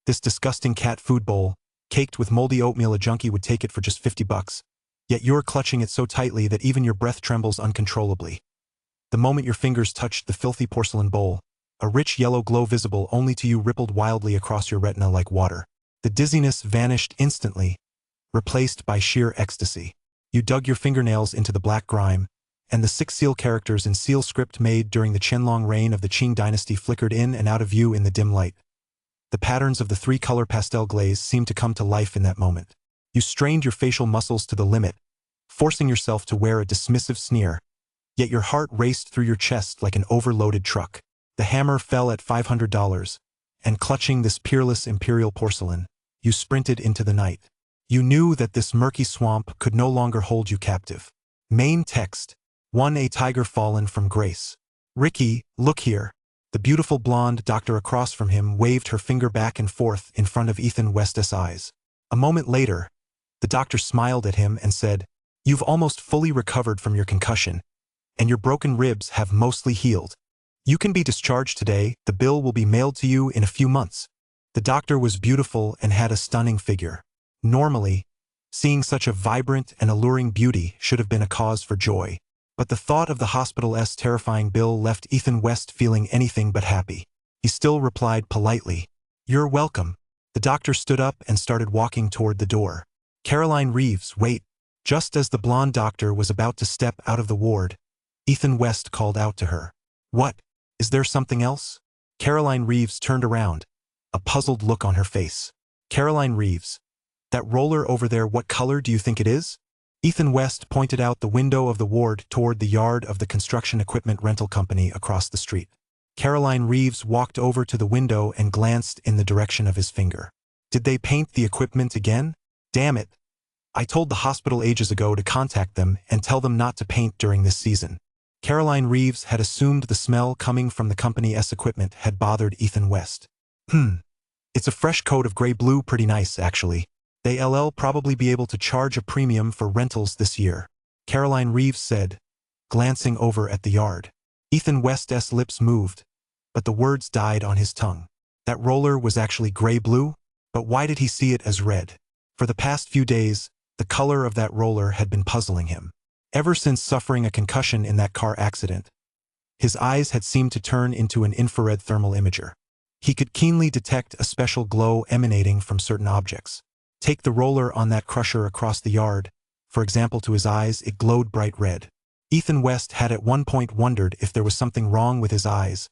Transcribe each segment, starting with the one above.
This disgusting cat food bowl, caked with moldy oatmeal, a junkie would take it for just $50. Yet you're clutching it so tightly that even your breath trembles uncontrollably. The moment your fingers touched the filthy porcelain bowl, a rich yellow glow visible only to you rippled wildly across your retina like water. The dizziness vanished instantly, replaced by sheer ecstasy. You dug your fingernails into the black grime, and the 6 seal characters in seal script made during the Qianlong reign of the Qing dynasty flickered in and out of view in the dim light. The patterns of the 3-color pastel glaze seemed to come to life in that moment. You strained your facial muscles to the limit, forcing yourself to wear a dismissive sneer, yet your heart raced through your chest like an overloaded truck. The hammer fell at $500, and clutching this peerless imperial porcelain, you sprinted into the night. You knew that this murky swamp could no longer hold you captive. Main text: 1. A tiger fallen from grace. Ricky, look here. The beautiful blonde doctor across from him waved her finger back and forth in front of Ethan West's eyes. A moment later, the doctor smiled at him and said, "You've almost fully recovered from your concussion, and your broken ribs have mostly healed. You can be discharged today. The bill will be mailed to you in a few months." The doctor was beautiful and had a stunning figure. Normally, seeing such a vibrant and alluring beauty should have been a cause for joy. But the thought of the hospital's terrifying bill left Ethan West feeling anything but happy. He still replied politely, "You're welcome." The doctor stood up and started walking toward the door. "Caroline Reeves, wait." Just as the blonde doctor was about to step out of the ward, Ethan West called out to her. "What? Is there something else?" Caroline Reeves turned around, a puzzled look on her face. "Caroline Reeves, that roller over there, what color do you think it is?" Ethan West pointed out the window of the ward toward the yard of the construction equipment rental company across the street. Caroline Reeves walked over to the window and glanced in the direction of his finger. "Did they paint the equipment again? Damn it. I told the hospital ages ago to contact them and tell them not to paint during this season." Caroline Reeves had assumed the smell coming from the company's equipment had bothered Ethan West. It's a fresh coat of gray-blue, pretty nice, actually. They'll probably be able to charge a premium for rentals this year," Caroline Reeves said, glancing over at the yard. Ethan West's lips moved, but the words died on his tongue. That roller was actually gray-blue? But why did he see it as red? For the past few days, the color of that roller had been puzzling him. Ever since suffering a concussion in that car accident, his eyes had seemed to turn into an infrared thermal imager. He could keenly detect a special glow emanating from certain objects. Take the roller on that crusher across the yard, for example. To his eyes, it glowed bright red. Ethan West had at one point wondered if there was something wrong with his eyes,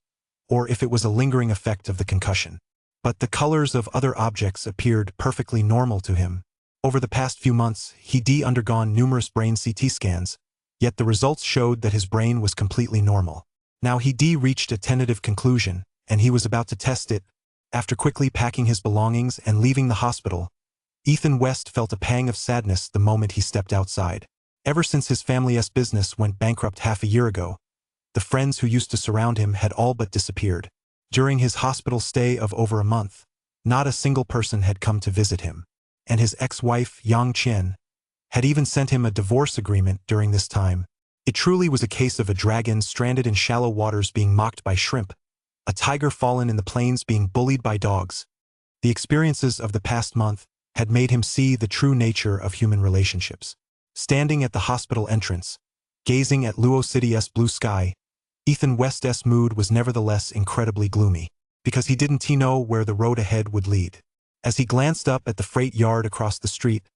or if it was a lingering effect of the concussion. But the colors of other objects appeared perfectly normal to him. Over the past few months, he'd undergone numerous brain CT scans, yet the results showed that his brain was completely normal. Now he'd reached a tentative conclusion, and he was about to test it. After quickly packing his belongings and leaving the hospital, Ethan West felt a pang of sadness the moment he stepped outside. Ever since his family's business went bankrupt half a year ago, the friends who used to surround him had all but disappeared. During his hospital stay of over a month, not a single person had come to visit him. And his ex-wife, Yang Qian, had even sent him a divorce agreement during this time. It truly was a case of a dragon stranded in shallow waters being mocked by shrimp, a tiger fallen in the plains being bullied by dogs. The experiences of the past month had made him see the true nature of human relationships. Standing at the hospital entrance, gazing at Luo City's blue sky, Ethan West's mood was nevertheless incredibly gloomy, because he didn't know where the road ahead would lead. As he glanced up at the freight yard across the street,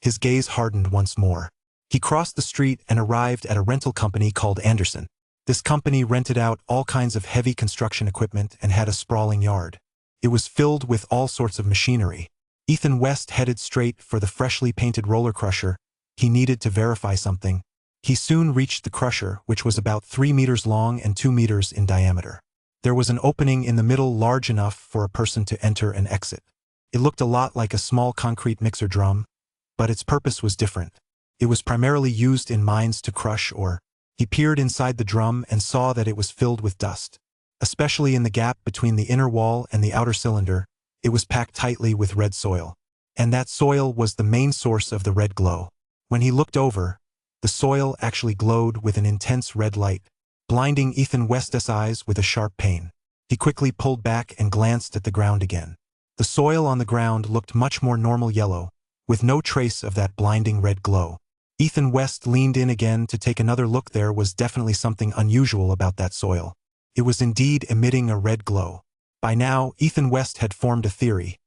his gaze hardened once more. He crossed the street and arrived at a rental company called Anderson. This company rented out all kinds of heavy construction equipment and had a sprawling yard. It was filled with all sorts of machinery. Ethan West headed straight for the freshly painted roller crusher. He needed to verify something. He soon reached the crusher, which was about 3 meters long and 2 meters in diameter. There was an opening in the middle large enough for a person to enter and exit. It looked a lot like a small concrete mixer drum, but its purpose was different. It was primarily used in mines to crush ore. He peered inside the drum and saw that it was filled with dust. Especially in the gap between the inner wall and the outer cylinder, it was packed tightly with red soil. And that soil was the main source of the red glow. When he looked over, the soil actually glowed with an intense red light, blinding Ethan West's eyes with a sharp pain. He quickly pulled back and glanced at the ground again. The soil on the ground looked much more normal yellow, with no trace of that blinding red glow. Ethan West leaned in again to take another look. There was definitely something unusual about that soil. It was indeed emitting a red glow. By now, Ethan West had formed a theory.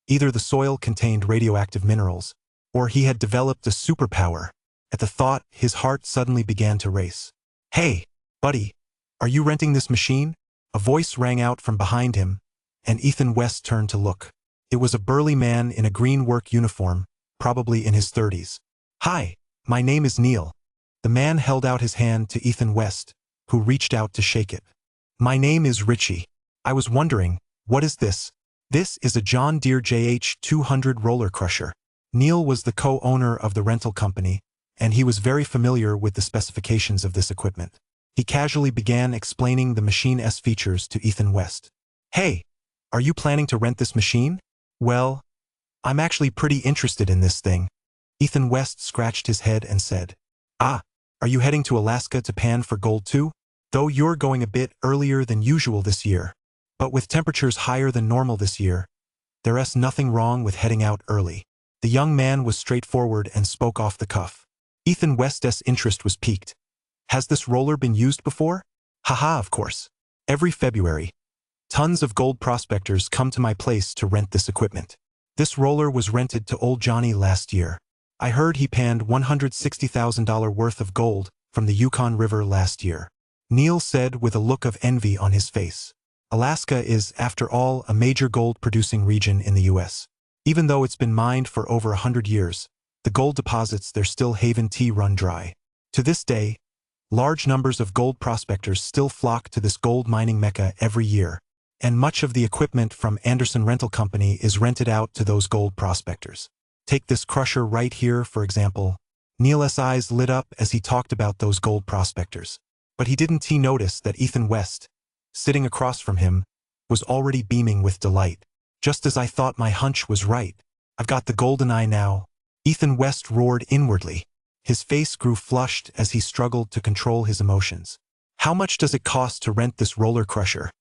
Either the soil contained radioactive minerals, or he had developed a superpower. At the thought, his heart suddenly began to race. "Hey, buddy, are you renting this machine?" A voice rang out from behind him, and Ethan West turned to look. It was a burly man in a green work uniform, probably in his 30s. "Hi, my name is Neil." The man held out his hand to Ethan West, who reached out to shake it. "My name is Richie. I was wondering, what is this?" "This is a John Deere JH200 roller crusher." Neil was the co-owner of the rental company, and he was very familiar with the specifications of this equipment. He casually began explaining the machine's features to Ethan West. "Hey, are you planning to rent this machine?" "Well, I'm actually pretty interested in this thing." Ethan West scratched his head and said, "Ah, are you heading to Alaska to pan for gold too? Though you're going a bit earlier than usual this year. But with temperatures higher than normal this year, there's nothing wrong with heading out early." The young man was straightforward and spoke off the cuff. Ethan West's interest was piqued. "Has this roller been used before?" "Haha, of course. Every February, tons of gold prospectors come to my place to rent this equipment. This roller was rented to old Johnny last year. I heard he panned $160,000 worth of gold from the Yukon River last year," Neil said with a look of envy on his face. Alaska is, after all, a major gold-producing region in the U.S. Even though it's been mined for over 100 years, the gold deposits there still haven't run dry. To this day, large numbers of gold prospectors still flock to this gold mining mecca every year, and much of the equipment from Anderson Rental Company is rented out to those gold prospectors. Take this crusher right here, for example. Neil's eyes lit up as he talked about those gold prospectors. But he didn't notice that Ethan West, sitting across from him, was already beaming with delight. "Just as I thought, my hunch was right. I've got the golden eye now." Ethan West roared inwardly. His face grew flushed as he struggled to control his emotions. "How much does it cost to rent this roller crusher?"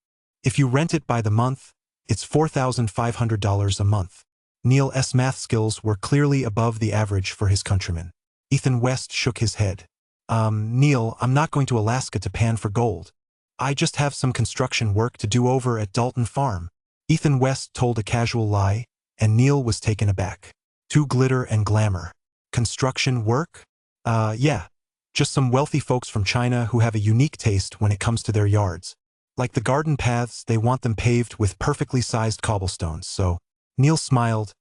"If you rent it by the month, it's $4,500 a month." Neil's math skills were clearly above the average for his countrymen. Ethan West shook his head. Neil, I'm not going to Alaska to pan for gold. I just have some construction work to do over at Dalton Farm." Ethan West told a casual lie, and Neil was taken aback. "To glitter and glamour. Construction work? Yeah. Just some wealthy folks from China who have a unique taste when it comes to their yards. Like the garden paths, they want them paved with perfectly sized cobblestones, so..." Neil smiled.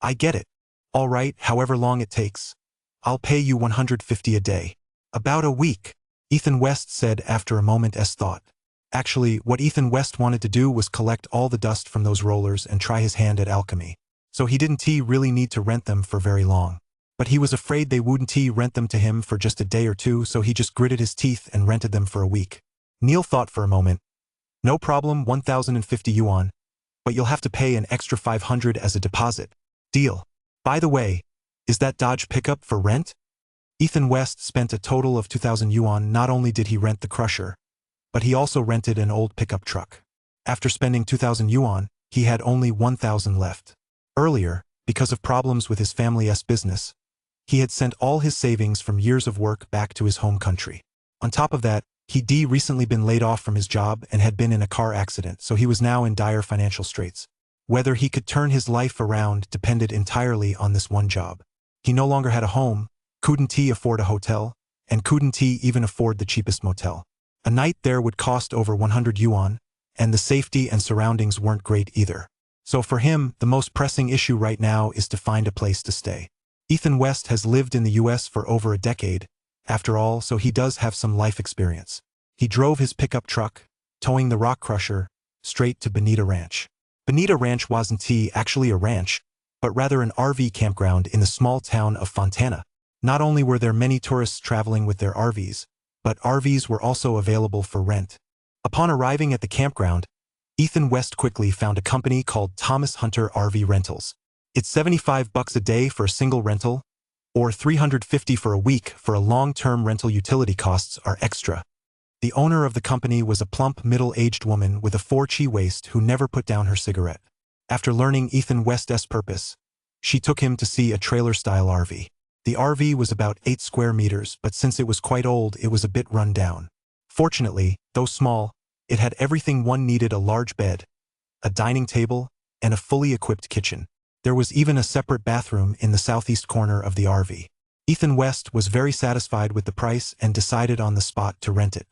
"I get it. All right, however long it takes. I'll pay you $150 a day." "About a week," Ethan West said after a moment's thought. Actually, what Ethan West wanted to do was collect all the dust from those rollers and try his hand at alchemy. So he didn't really need to rent them for very long. But he was afraid they wouldn't rent them to him for just a day or two, so he just gritted his teeth and rented them for a week. Neil thought for a moment. "No problem, 1,050 yuan. But you'll have to pay an extra 500 as a deposit." "Deal. By the way, is that Dodge pickup for rent?" Ethan West spent a total of 2,000 yuan. Not only did he rent the crusher, but he also rented an old pickup truck. After spending 2,000 yuan, he had only 1,000 left. Earlier, because of problems with his family's business, he had sent all his savings from years of work back to his home country. On top of that, he'd recently been laid off from his job and had been in a car accident, so he was now in dire financial straits. Whether he could turn his life around depended entirely on this one job. He no longer had a home, couldn't afford a hotel, and couldn't even afford the cheapest motel. A night there would cost over 100 yuan, and the safety and surroundings weren't great either. So for him, the most pressing issue right now is to find a place to stay. Ethan West has lived in the US for over a decade, after all, so he does have some life experience. He drove his pickup truck, towing the rock crusher, straight to Bonita Ranch. Bonita Ranch wasn't actually a ranch, but rather an RV campground in the small town of Fontana. Not only were there many tourists traveling with their RVs, but RVs were also available for rent. Upon arriving at the campground, Ethan West quickly found a company called Thomas Hunter RV Rentals. It's $75 a day for a single rental, or $350 for a week for a long-term rental. Utility costs are extra. The owner of the company was a plump, middle-aged woman with a 4-chi waist who never put down her cigarette. After learning Ethan West's purpose, she took him to see a trailer-style RV. The RV was about 8 square meters, but since it was quite old, it was a bit run down. Fortunately, though small, it had everything one needed: a large bed, a dining table, and a fully equipped kitchen. There was even a separate bathroom in the southeast corner of the RV. Ethan West was very satisfied with the price and decided on the spot to rent it.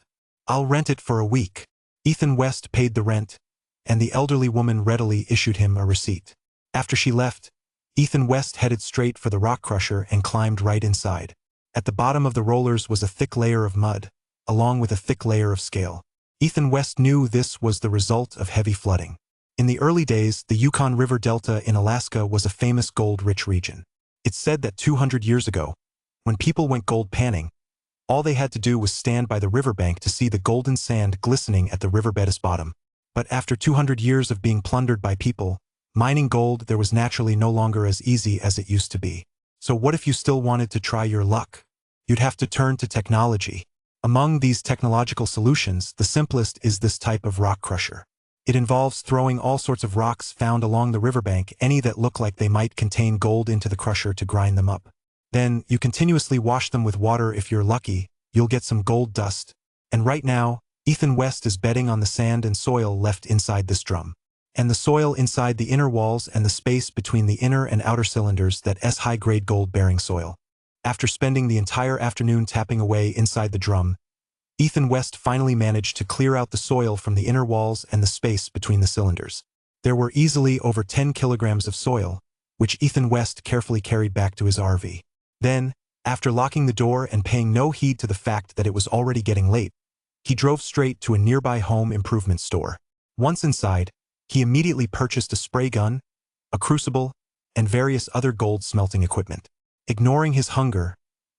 "I'll rent it for a week." Ethan West paid the rent, and the elderly woman readily issued him a receipt. After she left, Ethan West headed straight for the rock crusher and climbed right inside. At the bottom of the rollers was a thick layer of mud, along with a thick layer of scale. Ethan West knew this was the result of heavy flooding. In the early days, the Yukon River Delta in Alaska was a famous gold-rich region. It's said that 200 years ago, when people went gold panning, all they had to do was stand by the riverbank to see the golden sand glistening at the riverbed's bottom. But after 200 years of being plundered by people, mining gold there was naturally no longer as easy as it used to be. So what if you still wanted to try your luck? You'd have to turn to technology. Among these technological solutions, the simplest is this type of rock crusher. It involves throwing all sorts of rocks found along the riverbank, any that look like they might contain gold, into the crusher to grind them up. Then, you continuously wash them with water. If you're lucky, you'll get some gold dust. And right now, Ethan West is betting on the sand and soil left inside this drum. And the soil inside the inner walls and the space between the inner and outer cylinders, that's high-grade gold-bearing soil. After spending the entire afternoon tapping away inside the drum, Ethan West finally managed to clear out the soil from the inner walls and the space between the cylinders. There were easily over 10 kilograms of soil, which Ethan West carefully carried back to his RV. Then, after locking the door and paying no heed to the fact that it was already getting late, he drove straight to a nearby home improvement store. Once inside, he immediately purchased a spray gun, a crucible, and various other gold smelting equipment. Ignoring his hunger,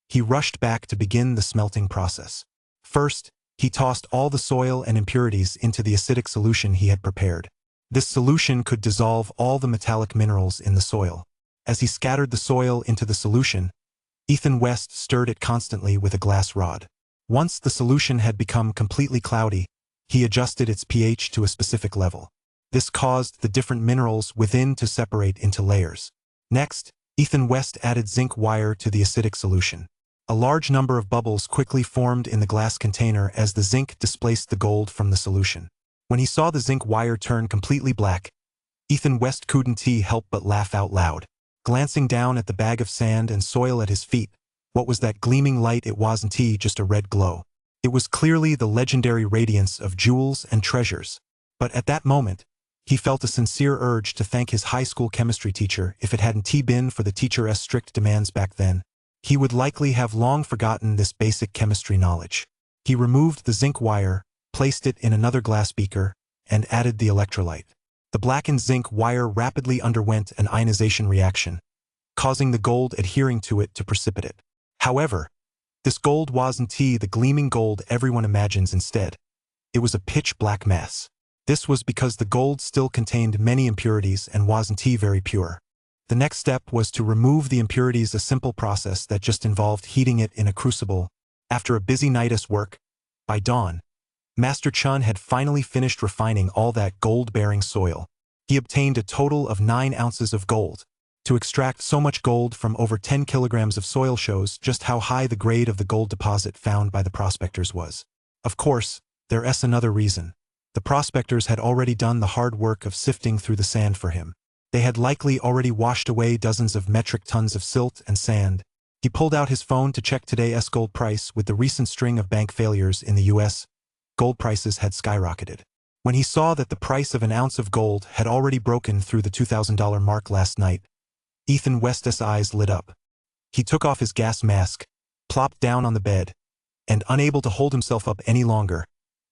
he rushed back to begin the smelting process. First, he tossed all the soil and impurities into the acidic solution he had prepared. This solution could dissolve all the metallic minerals in the soil. As he scattered the soil into the solution, Ethan West stirred it constantly with a glass rod. Once the solution had become completely cloudy, he adjusted its pH to a specific level. This caused the different minerals within to separate into layers. Next, Ethan West added zinc wire to the acidic solution. A large number of bubbles quickly formed in the glass container as the zinc displaced the gold from the solution. When he saw the zinc wire turn completely black, Ethan West couldn't help but laugh out loud. Glancing down at the bag of sand and soil at his feet, what was that gleaming light? It wasn't just a red glow. It was clearly the legendary radiance of jewels and treasures. But at that moment, he felt a sincere urge to thank his high school chemistry teacher. If it hadn't been for the teacher's strict demands back then, he would likely have long forgotten this basic chemistry knowledge. He removed the zinc wire, placed it in another glass beaker, and added the electrolyte. The blackened zinc wire rapidly underwent an ionization reaction, causing the gold adhering to it to precipitate. However, this gold wasn't the gleaming gold everyone imagines. Instead, it was a pitch-black mass. This was because the gold still contained many impurities and wasn't very pure. The next step was to remove the impurities, a simple process that just involved heating it in a crucible. After a busy night's work, by dawn, Master Chun had finally finished refining all that gold-bearing soil. He obtained a total of 9 ounces of gold. To extract so much gold from over 10 kilograms of soil shows just how high the grade of the gold deposit found by the prospectors was. Of course, there's another reason. The prospectors had already done the hard work of sifting through the sand for him. They had likely already washed away dozens of metric tons of silt and sand. He pulled out his phone to check today's gold price. With the recent string of bank failures in the U.S., gold prices had skyrocketed. When he saw that the price of an ounce of gold had already broken through the $2,000 mark last night, Ethan West's eyes lit up. He took off his gas mask, plopped down on the bed, and unable to hold himself up any longer,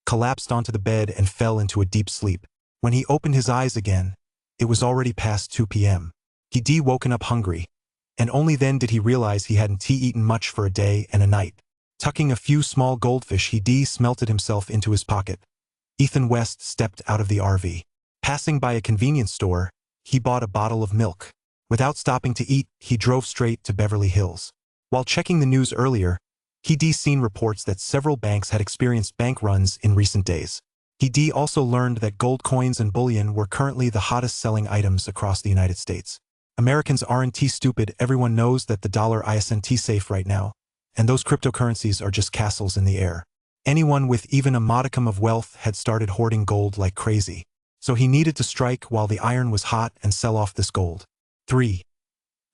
collapsed onto the bed and fell into a deep sleep. When he opened his eyes again, it was already past 2 p.m. He'd woken up hungry, and only then did he realize he hadn't eaten much for a day and a night. Tucking a few small goldfish, he smelted himself into his pocket. Ethan West stepped out of the RV. Passing by a convenience store, he bought a bottle of milk. Without stopping to eat, he drove straight to Beverly Hills. While checking the news earlier, he'd seen reports that several banks had experienced bank runs in recent days. He also learned that gold coins and bullion were currently the hottest selling items across the United States. Americans aren't stupid, everyone knows that the dollar isn't safe right now, and those cryptocurrencies are just castles in the air. Anyone with even a modicum of wealth had started hoarding gold like crazy, so he needed to strike while the iron was hot and sell off this gold. 3.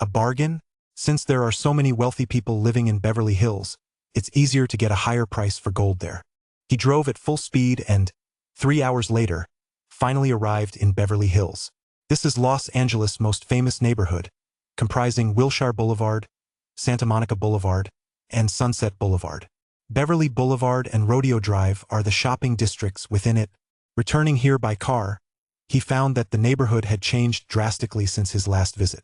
A bargain? Since there are so many wealthy people living in Beverly Hills, it's easier to get a higher price for gold there. He drove at full speed and, 3 hours later, finally arrived in Beverly Hills. This is Los Angeles' most famous neighborhood, comprising Wilshire Boulevard, Santa Monica Boulevard, and Sunset Boulevard. Beverly Boulevard and Rodeo Drive are the shopping districts within it. Returning here by car, he found that the neighborhood had changed drastically since his last visit.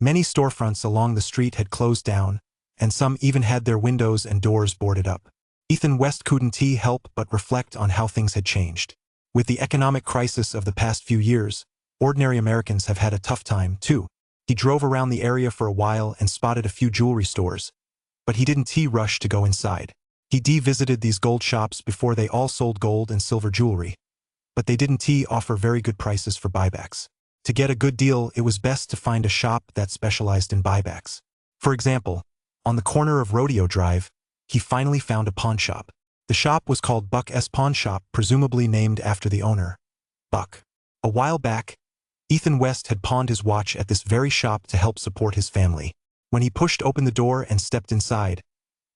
Many storefronts along the street had closed down, and some even had their windows and doors boarded up. Ethan West couldn't help but reflect on how things had changed. With the economic crisis of the past few years, ordinary Americans have had a tough time, too. He drove around the area for a while and spotted a few jewelry stores, but he didn't rush to go inside. He visited these gold shops before they all sold gold and silver jewelry, but they didn't offer very good prices for buybacks. To get a good deal, it was best to find a shop that specialized in buybacks. For example, on the corner of Rodeo Drive, he finally found a pawn shop. The shop was called Buck's Pawn Shop, presumably named after the owner, Buck. A while back, Ethan West had pawned his watch at this very shop to help support his family. When he pushed open the door and stepped inside,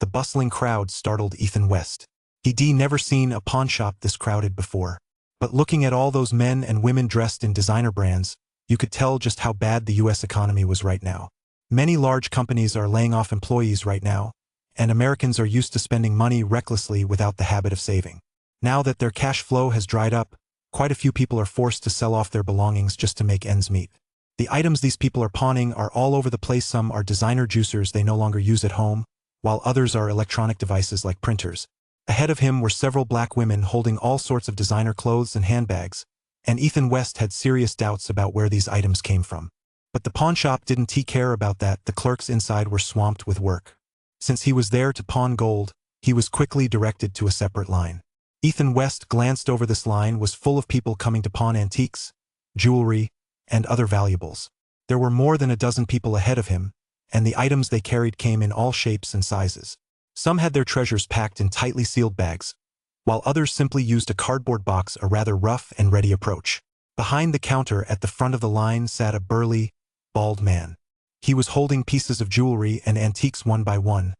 the bustling crowd startled Ethan West. He'd never seen a pawn shop this crowded before. But looking at all those men and women dressed in designer brands, you could tell just how bad the U.S. economy was right now. Many large companies are laying off employees right now, and Americans are used to spending money recklessly without the habit of saving. Now that their cash flow has dried up, quite a few people are forced to sell off their belongings just to make ends meet. The items these people are pawning are all over the place. Some are designer juicers they no longer use at home, while others are electronic devices like printers. Ahead of him were several black women holding all sorts of designer clothes and handbags, and Ethan West had serious doubts about where these items came from. But the pawn shop didn't care about that. The clerks inside were swamped with work. Since he was there to pawn gold, he was quickly directed to a separate line. Ethan West glanced over. This line was full of people coming to pawn antiques, jewelry, and other valuables. There were more than a dozen people ahead of him, and the items they carried came in all shapes and sizes. Some had their treasures packed in tightly sealed bags, while others simply used a cardboard box, a rather rough and ready approach. Behind the counter at the front of the line sat a burly, bald man. He was holding pieces of jewelry and antiques one by one,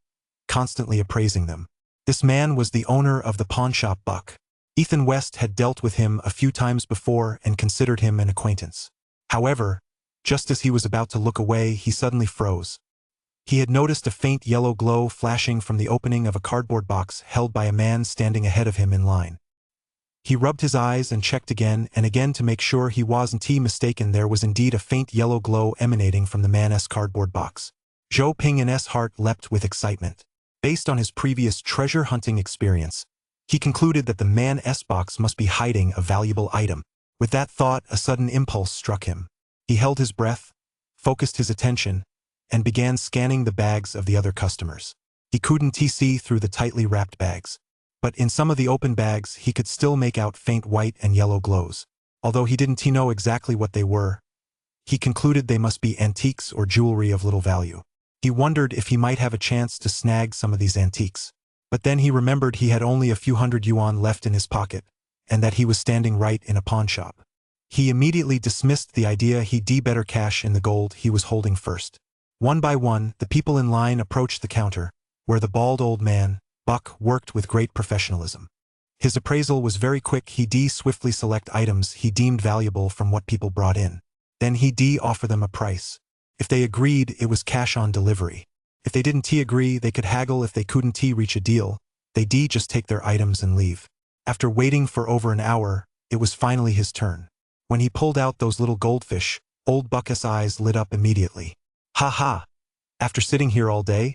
constantly appraising them. This man was the owner of the pawn shop Buck. Ethan West had dealt with him a few times before and considered him an acquaintance. However, just as he was about to look away, he suddenly froze. He had noticed a faint yellow glow flashing from the opening of a cardboard box held by a man standing ahead of him in line. He rubbed his eyes and checked again and again to make sure he wasn't mistaken. There was indeed a faint yellow glow emanating from the man's cardboard box. Zhou Ping's heart leapt with excitement. Based on his previous treasure hunting experience, he concluded that the man's box must be hiding a valuable item. With that thought, a sudden impulse struck him. He held his breath, focused his attention, and began scanning the bags of the other customers. He couldn't see through the tightly wrapped bags, but in some of the open bags he could still make out faint white and yellow glows. Although he didn't know exactly what they were, he concluded they must be antiques or jewelry of little value. He wondered if he might have a chance to snag some of these antiques. But then he remembered he had only a few hundred yuan left in his pocket, and that he was standing right in a pawn shop. He immediately dismissed the idea. He'd better cash in the gold he was holding first. One by one, the people in line approached the counter, where the bald old man, Buck, worked with great professionalism. His appraisal was very quick. He'd swiftly select items he deemed valuable from what people brought in. Then he'd offer them a price. If they agreed, it was cash on delivery. If they didn't agree, they could haggle. If they couldn't reach a deal, they'd just take their items and leave. After waiting for over an hour, it was finally his turn. When he pulled out those little goldfish, old Buck's eyes lit up immediately. Ha ha! After sitting here all day,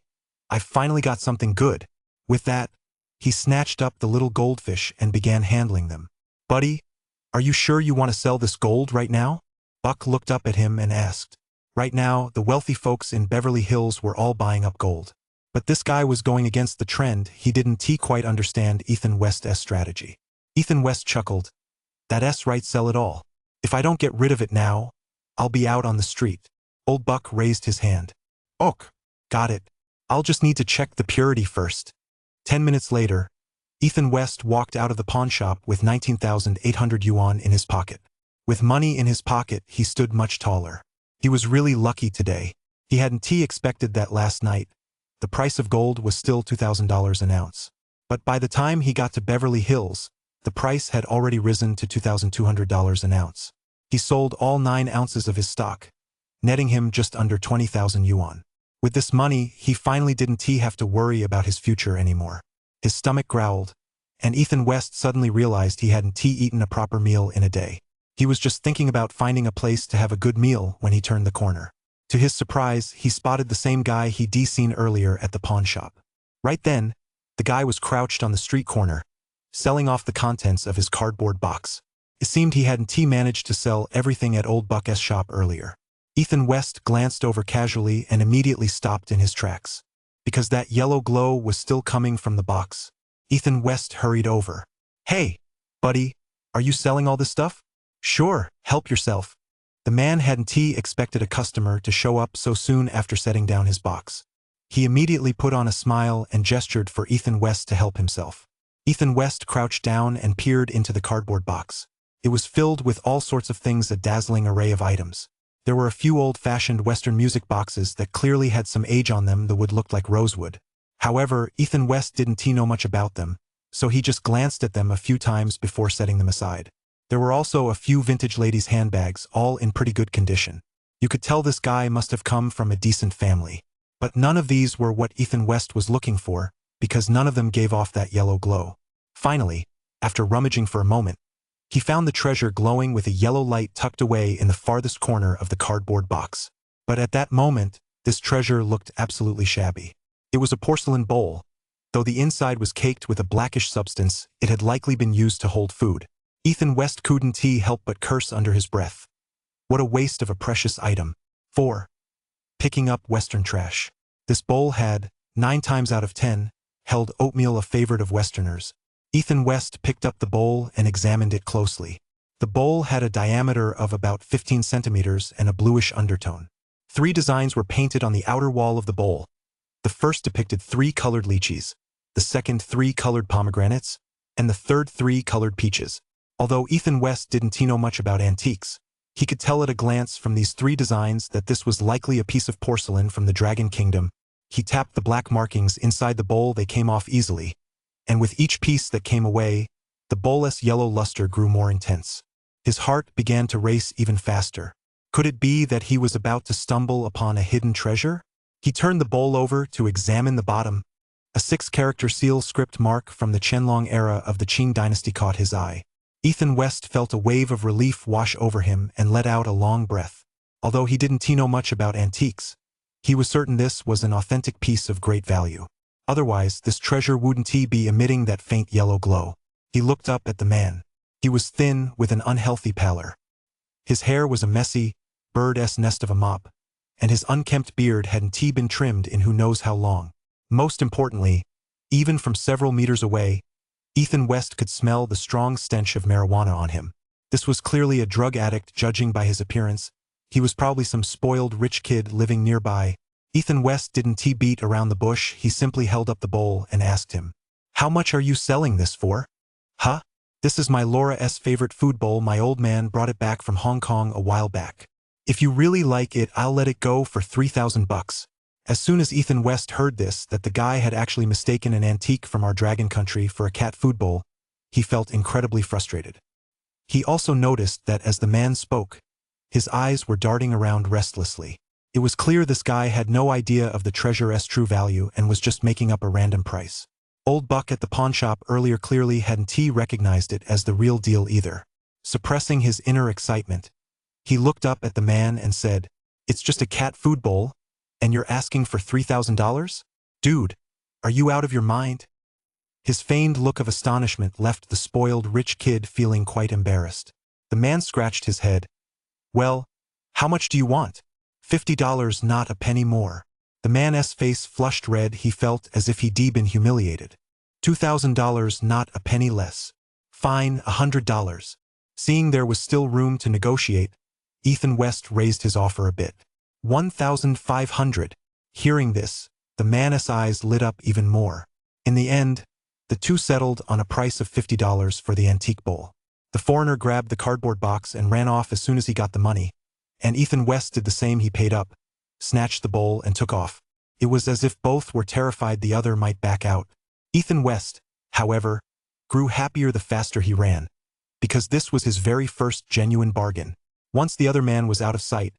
I've finally got something good. With that, he snatched up the little goldfish and began handling them. Buddy, are you sure you want to sell this gold right now? Buck looked up at him and asked. Right now, the wealthy folks in Beverly Hills were all buying up gold. But this guy was going against the trend. He didn't quite understand Ethan West's strategy. Ethan West chuckled. That's right, sell it all. If I don't get rid of it now, I'll be out on the street. Old Buck raised his hand. Ok. Got it. I'll just need to check the purity first. 10 minutes later, Ethan West walked out of the pawn shop with 19,800 yuan in his pocket. With money in his pocket, he stood much taller. He was really lucky today. He hadn't expected that last night. The price of gold was still $2,000 an ounce. But by the time he got to Beverly Hills, the price had already risen to $2,200 an ounce. He sold all 9 ounces of his stock, netting him just under 20,000 yuan. With this money, he finally didn't have to worry about his future anymore. His stomach growled, and Ethan West suddenly realized he hadn't eaten a proper meal in a day. He was just thinking about finding a place to have a good meal when he turned the corner. To his surprise, he spotted the same guy he'd seen earlier at the pawn shop. Right then, the guy was crouched on the street corner, selling off the contents of his cardboard box. It seemed he hadn't managed to sell everything at Old Buck's shop earlier. Ethan West glanced over casually and immediately stopped in his tracks. Because that yellow glow was still coming from the box, Ethan West hurried over. Hey, buddy, are you selling all this stuff? Sure, help yourself. The man hadn't expected a customer to show up so soon after setting down his box. He immediately put on a smile and gestured for Ethan West to help himself. Ethan West crouched down and peered into the cardboard box. It was filled with all sorts of things, a dazzling array of items. There were a few old-fashioned Western music boxes that clearly had some age on them that would look like rosewood. However, Ethan West didn't know much about them, so he just glanced at them a few times before setting them aside. There were also a few vintage ladies' handbags, all in pretty good condition. You could tell this guy must have come from a decent family. But none of these were what Ethan West was looking for, because none of them gave off that yellow glow. Finally, after rummaging for a moment, he found the treasure glowing with a yellow light tucked away in the farthest corner of the cardboard box. But at that moment, this treasure looked absolutely shabby. It was a porcelain bowl. Though the inside was caked with a blackish substance, it had likely been used to hold food. Ethan West couldn't help but curse under his breath. What a waste of a precious item. 4. Picking up Western trash. This bowl had, 9 times out of 10, held oatmeal, a favorite of Westerners. Ethan West picked up the bowl and examined it closely. The bowl had a diameter of about 15 centimeters and a bluish undertone. 3 designs were painted on the outer wall of the bowl. The first depicted 3 colored lychees, the second 3 colored pomegranates, and the third 3 colored peaches. Although Ethan West didn't know much about antiques, he could tell at a glance from these 3 designs that this was likely a piece of porcelain from the Dragon Kingdom. He tapped the black markings inside the bowl. They came off easily, and with each piece that came away, the bowl's yellow luster grew more intense. His heart began to race even faster. Could it be that he was about to stumble upon a hidden treasure? He turned the bowl over to examine the bottom. A 6-character seal script mark from the Qianlong era of the Qing dynasty caught his eye. Ethan West felt a wave of relief wash over him and let out a long breath. Although he didn't know much about antiques, he was certain this was an authentic piece of great value. Otherwise, this treasure wouldn't be emitting that faint yellow glow. He looked up at the man. He was thin, with an unhealthy pallor. His hair was a messy, bird's nest of a mop, and his unkempt beard hadn't been trimmed in who knows how long. Most importantly, even from several meters away, Ethan West could smell the strong stench of marijuana on him. This was clearly a drug addict, judging by his appearance. He was probably some spoiled rich kid living nearby. Ethan West didn't beat around the bush. He simply held up the bowl and asked him, "How much are you selling this for?" "Huh? This is my Laura's favorite food bowl. My old man brought it back from Hong Kong a while back. If you really like it, I'll let it go for $3,000. As soon as Ethan West heard this, that the guy had actually mistaken an antique from our dragon country for a cat food bowl, he felt incredibly frustrated. He also noticed that as the man spoke, his eyes were darting around restlessly. It was clear this guy had no idea of the treasure's true value and was just making up a random price. Old Buck at the pawn shop earlier clearly hadn't recognized it as the real deal either. Suppressing his inner excitement, he looked up at the man and said, "It's just a cat food bowl, and you're asking for $3,000? Dude, are you out of your mind?" His feigned look of astonishment left the spoiled rich kid feeling quite embarrassed. The man scratched his head. "Well, how much do you want?" $50, not a penny more. The man's face flushed red. He felt as if he'd been humiliated. $2,000, not a penny less. Fine, $100. Seeing there was still room to negotiate, Ethan West raised his offer a bit. 1,500. Hearing this, the man's eyes lit up even more. In the end, the two settled on a price of $50 for the antique bowl. The foreigner grabbed the cardboard box and ran off as soon as he got the money, and Ethan West did the same. He paid up, snatched the bowl, and took off. It was as if both were terrified the other might back out. Ethan West, however, grew happier the faster he ran, because this was his very first genuine bargain. Once the other man was out of sight,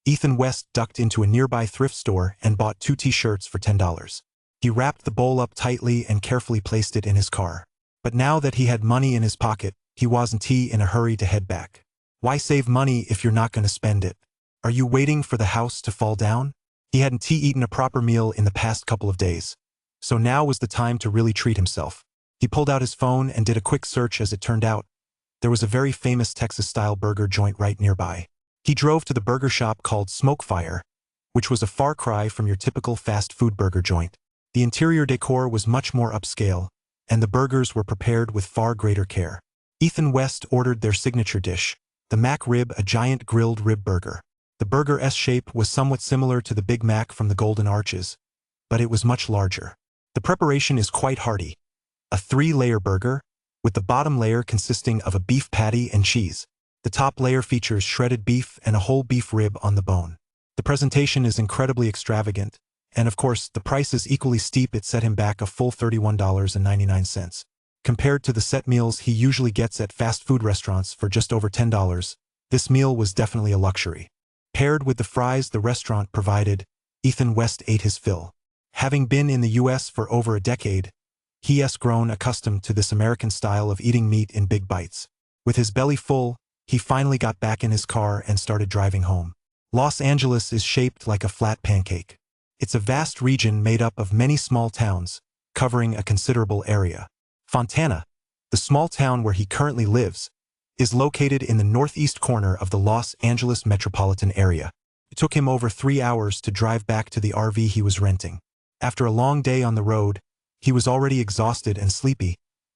Ethan West ducked into a nearby thrift store and bought 2 t-shirts for $10. He wrapped the bowl up tightly and carefully placed it in his car. But now that he had money in his pocket, he wasn't in a hurry to head back. Why save money if you're not going to spend it? Are you waiting for the house to fall down? He hadn't eaten a proper meal in the past couple of days, so now was the time to really treat himself. He pulled out his phone and did a quick search. As it turned out, there was a very famous Texas-style burger joint right nearby. He drove to the burger shop called Smokefire, which was a far cry from your typical fast food burger joint. The interior decor was much more upscale, and the burgers were prepared with far greater care. Ethan West ordered their signature dish, the Mac Rib, a giant grilled rib burger. The burger's shape was somewhat similar to the Big Mac from the Golden Arches, but it was much larger. The preparation is quite hearty. A 3-layer burger, with the bottom layer consisting of a beef patty and cheese. The top layer features shredded beef and a whole beef rib on the bone. The presentation is incredibly extravagant, and of course, the price is equally steep. It set him back a full $31.99. Compared to the set meals he usually gets at fast food restaurants for just over $10, this meal was definitely a luxury. Paired with the fries the restaurant provided, Ethan West ate his fill. Having been in the US for over a decade, he has grown accustomed to this American style of eating meat in big bites. With his belly full, he finally got back in his car and started driving home. Los Angeles is shaped like a flat pancake. It's a vast region made up of many small towns, covering a considerable area. Fontana, the small town where he currently lives, is located in the northeast corner of the Los Angeles metropolitan area. It took him over 3 hours to drive back to the RV he was renting. After a long day on the road, he was already exhausted and sleepy.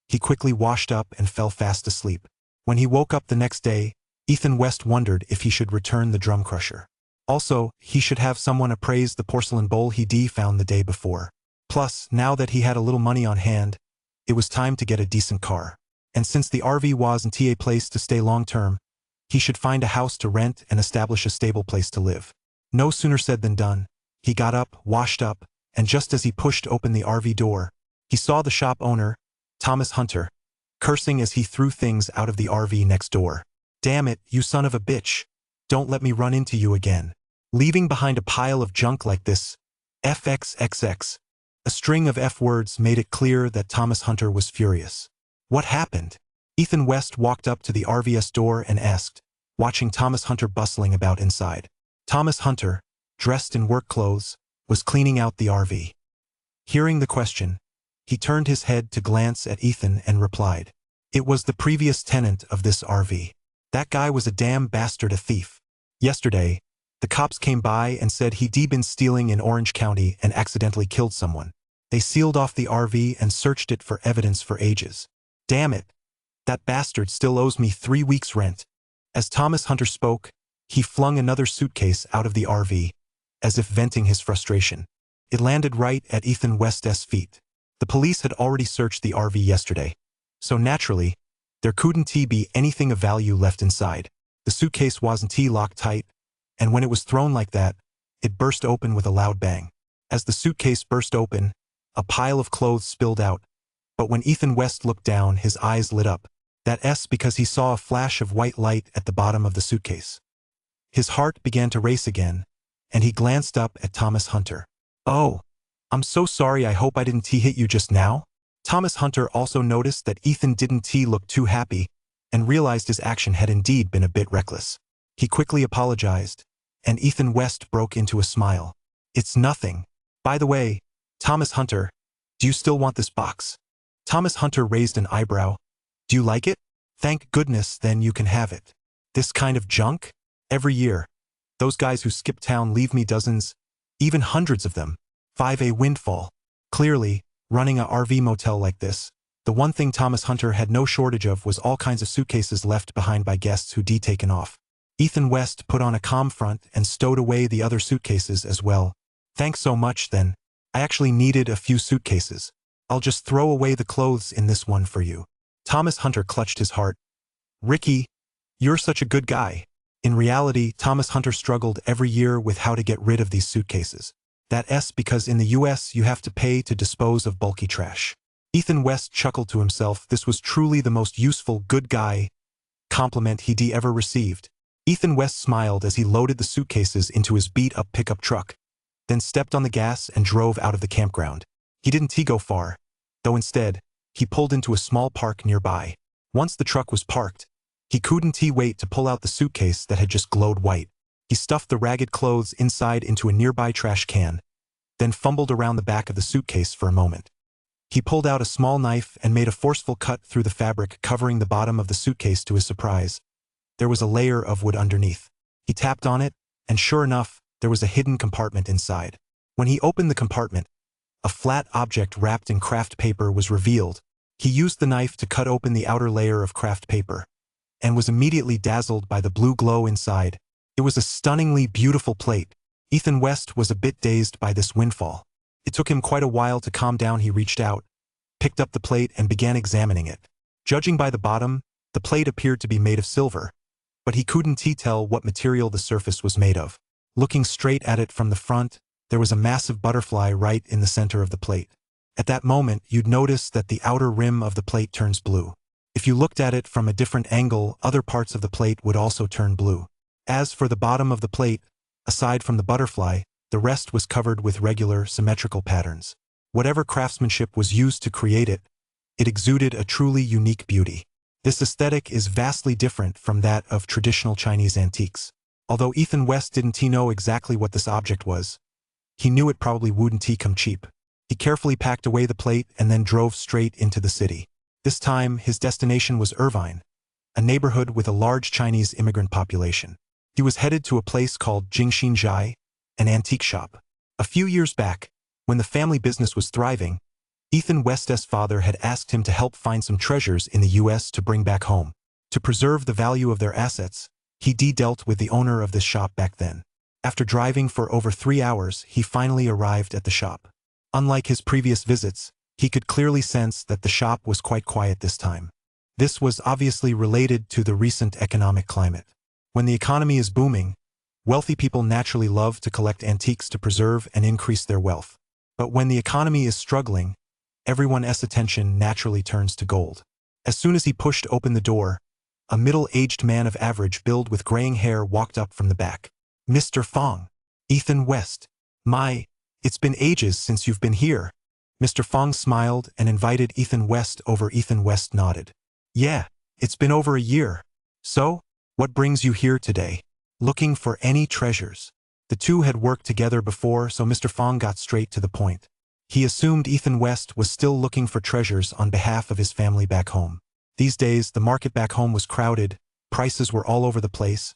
He quickly washed up and fell fast asleep. When he woke up the next day, Ethan West wondered if he should return the drum crusher. Also, he should have someone appraise the porcelain bowl he'd found the day before. Plus, now that he had a little money on hand, it was time to get a decent car. And since the RV wasn't a place to stay long-term, he should find a house to rent and establish a stable place to live. No sooner said than done. He got up, washed up, and just as he pushed open the RV door, he saw the shop owner, Thomas Hunter, cursing as he threw things out of the RV next door. "Damn it, you son of a bitch. Don't let me run into you again. Leaving behind a pile of junk like this. FXXX. A string of F words made it clear that Thomas Hunter was furious. What happened? Ethan West walked up to the RV's door and asked, watching Thomas Hunter bustling about inside. Thomas Hunter, dressed in work clothes, was cleaning out the RV. Hearing the question, he turned his head to glance at Ethan and replied, "It was the previous tenant of this RV. That guy was a damn bastard, a thief. Yesterday, the cops came by and said he'd been stealing in Orange County and accidentally killed someone. They sealed off the RV and searched it for evidence for ages. Damn it. That bastard still owes me 3 weeks' rent." As Thomas Hunter spoke, he flung another suitcase out of the RV, as if venting his frustration. It landed right at Ethan West's feet. The police had already searched the RV yesterday, so naturally, there couldn't be anything of value left inside. The suitcase wasn't locked tight, and when it was thrown like that, it burst open with a loud bang. As the suitcase burst open, a pile of clothes spilled out, but when Ethan West looked down, his eyes lit up. That's because he saw a flash of white light at the bottom of the suitcase. His heart began to race again, and he glanced up at Thomas Hunter. "Oh, I'm so sorry, I hope I didn't hit you just now?" Thomas Hunter also noticed that Ethan didn't look too happy, and realized his action had indeed been a bit reckless. He quickly apologized, and Ethan West broke into a smile. "It's nothing. By the way, Thomas Hunter, do you still want this box?" Thomas Hunter raised an eyebrow. "Do you like it? Thank goodness, then you can have it. This kind of junk? Every year, those guys who skip town leave me dozens, even hundreds of them. 5 a windfall. Clearly, running a RV motel like this, The one thing Thomas Hunter had no shortage of was all kinds of suitcases left behind by guests who'd taken off. Ethan West put on a calm front and stowed away the other suitcases as well. Thanks so much, then. I actually needed a few suitcases. I'll just throw away the clothes in this one for you. Thomas Hunter clutched his heart. Ricky, you're such a good guy. In reality, Thomas Hunter struggled every year with how to get rid of these suitcases. That's because in the US you have to pay to dispose of bulky trash. Ethan West chuckled to himself. This was truly the most useful good guy compliment he'd ever received. Ethan West smiled as he loaded the suitcases into his beat-up pickup truck, then stepped on the gas and drove out of the campground. He didn't go far, though instead, he pulled into a small park nearby. Once the truck was parked, he couldn't wait to pull out the suitcase that had just glowed white. He stuffed the ragged clothes inside into a nearby trash can, then fumbled around the back of the suitcase for a moment. He pulled out a small knife and made a forceful cut through the fabric covering the bottom of the suitcase. To his surprise, there was a layer of wood underneath. He tapped on it, and sure enough, there was a hidden compartment inside. When he opened the compartment, a flat object wrapped in craft paper was revealed. He used the knife to cut open the outer layer of craft paper, and was immediately dazzled by the blue glow inside. It was a stunningly beautiful plate. Ethan West was a bit dazed by this windfall. It took him quite a while to calm down. He reached out, picked up the plate and began examining it. Judging by the bottom, the plate appeared to be made of silver, but he couldn't tell what material the surface was made of. Looking straight at it from the front, there was a massive butterfly right in the center of the plate. At that moment, you'd notice that the outer rim of the plate turns blue. If you looked at it from a different angle, other parts of the plate would also turn blue. As for the bottom of the plate, aside from the butterfly, the rest was covered with regular, symmetrical patterns. Whatever craftsmanship was used to create it, it exuded a truly unique beauty. This aesthetic is vastly different from that of traditional Chinese antiques. Although Ethan West didn't know exactly what this object was, he knew it probably wouldn't come cheap. He carefully packed away the plate and then drove straight into the city. This time, his destination was Irvine, a neighborhood with a large Chinese immigrant population. He was headed to a place called Jingxinjai, an antique shop. A few years back, when the family business was thriving, Ethan West's father had asked him to help find some treasures in the US to bring back home. To preserve the value of their assets, he dealt with the owner of this shop back then. After driving for over 3 hours, he finally arrived at the shop. Unlike his previous visits, he could clearly sense that the shop was quite quiet this time. This was obviously related to the recent economic climate. When the economy is booming, wealthy people naturally love to collect antiques to preserve and increase their wealth. But when the economy is struggling, everyone's attention naturally turns to gold. As soon as he pushed open the door, a middle-aged man of average build with graying hair walked up from the back. "Mr. Fong. Ethan West. It's been ages since you've been here." Mr. Fong smiled and invited Ethan West over. Ethan West nodded. "Yeah, it's been over a year. So, what brings you here today? Looking for any treasures?" The two had worked together before, so Mr. Fong got straight to the point. He assumed Ethan West was still looking for treasures on behalf of his family back home. These days, the market back home was crowded, prices were all over the place,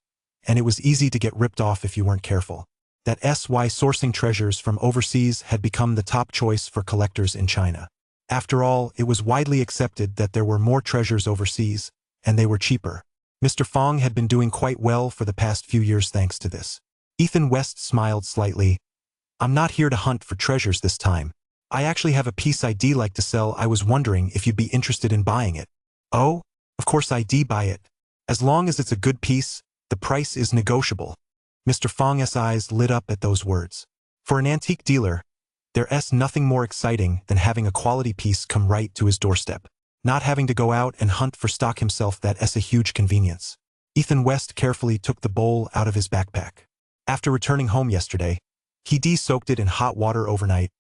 and it was easy to get ripped off if you weren't careful. That's why sourcing treasures from overseas had become the top choice for collectors in China. After all, it was widely accepted that there were more treasures overseas, and they were cheaper. Mr. Fong had been doing quite well for the past few years thanks to this. Ethan West smiled slightly. "I'm not here to hunt for treasures this time. I actually have a piece I'd like to sell. I was wondering if you'd be interested in buying it." "Oh, of course I'd buy it. As long as it's a good piece, the price is negotiable." Mr. Fong's eyes lit up at those words. For an antique dealer, there's nothing more exciting than having a quality piece come right to his doorstep. Not having to go out and hunt for stock himself, that's a huge convenience. Ethan West carefully took the bowl out of his backpack. After returning home yesterday, he soaked it in hot water overnight,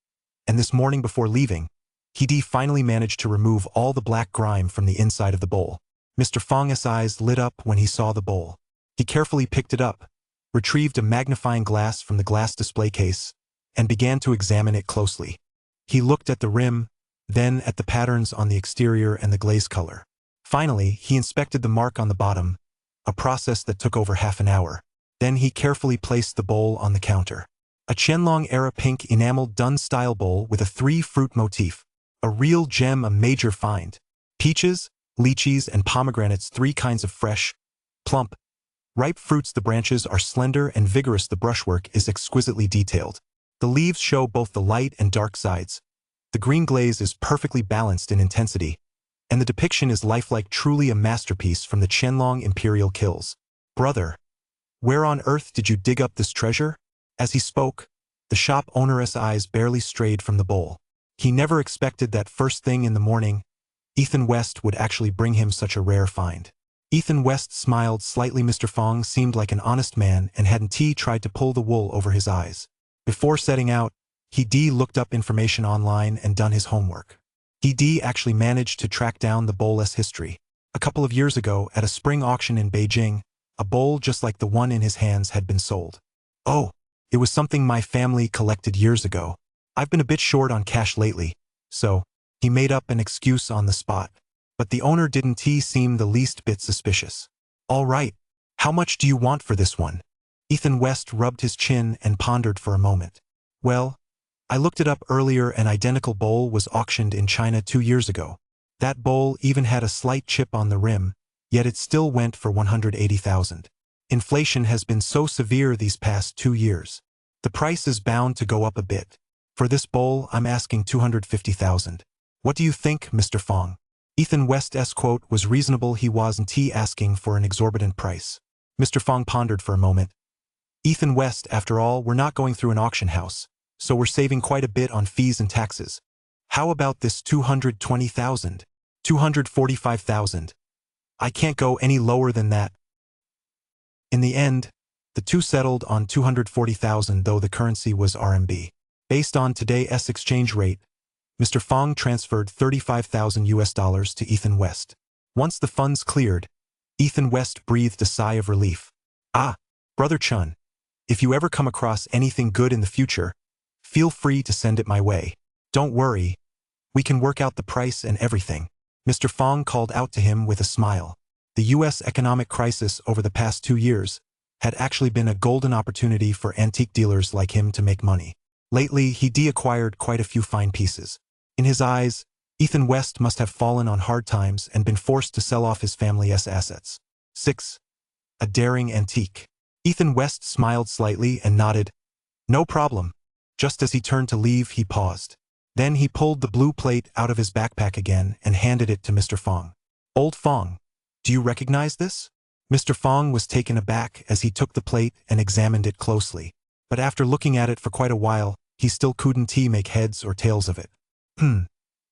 and this morning before leaving, he finally managed to remove all the black grime from the inside of the bowl. Mr. Fong's eyes lit up when he saw the bowl. He carefully picked it up, retrieved a magnifying glass from the glass display case, and began to examine it closely. He looked at the rim, then at the patterns on the exterior and the glaze color. Finally, he inspected the mark on the bottom, a process that took over half an hour. Then he carefully placed the bowl on the counter. A Qianlong-era pink enameled Dun-style bowl with a 3-fruit motif. A real gem, a major find. Peaches, lychees, and pomegranates, 3 kinds of fresh, plump, ripe fruits. The branches are slender and vigorous. The brushwork is exquisitely detailed. The leaves show both the light and dark sides. The green glaze is perfectly balanced in intensity, and the depiction is lifelike, truly a masterpiece from the Qianlong Imperial kills. Brother, where on earth did you dig up this treasure? As he spoke, the shop owner's eyes barely strayed from the bowl. He never expected that first thing in the morning, Ethan West would actually bring him such a rare find. Ethan West smiled slightly. Mr. Fong seemed like an honest man and hadn't tried to pull the wool over his eyes. Before setting out, he looked up information online and done his homework. He actually managed to track down the bowl's history. A couple of years ago, at a spring auction in Beijing, a bowl just like the one in his hands had been sold. Oh, it was something my family collected years ago. I've been a bit short on cash lately, so he made up an excuse on the spot. But the owner didn't seem the least bit suspicious. All right, how much do you want for this one? Ethan West rubbed his chin and pondered for a moment. Well, I looked it up earlier. An identical bowl was auctioned in China 2 years ago. That bowl even had a slight chip on the rim, yet it still went for 180,000. Inflation has been so severe these past 2 years. The price is bound to go up a bit. For this bowl, I'm asking 250,000. What do you think, Mr. Fong? Ethan West's quote was reasonable. He wasn't asking for an exorbitant price. Mr. Fong pondered for a moment. Ethan West, after all, we're not going through an auction house, so we're saving quite a bit on fees and taxes. How about this 220,000? 245,000. I can't go any lower than that. In the end, the two settled on 240,000, though the currency was RMB. Based on today's exchange rate, Mr. Fong transferred 35,000 US dollars to Ethan West. Once the funds cleared, Ethan West breathed a sigh of relief. Ah, Brother Chun, if you ever come across anything good in the future, feel free to send it my way. Don't worry, we can work out the price and everything. Mr. Fong called out to him with a smile. The U.S. economic crisis over the past 2 years had actually been a golden opportunity for antique dealers like him to make money. Lately, he acquired quite a few fine pieces. In his eyes, Ethan West must have fallen on hard times and been forced to sell off his family's assets. 6. A daring antique. Ethan West smiled slightly and nodded. No problem. Just as he turned to leave, he paused. Then he pulled the blue plate out of his backpack again and handed it to Mr. Fong. Old Fong, do you recognize this? Mr. Fong was taken aback as he took the plate and examined it closely. But after looking at it for quite a while, he still couldn't make heads or tails of it.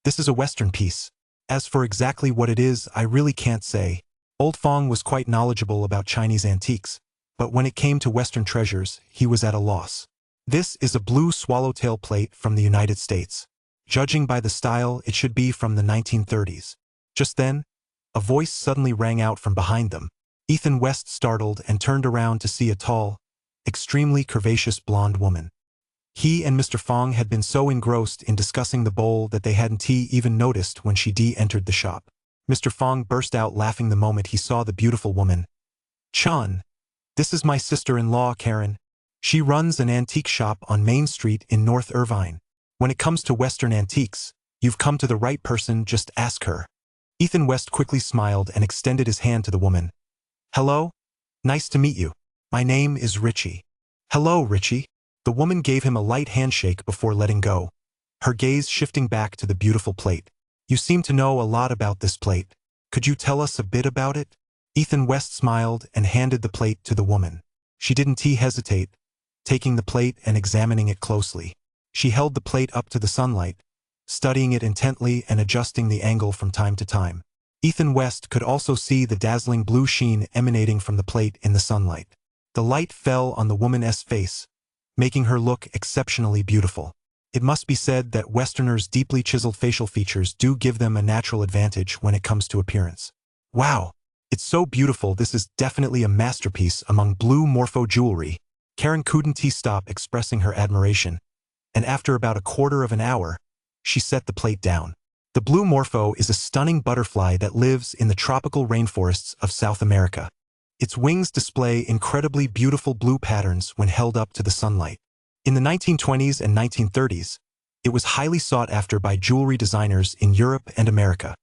This is a Western piece. As for exactly what it is, I really can't say. Old Fong was quite knowledgeable about Chinese antiques, but when it came to Western treasures, he was at a loss. This is a blue swallowtail plate from the United States. Judging by the style, it should be from the 1930s. Just then, a voice suddenly rang out from behind them. Ethan West startled and turned around to see a tall, extremely curvaceous blonde woman. He and Mr. Fong had been so engrossed in discussing the bowl that they hadn't even noticed when she entered the shop. Mr. Fong burst out laughing the moment he saw the beautiful woman. Chun, this is my sister-in-law, Karen. She runs an antique shop on Main Street in North Irvine. When it comes to Western antiques, you've come to the right person, just ask her. Ethan West quickly smiled and extended his hand to the woman. Hello? Nice to meet you. My name is Richie. Hello, Richie. The woman gave him a light handshake before letting go, her gaze shifting back to the beautiful plate. You seem to know a lot about this plate. Could you tell us a bit about it? Ethan West smiled and handed the plate to the woman. She didn't hesitate, taking the plate and examining it closely. She held the plate up to the sunlight, studying it intently and adjusting the angle from time to time. Ethan West could also see the dazzling blue sheen emanating from the plate in the sunlight. The light fell on the woman's face, making her look exceptionally beautiful. It must be said that Westerners' deeply chiseled facial features do give them a natural advantage when it comes to appearance. Wow, it's so beautiful. This is definitely a masterpiece among blue morpho jewelry. Karen couldn't stop expressing her admiration, and after about a quarter of an hour, she set the plate down. The blue morpho is a stunning butterfly that lives in the tropical rainforests of South America. Its wings display incredibly beautiful blue patterns when held up to the sunlight. In the 1920s and 1930s, It was highly sought after by jewelry designers in Europe and America.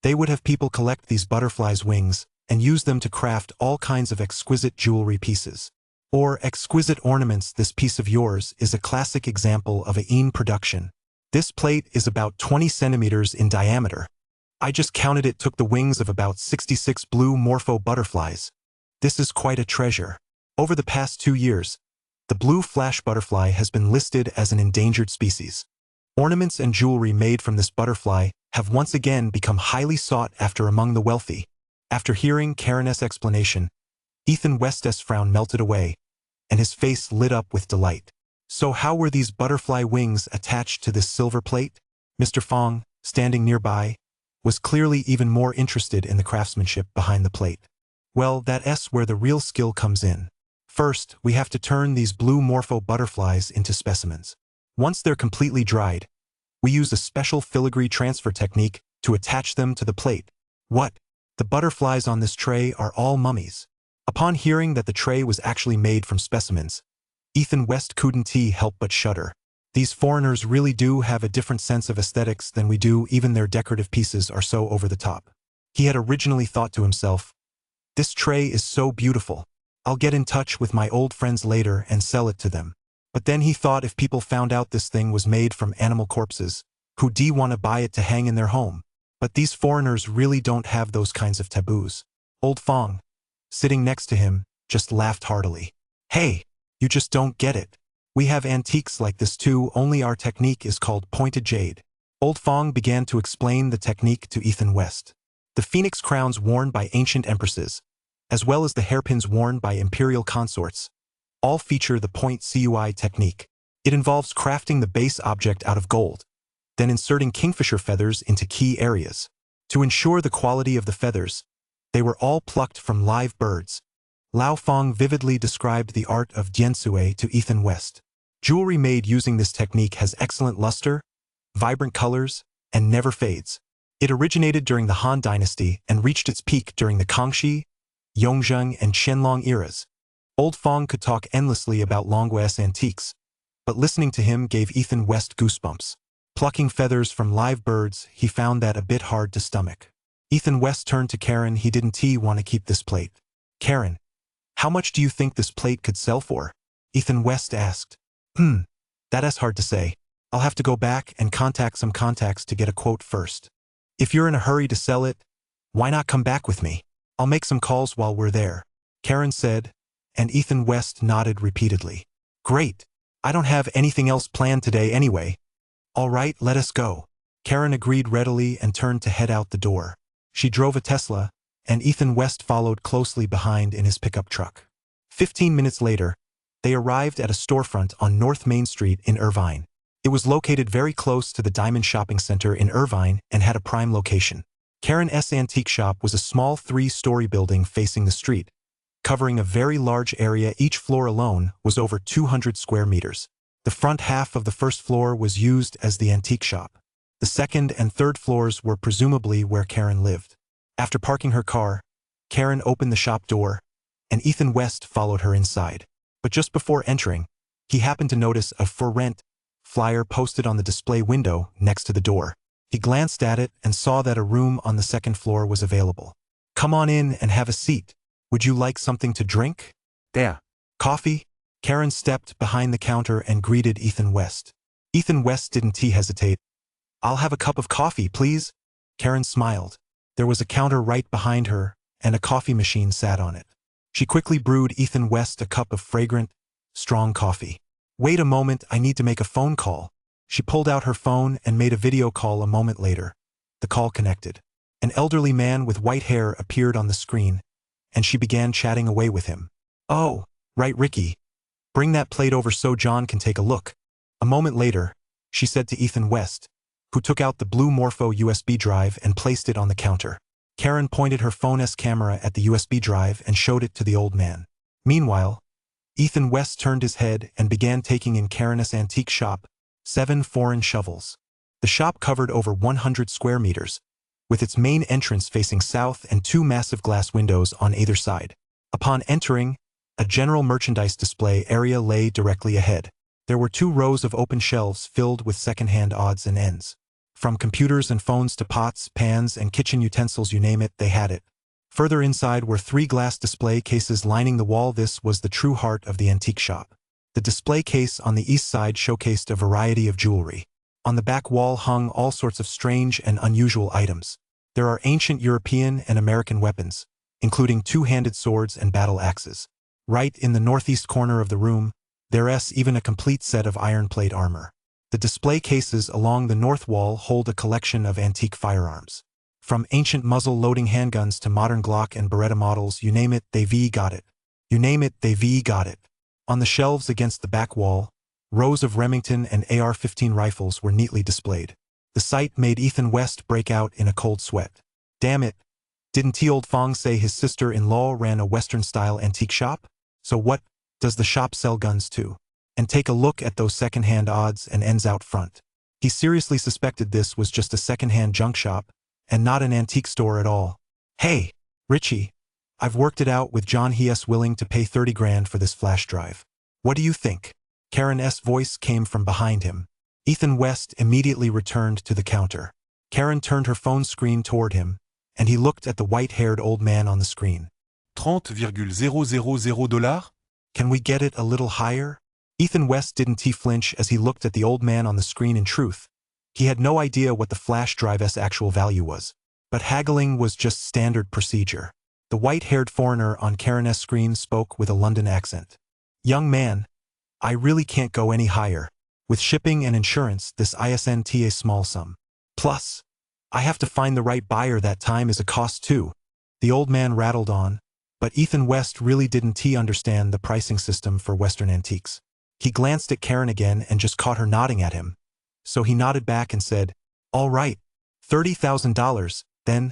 They would have people collect these butterflies' wings and use them to craft all kinds of exquisite jewelry pieces. Or exquisite ornaments. This piece of yours is a classic example of a yin production. This plate is about 20 centimeters in diameter. I just counted it took the wings of about 66 blue morpho butterflies. This is quite a treasure. Over the past 2 years, the blue flash butterfly has been listed as an endangered species. Ornaments and jewelry made from this butterfly have once again become highly sought after among the wealthy. After hearing Karen's explanation, Ethan West's frown melted away, and his face lit up with delight. So how were these butterfly wings attached to this silver plate? Mr. Fong, standing nearby, was clearly even more interested in the craftsmanship behind the plate. Well, that's where the real skill comes in. First, we have to turn these blue morpho butterflies into specimens. Once they're completely dried, we use a special filigree transfer technique to attach them to the plate. What? The butterflies on this tray are all mummies. Upon hearing that the tray was actually made from specimens, Ethan West couldn't help but shudder. These foreigners really do have a different sense of aesthetics than we do. Even their decorative pieces are so over the top. He had originally thought to himself, this tray is so beautiful. I'll get in touch with my old friends later and sell it to them. But then he thought if people found out this thing was made from animal corpses, who'd want to buy it to hang in their home? But these foreigners really don't have those kinds of taboos. Old Fong, sitting next to him, just laughed heartily. Hey, you just don't get it. We have antiques like this too, only our technique is called pointed jade. Old Fong began to explain the technique to Ethan West. The phoenix crowns worn by ancient empresses, as well as the hairpins worn by imperial consorts, all feature the point CUI technique. It involves crafting the base object out of gold, then inserting kingfisher feathers into key areas. To ensure the quality of the feathers, they were all plucked from live birds. Lao Fong vividly described the art of jiansui to Ethan West. Jewelry made using this technique has excellent luster, vibrant colors, and never fades. It originated during the Han Dynasty and reached its peak during the Kangxi, Yongzheng, and Qianlong eras. Old Fong could talk endlessly about Longgua's antiques, but listening to him gave Ethan West goosebumps. Plucking feathers from live birds, he found that a bit hard to stomach. Ethan West turned to Karen. He didn't want to keep this plate. Karen, how much do you think this plate could sell for? Ethan West asked. That's hard to say. I'll have to go back and contact some contacts to get a quote first. If you're in a hurry to sell it, why not come back with me? I'll make some calls while we're there, Karen said, and Ethan West nodded repeatedly. Great. I don't have anything else planned today anyway. All right, let us go. Karen agreed readily and turned to head out the door. She drove a Tesla, and Ethan West followed closely behind in his pickup truck. 15 minutes later, they arrived at a storefront on North Main Street in Irvine. It was located very close to the Diamond Shopping Center in Irvine and had a prime location. Karen's antique shop was a small 3-story building facing the street, covering a very large area. Each floor alone was over 200 square meters. The front half of the first floor was used as the antique shop. The second and third floors were presumably where Karen lived. After parking her car, Karen opened the shop door, and Ethan West followed her inside. But just before entering, he happened to notice a for rent flyer posted on the display window next to the door. He glanced at it and saw that a room on the second floor was available. Come on in and have a seat. Would you like something to drink? There. Coffee? Karen stepped behind the counter and greeted Ethan West. Ethan West didn't hesitate. I'll have a cup of coffee, please. Karen smiled. There was a counter right behind her, and a coffee machine sat on it. She quickly brewed Ethan West a cup of fragrant, strong coffee. Wait a moment, I need to make a phone call. She pulled out her phone and made a video call. A moment later, the call connected. An elderly man with white hair appeared on the screen, and she began chatting away with him. Oh, right, Ricky. Bring that plate over so John can take a look. A moment later, she said to Ethan West, who took out the blue Morpho USB drive and placed it on the counter. Karen pointed her phone's camera at the USB drive and showed it to the old man. Meanwhile, Ethan West turned his head and began taking in Karen's antique shop, 7 foreign shovels. The shop covered over 100 square meters, with its main entrance facing south and 2 massive glass windows on either side. Upon entering, a general merchandise display area lay directly ahead. There were 2 rows of open shelves filled with second-hand odds and ends. From computers and phones to pots, pans, and kitchen utensils, you name it, they had it. Further inside were 3 glass display cases lining the wall. This was the true heart of the antique shop. The display case on the east side showcased a variety of jewelry. On the back wall hung all sorts of strange and unusual items. There are ancient European and American weapons, including 2-handed swords and battle axes. Right in the northeast corner of the room, there's even a complete set of iron plate armor. The display cases along the north wall hold a collection of antique firearms. From ancient muzzle-loading handguns to modern Glock and Beretta models, you name it, they've got it. You name it, they've got it. On the shelves against the back wall, rows of Remington and AR-15 rifles were neatly displayed. The sight made Ethan West break out in a cold sweat. Damn it! Didn't old Fong say his sister-in-law ran a Western-style antique shop? So what, does the shop sell guns too? And take a look at those second-hand odds and ends out front. He seriously suspected this was just a second-hand junk shop, and not an antique store at all. Hey, Richie, I've worked it out with John. He's willing to pay 30 grand for this flash drive. What do you think? Karen's voice came from behind him. Ethan West immediately returned to the counter. Karen turned her phone screen toward him, and he looked at the white-haired old man on the screen. $30,000? Can we get it a little higher? Ethan West didn't flinch as he looked at the old man on the screen. In truth, he had no idea what the flash drive's actual value was. But haggling was just standard procedure. The white-haired foreigner on Karen's screen spoke with a London accent. Young man, I really can't go any higher. With shipping and insurance, this isn't a small sum. Plus, I have to find the right buyer. That time is a cost too. The old man rattled on, but Ethan West really didn't understand the pricing system for Western antiques. He glanced at Karen again and just caught her nodding at him. So he nodded back and said, "All right, $30,000, then.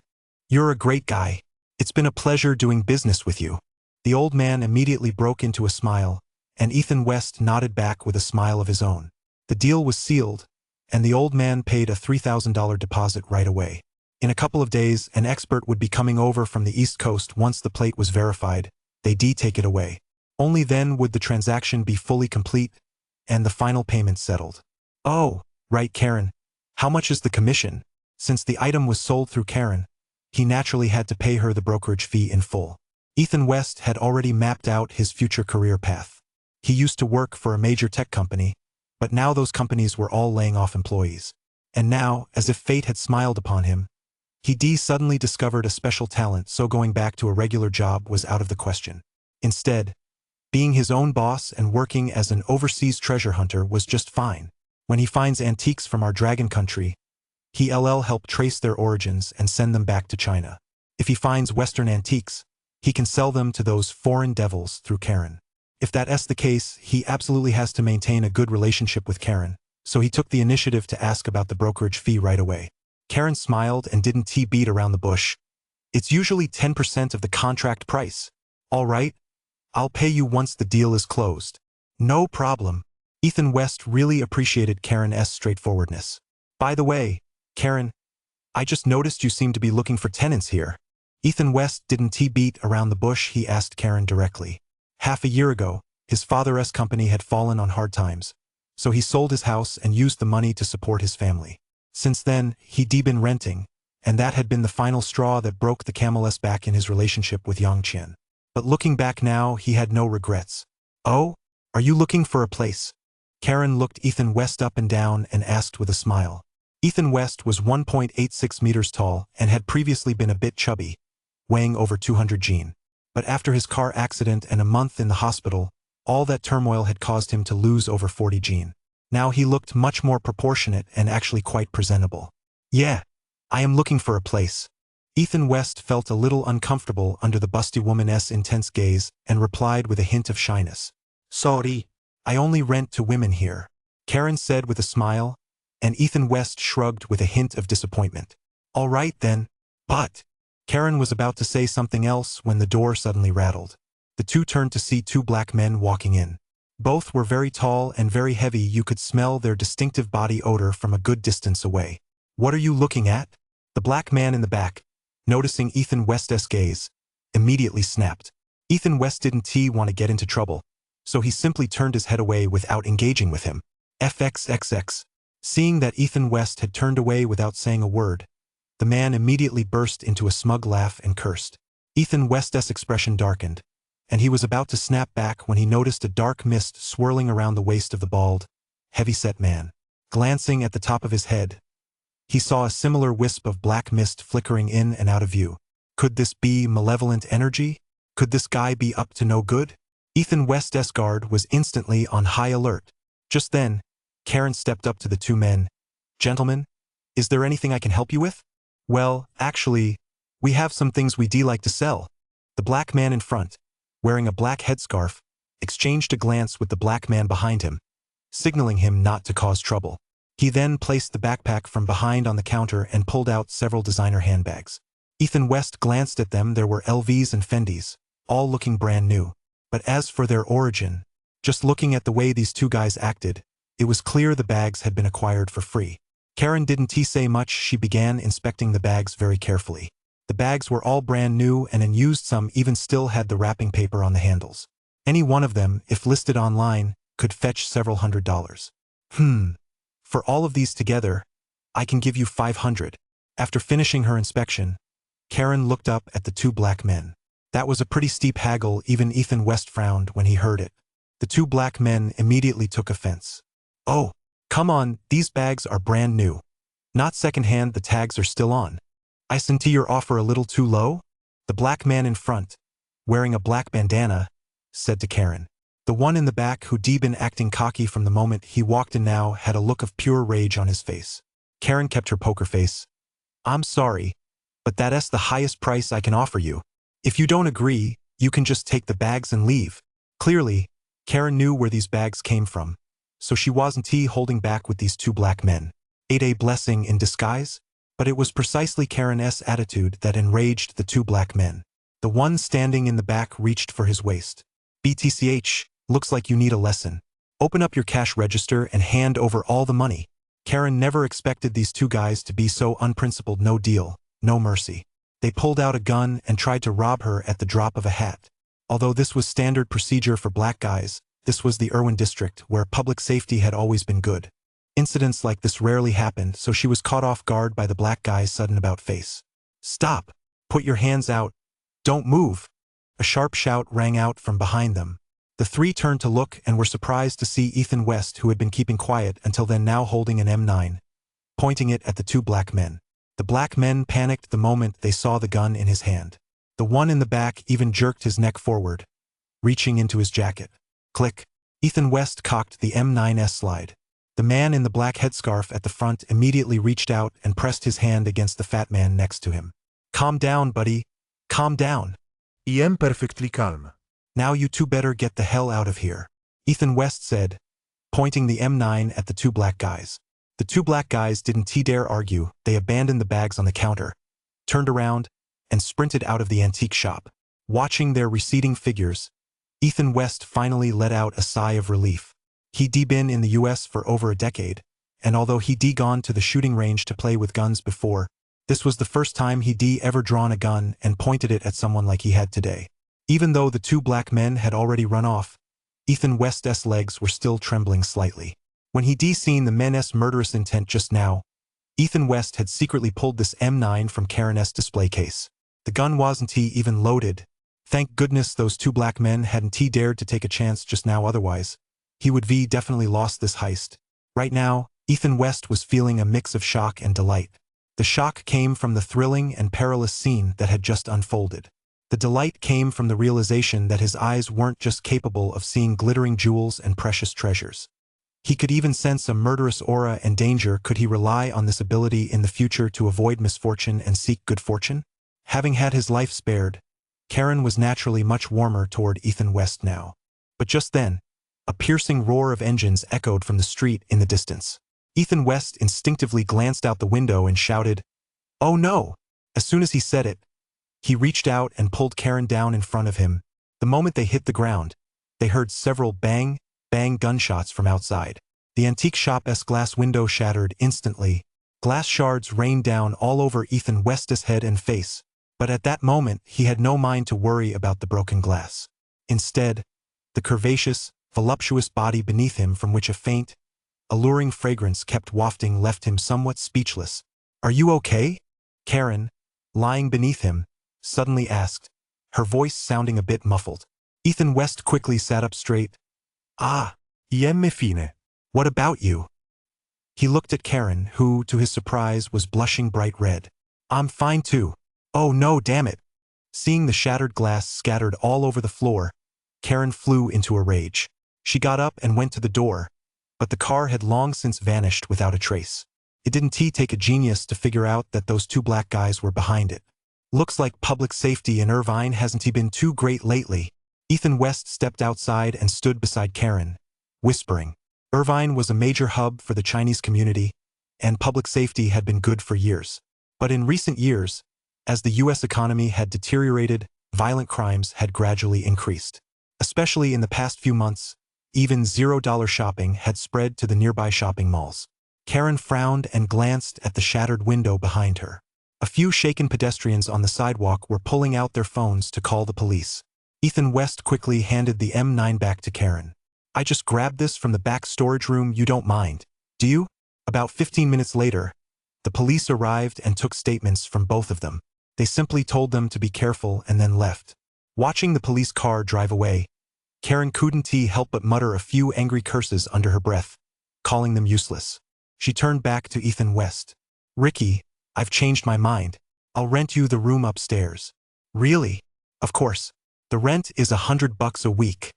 You're a great guy. It's been a pleasure doing business with you." The old man immediately broke into a smile, and Ethan West nodded back with a smile of his own. The deal was sealed, and the old man paid a $3,000 deposit right away. In a couple of days, an expert would be coming over from the East Coast. Once the plate was verified, they'd take it away. Only then would the transaction be fully complete, and the final payment settled. Oh, right, Karen. How much is the commission? Since the item was sold through Karen, he naturally had to pay her the brokerage fee in full. Ethan West had already mapped out his future career path. He used to work for a major tech company, but now those companies were all laying off employees. And now, as if fate had smiled upon him, he suddenly discovered a special talent, so going back to a regular job was out of the question. Instead, being his own boss and working as an overseas treasure hunter was just fine. When he finds antiques from our dragon country, he'll help trace their origins and send them back to China. If he finds Western antiques, he can sell them to those foreign devils through Karen. If that's the case, he absolutely has to maintain a good relationship with Karen, so he took the initiative to ask about the brokerage fee right away. Karen smiled and didn't beat around the bush. "It's usually 10% of the contract price. All right, I'll pay you once the deal is closed." "No problem." Ethan West really appreciated Karen's straightforwardness. "By the way, Karen, I just noticed you seem to be looking for tenants here." Ethan West didn't beat around the bush. He asked Karen directly. Half a year ago, his father's company had fallen on hard times, so he sold his house and used the money to support his family. Since then, he'd been renting, and that had been the final straw that broke the camel's back in his relationship with Yang Qian. But looking back now, he had no regrets. "Oh, are you looking for a place?" Karen looked Ethan West up and down and asked with a smile. Ethan West was 1.86 meters tall and had previously been a bit chubby, weighing over 200 gene. But after his car accident and a month in the hospital, all that turmoil had caused him to lose over 40 gene. Now he looked much more proportionate and actually quite presentable. "Yeah, I am looking for a place." Ethan West felt a little uncomfortable under the busty woman's intense gaze and replied with a hint of shyness. "Sorry, I only rent to women here," Karen said with a smile, and Ethan West shrugged with a hint of disappointment. "All right then, but..." Karen was about to say something else when the door suddenly rattled. The two turned to see 2 black men walking in. Both were very tall and very heavy. You could smell their distinctive body odor from a good distance away. "What are you looking at?" The black man in the back, noticing Ethan West's gaze, immediately snapped. Ethan West didn't want to get into trouble, so he simply turned his head away without engaging with him. FXXX. Seeing that Ethan West had turned away without saying a word, the man immediately burst into a smug laugh and cursed. Ethan West's expression darkened, and he was about to snap back when he noticed a dark mist swirling around the waist of the bald, heavy-set man. Glancing at the top of his head, he saw a similar wisp of black mist flickering in and out of view. Could this be malevolent energy? Could this guy be up to no good? Ethan West's guard was instantly on high alert. Just then, Karen stepped up to the two men. "Gentlemen, is there anything I can help you with?" "Well, actually, we have some things we'd like to sell." The black man in front, wearing a black headscarf, exchanged a glance with the black man behind him, signaling him not to cause trouble. He then placed the backpack from behind on the counter and pulled out several designer handbags. Ethan West glanced at them. There were LVs and Fendis, all looking brand new. But as for their origin, just looking at the way these two guys acted, it was clear the bags had been acquired for free. Karen didn't say much. She began inspecting the bags very carefully. The bags were all brand new and unused. Some even still had the wrapping paper on the handles. Any one of them, if listed online, could fetch several $100s. For all of these together, I can give you 500. After finishing her inspection, Karen looked up at the two black men. That was a pretty steep haggle. Even Ethan West frowned when he heard it. The two black men immediately took offense. "Oh, come on, these bags are brand new. Not secondhand, the tags are still on. Isn't your offer a little too low?" The black man in front, wearing a black bandana, said to Karen. The one in the back, who'd been acting cocky from the moment he walked in, now had a look of pure rage on his face. Karen kept her poker face. "I'm sorry, but that's the highest price I can offer you. If you don't agree, you can just take the bags and leave." Clearly, Karen knew where these bags came from, so she wasn't holding back with these two black men. A blessing in disguise? But it was precisely Karen's attitude that enraged the two black men. The one standing in the back reached for his waist. "BTCH, looks like you need a lesson. Open up your cash register and hand over all the money." Karen never expected these two guys to be so unprincipled. No deal, no mercy. They pulled out a gun and tried to rob her at the drop of a hat. Although this was standard procedure for black guys, this was the Irwin district, where public safety had always been good. Incidents like this rarely happened, so she was caught off guard by the black guy's sudden about-face. "Stop! Put your hands out! Don't move!" A sharp shout rang out from behind them. The three turned to look and were surprised to see Ethan West, who had been keeping quiet until then, now holding an M9, pointing it at the two black men. The black men panicked the moment they saw the gun in his hand. The one in the back even jerked his neck forward, reaching into his jacket. Click. Ethan West cocked the M9's slide. The man in the black headscarf at the front immediately reached out and pressed his hand against the fat man next to him. "Calm down, buddy. Calm down." I am perfectly calm. "Now you two better get the hell out of here," Ethan West said, pointing the M9 at the two black guys. The two black guys didn't dare argue. They abandoned the bags on the counter, turned around, and sprinted out of the antique shop. Watching their receding figures, Ethan West finally let out a sigh of relief. He'd been in the US for over a decade, and although he'd gone to the shooting range to play with guns before, this was the first time he'd ever drawn a gun and pointed it at someone like he had today. Even though the two black men had already run off, Ethan West's legs were still trembling slightly. When he'd seen the men's murderous intent just now, Ethan West had secretly pulled this M9 from Karen's display case. The gun wasn't even loaded. Thank goodness those two black men hadn't dared to take a chance just now, otherwise he would definitely lost this heist. Right now, Ethan West was feeling a mix of shock and delight. The shock came from the thrilling and perilous scene that had just unfolded. The delight came from the realization that his eyes weren't just capable of seeing glittering jewels and precious treasures. He could even sense a murderous aura and danger. Could he rely on this ability in the future to avoid misfortune and seek good fortune? Having had his life spared, Karen was naturally much warmer toward Ethan West now. But just then, a piercing roar of engines echoed from the street in the distance. Ethan West instinctively glanced out the window and shouted, "Oh no!" As soon as he said it, he reached out and pulled Karen down in front of him. The moment they hit the ground, they heard several bang, bang gunshots from outside. The antique shop's glass window shattered instantly. Glass shards rained down all over Ethan West's head and face, but at that moment he had no mind to worry about the broken glass. Instead, the curvaceous, voluptuous body beneath him from which a faint, alluring fragrance kept wafting left him somewhat speechless. "Are you okay?" Karen, lying beneath him, suddenly asked, her voice sounding a bit muffled. Ethan West quickly sat up straight. "Ah, Iemme fine. what about you?" He looked at Karen, who, to his surprise, was blushing bright red. "I'm fine too. Oh no, damn it." Seeing the shattered glass scattered all over the floor, Karen flew into a rage. She got up and went to the door, but the car had long since vanished without a trace. It didn't take a genius to figure out that those two black guys were behind it. "Looks like public safety in Irvine hasn't been too great lately." Ethan West stepped outside and stood beside Karen, whispering. Irvine was a major hub for the Chinese community, and public safety had been good for years. But in recent years, as the U.S. economy had deteriorated, violent crimes had gradually increased. Especially in the past few months, even $0 shopping had spread to the nearby shopping malls. Karen frowned and glanced at the shattered window behind her. A few shaken pedestrians on the sidewalk were pulling out their phones to call the police. Ethan West quickly handed the M9 back to Karen. "I just grabbed this from the back storage room, you don't mind, do you?" About 15 minutes later, the police arrived and took statements from both of them. They simply told them to be careful and then left. Watching the police car drive away, Karen couldn't help but mutter a few angry curses under her breath, calling them useless. She turned back to Ethan West. "Ricky, I've changed my mind. I'll rent you the room upstairs." "Really?" "Of course. The rent is $100 a week,"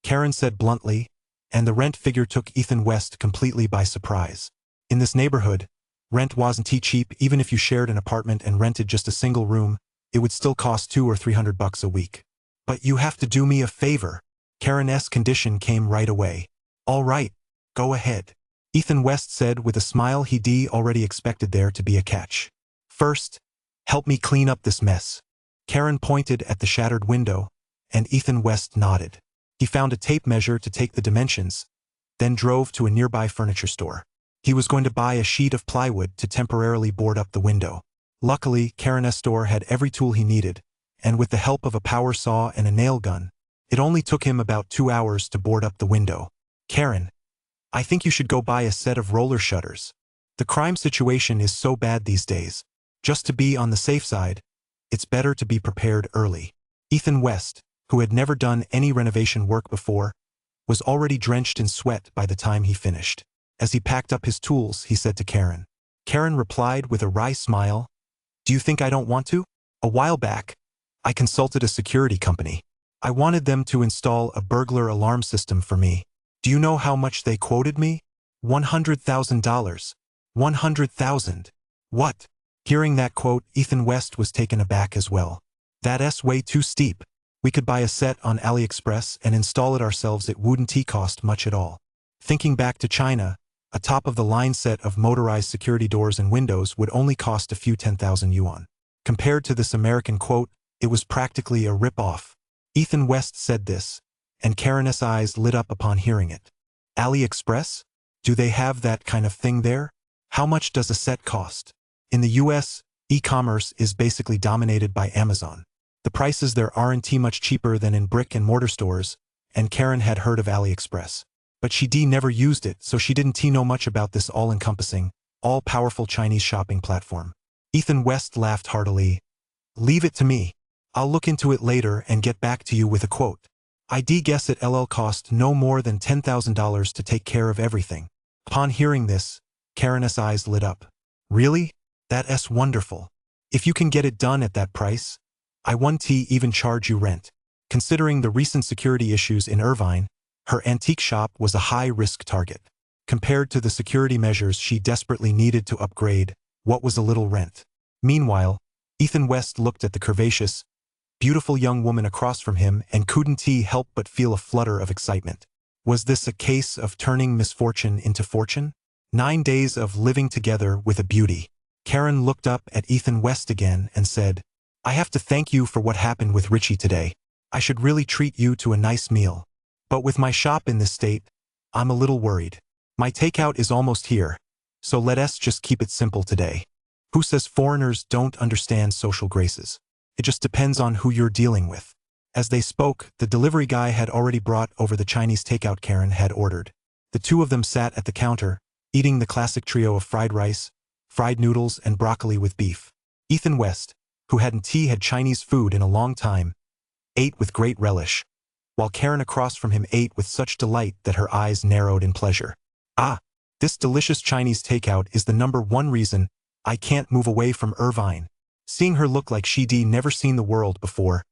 Karen said bluntly, and the rent figure took Ethan West completely by surprise. In this neighborhood, rent wasn't cheap. Even if you shared an apartment and rented just a single room, it would still cost $200 or $300 a week. "But you have to do me a favor." Karen's condition came right away. "All right, go ahead," Ethan West said with a smile he'd already expected there to be a catch. "First, help me clean up this mess." Karen pointed at the shattered window, and Ethan West nodded. He found a tape measure to take the dimensions, then drove to a nearby furniture store. He was going to buy a sheet of plywood to temporarily board up the window. Luckily, Karen's store had every tool he needed, and with the help of a power saw and a nail gun, it only took him about 2 hours to board up the window. "Karen, I think you should go buy a set of roller shutters. The crime situation is so bad these days. Just to be on the safe side, it's better to be prepared early." Ethan West, who had never done any renovation work before, was already drenched in sweat by the time he finished. As he packed up his tools, he said to Karen. Karen replied with a wry smile, "Do you think I don't want to? A while back, I consulted a security company. I wanted them to install a burglar alarm system for me. Do you know how much they quoted me? $100,000. $100,000. What?" Hearing that quote, Ethan West was taken aback as well. "That's way too steep. We could buy a set on AliExpress and install it ourselves. It wouldn't cost much at all." Thinking back to China, a top-of-the-line set of motorized security doors and windows would only cost a few 10,000 yuan. Compared to this American quote, it was practically a rip-off. Ethan West said this, and Karen's eyes lit up upon hearing it. "AliExpress? Do they have that kind of thing there? How much does a set cost?" In the US, e-commerce is basically dominated by Amazon. The prices there aren't much cheaper than in brick-and-mortar stores, and Karen had heard of AliExpress. But she never used it, so she didn't know much about this all-encompassing, all-powerful Chinese shopping platform. Ethan West laughed heartily. "Leave it to me. I'll look into it later and get back to you with a quote. I'd guess it'll cost no more than $10,000 to take care of everything." Upon hearing this, Karen's eyes lit up. "Really? That's wonderful. If you can get it done at that price, I won't even charge you rent." Considering the recent security issues in Irvine, her antique shop was a high-risk target. Compared to the security measures she desperately needed to upgrade, what was a little rent? Meanwhile, Ethan West looked at the curvaceous, beautiful young woman across from him and couldn't help but feel a flutter of excitement. Was this a case of turning misfortune into fortune? 9 days of living together with a beauty. Karen looked up at Ethan West again and said, "I have to thank you for what happened with Richie today. I should really treat you to a nice meal. But with my shop in this state, I'm a little worried. My takeout is almost here, so let's just keep it simple today." Who says foreigners don't understand social graces? It just depends on who you're dealing with. As they spoke, the delivery guy had already brought over the Chinese takeout Karen had ordered. The two of them sat at the counter, eating the classic trio of fried rice, fried noodles, and broccoli with beef. Ethan West, who hadn't had Chinese food in a long time, ate with great relish, while Karen across from him ate with such delight that her eyes narrowed in pleasure. Ah, this delicious Chinese takeout is the #1 reason I can't move away from Irvine. Seeing her look like she'd never seen the world before,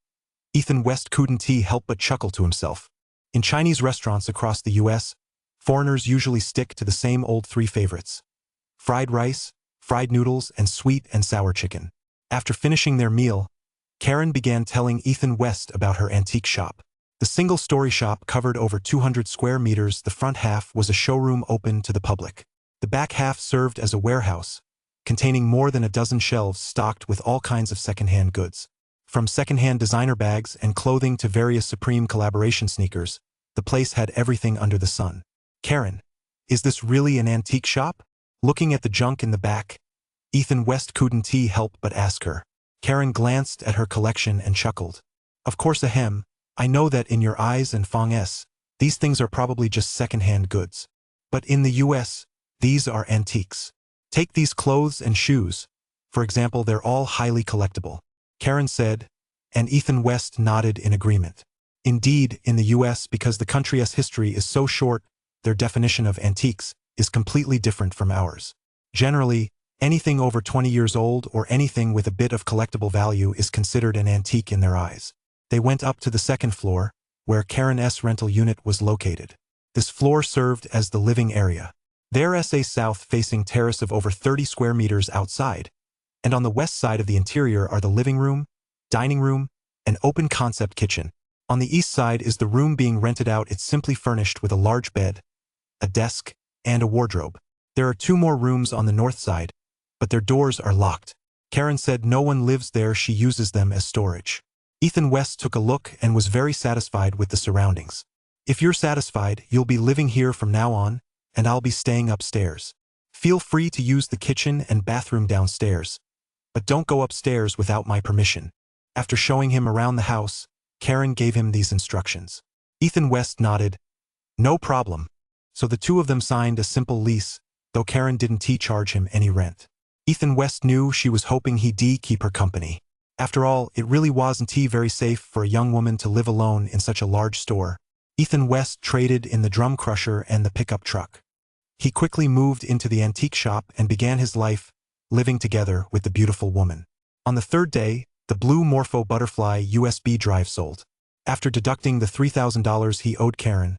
Ethan West couldn't help but chuckle to himself. In Chinese restaurants across the U.S., foreigners usually stick to the same old 3 favorites: fried rice, fried noodles, and sweet and sour chicken. After finishing their meal, Karen began telling Ethan West about her antique shop. The single-story shop covered over 200 square meters. The front half was a showroom open to the public. The back half served as a warehouse, containing more than a dozen shelves stocked with all kinds of second-hand goods. From second-hand designer bags and clothing to various Supreme collaboration sneakers, the place had everything under the sun. Karen, is this really an antique shop? Looking at the junk in the back, Ethan West couldn't help but ask her. Karen glanced at her collection and chuckled. Of course, ahem, I know that in your eyes and Fong-s, these things are probably just second-hand goods. But in the US, these are antiques. Take these clothes and shoes. For example, they're all highly collectible, Karen said, and Ethan West nodded in agreement. Indeed, in the US, because the country's history is so short, their definition of antiques is completely different from ours. Generally, anything over 20 years old or anything with a bit of collectible value is considered an antique in their eyes. They went up to the second floor, where Karen's rental unit was located. This floor served as the living area. There's a south-facing terrace of over 30 square meters outside, and on the west side of the interior are the living room, dining room, and open-concept kitchen. On the east side is the room being rented out. It's simply furnished with a large bed, a desk, and a wardrobe. There are 2 more rooms on the north side, but their doors are locked. Karen said no one lives there. She uses them as storage. Ethan West took a look and was very satisfied with the surroundings. If you're satisfied, you'll be living here from now on, and I'll be staying upstairs. Feel free to use the kitchen and bathroom downstairs, but don't go upstairs without my permission. After showing him around the house, Karen gave him these instructions. Ethan West nodded. No problem. So the two of them signed a simple lease, though Karen didn't charge him any rent. Ethan West knew she was hoping he'd keep her company. After all, it really wasn't very safe for a young woman to live alone in such a large store. Ethan West traded in the drum crusher and the pickup truck. He quickly moved into the antique shop and began his life, living together with the beautiful woman. On the 3rd day, the blue Morpho Butterfly USB drive sold. After deducting the $3,000 he owed Karen,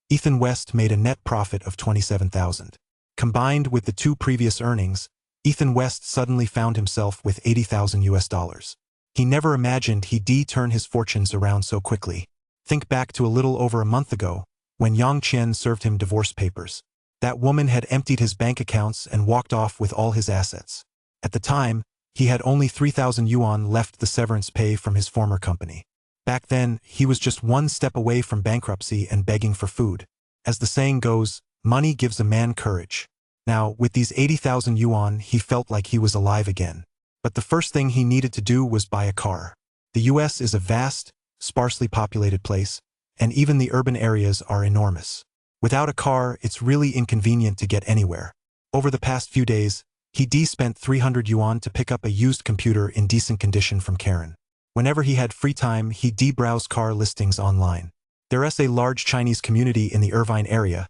Ethan West made a net profit of $27,000. Combined with the 2 previous earnings, Ethan West suddenly found himself with $80,000. He never imagined he'd turn his fortunes around so quickly. Think back to a little over a month ago, when Yang Qian served him divorce papers. That woman had emptied his bank accounts and walked off with all his assets. At the time, he had only 3,000 yuan left, the severance pay from his former company. Back then, he was just 1 step away from bankruptcy and begging for food. As the saying goes, money gives a man courage. Now, with these 80,000 yuan, he felt like he was alive again. But the first thing he needed to do was buy a car. The US is a vast, sparsely populated place, and even the urban areas are enormous. Without a car, it's really inconvenient to get anywhere. Over the past few days, he'd spent 300 yuan to pick up a used computer in decent condition from Karen. Whenever he had free time, he'd browse car listings online. There's a large Chinese community in the Irvine area,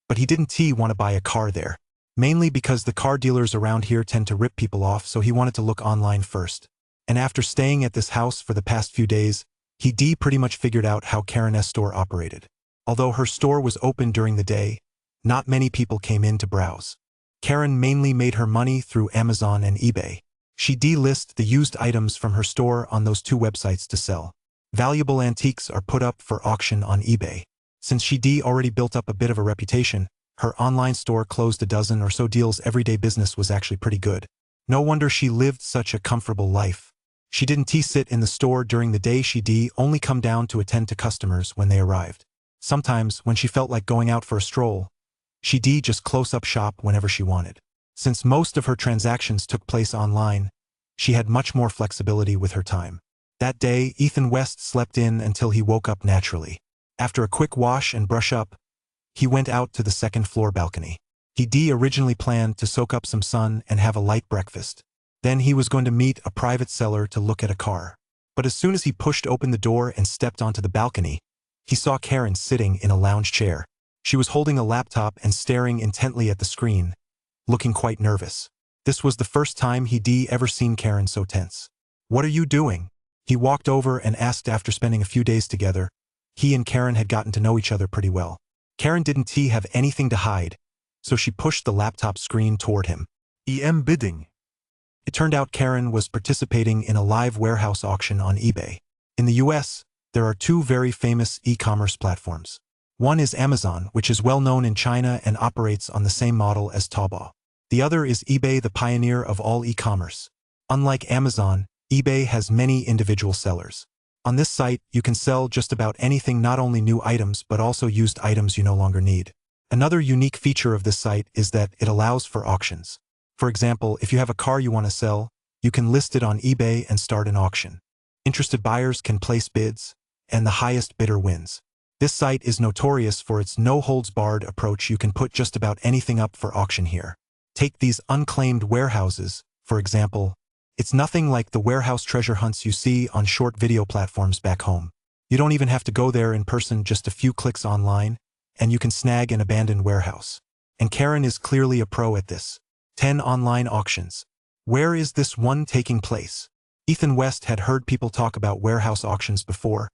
but he didn't want to buy a car there. Mainly because the car dealers around here tend to rip people off, so he wanted to look online first. And after staying at this house for the past few days, he'd pretty much figured out how Karen's store operated. Although her store was open during the day, not many people came in to browse. Karen mainly made her money through Amazon and eBay. She'd list the used items from her store on those 2 websites to sell. Valuable antiques are put up for auction on eBay. Since she'd already built up a bit of a reputation, her online store closed a dozen or so deals. Everyday business was actually pretty good. No wonder she lived such a comfortable life. She didn't sit in the store during the day. She'd only come down to attend to customers when they arrived. Sometimes, when she felt like going out for a stroll, she'd just close-up shop whenever she wanted. Since most of her transactions took place online, she had much more flexibility with her time. That day, Ethan West slept in until he woke up naturally. After a quick wash and brush up, he went out to the second-floor balcony. He originally planned to soak up some sun and have a light breakfast. Then he was going to meet a private seller to look at a car. But as soon as he pushed open the door and stepped onto the balcony, he saw Karen sitting in a lounge chair. She was holding a laptop and staring intently at the screen, looking quite nervous. This was the first time he'd ever seen Karen so tense. "What are you doing?" He walked over and asked after spending a few days together. He and Karen had gotten to know each other pretty well. Karen didn't have anything to hide, so she pushed the laptop screen toward him. EM bidding. It turned out Karen was participating in a live warehouse auction on eBay. In the US, there are two very famous e-commerce platforms. One is Amazon, which is well known in China and operates on the same model as Taobao. The other is eBay, the pioneer of all e-commerce. Unlike Amazon, eBay has many individual sellers. On this site, you can sell just about anything, not only new items but also used items you no longer need. Another unique feature of this site is that it allows for auctions. For example, if you have a car you want to sell, you can list it on eBay and start an auction. Interested buyers can place bids, and the highest bidder wins. This site is notorious for its no-holds-barred approach. You can put just about anything up for auction here. Take these unclaimed warehouses, for example. It's nothing like the warehouse treasure hunts you see on short video platforms back home. You don't even have to go there in person, just a few clicks online, and you can snag an abandoned warehouse. And Karen is clearly a pro at this. 10 online auctions. Where is this one taking place? Ethan West had heard people talk about warehouse auctions before,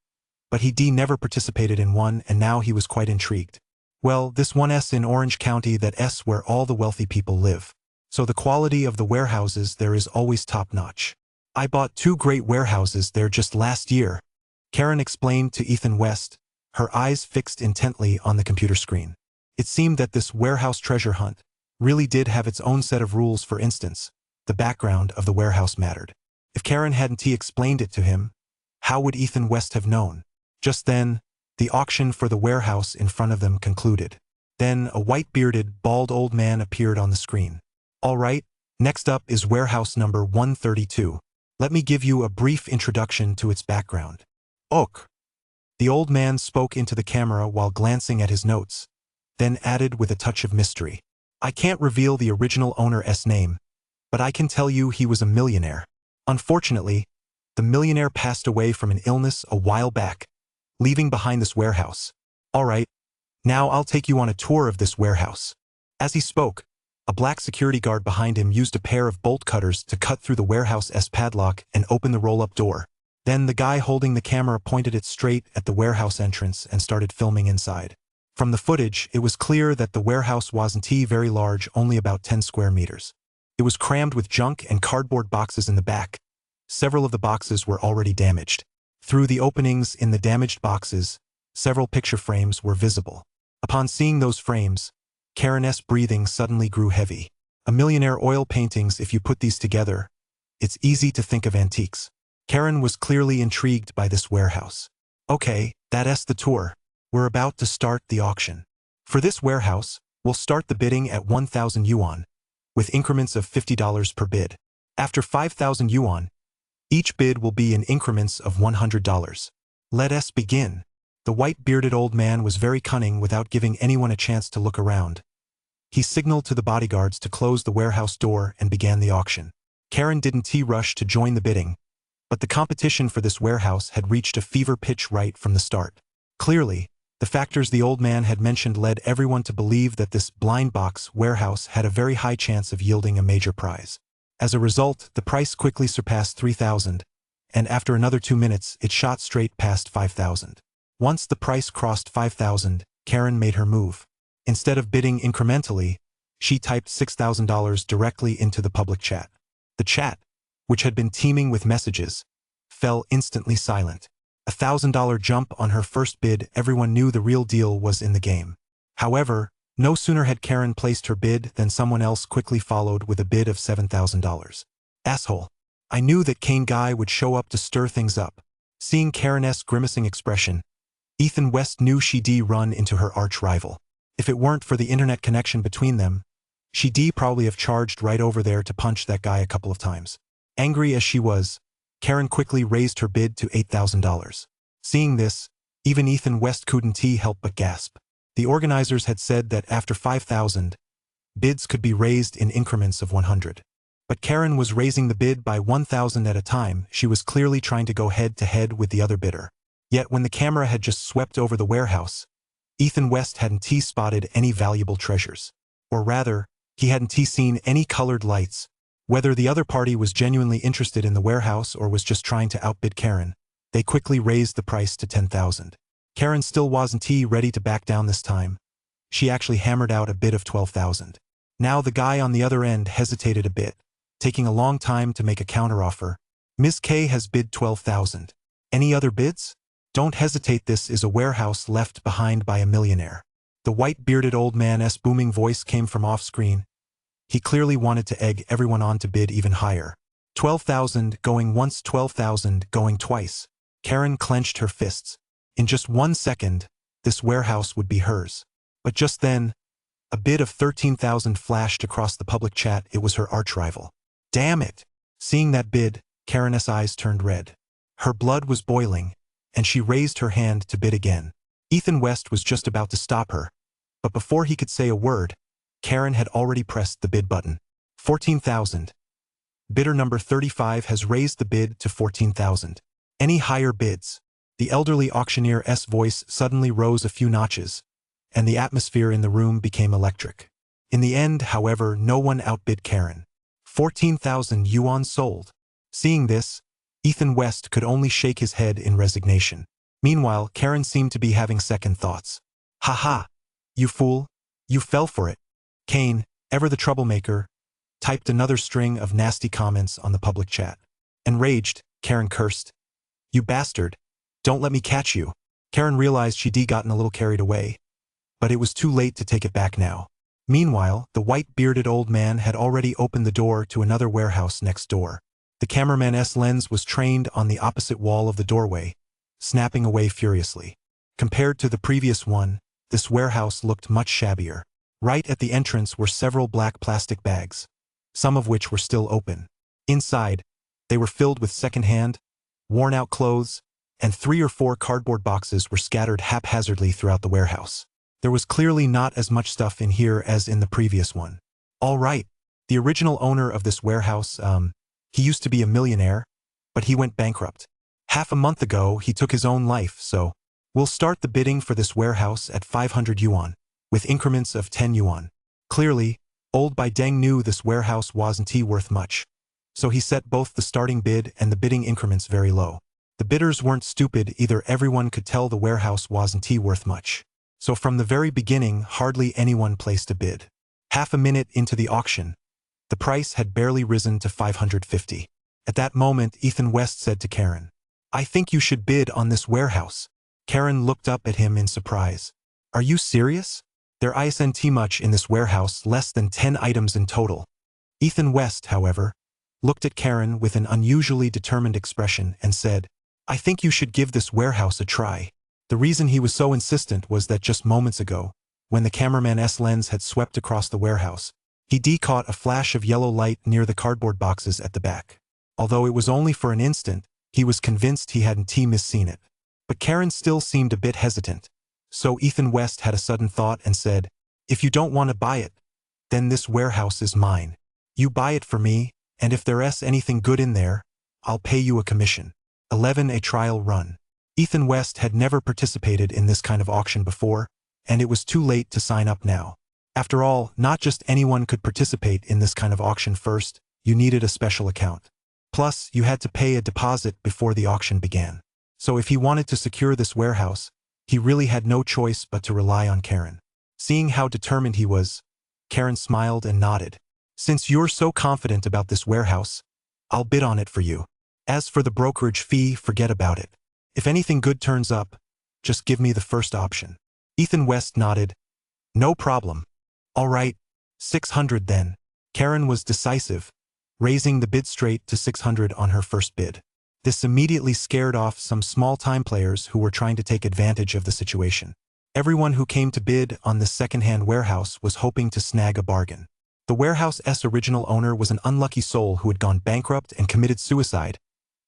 but he never participated in one, and now he was quite intrigued. Well, this one's in Orange County, that's where all the wealthy people live. So the quality of the warehouses there is always top-notch. I bought 2 great warehouses there just last year, Karen explained to Ethan West, her eyes fixed intently on the computer screen. It seemed that this warehouse treasure hunt really did have its own set of rules. For instance, the background of the warehouse mattered. If Karen hadn't explained it to him, how would Ethan West have known? Just then, the auction for the warehouse in front of them concluded. Then a white-bearded, bald old man appeared on the screen. "All right, next up is warehouse number 132. Let me give you a brief introduction to its background." "Ok." The old man spoke into the camera while glancing at his notes, then added with a touch of mystery. "I can't reveal the original owner's name, but I can tell you he was a millionaire. Unfortunately, the millionaire passed away from an illness a while back, leaving behind this warehouse. All right, now I'll take you on a tour of this warehouse." As he spoke, a black security guard behind him used a pair of bolt cutters to cut through the warehouse's padlock and open the roll-up door. Then the guy holding the camera pointed it straight at the warehouse entrance and started filming inside. From the footage, it was clear that the warehouse wasn't very large, only about 10 square meters. It was crammed with junk and cardboard boxes in the back. Several of the boxes were already damaged. Through the openings in the damaged boxes, several picture frames were visible. Upon seeing those frames, Karen's breathing suddenly grew heavy. A millionaire oil paintings. If you put these together, it's easy to think of antiques. Karen was clearly intrigued by this warehouse. "Okay, that's the tour. We're about to start the auction. For this warehouse, we'll start the bidding at 1,000 yuan, with increments of $50 per bid. After 5,000 yuan, each bid will be in increments of $100. Let us begin." The white-bearded old man was very cunning. Without giving anyone a chance to look around, he signaled to the bodyguards to close the warehouse door and began the auction. Karen didn't rush to join the bidding, but the competition for this warehouse had reached a fever pitch right from the start. Clearly, the factors the old man had mentioned led everyone to believe that this blind box warehouse had a very high chance of yielding a major prize. As a result, the price quickly surpassed 3,000, and after another 2 minutes, it shot straight past 5,000. Once the price crossed 5,000, Karen made her move. Instead of bidding incrementally, she typed $6,000 directly into the public chat. The chat, which had been teeming with messages, fell instantly silent. $1,000 jump on her first bid. Everyone knew the real deal was in the game. However, no sooner had Karen placed her bid than someone else quickly followed with a bid of $7,000. "Asshole. I knew that Kane guy would show up to stir things up." Seeing Karen's grimacing expression, Ethan West knew she'd run into her arch-rival. If it weren't for the internet connection between them, she'd probably have charged right over there to punch that guy a couple of times. Angry as she was, Karen quickly raised her bid to $8,000. Seeing this, even Ethan West couldn't help but gasp. The organizers had said that after 5,000, bids could be raised in increments of 100. But Karen was raising the bid by 1,000 at a time. She was clearly trying to go head-to-head with the other bidder. Yet when the camera had just swept over the warehouse, Ethan West hadn't spotted any valuable treasures. Or rather, he hadn't seen any colored lights. Whether the other party was genuinely interested in the warehouse or was just trying to outbid Karen, they quickly raised the price to 10,000. Karen still wasn't ready to back down this time. She actually hammered out a bid of 12,000. Now the guy on the other end hesitated a bit, taking a long time to make a counteroffer. Ms. K has bid 12,000. Any other bids? Don't hesitate, this is a warehouse left behind by a millionaire. The white-bearded old man's booming voice came from off-screen. He clearly wanted to egg everyone on to bid even higher. 12,000 going once, 12,000 going twice. Karen clenched her fists. In just 1 second, this warehouse would be hers. But just then, a bid of 13,000 flashed across the public chat. It was her arch-rival. Damn it! Seeing that bid, Karen's eyes turned red. Her blood was boiling, and she raised her hand to bid again. Ethan West was just about to stop her, but before he could say a word, Karen had already pressed the bid button. 14,000. Bidder number 35 has raised the bid to 14,000. Any higher bids? The elderly auctioneer's voice suddenly rose a few notches, and the atmosphere in the room became electric. In the end, however, no one outbid Karen. 14,000 yuan sold. Seeing this, Ethan West could only shake his head in resignation. Meanwhile, Karen seemed to be having second thoughts. "Ha! You fool! You fell for it!" Kane, ever the troublemaker, typed another string of nasty comments on the public chat. Enraged, Karen cursed. "You bastard! Don't let me catch you!" Karen realized she'd gotten a little carried away, but it was too late to take it back now. Meanwhile, the white-bearded old man had already opened the door to another warehouse next door. The cameraman's lens was trained on the opposite wall of the doorway, snapping away furiously. Compared to the previous one, this warehouse looked much shabbier. Right at the entrance were several black plastic bags, some of which were still open. Inside, they were filled with second-hand, worn-out clothes, and 3 or 4 cardboard boxes were scattered haphazardly throughout the warehouse. There was clearly not as much stuff in here as in the previous one. All right, the original owner of this warehouse, he used to be a millionaire, but he went bankrupt. Half a month ago, he took his own life, so we'll start the bidding for this warehouse at 500 yuan, with increments of 10 yuan. Clearly, old Bai Deng knew this warehouse wasn't worth much, so he set both the starting bid and the bidding increments very low. The bidders weren't stupid either. Everyone could tell the warehouse wasn't worth much. So from the very beginning, hardly anyone placed a bid. Half a minute into the auction, the price had barely risen to 550. At that moment, Ethan West said to Karen, "I think you should bid on this warehouse." Karen looked up at him in surprise. "Are you serious? There isn't much in this warehouse, less than 10 items in total." Ethan West, however, looked at Karen with an unusually determined expression and said, "I think you should give this warehouse a try." The reason he was so insistent was that just moments ago, when the cameraman's lens had swept across the warehouse, he caught a flash of yellow light near the cardboard boxes at the back. Although it was only for an instant, he was convinced he hadn't misseen it. But Karen still seemed a bit hesitant, so Ethan West had a sudden thought and said, "If you don't want to buy it, then this warehouse is mine. You buy it for me, and if there's anything good in there, I'll pay you a commission." 11. A trial run. Ethan West had never participated in this kind of auction before, and it was too late to sign up now. After all, not just anyone could participate in this kind of auction. First, you needed a special account. Plus, you had to pay a deposit before the auction began. So if he wanted to secure this warehouse, he really had no choice but to rely on Karen. Seeing how determined he was, Karen smiled and nodded. "Since you're so confident about this warehouse, I'll bid on it for you. As for the brokerage fee, forget about it. If anything good turns up, just give me the first option." Ethan West nodded. "No problem. All right, 600 then." Karen was decisive, raising the bid straight to 600 on her first bid. This immediately scared off some small-time players who were trying to take advantage of the situation. Everyone who came to bid on this second-hand warehouse was hoping to snag a bargain. The warehouse's original owner was an unlucky soul who had gone bankrupt and committed suicide,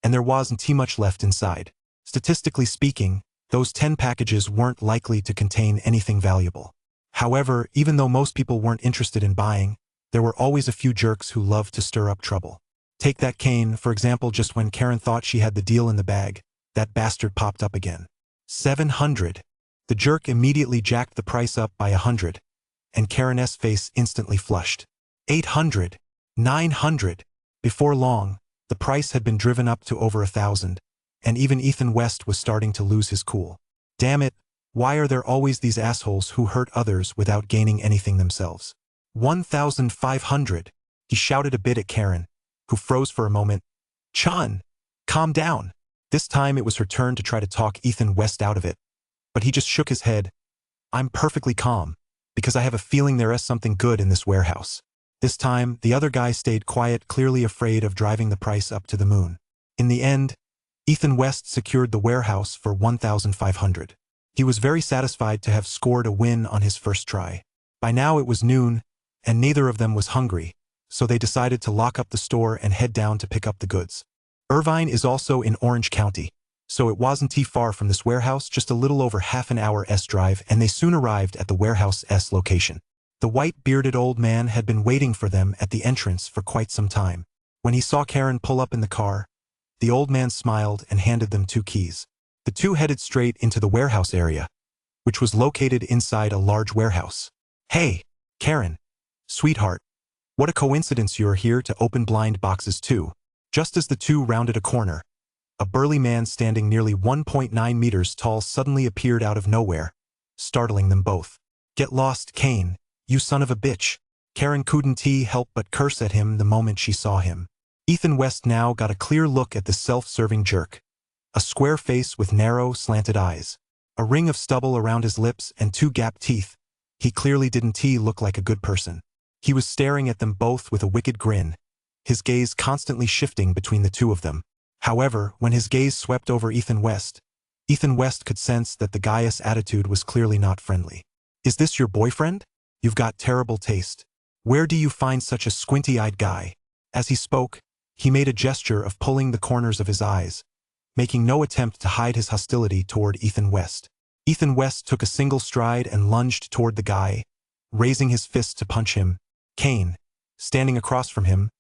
and there wasn't too much left inside. Statistically speaking, those 10 packages weren't likely to contain anything valuable. However, even though most people weren't interested in buying, there were always a few jerks who loved to stir up trouble. Take that cane, for example. Just when Karen thought she had the deal in the bag, that bastard popped up again. 700. The jerk immediately jacked the price up by 100, and Karen's face instantly flushed. 800. 900. Before long, the price had been driven up to over 1,000, and even Ethan West was starting to lose his cool. Damn it, why are there always these assholes who hurt others without gaining anything themselves? 1,500. He shouted a bit at Karen, who froze for a moment. Chun, calm down. This time it was her turn to try to talk Ethan West out of it, but he just shook his head. I'm perfectly calm, because I have a feeling there is something good in this warehouse. This time, the other guy stayed quiet, clearly afraid of driving the price up to the moon. In the end, Ethan West secured the warehouse for 1,500. He was very satisfied to have scored a win on his first try. By now it was noon, and neither of them was hungry, so they decided to lock up the store and head down to pick up the goods. Irvine is also in Orange County, so it wasn't too far from this warehouse, just a little over half an hour's drive, and they soon arrived at the warehouse's location. The white-bearded old man had been waiting for them at the entrance for quite some time. When he saw Karen pull up in the car, the old man smiled and handed them 2 keys. The two headed straight into the warehouse area, which was located inside a large warehouse. Hey, Karen, sweetheart, what a coincidence you're here to open blind boxes too. Just as the two rounded a corner, a burly man standing nearly 1.9 meters tall suddenly appeared out of nowhere, startling them both. Get lost, Kane, you son of a bitch. Karen couldn't help but curse at him the moment she saw him. Ethan West now got a clear look at the self-serving jerk. A square face with narrow, slanted eyes, a ring of stubble around his lips and 2 gapped teeth. He clearly didn't look like a good person. He was staring at them both with a wicked grin, his gaze constantly shifting between the two of them. However, when his gaze swept over Ethan West could sense that the guy's attitude was clearly not friendly. Is this your boyfriend? You've got terrible taste. Where do you find such a squinty-eyed guy? As he spoke, he made a gesture of pulling the corners of his eyes, making no attempt to hide his hostility toward Ethan West. Ethan West took a single stride and lunged toward the guy, raising his fist to punch him. Kane, standing across from him,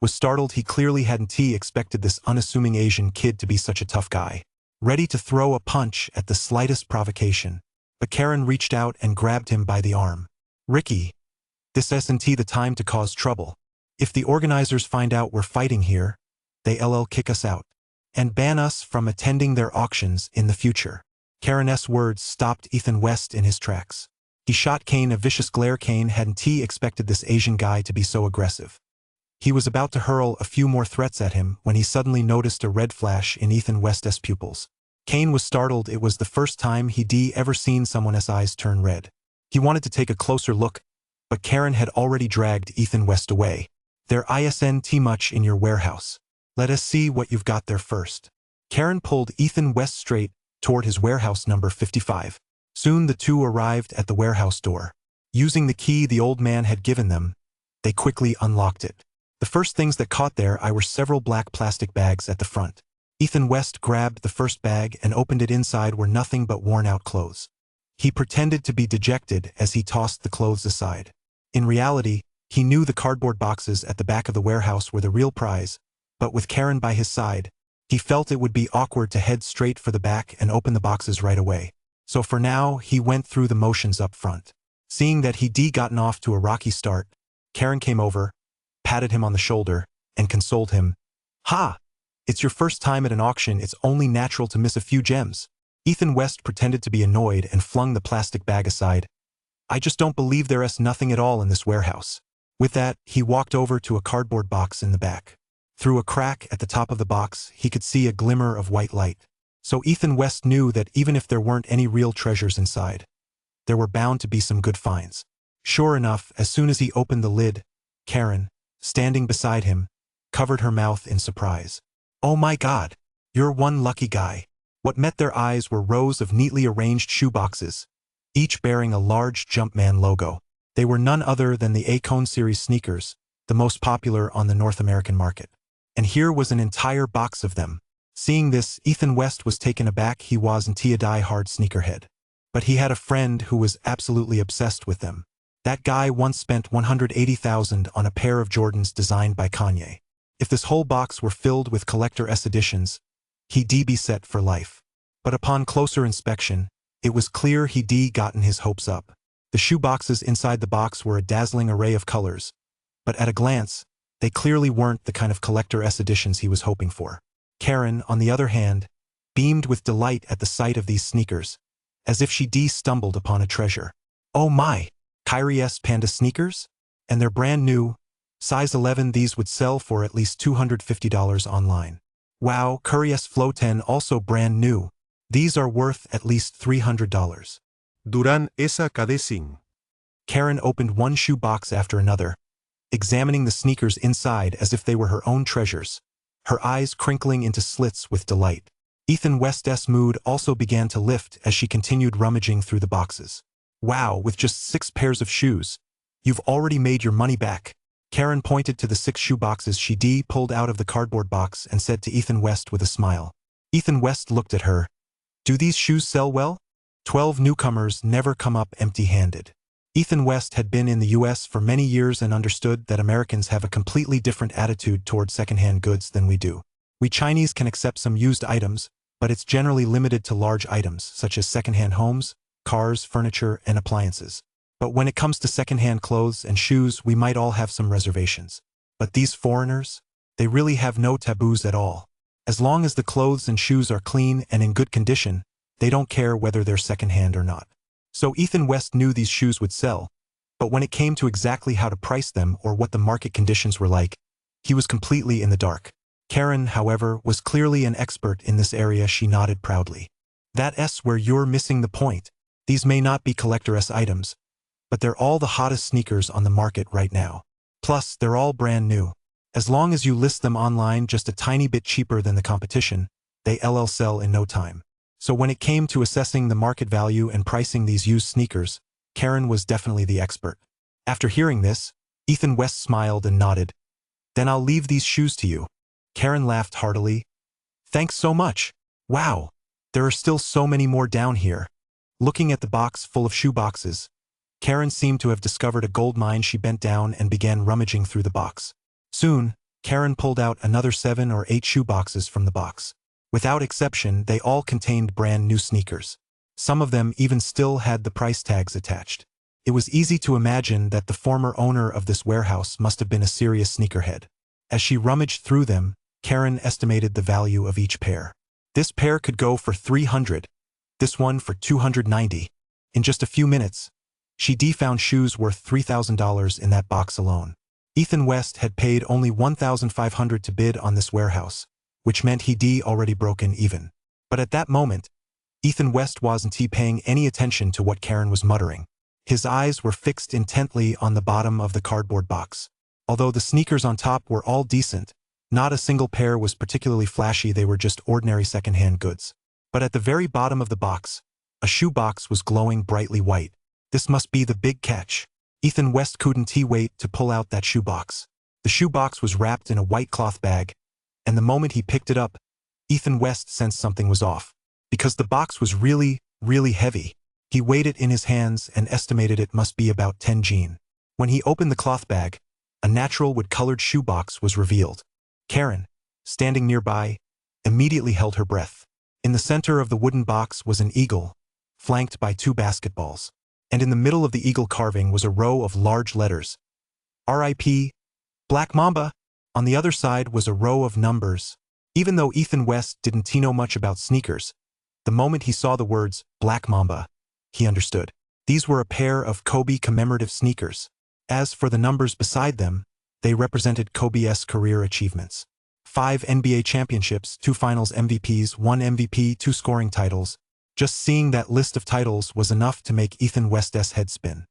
was startled. He clearly hadn't expected this unassuming Asian kid to be such a tough guy, ready to throw a punch at the slightest provocation. But Karen reached out and grabbed him by the arm. Ricky, this isn't the time to cause trouble. If the organizers find out we're fighting here, they'll kick us out and ban us from attending their auctions in the future. Karen's words stopped Ethan West in his tracks. He shot Kane a vicious glare. Kane hadn't expected this Asian guy to be so aggressive. He was about to hurl a few more threats at him when he suddenly noticed a red flash in Ethan West's pupils. Kane was startled. It was the first time he'd ever seen someone's eyes turn red. He wanted to take a closer look, but Karen had already dragged Ethan West away. There isn't much in your warehouse. Let us see what you've got there first. Karen pulled Ethan West straight toward his warehouse number 55. Soon the two arrived at the warehouse door. Using the key the old man had given them, they quickly unlocked it. The first things that caught their eye were several black plastic bags at the front. Ethan West grabbed the first bag and opened it. Inside were nothing but worn-out clothes. He pretended to be dejected as he tossed the clothes aside. In reality, he knew the cardboard boxes at the back of the warehouse were the real prize, but with Karen by his side, he felt it would be awkward to head straight for the back and open the boxes right away. So for now, he went through the motions up front. Seeing that he'd gotten off to a rocky start, Karen came over, patted him on the shoulder, and consoled him. Ha! It's your first time at an auction. It's only natural to miss a few gems. Ethan West pretended to be annoyed and flung the plastic bag aside. I just don't believe there's nothing at all in this warehouse. With that, he walked over to a cardboard box in the back. Through a crack at the top of the box, he could see a glimmer of white light. So Ethan West knew that even if there weren't any real treasures inside, there were bound to be some good finds. Sure enough, as soon as he opened the lid, Karen, standing beside him, covered her mouth in surprise. Oh my God, you're one lucky guy. What met their eyes were rows of neatly arranged shoeboxes, each bearing a large Jumpman logo. They were none other than the Acone series sneakers, the most popular on the North American market. And here was an entire box of them. Seeing this, Ethan West was taken aback. He wasn't a die-hard sneakerhead. But he had a friend who was absolutely obsessed with them. That guy once spent $180,000 on a pair of Jordans designed by Kanye. If this whole box were filled with Collector S editions, he'd be set for life. But upon closer inspection, it was clear he'd gotten his hopes up. The shoe boxes inside the box were a dazzling array of colors, but at a glance, they clearly weren't the kind of Collector S editions he was hoping for. Karen, on the other hand, beamed with delight at the sight of these sneakers, as if she'd stumbled upon a treasure. Oh my! Kyrie S Panda sneakers? And they're brand new. Size 11. These would sell for at least $250 online. Wow, Kyrie S Flow 10 also brand new. These are worth at least $300. Durán esa cadecin. Karen opened one shoe box after another, examining the sneakers inside as if they were her own treasures, her eyes crinkling into slits with delight. Ethan West's mood also began to lift as she continued rummaging through the boxes. Wow, with just 6 pairs of shoes, you've already made your money back. Karen pointed to the 6 shoe boxes she'd pulled out of the cardboard box and said to Ethan West with a smile. Ethan West looked at her. Do these shoes sell well? 12 newcomers never come up empty-handed. Ethan West had been in the US for many years and understood that Americans have a completely different attitude toward secondhand goods than we do. We Chinese can accept some used items, but it's generally limited to large items such as secondhand homes, cars, furniture, and appliances. But when it comes to secondhand clothes and shoes, we might all have some reservations. But these foreigners, they really have no taboos at all. As long as the clothes and shoes are clean and in good condition, they don't care whether they're secondhand or not. So Ethan West knew these shoes would sell, but when it came to exactly how to price them or what the market conditions were like, he was completely in the dark. Karen, however, was clearly an expert in this area. She nodded proudly. That's where you're missing the point. These may not be Collector S items, but they're all the hottest sneakers on the market right now. Plus, they're all brand new. As long as you list them online just a tiny bit cheaper than the competition, they sell in no time. So when it came to assessing the market value and pricing these used sneakers, Karen was definitely the expert. After hearing this, Ethan West smiled and nodded. Then I'll leave these shoes to you. Karen laughed heartily. Thanks so much. Wow, there are still so many more down here. Looking at the box full of shoe boxes, Karen seemed to have discovered a gold mine. She bent down and began rummaging through the box. Soon, Karen pulled out another 7 or 8 shoe boxes from the box. Without exception, they all contained brand new sneakers. Some of them even still had the price tags attached. It was easy to imagine that the former owner of this warehouse must have been a serious sneakerhead. As she rummaged through them, Karen estimated the value of each pair. This pair could go for $300, this one for $290. In just a few minutes, she'd found shoes worth $3,000 in that box alone. Ethan West had paid only $1,500 to bid on this warehouse, which meant he'd already broken even. But at that moment, Ethan West wasn't paying any attention to what Karen was muttering. His eyes were fixed intently on the bottom of the cardboard box. Although the sneakers on top were all decent, not a single pair was particularly flashy. They were just ordinary secondhand goods. But at the very bottom of the box, a shoe box was glowing brightly white. This must be the big catch. Ethan West couldn't wait to pull out that shoe box. The shoe box was wrapped in a white cloth bag, and the moment he picked it up, Ethan West sensed something was off. Because the box was really, really heavy. He weighed it in his hands and estimated it must be about 10 G'n. When he opened the cloth bag, a natural wood-colored shoe box was revealed. Karen, standing nearby, immediately held her breath. In the center of the wooden box was an eagle, flanked by 2 basketballs. And in the middle of the eagle carving was a row of large letters. R.I.P. Black Mamba. On the other side was a row of numbers. Even though Ethan West didn't know much about sneakers, the moment he saw the words Black Mamba, he understood. These were a pair of Kobe commemorative sneakers. As for the numbers beside them, they represented Kobe's career achievements. 5 NBA championships, 2 finals MVPs, 1 MVP, 2 scoring titles. Just seeing that list of titles was enough to make Ethan West's head spin.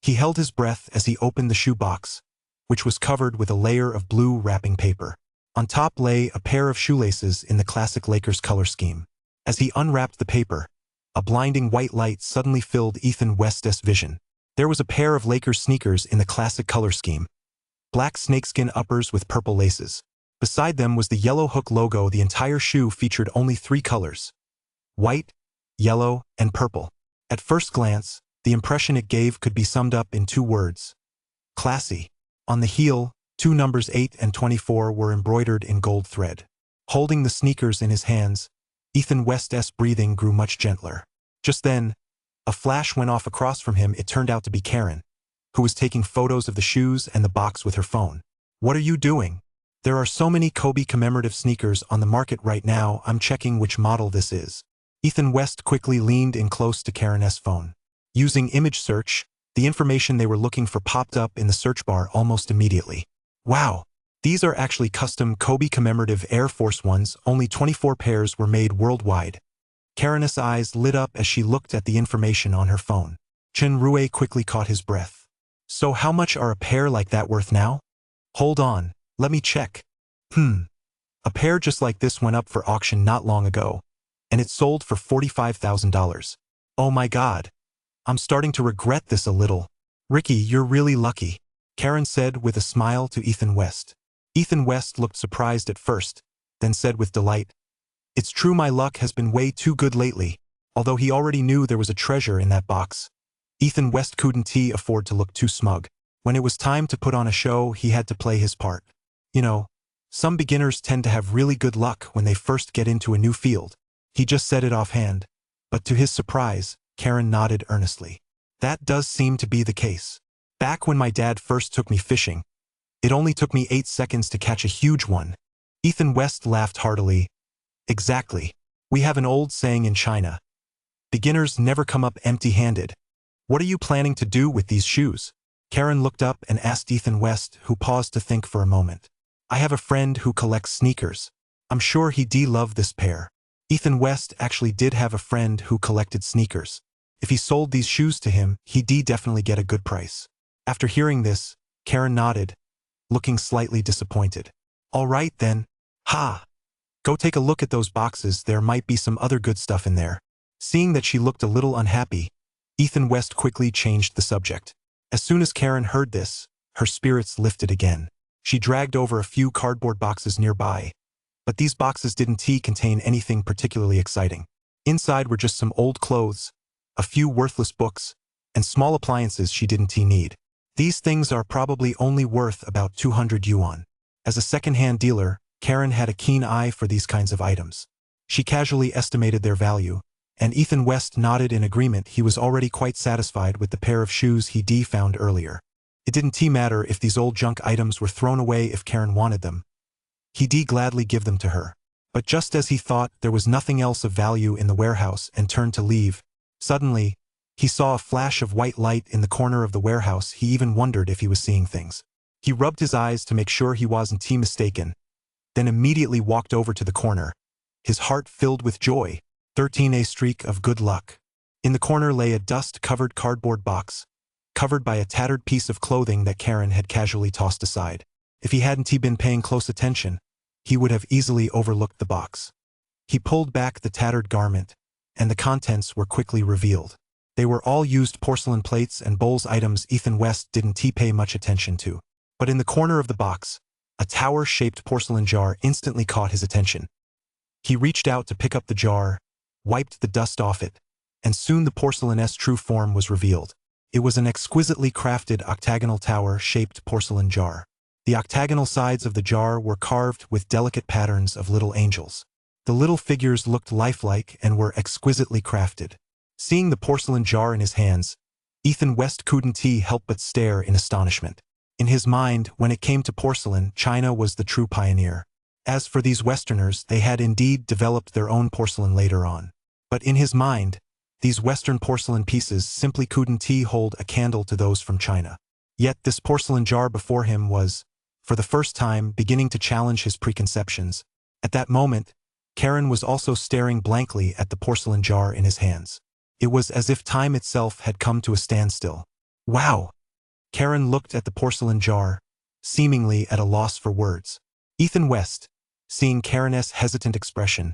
He held his breath as he opened the shoe box, which was covered with a layer of blue wrapping paper. On top lay a pair of shoelaces in the classic Lakers color scheme. As he unwrapped the paper, a blinding white light suddenly filled Ethan West's vision. There was a pair of Lakers sneakers in the classic color scheme. Black snakeskin uppers with purple laces. Beside them was the yellow hook logo. The entire shoe featured only 3 colors: white, yellow, and purple. At first glance, the impression it gave could be summed up in 2 words: classy. On the heel, 2 numbers 8 and 24 were embroidered in gold thread. Holding the sneakers in his hands, Ethan West's breathing grew much gentler. Just then, a flash went off across from him. It turned out to be Karen, who was taking photos of the shoes and the box with her phone. "What are you doing? There are so many Kobe commemorative sneakers on the market right now. I'm checking which model this is." Ethan West quickly leaned in close to Karen's phone. Using image search, the information they were looking for popped up in the search bar almost immediately. "Wow, these are actually custom Kobe commemorative Air Force Ones. Only 24 pairs were made worldwide." Karen's eyes lit up as she looked at the information on her phone. Chen Rui quickly caught his breath. "So how much are a pair like that worth now? Hold on, let me check. A pair just like this went up for auction not long ago, and it sold for $45,000. Oh my god. I'm starting to regret this a little." "Ricky, you're really lucky," Karen said with a smile to Ethan West. Ethan West looked surprised at first, then said with delight, "It's true, my luck has been way too good lately." Although he already knew there was a treasure in that box, Ethan West couldn't afford to look too smug. When it was time to put on a show, he had to play his part. You know, some beginners tend to have really good luck when they first get into a new field. He just said it offhand, but to his surprise, Karen nodded earnestly. "That does seem to be the case. Back when my dad first took me fishing, it only took me 8 seconds to catch a huge one." Ethan West laughed heartily. "Exactly. We have an old saying in China: beginners never come up empty-handed. What are you planning to do with these shoes?" Karen looked up and asked Ethan West, who paused to think for a moment. "I have a friend who collects sneakers. I'm sure he'd love this pair." Ethan West actually did have a friend who collected sneakers. If he sold these shoes to him, he'd definitely get a good price. After hearing this, Karen nodded, looking slightly disappointed. "All right then. Go take a look at those boxes. There might be some other good stuff in there." Seeing that she looked a little unhappy, Ethan West quickly changed the subject. As soon as Karen heard this, her spirits lifted again. She dragged over a few cardboard boxes nearby, but these boxes didn't contain anything particularly exciting. Inside were just some old clothes, a few worthless books, and small appliances she didn't need. These things are probably only worth about 200 yuan. As a second-hand dealer, Karen had a keen eye for these kinds of items. She casually estimated their value, and Ethan West nodded in agreement. He was already quite satisfied with the pair of shoes he found earlier. It didn't matter if these old junk items were thrown away. If Karen wanted them, he'd gladly give them to her. But just as he thought there was nothing else of value in the warehouse and turned to leave, suddenly, he saw a flash of white light in the corner of the warehouse. He even wondered if he was seeing things. He rubbed his eyes to make sure he wasn't mistaken, then immediately walked over to the corner, his heart filled with joy. 13. A streak of good luck. In the corner lay a dust-covered cardboard box, covered by a tattered piece of clothing that Karen had casually tossed aside. If he hadn't been paying close attention, he would have easily overlooked the box. He pulled back the tattered garment, and the contents were quickly revealed. They were all used porcelain plates and bowls, items Ethan West didn't pay much attention to. But in the corner of the box, a tower-shaped porcelain jar instantly caught his attention. He reached out to pick up the jar, wiped the dust off it, and soon the porcelain's true form was revealed. It was an exquisitely crafted octagonal tower-shaped porcelain jar. The octagonal sides of the jar were carved with delicate patterns of little angels. The little figures looked lifelike and were exquisitely crafted. Seeing the porcelain jar in his hands, Ethan West couldn't help but stare in astonishment. In his mind, when it came to porcelain, China was the true pioneer. As for these Westerners, they had indeed developed their own porcelain later on. But in his mind, these Western porcelain pieces simply couldn't hold a candle to those from China. Yet this porcelain jar before him was, for the first time, beginning to challenge his preconceptions. At that moment, Karen was also staring blankly at the porcelain jar in his hands. It was as if time itself had come to a standstill. Wow! Karen looked at the porcelain jar, seemingly at a loss for words. Ethan West, seeing Karen's hesitant expression,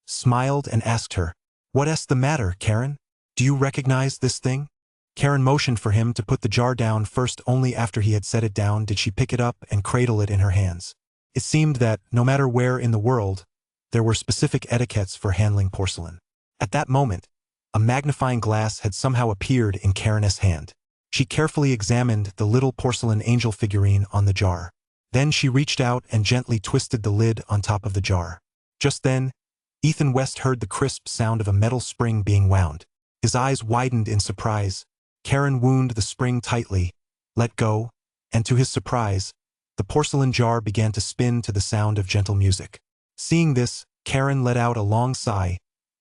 smiled and asked her, "What's the matter, Karen? Do you recognize this thing?" Karen motioned for him to put the jar down first. Only after he had set it down did she pick it up and cradle it in her hands. It seemed that, no matter where in the world, there were specific etiquettes for handling porcelain. At that moment, a magnifying glass had somehow appeared in Karen's hand. She carefully examined the little porcelain angel figurine on the jar. Then she reached out and gently twisted the lid on top of the jar. Just then, Ethan West heard the crisp sound of a metal spring being wound. His eyes widened in surprise. Karen wound the spring tightly, let go, and to his surprise, the porcelain jar began to spin to the sound of gentle music. Seeing this, Karen let out a long sigh,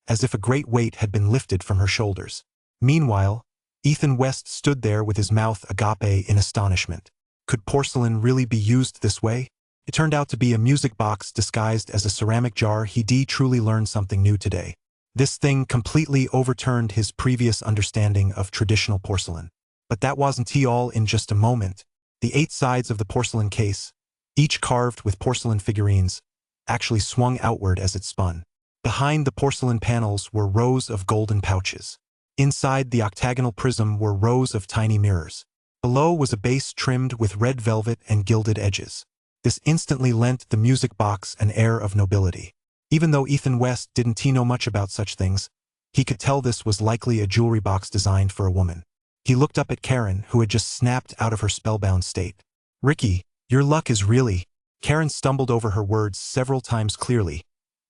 as if a great weight had been lifted from her shoulders. Meanwhile, Ethan West stood there with his mouth agape in astonishment. Could porcelain really be used this way? It turned out to be a music box disguised as a ceramic jar. He truly learned something new today. This thing completely overturned his previous understanding of traditional porcelain. But that wasn't all. In just a moment, the 8 sides of the porcelain case, each carved with porcelain figurines, actually swung outward as it spun. Behind the porcelain panels were rows of golden pouches. Inside the octagonal prism were rows of tiny mirrors. Below was a base trimmed with red velvet and gilded edges. This instantly lent the music box an air of nobility. Even though Ethan West didn't know much about such things, he could tell this was likely a jewelry box designed for a woman. He looked up at Karen, who had just snapped out of her spellbound state. "Ricky, your luck is really..." Karen stumbled over her words several times clearly.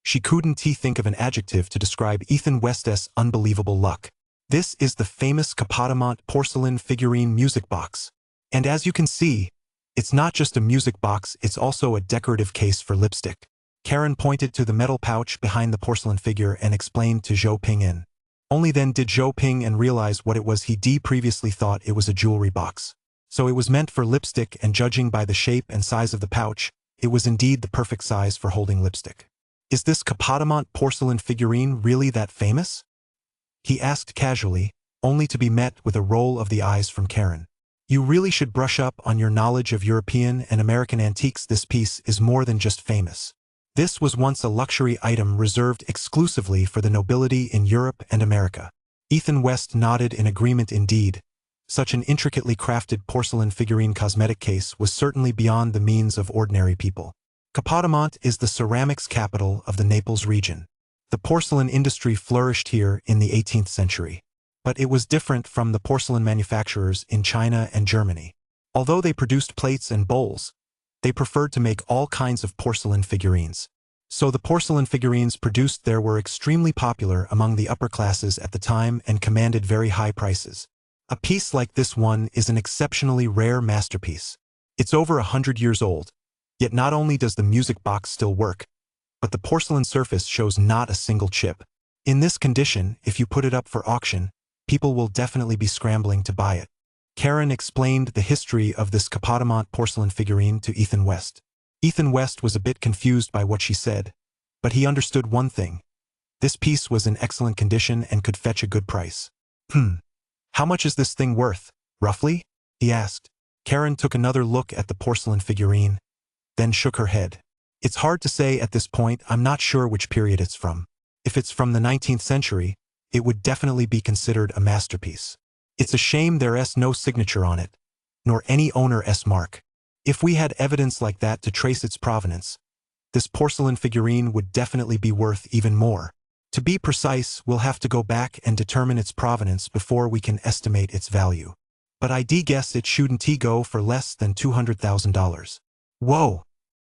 She couldn't think of an adjective to describe Ethan West's unbelievable luck. This is the famous Capotamont porcelain figurine music box. And as you can see, it's not just a music box, it's also a decorative case for lipstick. Karen pointed to the metal pouch behind the porcelain figure and explained to Zhou Ping'an. Only then did Zhou Ping'an realize what it was. He previously thought it was a jewelry box. So it was meant for lipstick, and judging by the shape and size of the pouch, it was indeed the perfect size for holding lipstick. "Is this Capotamont porcelain figurine really that famous?" he asked casually, only to be met with a roll of the eyes from Karen. "You really should brush up on your knowledge of European and American antiques. This piece is more than just famous. This was once a luxury item reserved exclusively for the nobility in Europe and America." Ethan West nodded in agreement. Indeed, such an intricately crafted porcelain figurine cosmetic case was certainly beyond the means of ordinary people. Capotamont is the ceramics capital of the Naples region. The porcelain industry flourished here in the 18th century. But it was different from the porcelain manufacturers in China and Germany. Although they produced plates and bowls, they preferred to make all kinds of porcelain figurines. So the porcelain figurines produced there were extremely popular among the upper classes at the time and commanded very high prices. A piece like this one is an exceptionally rare masterpiece. It's over 100 years old. Yet not only does the music box still work, but the porcelain surface shows not a single chip. In this condition, if you put it up for auction, people will definitely be scrambling to buy it. Karen explained the history of this Capotamont porcelain figurine to Ethan West. Ethan West was a bit confused by what she said, but he understood one thing. This piece was in excellent condition and could fetch a good price. How much is this thing worth, roughly?" he asked. Karen took another look at the porcelain figurine, then shook her head. "It's hard to say at this point. I'm not sure which period it's from. If it's from the 19th century, it would definitely be considered a masterpiece. It's a shame there's no signature on it, nor any owner's mark. If we had evidence like that to trace its provenance, this porcelain figurine would definitely be worth even more. To be precise, we'll have to go back and determine its provenance before we can estimate its value. But I'd guess it shouldn't go for less than $200,000. Whoa!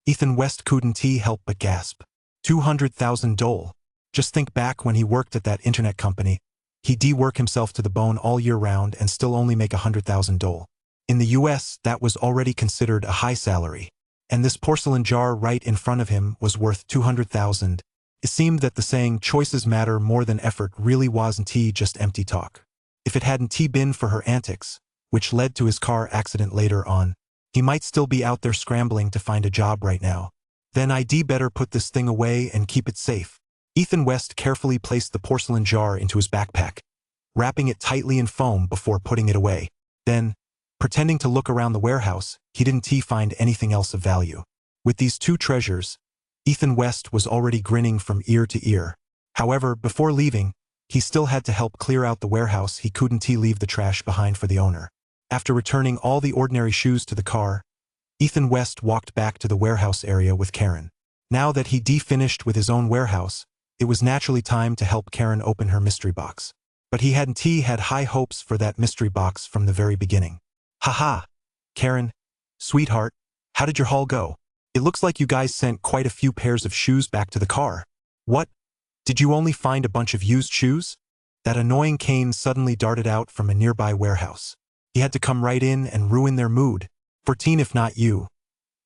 Ethan West couldn't help but gasp. $200,000. Just think back when he worked at that internet company. He'd work himself to the bone all year round and still only make $100,000. In the US, that was already considered a high salary. And this porcelain jar right in front of him was worth $200,000. It seemed that the saying, "choices matter more than effort," really wasn't just empty talk. If it hadn't been for her antics, which led to his car accident later on, he might still be out there scrambling to find a job right now. Then I'd better put this thing away and keep it safe. Ethan West carefully placed the porcelain jar into his backpack, wrapping it tightly in foam before putting it away. Then, pretending to look around the warehouse, he didn't find anything else of value. With these 2 treasures, Ethan West was already grinning from ear to ear. However, before leaving, he still had to help clear out the warehouse. He couldn't leave the trash behind for the owner. After returning all the ordinary shoes to the car, Ethan West walked back to the warehouse area with Karen. Now that he'd finished with his own warehouse, it was naturally time to help Karen open her mystery box. But he hadn't had high hopes for that mystery box from the very beginning. Haha! Karen, sweetheart, how did your haul go? It looks like you guys sent quite a few pairs of shoes back to the car. What? Did you only find a bunch of used shoes? That annoying Kane suddenly darted out from a nearby warehouse. He had to come right in and ruin their mood. 14 if not you.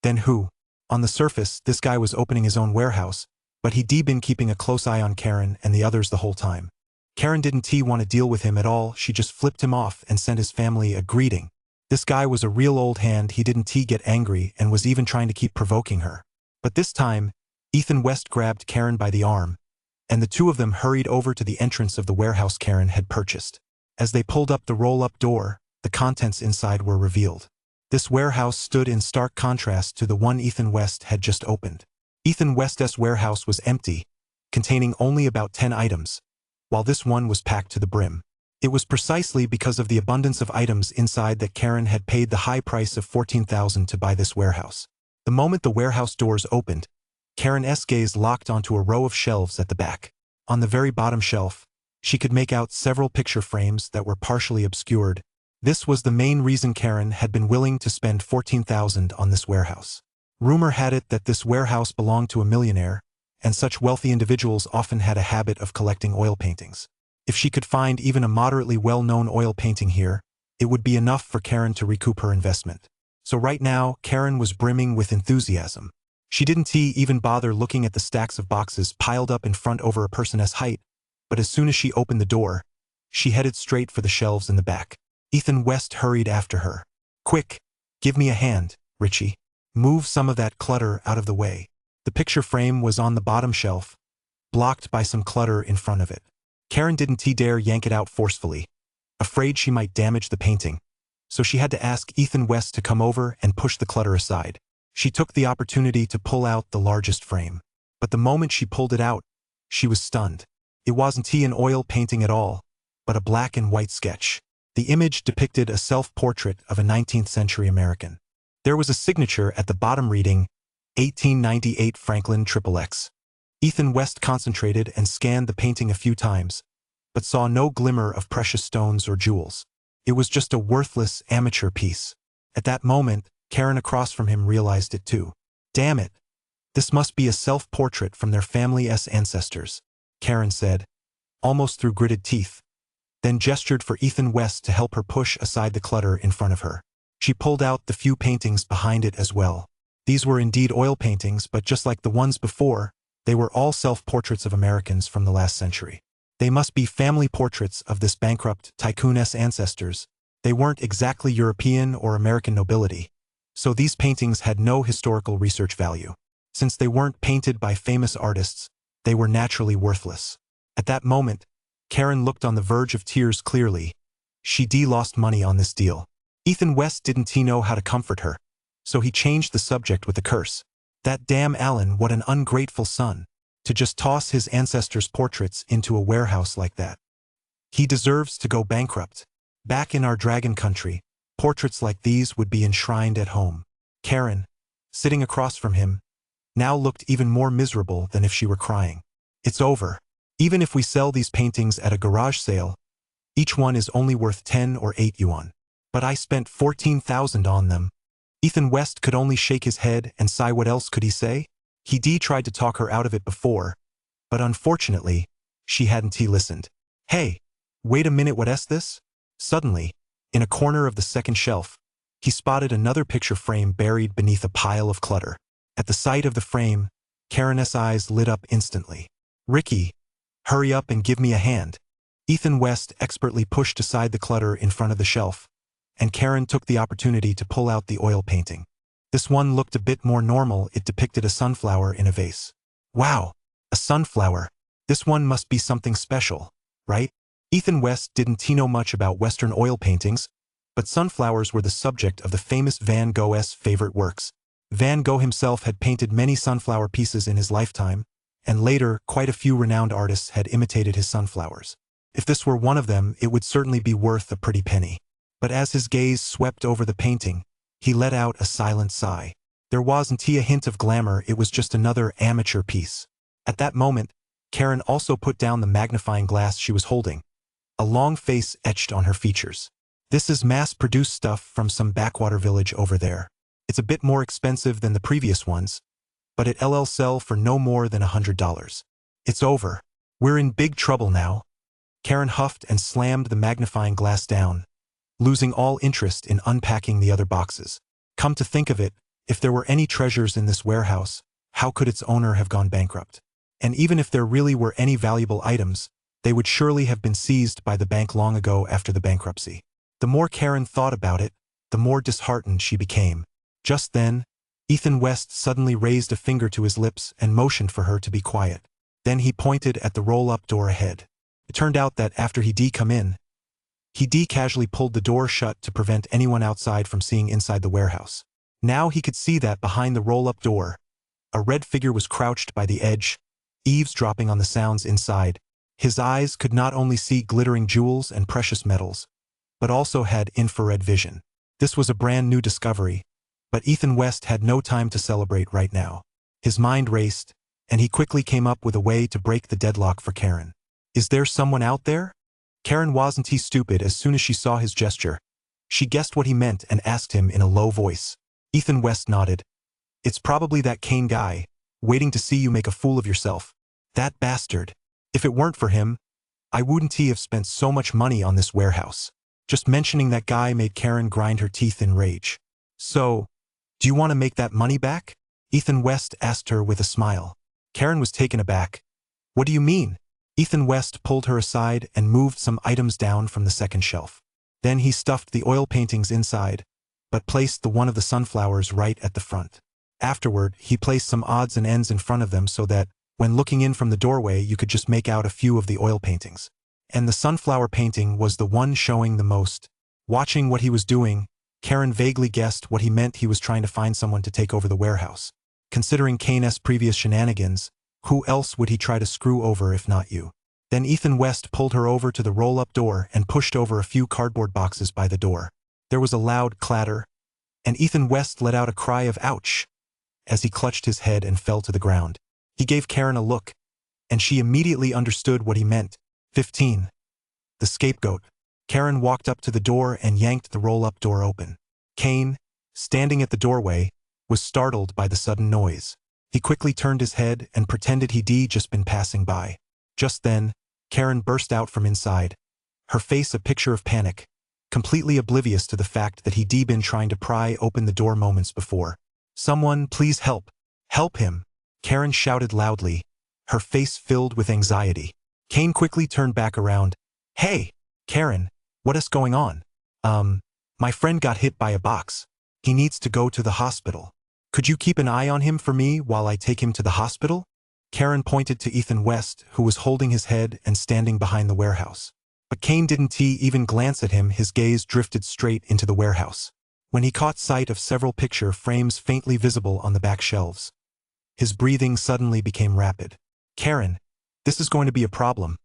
Then who? On the surface, this guy was opening his own warehouse, but he'd been keeping a close eye on Karen and the others the whole time. Karen didn't want to deal with him at all, she just flipped him off and sent his family a greeting. This guy was a real old hand, he didn't get angry and was even trying to keep provoking her. But this time, Ethan West grabbed Karen by the arm, and the two of them hurried over to the entrance of the warehouse Karen had purchased. As they pulled up the roll-up door, the contents inside were revealed. This warehouse stood in stark contrast to the one Ethan West had just opened. Ethan West's warehouse was empty, containing only about 10 items, while this one was packed to the brim. It was precisely because of the abundance of items inside that Karen had paid the high price of $14,000 to buy this warehouse. The moment the warehouse doors opened, Karen's gaze locked onto a row of shelves at the back. On the very bottom shelf, she could make out several picture frames that were partially obscured. This was the main reason Karen had been willing to spend $14,000 on this warehouse. Rumor had it that this warehouse belonged to a millionaire, and such wealthy individuals often had a habit of collecting oil paintings. If she could find even a moderately well-known oil painting here, it would be enough for Karen to recoup her investment. So right now, Karen was brimming with enthusiasm. She didn't even bother looking at the stacks of boxes piled up in front over a person's height, but as soon as she opened the door, she headed straight for the shelves in the back. Ethan West hurried after her. Quick, give me a hand, Richie. Move some of that clutter out of the way. The picture frame was on the bottom shelf, blocked by some clutter in front of it. Karen didn't dare yank it out forcefully, afraid she might damage the painting, so she had to ask Ethan West to come over and push the clutter aside. She took the opportunity to pull out the largest frame. But the moment she pulled it out, she was stunned. It wasn't an oil painting at all, but a black and white sketch. The image depicted a self-portrait of a 19th century American. There was a signature at the bottom reading, 1898 Franklin XXX. Ethan West concentrated and scanned the painting a few times, but saw no glimmer of precious stones or jewels. It was just a worthless amateur piece. At that moment, Karen across from him realized it too. Damn it! This must be a self-portrait from their family's ancestors, Karen said, almost through gritted teeth, then gestured for Ethan West to help her push aside the clutter in front of her. She pulled out the few paintings behind it as well. These were indeed oil paintings, but just like the ones before, they were all self-portraits of Americans from the last century. They must be family portraits of this bankrupt tycoon's ancestors. They weren't exactly European or American nobility, so these paintings had no historical research value. Since they weren't painted by famous artists, they were naturally worthless. At that moment, Karen looked on the verge of tears clearly. She'd lost money on this deal. Ethan West didn't know how to comfort her, so he changed the subject with a curse. That damn Alan, what an ungrateful son, to just toss his ancestors' portraits into a warehouse like that. He deserves to go bankrupt. Back in our dragon country, portraits like these would be enshrined at home. Karen, sitting across from him, now looked even more miserable than if she were crying. It's over. Even if we sell these paintings at a garage sale, each one is only worth 10 or 8 yuan. But I spent 14,000 on them. Ethan West could only shake his head and sigh. What else could he say? He tried to talk her out of it before, but unfortunately, she hadn't listened. Hey, wait a minute, what's this? Suddenly, in a corner of the second shelf, he spotted another picture frame buried beneath a pile of clutter. At the sight of the frame, Karen's eyes lit up instantly. Ricky, hurry up and give me a hand. Ethan West expertly pushed aside the clutter in front of the shelf, and Karen took the opportunity to pull out the oil painting. This one looked a bit more normal. It depicted a sunflower in a vase. Wow, a sunflower. This one must be something special, right? Ethan West didn't know much about Western oil paintings, but sunflowers were the subject of the famous Van Gogh's favorite works. Van Gogh himself had painted many sunflower pieces in his lifetime, and later, quite a few renowned artists had imitated his sunflowers. If this were one of them, it would certainly be worth a pretty penny. But as his gaze swept over the painting, He let out a silent sigh. There wasn't a hint of glamour, it was just another amateur piece. At that moment, Karen also put down the magnifying glass she was holding, a long face etched on her features. This is mass-produced stuff from some backwater village over there. It's a bit more expensive than the previous ones, but it'll sell for no more than $100. It's over. We're in big trouble now. Karen huffed and slammed the magnifying glass down, losing all interest in unpacking the other boxes. Come to think of it, if there were any treasures in this warehouse, how could its owner have gone bankrupt? And even if there really were any valuable items, they would surely have been seized by the bank long ago after the bankruptcy. The more Karen thought about it, the more disheartened she became. Just then, Ethan West suddenly raised a finger to his lips and motioned for her to be quiet. Then he pointed at the roll-up door ahead. It turned out that after he'd come in, he casually pulled the door shut to prevent anyone outside from seeing inside the warehouse. Now he could see that behind the roll-up door, a red figure was crouched by the edge, eavesdropping on the sounds inside. His eyes could not only see glittering jewels and precious metals, but also had infrared vision. This was a brand new discovery, but Ethan West had no time to celebrate right now. His mind raced, and he quickly came up with a way to break the deadlock for Karen. Is there someone out there? Karen wasn't stupid. As soon as she saw his gesture, she guessed what he meant and asked him in a low voice. Ethan West nodded. It's probably that Kane guy, waiting to see you make a fool of yourself. That bastard. If it weren't for him, I wouldn't have spent so much money on this warehouse. Just mentioning that guy made Karen grind her teeth in rage. So, do you want to make that money back? Ethan West asked her with a smile. Karen was taken aback. What do you mean? Ethan West pulled her aside and moved some items down from the second shelf. Then he stuffed the oil paintings inside, but placed the one of the sunflowers right at the front. Afterward, he placed some odds and ends in front of them so that, when looking in from the doorway, you could just make out a few of the oil paintings. And the sunflower painting was the one showing the most. Watching what he was doing, Karen vaguely guessed what he meant. He was trying to find someone to take over the warehouse. Considering Kane's previous shenanigans, who else would he try to screw over if not you? Then Ethan West pulled her over to the roll-up door and pushed over a few cardboard boxes by the door. There was a loud clatter, and Ethan West let out a cry of ouch as he clutched his head and fell to the ground. He gave Karen a look, and she immediately understood what he meant. 15. The scapegoat. Karen walked up to the door and yanked the roll-up door open. Kane, standing at the doorway, was startled by the sudden noise. He quickly turned his head and pretended he'd just been passing by. Just then, Karen burst out from inside, her face a picture of panic, completely oblivious to the fact that he'd been trying to pry open the door moments before. Someone, please help. Help him. Karen shouted loudly, her face filled with anxiety. Kane quickly turned back around. Hey, Karen, what is going on? My friend got hit by a box. He needs to go to the hospital. Could you keep an eye on him for me while I take him to the hospital? Karen pointed to Ethan West, who was holding his head and standing behind the warehouse. But Kane didn't even glance at him. His gaze drifted straight into the warehouse. When he caught sight of several picture frames faintly visible on the back shelves, his breathing suddenly became rapid. Karen, this is going to be a problem.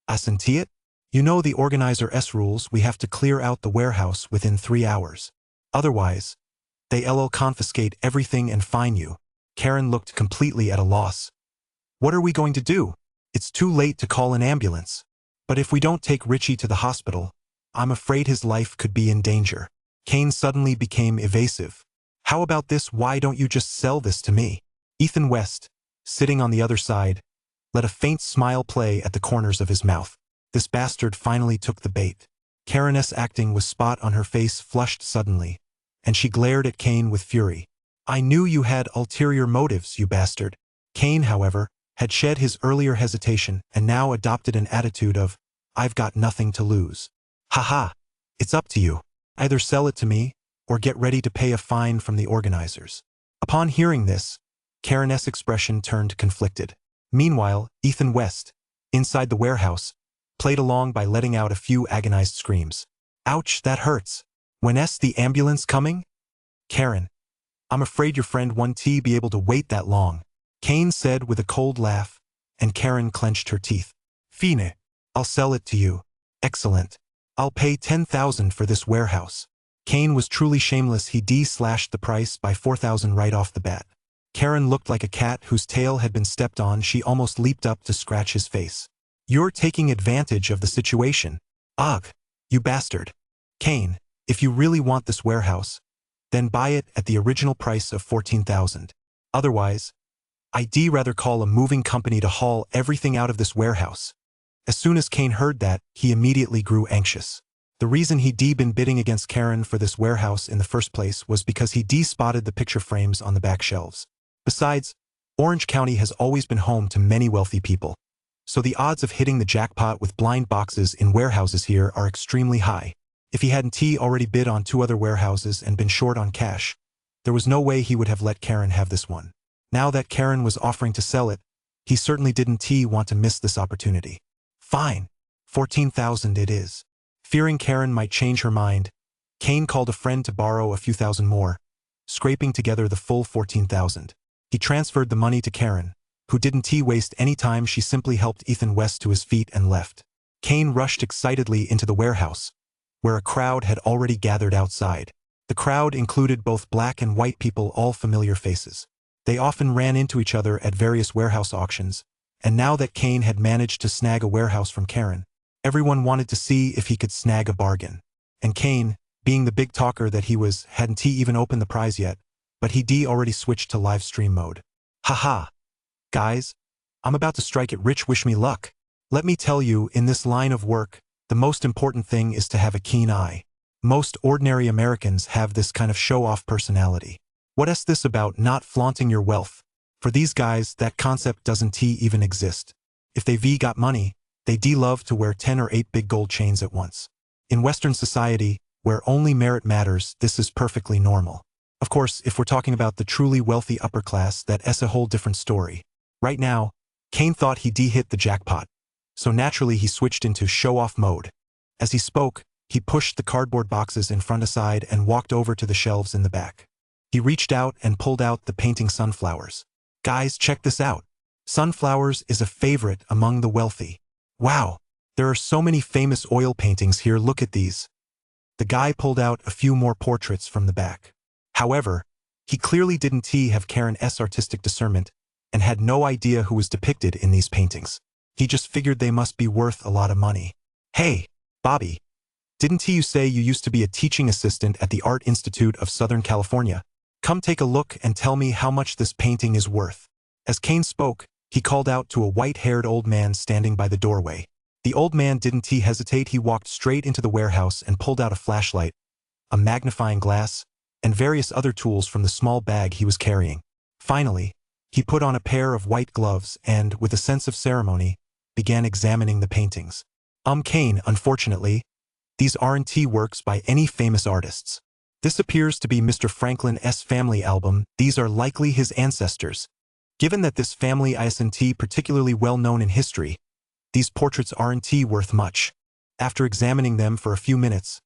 Asante it? You know the organizer's rules. We have to clear out the warehouse within 3 hours. Otherwise, they'll confiscate everything and fine you. Karen looked completely at a loss. What are we going to do? It's too late to call an ambulance. But if we don't take Richie to the hospital, I'm afraid his life could be in danger. Kane suddenly became evasive. How about this? Why don't you just sell this to me? Ethan West, sitting on the other side, let a faint smile play at the corners of his mouth. This bastard finally took the bait. Karen's acting was spot on. Her face flushed suddenly, and she glared at Kane with fury. I knew you had ulterior motives, you bastard. Kane, however, had shed his earlier hesitation and now adopted an attitude of, I've got nothing to lose. Haha, it's up to you. Either sell it to me, or get ready to pay a fine from the organizers. Upon hearing this, Karen's expression turned conflicted. Meanwhile, Ethan West, inside the warehouse, played along by letting out a few agonized screams. Ouch, that hurts. When's the ambulance coming? Karen, I'm afraid your friend won't be able to wait that long, Kane said with a cold laugh, and Karen clenched her teeth. Fine, I'll sell it to you. Excellent. I'll pay $10,000 for this warehouse. Kane was truly shameless. He D-slashed the price by 4,000 right off the bat. Karen looked like a cat whose tail had been stepped on. She almost leaped up to scratch his face. You're taking advantage of the situation. Ugh, you bastard. Kane, if you really want this warehouse, then buy it at the original price of 14,000. Otherwise, I'd rather call a moving company to haul everything out of this warehouse. As soon as Kane heard that, he immediately grew anxious. The reason he'd been bidding against Karen for this warehouse in the first place was because he spotted the picture frames on the back shelves. Besides, Orange County has always been home to many wealthy people, so the odds of hitting the jackpot with blind boxes in warehouses here are extremely high. If he hadn't already bid on 2 other warehouses and been short on cash, there was no way he would have let Karen have this one. Now that Karen was offering to sell it, he certainly didn't want to miss this opportunity. Fine, 14,000 it is. Fearing Karen might change her mind, Kane called a friend to borrow a few thousand more, scraping together the full 14,000. He transferred the money to Karen, who didn't waste any time. She simply helped Ethan West to his feet and left. Kane rushed excitedly into the warehouse, where a crowd had already gathered outside. The crowd included both black and white people, all familiar faces. They often ran into each other at various warehouse auctions, and now that Kane had managed to snag a warehouse from Karen, everyone wanted to see if he could snag a bargain. And Kane, being the big talker that he was, hadn't even opened the prize yet, but he already switched to live stream mode. Haha. Guys, I'm about to strike it rich, wish me luck. Let me tell you, in this line of work, the most important thing is to have a keen eye. Most ordinary Americans have this kind of show-off personality. What's this about not flaunting your wealth? For these guys, that concept doesn't even exist. If they got money, they love to wear 10 or 8 big gold chains at once. In Western society, where only merit matters, this is perfectly normal. Of course, if we're talking about the truly wealthy upper class, that's a whole different story. Right now, Kane thought he hit the jackpot, so naturally he switched into show-off mode. As he spoke, he pushed the cardboard boxes in front aside and walked over to the shelves in the back. He reached out and pulled out the painting sunflowers. Guys, check this out. Sunflowers is a favorite among the wealthy. Wow, there are so many famous oil paintings here, look at these. The guy pulled out a few more portraits from the back. However, he clearly didn't have Karen's artistic discernment and had no idea who was depicted in these paintings. He just figured they must be worth a lot of money. Hey, Bobby, didn't you say you used to be a teaching assistant at the Art Institute of Southern California? Come take a look and tell me how much this painting is worth. As Kane spoke, he called out to a white-haired old man standing by the doorway. The old man didn't hesitate. He walked straight into the warehouse and pulled out a flashlight, a magnifying glass, and various other tools from the small bag he was carrying. Finally, he put on a pair of white gloves and, with a sense of ceremony, began examining the paintings. Kane, unfortunately, these aren't works by any famous artists. This appears to be Mr. Franklin's family album. These are likely his ancestors. Given that this family isn't particularly well known in history, these portraits aren't worth much. After examining them for a few minutes,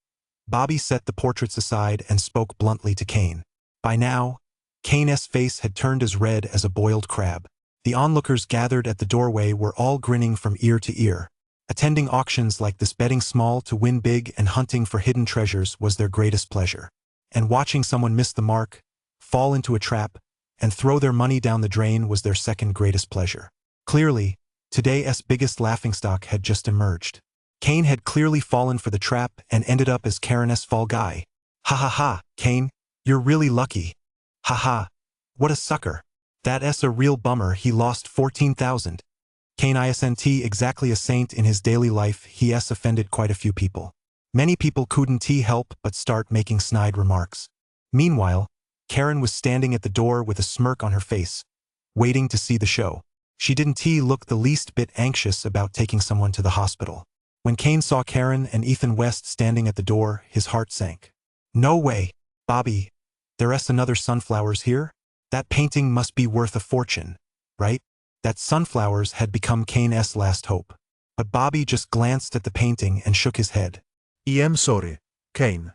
Bobby set the portraits aside and spoke bluntly to Kane. By now, Kane's face had turned as red as a boiled crab. The onlookers gathered at the doorway were all grinning from ear to ear. Attending auctions like this, betting small to win big and hunting for hidden treasures was their greatest pleasure. And watching someone miss the mark, fall into a trap, and throw their money down the drain was their second greatest pleasure. Clearly, today's biggest laughingstock had just emerged. Kane had clearly fallen for the trap and ended up as Karen's fall guy. Ha ha ha, Kane, you're really lucky. Ha ha, what a sucker. That's a real bummer. He lost 14,000. Kane isn't exactly a saint in his daily life. He's offended quite a few people. Many people couldn't help but start making snide remarks. Meanwhile, Karen was standing at the door with a smirk on her face, waiting to see the show. She didn't look the least bit anxious about taking someone to the hospital. When Kane saw Karen and Ethan West standing at the door, his heart sank. No way, Bobby. There's another sunflowers here? That painting must be worth a fortune, right? That sunflowers had become Kane's last hope. But Bobby just glanced at the painting and shook his head. I'm sorry, Kane.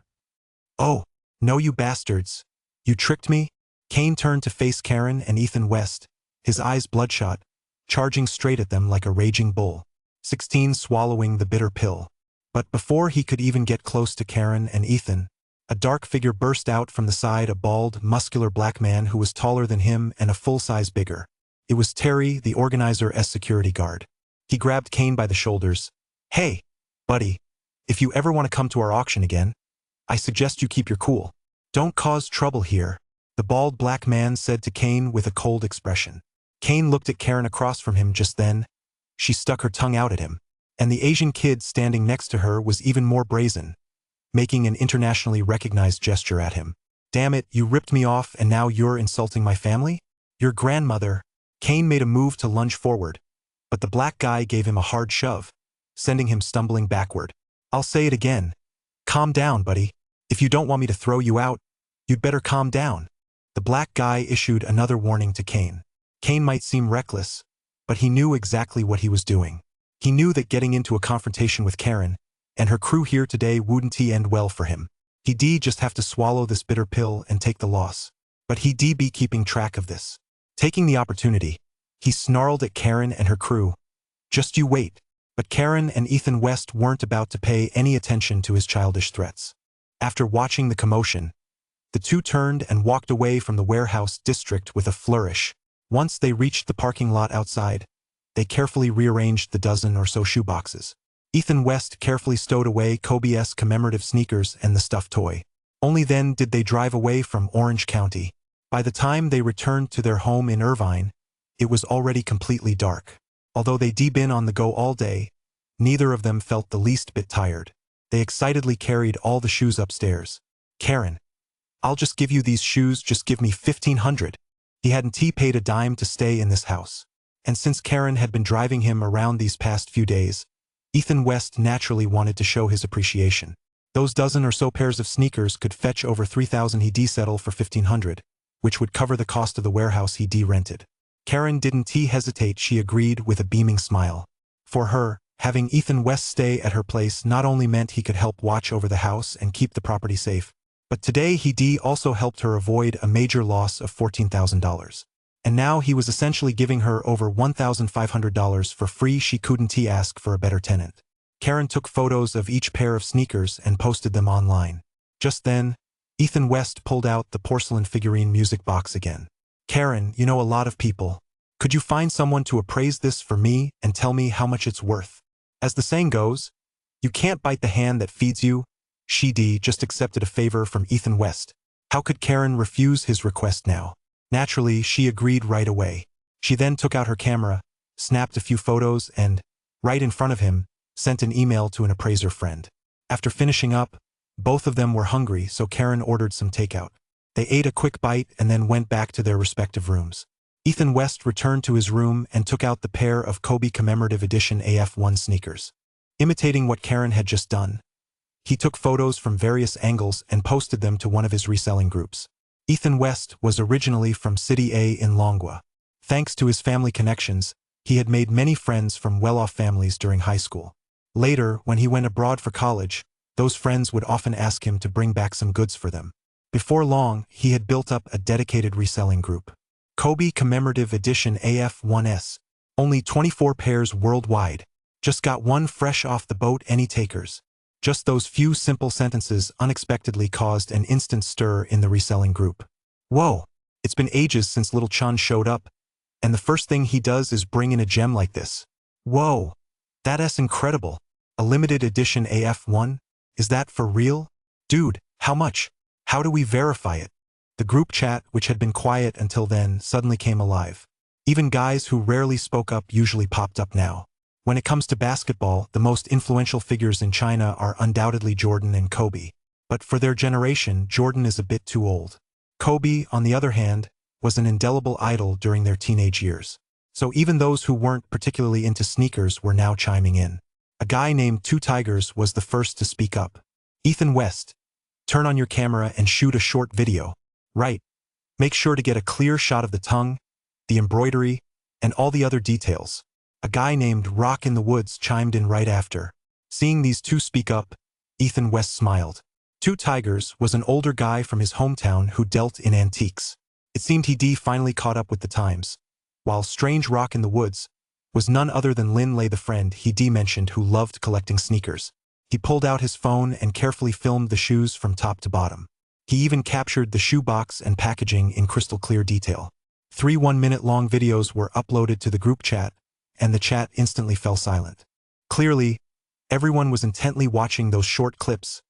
Oh, no you bastards. You tricked me? Kane turned to face Karen and Ethan West, his eyes bloodshot, charging straight at them like a raging bull. 16 swallowing the bitter pill. But before he could even get close to Karen and Ethan, A dark figure burst out from the side, a bald, muscular black man who was taller than him and a full size bigger. It was Terry, the organizer's security guard. He grabbed Kane by the shoulders. "Hey, buddy, if you ever want to come to our auction again, I suggest you keep your cool. Don't cause trouble here," the bald black man said to Kane with a cold expression. Kane looked at Karen across from him just then. She stuck her tongue out at him. And the Asian kid standing next to her was even more brazen, making an internationally recognized gesture at him. "Damn it, you ripped me off and now you're insulting my family? Your grandmother." Kane made a move to lunge forward, but the black guy gave him a hard shove, sending him stumbling backward. "I'll say it again. Calm down, buddy. If you don't want me to throw you out, you'd better calm down." The black guy issued another warning to Kane. Kane might seem reckless, but he knew exactly what he was doing. He knew that getting into a confrontation with Karen and her crew here today wouldn't end well for him. He'd just have to swallow this bitter pill and take the loss. But he'd be keeping track of this. Taking the opportunity, he snarled at Karen and her crew. "Just you wait." But Karen and Ethan West weren't about to pay any attention to his childish threats. After watching the commotion, the two turned and walked away from the warehouse district with a flourish. Once they reached the parking lot outside, they carefully rearranged the dozen or so shoeboxes. Ethan West carefully stowed away Kobe's commemorative sneakers and the stuffed toy. Only then did they drive away from Orange County. By the time they returned to their home in Irvine, it was already completely dark. Although they'd been on the go all day, neither of them felt the least bit tired. They excitedly carried all the shoes upstairs. "Karen, I'll just give you these shoes, just give me $1,500. He hadn't paid a dime to stay in this house. And since Karen had been driving him around these past few days, Ethan West naturally wanted to show his appreciation. Those dozen or so pairs of sneakers could fetch over $3,000. He'd settle for $1,500, which would cover the cost of the warehouse he'd rented. Karen didn't hesitate. She agreed with a beaming smile. For her, having Ethan West stay at her place not only meant he could help watch over the house and keep the property safe, but today he'd also helped her avoid a major loss of $14,000. And now he was essentially giving her over $1,500 for free. She couldn't ask for a better tenant. Karen took photos of each pair of sneakers and posted them online. Just then, Ethan West pulled out the porcelain figurine music box again. "Karen, you know a lot of people. Could you find someone to appraise this for me and tell me how much it's worth? As the saying goes, you can't bite the hand that feeds you." She just accepted a favor from Ethan West. How could Karen refuse his request now? Naturally, she agreed right away. She then took out her camera, snapped a few photos and, right in front of him, sent an email to an appraiser friend. After finishing up, both of them were hungry, so Karen ordered some takeout. They ate a quick bite and then went back to their respective rooms. Ethan West returned to his room and took out the pair of Kobe Commemorative Edition AF1 sneakers. Imitating what Karen had just done, he took photos from various angles and posted them to one of his reselling groups. Ethan West was originally from City A in Longwa. Thanks to his family connections, he had made many friends from well-off families during high school. Later, when he went abroad for college, those friends would often ask him to bring back some goods for them. Before long, he had built up a dedicated reselling group. Kobe Commemorative Edition AF1S. Only 24 pairs worldwide. Just got one fresh off the boat. Any takers? Just those few simple sentences unexpectedly caused an instant stir in the reselling group. Whoa, it's been ages since Little Chun showed up, and the first thing he does is bring in a gem like this. Whoa, that's incredible. A limited edition AF1? Is that for real? Dude, how much? How do we verify it? The group chat, which had been quiet until then, suddenly came alive. Even guys who rarely spoke up usually popped up now. When it comes to basketball, the most influential figures in China are undoubtedly Jordan and Kobe. But for their generation, Jordan is a bit too old. Kobe, on the other hand, was an indelible idol during their teenage years. So even those who weren't particularly into sneakers were now chiming in. A guy named Two Tigers was the first to speak up. "Ethan West, turn on your camera and shoot a short video. Right. Make sure to get a clear shot of the tongue, the embroidery, and all the other details." A guy named Rock in the Woods chimed in right after. Seeing these two speak up, Ethan West smiled. Two Tigers was an older guy from his hometown who dealt in antiques. It seemed he'd finally caught up with the times, while strange Rock in the Woods was none other than Lin Lei, the friend he'd mentioned who loved collecting sneakers. He pulled out his phone and carefully filmed the shoes from top to bottom. He even captured the shoe box and packaging in crystal clear detail. 3 one-minute-long videos were uploaded to the group chat, and the chat instantly fell silent. Clearly, everyone was intently watching those short clips,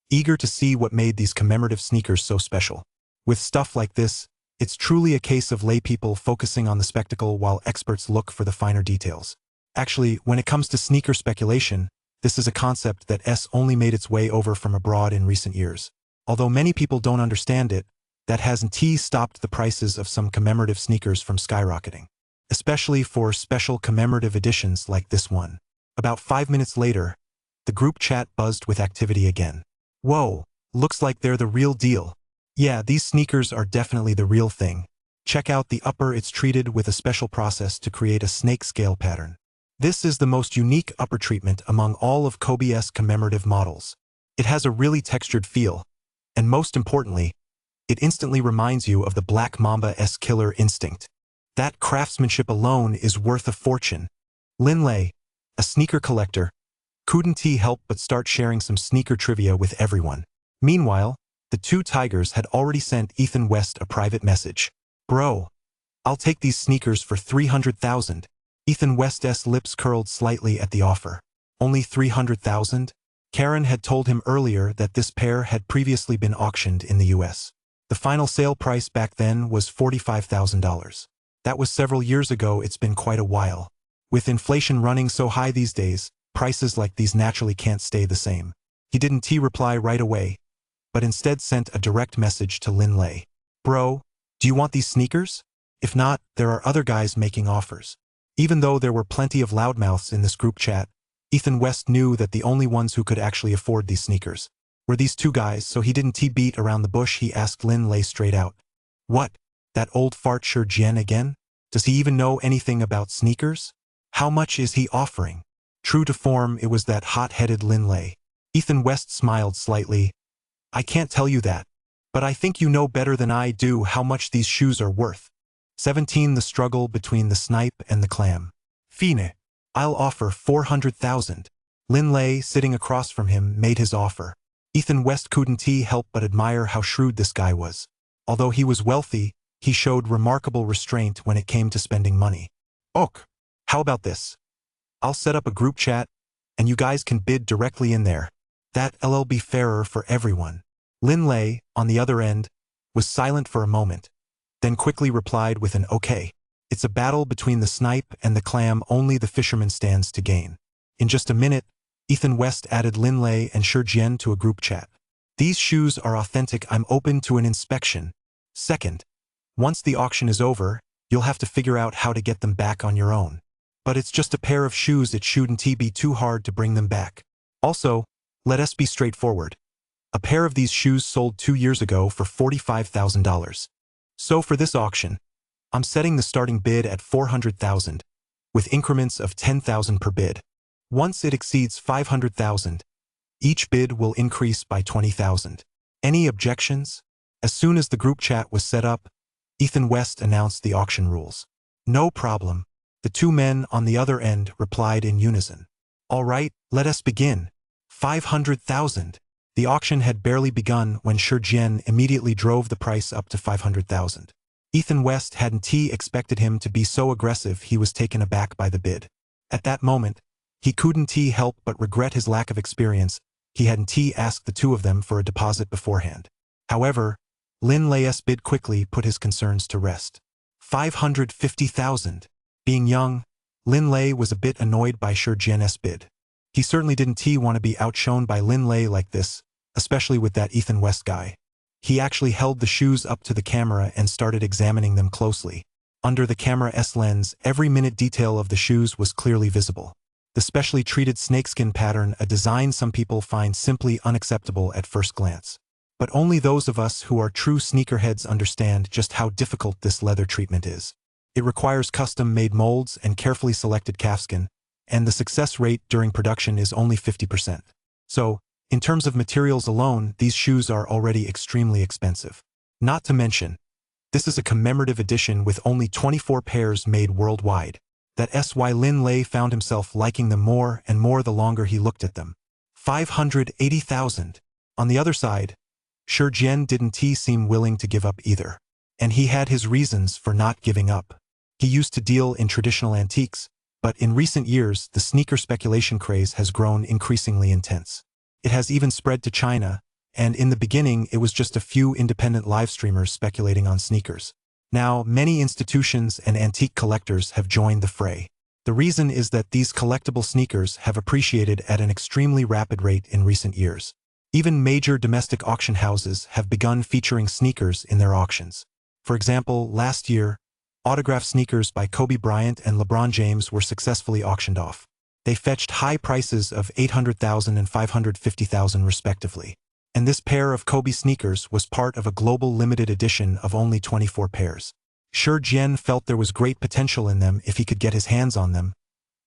eager to see what made these commemorative sneakers so special. With stuff like this, it's truly a case of laypeople focusing on the spectacle while experts look for the finer details. Actually, when it comes to sneaker speculation, this is a concept that only made its way over from abroad in recent years. Although many people don't understand it, that hasn't stopped the prices of some commemorative sneakers from skyrocketing, especially for special commemorative editions like this one. About 5 minutes later, the group chat buzzed with activity again. Whoa, looks like they're the real deal. Yeah, these sneakers are definitely the real thing. Check out the upper, it's treated with a special process to create a snake scale pattern. This is the most unique upper treatment among all of Kobe's commemorative models. It has a really textured feel, and most importantly, it instantly reminds you of the Black Mamba's killer instinct. That craftsmanship alone is worth a fortune. Lin Lei, a sneaker collector, couldn't help but start sharing some sneaker trivia with everyone. Meanwhile, the two tigers had already sent Ethan West a private message. Bro, I'll take these sneakers for 300,000. Ethan West's lips curled slightly at the offer. Only 300,000? Karen had told him earlier that this pair had previously been auctioned in the US. The final sale price back then was $45,000. That was several years ago. It's been quite a while. With inflation running so high these days, prices like these naturally can't stay the same. He didn't reply right away, but instead sent a direct message to Lin Lei. Bro, do you want these sneakers? If not, there are other guys making offers. Even though there were plenty of loudmouths in this group chat, Ethan West knew that the only ones who could actually afford these sneakers were these two guys, so he didn't beat around the bush. He asked Lin Lei straight out. What? That old fart Jian again? Does he even know anything about sneakers? How much is he offering? True to form, it was that hot-headed Lin Lei. Ethan West smiled slightly. I can't tell you that, but I think you know better than I do how much these shoes are worth. 17. The struggle between the snipe and the clam. Fine. I'll offer 400,000. Lin Lei, sitting across from him, made his offer. Ethan West couldn't help but admire how shrewd this guy was. Although he was wealthy, he showed remarkable restraint when it came to spending money. Ok. How about this? I'll set up a group chat, and you guys can bid directly in there. That'll be fairer for everyone. Lin Lei, on the other end, was silent for a moment, then quickly replied with an okay. It's a battle between the snipe and the clam. Only the fisherman stands to gain. In just a minute, Ethan West added Lin Lei and Jian to a group chat. These shoes are authentic. I'm open to an inspection. Second, once the auction is over, you'll have to figure out how to get them back on your own. But it's just a pair of shoes. It shouldn't be too hard to bring them back. Also, let us be straightforward. A pair of these shoes sold 2 years ago for $45,000. So for this auction, I'm setting the starting bid at 400,000, with increments of 10,000 per bid. Once it exceeds 500,000, each bid will increase by 20,000. Any objections? As soon as the group chat was set up, Ethan West announced the auction rules. No problem. The two men on the other end replied in unison. All right, let us begin. 500,000. The auction had barely begun when Jian immediately drove the price up to 500,000. Ethan West hadn't expected him to be so aggressive. He was taken aback by the bid. At that moment, he couldn't help but regret his lack of experience. He hadn't asked the two of them for a deposit beforehand. However, Lin Lei's bid quickly put his concerns to rest. 550,000. Being young, Lin Lei was a bit annoyed by Jian's bid. He certainly didn't want to be outshone by Lin Lei like this, especially with that Ethan West guy. He actually held the shoes up to the camera and started examining them closely. Under the camera's lens, every minute detail of the shoes was clearly visible. The specially treated snakeskin pattern, a design some people find simply unacceptable at first glance. But only those of us who are true sneakerheads understand just how difficult this leather treatment is. It requires custom-made molds and carefully selected calfskin, and the success rate during production is only 50%. So, in terms of materials alone, these shoes are already extremely expensive. Not to mention, this is a commemorative edition with only 24 pairs made worldwide. That's why Lin Lei found himself liking them more and more the longer he looked at them. 580,000. On the other side, Shi Jian didn't seem willing to give up either. And he had his reasons for not giving up. He used to deal in traditional antiques, but in recent years the sneaker speculation craze has grown increasingly intense. It has even spread to China, and in the beginning it was just a few independent live streamers speculating on sneakers. Now, many institutions and antique collectors have joined the fray. The reason is that these collectible sneakers have appreciated at an extremely rapid rate in recent years. Even major domestic auction houses have begun featuring sneakers in their auctions. For example, last year, autographed sneakers by Kobe Bryant and LeBron James were successfully auctioned off. They fetched high prices of $800,000 and $550,000 respectively. And this pair of Kobe sneakers was part of a global limited edition of only 24 pairs. Shi Jian felt there was great potential in them if he could get his hands on them.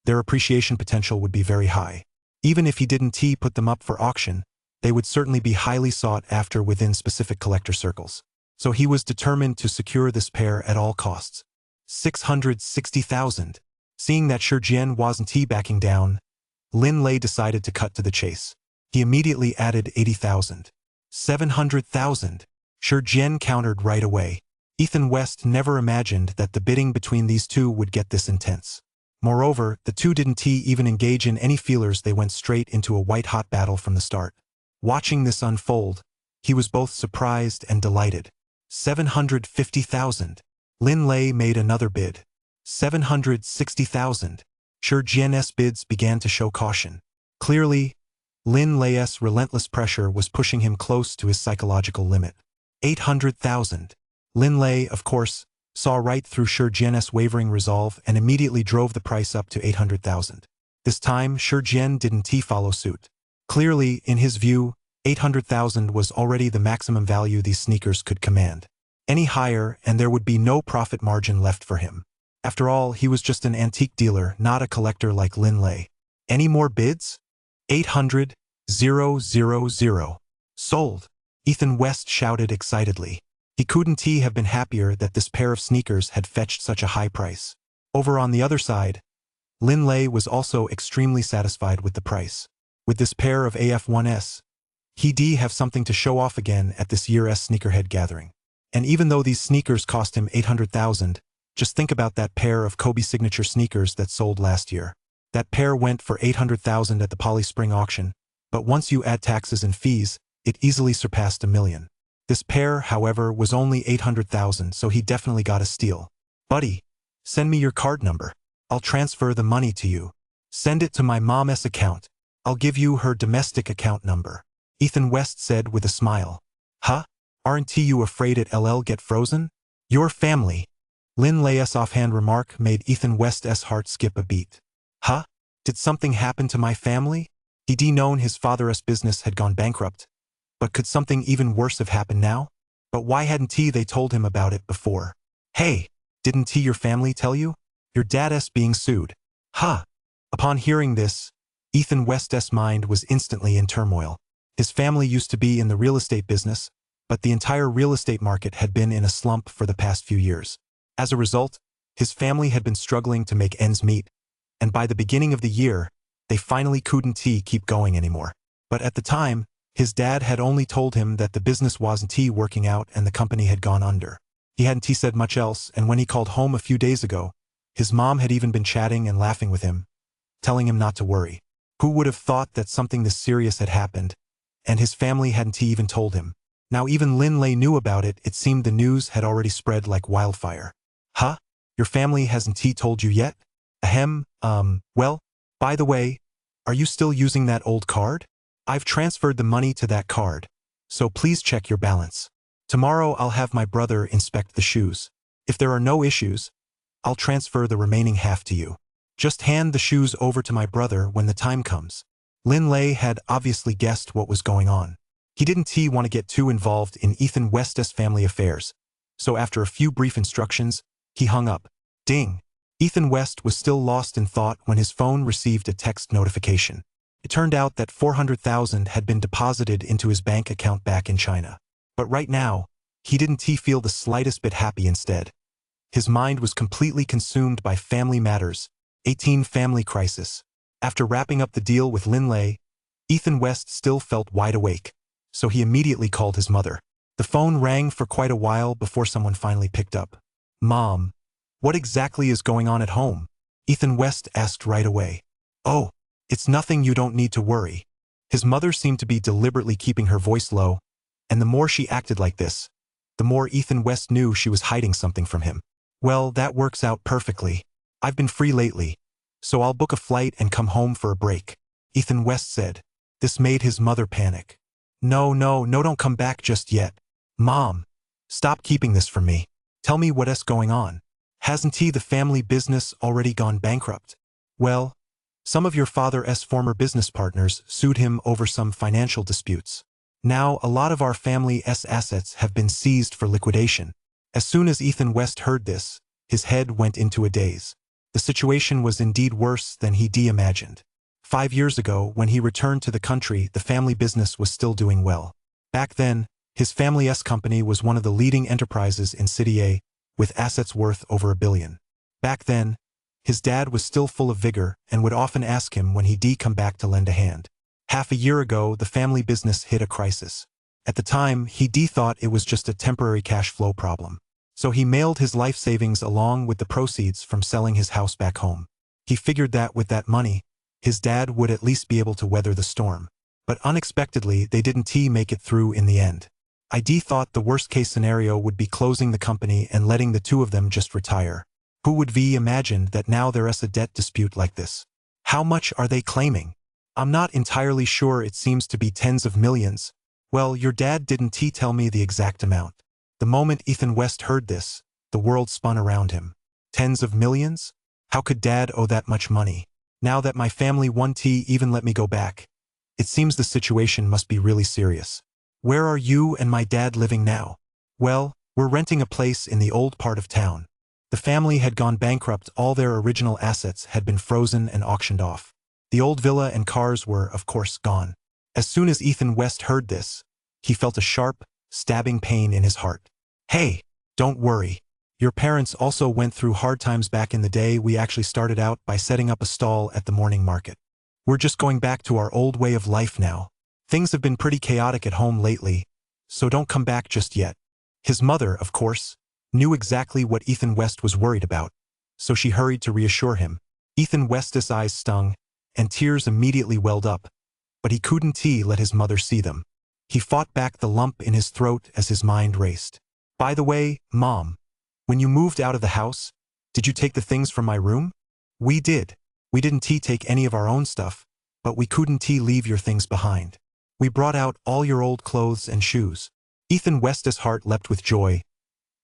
Their appreciation potential would be very high. Even if he didn't put them up for auction, they would certainly be highly sought after within specific collector circles. So he was determined to secure this pair at all costs. 660,000. Seeing that Shi Jian wasn't backing down, Lin Lei decided to cut to the chase. He immediately added 80,000. 700,000. Shi Jian countered right away. Ethan West never imagined that the bidding between these two would get this intense. Moreover, the two didn't even engage in any feelers, they went straight into a white-hot battle from the start. Watching this unfold, he was both surprised and delighted. 750,000. Lin Lei made another bid. 760,000. Shi Jian's bids began to show caution. Clearly, Lin Lei's relentless pressure was pushing him close to his psychological limit. 800,000. Lin Lei, of course, saw right through Shi Jian's wavering resolve and immediately drove the price up to 800,000. This time, Shi Jian didn't follow suit. Clearly, in his view, 800,000 was already the maximum value these sneakers could command. Any higher and there would be no profit margin left for him. After all, he was just an antique dealer, not a collector like Lin Lei. Any more bids? 800,000. Sold. Ethan West shouted excitedly. He couldn't have been happier that this pair of sneakers had fetched such a high price. Over on the other side, Lin Lei was also extremely satisfied with the price. With this pair of AF1s, he'd have something to show off again at this year's sneakerhead gathering. And even though these sneakers cost him 800,000, just think about that pair of Kobe signature sneakers that sold last year. That pair went for 800,000 at the Poly Spring auction, but once you add taxes and fees, it easily surpassed $1 million. This pair, however, was only 800,000, so he definitely got a steal. Buddy, send me your card number. I'll transfer the money to you. Send it to my mom's account. I'll give you her domestic account number. Ethan West said with a smile. Huh? Aren't you afraid it'll get frozen? Your family. Lin Lei's offhand remark made Ethan West's heart skip a beat. Huh? Did something happen to my family? He'd known his father's business had gone bankrupt. But could something even worse have happened now? But why hadn't they told him about it before? Hey, didn't your family tell you? Your dad's being sued. Huh? Upon hearing this, Ethan West's mind was instantly in turmoil. His family used to be in the real estate business, but the entire real estate market had been in a slump for the past few years. As a result, his family had been struggling to make ends meet, and by the beginning of the year, they finally couldn't keep going anymore. But at the time, his dad had only told him that the business wasn't working out and the company had gone under. He hadn't said much else, and when he called home a few days ago, his mom had even been chatting and laughing with him, telling him not to worry. Who would have thought that something this serious had happened, and his family hadn't even told him? Now even Lin Lei knew about it. It seemed the news had already spread like wildfire. Huh? Your family hasn't told you yet? Ahem, well, by the way, are you still using that old card? I've transferred the money to that card, so please check your balance. Tomorrow I'll have my brother inspect the shoes. If there are no issues, I'll transfer the remaining half to you. Just hand the shoes over to my brother when the time comes. Lin Lei had obviously guessed what was going on. He didn't want to get too involved in Ethan West's family affairs, so after a few brief instructions, he hung up. Ding! Ethan West was still lost in thought when his phone received a text notification. It turned out that 400,000 had been deposited into his bank account back in China. But right now, he didn't feel the slightest bit happy. Instead, his mind was completely consumed by family matters. 18 family crisis. After wrapping up the deal with Lin Lei, Ethan West still felt wide awake, so he immediately called his mother. The phone rang for quite a while before someone finally picked up. "Mom, what exactly is going on at home?" Ethan West asked right away. "Oh, it's nothing, you don't need to worry." His mother seemed to be deliberately keeping her voice low, and the more she acted like this, the more Ethan West knew she was hiding something from him. "Well, that works out perfectly. I've been free lately, so I'll book a flight and come home for a break," Ethan West said. This made his mother panic. No, don't come back just yet. Mom, stop keeping this from me. Tell me what's going on. Hasn't the family business already gone bankrupt?" "Well, some of your father's former business partners sued him over some financial disputes. Now a lot of our family's assets have been seized for liquidation." As soon as Ethan West heard this, his head went into a daze. The situation was indeed worse than he imagined. 5 years ago, when he returned to the country, the family business was still doing well. Back then, his family's company was one of the leading enterprises in City A, with assets worth over $1 billion. Back then, his dad was still full of vigor and would often ask him when he'd come back to lend a hand. Half a year ago, the family business hit a crisis. At the time, he thought it was just a temporary cash flow problem. So he mailed his life savings along with the proceeds from selling his house back home. He figured that with that money, his dad would at least be able to weather the storm. But unexpectedly, they didn't make it through in the end. I thought the worst-case scenario would be closing the company and letting the two of them just retire. Who would imagine that now there's a debt dispute like this? How much are they claiming? I'm not entirely sure, it seems to be tens of millions. Well, your dad didn't tell me the exact amount. The moment Ethan West heard this, the world spun around him. Tens of millions? How could Dad owe that much money? Now that my family won't even let me go back, it seems the situation must be really serious. Where are you and my dad living now? Well, we're renting a place in the old part of town. The family had gone bankrupt, all their original assets had been frozen and auctioned off. The old villa and cars were, of course, gone. As soon as Ethan West heard this, he felt a sharp, stabbing pain in his heart. "Hey, don't worry. Your parents also went through hard times back in the day. We actually started out by setting up a stall at the morning market. We're just going back to our old way of life now. Things have been pretty chaotic at home lately, so don't come back just yet." His mother, of course, knew exactly what Ethan West was worried about, so she hurried to reassure him. Ethan West's eyes stung, and tears immediately welled up, but he couldn't let his mother see them. He fought back the lump in his throat as his mind raced. "By the way, Mom, when you moved out of the house, did you take the things from my room?" "We did. We didn't take any of our own stuff, but we couldn't leave your things behind. We brought out all your old clothes and shoes." Ethan West's heart leapt with joy.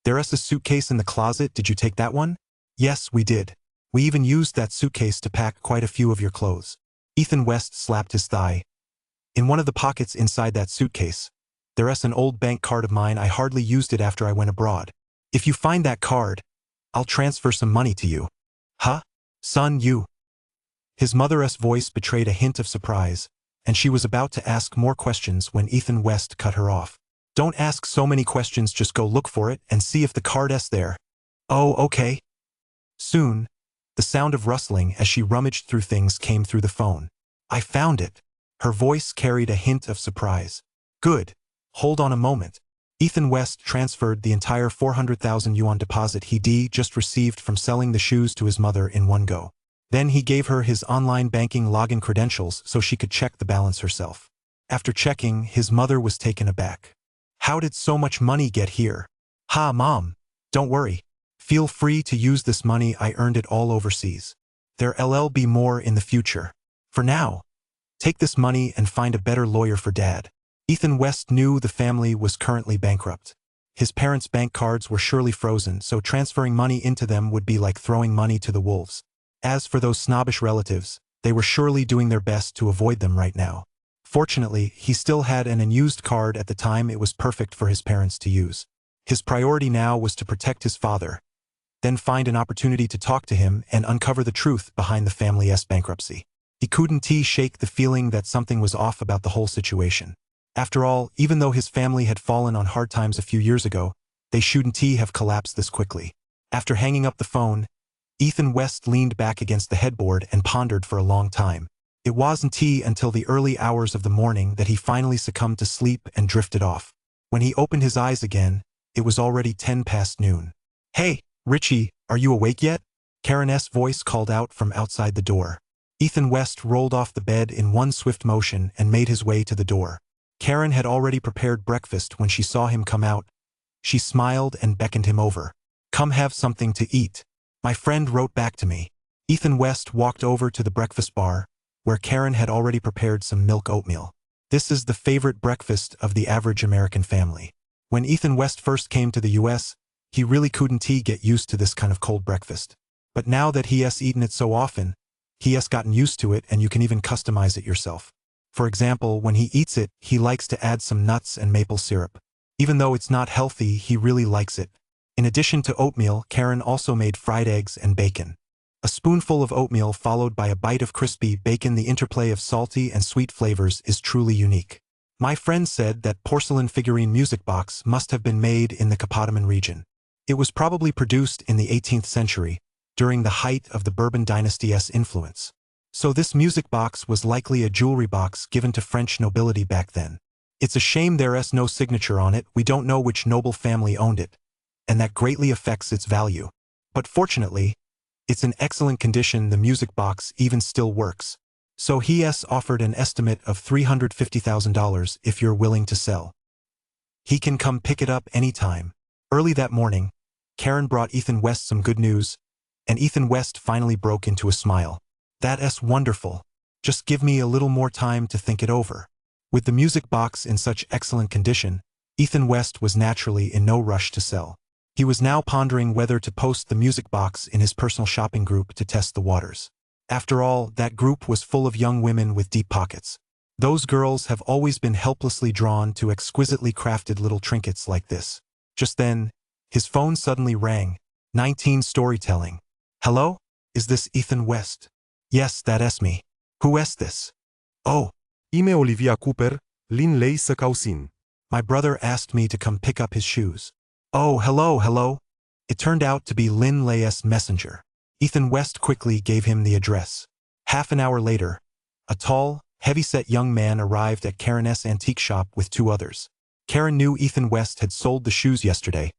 "There's a suitcase in the closet, did you take that one?" "Yes, we did. We even used that suitcase to pack quite a few of your clothes." Ethan West slapped his thigh. "In one of the pockets inside that suitcase, there's an old bank card of mine. I hardly used it after I went abroad. If you find that card, I'll transfer some money to you." "Huh? Son, you?" His mother's voice betrayed a hint of surprise, and she was about to ask more questions when Ethan West cut her off. "Don't ask so many questions, just go look for it and see if the card's there." "Oh, okay." Soon, the sound of rustling as she rummaged through things came through the phone. "I found it." Her voice carried a hint of surprise. "Good. Hold on a moment." Ethan West transferred the entire 400,000 yuan deposit he just received from selling the shoes to his mother in one go. Then he gave her his online banking login credentials so she could check the balance herself. After checking, his mother was taken aback. "How did so much money get here?" "Ha, Mom. Don't worry. Feel free to use this money. I earned it all overseas. There'll be more in the future. For now, take this money and find a better lawyer for Dad." Ethan West knew the family was currently bankrupt. His parents' bank cards were surely frozen, so transferring money into them would be like throwing money to the wolves. As for those snobbish relatives, they were surely doing their best to avoid them right now. Fortunately, he still had an unused card at the time. It was perfect for his parents to use. His priority now was to protect his father, then find an opportunity to talk to him and uncover the truth behind the family's bankruptcy. He couldn't shake the feeling that something was off about the whole situation. After all, even though his family had fallen on hard times a few years ago, they shouldn't have collapsed this quickly. After hanging up the phone, Ethan West leaned back against the headboard and pondered for a long time. It wasn't until the early hours of the morning that he finally succumbed to sleep and drifted off. When he opened his eyes again, it was already 10 past noon. "Hey, Richie, are you awake yet?" Karen's voice called out from outside the door. Ethan West rolled off the bed in one swift motion and made his way to the door. Karen had already prepared breakfast when she saw him come out. She smiled and beckoned him over. "Come have something to eat." My friend wrote back to me. Ethan West walked over to the breakfast bar, where Karen had already prepared some milk oatmeal. This is the favorite breakfast of the average American family. When Ethan West first came to the US, he really couldn't get used to this kind of cold breakfast. But now that he has eaten it so often, he has gotten used to it, and you can even customize it yourself. For example, when he eats it, he likes to add some nuts and maple syrup. Even though it's not healthy, he really likes it. In addition to oatmeal, Karen also made fried eggs and bacon. A spoonful of oatmeal followed by a bite of crispy bacon. The interplay of salty and sweet flavors is truly unique. My friend said that porcelain figurine music box must have been made in the Kapataman region. It was probably produced in the 18th century, during the height of the Bourbon dynasty's influence. So this music box was likely a jewelry box given to French nobility back then. It's a shame there's no signature on it. We don't know which noble family owned it, and that greatly affects its value. But fortunately, it's in excellent condition. The music box even still works. So he has offered an estimate of $350,000 if you're willing to sell. He can come pick it up anytime. Early that morning, Karen brought Ethan West some good news, and Ethan West finally broke into a smile. "That's wonderful. Just give me a little more time to think it over." With the music box in such excellent condition, Ethan West was naturally in no rush to sell. He was now pondering whether to post the music box in his personal shopping group to test the waters. After all, that group was full of young women with deep pockets. Those girls have always been helplessly drawn to exquisitely crafted little trinkets like this. Just then, his phone suddenly rang. 19 Storytelling. "Hello? Is this Ethan West?" "Yes, that's me. Who is this?" "Oh, Ime Olivia Cooper, Lin Lei să causin. my brother asked me to come pick up his shoes." "Oh, hello. It turned out to be Lin Lei's messenger. Ethan West quickly gave him the address. Half an hour later, a tall, heavy-set young man arrived at Karen's antique shop with two others. Karen knew Ethan West had sold the shoes yesterday,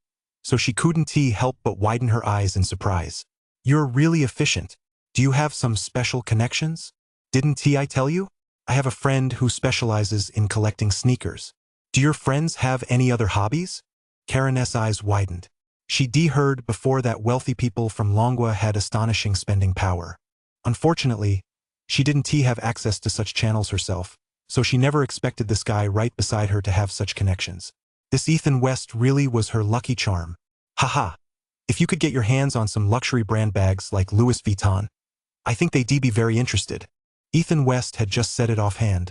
so she couldn't help but widen her eyes in surprise. "You're really efficient. Do you have some special connections? Didn't I tell you? I have a friend who specializes in collecting sneakers. Do your friends have any other hobbies?" Karen's eyes widened. She'd heard before that wealthy people from Longwa had astonishing spending power. Unfortunately, she didn't have access to such channels herself, so she never expected this guy right beside her to have such connections. This Ethan West really was her lucky charm. Haha. If you could get your hands on some luxury brand bags like Louis Vuitton, I think they'd be very interested. Ethan West had just said it offhand,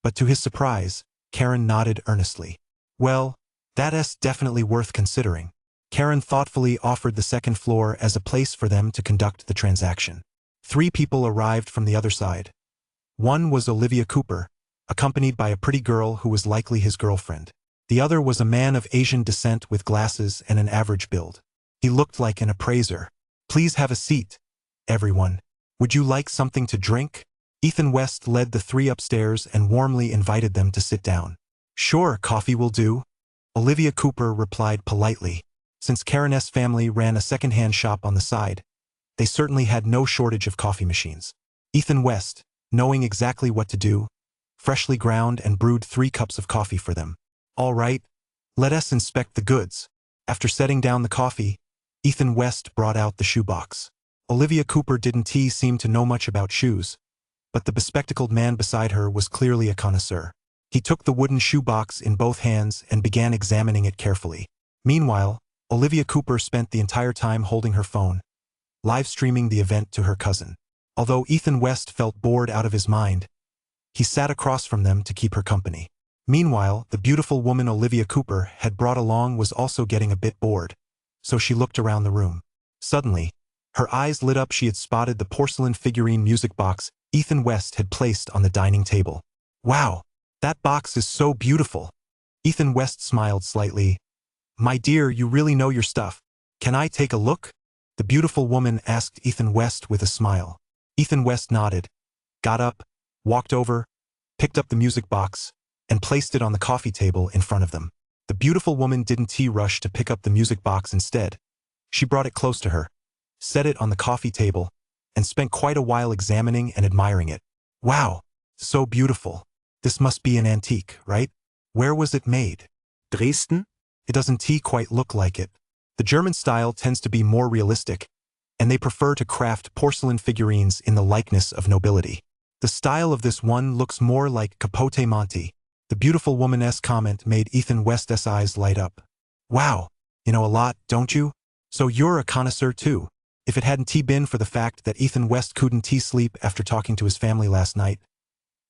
but to his surprise, Karen nodded earnestly. "Well, that's definitely worth considering." Karen thoughtfully offered the second floor as a place for them to conduct the transaction. 3 people arrived from the other side. One was Olivia Cooper, accompanied by a pretty girl who was likely his girlfriend. The other was a man of Asian descent with glasses and an average build. He looked like an appraiser. "Please have a seat, everyone. Would you like something to drink?" Ethan West led the 3 upstairs and warmly invited them to sit down. "Sure, coffee will do," Olivia Cooper replied politely. Since Karen's family ran a second-hand shop on the side, they certainly had no shortage of coffee machines. Ethan West, knowing exactly what to do, freshly ground and brewed 3 cups of coffee for them. "All right, let us inspect the goods." After setting down the coffee, Ethan West brought out the shoebox. Olivia Cooper didn't seem to know much about shoes, but the bespectacled man beside her was clearly a connoisseur. He took the wooden shoebox in both hands and began examining it carefully. Meanwhile, Olivia Cooper spent the entire time holding her phone, live streaming the event to her cousin. Although Ethan West felt bored out of his mind, he sat across from them to keep her company. Meanwhile, the beautiful woman Olivia Cooper had brought along was also getting a bit bored, so she looked around the room. Suddenly, her eyes lit up. She had spotted the porcelain figurine music box Ethan West had placed on the dining table. "Wow, that box is so beautiful." Ethan West smiled slightly. "My dear, you really know your stuff. Can I take a look?" the beautiful woman asked Ethan West with a smile. Ethan West nodded, got up, walked over, picked up the music box, and placed it on the coffee table in front of them. The beautiful woman didn't rush to pick up the music box instead. She brought it close to her, set it on the coffee table, and spent quite a while examining and admiring it. Wow, so beautiful. This must be an antique, right? Where was it made? Dresden? It doesn't quite look like it. The German style tends to be more realistic, and they prefer to craft porcelain figurines in the likeness of nobility. The style of this one looks more like Capote Monte. The beautiful woman's comment made Ethan West's eyes light up. Wow, you know a lot, don't you? So you're a connoisseur too. If it hadn't been for the fact that Ethan West couldn't sleep after talking to his family last night,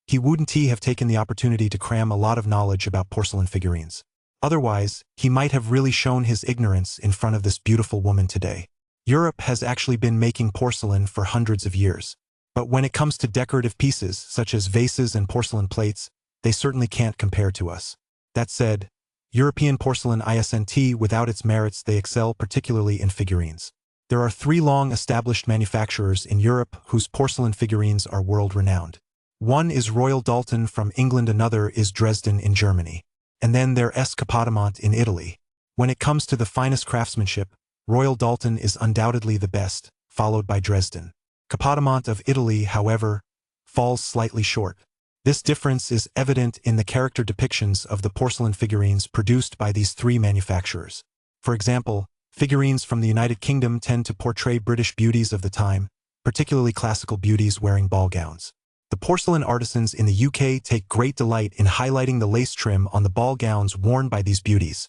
he wouldn't have taken the opportunity to cram a lot of knowledge about porcelain figurines. Otherwise, he might have really shown his ignorance in front of this beautiful woman today. Europe has actually been making porcelain for hundreds of years. But when it comes to decorative pieces, such as vases and porcelain plates, they certainly can't compare to us. That said, European porcelain isn't without its merits. They excel particularly in figurines. There are 3 long-established manufacturers in Europe whose porcelain figurines are world-renowned. One is Royal Doulton from England, another is Dresden in Germany. And then there's Capodimont in Italy. When it comes to the finest craftsmanship, Royal Doulton is undoubtedly the best, followed by Dresden. Capodimont of Italy, however, falls slightly short. This difference is evident in the character depictions of the porcelain figurines produced by these 3 manufacturers. For example, figurines from the United Kingdom tend to portray British beauties of the time, particularly classical beauties wearing ball gowns. The porcelain artisans in the UK take great delight in highlighting the lace trim on the ball gowns worn by these beauties,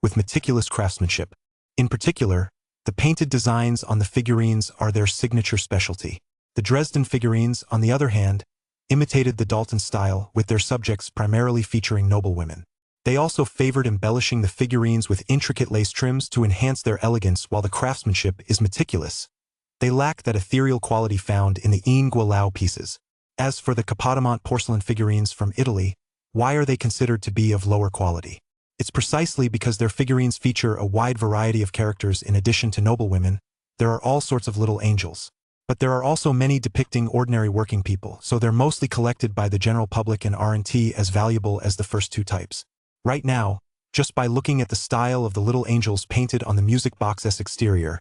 with meticulous craftsmanship. In particular, the painted designs on the figurines are their signature specialty. The Dresden figurines, on the other hand, imitated the Doulton style, with their subjects primarily featuring noblewomen. They also favored embellishing the figurines with intricate lace trims to enhance their elegance while the craftsmanship is meticulous. They lack that ethereal quality found in the Ingguo pieces. As for the Capodimont porcelain figurines from Italy, why are they considered to be of lower quality? It's precisely because their figurines feature a wide variety of characters. In addition to noblewomen, there are all sorts of little angels. But there are also many depicting ordinary working people, so they're mostly collected by the general public and aren't as valuable as the first 2 types. Right now, just by looking at the style of the little angels painted on the music box's exterior,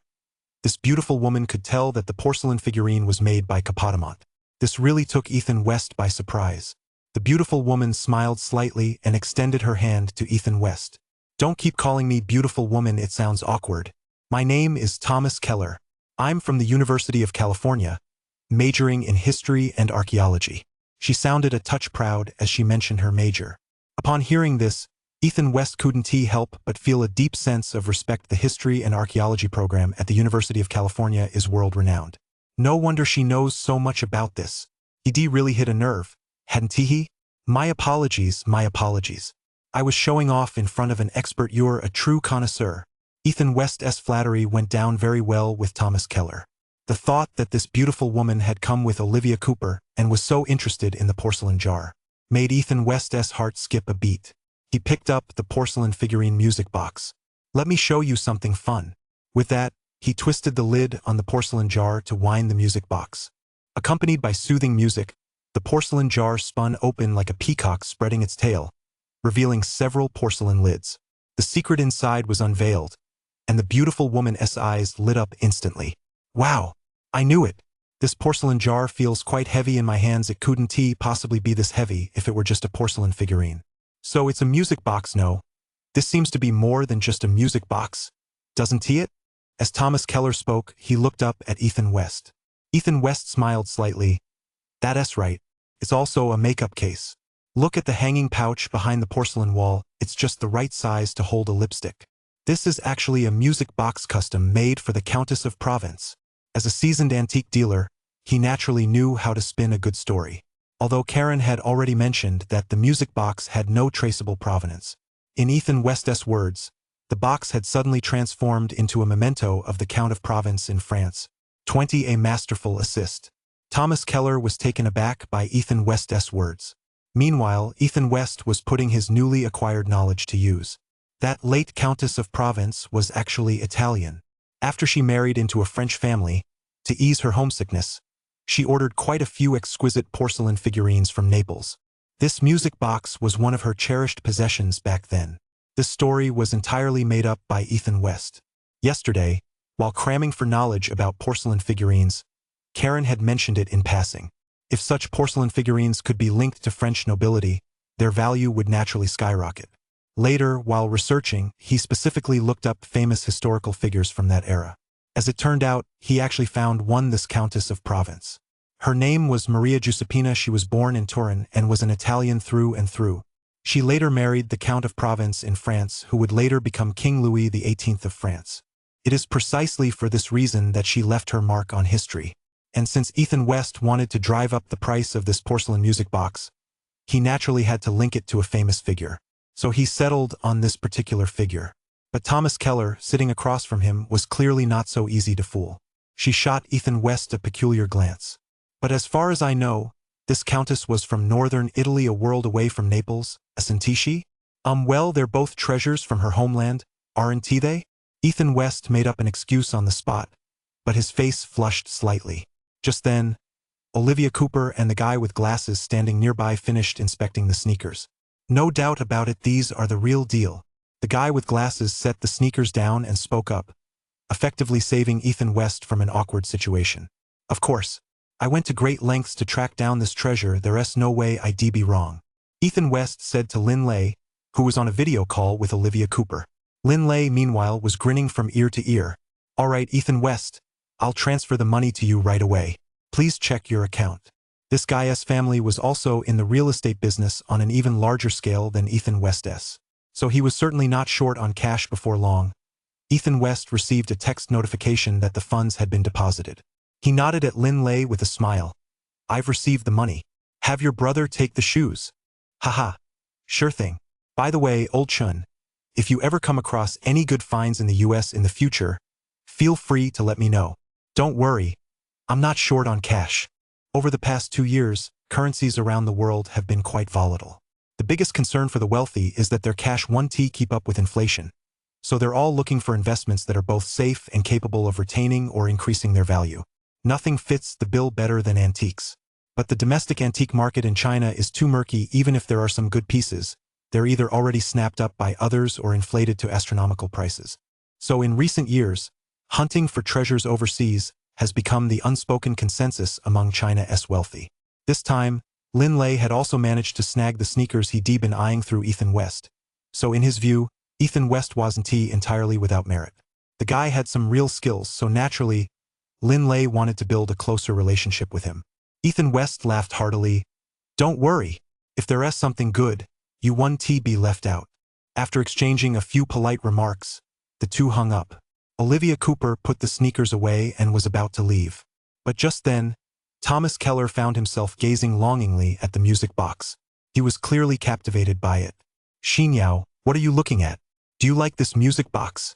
this beautiful woman could tell that the porcelain figurine was made by Capodimont. This really took Ethan West by surprise. The beautiful woman smiled slightly and extended her hand to Ethan West. Don't keep calling me beautiful woman, it sounds awkward. My name is Thomas Keller. I'm from the University of California, majoring in history and archaeology. She sounded a touch proud as she mentioned her major. Upon hearing this, Ethan West couldn't help but feel a deep sense of respect. The history and archaeology program at the University of California is world-renowned. No wonder she knows so much about this. He really hit a nerve, hadn't he? My apologies. I was showing off in front of an expert. You're a true connoisseur. Ethan West's flattery went down very well with Thomas Keller. The thought that this beautiful woman had come with Olivia Cooper and was so interested in the porcelain jar made Ethan West's heart skip a beat. He picked up the porcelain figurine music box. Let me show you something fun. With that, he twisted the lid on the porcelain jar to wind the music box. Accompanied by soothing music, the porcelain jar spun open like a peacock spreading its tail, revealing several porcelain lids. The secret inside was unveiled, and the beautiful woman's eyes lit up instantly. Wow, I knew it. This porcelain jar feels quite heavy in my hands. It couldn't possibly be this heavy if it were just a porcelain figurine. So it's a music box, no? This seems to be more than just a music box, doesn't it? As Thomas Keller spoke, he looked up at Ethan West. Ethan West smiled slightly. That's right. It's also a makeup case. Look at the hanging pouch behind the porcelain wall. It's just the right size to hold a lipstick. This is actually a music box custom made for the Countess of Provence. As a seasoned antique dealer, he naturally knew how to spin a good story. Although Karen had already mentioned that the music box had no traceable provenance. In Ethan West's words, the box had suddenly transformed into a memento of the Count of Provence in France. 20 a masterful assist. Thomas Keller was taken aback by Ethan West's words. Meanwhile, Ethan West was putting his newly acquired knowledge to use. That late Countess of Provence was actually Italian. After she married into a French family, to ease her homesickness, She ordered quite a few exquisite porcelain figurines from Naples. This music box was one of her cherished possessions back then. This story was entirely made up by Ethan West. Yesterday, while cramming for knowledge about porcelain figurines, Karen had mentioned it in passing. If such porcelain figurines could be linked to French nobility, their value would naturally skyrocket. Later, while researching, he specifically looked up famous historical figures from that era. As it turned out, he actually found one, this Countess of Provence. Her name was Maria Giuseppina. She was born in Turin and was an Italian through and through. She later married the Count of Provence in France, who would later become King Louis XVIII of France. It is precisely for this reason that she left her mark on history. And since Ethan West wanted to drive up the price of this porcelain music box, he naturally had to link it to a famous figure. So he settled on this particular figure. But Thomas Keller, sitting across from him, was clearly not so easy to fool. She shot Ethan West a peculiar glance. But as far as I know, this countess was from northern Italy, a world away from Naples, isn't she? Well, they're both treasures from her homeland, aren't they? Ethan West made up an excuse on the spot, but his face flushed slightly. Just then, Olivia Cooper and the guy with glasses standing nearby finished inspecting the sneakers. No doubt about it, these are the real deal. The guy with glasses set the sneakers down and spoke up, effectively saving Ethan West from an awkward situation. Of course, I went to great lengths to track down this treasure. There's no way I'd be wrong, Ethan West said to Lin Lei, who was on a video call with Olivia Cooper. Lin Lei, meanwhile, was grinning from ear to ear. All right, Ethan West, I'll transfer the money to you right away. Please check your account. This guy's family was also in the real estate business on an even larger scale than Ethan West's. So he was certainly not short on cash. Before long, Ethan West received a text notification that the funds had been deposited. He nodded at Lin Lei with a smile. I've received the money. Have your brother take the shoes. Haha. Sure thing. By the way, old Chun, if you ever come across any good finds in the US in the future, feel free to let me know. Don't worry, I'm not short on cash. Over the past 2 years, currencies around the world have been quite volatile. The biggest concern for the wealthy is that their cash won't keep up with inflation. So they're all looking for investments that are both safe and capable of retaining or increasing their value. Nothing fits the bill better than antiques. But the domestic antique market in China is too murky. Even if there are some good pieces, they're either already snapped up by others or inflated to astronomical prices. So in recent years, hunting for treasures overseas has become the unspoken consensus among China's wealthy. This time, Lin Lei had also managed to snag the sneakers he'd been eyeing through Ethan West. So in his view, Ethan West wasn't entirely without merit. The guy had some real skills, so naturally, Lin Lei wanted to build a closer relationship with him. Ethan West laughed heartily. Don't worry, if there is something good, you won't be left out. After exchanging a few polite remarks, the two hung up. Olivia Cooper put the sneakers away and was about to leave. But just then, Thomas Keller found himself gazing longingly at the music box. He was clearly captivated by it. Xinyao, what are you looking at? Do you like this music box?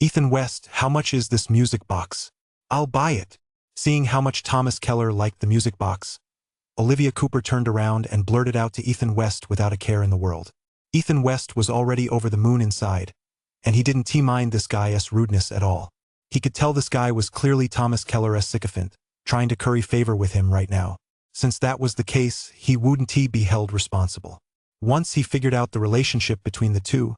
Ethan West, how much is this music box? I'll buy it. Seeing how much Thomas Keller liked the music box, Olivia Cooper turned around and blurted out to Ethan West without a care in the world. Ethan West was already over the moon inside, and he didn't mind this guy's rudeness at all. He could tell this guy was clearly Thomas Keller's sycophant, trying to curry favor with him right now. Since that was the case, he wouldn't be held responsible. Once he figured out the relationship between the two,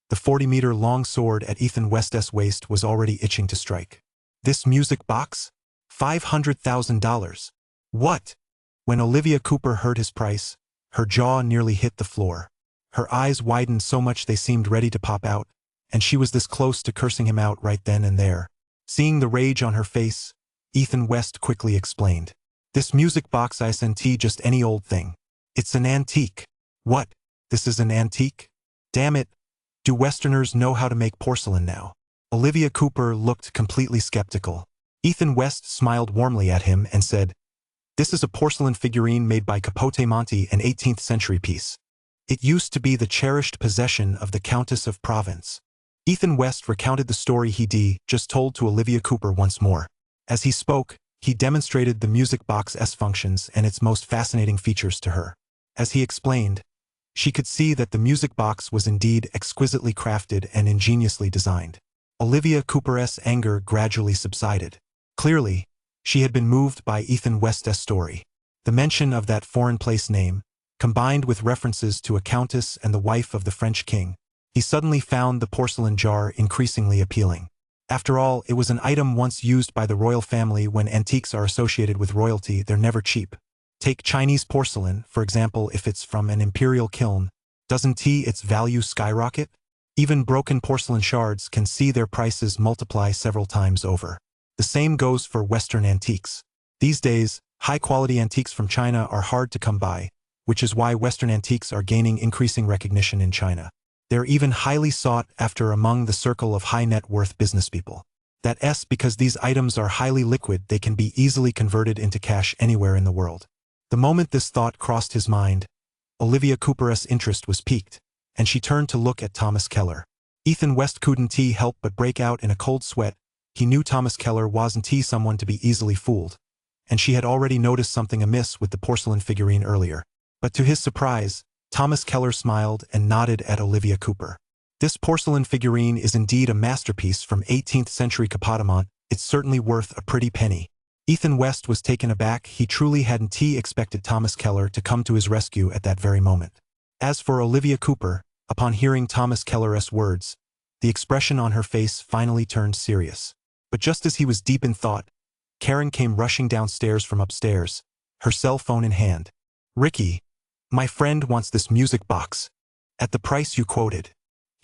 the 40-meter-long sword at Ethan West's waist was already itching to strike. This music box? $500,000. What? When Olivia Cooper heard his price, her jaw nearly hit the floor. Her eyes widened so much they seemed ready to pop out, and she was this close to cursing him out right then and there. Seeing the rage on her face, Ethan West quickly explained. This music box isn't just any old thing. It's an antique. What? This is an antique? Damn it. Do Westerners know how to make porcelain now? Olivia Cooper looked completely skeptical. Ethan West smiled warmly at him and said, This is a porcelain figurine made by Capote Monte, an 18th century piece. It used to be the cherished possession of the Countess of Provence. Ethan West recounted the story he'd just told to Olivia Cooper once more. As he spoke, he demonstrated the music box's functions and its most fascinating features to her. As he explained, she could see that the music box was indeed exquisitely crafted and ingeniously designed. Olivia Cooper's anger gradually subsided. Clearly, She had been moved by Ethan West's story. The mention of that foreign place name, combined with references to a countess and the wife of the French king, he suddenly found the porcelain jar increasingly appealing. After all, it was an item once used by the royal family. When antiques are associated with royalty, they're never cheap. Take Chinese porcelain, for example. If it's from an imperial kiln, doesn't its value skyrocket? Even broken porcelain shards can see their prices multiply several times over. The same goes for Western antiques. These days, high-quality antiques from China are hard to come by, which is why Western antiques are gaining increasing recognition in China. They're even highly sought after among the circle of high-net-worth businesspeople. That's because these items are highly liquid. They can be easily converted into cash anywhere in the world. The moment this thought crossed his mind, Olivia Cooper's interest was piqued, and she turned to look at Thomas Keller. Ethan West couldn't help but break out in a cold sweat. He knew Thomas Keller wasn't someone to be easily fooled, and she had already noticed something amiss with the porcelain figurine earlier. But to his surprise, Thomas Keller smiled and nodded at Olivia Cooper. This porcelain figurine is indeed a masterpiece from 18th century Capotamont. It's certainly worth a pretty penny. Ethan West was taken aback. He truly hadn't expected Thomas Keller to come to his rescue at that very moment. As for Olivia Cooper, upon hearing Thomas Keller's words, the expression on her face finally turned serious. But just as he was deep in thought, Karen came rushing downstairs from upstairs, her cell phone in hand. "Ricky, my friend wants this music box. At the price you quoted.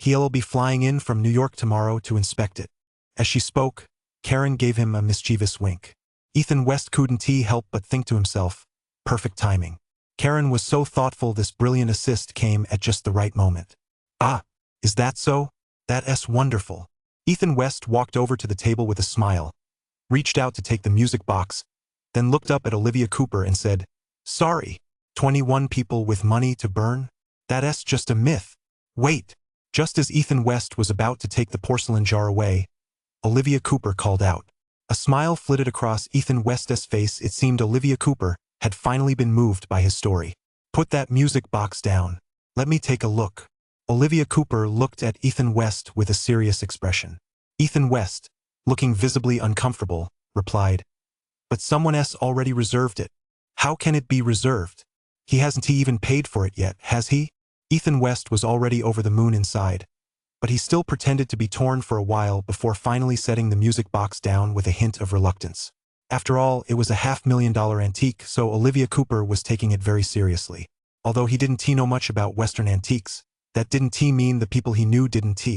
He'll be flying in from New York tomorrow to inspect it." As she spoke, Karen gave him a mischievous wink. Ethan West couldn't help but think to himself, perfect timing. Karen was so thoughtful. This brilliant assist came at just the right moment. "Ah, is that so? That's wonderful." Ethan West walked over to the table with a smile, reached out to take the music box, then looked up at Olivia Cooper and said, "Sorry, 21 people with money to burn? That's just a myth. Wait." Just as Ethan West was about to take the porcelain jar away, Olivia Cooper called out. A smile flitted across Ethan West's face. It seemed Olivia Cooper had finally been moved by his story. "Put that music box down. Let me take a look." Olivia Cooper looked at Ethan West with a serious expression. Ethan West, looking visibly uncomfortable, replied, "But someone else already reserved it." "How can it be reserved? He hasn't even paid for it yet, has he?" Ethan West was already over the moon inside, but he still pretended to be torn for a while before finally setting the music box down with a hint of reluctance. After all, it was a $500,000 antique, so Olivia Cooper was taking it very seriously. Although he didn't know much about Western antiques, that didn't mean the people he knew didn't.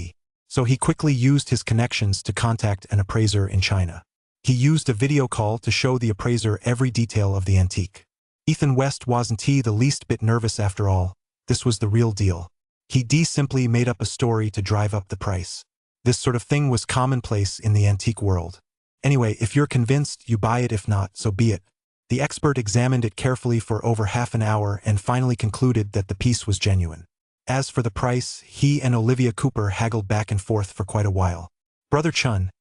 So he quickly used his connections to contact an appraiser in China. He used a video call to show the appraiser every detail of the antique. Ethan West wasn't the least bit nervous. After all, this was the real deal. He simply made up a story to drive up the price. This sort of thing was commonplace in the antique world. Anyway, if you're convinced, you buy it. If not, so be it. The expert examined it carefully for over half an hour and finally concluded that the piece was genuine. As for the price, he and Olivia Cooper haggled back and forth for quite a while. "Brother Chun,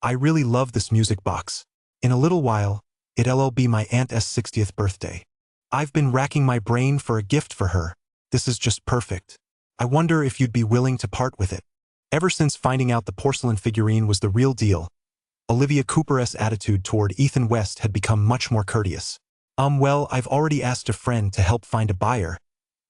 I really love this music box. In a little while, it'll be my aunt's 60th birthday. I've been racking my brain for a gift for her. This is just perfect. I wonder if you'd be willing to part with it." Ever since finding out the porcelain figurine was the real deal, Olivia Cooper's attitude toward Ethan West had become much more courteous. Well, I've already asked a friend to help find a buyer,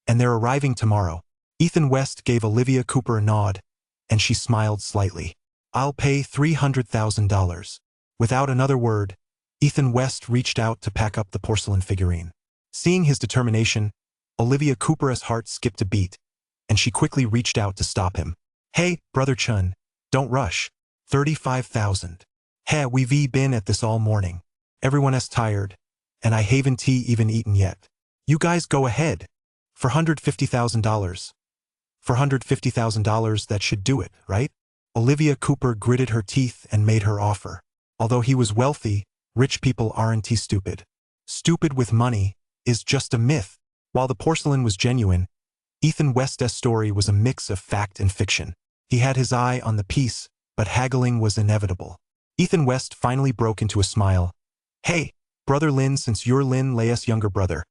and they're arriving tomorrow." Ethan West gave Olivia Cooper a nod, and she smiled slightly. "I'll pay $300,000. Without another word, Ethan West reached out to pack up the porcelain figurine. Seeing his determination, Olivia Cooper's heart skipped a beat, and she quickly reached out to stop him. "Hey, Brother Chun, don't rush. 35,000. Hey, we've been at this all morning. Everyone is tired, and I haven't even eaten yet. You guys go ahead. For $150,000. For $150,000, that should do it, right?" Olivia Cooper gritted her teeth and made her offer. Although he was wealthy, rich people aren't stupid. Stupid with money is just a myth. While the porcelain was genuine, Ethan West's story was a mix of fact and fiction. He had his eye on the piece, but haggling was inevitable. Ethan West finally broke into a smile. "Hey, Brother Lin, since you're Lin Lei's younger brother,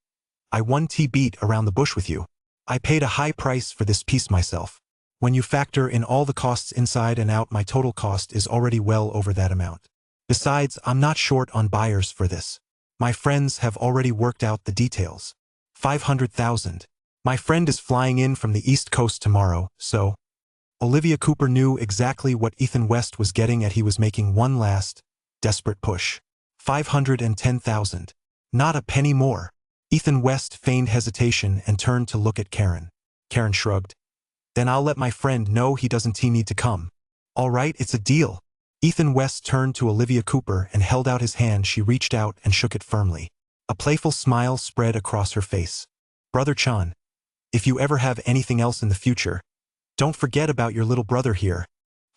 I won beat around the bush with you. I paid a high price for this piece myself. When you factor in all the costs inside and out, my total cost is already well over that amount. Besides, I'm not short on buyers for this. My friends have already worked out the details. 500,000. My friend is flying in from the East Coast tomorrow, so... Olivia Cooper knew exactly what Ethan West was getting at. He was making one last, desperate push. 510,000. Not a penny more. Ethan West feigned hesitation and turned to look at Karen. Karen shrugged. Then I'll let my friend know he doesn't need to come. All right, it's a deal. Ethan West turned to Olivia Cooper and held out his hand. She reached out and shook it firmly. A playful smile spread across her face. Brother Chan, if you ever have anything else in the future, don't forget about your little brother here.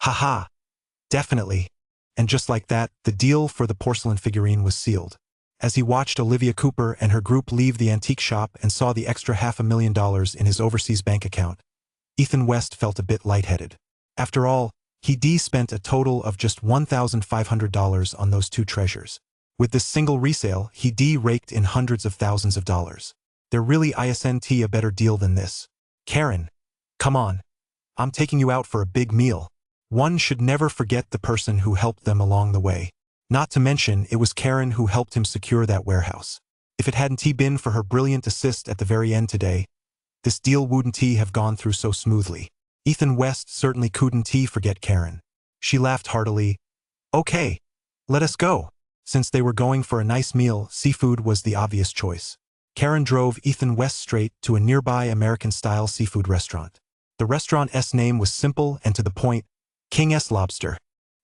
Haha. Definitely. And just like that, the deal for the porcelain figurine was sealed. As he watched Olivia Cooper and her group leave the antique shop and saw the extra $500,000 in his overseas bank account, Ethan West felt a bit lightheaded. After all, he spent a total of just $1,500 on those two treasures. With this single resale, he raked in hundreds of thousands of dollars. There really isn't a better deal than this. Karen, come on. I'm taking you out for a big meal. One should never forget the person who helped them along the way. Not to mention, it was Karen who helped him secure that warehouse. If it hadn't been for her brilliant assist at the very end today, this deal wouldn't have gone through so smoothly. Ethan West certainly couldn't forget Karen. She laughed heartily. Okay, let us go. Since they were going for a nice meal, seafood was the obvious choice. Karen drove Ethan West straight to a nearby American-style seafood restaurant. The restaurant's name was simple and to the point, King's Lobster.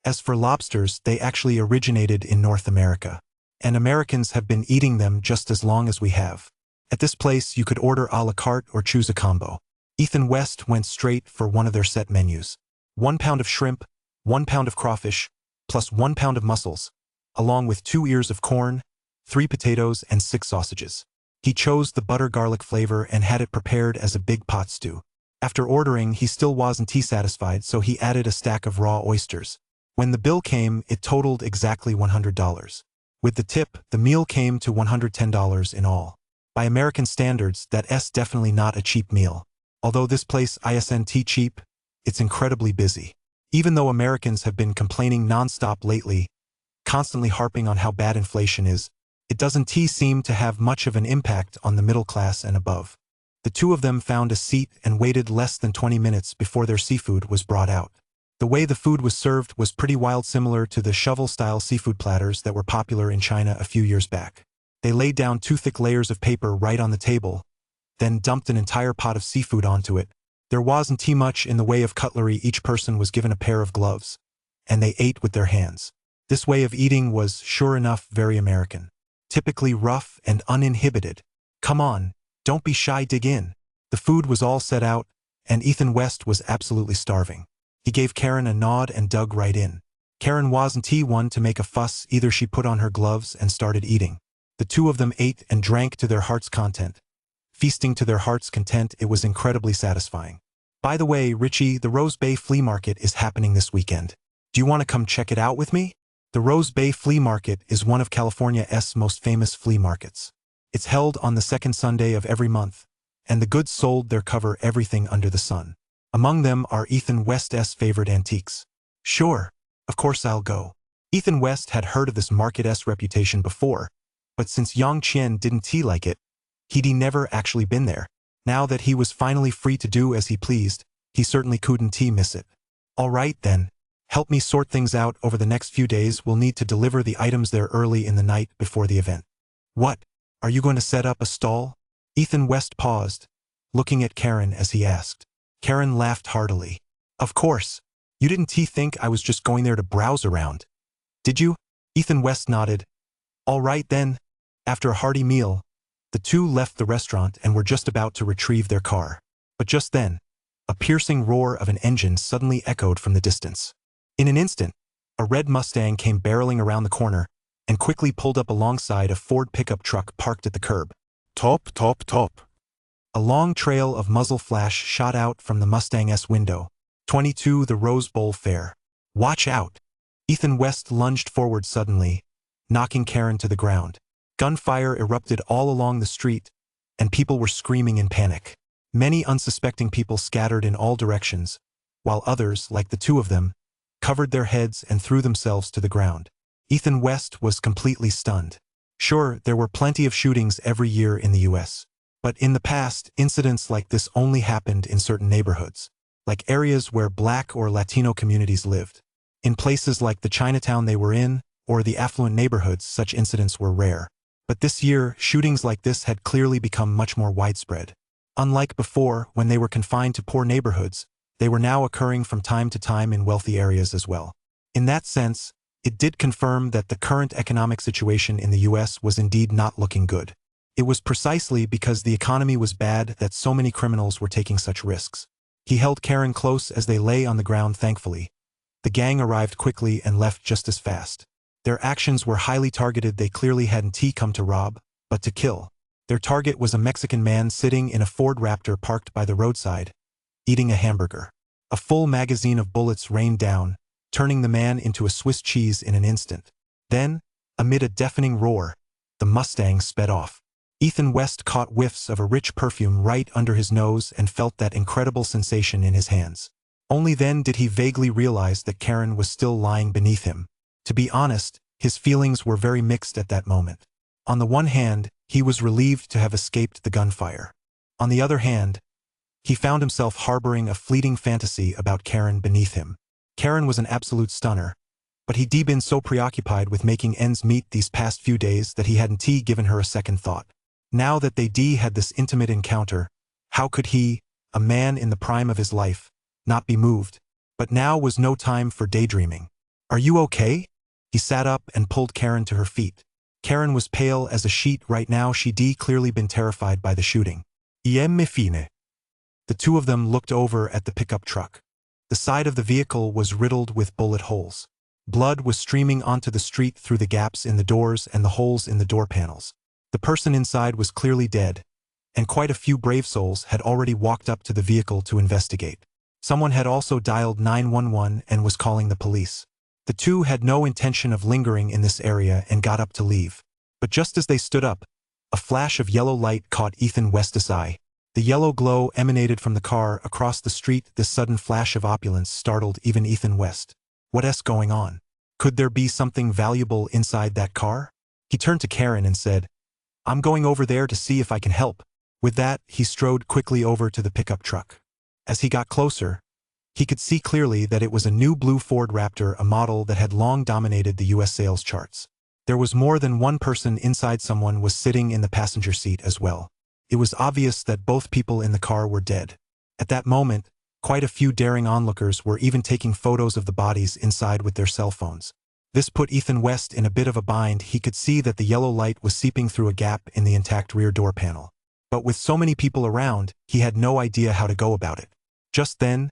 As for lobsters, they actually originated in North America, and Americans have been eating them just as long as we have. At this place, you could order a la carte or choose a combo. Ethan West went straight for one of their set menus. 1 pound of shrimp, 1 pound of crawfish, plus 1 pound of mussels, along with 2 ears of corn, 3 potatoes, and 6 sausages. He chose the butter garlic flavor and had it prepared as a big pot stew. After ordering, he still wasn't satisfied, so he added a stack of raw oysters. When the bill came, it totaled exactly $100. With the tip, the meal came to $110 in all. By American standards, that's definitely not a cheap meal. Although this place isn't cheap, it's incredibly busy. Even though Americans have been complaining non-stop lately, constantly harping on how bad inflation is, it doesn't seem to have much of an impact on the middle class and above. The two of them found a seat and waited less than 20 minutes before their seafood was brought out. The way the food was served was pretty wild, similar to the shovel-style seafood platters that were popular in China a few years back. They laid down 2 thick layers of paper right on the table, then dumped an entire pot of seafood onto it. There wasn't much in the way of cutlery. Each person was given a pair of gloves, and they ate with their hands. This way of eating was, sure enough, very American. Typically rough and uninhibited. Come on, don't be shy, dig in. The food was all set out, and Ethan West was absolutely starving. He gave Karen a nod and dug right in. Karen wasn't one to make a fuss either. She put on her gloves and started eating. The two of them ate and drank to their heart's content. Feasting to their heart's content, it was incredibly satisfying. By the way, Richie, the Rose Bay Flea Market is happening this weekend. Do you want to come check it out with me? The Rose Bay Flea Market is one of California's most famous flea markets. It's held on the second Sunday of every month, and the goods sold there cover everything under the sun. Among them are Ethan West's favorite antiques. Sure, of course I'll go. Ethan West had heard of this market's reputation before, but since Yang Qian didn't like it, he'd never actually been there. Now that he was finally free to do as he pleased, he certainly couldn't miss it. All right then, help me sort things out. Over the next few days we'll need to deliver the items there early in the night before the event. What? Are you going to set up a stall? Ethan West paused, looking at Karen as he asked. Karen laughed heartily. Of course. You didn't think I was just going there to browse around, did you? Ethan West nodded. All right then. After a hearty meal, the two left the restaurant and were just about to retrieve their car. But just then, a piercing roar of an engine suddenly echoed from the distance. In an instant, a red Mustang came barreling around the corner and quickly pulled up alongside a Ford pickup truck parked at the curb. Top, top, top. A long trail of muzzle flash shot out from the Mustang's window. 22 The Rose Bowl Fair. Watch out! Ethan West lunged forward suddenly, knocking Karen to the ground. Gunfire erupted all along the street, and people were screaming in panic. Many unsuspecting people scattered in all directions, while others, like the two of them, covered their heads and threw themselves to the ground. Ethan West was completely stunned. Sure, there were plenty of shootings every year in the US. But in the past, incidents like this only happened in certain neighborhoods, like areas where Black or Latino communities lived. In places like the Chinatown they were in, or the affluent neighborhoods, such incidents were rare. But this year, shootings like this had clearly become much more widespread. Unlike before, when they were confined to poor neighborhoods, they were now occurring from time to time in wealthy areas as well. In that sense, it did confirm that the current economic situation in the US was indeed not looking good. It was precisely because the economy was bad that so many criminals were taking such risks. He held Karen close as they lay on the ground thankfully. The gang arrived quickly and left just as fast. Their actions were highly targeted. They clearly hadn't come to rob, but to kill. Their target was a Mexican man sitting in a Ford Raptor parked by the roadside, eating a hamburger. A full magazine of bullets rained down, turning the man into a Swiss cheese in an instant. Then, amid a deafening roar, the Mustang sped off. Ethan West caught whiffs of a rich perfume right under his nose and felt that incredible sensation in his hands. Only then did he vaguely realize that Karen was still lying beneath him. To be honest, his feelings were very mixed at that moment. On the one hand, he was relieved to have escaped the gunfire. On the other hand, he found himself harboring a fleeting fantasy about Karen beneath him. Karen was an absolute stunner, but he'd been so preoccupied with making ends meet these past few days that he hadn't given her a second thought. Now that they had this intimate encounter, how could he, a man in the prime of his life, not be moved? But now was no time for daydreaming. "Are you okay?" He sat up and pulled Karen to her feet. Karen was pale as a sheet right now. She'd clearly been terrified by the shooting. "Me fine." The two of them looked over at the pickup truck. The side of the vehicle was riddled with bullet holes. Blood was streaming onto the street through the gaps in the doors and the holes in the door panels. The person inside was clearly dead, and quite a few brave souls had already walked up to the vehicle to investigate. Someone had also dialed 911 and was calling the police. The two had no intention of lingering in this area and got up to leave. But just as they stood up, a flash of yellow light caught Ethan West's eye. The yellow glow emanated from the car across the street. This sudden flash of opulence startled even Ethan West. What's going on? Could there be something valuable inside that car? He turned to Karen and said, "I'm going over there to see if I can help." With that, he strode quickly over to the pickup truck. As he got closer, he could see clearly that it was a new blue Ford Raptor, a model that had long dominated the US sales charts. There was more than one person inside. Someone was sitting in the passenger seat as well. It was obvious that both people in the car were dead. At that moment, quite a few daring onlookers were even taking photos of the bodies inside with their cell phones. This put Ethan West in a bit of a bind. He could see that the yellow light was seeping through a gap in the intact rear door panel. But with so many people around, he had no idea how to go about it. Just then,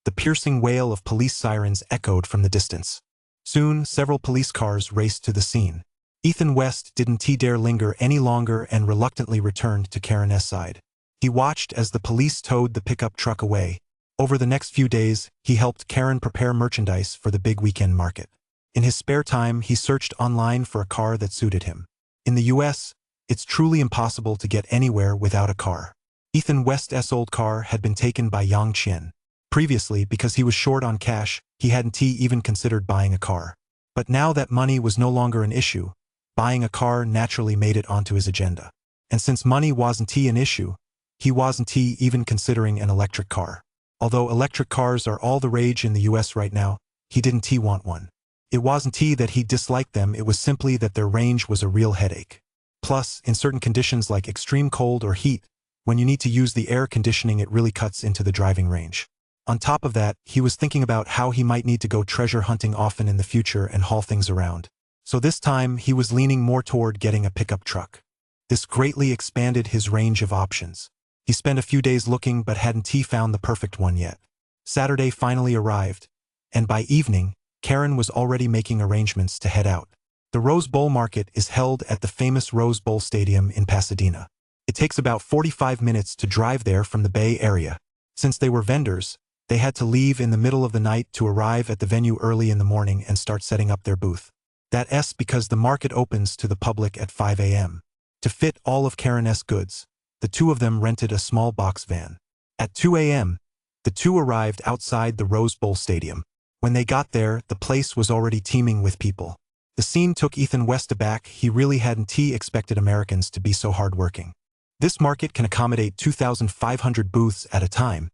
the piercing wail of police sirens echoed from the distance. Soon, several police cars raced to the scene. Ethan West didn't dare linger any longer and reluctantly returned to Karen's side. He watched as the police towed the pickup truck away. Over the next few days, he helped Karen prepare merchandise for the big weekend market. In his spare time, he searched online for a car that suited him. In the US, it's truly impossible to get anywhere without a car. Ethan West's old car had been taken by Yang Qian. Previously, because he was short on cash, he hadn't even considered buying a car. But now that money was no longer an issue, buying a car naturally made it onto his agenda. And since money wasn't an issue, he wasn't even considering an electric car. Although electric cars are all the rage in the US right now, he didn't want one. It wasn't that he disliked them, it was simply that their range was a real headache. Plus, in certain conditions like extreme cold or heat, when you need to use the air conditioning, it really cuts into the driving range. On top of that, he was thinking about how he might need to go treasure hunting often in the future and haul things around. So this time, he was leaning more toward getting a pickup truck. This greatly expanded his range of options. He spent a few days looking but hadn't found the perfect one yet. Saturday finally arrived, and by evening, Karen was already making arrangements to head out. The Rose Bowl market is held at the famous Rose Bowl Stadium in Pasadena. It takes about 45 minutes to drive there from the Bay Area. Since they were vendors, they had to leave in the middle of the night to arrive at the venue early in the morning and start setting up their booth. That's because the market opens to the public at 5 a.m. To fit all of Karen's goods, the two of them rented a small box van. At 2 a.m., the two arrived outside the Rose Bowl Stadium. When they got there, the place was already teeming with people. The scene took Ethan West aback. He really hadn't expected Americans to be so hardworking. This market can accommodate 2,500 booths at a time,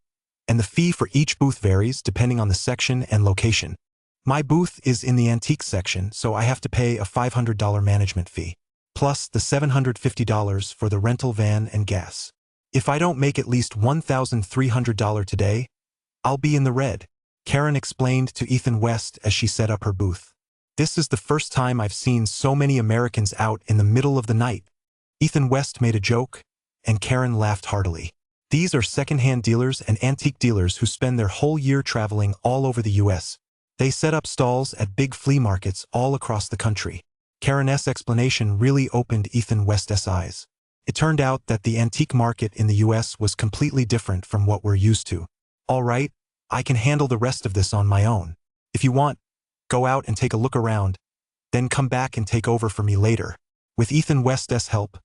and the fee for each booth varies depending on the section and location. My booth is in the antique section, so I have to pay a $500 management fee, plus the $750 for the rental van and gas. If I don't make at least $1,300 today, I'll be in the red, Karen explained to Ethan West as she set up her booth. This is the first time I've seen so many Americans out in the middle of the night. Ethan West made a joke, and Karen laughed heartily. These are second-hand dealers and antique dealers who spend their whole year traveling all over the U.S. They set up stalls at big flea markets all across the country. Karen's explanation really opened Ethan West's eyes. It turned out that the antique market in the U.S. was completely different from what we're used to. All right, I can handle the rest of this on my own. If you want, go out and take a look around, then come back and take over for me later. With Ethan West's help,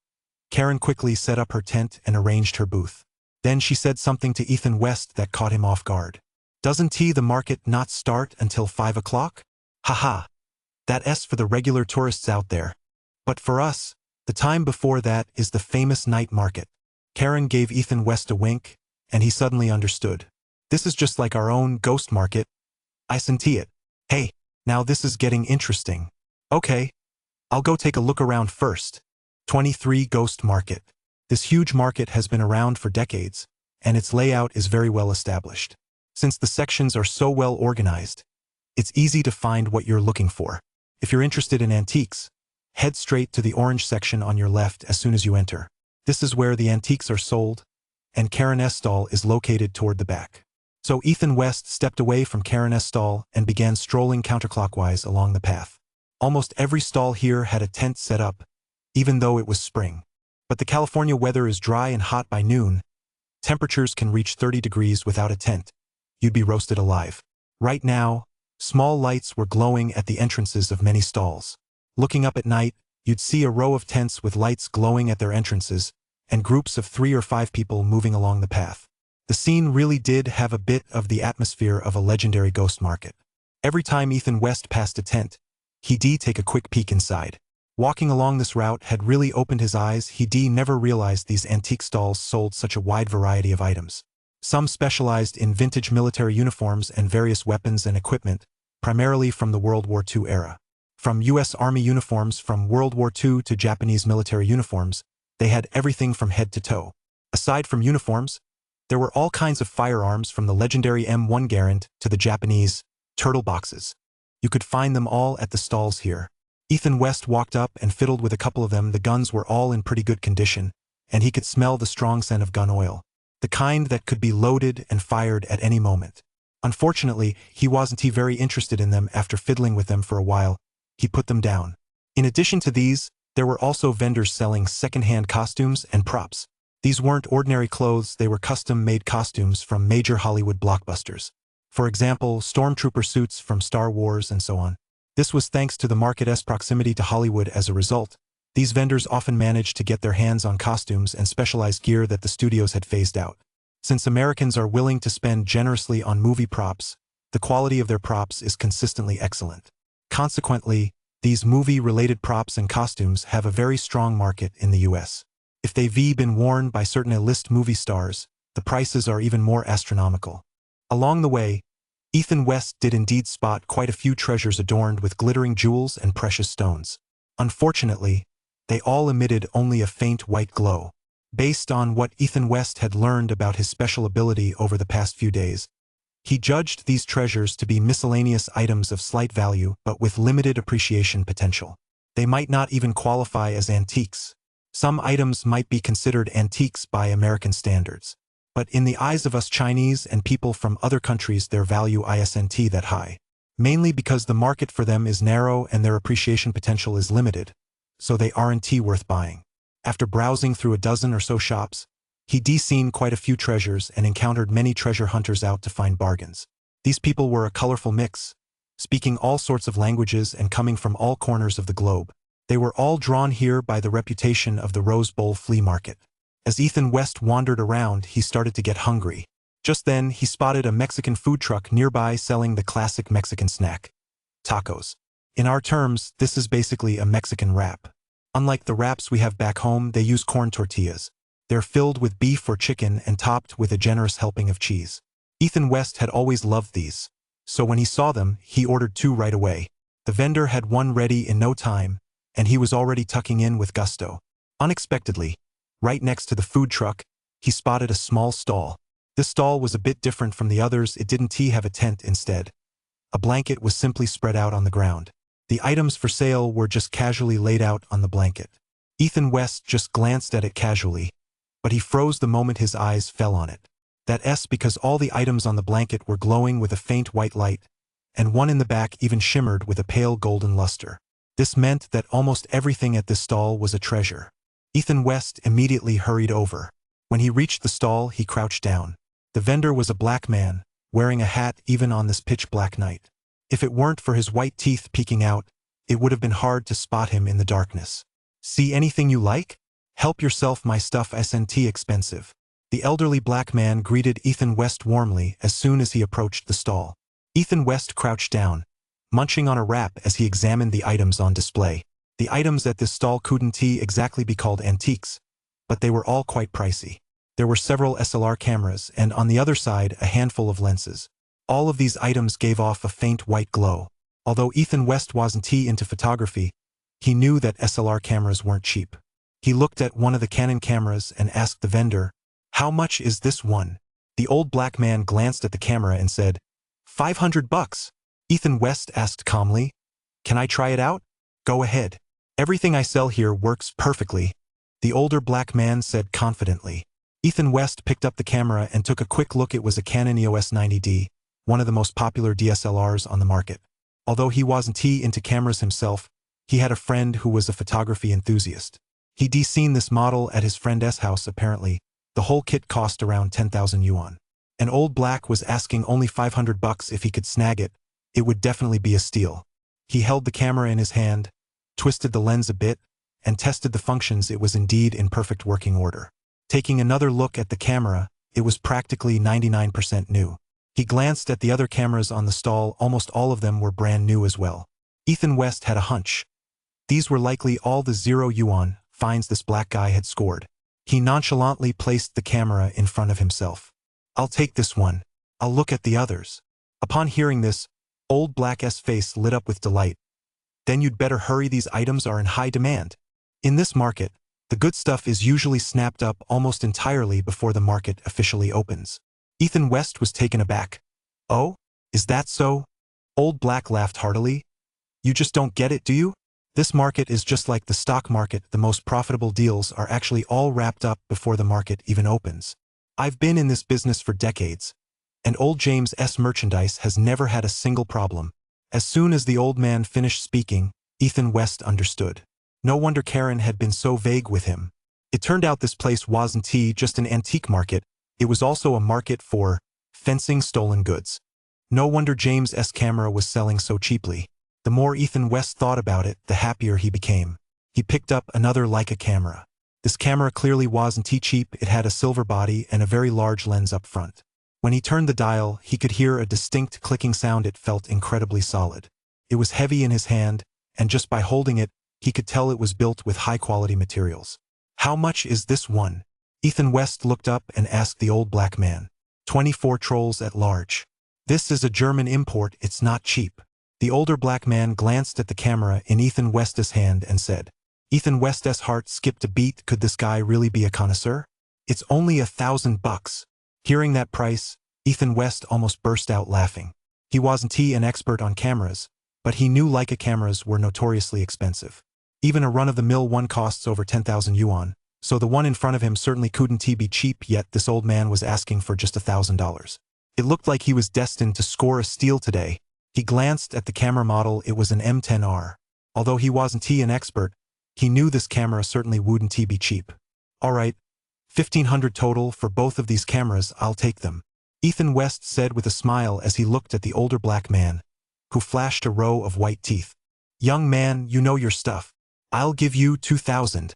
Karen quickly set up her tent and arranged her booth. Then she said something to Ethan West that caught him off guard. Doesn't the market not start until 5 o'clock? Haha. That's for the regular tourists out there. But for us, the time before that is the famous night market. Karen gave Ethan West a wink, and he suddenly understood. This is just like our own ghost market. I see it. Hey, now this is getting interesting. Okay, I'll go take a look around first. 23 Ghost Market. This huge market has been around for decades, and its layout is very well established. Since the sections are so well organized, it's easy to find what you're looking for. If you're interested in antiques, head straight to the orange section on your left as soon as you enter. This is where the antiques are sold, and Karen's stall is located toward the back. So Ethan West stepped away from Karen's stall and began strolling counterclockwise along the path. Almost every stall here had a tent set up, even though it was spring. But the California weather is dry and hot by noon. Temperatures can reach 30 degrees without a tent. You'd be roasted alive. Right now, small lights were glowing at the entrances of many stalls. Looking up at night, you'd see a row of tents with lights glowing at their entrances, and groups of 3 or 5 people moving along the path. The scene really did have a bit of the atmosphere of a legendary ghost market. Every time Ethan West passed a tent, he'd take a quick peek inside. Walking along this route had really opened his eyes. He'd never realized these antique stalls sold such a wide variety of items. Some specialized in vintage military uniforms and various weapons and equipment, primarily from the World War II era. From U.S. Army uniforms from World War II to Japanese military uniforms, they had everything from head to toe. Aside from uniforms, there were all kinds of firearms from the legendary M1 Garand to the Japanese turtle boxes. You could find them all at the stalls here. Ethan West walked up and fiddled with a couple of them. The guns were all in pretty good condition, and he could smell the strong scent of gun oil, the kind that could be loaded and fired at any moment. Unfortunately, he wasn't very interested in them. After fiddling with them for a while, he put them down. In addition to these, there were also vendors selling second-hand costumes and props. These weren't ordinary clothes, they were custom-made costumes from major Hollywood blockbusters. For example, stormtrooper suits from Star Wars and so on. This was thanks to the market's proximity to Hollywood. As a result, these vendors often managed to get their hands on costumes and specialized gear that the studios had phased out. Since Americans are willing to spend generously on movie props, the quality of their props is consistently excellent. Consequently, these movie-related props and costumes have a very strong market in the U.S. If they've been worn by certain A-list movie stars, the prices are even more astronomical. Along the way, Ethan West did indeed spot quite a few treasures adorned with glittering jewels and precious stones. Unfortunately, they all emitted only a faint white glow. Based on what Ethan West had learned about his special ability over the past few days, he judged these treasures to be miscellaneous items of slight value but with limited appreciation potential. They might not even qualify as antiques. Some items might be considered antiques by American standards. But in the eyes of us Chinese and people from other countries, their value isn't that high. Mainly because the market for them is narrow and their appreciation potential is limited, so they aren't worth buying. After browsing through a dozen or so shops, he'd seen quite a few treasures and encountered many treasure hunters out to find bargains. These people were a colorful mix, speaking all sorts of languages and coming from all corners of the globe. They were all drawn here by the reputation of the Rose Bowl flea market. As Ethan West wandered around, he started to get hungry. Just then, he spotted a Mexican food truck nearby selling the classic Mexican snack, tacos. In our terms, this is basically a Mexican wrap. Unlike the wraps we have back home, they use corn tortillas. They're filled with beef or chicken and topped with a generous helping of cheese. Ethan West had always loved these, so when he saw them, he ordered 2 right away. The vendor had one ready in no time, and he was already tucking in with gusto. Unexpectedly, right next to the food truck, he spotted a small stall. This stall was a bit different from the others. It didn't have a tent instead. A blanket was simply spread out on the ground. The items for sale were just casually laid out on the blanket. Ethan West just glanced at it casually, but he froze the moment his eyes fell on it. That's because all the items on the blanket were glowing with a faint white light, and one in the back even shimmered with a pale golden luster. This meant that almost everything at this stall was a treasure. Ethan West immediately hurried over. When he reached the stall, he crouched down. The vendor was a black man, wearing a hat even on this pitch-black night. If it weren't for his white teeth peeking out, it would have been hard to spot him in the darkness. "See anything you like? Help yourself, my stuff isn't expensive." The elderly black man greeted Ethan West warmly as soon as he approached the stall. Ethan West crouched down, munching on a wrap as he examined the items on display. The items at this stall couldn't exactly be called antiques, but they were all quite pricey. There were several SLR cameras and on the other side a handful of lenses. All of these items gave off a faint white glow. Although Ethan West wasn't into photography, he knew that SLR cameras weren't cheap. He looked at one of the Canon cameras and asked the vendor, "How much is this one?" The old black man glanced at the camera and said, $500. Ethan West asked calmly, "Can I try it out?" "Go ahead. Everything I sell here works perfectly," the older black man said confidently. Ethan West picked up the camera and took a quick look. It was a Canon EOS 90D, one of the most popular DSLRs on the market. Although he wasn't into cameras himself, he had a friend who was a photography enthusiast. He'd seen this model at his friend's house apparently. The whole kit cost around 10,000 yuan. An old black was asking only $500 if he could snag it. It would definitely be a steal. He held the camera in his hand, twisted the lens a bit, and tested the functions. It was indeed in perfect working order. Taking another look at the camera, it was practically 99% new. He glanced at the other cameras on the stall. Almost all of them were brand new as well. Ethan West had a hunch. These were likely all the 0 yuan fines this black guy had scored. He nonchalantly placed the camera in front of himself. "I'll take this one. I'll look at the others." Upon hearing this, old black's face lit up with delight. "Then you'd better hurry. These items are in high demand. In this market, the good stuff is usually snapped up almost entirely before the market officially opens." Ethan West was taken aback. "Oh? Is that so?" Old Black laughed heartily. "You just don't get it, do you? This market is just like the stock market. The most profitable deals are actually all wrapped up before the market even opens. I've been in this business for decades, and old James's merchandise has never had a single problem." As soon as the old man finished speaking, Ethan West understood. No wonder Karen had been so vague with him. It turned out this place wasn't just an antique market, it was also a market for fencing stolen goods. No wonder James's camera was selling so cheaply. The more Ethan West thought about it, the happier he became. He picked up another Leica camera. This camera clearly wasn't cheap. It had a silver body and a very large lens up front. When he turned the dial, he could hear a distinct clicking sound. It felt incredibly solid. It was heavy in his hand, and just by holding it, he could tell it was built with high-quality materials. "How much is this one?" Ethan West looked up and asked the old black man. 24 trolls at large. "This is a German import. It's not cheap." The older black man glanced at the camera in Ethan West's hand and said. Ethan West's heart skipped a beat. Could this guy really be a connoisseur? "It's only $1,000. Hearing that price, Ethan West almost burst out laughing. He wasn't an expert on cameras, but he knew Leica cameras were notoriously expensive. Even a run-of-the-mill one costs over 10,000 yuan, so the one in front of him certainly couldn't be cheap. Yet this old man was asking for just $1,000. It looked like he was destined to score a steal today. He glanced at the camera model. It was an M10R. Although he wasn't an expert, he knew this camera certainly wouldn't be cheap. "All right, 1,500 total for both of these cameras. I'll take them," Ethan West said with a smile as he looked at the older black man, who flashed a row of white teeth. "Young man, you know your stuff. I'll give you 2,000.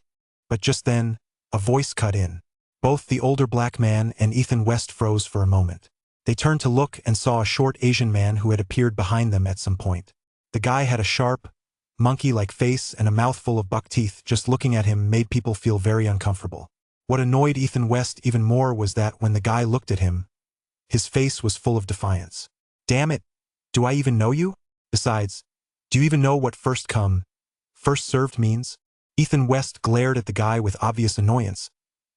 But just then, a voice cut in. Both the older black man and Ethan West froze for a moment. They turned to look and saw a short Asian man who had appeared behind them at some point. The guy had a sharp, monkey-like face and a mouthful of buck teeth. Just looking at him made people feel very uncomfortable. What annoyed Ethan West even more was that when the guy looked at him, his face was full of defiance. Damn it, do I even know you? Besides, do you even know what first come, first served means? Ethan West glared at the guy with obvious annoyance,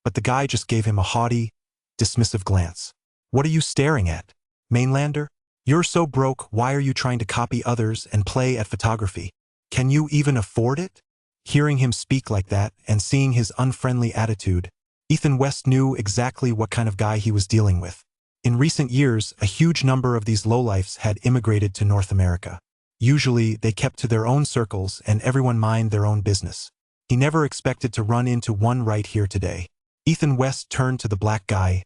but the guy just gave him a haughty, dismissive glance. What are you staring at, mainlander? You're so broke, why are you trying to copy others and play at photography? Can you even afford it? Hearing him speak like that and seeing his unfriendly attitude, Ethan West knew exactly what kind of guy he was dealing with. In recent years, a huge number of these lowlifes had immigrated to North America. Usually, they kept to their own circles and everyone mind their own business. He never expected to run into one right here today. Ethan West turned to the black guy.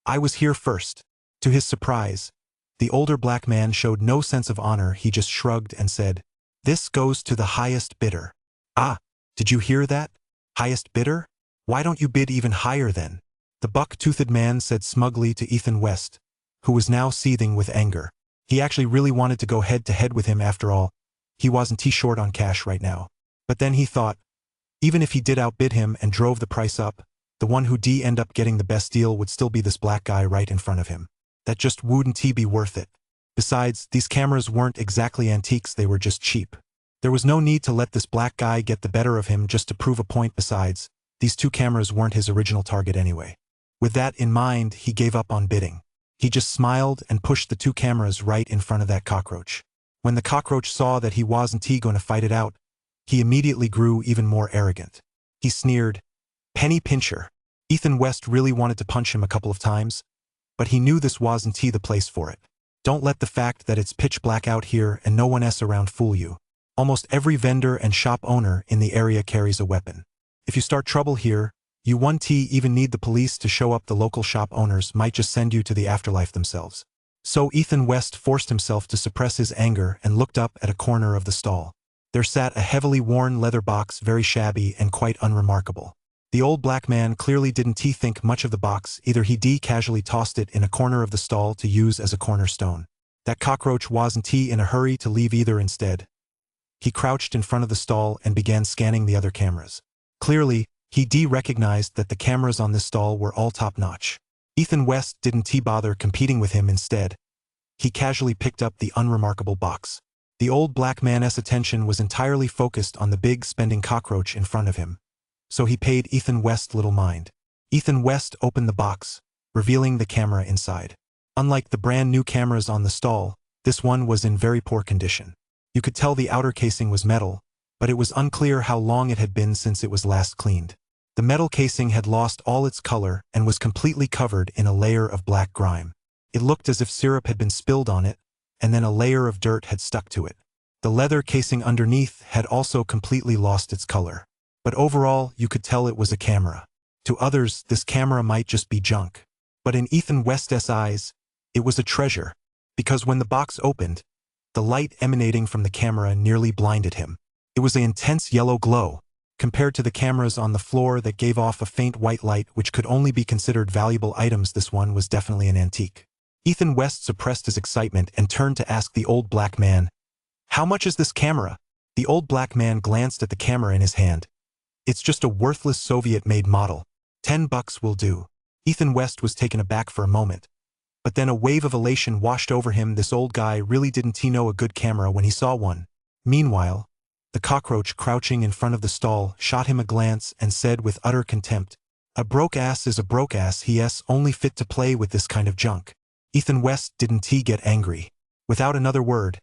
I was here first. To his surprise, the older black man showed no sense of honor. He just shrugged and said, "This goes to the highest bidder." Ah, did you hear that? Highest bidder? Why don't you bid even higher then? The buck-toothed man said smugly to Ethan West, who was now seething with anger. He actually really wanted to go head-to-head with him after all. He wasn't too short on cash right now. But then he thought, even if he did outbid him and drove the price up, the one who'd end up getting the best deal would still be this black guy right in front of him. That just wouldn't be worth it. Besides, these cameras weren't exactly antiques, they were just cheap. There was no need to let this black guy get the better of him just to prove a point. Besides, these two cameras weren't his original target anyway. With that in mind, he gave up on bidding. He just smiled and pushed the two cameras right in front of that cockroach. When the cockroach saw that he wasn't going to fight it out, he immediately grew even more arrogant. He sneered, "Penny pincher." Ethan West really wanted to punch him a couple of times, but he knew this wasn't the place for it. Don't let the fact that it's pitch black out here and no one else around fool you. Almost every vendor and shop owner in the area carries a weapon. If you start trouble here, you won't even need the police to show up. The local shop owners might just send you to the afterlife themselves. So Ethan West forced himself to suppress his anger and looked up at a corner of the stall. There sat a heavily worn leather box, very shabby and quite unremarkable. The old black man clearly didn't think much of the box. Either he casually tossed it in a corner of the stall to use as a cornerstone. That cockroach wasn't in a hurry to leave either. Instead, he crouched in front of the stall and began scanning the other cameras. Clearly, he recognized that the cameras on this stall were all top-notch. Ethan West didn't bother competing with him. Instead, he casually picked up the unremarkable box. The old black man's attention was entirely focused on the big spending cockroach in front of him, so he paid Ethan West little mind. Ethan West opened the box, revealing the camera inside. Unlike the brand new cameras on the stall, this one was in very poor condition. You could tell the outer casing was metal, but it was unclear how long it had been since it was last cleaned. The metal casing had lost all its color and was completely covered in a layer of black grime. It looked as if syrup had been spilled on it, and then a layer of dirt had stuck to it. The leather casing underneath had also completely lost its color. But overall, you could tell it was a camera. To others, this camera might just be junk. But in Ethan West's eyes, it was a treasure, because when the box opened, the light emanating from the camera nearly blinded him. It was an intense yellow glow, compared to the cameras on the floor that gave off a faint white light which could only be considered valuable items. This one was definitely an antique. Ethan West suppressed his excitement and turned to ask the old black man, "How much is this camera?" The old black man glanced at the camera in his hand. "It's just a worthless Soviet-made model. $10 will do." Ethan West was taken aback for a moment, but then a wave of elation washed over him. This old guy really didn't know a good camera when he saw one. Meanwhile, the cockroach crouching in front of the stall shot him a glance and said with utter contempt, "A broke ass is a broke ass. He's only fit to play with this kind of junk." Ethan West didn't get angry. Without another word,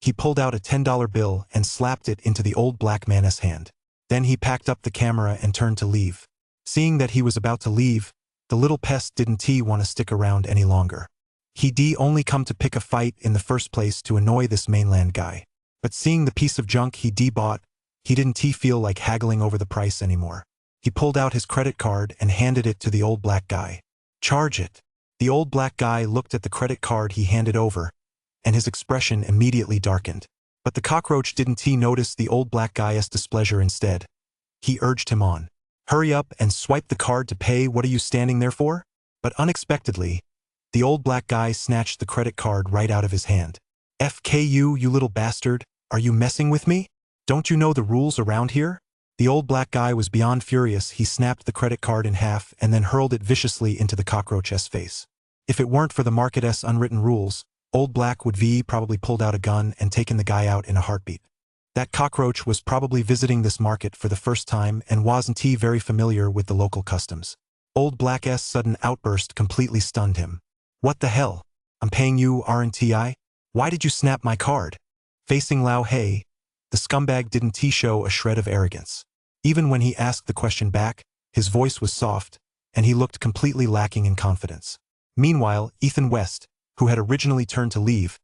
he pulled out a $10 bill and slapped it into the old black man's hand. Then he packed up the camera and turned to leave. Seeing that he was about to leave, the little pest didn't want to stick around any longer. He'd only come to pick a fight in the first place to annoy this mainland guy. But seeing the piece of junk he'd bought, he didn't feel like haggling over the price anymore. He pulled out his credit card and handed it to the old black guy. "Charge it." The old black guy looked at the credit card he handed over, and his expression immediately darkened. But the cockroach didn't notice the old black guy's displeasure. Instead, he urged him on. "Hurry up and swipe the card to pay. What are you standing there for?" But unexpectedly, the old black guy snatched the credit card right out of his hand. "FKU, you little bastard. Are you messing with me? Don't you know the rules around here? The old black guy was beyond furious. He snapped the credit card in half and then hurled it viciously into the cockroach's face. If it weren't for the market's unwritten rules, old black would have probably pulled out a gun and taken the guy out in a heartbeat. That cockroach was probably visiting this market for the first time and wasn't very familiar with the local customs. Old black's sudden outburst completely stunned him. What the hell? I'm paying you, aren't I? Why did you snap my card? Facing Lao Hei, the scumbag didn't show a shred of arrogance. Even when he asked the question back, his voice was soft, and he looked completely lacking in confidence. Meanwhile, Ethan West, who had originally turned to leave,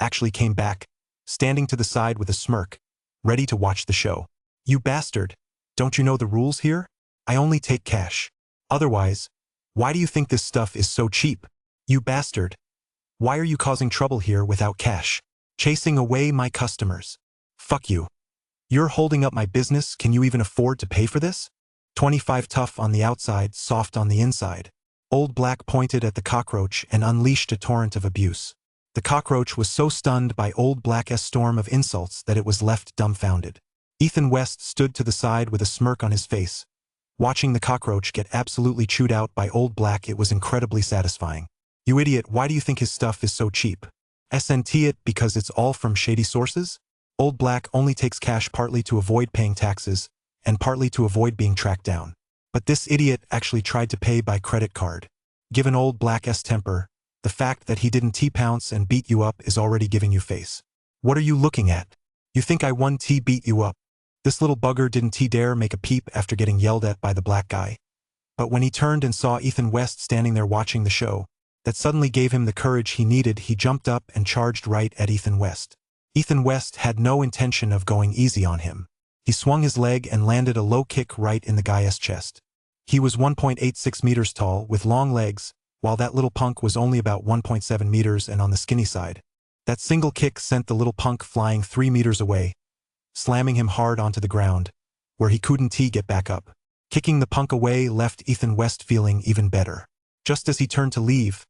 actually came back, standing to the side with a smirk, ready to watch the show. You bastard! Don't you know the rules here? I only take cash. Otherwise, why do you think this stuff is so cheap? You bastard! Why are you causing trouble here without cash? Chasing away my customers. Fuck you. You're holding up my business. Can you even afford to pay for this? 25 tough on the outside, soft on the inside. Old Black pointed at the cockroach and unleashed a torrent of abuse. The cockroach was so stunned by Old Black's storm of insults that it was left dumbfounded. Ethan West stood to the side with a smirk on his face. Watching the cockroach get absolutely chewed out by Old Black, it was incredibly satisfying. You idiot, why do you think his stuff is so cheap? Isn't it because it's all from shady sources? Old Black only takes cash partly to avoid paying taxes, and partly to avoid being tracked down. But this idiot actually tried to pay by credit card. Given Old Black's temper, the fact that he didn't pounce and beat you up is already giving you face. What are you looking at? You think I won beat you up? This little bugger didn't dare make a peep after getting yelled at by the black guy. But when he turned and saw Ethan West standing there watching the show, that suddenly gave him the courage he needed. He jumped up and charged right at Ethan West. Ethan West had no intention of going easy on him. He swung his leg and landed a low kick right in the guy's chest. He was 1.86 meters tall with long legs, while that little punk was only about 1.7 meters and on the skinny side. That single kick sent the little punk flying 3 meters away, slamming him hard onto the ground, where he couldn't get back up. Kicking the punk away left Ethan West feeling even better. Just as he turned to leave,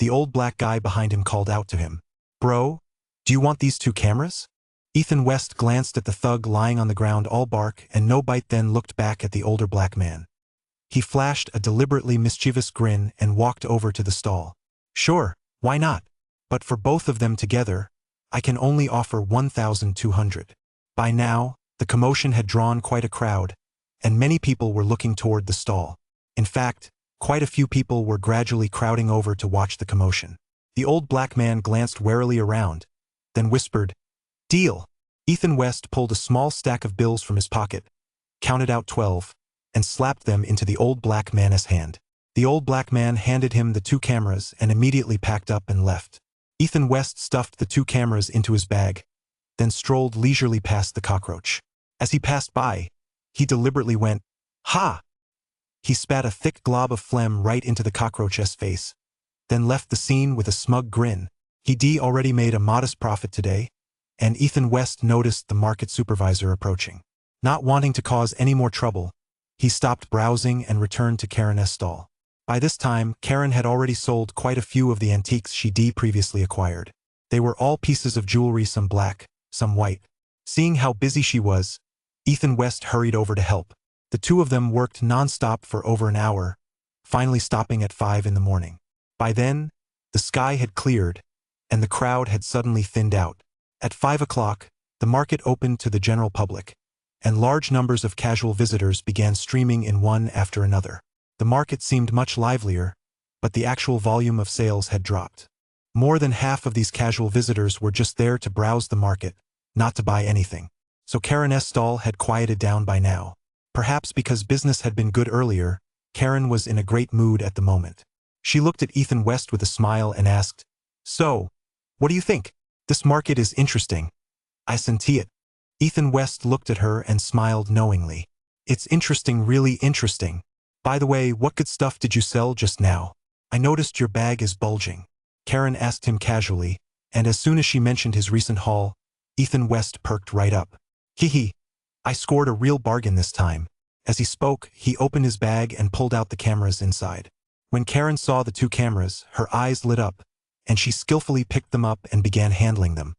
the old black guy behind him called out to him. Bro, do you want these 2 cameras? Ethan West glanced at the thug lying on the ground all bark and no bite, then looked back at the older black man. He flashed a deliberately mischievous grin and walked over to the stall. Sure, why not? But for both of them together, I can only offer 1,200. By now, the commotion had drawn quite a crowd, and many people were looking toward the stall. In fact, quite a few people were gradually crowding over to watch the commotion. The old black man glanced warily around, then whispered, Deal. Ethan West pulled a small stack of bills from his pocket, counted out 12, and slapped them into the old black man's hand. The old black man handed him the 2 cameras and immediately packed up and left. Ethan West stuffed the 2 cameras into his bag, then strolled leisurely past the cockroach. As he passed by, he deliberately went, Ha! He spat a thick glob of phlegm right into the cockroach's face, then left the scene with a smug grin. He'd already made a modest profit today, and Ethan West noticed the market supervisor approaching. Not wanting to cause any more trouble, he stopped browsing and returned to Karen's stall. By this time, Karen had already sold quite a few of the antiques she'd previously acquired. They were all pieces of jewelry, some black, some white. Seeing how busy she was, Ethan West hurried over to help. The 2 of them worked non-stop for over an hour, finally stopping at 5 in the morning. By then, the sky had cleared, and the crowd had suddenly thinned out. At 5 o'clock, the market opened to the general public, and large numbers of casual visitors began streaming in one after another. The market seemed much livelier, but the actual volume of sales had dropped. More than half of these casual visitors were just there to browse the market, not to buy anything. So Karen's stall had quieted down by now. Perhaps because business had been good earlier, Karen was in a great mood at the moment. She looked at Ethan West with a smile and asked, So, what do you think? This market is interesting. I see it. Ethan West looked at her and smiled knowingly. It's interesting, really interesting. By the way, what good stuff did you sell just now? I noticed your bag is bulging. Karen asked him casually, and as soon as she mentioned his recent haul, Ethan West perked right up. Hee, I scored a real bargain this time. As he spoke, he opened his bag and pulled out the cameras inside. When Karen saw the 2 cameras, her eyes lit up, and she skillfully picked them up and began handling them.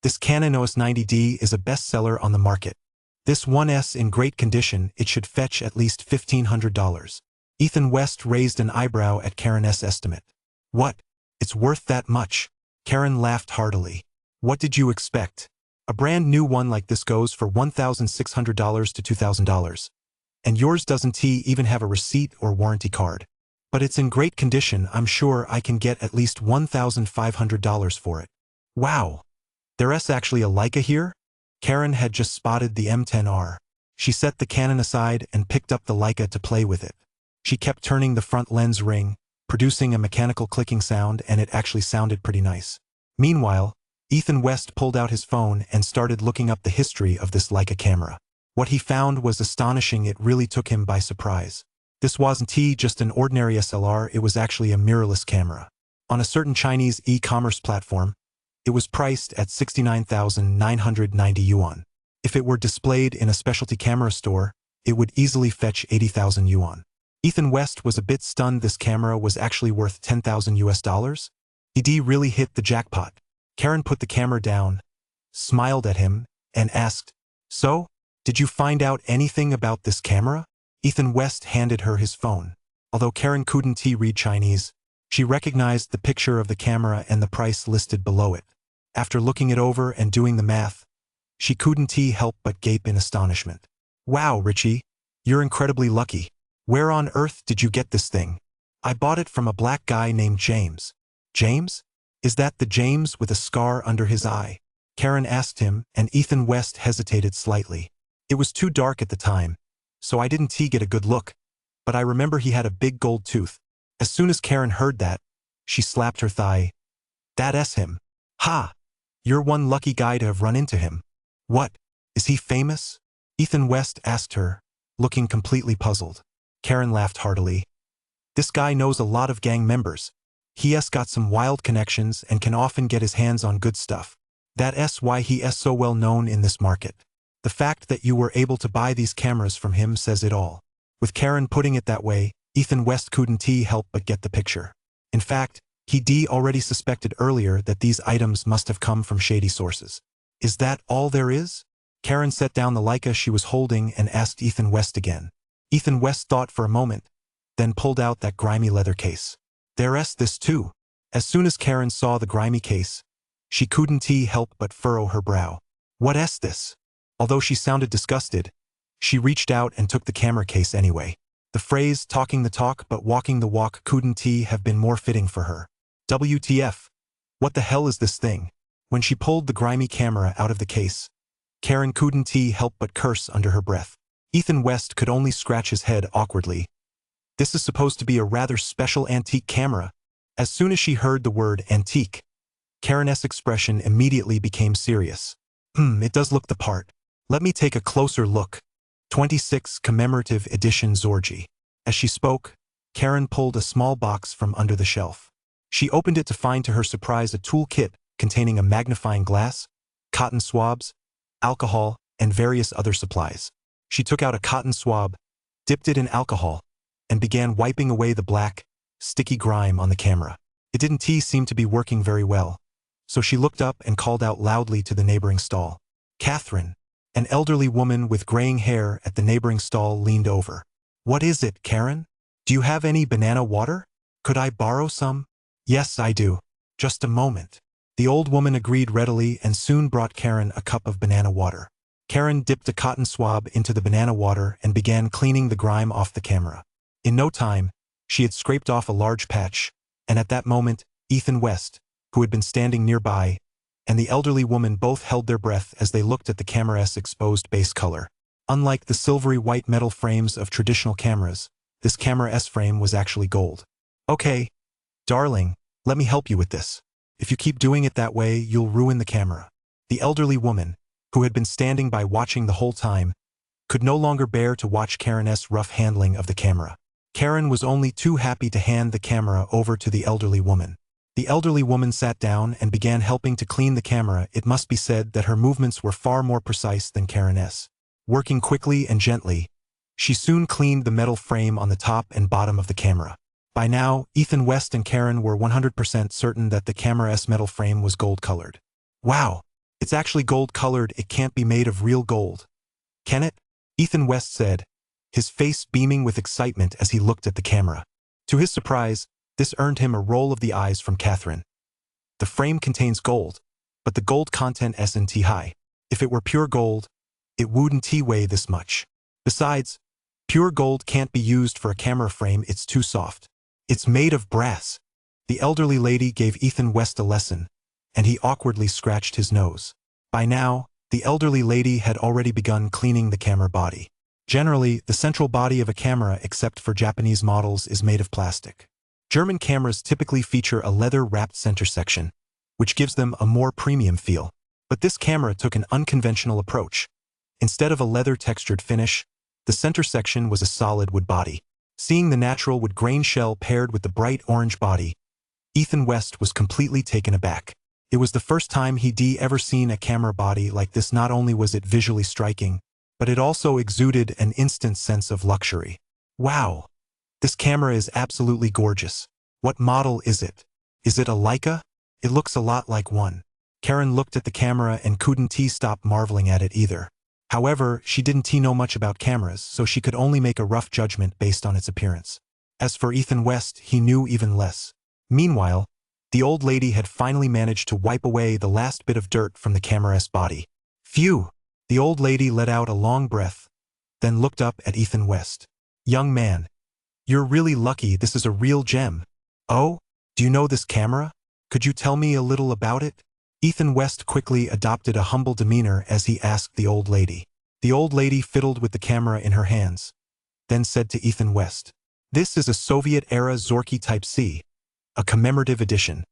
This Canon OS 90D is a bestseller on the market. This 1S in great condition, it should fetch at least $1,500. Ethan West raised an eyebrow at Karen's estimate. What? It's worth that much? Karen laughed heartily. What did you expect? A brand new one like this goes for $1,600 to $2,000. And yours doesn't even have a receipt or warranty card. But it's in great condition. I'm sure I can get at least $1,500 for it. Wow! There's actually a Leica here? Karen had just spotted the M10R. She set the Canon aside and picked up the Leica to play with it. She kept turning the front lens ring, producing a mechanical clicking sound, and it actually sounded pretty nice. Meanwhile, Ethan West pulled out his phone and started looking up the history of this Leica camera. What he found was astonishing. It really took him by surprise. This wasn't just an ordinary SLR, it was actually a mirrorless camera. On a certain Chinese e-commerce platform, it was priced at 69,990 yuan. If it were displayed in a specialty camera store, it would easily fetch 80,000 yuan. Ethan West was a bit stunned. This camera was actually worth $10,000? He really hit the jackpot. Karen put the camera down, smiled at him, and asked, "So, did you find out anything about this camera?" Ethan West handed her his phone. Although Karen couldn't read Chinese, she recognized the picture of the camera and the price listed below it. After looking it over and doing the math, she couldn't help but gape in astonishment. Wow, Richie, you're incredibly lucky. Where on earth did you get this thing? I bought it from a black guy named James. James? Is that the James with a scar under his eye? Karen asked him, and Ethan West hesitated slightly. It was too dark at the time, so I didn't get a good look, but I remember he had a big gold tooth. As soon as Karen heard that, she slapped her thigh. That's him. Ha! You're one lucky guy to have run into him. What? Is he famous? Ethan West asked her, looking completely puzzled. Karen laughed heartily. This guy knows a lot of gang members. He's got some wild connections and can often get his hands on good stuff. That's why he is so well known in this market. The fact that you were able to buy these cameras from him says it all. With Karen putting it that way, Ethan West couldn't help but get the picture. In fact, he already suspected earlier that these items must have come from shady sources. Is that all there is? Karen set down the Leica she was holding and asked Ethan West again. Ethan West thought for a moment, then pulled out that grimy leather case. There's this too. As soon as Karen saw the grimy case, she couldn't help but furrow her brow. What's this? Although she sounded disgusted, she reached out and took the camera case anyway. The phrase talking the talk but walking the walk couldn't have been more fitting for her. WTF? What the hell is this thing? When she pulled the grimy camera out of the case, Karen couldn't help but curse under her breath. Ethan West could only scratch his head awkwardly. This is supposed to be a rather special antique camera. As soon as she heard the word antique, Karen's expression immediately became serious. It does look the part. Let me take a closer look. 26 Commemorative Edition Zorgi. As she spoke, Karen pulled a small box from under the shelf. She opened it to find to her surprise a tool kit containing a magnifying glass, cotton swabs, alcohol, and various other supplies. She took out a cotton swab, dipped it in alcohol, and began wiping away the black, sticky grime on the camera. It didn't seem to be working very well, so she looked up and called out loudly to the neighboring stall. Catherine, an elderly woman with graying hair at the neighboring stall, leaned over. What is it, Karen? Do you have any banana water? Could I borrow some? Yes, I do. Just a moment. The old woman agreed readily and soon brought Karen a cup of banana water. Karen dipped a cotton swab into the banana water and began cleaning the grime off the camera. In no time, she had scraped off a large patch, and at that moment, Ethan West, who had been standing nearby, and the elderly woman both held their breath as they looked at the camera's exposed base color. Unlike the silvery white metal frames of traditional cameras, this camera's frame was actually gold. Okay, darling, let me help you with this. If you keep doing it that way, you'll ruin the camera. The elderly woman, who had been standing by watching the whole time, could no longer bear to watch Karen's rough handling of the camera. Karen was only too happy to hand the camera over to the elderly woman. The elderly woman sat down and began helping to clean the camera. It must be said that her movements were far more precise than Karen's. Working quickly and gently, she soon cleaned the metal frame on the top and bottom of the camera. By now, Ethan West and Karen were 100% certain that the camera's metal frame was gold-colored. Wow, It's actually gold-colored, it can't be made of real gold. Can it? Ethan West said, his face beaming with excitement as he looked at the camera. To his surprise, this earned him a roll of the eyes from Catherine. The frame contains gold, but the gold content isn't high. If it were pure gold, it wouldn't weigh this much. Besides, pure gold can't be used for a camera frame, it's too soft. It's made of brass. The elderly lady gave Ethan West a lesson, and he awkwardly scratched his nose. By now, the elderly lady had already begun cleaning the camera body. Generally, the central body of a camera, except for Japanese models, is made of plastic. German cameras typically feature a leather-wrapped center section, which gives them a more premium feel. But this camera took an unconventional approach. Instead of a leather-textured finish, the center section was a solid wood body. Seeing the natural wood grain shell paired with the bright orange body, Ethan West was completely taken aback. It was the first time he'd ever seen a camera body like this. Not only was it visually striking, but it also exuded an instant sense of luxury. Wow! This camera is absolutely gorgeous. What model is it? Is it a Leica? It looks a lot like one. Karen looked at the camera and couldn't stop marveling at it either. However, she didn't know much about cameras, so she could only make a rough judgment based on its appearance. As for Ethan West, he knew even less. Meanwhile, the old lady had finally managed to wipe away the last bit of dirt from the camera's body. Phew! The old lady let out a long breath, then looked up at Ethan West. Young man, you're really lucky, this is a real gem. Oh, do you know this camera? Could you tell me a little about it? Ethan West quickly adopted a humble demeanor as he asked the old lady. The old lady fiddled with the camera in her hands, then said to Ethan West, "This is a Soviet-era Zorky Type C, a commemorative edition."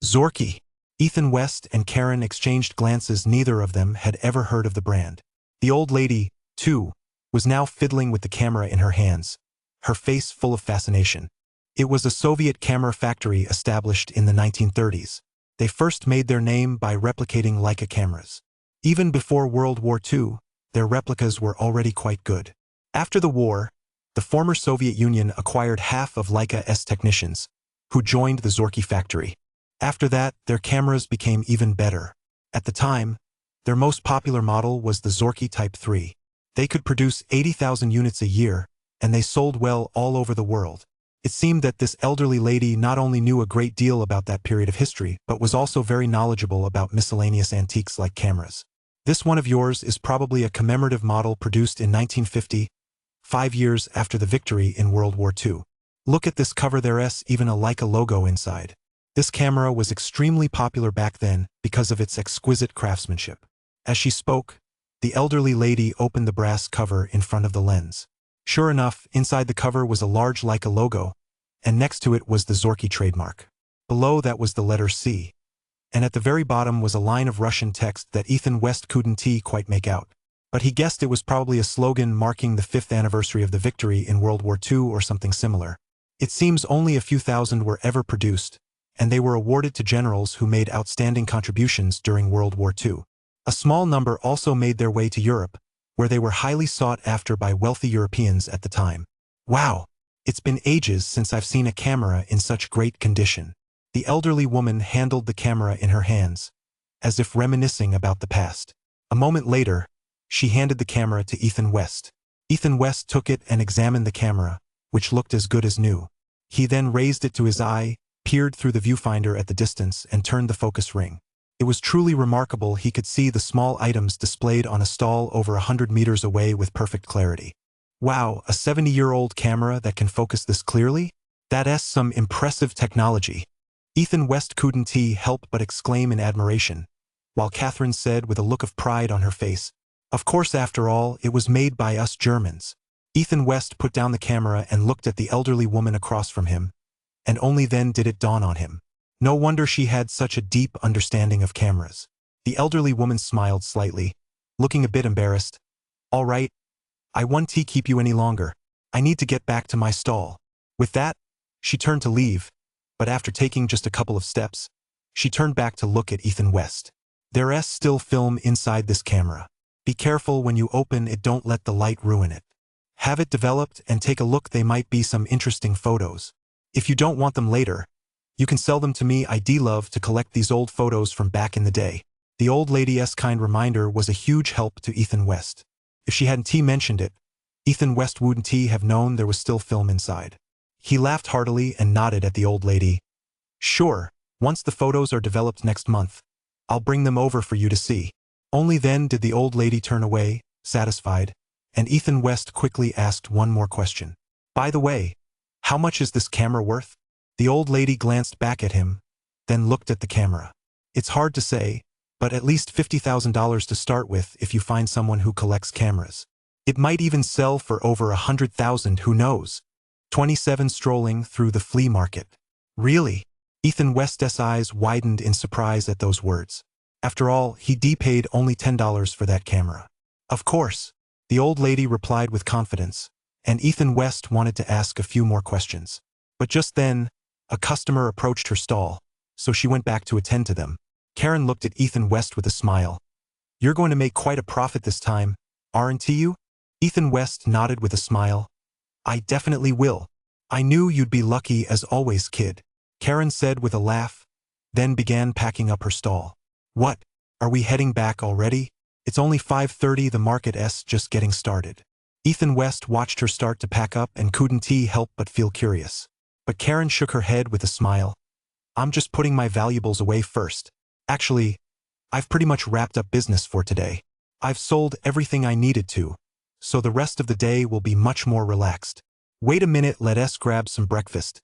Zorky. Ethan West and Karen exchanged glances. Neither of them had ever heard of the brand. The old lady, too, was now fiddling with the camera in her hands, her face full of fascination. It was a Soviet camera factory established in the 1930s. They first made their name by replicating Leica cameras. Even before World War II, their replicas were already quite good. After the war, the former Soviet Union acquired half of Leica's technicians, who joined the Zorky factory. After that, their cameras became even better. At the time, their most popular model was the Zorky Type 3. They could produce 80,000 units a year, and they sold well all over the world. It seemed that this elderly lady not only knew a great deal about that period of history, but was also very knowledgeable about miscellaneous antiques like cameras. This one of yours is probably a commemorative model produced in 1950, 5 years after the victory in World War II. Look at this cover, there's even a Leica logo inside. This camera was extremely popular back then because of its exquisite craftsmanship. As she spoke, the elderly lady opened the brass cover in front of the lens. Sure enough, inside the cover was a large Leica logo, and next to it was the Zorky trademark. Below that was the letter C, and at the very bottom was a line of Russian text that Ethan West couldn't quite make out. But he guessed it was probably a slogan marking the 5th anniversary of the victory in World War II or something similar. It seems only a few thousand were ever produced, and they were awarded to generals who made outstanding contributions during World War II. A small number also made their way to Europe, where they were highly sought after by wealthy Europeans at the time. Wow! It's been ages since I've seen a camera in such great condition. The elderly woman handled the camera in her hands, as if reminiscing about the past. A moment later, she handed the camera to Ethan West. Ethan West took it and examined the camera, which looked as good as new. He then raised it to his eye, peered through the viewfinder at the distance, and turned the focus ring. It was truly remarkable. He could see the small items displayed on a stall over 100 meters away with perfect clarity. Wow, a 70-year-old camera that can focus this clearly? That's some impressive technology. Ethan West couldn't help but exclaim in admiration, while Catherine said with a look of pride on her face, "Of course, after all, it was made by us Germans." Ethan West put down the camera and looked at the elderly woman across from him, and only then did it dawn on him. No wonder she had such a deep understanding of cameras. The elderly woman smiled slightly, looking a bit embarrassed. "All right, I won't keep you any longer. I need to get back to my stall." With that, she turned to leave, but after taking just a couple of steps, she turned back to look at Ethan West. "There's still film inside this camera. Be careful when you open it, don't let the light ruin it. Have it developed and take a look, they might be some interesting photos. If you don't want them later, you can sell them to me. I'd love to collect these old photos from back in the day." The old lady's kind reminder was a huge help to Ethan West. If she hadn't mentioned it, Ethan West wouldn't have known there was still film inside. He laughed heartily and nodded at the old lady. Sure, once the photos are developed next month, I'll bring them over for you to see. Only then did the old lady turn away, satisfied, and Ethan West quickly asked one more question. By the way, how much is this camera worth? The old lady glanced back at him, then looked at the camera. It's hard to say, but at least $50,000 to start with if you find someone who collects cameras. It might even sell for over 100,000, who knows? 27 strolling through the flea market. Really? Ethan West's eyes widened in surprise at those words. After all, he paid only $10 for that camera. Of course, the old lady replied with confidence, and Ethan West wanted to ask a few more questions. But just then, a customer approached her stall, so she went back to attend to them. Karen looked at Ethan West with a smile. You're going to make quite a profit this time, aren't you? Ethan West nodded with a smile. I definitely will. I knew you'd be lucky as always, kid, Karen said with a laugh, then began packing up her stall. What? Are we heading back already? It's only 5:30, the market's just getting started. Ethan West watched her start to pack up and couldn't help but feel curious. But Karen shook her head with a smile. I'm just putting my valuables away first. Actually, I've pretty much wrapped up business for today. I've sold everything I needed to, so the rest of the day will be much more relaxed. Wait a minute, let's grab some breakfast,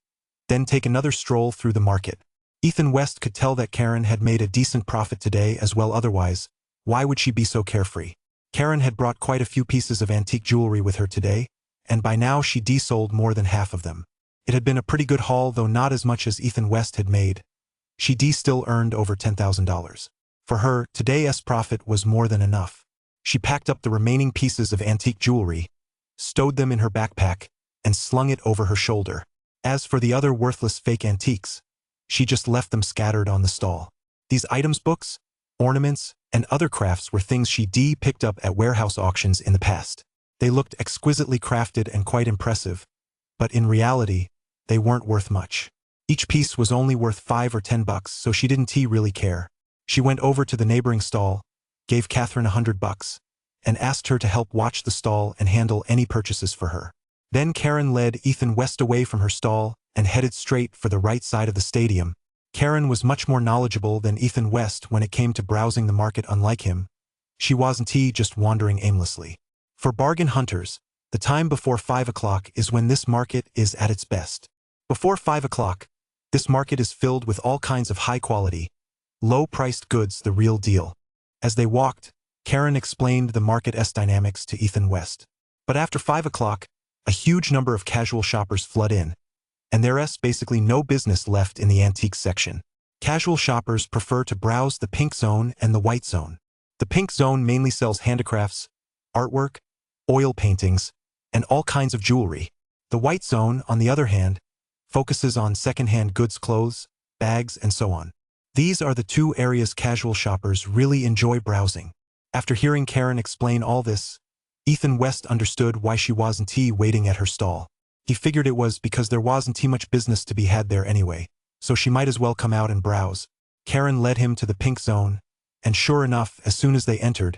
then take another stroll through the market. Ethan West could tell that Karen had made a decent profit today as well. Otherwise, why would she be so carefree? Karen had brought quite a few pieces of antique jewelry with her today, and by now she sold more than half of them. It had been a pretty good haul, though not as much as Ethan West had made. She still earned over $10,000. For her, today's profit was more than enough. She packed up the remaining pieces of antique jewelry, stowed them in her backpack, and slung it over her shoulder. As for the other worthless fake antiques, she just left them scattered on the stall. These items, books, ornaments, and other crafts were things she picked up at warehouse auctions in the past. They looked exquisitely crafted and quite impressive, but in reality, they weren't worth much. Each piece was only worth $5 or $10, so she didn't really care. She went over to the neighboring stall, gave Catherine $100, and asked her to help watch the stall and handle any purchases for her. Then Karen led Ethan West away from her stall and headed straight for the right side of the stadium. Karen was much more knowledgeable than Ethan West when it came to browsing the market. Unlike him, she wasn't just wandering aimlessly. For bargain hunters, the time before 5 o'clock is when this market is at its best. Before 5 o'clock, this market is filled with all kinds of high-quality, low-priced goods, the real deal. As they walked, Karen explained the market's dynamics to Ethan West. But after 5 o'clock, a huge number of casual shoppers flood in, and there's basically no business left in the antiques section. Casual shoppers prefer to browse the pink zone and the white zone. The pink zone mainly sells handicrafts, artwork, oil paintings, and all kinds of jewelry. The white zone, on the other hand, focuses on second-hand goods, clothes, bags, and so on. These are the two areas casual shoppers really enjoy browsing. After hearing Karen explain all this, Ethan West understood why she wasn't waiting at her stall. He figured it was because there wasn't much business to be had there anyway, so she might as well come out and browse. Karen led him to the pink zone, and sure enough, as soon as they entered,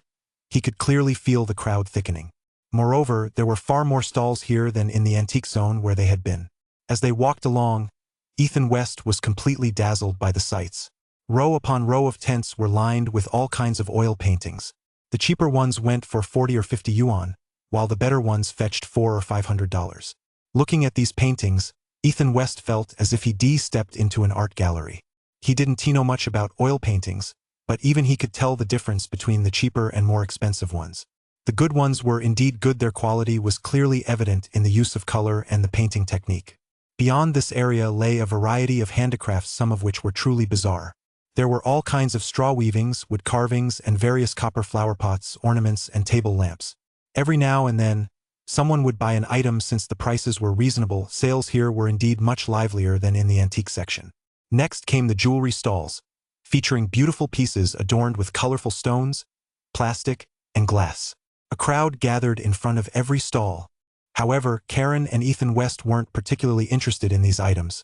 he could clearly feel the crowd thickening. Moreover, there were far more stalls here than in the antique zone where they had been. As they walked along, Ethan West was completely dazzled by the sights. Row upon row of tents were lined with all kinds of oil paintings. The cheaper ones went for 40 or 50 yuan, while the better ones fetched $400 or $500. Looking at these paintings, Ethan West felt as if he stepped into an art gallery. He didn't know much about oil paintings, but even he could tell the difference between the cheaper and more expensive ones. The good ones were indeed good. Their quality was clearly evident in the use of color and the painting technique. Beyond this area lay a variety of handicrafts, some of which were truly bizarre. There were all kinds of straw weavings, wood carvings, and various copper flower pots, ornaments, and table lamps. Every now and then, someone would buy an item since the prices were reasonable. Sales here were indeed much livelier than in the antique section. Next came the jewelry stalls, featuring beautiful pieces adorned with colorful stones, plastic, and glass. A crowd gathered in front of every stall. However, Karen and Ethan West weren't particularly interested in these items,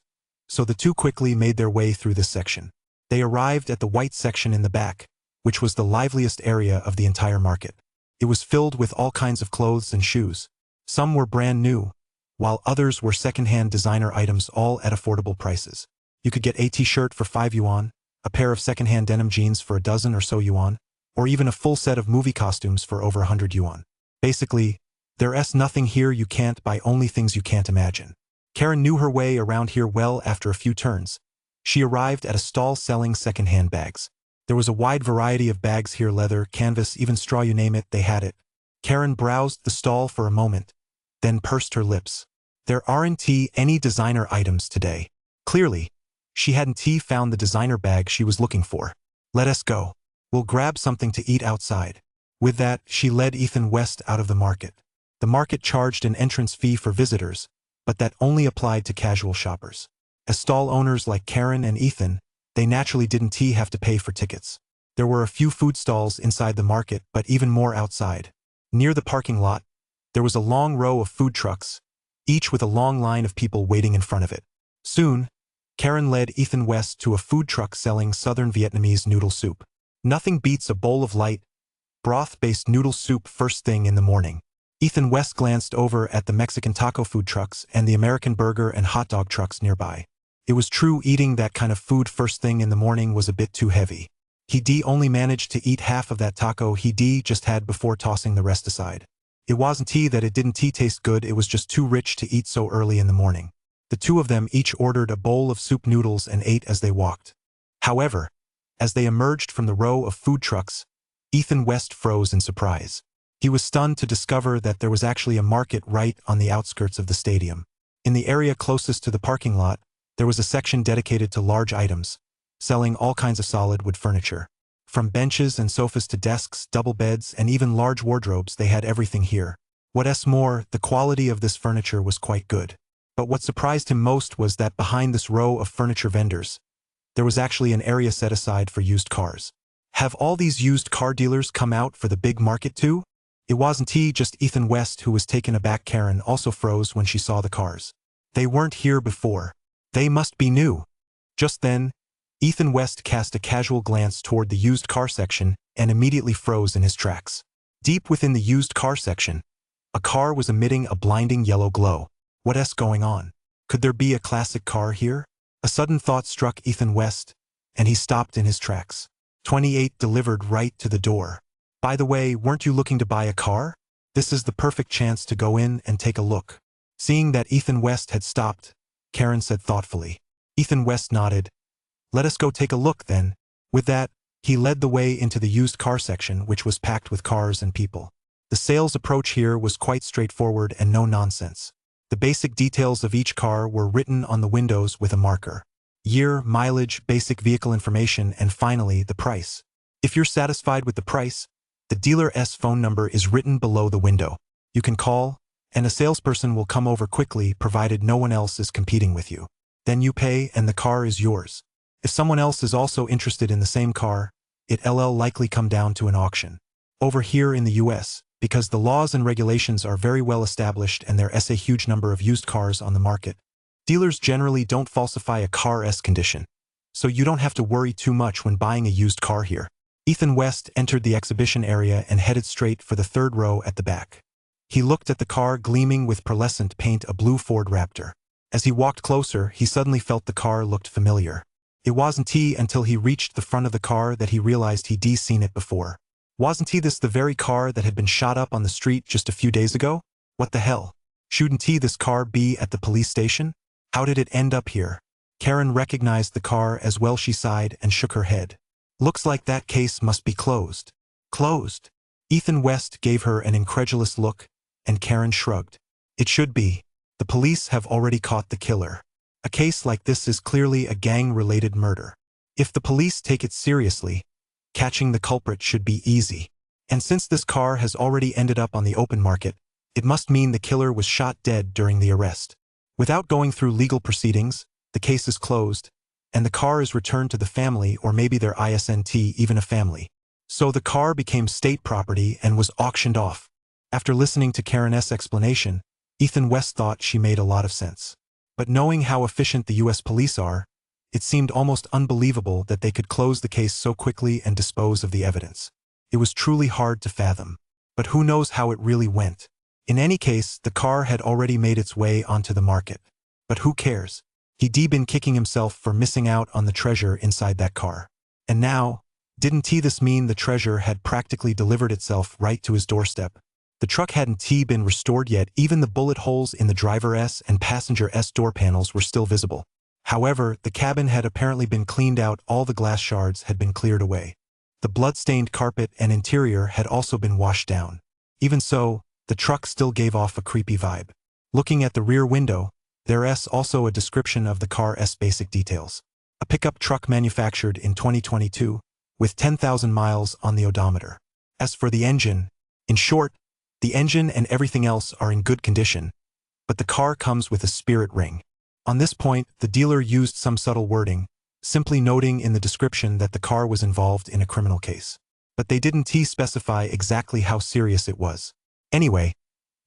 so the two quickly made their way through this section. They arrived at the white section in the back, which was the liveliest area of the entire market. It was filled with all kinds of clothes and shoes. Some were brand new, while others were second-hand designer items, all at affordable prices. You could get a t-shirt for 5 yuan, a pair of second-hand denim jeans for a dozen or so yuan, or even a full set of movie costumes for over 100 yuan. Basically, there's nothing here you can't buy, only things you can't imagine. Karen knew her way around here well. After a few turns, she arrived at a stall selling second-hand bags. There was a wide variety of bags here: leather, canvas, even straw, you name it, they had it. Karen browsed the stall for a moment, then pursed her lips. There aren't any designer items today. Clearly, she hadn't found the designer bag she was looking for. Let us go. We'll grab something to eat outside. With that, she led Ethan West out of the market. The market charged an entrance fee for visitors, but that only applied to casual shoppers. As stall owners like Karen and Ethan, they naturally didn't have to pay for tickets. There were a few food stalls inside the market, but even more outside. Near the parking lot, there was a long row of food trucks, each with a long line of people waiting in front of it. Soon, Karen led Ethan West to a food truck selling southern Vietnamese noodle soup. Nothing beats a bowl of light, broth-based noodle soup first thing in the morning. Ethan West glanced over at the Mexican taco food trucks and the American burger and hot dog trucks nearby. It was true, eating that kind of food first thing in the morning was a bit too heavy. He only managed to eat half of that taco he just had before tossing the rest aside. It wasn't that it didn't taste good, it was just too rich to eat so early in the morning. The two of them each ordered a bowl of soup noodles and ate as they walked. However, as they emerged from the row of food trucks, Ethan West froze in surprise. He was stunned to discover that there was actually a market right on the outskirts of the stadium. In the area closest to the parking lot, there was a section dedicated to large items, selling all kinds of solid wood furniture. From benches and sofas to desks, double beds, and even large wardrobes, they had everything here. What's more, the quality of this furniture was quite good. But what surprised him most was that behind this row of furniture vendors, there was actually an area set aside for used cars. Have all these used car dealers come out for the big market too? It wasn't just Ethan West who was taken aback. Karen also froze when she saw the cars. They weren't here before. They must be new. Just then, Ethan West cast a casual glance toward the used car section and immediately froze in his tracks. Deep within the used car section, a car was emitting a blinding yellow glow. What's going on? Could there be a classic car here? A sudden thought struck Ethan West, and he stopped in his tracks. 28 delivered right to the door. By the way, weren't you looking to buy a car? This is the perfect chance to go in and take a look. Seeing that Ethan West had stopped, Karen said thoughtfully. Ethan West nodded. Let us go take a look then. With that, he led the way into the used car section, which was packed with cars and people. The sales approach here was quite straightforward and no nonsense. The basic details of each car were written on the windows with a marker. Year, mileage, basic vehicle information, and finally, the price. If you're satisfied with the price, the dealer's phone number is written below the window. You can call, and a salesperson will come over quickly, provided no one else is competing with you. Then you pay and the car is yours. If someone else is also interested in the same car, it'll likely come down to an auction. Over here in the US, because the laws and regulations are very well established and there's a huge number of used cars on the market, dealers generally don't falsify a car's condition, so you don't have to worry too much when buying a used car here. Ethan West entered the exhibition area and headed straight for the third row at the back. He looked at the car gleaming with pearlescent paint, a blue Ford Raptor. As he walked closer, he suddenly felt the car looked familiar. It wasn't until he reached the front of the car that he realized he'd seen it before. Wasn't this the very car that had been shot up on the street just a few days ago? What the hell? Shouldn't this car be at the police station? How did it end up here? Karen recognized the car as well. She sighed and shook her head. Looks like that case must be closed. Closed? Ethan West gave her an incredulous look, and Karen shrugged. It should be. The police have already caught the killer. A case like this is clearly a gang-related murder. If the police take it seriously, catching the culprit should be easy. And since this car has already ended up on the open market, it must mean the killer was shot dead during the arrest. Without going through legal proceedings, the case is closed, and the car is returned to the family, or maybe their isn't even a family. So the car became state property and was auctioned off. After listening to Karen's explanation, Ethan West thought she made a lot of sense. But knowing how efficient the US police are, It seemed almost unbelievable that they could close the case so quickly and dispose of the evidence. It was truly hard to fathom. But who knows how it really went? In any case, the car had already made its way onto the market. But who cares? He'd been kicking himself for missing out on the treasure inside that car. And now, didn't this mean the treasure had practically delivered itself right to his doorstep? The truck hadn't been restored yet, even the bullet holes in the driver's and passenger's door panels were still visible. However, the cabin had apparently been cleaned out, all the glass shards had been cleared away. The blood-stained carpet and interior had also been washed down. Even so, the truck still gave off a creepy vibe. Looking at the rear window, there's also a description of the car's basic details. A pickup truck manufactured in 2022, with 10,000 miles on the odometer. As for the engine, in short, the engine and everything else are in good condition, but the car comes with a spirit ring. On this point, the dealer used some subtle wording, simply noting in the description that the car was involved in a criminal case. But they didn't specify exactly how serious it was. Anyway,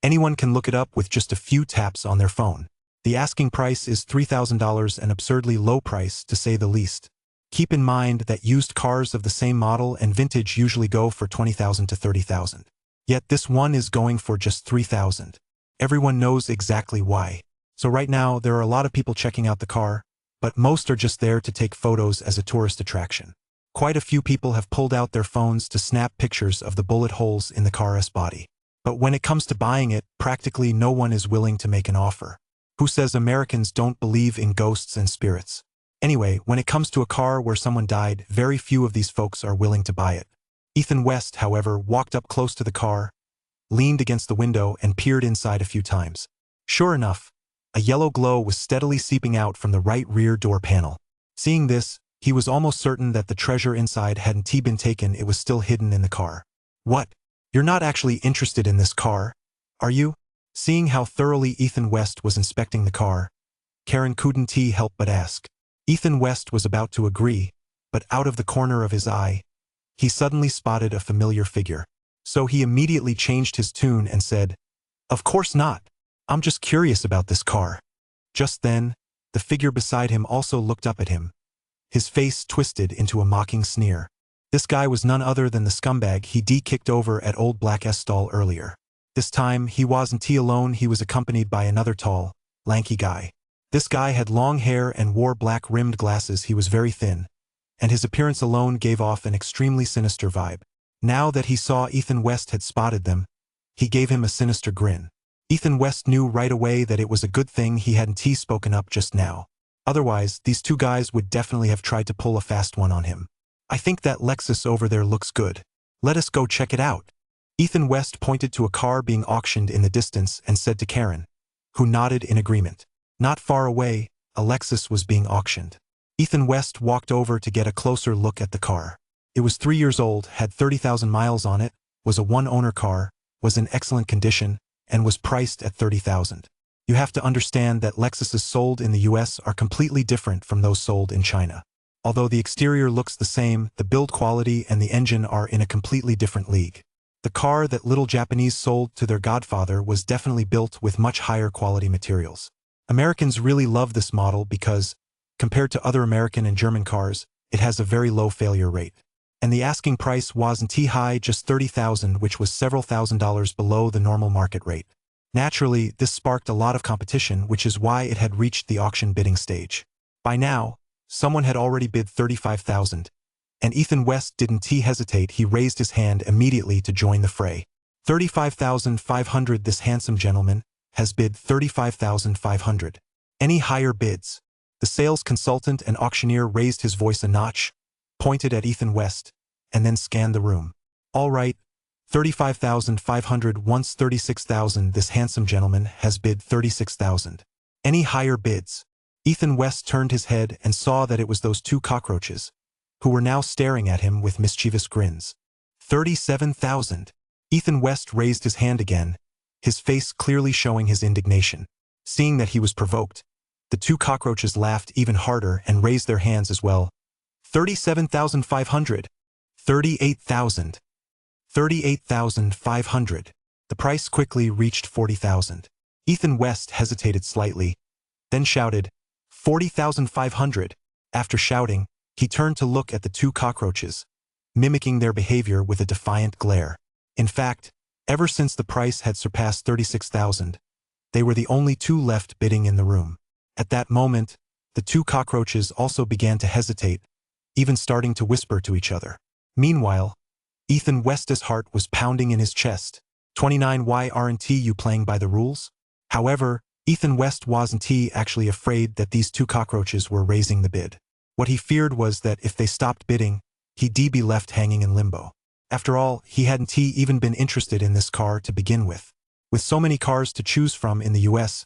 anyone can look it up with just a few taps on their phone. The asking price is $3,000, an absurdly low price to say the least. Keep in mind that used cars of the same model and vintage usually go for $20,000 to $30,000. Yet this one is going for just $3,000. Everyone knows exactly why. So right now, there are a lot of people checking out the car, but most are just there to take photos as a tourist attraction. Quite a few people have pulled out their phones to snap pictures of the bullet holes in the car's body. But when it comes to buying it, practically no one is willing to make an offer. Who says Americans don't believe in ghosts and spirits? Anyway, when it comes to a car where someone died, very few of these folks are willing to buy it. Ethan West, however, walked up close to the car, leaned against the window, and peered inside a few times. Sure enough, a yellow glow was steadily seeping out from the right rear door panel. Seeing this, he was almost certain that the treasure inside hadn't been taken, it was still hidden in the car. What? You're not actually interested in this car, are you? Seeing how thoroughly Ethan West was inspecting the car, Karen couldn't help but ask. Ethan West was about to agree, but out of the corner of his eye, he suddenly spotted a familiar figure. So he immediately changed his tune and said, "Of course not. I'm just curious about this car." Just then, the figure beside him also looked up at him, his face twisted into a mocking sneer. This guy was none other than the scumbag he'd kicked over at Old Black's stall earlier. This time, he wasn't alone, he was accompanied by another tall, lanky guy. This guy had long hair and wore black-rimmed glasses, he was very thin, and his appearance alone gave off an extremely sinister vibe. Now that he saw Ethan West had spotted them, he gave him a sinister grin. Ethan West knew right away that it was a good thing he hadn't spoken up just now. Otherwise, these two guys would definitely have tried to pull a fast one on him. "I think that Lexus over there looks good. Let us go check it out." Ethan West pointed to a car being auctioned in the distance and said to Karen, who nodded in agreement. Not far away, a Lexus was being auctioned. Ethan West walked over to get a closer look at the car. It was 3 years old, had 30,000 miles on it, was a one-owner car, was in excellent condition, and was priced at $30,000. You have to understand that Lexuses sold in the US are completely different from those sold in China. Although the exterior looks the same, the build quality and the engine are in a completely different league. The car that little Japanese sold to their godfather was definitely built with much higher quality materials. Americans really love this model because, compared to other American and German cars, it has a very low failure rate. And the asking price wasn't high, just $30,000, which was several $1,000s below the normal market rate. Naturally, this sparked a lot of competition, which is why it had reached the auction bidding stage. By now, someone had already bid $35,000, and Ethan West didn't hesitate, he raised his hand immediately to join the fray. $35,500, this handsome gentleman has bid $35,500. Any higher bids? The sales consultant and auctioneer raised his voice a notch, pointed at Ethan West, and then scanned the room. "All right, $35,500, once $36,000, this handsome gentleman has bid $36,000. Any higher bids?" Ethan West turned his head and saw that it was those two cockroaches, who were now staring at him with mischievous grins. $37,000. Ethan West raised his hand again, his face clearly showing his indignation. Seeing that he was provoked, the two cockroaches laughed even harder and raised their hands as well. $37,500. $38,000. $38,500. The price quickly reached $40,000. Ethan West hesitated slightly, then shouted, $40,500. After shouting, he turned to look at the two cockroaches, mimicking their behavior with a defiant glare. In fact, ever since the price had surpassed 36,000, they were the only two left bidding in the room. At that moment, the two cockroaches also began to hesitate, even starting to whisper to each other. Meanwhile, Ethan West's heart was pounding in his chest. 29 Why aren't you playing by the rules? However, Ethan West wasn't actually afraid that these two cockroaches were raising the bid. What he feared was that if they stopped bidding, he'd be left hanging in limbo. After all, he hadn't even been interested in this car to begin with. With so many cars to choose from in the US,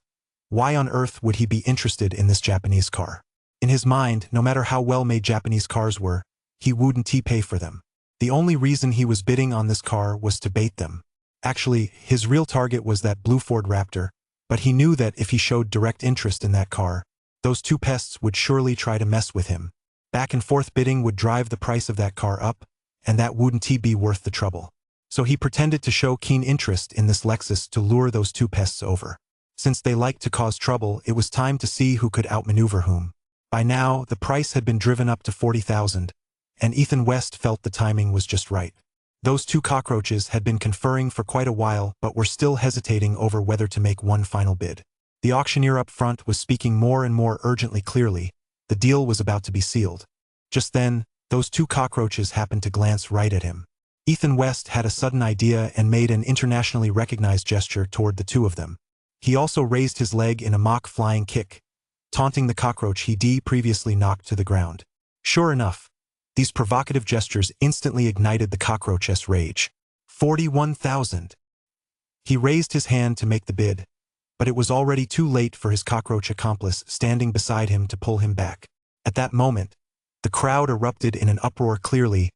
why on earth would he be interested in this Japanese car? In his mind, no matter how well-made Japanese cars were, he wouldn't pay for them. The only reason he was bidding on this car was to bait them. Actually, his real target was that blue Ford Raptor, but he knew that if he showed direct interest in that car, those two pests would surely try to mess with him. Back and forth bidding would drive the price of that car up, and that wouldn't be worth the trouble. So he pretended to show keen interest in this Lexus to lure those two pests over. Since they liked to cause trouble, it was time to see who could outmaneuver whom. By now, the price had been driven up to 40,000, and Ethan West felt the timing was just right. Those two cockroaches had been conferring for quite a while but were still hesitating over whether to make one final bid. The auctioneer up front was speaking more and more urgently clearly. The deal was about to be sealed. Just then, those two cockroaches happened to glance right at him. Ethan West had a sudden idea and made an internationally recognized gesture toward the two of them. He also raised his leg in a mock flying kick, taunting the cockroach he'd previously knocked to the ground. Sure enough, these provocative gestures instantly ignited the cockroach's rage. 41,000. He raised his hand to make the bid, but it was already too late for his cockroach accomplice standing beside him to pull him back. At that moment, the crowd erupted in an uproar. Clearly,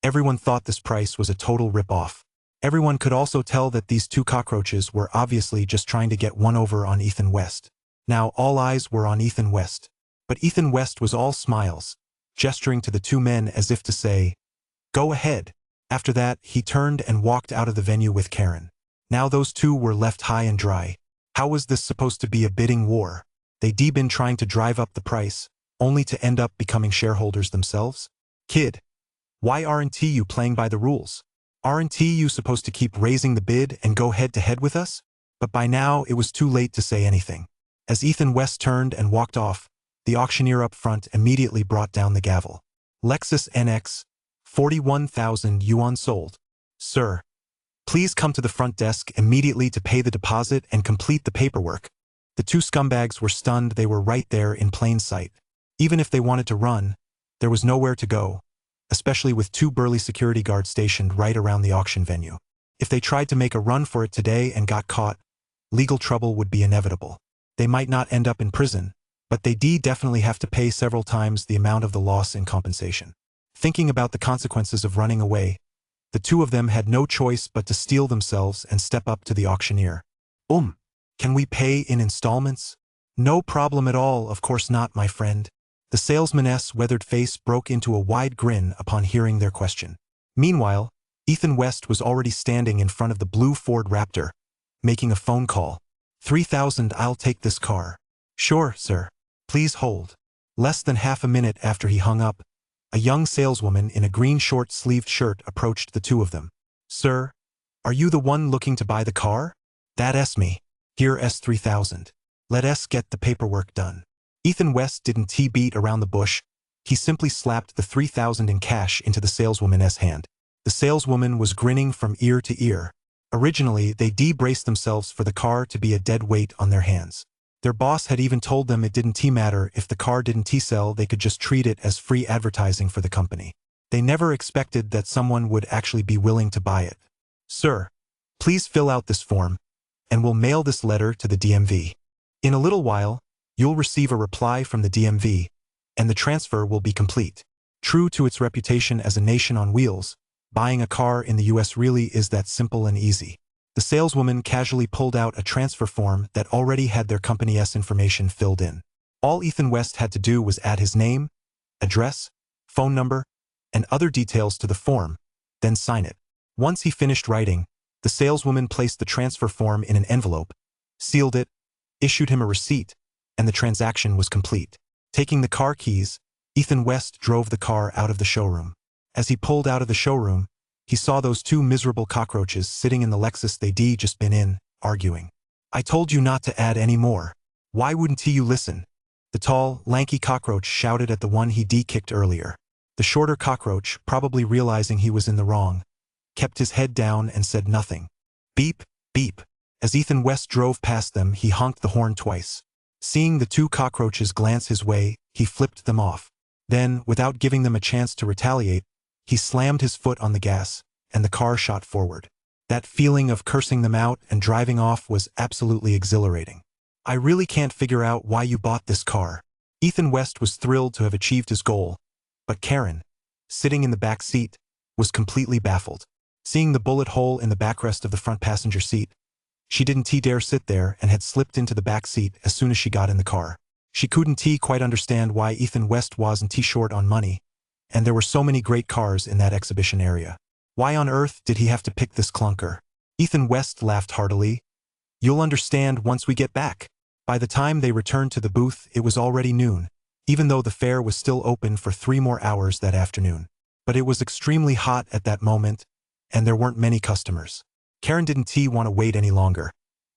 everyone thought this price was a total rip-off. Everyone could also tell that these two cockroaches were obviously just trying to get one over on Ethan West. Now all eyes were on Ethan West. But Ethan West was all smiles, gesturing to the two men as if to say, "Go ahead." After that, he turned and walked out of the venue with Karen. Now those two were left high and dry. How was this supposed to be a bidding war? They'd been trying to drive up the price, only to end up becoming shareholders themselves? Kid, why aren't you playing by the rules? Aren't you supposed to keep raising the bid and go head-to-head with us? But by now, it was too late to say anything. As Ethan West turned and walked off, the auctioneer up front immediately brought down the gavel. Lexus NX, 41,000 yuan sold. Sir, please come to the front desk immediately to pay the deposit and complete the paperwork. The two scumbags were stunned. They were right there in plain sight. Even if they wanted to run, there was nowhere to go, especially with two burly security guards stationed right around the auction venue. If they tried to make a run for it today and got caught, legal trouble would be inevitable. They might not end up in prison, but they'd definitely have to pay several times the amount of the loss in compensation. Thinking about the consequences of running away, the two of them had no choice but to steel themselves and step up to the auctioneer. Can we pay in installments? No problem at all, of course not, my friend. The salesman's weathered face broke into a wide grin upon hearing their question. Meanwhile, Ethan West was already standing in front of the blue Ford Raptor, making a phone call. 3,000, I'll take this car. Sure, sir. Please hold. Less than half a minute after he hung up, a young saleswoman in a green short-sleeved shirt approached the two of them. Sir, are you the one looking to buy the car? That's me. Here S3000. Let us get the paperwork done. Ethan West didn't beat around the bush. He simply slapped the 3,000 in cash into the saleswoman's hand. The saleswoman was grinning from ear to ear. Originally, they braced themselves for the car to be a dead weight on their hands. Their boss had even told them it didn't matter if the car didn't sell, they could just treat it as free advertising for the company. They never expected that someone would actually be willing to buy it. Sir, please fill out this form, and we'll mail this letter to the DMV. In a little while, you'll receive a reply from the DMV, and the transfer will be complete. True to its reputation as a nation on wheels, buying a car in the US really is that simple and easy. The saleswoman casually pulled out a transfer form that already had their company's information filled in. All Ethan West had to do was add his name, address, phone number, and other details to the form, then sign it. Once he finished writing, the saleswoman placed the transfer form in an envelope, sealed it, issued him a receipt, and the transaction was complete. Taking the car keys, Ethan West drove the car out of the showroom. As he pulled out of the showroom, he saw those two miserable cockroaches sitting in the Lexus they'd just been in, arguing. "I told you not to add any more. Why wouldn't you listen?" The tall, lanky cockroach shouted at the one he kicked earlier. The shorter cockroach, probably realizing he was in the wrong, kept his head down and said nothing. Beep, beep. As Ethan West drove past them, he honked the horn twice. Seeing the two cockroaches glance his way, he flipped them off. Then, without giving them a chance to retaliate, he slammed his foot on the gas, and the car shot forward. That feeling of cursing them out and driving off was absolutely exhilarating. "I really can't figure out why you bought this car." Ethan West was thrilled to have achieved his goal, but Karen, sitting in the back seat, was completely baffled. Seeing the bullet hole in the backrest of the front passenger seat, she didn't dare sit there and had slipped into the back seat as soon as she got in the car. She couldn't quite understand why Ethan West wasn't short on money, and there were so many great cars in that exhibition area. Why on earth did he have to pick this clunker? Ethan West laughed heartily. "You'll understand once we get back." By the time they returned to the booth, it was already noon, even though the fair was still open for 3 more hours that afternoon. But it was extremely hot at that moment, and there weren't many customers. Karen didn't want to wait any longer,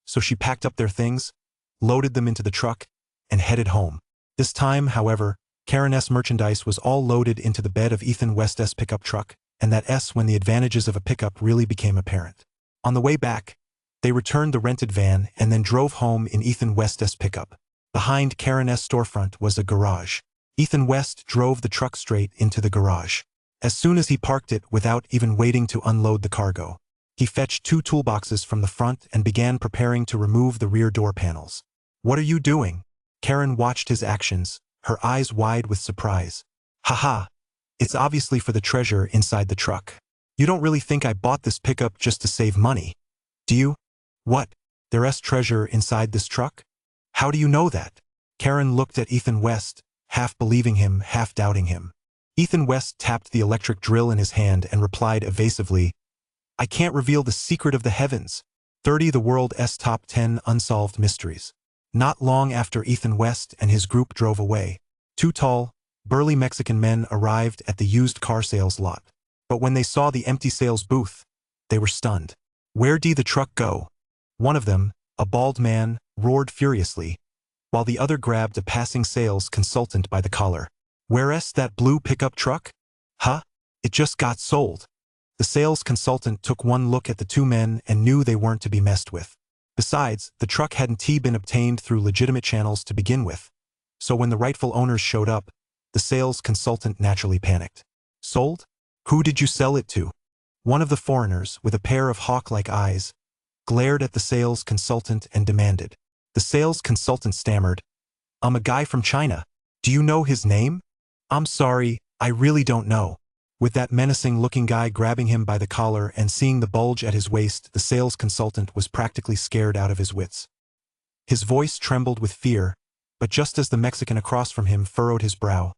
so she packed up their things, loaded them into the truck, and headed home. This time, however, Karen's merchandise was all loaded into the bed of Ethan West's pickup truck, and that's when the advantages of a pickup really became apparent. On the way back, they returned the rented van and then drove home in Ethan West's pickup. Behind Karen's storefront was a garage. Ethan West drove the truck straight into the garage. As soon as he parked it without even waiting to unload the cargo, he fetched 2 toolboxes from the front and began preparing to remove the rear door panels. "What are you doing?" Karen watched his actions, her eyes wide with surprise. "Haha, it's obviously for the treasure inside the truck. You don't really think I bought this pickup just to save money, do you?" "What? There's treasure inside this truck? How do you know that?" Karen looked at Ethan West, half believing him, half doubting him. Ethan West tapped the electric drill in his hand and replied evasively, "I can't reveal the secret of the heavens. 30 the world's top 10 unsolved mysteries." Not long after Ethan West and his group drove away, 2 tall, burly Mexican men arrived at the used car sales lot. But when they saw the empty sales booth, they were stunned. "Where'd the truck go?" One of them, a bald man, roared furiously, while the other grabbed a passing sales consultant by the collar. "Where's that blue pickup truck?" "Huh? It just got sold." The sales consultant took one look at the 2 men and knew they weren't to be messed with. Besides, the truck hadn't been obtained through legitimate channels to begin with, so when the rightful owners showed up, the sales consultant naturally panicked. "Sold? Who did you sell it to?" One of the foreigners, with a pair of hawk-like eyes, glared at the sales consultant and demanded. The sales consultant stammered, "I'm a guy from China. Do you know his name?" "I'm sorry, I really don't know." With that menacing-looking guy grabbing him by the collar and seeing the bulge at his waist, the sales consultant was practically scared out of his wits. His voice trembled with fear, but just as the Mexican across from him furrowed his brow,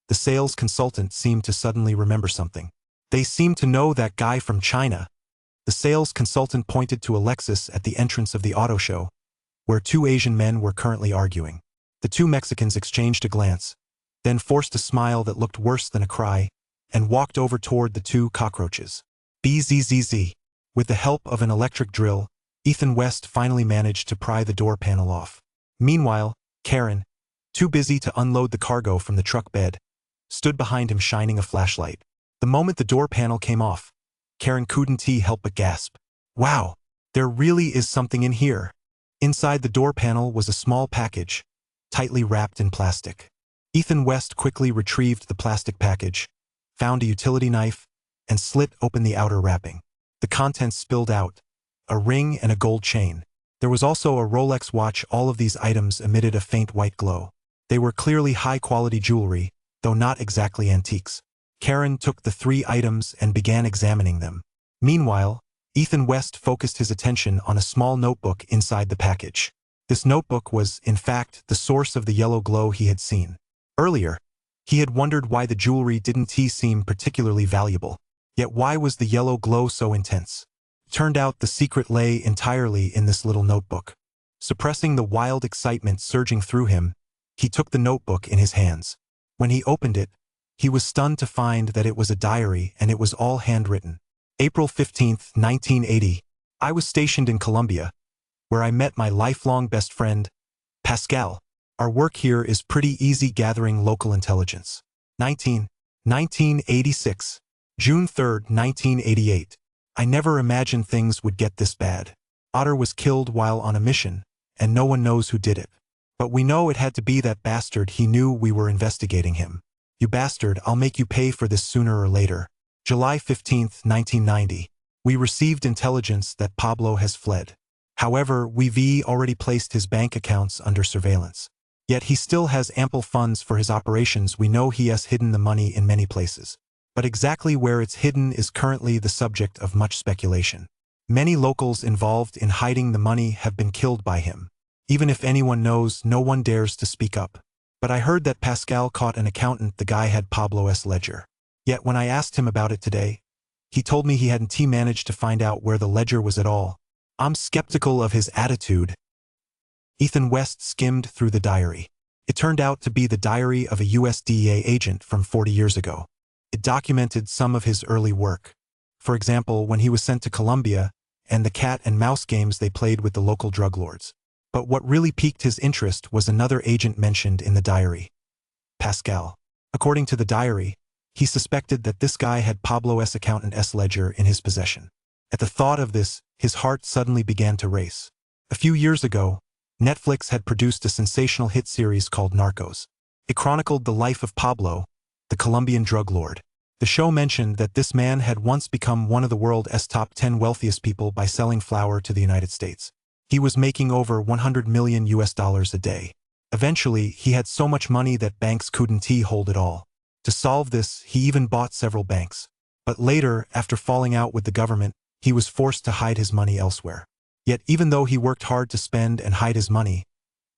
the sales consultant seemed to suddenly remember something. "They seem to know that guy from China." The sales consultant pointed to a Lexus at the entrance of the auto show, where 2 Asian men were currently arguing. The 2 Mexicans exchanged a glance, then forced a smile that looked worse than a cry, and walked over toward the 2 cockroaches. Bzzz. With the help of an electric drill, Ethan West finally managed to pry the door panel off. Meanwhile, Karen, too busy to unload the cargo from the truck bed, stood behind him shining a flashlight. The moment the door panel came off, Karen couldn't help but gasp. "Wow, there really is something in here." Inside the door panel was a small package, tightly wrapped in plastic. Ethan West quickly retrieved the plastic package, found a utility knife, and slit open the outer wrapping. The contents spilled out, a ring and a gold chain. There was also a Rolex watch. All of these items emitted a faint white glow. They were clearly high-quality jewelry, though not exactly antiques. Karen took the 3 items and began examining them. Meanwhile, Ethan West focused his attention on a small notebook inside the package. This notebook was, in fact, the source of the yellow glow he had seen. Earlier, he had wondered why the jewelry didn't seem particularly valuable. Yet why was the yellow glow so intense? Turned out the secret lay entirely in this little notebook. Suppressing the wild excitement surging through him, he took the notebook in his hands. When he opened it, he was stunned to find that it was a diary and it was all handwritten. April 15, 1980. I was stationed in Colombia, where I met my lifelong best friend, Pascal. Our work here is pretty easy gathering local intelligence. 1986. June 3, 1988. I never imagined things would get this bad. Otter was killed while on a mission, and no one knows who did it. But we know it had to be that bastard. He knew we were investigating him. You bastard, I'll make you pay for this sooner or later. July 15, 1990. We received intelligence that Pablo has fled. However, we've already placed his bank accounts under surveillance. Yet he still has ample funds for his operations. We know he has hidden the money in many places. But exactly where it's hidden is currently the subject of much speculation. Many locals involved in hiding the money have been killed by him. Even if anyone knows, no one dares to speak up. But I heard that Pascal caught an accountant. The guy had Pablo's ledger. Yet when I asked him about it today, he told me he hadn't managed to find out where the ledger was at all. I'm skeptical of his attitude. Ethan West skimmed through the diary. It turned out to be the diary of a USDA agent from 40 years ago. It documented some of his early work. For example, when he was sent to Colombia and the cat and mouse games they played with the local drug lords. But what really piqued his interest was another agent mentioned in the diary. Pascal. According to the diary, he suspected that this guy had Pablo's accountant's ledger in his possession. At the thought of this, his heart suddenly began to race. A few years ago, Netflix had produced a sensational hit series called Narcos. It chronicled the life of Pablo, the Colombian drug lord. The show mentioned that this man had once become one of the world's top 10 wealthiest people by selling flour to the United States. He was making over 100 million US dollars a day. Eventually, he had so much money that banks couldn't hold it all. To solve this, he even bought several banks. But later, after falling out with the government, he was forced to hide his money elsewhere. Yet even though he worked hard to spend and hide his money,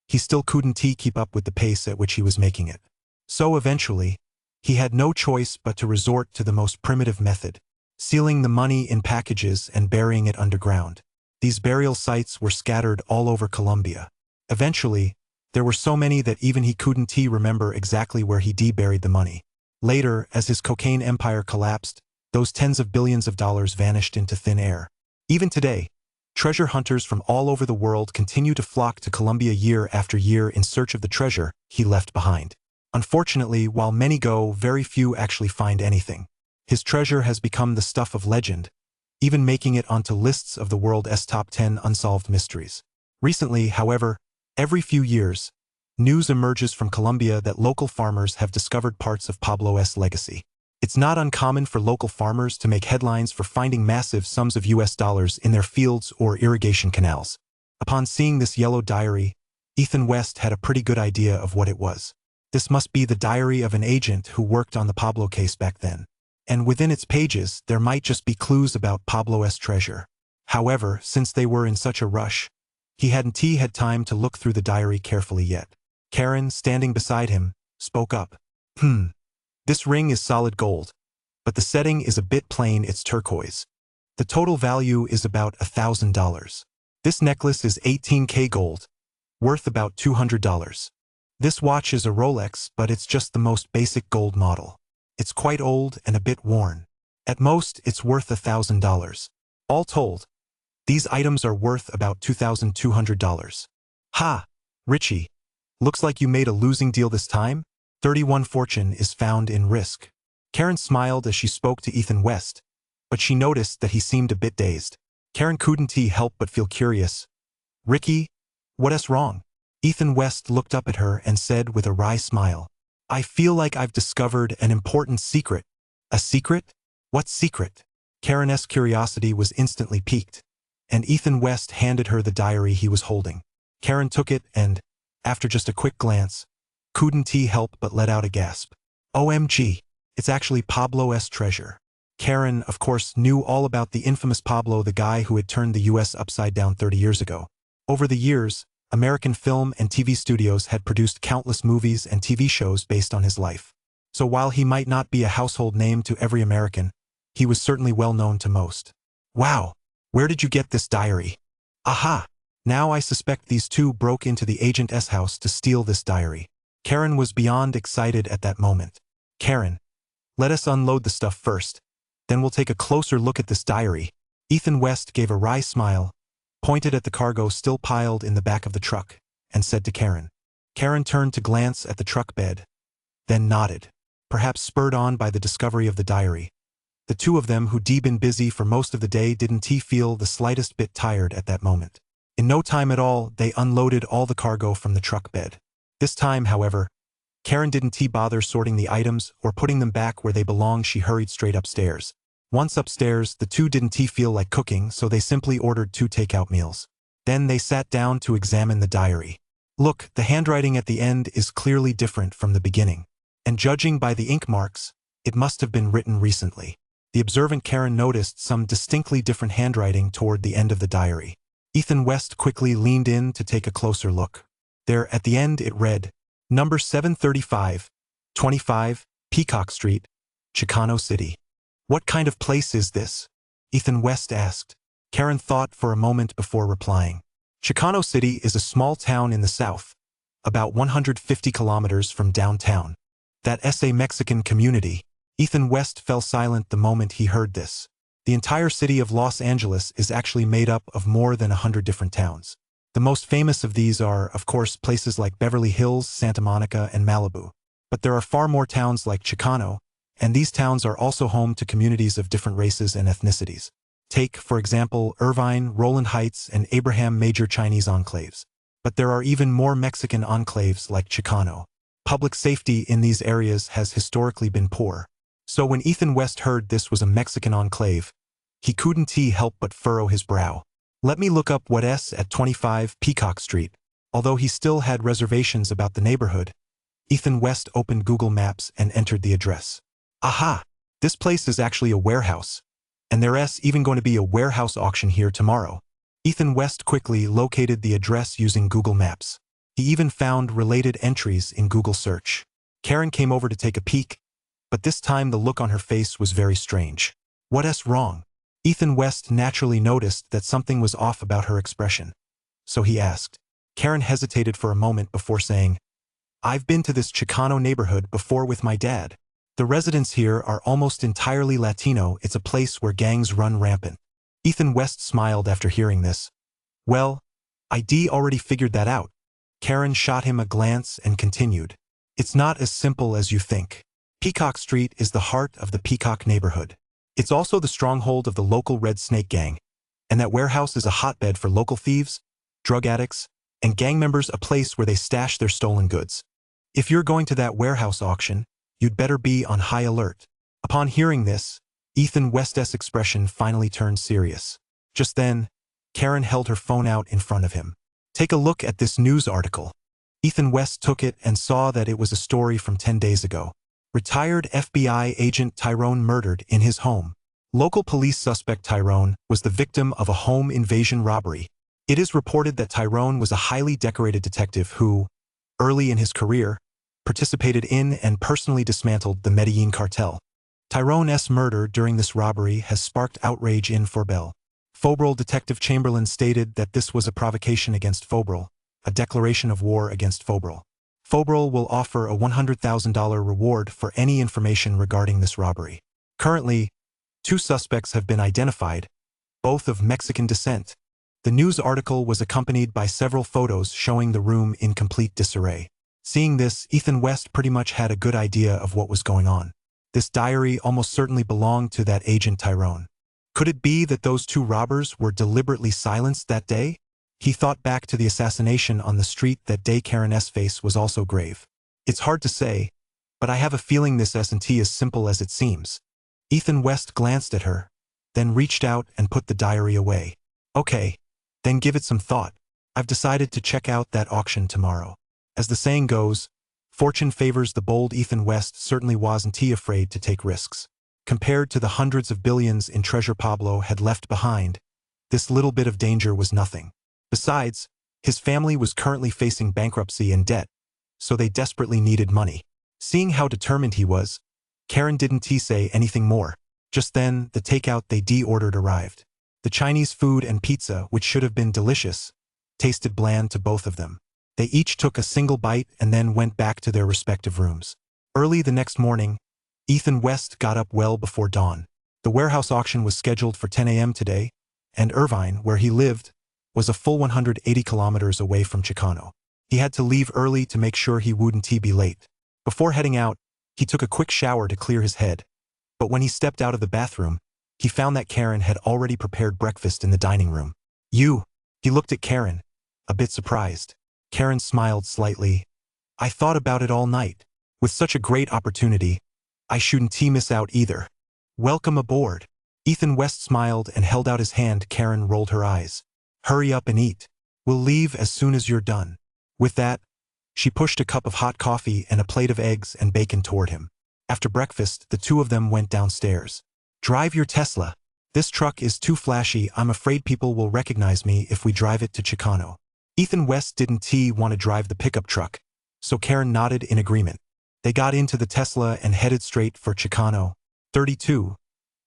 he still couldn't keep up with the pace at which he was making it. So eventually, he had no choice but to resort to the most primitive method, sealing the money in packages and burying it underground. These burial sites were scattered all over Colombia. Eventually, there were so many that even he couldn't remember exactly where he buried the money. Later, as his cocaine empire collapsed, those tens of billions of dollars vanished into thin air. Even today, treasure hunters from all over the world continue to flock to Colombia year after year in search of the treasure he left behind. Unfortunately, while many go, very few actually find anything. His treasure has become the stuff of legend, even making it onto lists of the world's top 10 unsolved mysteries. Recently, however, every few years, news emerges from Colombia that local farmers have discovered parts of Pablo's legacy. It's not uncommon for local farmers to make headlines for finding massive sums of US dollars in their fields or irrigation canals. Upon seeing this yellow diary, Ethan West had a pretty good idea of what it was. This must be the diary of an agent who worked on the Pablo case back then. And within its pages, there might just be clues about Pablo's treasure. However, since they were in such a rush, he hadn't had time to look through the diary carefully yet. Karen, standing beside him, spoke up. This ring is solid gold, but the setting is a bit plain. It's turquoise. The total value is about $1,000. This necklace is 18K gold, worth about $200. This watch is a Rolex, but it's just the most basic gold model. It's quite old and a bit worn. At most, it's worth $1,000. All told, these items are worth about $2,200. Ha! Richie, looks like you made a losing deal this time. 31 fortune is found in risk. Karen smiled as she spoke to Ethan West, but she noticed that he seemed a bit dazed. Karen couldn't help but feel curious. Ricky, what's wrong? Ethan West looked up at her and said with a wry smile, I feel like I've discovered an important secret. A secret? What secret? Karen's curiosity was instantly piqued, and Ethan West handed her the diary he was holding. Karen took it and, after just a quick glance, couldn't help but let out a gasp. OMG, it's actually Pablo's treasure. Karen, of course, knew all about the infamous Pablo, the guy who had turned the US upside down 30 years ago. Over the years, American film and TV studios had produced countless movies and TV shows based on his life. So while he might not be a household name to every American, he was certainly well known to most. Wow, where did you get this diary? Aha! Now I suspect these two broke into the agent's house to steal this diary. Karen was beyond excited at that moment. Karen, let us unload the stuff first. Then we'll take a closer look at this diary. Ethan West gave a wry smile, pointed at the cargo still piled in the back of the truck, and said to Karen. Karen turned to glance at the truck bed, then nodded, perhaps spurred on by the discovery of the diary. The two of them, who'd been busy for most of the day, didn't feel the slightest bit tired at that moment. In no time at all, they unloaded all the cargo from the truck bed. This time, however, Karen didn't bother sorting the items or putting them back where they belonged. She hurried straight upstairs. Once upstairs, the two didn't feel like cooking, so they simply ordered 2 takeout meals. Then they sat down to examine the diary. Look, the handwriting at the end is clearly different from the beginning. And judging by the ink marks, it must have been written recently. The observant Karen noticed some distinctly different handwriting toward the end of the diary. Ethan West quickly leaned in to take a closer look. There, at the end, it read, Number 735, 25, Peacock Street, Chicano City. What kind of place is this? Ethan West asked. Karen thought for a moment before replying. Chicano City is a small town in the south, about 150 kilometers from downtown. That's a Mexican community. Ethan West fell silent the moment he heard this. The entire city of Los Angeles is actually made up of more than 100 different towns. The most famous of these are, of course, places like Beverly Hills, Santa Monica, and Malibu. But there are far more towns like Chicano, and these towns are also home to communities of different races and ethnicities. Take, for example, Irvine, Roland Heights, and Abraham, major Chinese enclaves. But there are even more Mexican enclaves like Chicano. Public safety in these areas has historically been poor. So when Ethan West heard this was a Mexican enclave, he couldn't help but furrow his brow. Let me look up what's at 25 Peacock Street. Although he still had reservations about the neighborhood, Ethan West opened Google Maps and entered the address. Aha! This place is actually a warehouse. And there's even going to be a warehouse auction here tomorrow. Ethan West quickly located the address using Google Maps. He even found related entries in Google search. Karen came over to take a peek, but this time the look on her face was very strange. What's wrong? Ethan West naturally noticed that something was off about her expression. So he asked. Karen hesitated for a moment before saying, I've been to this Chicano neighborhood before with my dad. The residents here are almost entirely Latino. It's a place where gangs run rampant. Ethan West smiled after hearing this. Well, I already figured that out. Karen shot him a glance and continued. It's not as simple as you think. Peacock Street is the heart of the Peacock neighborhood. It's also the stronghold of the local Red Snake gang, and that warehouse is a hotbed for local thieves, drug addicts, and gang members, a place where they stash their stolen goods. If you're going to that warehouse auction, you'd better be on high alert. Upon hearing this, Ethan West's expression finally turned serious. Just then, Karen held her phone out in front of him. Take a look at this news article. Ethan West took it and saw that it was a story from 10 days ago. Retired FBI agent Tyrone murdered in his home. Local police suspect Tyrone was the victim of a home invasion robbery. It is reported that Tyrone was a highly decorated detective who, early in his career, participated in and personally dismantled the Medellin cartel. Tyrone's murder during this robbery has sparked outrage in Forbel. Fobrel Detective Chamberlain stated that this was a provocation against Fobrel, a declaration of war against Fobrel. Fobrel will offer a $100,000 reward for any information regarding this robbery. Currently, 2 suspects have been identified, both of Mexican descent. The news article was accompanied by several photos showing the room in complete disarray. Seeing this, Ethan West pretty much had a good idea of what was going on. This diary almost certainly belonged to that agent Tyrone. Could it be that those 2 robbers were deliberately silenced that day? He thought back to the assassination on the street that day. Karen's face was also grave. It's hard to say, but I have a feeling this isn't as simple as it seems. Ethan West glanced at her, then reached out and put the diary away. Okay, then give it some thought. I've decided to check out that auction tomorrow. As the saying goes, fortune favors the bold. Ethan West certainly wasn't afraid to take risks. Compared to the hundreds of billions in treasure Pablo had left behind, this little bit of danger was nothing. Besides, his family was currently facing bankruptcy and debt, so they desperately needed money. Seeing how determined he was, Karen didn't say anything more. Just then, the takeout they ordered arrived. The Chinese food and pizza, which should have been delicious, tasted bland to both of them. They each took a single bite and then went back to their respective rooms. Early the next morning, Ethan West got up well before dawn. The warehouse auction was scheduled for 10 a.m. today, and Irvine, where he lived, was a full 180 kilometers away from Chicano. He had to leave early to make sure he wouldn't be late. Before heading out, he took a quick shower to clear his head. But when he stepped out of the bathroom, he found that Karen had already prepared breakfast in the dining room. "You?" He looked at Karen, a bit surprised. Karen smiled slightly. "I thought about it all night. With such a great opportunity, I shouldn't miss out either. Welcome aboard." Ethan West smiled and held out his hand. Karen rolled her eyes. "Hurry up and eat. We'll leave as soon as you're done." With that, she pushed a cup of hot coffee and a plate of eggs and bacon toward him. After breakfast, the two of them went downstairs. "Drive your Tesla. This truck is too flashy. I'm afraid people will recognize me if we drive it to Chicano." Ethan West didn't want to drive the pickup truck, so Karen nodded in agreement. They got into the Tesla and headed straight for Chicano 32,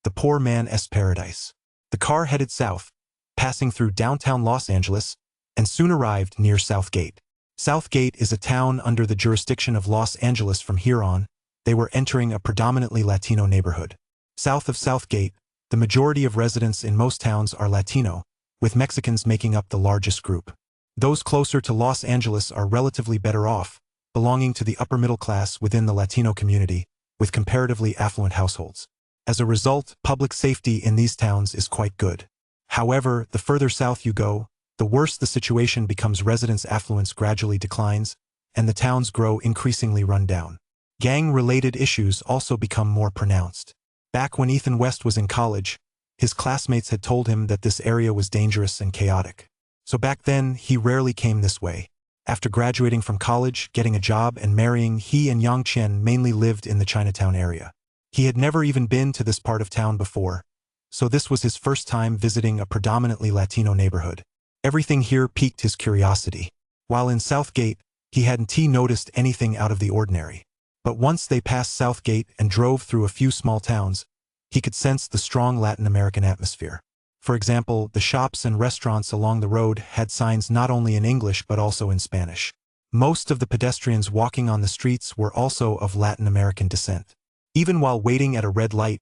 the poor man's paradise. The car headed south, passing through downtown Los Angeles, and soon arrived near Southgate. Southgate is a town under the jurisdiction of Los Angeles. From here on, they were entering a predominantly Latino neighborhood. South of Southgate, the majority of residents in most towns are Latino, with Mexicans making up the largest group. Those closer to Los Angeles are relatively better off, belonging to the upper middle class within the Latino community, with comparatively affluent households. As a result, public safety in these towns is quite good. However, the further south you go, the worse the situation becomes. Residents' affluence gradually declines, and the towns grow increasingly run down. Gang-related issues also become more pronounced. Back when Ethan West was in college, his classmates had told him that this area was dangerous and chaotic. So back then, he rarely came this way. After graduating from college, getting a job, and marrying, he and Yang Chen mainly lived in the Chinatown area. He had never even been to this part of town before, so this was his first time visiting a predominantly Latino neighborhood. Everything here piqued his curiosity. While in Southgate, he hadn't noticed anything out of the ordinary. But once they passed Southgate and drove through a few small towns, he could sense the strong Latin American atmosphere. For example, the shops and restaurants along the road had signs not only in English but also in Spanish. Most of the pedestrians walking on the streets were also of Latin American descent. Even while waiting at a red light,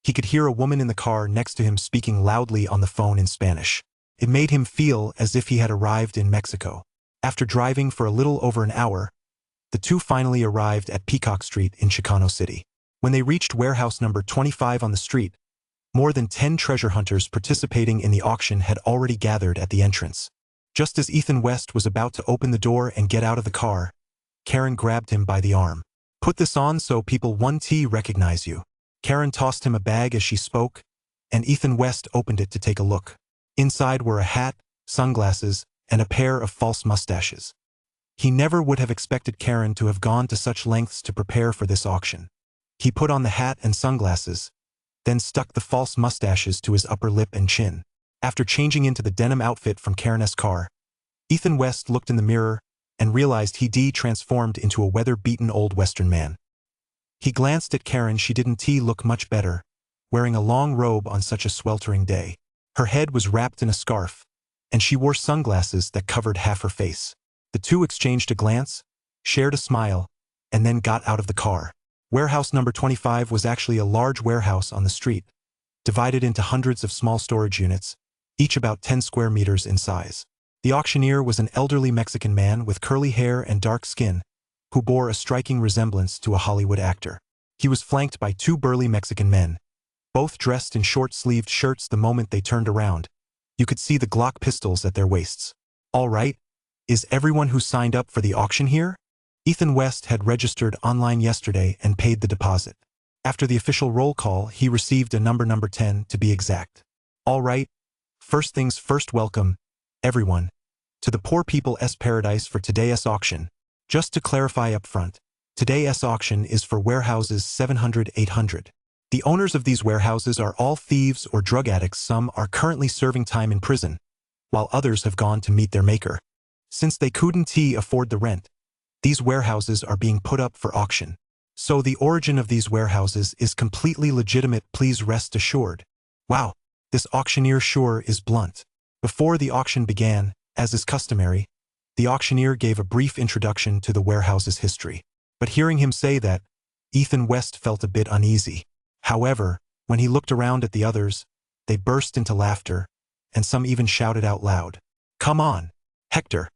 he could hear a woman in the car next to him speaking loudly on the phone in Spanish. It made him feel as if he had arrived in Mexico. After driving for a little over an hour, the two finally arrived at Peacock Street in Chicano City. When they reached warehouse number 25 on the street, more than 10 treasure hunters participating in the auction had already gathered at the entrance. Just as Ethan West was about to open the door and get out of the car, Karen grabbed him by the arm. "Put this on so people won't recognize you." Karen tossed him a bag as she spoke, and Ethan West opened it to take a look. Inside were a hat, sunglasses, and a pair of false mustaches. He never would have expected Karen to have gone to such lengths to prepare for this auction. He put on the hat and sunglasses, then stuck the false mustaches to his upper lip and chin. After changing into the denim outfit from Karen's car, Ethan West looked in the mirror and realized he'd transformed into a weather-beaten old Western man. He glanced at Karen. She didn't look much better, wearing a long robe on such a sweltering day. Her head was wrapped in a scarf, and she wore sunglasses that covered half her face. The two exchanged a glance, shared a smile, and then got out of the car. Warehouse number 25 was actually a large warehouse on the street, divided into hundreds of small storage units, each about 10 square meters in size. The auctioneer was an elderly Mexican man with curly hair and dark skin, who bore a striking resemblance to a Hollywood actor. He was flanked by two burly Mexican men, both dressed in short-sleeved shirts. The moment they turned around, you could see the Glock pistols at their waists. "All right, is everyone who signed up for the auction here?" Ethan West had registered online yesterday and paid the deposit. After the official roll call, he received a number 10 to be exact. "All right, first things first, welcome, everyone, to the Poor People's Paradise for today's auction. Just to clarify up front, today's auction is for warehouses 700-800. The owners of these warehouses are all thieves or drug addicts. Some are currently serving time in prison, while others have gone to meet their maker. Since they couldn't afford the rent, these warehouses are being put up for auction. So the origin of these warehouses is completely legitimate. Please rest assured." Wow, this auctioneer sure is blunt. Before the auction began, as is customary, The auctioneer gave a brief introduction to the warehouse's history. But hearing him say that, Ethan West felt a bit uneasy. However, when he looked around at the others, they burst into laughter, and some even shouted out loud. "Come on, Hector.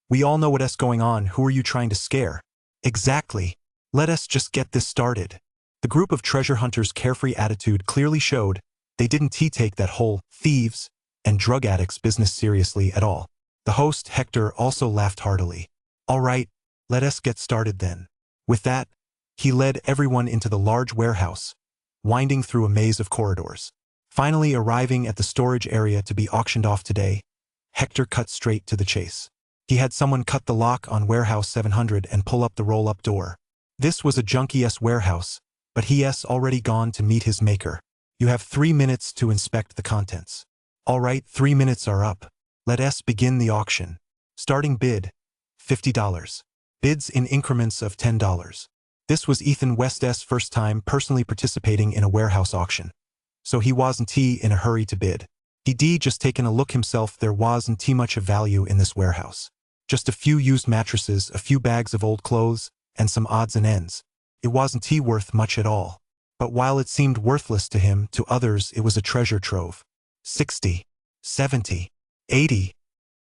We all know what's going on. Who are you trying to scare?" "Exactly. Let us just get this started." The group of treasure hunters' carefree attitude clearly showed they didn't take that whole thieves and drug addicts business seriously at all. The host, Hector, also laughed heartily. "All right, let us get started then." With that, he led everyone into the large warehouse, winding through a maze of corridors. Finally arriving at the storage area to be auctioned off today, Hector cut straight to the chase. He had someone cut the lock on Warehouse 700 and pull up the roll-up door. This was a junkie-s warehouse, but he-s already gone to meet his maker. "You have 3 minutes to inspect the contents." "All right, 3 minutes are up. Let us begin the auction." Starting bid, $50. Bids in increments of $10. This was Ethan West's first time personally participating in a warehouse auction, so he wasn't in a hurry to bid. He'd just taken a look himself. There wasn't much of value in this warehouse. Just a few used mattresses, a few bags of old clothes, and some odds and ends. It wasn't worth much at all. But while it seemed worthless to him, to others it was a treasure trove. 60, 70, 80.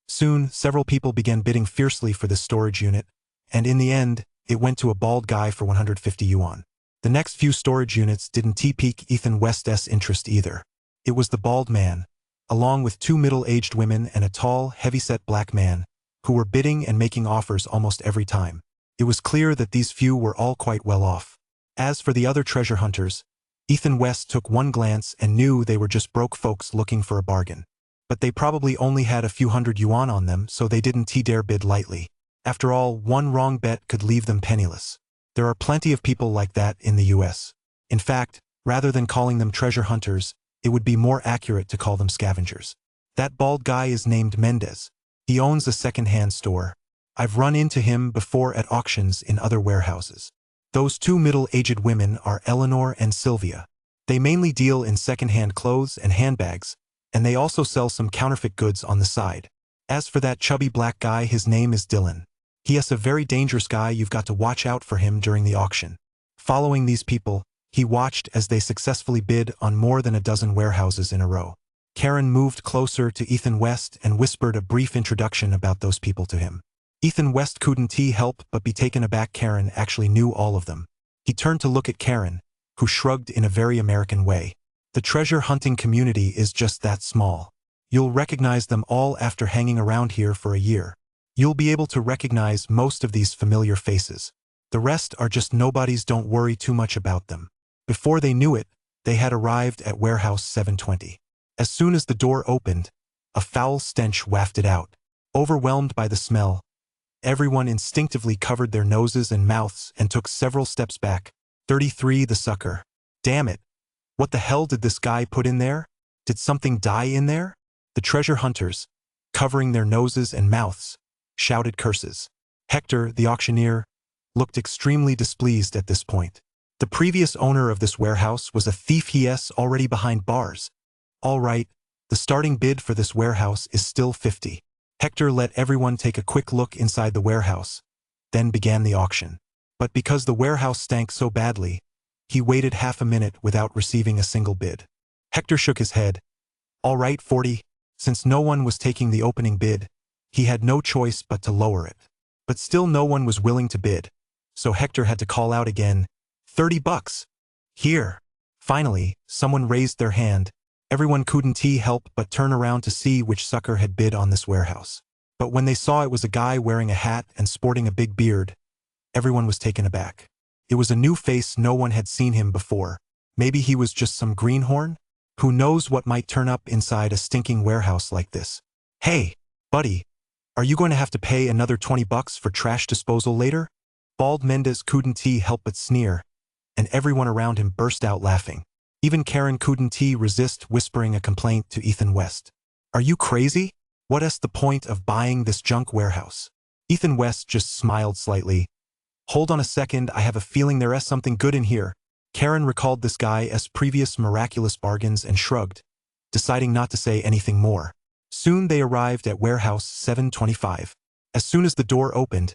Soon, several people began bidding fiercely for this storage unit, and in the end, it went to a bald guy for 150 yuan. The next few storage units didn't pique Ethan West's interest either. It was the bald man, along with 2 middle-aged women and a tall, heavy-set black man, who were bidding and making offers almost every time. It was clear that these few were all quite well off. As for the other treasure hunters, Ethan West took one glance and knew they were just broke folks looking for a bargain. But they probably only had a few hundred yuan on them, so they didn't dare bid lightly. After all, one wrong bet could leave them penniless. There are plenty of people like that in the US. In fact, rather than calling them treasure hunters, it would be more accurate to call them scavengers. That bald guy is named Mendez. He owns a second-hand store. I've run into him before at auctions in other warehouses. Those 2 middle-aged women are Eleanor and Sylvia. They mainly deal in second-hand clothes and handbags, and they also sell some counterfeit goods on the side. As for that chubby black guy, his name is Dylan. He is a very dangerous guy. You've got to watch out for him during the auction. Following these people, he watched as they successfully bid on more than a dozen warehouses in a row. Karen moved closer to Ethan West and whispered a brief introduction about those people to him. Ethan West couldn't help but be taken aback. Karen actually knew all of them. He turned to look at Karen, who shrugged in a very American way. The treasure hunting community is just that small. You'll recognize them all after hanging around here for a year. You'll be able to recognize most of these familiar faces. The rest are just nobodies. Don't worry too much about them. Before they knew it, they had arrived at Warehouse 720. As soon as the door opened, a foul stench wafted out. Overwhelmed by the smell, everyone instinctively covered their noses and mouths and took several steps back. 33. The sucker. Damn it. What the hell did this guy put in there? Did something die in there? The treasure hunters, covering their noses and mouths, shouted curses. Hector, the auctioneer, looked extremely displeased at this point. The previous owner of this warehouse was a thief. He's already behind bars. All right, the starting bid for this warehouse is still 50. Hector let everyone take a quick look inside the warehouse, then began the auction. But because the warehouse stank so badly, he waited half a minute without receiving a single bid. Hector shook his head. All right, 40. Since no one was taking the opening bid, he had no choice but to lower it. But still no one was willing to bid, so Hector had to call out again, 30 bucks. Here. Finally, someone raised their hand. Everyone couldn't help but turn around to see which sucker had bid on this warehouse. But when they saw it was a guy wearing a hat and sporting a big beard, everyone was taken aback. It was a new face. No one had seen him before. Maybe he was just some greenhorn? Who knows what might turn up inside a stinking warehouse like this? Hey, buddy, are you going to have to pay another 20 bucks for trash disposal later? Bald Mendez couldn't help but sneer, and everyone around him burst out laughing. Even Karen couldn't resist whispering a complaint to Ethan West. Are you crazy? What's the point of buying this junk warehouse? Ethan West just smiled slightly. Hold on a second, I have a feeling there is something good in here. Karen recalled this guy's previous miraculous bargains and shrugged, deciding not to say anything more. Soon they arrived at Warehouse 725. As soon as the door opened,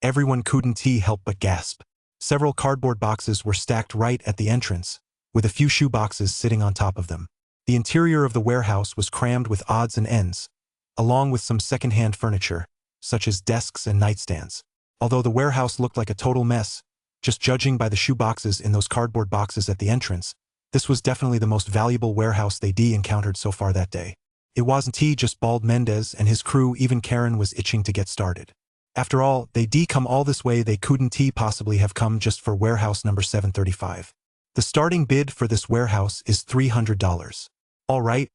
everyone couldn't help but gasp. Several cardboard boxes were stacked right at the entrance, with a few shoe boxes sitting on top of them. The interior of the warehouse was crammed with odds and ends, along with some second-hand furniture, such as desks and nightstands. Although the warehouse looked like a total mess, just judging by the shoe boxes in those cardboard boxes at the entrance, this was definitely the most valuable warehouse they'd encountered so far that day. It wasn't just Bald Mendez and his crew, even Karen was itching to get started. After all, they'd come all this way, they couldn't possibly have come just for warehouse number 735. The starting bid for this warehouse is $300. All right,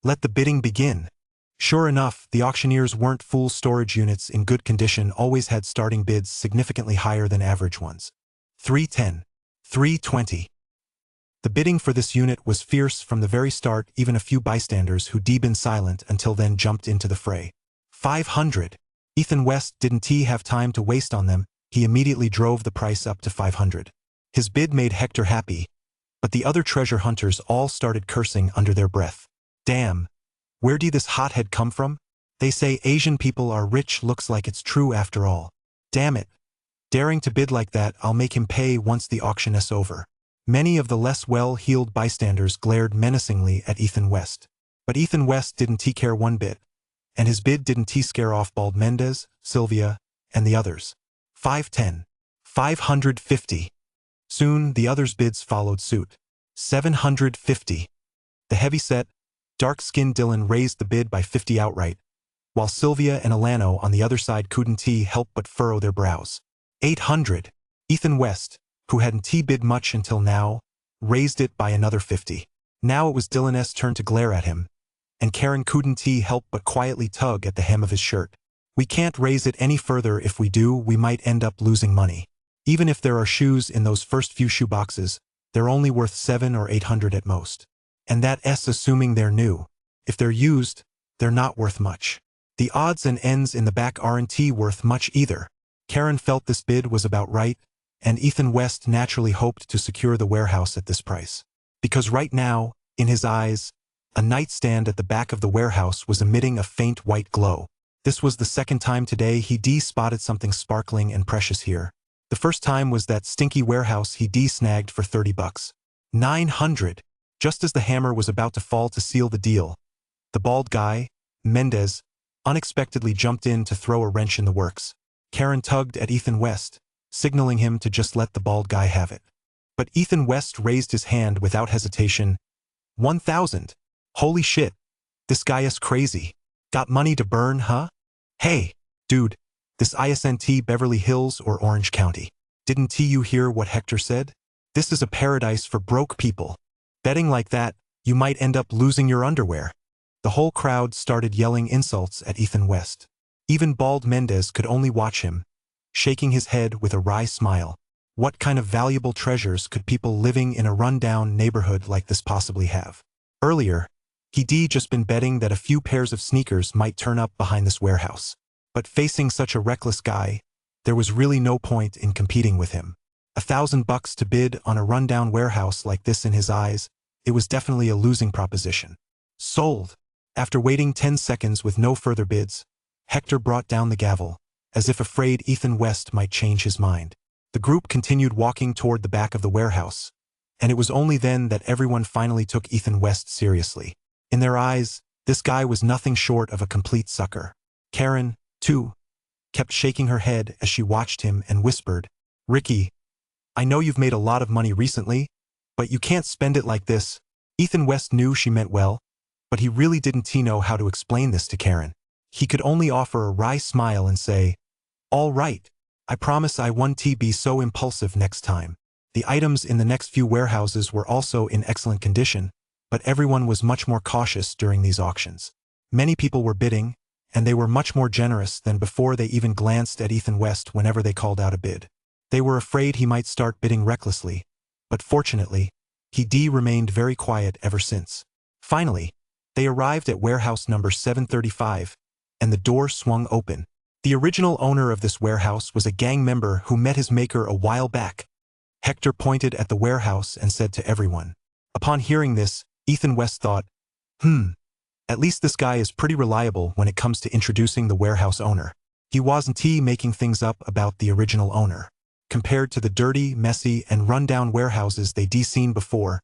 let the bidding begin. Sure enough, the auctioneers weren't fools. Storage units in good condition always had starting bids significantly higher than average ones. 310, 320. The bidding for this unit was fierce from the very start. Even a few bystanders who'd been silent until then jumped into the fray. 500. Ethan West didn't have time to waste on them. He immediately drove the price up to 500. His bid made Hector happy, but the other treasure hunters all started cursing under their breath. Damn, where did this hothead come from? They say Asian people are rich, looks like it's true after all. Damn it. Daring to bid like that, I'll make him pay once the auction is over. Many of the less well-heeled bystanders glared menacingly at Ethan West. But Ethan West didn't care one bit, and his bid didn't scare off Bald Mendez, Sylvia, and the others. 510. 550. Soon, the others' bids followed suit. 750. The heavy-set, dark-skinned Dylan raised the bid by 50 outright, while Sylvia and Alano on the other side couldn't help but furrow their brows. 800. Ethan West, who hadn't bid much until now, raised it by another 50. Now it was Dylan's turn to glare at him, and Karen couldn't help but quietly tug at the hem of his shirt. We can't raise it any further. If we do, we might end up losing money. Even if there are shoes in those first few shoe boxes, they're only worth 700 or 800 at most. And that's assuming they're new. If they're used, they're not worth much. The odds and ends in the back aren't worth much either. Karen felt this bid was about right, and Ethan West naturally hoped to secure the warehouse at this price. Because right now, in his eyes, a nightstand at the back of the warehouse was emitting a faint white glow. This was the second time today he spotted something sparkling and precious here. The first time was that stinky warehouse he snagged for $30. 900. Just as the hammer was about to fall to seal the deal, the bald guy, Mendez, unexpectedly jumped in to throw a wrench in the works. Karen tugged at Ethan West, signaling him to just let the bald guy have it. But Ethan West raised his hand without hesitation. 1,000. Holy shit. This guy is crazy. Got money to burn, huh? Hey, dude, this isn't Beverly Hills or Orange County. Didn't you hear what Hector said? This is a paradise for broke people. Betting like that, you might end up losing your underwear. The whole crowd started yelling insults at Ethan West. Even Bald Mendez could only watch him, shaking his head with a wry smile. What kind of valuable treasures could people living in a run-down neighborhood like this possibly have? Earlier, he'd just been betting that a few pairs of sneakers might turn up behind this warehouse. But facing such a reckless guy, there was really no point in competing with him. $1,000 to bid on a rundown warehouse like this in his eyes, it was definitely a losing proposition. Sold. After waiting 10 seconds with no further bids, Hector brought down the gavel, as if afraid Ethan West might change his mind. The group continued walking toward the back of the warehouse, and it was only then that everyone finally took Ethan West seriously. In their eyes, this guy was nothing short of a complete sucker. Karen, too, kept shaking her head as she watched him and whispered, "Ricky, I know you've made a lot of money recently, but you can't spend it like this." Ethan West knew she meant well, but he really didn't know how to explain this to Karen. He could only offer a wry smile and say, "All right, I promise I won't be so impulsive next time." The items in the next few warehouses were also in excellent condition, but everyone was much more cautious during these auctions. Many people were bidding, and they were much more generous than before they even glanced at Ethan West whenever they called out a bid. They were afraid he might start bidding recklessly, but fortunately, he remained very quiet ever since. Finally, they arrived at warehouse number 735, and the door swung open. The original owner of this warehouse was a gang member who met his maker a while back. Hector pointed at the warehouse and said to everyone. Upon hearing this, Ethan West thought, at least this guy is pretty reliable when it comes to introducing the warehouse owner. He wasn't making things up about the original owner. Compared to the dirty, messy, and run-down warehouses they'd seen before,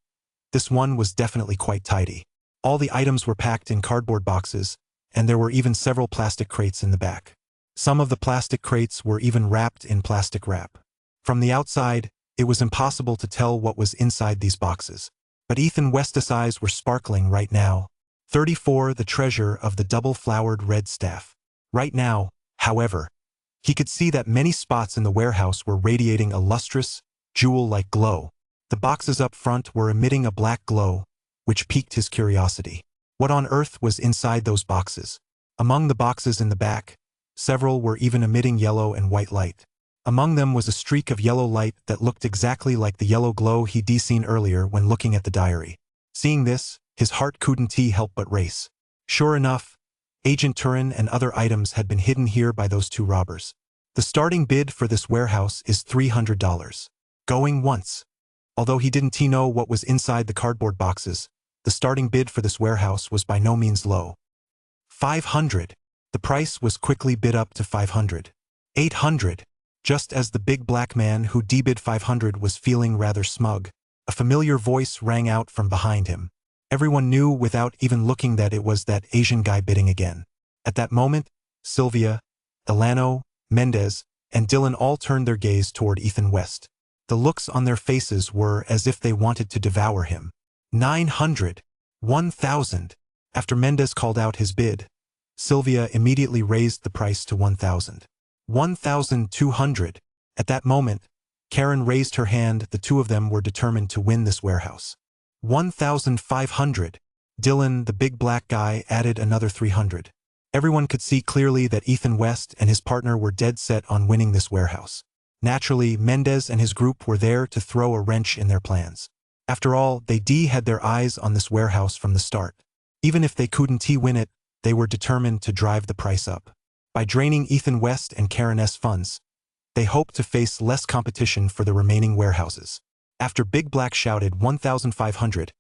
this one was definitely quite tidy. All the items were packed in cardboard boxes, and there were even several plastic crates in the back. Some of the plastic crates were even wrapped in plastic wrap. From the outside, it was impossible to tell what was inside these boxes. But Ethan West's eyes were sparkling right now. 34 The treasure of the double-flowered red staff. Right now, however, he could see that many spots in the warehouse were radiating a lustrous, jewel-like glow. The boxes up front were emitting a black glow, which piqued his curiosity. What on earth was inside those boxes? Among the boxes in the back, several were even emitting yellow and white light. Among them was a streak of yellow light that looked exactly like the yellow glow he'd seen earlier when looking at the diary. Seeing this, his heart couldn't help but race. Sure enough, Agent Turin and other items had been hidden here by those two robbers. The starting bid for this warehouse is $300. Going once. Although he didn't know what was inside the cardboard boxes, the starting bid for this warehouse was by no means low. $500. The price was quickly bid up to $500. $800. Just as the big black man who debid $500 was feeling rather smug, a familiar voice rang out from behind him. Everyone knew without even looking that it was that Asian guy bidding again. At that moment, Sylvia, Elano, Mendez, and Dylan all turned their gaze toward Ethan West. The looks on their faces were as if they wanted to devour him. 900. 1,000. After Mendez called out his bid, Sylvia immediately raised the price to 1,000. 1,200. At that moment, Karen raised her hand. The two of them were determined to win this warehouse. 1,500. Dylan, the big black guy, added another 300. Everyone could see clearly that Ethan West and his partner were dead set on winning this warehouse. Naturally, Mendez and his group were there to throw a wrench in their plans. After all, they had their eyes on this warehouse from the start. Even if they couldn't win it, they were determined to drive the price up. By draining Ethan West and Karen's funds, they hoped to face less competition for the remaining warehouses. After Big Black shouted 1,500,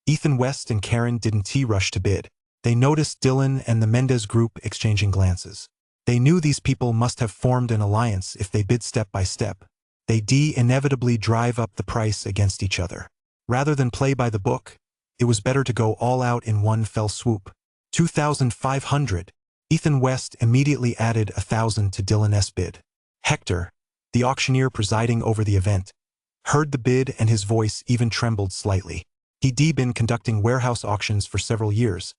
Ethan West and Karen didn't rush to bid. They noticed Dylan and the Mendez group exchanging glances. They knew these people must have formed an alliance if they bid step by step. They'd inevitably drive up the price against each other. Rather than play by the book, it was better to go all out in one fell swoop. 2,500. Ethan West immediately added 1,000 to Dylan's bid. Hector, the auctioneer presiding over the event, heard the bid and his voice even trembled slightly. He'd been conducting warehouse auctions for several years,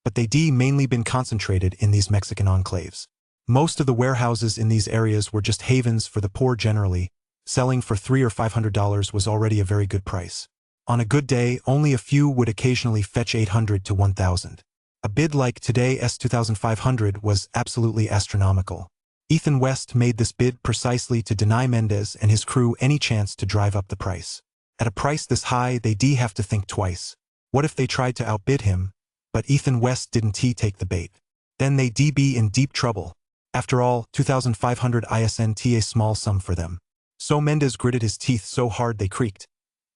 but they'd mainly been concentrated in these Mexican enclaves. Most of the warehouses in these areas were just havens for the poor generally. Selling for $300 or $500 was already a very good price. On a good day, only a few would occasionally fetch 800 to 1,000. A bid like today's 2,500 was absolutely astronomical. Ethan West made this bid precisely to deny Mendez and his crew any chance to drive up the price. At a price this high, they'd have to think twice. What if they tried to outbid him, but Ethan West didn't take the bait? Then they'd be in deep trouble. After all, 2,500 isn't a small sum for them. So Mendez gritted his teeth so hard they creaked.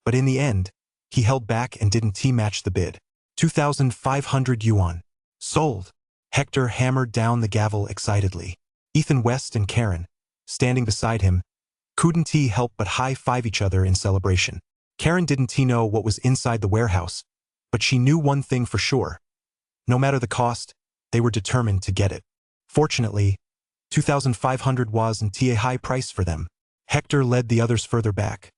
But in the end, he held back and didn't match the bid. 2,500 yuan. Sold. Hector hammered down the gavel excitedly. Ethan West and Karen, standing beside him, couldn't help but high-five each other in celebration. Karen didn't know what was inside the warehouse, but she knew one thing for sure. No matter the cost, they were determined to get it. Fortunately, 2,500 wasn't a high price for them. Hector led the others further back,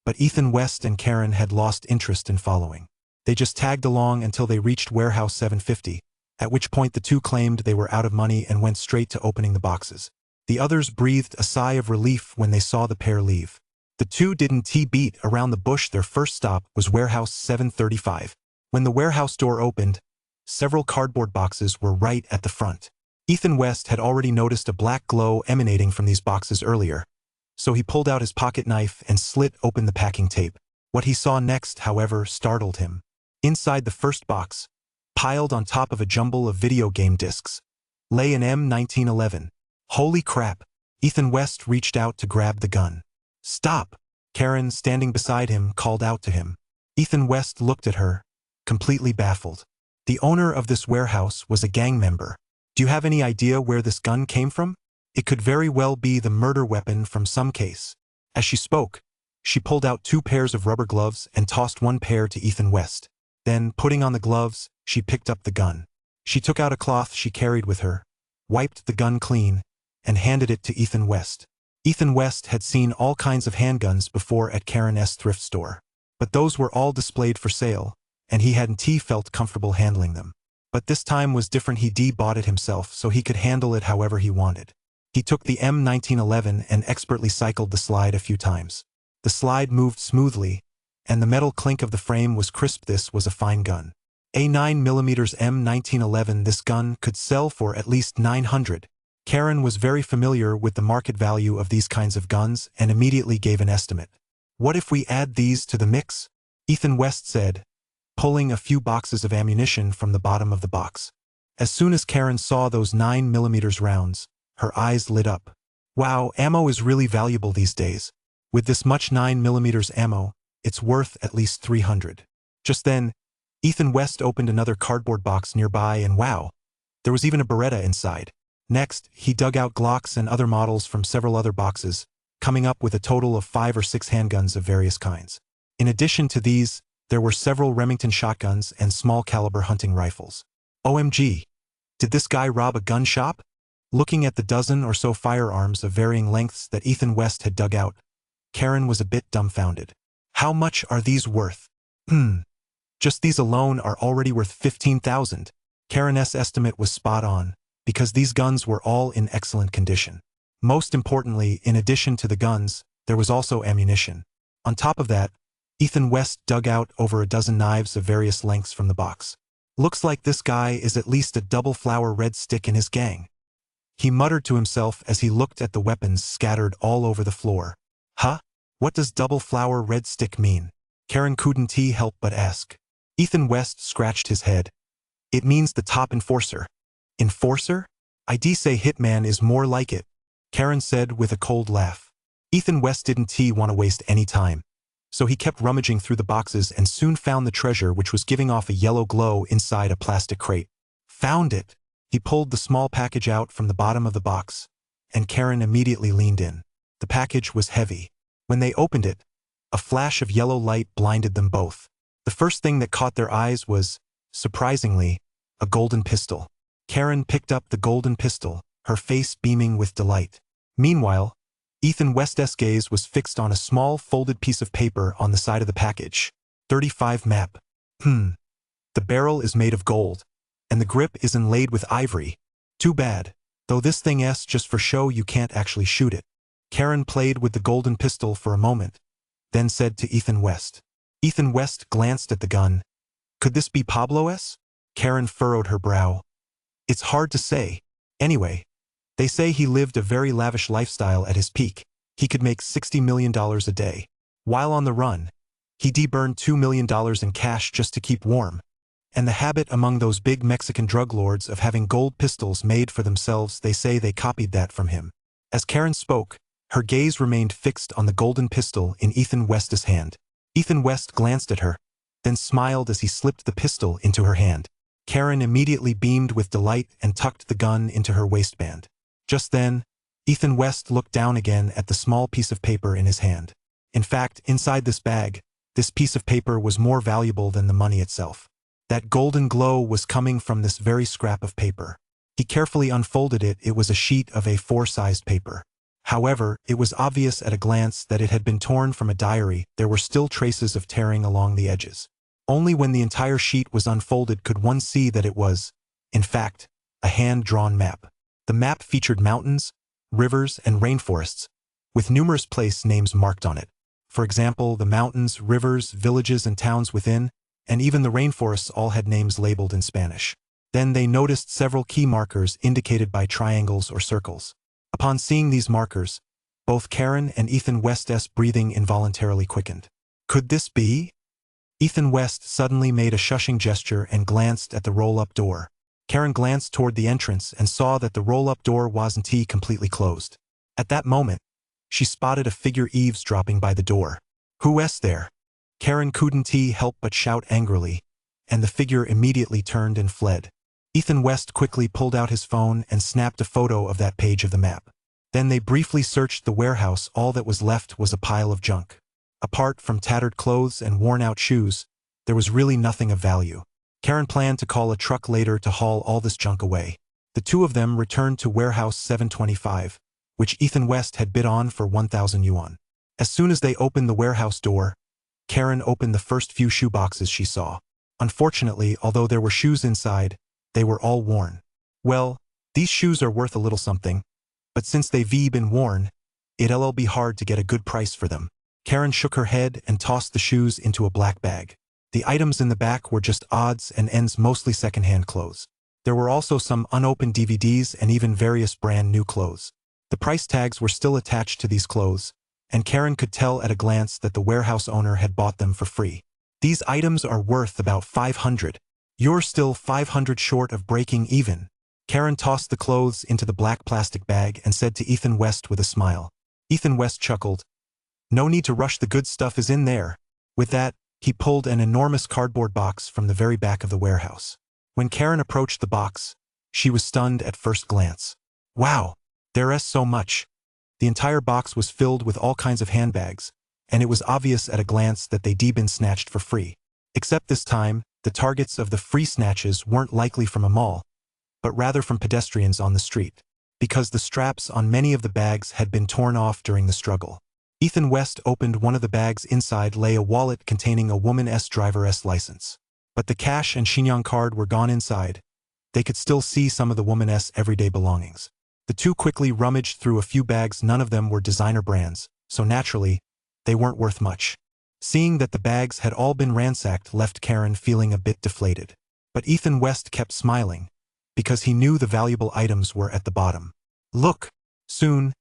but Ethan West and Karen had lost interest in following. They just tagged along until they reached warehouse 750, at which point the two claimed they were out of money and went straight to opening the boxes. The others breathed a sigh of relief when they saw the pair leave. The two didn't beat around the bush. Their first stop was warehouse 735. When the warehouse door opened, several cardboard boxes were right at the front. Ethan West had already noticed a black glow emanating from these boxes earlier, so he pulled out his pocket knife and slit open the packing tape. What he saw next, however, startled him. Inside the first box, piled on top of a jumble of video game discs, lay an M1911. Holy crap! Ethan West reached out to grab the gun. Stop! Karen, standing beside him, called out to him. Ethan West looked at her, completely baffled. The owner of this warehouse was a gang member. Do you have any idea where this gun came from? It could very well be the murder weapon from some case. As she spoke, she pulled out 2 pairs of rubber gloves and tossed 1 pair to Ethan West. Then, putting on the gloves, she picked up the gun. She took out a cloth she carried with her, wiped the gun clean, and handed it to Ethan West. Ethan West had seen all kinds of handguns before at Karen's thrift store. But those were all displayed for sale, and he hadn't felt comfortable handling them. But this time was different. He bought it himself so he could handle it however he wanted. He took the M1911 and expertly cycled the slide a few times. The slide moved smoothly, and the metal clink of the frame was crisp. This was a fine gun. A 9mm M1911. This gun could sell for at least $900. Karen was very familiar with the market value of these kinds of guns and immediately gave an estimate. What if we add these to the mix? Ethan West said, pulling a few boxes of ammunition from the bottom of the box. As soon as Karen saw those 9mm rounds, her eyes lit up. Wow, ammo is really valuable these days. With this much 9mm ammo, it's worth at least $300. Just then, Ethan West opened another cardboard box nearby and wow, there was even a Beretta inside. Next, he dug out Glocks and other models from several other boxes, coming up with a total of 5 or 6 handguns of various kinds. In addition to these, there were several Remington shotguns and small-caliber hunting rifles. OMG! Did this guy rob a gun shop? Looking at the dozen or so firearms of varying lengths that Ethan West had dug out, Karen was a bit dumbfounded. How much are these worth? Just these alone are already worth $15,000. Karen's estimate was spot on, because these guns were all in excellent condition. Most importantly, in addition to the guns, there was also ammunition. On top of that, Ethan West dug out over a dozen knives of various lengths from the box. Looks like this guy is at least a double flower red stick in his gang. He muttered to himself as he looked at the weapons scattered all over the floor. Huh? What does double flower red stick mean? Karen couldn't help but ask. Ethan West scratched his head. It means the top enforcer. Enforcer? I'd say hitman is more like it, Karen said with a cold laugh. Ethan West didn't want to waste any time, so he kept rummaging through the boxes and soon found the treasure, which was giving off a yellow glow inside a plastic crate. Found it! He pulled the small package out from the bottom of the box, and Karen immediately leaned in. The package was heavy. When they opened it, a flash of yellow light blinded them both. The first thing that caught their eyes was, surprisingly, a golden pistol. Karen picked up the golden pistol, her face beaming with delight. Meanwhile, Ethan West's gaze was fixed on a small folded piece of paper on the side of the package. 35 map. The barrel is made of gold, and the grip is inlaid with ivory. Too bad, though this thing's just for show, you can't actually shoot it. Karen played with the golden pistol for a moment, then said to Ethan West. Ethan West glanced at the gun. Could this be Pablo's? Karen furrowed her brow. It's hard to say. Anyway, they say he lived a very lavish lifestyle at his peak. He could make $60 million a day. While on the run, he burned $2 million in cash just to keep warm. And the habit among those big Mexican drug lords of having gold pistols made for themselves, they say they copied that from him. As Karen spoke, her gaze remained fixed on the golden pistol in Ethan West's hand. Ethan West glanced at her, then smiled as he slipped the pistol into her hand. Karen immediately beamed with delight and tucked the gun into her waistband. Just then, Ethan West looked down again at the small piece of paper in his hand. In fact, inside this bag, this piece of paper was more valuable than the money itself. That golden glow was coming from this very scrap of paper. He carefully unfolded it. It was a sheet of A4-sized paper. However, it was obvious at a glance that it had been torn from a diary. There were still traces of tearing along the edges. Only when the entire sheet was unfolded could one see that it was, in fact, a hand-drawn map. The map featured mountains, rivers, and rainforests, with numerous place names marked on it. For example, the mountains, rivers, villages, and towns within, and even the rainforests all had names labeled in Spanish. Then they noticed several key markers indicated by triangles or circles. Upon seeing these markers, both Karen and Ethan West's breathing involuntarily quickened. Could this be? Ethan West suddenly made a shushing gesture and glanced at the roll-up door. Karen glanced toward the entrance and saw that the roll-up door wasn't completely closed. At that moment, she spotted a figure eavesdropping by the door. Who's there? Karen couldn't help but shout angrily, and the figure immediately turned and fled. Ethan West quickly pulled out his phone and snapped a photo of that page of the map. Then they briefly searched the warehouse. All that was left was a pile of junk. Apart from tattered clothes and worn-out shoes, there was really nothing of value. Karen planned to call a truck later to haul all this junk away. The two of them returned to warehouse 725, which Ethan West had bid on for 1,000 yuan. As soon as they opened the warehouse door, Karen opened the first few shoeboxes she saw. Unfortunately, although there were shoes inside, they were all worn. Well, these shoes are worth a little something, but since they've been worn, it'll be hard to get a good price for them. Karen shook her head and tossed the shoes into a black bag. The items in the back were just odds and ends, mostly second-hand clothes. There were also some unopened DVDs and even various brand-new clothes. The price tags were still attached to these clothes, and Karen could tell at a glance that the warehouse owner had bought them for free. These items are worth about 500. You're still 500 short of breaking even. Karen tossed the clothes into the black plastic bag and said to Ethan West with a smile. Ethan West chuckled. No need to rush, the good stuff is in there. With that, he pulled an enormous cardboard box from the very back of the warehouse. When Karen approached the box, she was stunned at first glance. Wow, there's so much. The entire box was filled with all kinds of handbags, and it was obvious at a glance that they'd been snatched for free. Except this time, the targets of the free snatches weren't likely from a mall, but rather from pedestrians on the street, because the straps on many of the bags had been torn off during the struggle. Ethan West opened one of the bags. Inside lay a wallet containing a woman's driver's license. But the cash and Xinjiang card were gone inside. They could still see some of the woman's everyday belongings. The two quickly rummaged through a few bags. None of them were designer brands, so naturally, they weren't worth much. Seeing that the bags had all been ransacked left Karen feeling a bit deflated. But Ethan West kept smiling, because he knew the valuable items were at the bottom. Look! Soon,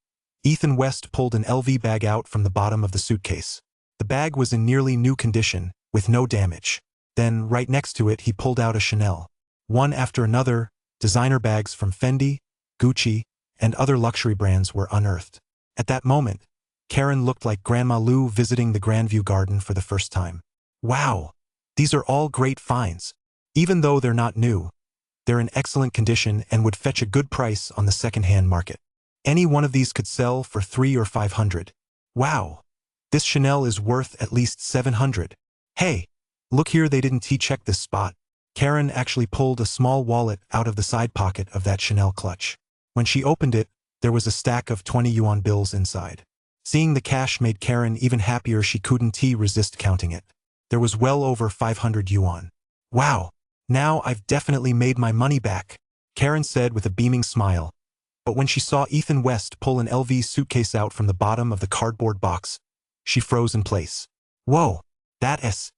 Ethan West pulled an LV bag out from the bottom of the suitcase. The bag was in nearly new condition, with no damage. Then, right next to it, he pulled out a Chanel. One after another, designer bags from Fendi, Gucci, and other luxury brands were unearthed. At that moment, Karen looked like Grandma Lou visiting the Grandview Garden for the first time. Wow! These are all great finds. Even though they're not new, they're in excellent condition and would fetch a good price on the second-hand market. Any one of these could sell for 300 or 500. Wow! This Chanel is worth at least 700. Hey! Look here, they didn't check this spot. Karen actually pulled a small wallet out of the side pocket of that Chanel clutch. When she opened it, there was a stack of 20 yuan bills inside. Seeing the cash made Karen even happier. She couldn't resist counting it. There was well over 500 yuan. Wow! Now I've definitely made my money back, Karen said with a beaming smile. But when she saw Ethan West pull an LV suitcase out from the bottom of the cardboard box, she froze in place. Whoa! That's...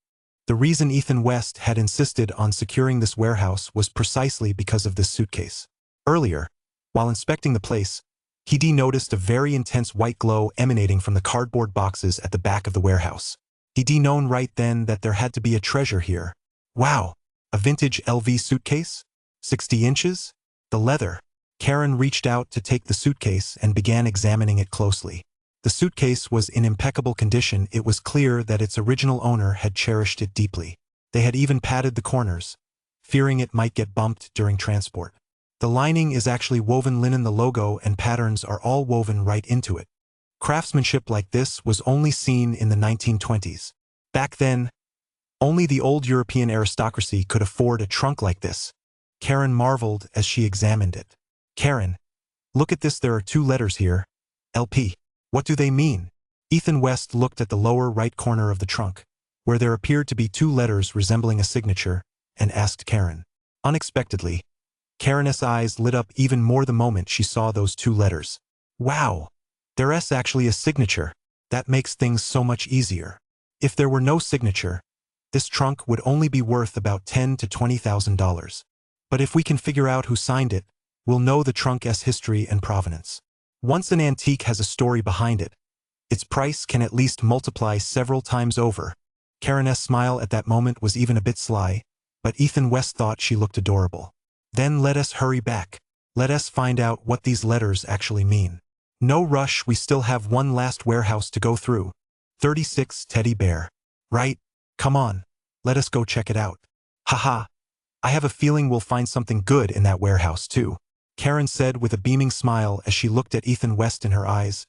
The reason Ethan West had insisted on securing this warehouse was precisely because of this suitcase. Earlier, while inspecting the place, he'd noticed a very intense white glow emanating from the cardboard boxes at the back of the warehouse. He'd known right then that there had to be a treasure here. Wow! A vintage LV suitcase? 60 inches? The leather. Karen reached out to take the suitcase and began examining it closely. The suitcase was in impeccable condition. It was clear that its original owner had cherished it deeply. They had even padded the corners, fearing it might get bumped during transport. The lining is actually woven linen. The logo and patterns are all woven right into it. Craftsmanship like this was only seen in the 1920s. Back then, only the old European aristocracy could afford a trunk like this. Karen marveled as she examined it. Karen, look at this, there are two letters here. LP. What do they mean? Ethan West looked at the lower right corner of the trunk, where there appeared to be two letters resembling a signature, and asked Karen. Unexpectedly, Karen's eyes lit up even more the moment she saw those two letters. Wow! There's actually a signature. That makes things so much easier. If there were no signature, this trunk would only be worth about $10,000 to $20,000. But if we can figure out who signed it, we'll know the trunk's history and provenance. Once an antique has a story behind it, its price can at least multiply several times over. Karen's smile at that moment was even a bit sly, but Ethan West thought she looked adorable. Then let us hurry back. Let us find out what these letters actually mean. No rush, we still have one last warehouse to go through. 36 Teddy Bear. Right? Come on. Let us go check it out. Haha. I have a feeling we'll find something good in that warehouse too. Karen said with a beaming smile as she looked at Ethan West in her eyes.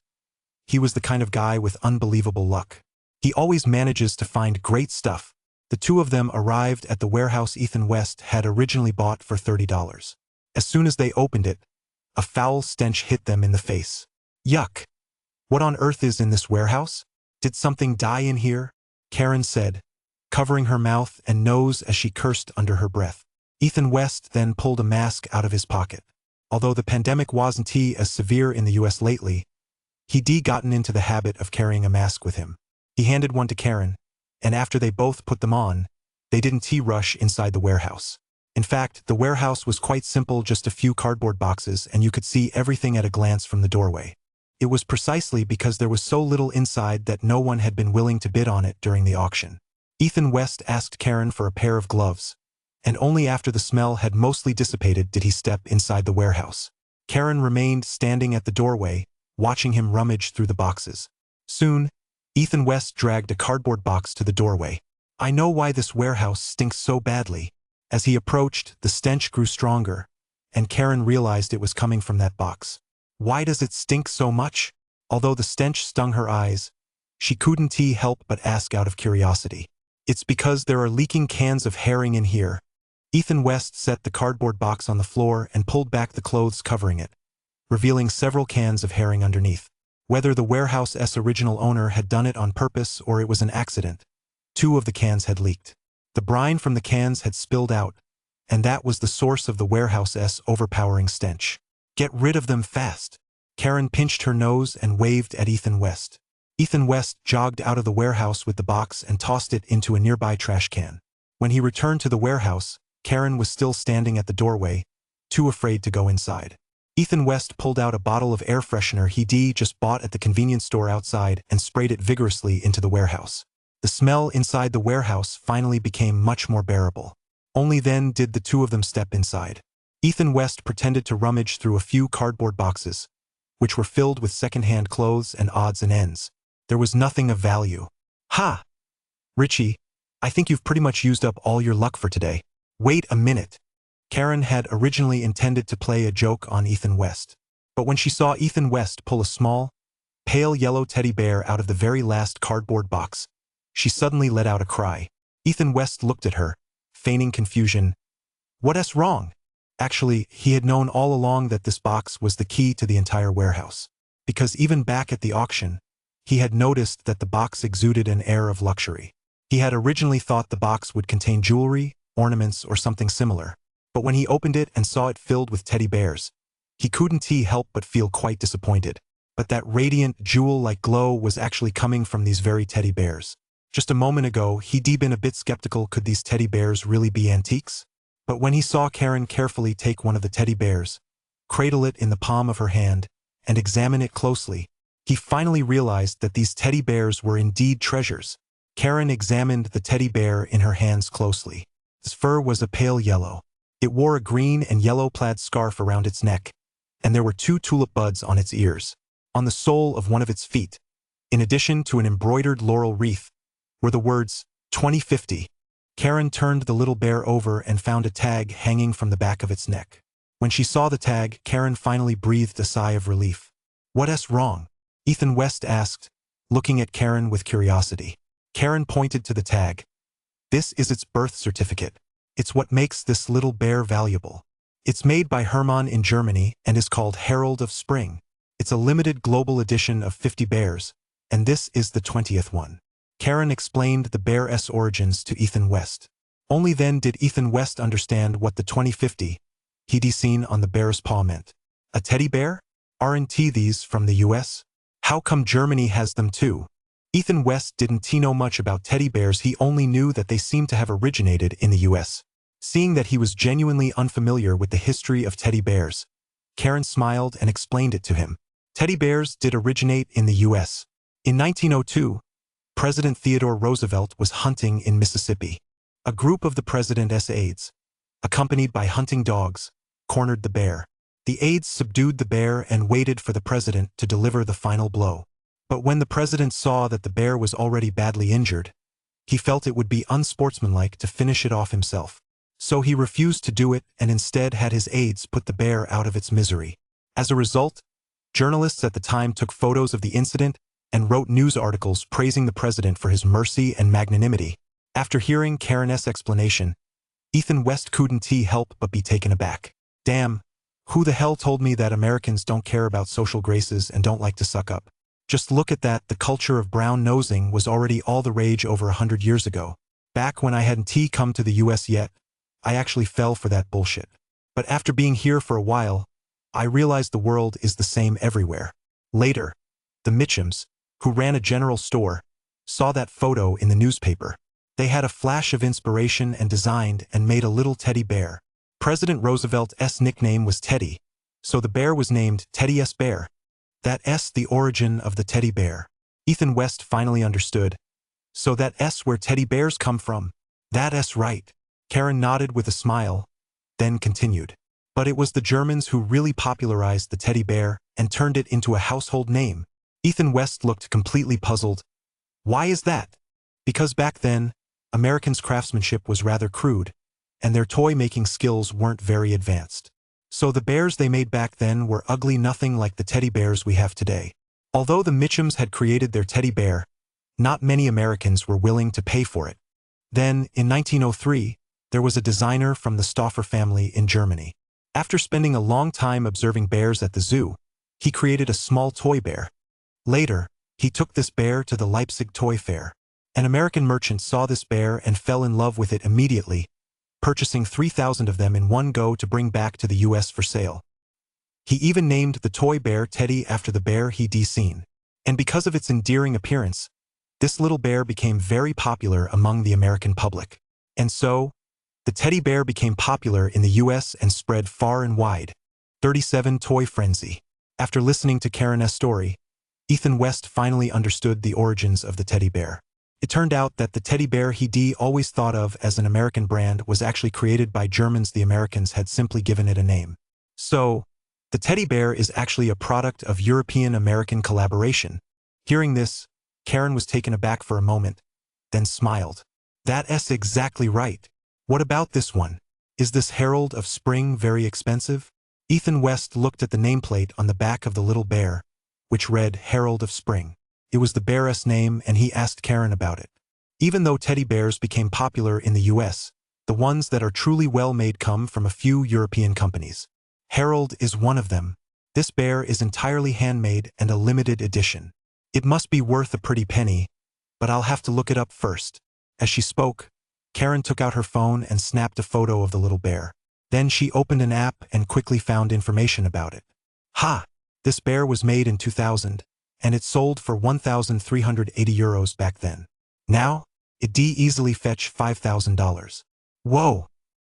He was the kind of guy with unbelievable luck. He always manages to find great stuff. The two of them arrived at the warehouse Ethan West had originally bought for $30. As soon as they opened it, a foul stench hit them in the face. Yuck! What on earth is in this warehouse? Did something die in here? Karen said, covering her mouth and nose as she cursed under her breath. Ethan West then pulled a mask out of his pocket. Although the pandemic wasn't as severe in the US lately, he'd gotten into the habit of carrying a mask with him. He handed one to Karen, and after they both put them on, they didn't rush inside the warehouse. In fact, the warehouse was quite simple, just a few cardboard boxes, and you could see everything at a glance from the doorway. It was precisely because there was so little inside that no one had been willing to bid on it during the auction. Ethan West asked Karen for a pair of gloves, and only after the smell had mostly dissipated did he step inside the warehouse. Karen remained standing at the doorway, watching him rummage through the boxes. Soon, Ethan West dragged a cardboard box to the doorway. I know why this warehouse stinks so badly. As he approached, the stench grew stronger, and Karen realized it was coming from that box. Why does it stink so much? Although the stench stung her eyes, she couldn't help but ask out of curiosity. It's because there are leaking cans of herring in here. Ethan West set the cardboard box on the floor and pulled back the clothes covering it, revealing several cans of herring underneath. Whether the warehouse's original owner had done it on purpose or it was an accident, 2 of the cans had leaked. The brine from the cans had spilled out, and that was the source of the warehouse's overpowering stench. Get rid of them fast. Karen pinched her nose and waved at Ethan West. Ethan West jogged out of the warehouse with the box and tossed it into a nearby trash can. When he returned to the warehouse, Karen was still standing at the doorway, too afraid to go inside. Ethan West pulled out a bottle of air freshener he'd just bought at the convenience store outside and sprayed it vigorously into the warehouse. The smell inside the warehouse finally became much more bearable. Only then did the two of them step inside. Ethan West pretended to rummage through a few cardboard boxes, which were filled with second-hand clothes and odds and ends. There was nothing of value. Ha! Richie, I think you've pretty much used up all your luck for today. Wait a minute. Karen had originally intended to play a joke on Ethan West. But when she saw Ethan West pull a small, pale yellow teddy bear out of the very last cardboard box, she suddenly let out a cry. Ethan West looked at her, feigning confusion. What's wrong? Actually, he had known all along that this box was the key to the entire warehouse. Because even back at the auction, he had noticed that the box exuded an air of luxury. He had originally thought the box would contain jewelry, ornaments, or something similar. But when he opened it and saw it filled with teddy bears, he couldn't help but feel quite disappointed. But that radiant, jewel-like glow was actually coming from these very teddy bears. Just a moment ago, he'd been a bit skeptical, could these teddy bears really be antiques? But when he saw Karen carefully take one of the teddy bears, cradle it in the palm of her hand, and examine it closely, he finally realized that these teddy bears were indeed treasures. Karen examined the teddy bear in her hands closely. Its fur was a pale yellow. It wore a green and yellow plaid scarf around its neck, and there were 2 tulip buds on its ears. On the sole of one of its feet, in addition to an embroidered laurel wreath, were the words, 2050. Karen turned the little bear over and found a tag hanging from the back of its neck. When she saw the tag, Karen finally breathed a sigh of relief. What's wrong? Ethan West asked, looking at Karen with curiosity. Karen pointed to the tag. This is its birth certificate. It's what makes this little bear valuable. It's made by Hermann in Germany and is called Herald of Spring. It's a limited global edition of 50 bears, and this is the 20th one. Karen explained the bear's origins to Ethan West. Only then did Ethan West understand what the 2050 he'd seen on the bear's paw meant. A teddy bear? Aren't these from the US? How come Germany has them too? Ethan West didn't know much about teddy bears, he only knew that they seemed to have originated in the US. Seeing that he was genuinely unfamiliar with the history of teddy bears, Karen smiled and explained it to him. Teddy bears did originate in the US. In 1902, President Theodore Roosevelt was hunting in Mississippi. A group of the president's aides, accompanied by hunting dogs, cornered the bear. The aides subdued the bear and waited for the president to deliver the final blow. But when the president saw that the bear was already badly injured, he felt it would be unsportsmanlike to finish it off himself. So he refused to do it and instead had his aides put the bear out of its misery. As a result, journalists at the time took photos of the incident and wrote news articles praising the president for his mercy and magnanimity. After hearing Karen's explanation, Ethan West couldn't help but be taken aback. Damn, who the hell told me that Americans don't care about social graces and don't like to suck up? Just look at that, the culture of brown nosing was already all the rage over 100 years ago. Back when I hadn't come to the US yet, I actually fell for that bullshit. But after being here for a while, I realized the world is the same everywhere. Later, the Mitchums, who ran a general store, saw that photo in the newspaper. They had a flash of inspiration and designed and made a little teddy bear. President Roosevelt's nickname was Teddy, so the bear was named Teddy S. Bear. That S the origin of the teddy bear. Ethan West finally understood. So that S where teddy bears come from. That S right. Karen nodded with a smile, then continued. But it was the Germans who really popularized the teddy bear and turned it into a household name. Ethan West looked completely puzzled. Why is that? Because back then, Americans' craftsmanship was rather crude, and their toy-making skills weren't very advanced. So the bears they made back then were ugly, nothing like the teddy bears we have today. Although the Mitchums had created their teddy bear, not many Americans were willing to pay for it. Then, in 1903, there was a designer from the Stauffer family in Germany. After spending a long time observing bears at the zoo, he created a small toy bear. Later, he took this bear to the Leipzig Toy Fair. An American merchant saw this bear and fell in love with it immediately, purchasing 3,000 of them in one go to bring back to the US for sale. He even named the toy bear Teddy after the bear he'd seen. And because of its endearing appearance, this little bear became very popular among the American public. And so, the teddy bear became popular in the US and spread far and wide. 37 Toy Frenzy. After listening to Karen's story, Ethan West finally understood the origins of the teddy bear. It turned out that the teddy bear he'd always thought of as an American brand was actually created by Germans. The Americans had simply given it a name. So, the teddy bear is actually a product of European-American collaboration. Hearing this, Karen was taken aback for a moment, then smiled. That's exactly right. What about this one? Is this Herald of Spring very expensive? Ethan West looked at the nameplate on the back of the little bear, which read Herald of Spring. It was the bear's name, and he asked Karen about it. Even though teddy bears became popular in the US, the ones that are truly well-made come from a few European companies. Herald is one of them. This bear is entirely handmade and a limited edition. It must be worth a pretty penny, but I'll have to look it up first. As she spoke, Karen took out her phone and snapped a photo of the little bear. Then she opened an app and quickly found information about it. Ha! This bear was made in 2000, and it sold for €1,380 back then. Now, it'd easily fetch $5,000. Whoa!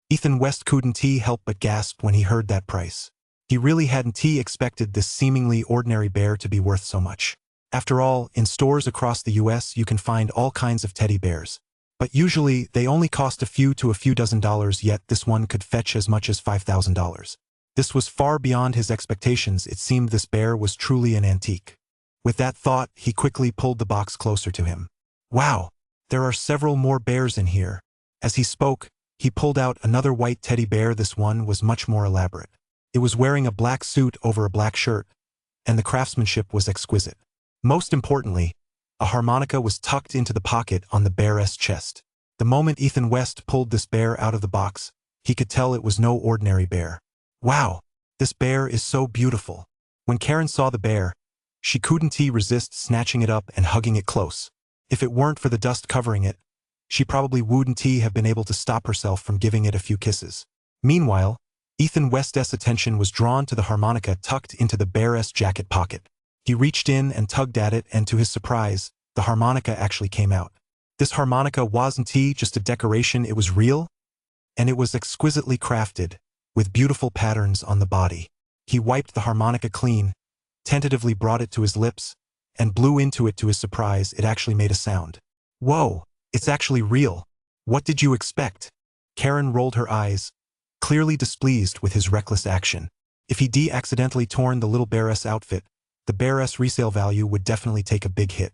Ethan West couldn't help but gasp when he heard that price. He really hadn't expected this seemingly ordinary bear to be worth so much. After all, in stores across the US you can find all kinds of teddy bears. But usually, they only cost a few dozen dollars, yet this one could fetch as much as $5,000. This was far beyond his expectations. It seemed this bear was truly an antique. With that thought, he quickly pulled the box closer to him. Wow! There are several more bears in here. As he spoke, he pulled out another white teddy bear. This one was much more elaborate. It was wearing a black suit over a black shirt, and the craftsmanship was exquisite. Most importantly, a harmonica was tucked into the pocket on the bear's chest. The moment Ethan West pulled this bear out of the box, he could tell it was no ordinary bear. Wow! This bear is so beautiful. When Karen saw the bear, she couldn't resist snatching it up and hugging it close. If it weren't for the dust covering it, she probably wouldn't have been able to stop herself from giving it a few kisses. Meanwhile, Ethan West's attention was drawn to the harmonica tucked into the bear's jacket pocket. He reached in and tugged at it, and to his surprise, the harmonica actually came out. This harmonica wasn't just a decoration, it was real, and it was exquisitely crafted, with beautiful patterns on the body. He wiped the harmonica clean, tentatively brought it to his lips, and blew into it. To his surprise, it actually made a sound. Whoa, it's actually real. What did you expect? Karen rolled her eyes, clearly displeased with his reckless action. If he'd accidentally torn the little bear's outfit, the bear's resale value would definitely take a big hit.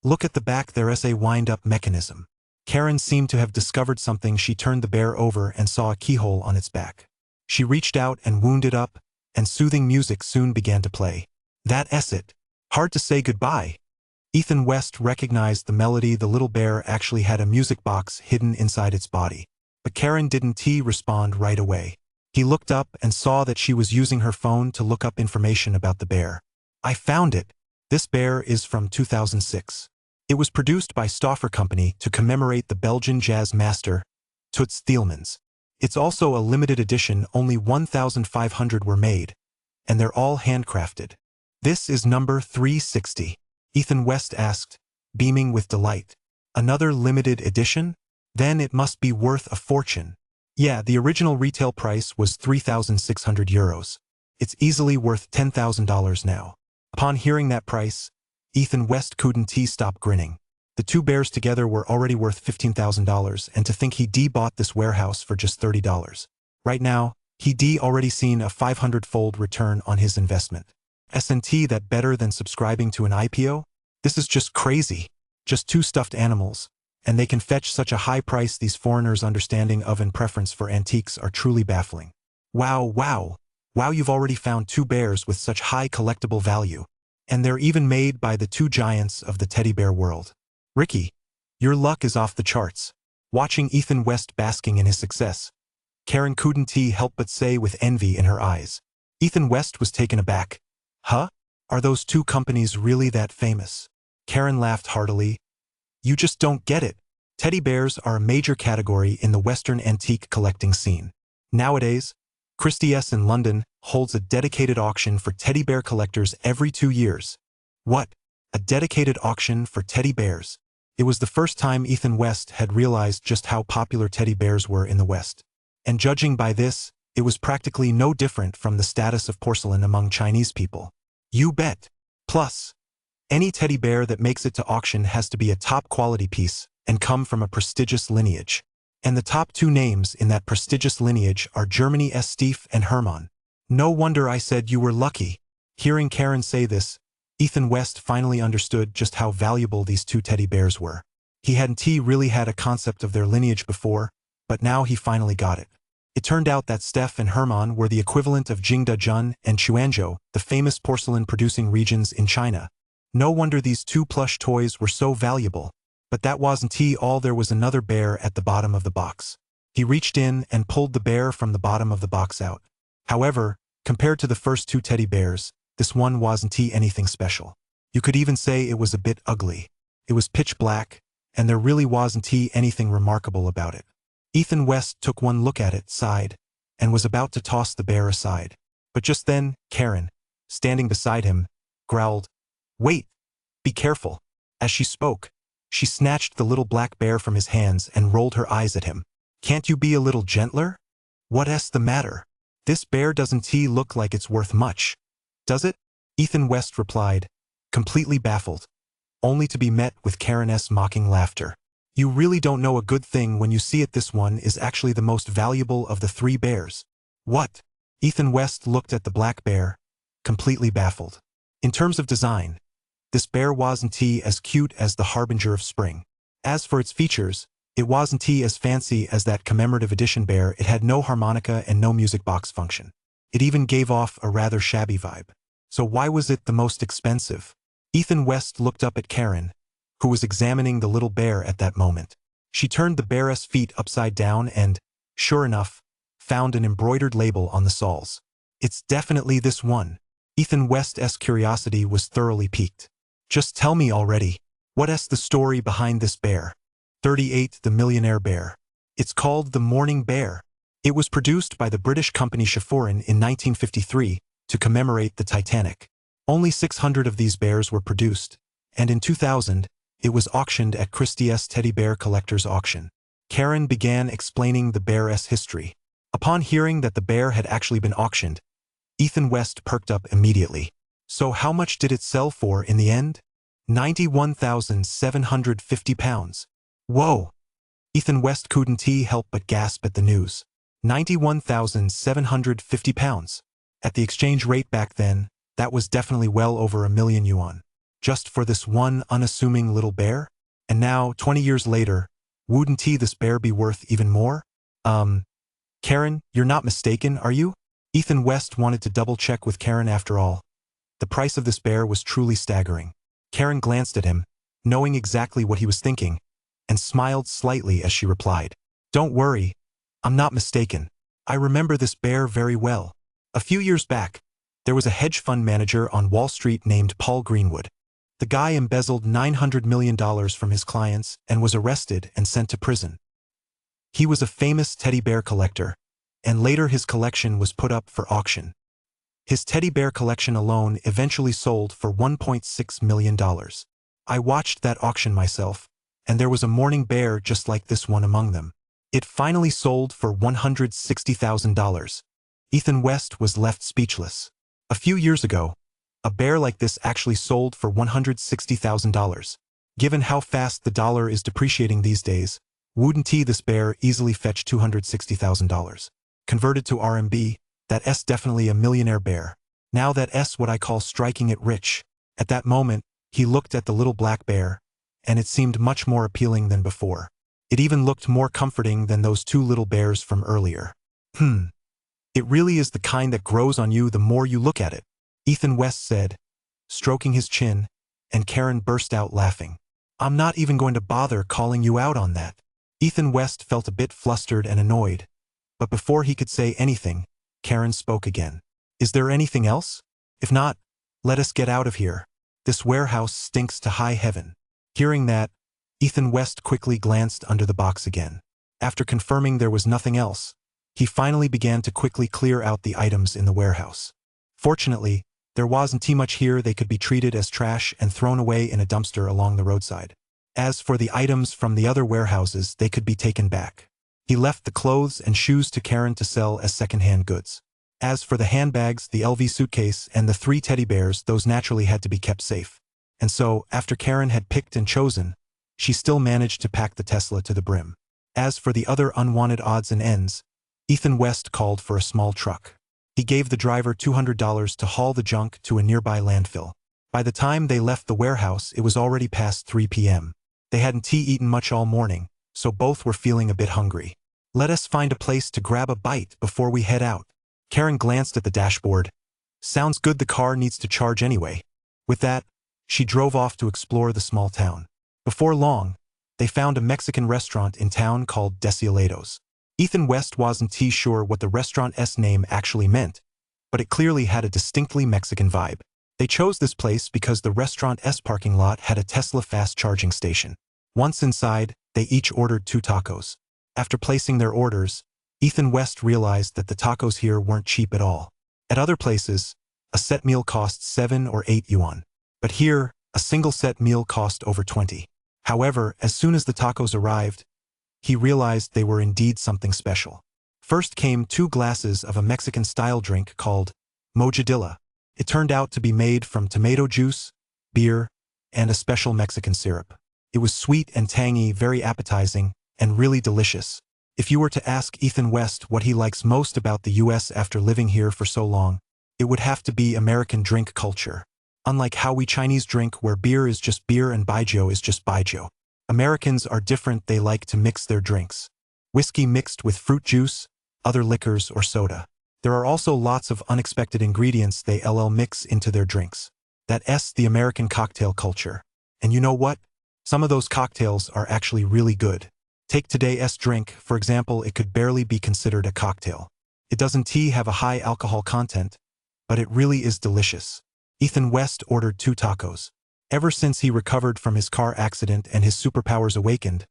Look at the back, there's a wind-up mechanism. Karen seemed to have discovered something. She turned the bear over and saw a keyhole on its back. She reached out and wound it up, and soothing music soon began to play. That's it. Hard to say goodbye. Ethan West recognized the melody. The little bear actually had a music box hidden inside its body. But Karen didn't respond right away. He looked up and saw that she was using her phone to look up information about the bear. I found it. This bear is from 2006. It was produced by Stauffer Company to commemorate the Belgian jazz master, Toots Thielemans. It's also a limited edition. Only 1,500 were made, and they're all handcrafted. This is number 360. Ethan West asked, beaming with delight. Another limited edition? Then it must be worth a fortune. Yeah, the original retail price was €3,600. It's easily worth $10,000 now. Upon hearing that price, Ethan West couldn't stop grinning. The two bears together were already worth $15,000, and to think he bought this warehouse for just $30. Right now, he already seen a 500-fold return on his investment. Isn't that better than subscribing to an IPO? This is just crazy. Just two stuffed animals, and they can fetch such a high price. These foreigners' understanding of and preference for antiques are truly baffling. Wow, you've already found two bears with such high collectible value. And they're even made by the two giants of the teddy bear world. Ricky, your luck is off the charts. Watching Ethan West basking in his success, Karen couldn't help but say with envy in her eyes. Ethan West was taken aback. Huh? Are those two companies really that famous? Karen laughed heartily. You just don't get it. Teddy bears are a major category in the Western antique collecting scene. Nowadays, Christie's in London holds a dedicated auction for teddy bear collectors every 2 years. What? A dedicated auction for teddy bears? It was the first time Ethan West had realized just how popular teddy bears were in the West. And judging by this, it was practically no different from the status of porcelain among Chinese people. You bet. Plus, any teddy bear that makes it to auction has to be a top-quality piece and come from a prestigious lineage. And the top two names in that prestigious lineage are Germany's Stief and Hermann. No wonder I said you were lucky. Hearing Karen say this, Ethan West finally understood just how valuable these two teddy bears were. He hadn't really had a concept of their lineage before, but now he finally got it. It turned out that Stief and Hermann were the equivalent of Jingdezhen and Quanzhou, the famous porcelain-producing regions in China. No wonder these two plush toys were so valuable. But that wasn't all. There was another bear at the bottom of the box. He reached in and pulled the bear from the bottom of the box out. However, compared to the first two teddy bears, this one wasn't anything special. You could even say it was a bit ugly. It was pitch black, and there really wasn't anything remarkable about it. Ethan West took one look at it, sighed, and was about to toss the bear aside. But just then, Karen, standing beside him, growled, "Wait! Be careful!" As she spoke, she snatched the little black bear from his hands and rolled her eyes at him. Can't you be a little gentler? What's the matter? This bear doesn't look like it's worth much, does it? Ethan West replied, completely baffled, only to be met with Karen's mocking laughter. You really don't know a good thing when you see it. This one is actually the most valuable of the three bears. What? Ethan West looked at the black bear, completely baffled. In terms of design, this bear wasn't as cute as the harbinger of spring. As for its features, it wasn't as fancy as that commemorative edition bear. It had no harmonica and no music box function. It even gave off a rather shabby vibe. So why was it the most expensive? Ethan West looked up at Karen, who was examining the little bear at that moment. She turned the bear's feet upside down and, sure enough, found an embroidered label on the soles. It's definitely this one. Ethan West's curiosity was thoroughly piqued. Just tell me already, what's the story behind this bear? 38. The Millionaire Bear. It's called the Morning Bear. It was produced by the British company Chiffon in 1953 to commemorate the Titanic. Only 600 of these bears were produced, and in 2000, it was auctioned at Christie's Teddy Bear Collector's Auction. Karen began explaining the bear's history. Upon hearing that the bear had actually been auctioned, Ethan West perked up immediately. So how much did it sell for in the end? £91,750. Whoa! Ethan West couldn't help but gasp at the news. £91,750. At the exchange rate back then, that was definitely well over €1,000,000 yuan. Just for this one unassuming little bear? And now, 20 years later, Wouldn't this bear be worth even more? Karen, you're not mistaken, are you? Ethan West wanted to double-check with Karen after all. The price of this bear was truly staggering. Karen glanced at him, knowing exactly what he was thinking, and smiled slightly as she replied, "Don't worry, I'm not mistaken. I remember this bear very well. A few years back, there was a hedge fund manager on Wall Street named Paul Greenwood. The guy embezzled $900 million from his clients and was arrested and sent to prison. He was a famous teddy bear collector, and later his collection was put up for auction. His teddy bear collection alone eventually sold for $1.6 million. I watched that auction myself, and there was a mourning bear just like this one among them. It finally sold for $160,000. Ethan West was left speechless. A few years ago, a bear like this actually sold for $160,000. Given how fast the dollar is depreciating these days, wouldn't this bear easily fetch $260,000? Converted to RMB, that S definitely a millionaire bear. Now that S what I call striking it rich. At that moment, he looked at the little black bear, and it seemed much more appealing than before. It even looked more comforting than those two little bears from earlier. It really is the kind that grows on you the more you look at it, Ethan West said, stroking his chin, and Karen burst out laughing. I'm not even going to bother calling you out on that. Ethan West felt a bit flustered and annoyed, but before he could say anything, Karen spoke again. Is there anything else? If not, let us get out of here. This warehouse stinks to high heaven. Hearing that, Ethan West quickly glanced under the box again. After confirming there was nothing else, he finally began to quickly clear out the items in the warehouse. Fortunately, there wasn't too much here they could be treated as trash and thrown away in a dumpster along the roadside. As for the items from the other warehouses, they could be taken back. He left the clothes and shoes to Karen to sell as second-hand goods. As for the handbags, the LV suitcase, and the 3 teddy bears, those naturally had to be kept safe. And so, after Karen had picked and chosen, she still managed to pack the Tesla to the brim. As for the other unwanted odds and ends, Ethan West called for a small truck. He gave the driver $200 to haul the junk to a nearby landfill. By the time they left the warehouse, it was already past 3 p.m. They hadn't eaten much all morning, so both were feeling a bit hungry. Let us find a place to grab a bite before we head out. Karen glanced at the dashboard. Sounds good, the car needs to charge anyway. With that, she drove off to explore the small town. Before long, they found a Mexican restaurant in town called Desiolados. Ethan West wasn't sure what the restaurant's name actually meant, but it clearly had a distinctly Mexican vibe. They chose this place because the restaurant's parking lot had a Tesla fast charging station. Once inside, they each ordered 2 tacos. After placing their orders, Ethan West realized that the tacos here weren't cheap at all. At other places, a set meal cost 7 or 8 yuan. But here, a single set meal cost over 20. However, as soon as the tacos arrived, he realized they were indeed something special. First came 2 glasses of a Mexican-style drink called mojadilla. It turned out to be made from tomato juice, beer, and a special Mexican syrup. It was sweet and tangy, very appetizing, and really delicious. If you were to ask Ethan West what he likes most about the US after living here for so long, it would have to be American drink culture. Unlike how we Chinese drink, where beer is just beer and baijiu is just baijiu, Americans are different. They like to mix their drinks. Whiskey mixed with fruit juice, other liquors, or soda. There are also lots of unexpected ingredients they mix into their drinks. That's the American cocktail culture. And you know what? Some of those cocktails are actually really good. Take today's drink, for example. It could barely be considered a cocktail. It doesn't have a high alcohol content, but it really is delicious. Ethan West ordered 2 tacos. Ever since he recovered from his car accident and his superpowers awakened,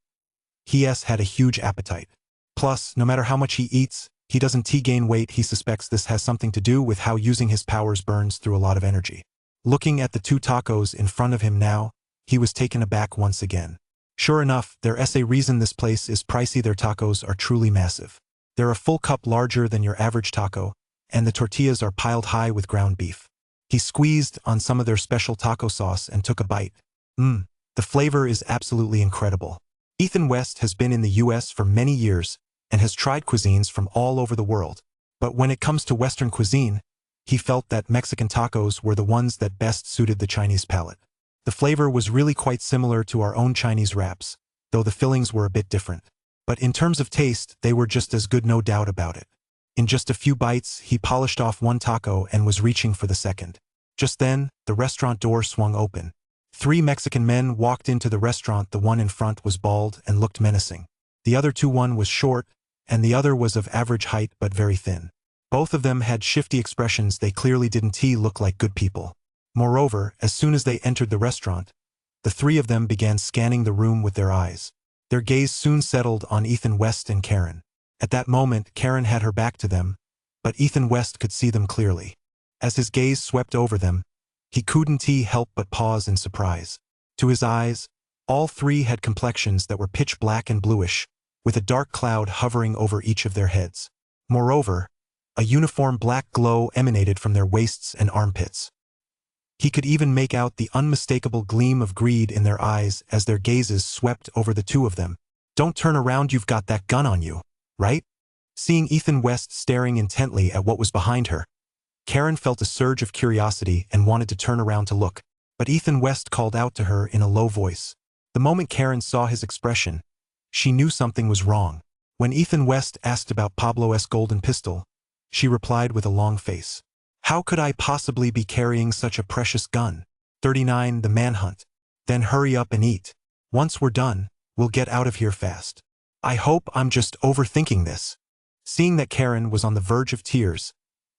he has had a huge appetite. Plus, no matter how much he eats, he doesn't gain weight. He suspects this has something to do with how using his powers burns through a lot of energy. Looking at the 2 tacos in front of him now, he was taken aback once again. Sure enough, there's a reason this place is pricey. Their tacos are truly massive. They're a full cup larger than your average taco, and the tortillas are piled high with ground beef. He squeezed on some of their special taco sauce and took a bite. The flavor is absolutely incredible. Ethan West has been in the US for many years and has tried cuisines from all over the world. But when it comes to Western cuisine, he felt that Mexican tacos were the ones that best suited the Chinese palate. The flavor was really quite similar to our own Chinese wraps. though the fillings were a bit different. But in terms of taste, they were just as good, no doubt about it. In just a few bites, he polished off one taco and was reaching for the second. Just then, the restaurant door swung open. 3 Mexican men walked into the restaurant. The one in front was bald and looked menacing. The other one was short, and the other was of average height but very thin. Both of them had shifty expressions. They clearly didn't look like good people. Moreover, as soon as they entered the restaurant, the 3 of them began scanning the room with their eyes. Their gaze soon settled on Ethan West and Karen. At that moment, Karen had her back to them, but Ethan West could see them clearly. As his gaze swept over them, he couldn't help but pause in surprise. To his eyes, all 3 had complexions that were pitch black and bluish, with a dark cloud hovering over each of their heads. Moreover, a uniform black glow emanated from their waists and armpits. He could even make out the unmistakable gleam of greed in their eyes as their gazes swept over the 2 of them. "Don't turn around, you've got that gun on you, right?" Seeing Ethan West staring intently at what was behind her, Karen felt a surge of curiosity and wanted to turn around to look, but Ethan West called out to her in a low voice. The moment Karen saw his expression, she knew something was wrong. When Ethan West asked about Pablo's golden pistol, she replied with a long face. "How could I possibly be carrying such a precious gun?" 39 The manhunt. "Then hurry up and eat. Once we're done, we'll get out of here fast." "I hope I'm just overthinking this." Seeing that Karen was on the verge of tears,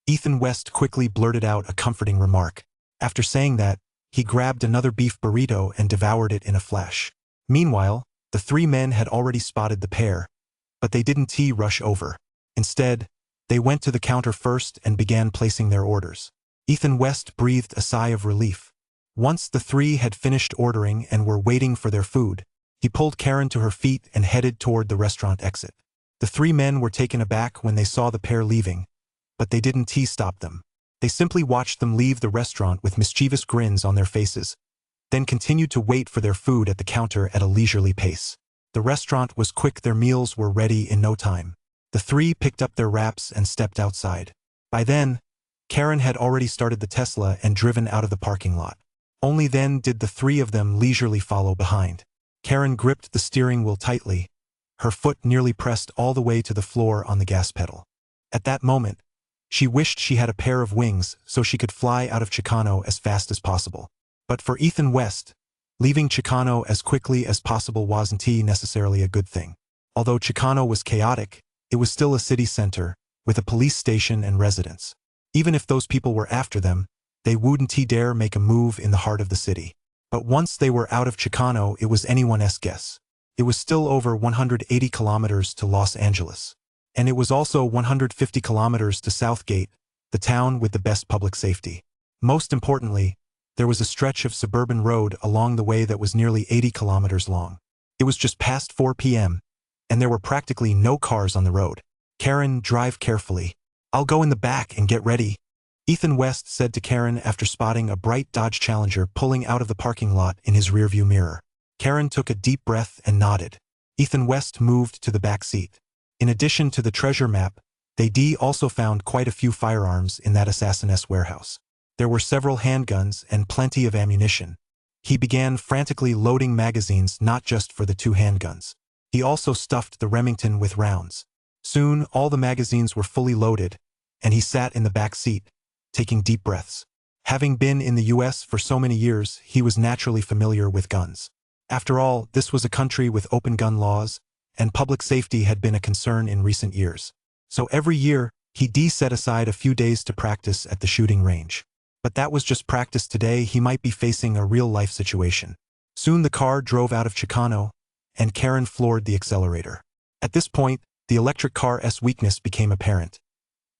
Ethan West quickly blurted out a comforting remark. After saying that, he grabbed another beef burrito and devoured it in a flash. Meanwhile, the 3 men had already spotted the pair, but they didn't rush over. Instead, they went to the counter first and began placing their orders. Ethan West breathed a sigh of relief. Once the 3 had finished ordering and were waiting for their food, he pulled Karen to her feet and headed toward the restaurant exit. The 3 men were taken aback when they saw the pair leaving, but they didn't stop them. They simply watched them leave the restaurant with mischievous grins on their faces, then continued to wait for their food at the counter at a leisurely pace. The restaurant was quick. Their meals were ready in no time. The 3 picked up their wraps and stepped outside. By then, Karen had already started the Tesla and driven out of the parking lot. Only then did the 3 of them leisurely follow behind. Karen gripped the steering wheel tightly, her foot nearly pressed all the way to the floor on the gas pedal. At that moment, she wished she had a pair of wings so she could fly out of Chicano as fast as possible. But for Ethan West, leaving Chicano as quickly as possible wasn't necessarily a good thing. Although Chicano was chaotic, it was still a city center, with a police station and residents. Even if those people were after them, they wouldn't dare make a move in the heart of the city. But once they were out of Chicano, it was anyone's guess. It was still over 180 kilometers to Los Angeles. And it was also 150 kilometers to Southgate, the town with the best public safety. Most importantly, there was a stretch of suburban road along the way that was nearly 80 kilometers long. It was just past 4 p.m., and there were practically no cars on the road. "Karen, drive carefully. I'll go in the back and get ready," Ethan West said to Karen after spotting a bright Dodge Challenger pulling out of the parking lot in his rearview mirror. Karen took a deep breath and nodded. Ethan West moved to the back seat. In addition to the treasure map, they also found quite a few firearms in that assassin's warehouse. There were several handguns and plenty of ammunition. He began frantically loading magazines not just for the 2 handguns. He also stuffed the Remington with rounds. Soon, all the magazines were fully loaded, and he sat in the back seat, taking deep breaths. Having been in the US for so many years, he was naturally familiar with guns. After all, this was a country with open gun laws, and public safety had been a concern in recent years. So every year, he set aside a few days to practice at the shooting range. But that was just practice. Today, he might be facing a real-life situation. Soon the car drove out of Chicano, and Karen floored the accelerator. At this point, the electric car's weakness became apparent.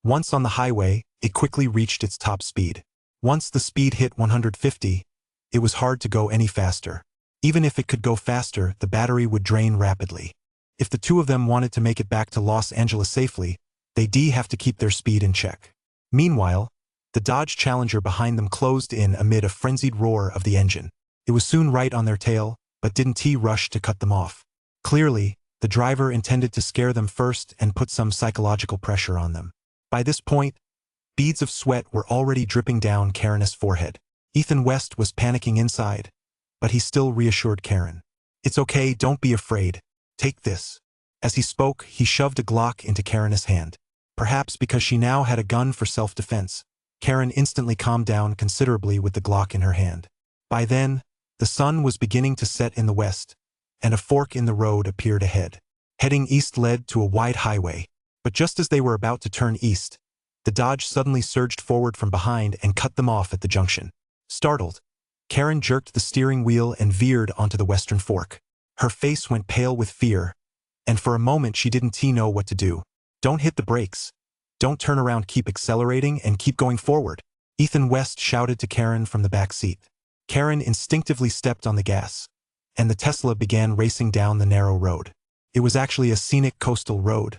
Once on the highway, it quickly reached its top speed. Once the speed hit 150, it was hard to go any faster. Even if it could go faster, the battery would drain rapidly. If the 2 of them wanted to make it back to Los Angeles safely, they'd have to keep their speed in check. Meanwhile, the Dodge Challenger behind them closed in amid a frenzied roar of the engine. It was soon right on their tail, but didn't rush to cut them off. Clearly, the driver intended to scare them first and put some psychological pressure on them. By this point, beads of sweat were already dripping down Karen's forehead. Ethan West was panicking inside, but he still reassured Karen. It's okay, don't be afraid. Take this. As he spoke, he shoved a Glock into Karen's hand. Perhaps because she now had a gun for self-defense, Karen instantly calmed down considerably with the Glock in her hand. By then, the sun was beginning to set in the west, and a fork in the road appeared ahead. Heading east led to a wide highway, but just as they were about to turn east, the Dodge suddenly surged forward from behind and cut them off at the junction. Startled, Karen jerked the steering wheel and veered onto the western fork. Her face went pale with fear, and for a moment she didn't know what to do. Don't hit the brakes. Don't turn around, keep accelerating and keep going forward, Ethan West shouted to Karen from the back seat. Karen instinctively stepped on the gas, and the Tesla began racing down the narrow road. It was actually a scenic coastal road,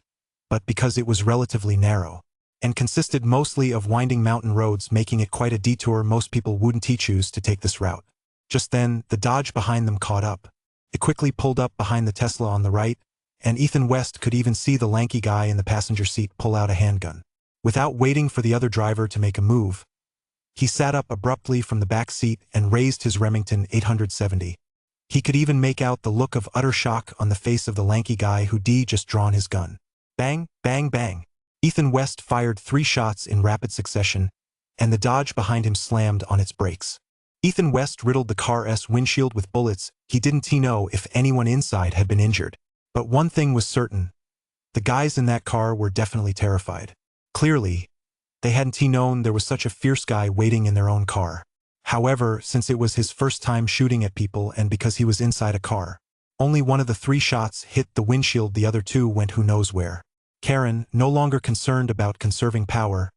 but because it was relatively narrow, and consisted mostly of winding mountain roads making it quite a detour, most people wouldn't choose to take this route. Just then, the Dodge behind them caught up. It quickly pulled up behind the Tesla on the right, and Ethan West could even see the lanky guy in the passenger seat pull out a handgun. Without waiting for the other driver to make a move, he sat up abruptly from the back seat and raised his Remington 870. He could even make out the look of utter shock on the face of the lanky guy who'd just drawn his gun. Bang, bang, bang. Ethan West fired 3 shots in rapid succession, and the Dodge behind him slammed on its brakes. Ethan West riddled the car's windshield with bullets. He didn't know if anyone inside had been injured. But one thing was certain. The guys in that car were definitely terrified. Clearly, they hadn't known there was such a fierce guy waiting in their own car. However, since it was his first time shooting at people and because he was inside a car, only one of the 3 shots hit the windshield, the other 2 went who knows where. Karen, no longer concerned about conserving power,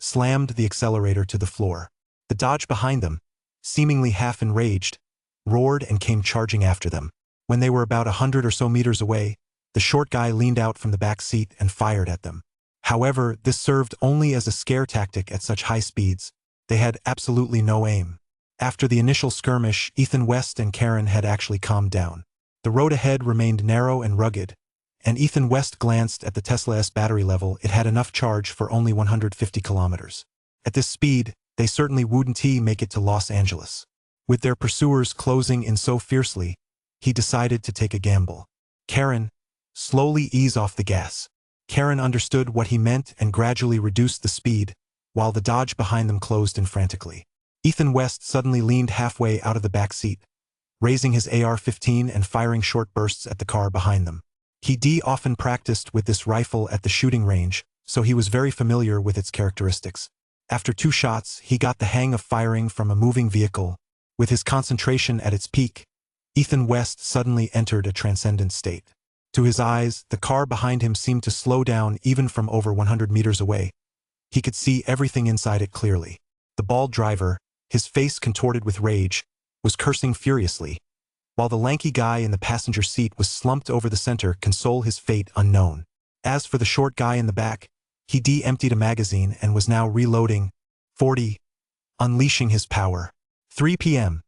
slammed the accelerator to the floor. The Dodge behind them, seemingly half enraged, roared and came charging after them. When they were about 100 or so meters away, the short guy leaned out from the back seat and fired at them. However, this served only as a scare tactic at such high speeds. They had absolutely no aim. After the initial skirmish, Ethan West and Karen had actually calmed down. The road ahead remained narrow and rugged, and Ethan West glanced at the Tesla's battery level. It had enough charge for only 150 kilometers. At this speed, they certainly wouldn't make it to Los Angeles. With their pursuers closing in so fiercely, he decided to take a gamble. Karen, slowly ease off the gas. Karen understood what he meant and gradually reduced the speed, while the Dodge behind them closed in frantically. Ethan West suddenly leaned halfway out of the back seat, raising his AR-15 and firing short bursts at the car behind them. He often practiced with this rifle at the shooting range, so he was very familiar with its characteristics. After 2 shots, he got the hang of firing from a moving vehicle. With his concentration at its peak, Ethan West suddenly entered a transcendent state. To his eyes, the car behind him seemed to slow down even from over 100 meters away. He could see everything inside it clearly. The bald driver, his face contorted with rage, was cursing furiously, while the lanky guy in the passenger seat was slumped over the center, console his fate unknown. As for the short guy in the back, he emptied a magazine and was now reloading. 40. Unleashing his power. 3 p.m.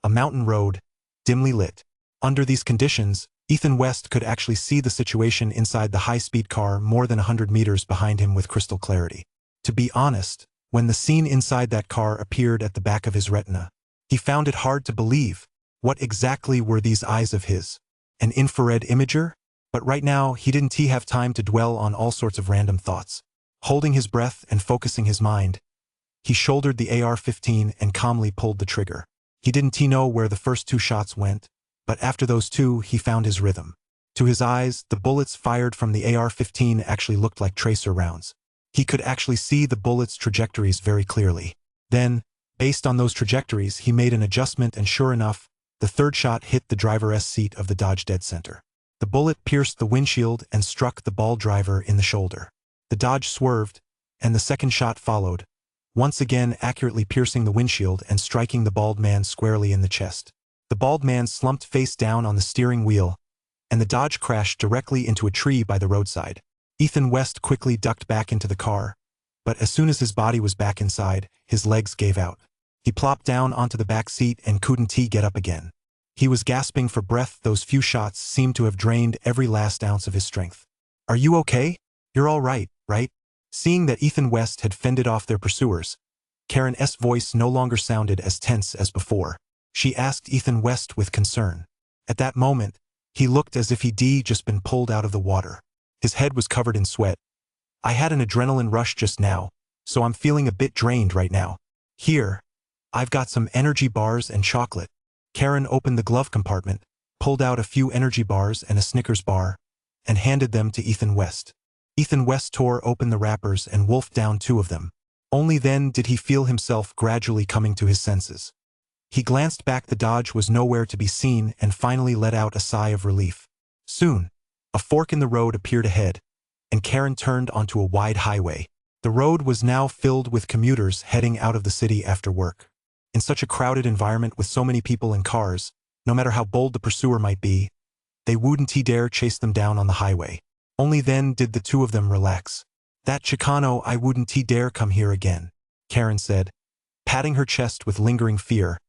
A mountain road, dimly lit. Under these conditions, Ethan West could actually see the situation inside the high-speed car more than 100 meters behind him with crystal clarity. To be honest, when the scene inside that car appeared at the back of his retina, he found it hard to believe. What exactly were these eyes of his? An infrared imager? But right now, he didn't have time to dwell on all sorts of random thoughts. Holding his breath and focusing his mind, he shouldered the AR-15 and calmly pulled the trigger. He didn't know where the first 2 shots went, but after those 2, he found his rhythm. To his eyes, the bullets fired from the AR-15 actually looked like tracer rounds. He could actually see the bullets' trajectories very clearly. Then, based on those trajectories, he made an adjustment and sure enough, the 3rd shot hit the driver's seat of the Dodge dead center. The bullet pierced the windshield and struck the bald driver in the shoulder. The Dodge swerved, and the 2nd shot followed, once again accurately piercing the windshield and striking the bald man squarely in the chest. The bald man slumped face down on the steering wheel, and the Dodge crashed directly into a tree by the roadside. Ethan West quickly ducked back into the car, but as soon as his body was back inside, his legs gave out. He plopped down onto the back seat and couldn't get up again. He was gasping for breath. Those few shots seemed to have drained every last ounce of his strength. "Are you okay? You're all right, right?" Seeing that Ethan West had fended off their pursuers, Karen's voice no longer sounded as tense as before. She asked Ethan West with concern. At that moment, he looked as if he'd just been pulled out of the water. His head was covered in sweat. I had an adrenaline rush just now, so I'm feeling a bit drained right now. Here, I've got some energy bars and chocolate. Karen opened the glove compartment, pulled out a few energy bars and a Snickers bar, and handed them to Ethan West. Ethan West tore open the wrappers and wolfed down 2 of them. Only then did he feel himself gradually coming to his senses. He glanced back. The Dodge was nowhere to be seen and finally let out a sigh of relief. Soon, a fork in the road appeared ahead, and Karen turned onto a wide highway. The road was now filled with commuters heading out of the city after work. In such a crowded environment with so many people and cars, no matter how bold the pursuer might be, they wouldn't dare chase them down on the highway. Only then did the 2 of them relax. That Chicano, I wouldn't dare come here again, Karen said, patting her chest with lingering fear,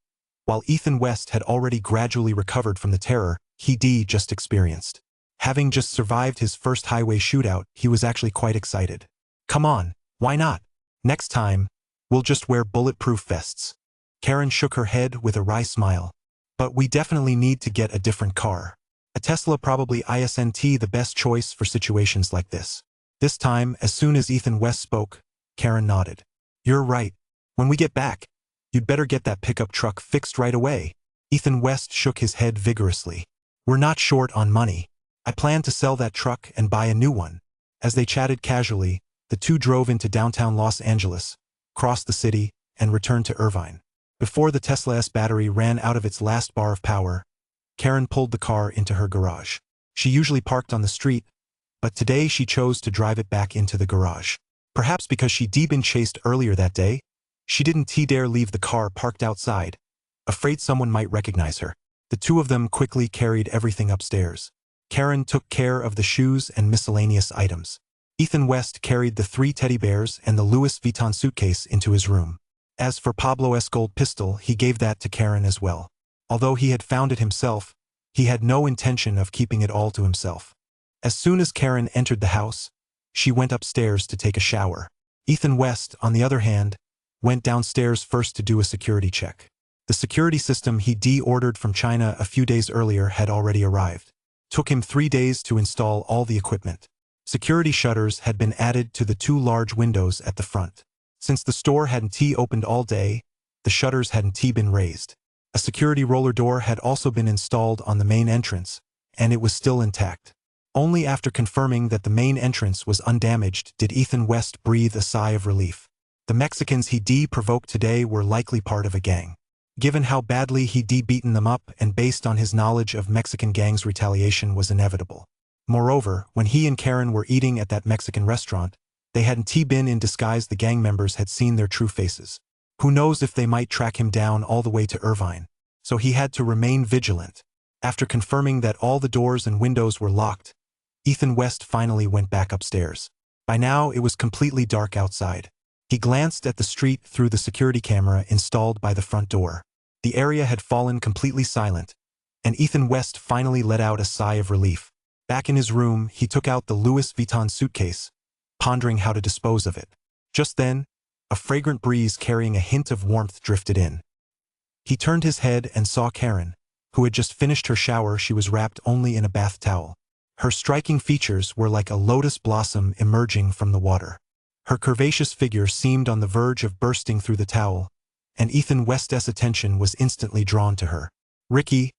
while Ethan West had already gradually recovered from the terror he'd just experienced. Having just survived his first highway shootout, he was actually quite excited. Come on, why not? Next time, we'll just wear bulletproof vests. Karen shook her head with a wry smile. But we definitely need to get a different car. A Tesla probably isn't the best choice for situations like this. This time, as soon as Ethan West spoke, Karen nodded. You're right. When we get back, you'd better get that pickup truck fixed right away. Ethan West shook his head vigorously. We're not short on money. I plan to sell that truck and buy a new one. As they chatted casually, the 2 drove into downtown Los Angeles, crossed the city, and returned to Irvine. Before the Tesla's battery ran out of its last bar of power, Karen pulled the car into her garage. She usually parked on the street, but today she chose to drive it back into the garage. Perhaps because she'd been chased earlier that day, she didn't dare leave the car parked outside, afraid someone might recognize her. The 2 of them quickly carried everything upstairs. Karen took care of the shoes and miscellaneous items. Ethan West carried the 3 teddy bears and the Louis Vuitton suitcase into his room. As for Pablo's gold pistol, he gave that to Karen as well. Although he had found it himself, he had no intention of keeping it all to himself. As soon as Karen entered the house, she went upstairs to take a shower. Ethan West, on the other hand, went downstairs first to do a security check. The security system he'd ordered from China a few days earlier had already arrived. Took him 3 days to install all the equipment. Security shutters had been added to the 2 large windows at the front. Since the store hadn't opened all day, the shutters hadn't been raised. A security roller door had also been installed on the main entrance, and it was still intact. Only after confirming that the main entrance was undamaged did Ethan West breathe a sigh of relief. The Mexicans he'd provoked today were likely part of a gang. Given how badly he'd beaten them up, and based on his knowledge of Mexican gangs, retaliation was inevitable. Moreover, when he and Karen were eating at that Mexican restaurant, they hadn't been in disguise. The gang members had seen their true faces. Who knows if they might track him down all the way to Irvine. So he had to remain vigilant. After confirming that all the doors and windows were locked, Ethan West finally went back upstairs. By now, it was completely dark outside. He glanced at the street through the security camera installed by the front door. The area had fallen completely silent, and Ethan West finally let out a sigh of relief. Back in his room, he took out the Louis Vuitton suitcase, pondering how to dispose of it. Just then, a fragrant breeze carrying a hint of warmth drifted in. He turned his head and saw Karen, who had just finished her shower. She was wrapped only in a bath towel. Her striking features were like a lotus blossom emerging from the water. Her curvaceous figure seemed on the verge of bursting through the towel, and Ethan West's attention was instantly drawn to her. Ricky,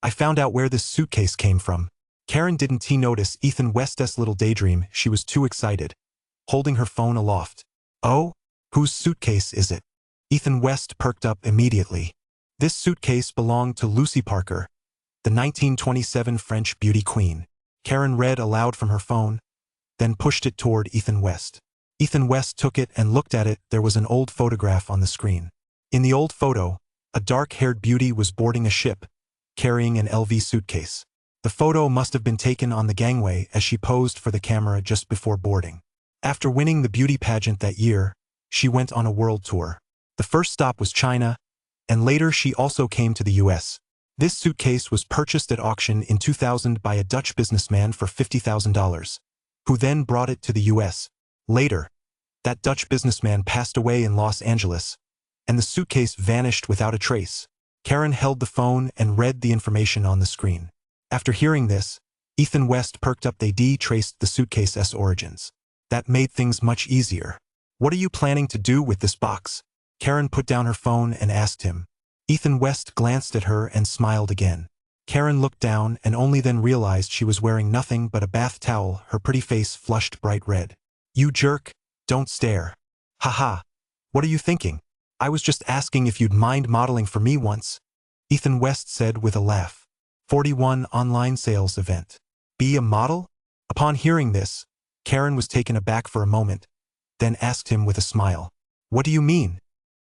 I found out where this suitcase came from. Karen didn't notice Ethan West's little daydream. She was too excited, holding her phone aloft. Oh? Whose suitcase is it? Ethan West perked up immediately. This suitcase belonged to Lucy Parker, the 1927 French beauty queen. Karen read aloud from her phone, then pushed it toward Ethan West. Ethan West took it and looked at it. There was an old photograph on the screen. In the old photo, a dark-haired beauty was boarding a ship, carrying an LV suitcase. The photo must have been taken on the gangway as she posed for the camera just before boarding. After winning the beauty pageant that year, she went on a world tour. The first stop was China, and later she also came to the US. This suitcase was purchased at auction in 2000 by a Dutch businessman for $50,000, who then brought it to the US. Later, that Dutch businessman passed away in Los Angeles, and the suitcase vanished without a trace. Karen held the phone and read the information on the screen. After hearing this, Ethan West perked up. They traced the suitcase's origins. That made things much easier. What are you planning to do with this box? Karen put down her phone and asked him. Ethan West glanced at her and smiled again. Karen looked down and only then realized she was wearing nothing but a bath towel, her pretty face flushed bright red. You jerk, don't stare. Haha. What are you thinking? I was just asking if you'd mind modeling for me once. Ethan West said with a laugh. 41 online sales event. Be a model? Upon hearing this, Karen was taken aback for a moment, then asked him with a smile. What do you mean?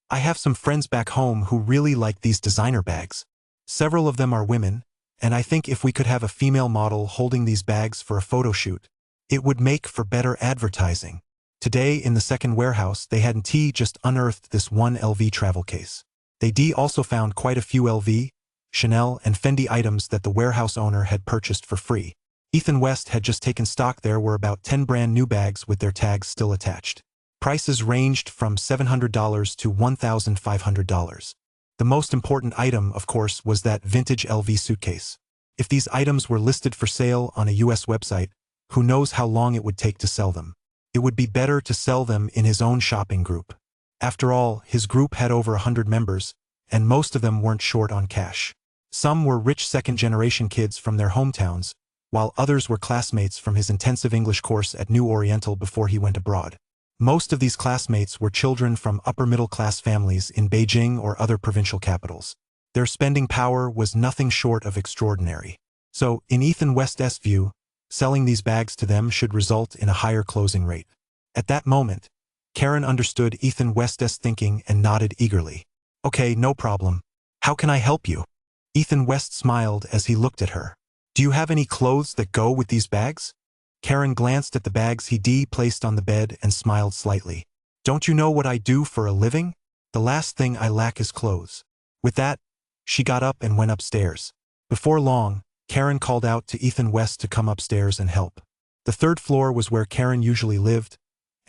I have some friends back home who really like these designer bags. Several of them are women, and I think if we could have a female model holding these bags for a photo shoot, it would make for better advertising. Today in the second warehouse they hadn't just unearthed this one LV travel case. They also found quite a few LV, Chanel and Fendi items that the warehouse owner had purchased for free. Ethan West had just taken stock. There were about 10 brand new bags with their tags still attached. Prices ranged from $700 to $1,500. The most important item, of course, was that vintage LV suitcase. If these items were listed for sale on a US website, who knows how long it would take to sell them. It would be better to sell them in his own shopping group. After all, his group had over 100 members, and most of them weren't short on cash. Some were rich second-generation kids from their hometowns, while others were classmates from his intensive English course at New Oriental before he went abroad. Most of these classmates were children from upper-middle-class families in Beijing or other provincial capitals. Their spending power was nothing short of extraordinary. So, in Ethan West's view, selling these bags to them should result in a higher closing rate. At that moment, Karen understood Ethan West's thinking and nodded eagerly. Okay, no problem. How can I help you? Ethan West smiled as he looked at her. Do you have any clothes that go with these bags? Karen glanced at the bags he placed on the bed and smiled slightly. Don't you know what I do for a living? The last thing I lack is clothes. With that, she got up and went upstairs. Before long, Karen called out to Ethan West to come upstairs and help. The third floor was where Karen usually lived,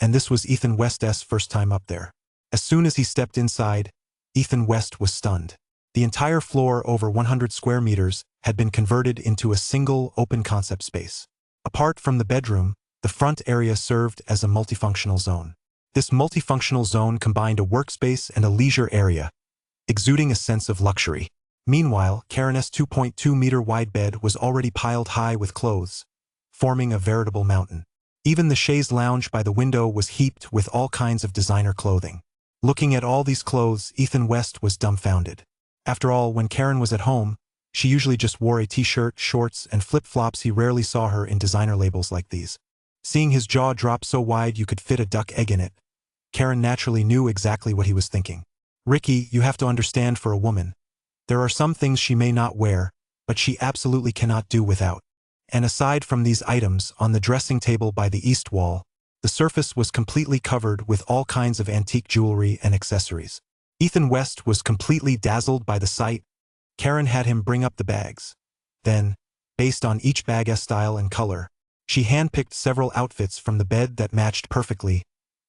and this was Ethan West's first time up there. As soon as he stepped inside, Ethan West was stunned. The entire floor, over 100 square meters, had been converted into a single open-concept space. Apart from the bedroom, the front area served as a multifunctional zone. This multifunctional zone combined a workspace and a leisure area, exuding a sense of luxury. Meanwhile, Karen's 2.2-meter wide bed was already piled high with clothes, forming a veritable mountain. Even the chaise lounge by the window was heaped with all kinds of designer clothing. Looking at all these clothes, Ethan West was dumbfounded. After all, when Karen was at home, she usually just wore a t-shirt, shorts, and flip-flops. He rarely saw her in designer labels like these. Seeing his jaw drop so wide you could fit a duck egg in it, Karen naturally knew exactly what he was thinking. Ricky, you have to understand, for a woman, there are some things she may not wear, but she absolutely cannot do without. And aside from these items, on the dressing table by the east wall, the surface was completely covered with all kinds of antique jewelry and accessories. Ethan West was completely dazzled by the sight. Karen had him bring up the bags. Then, based on each bag's style and color, she handpicked several outfits from the bed that matched perfectly,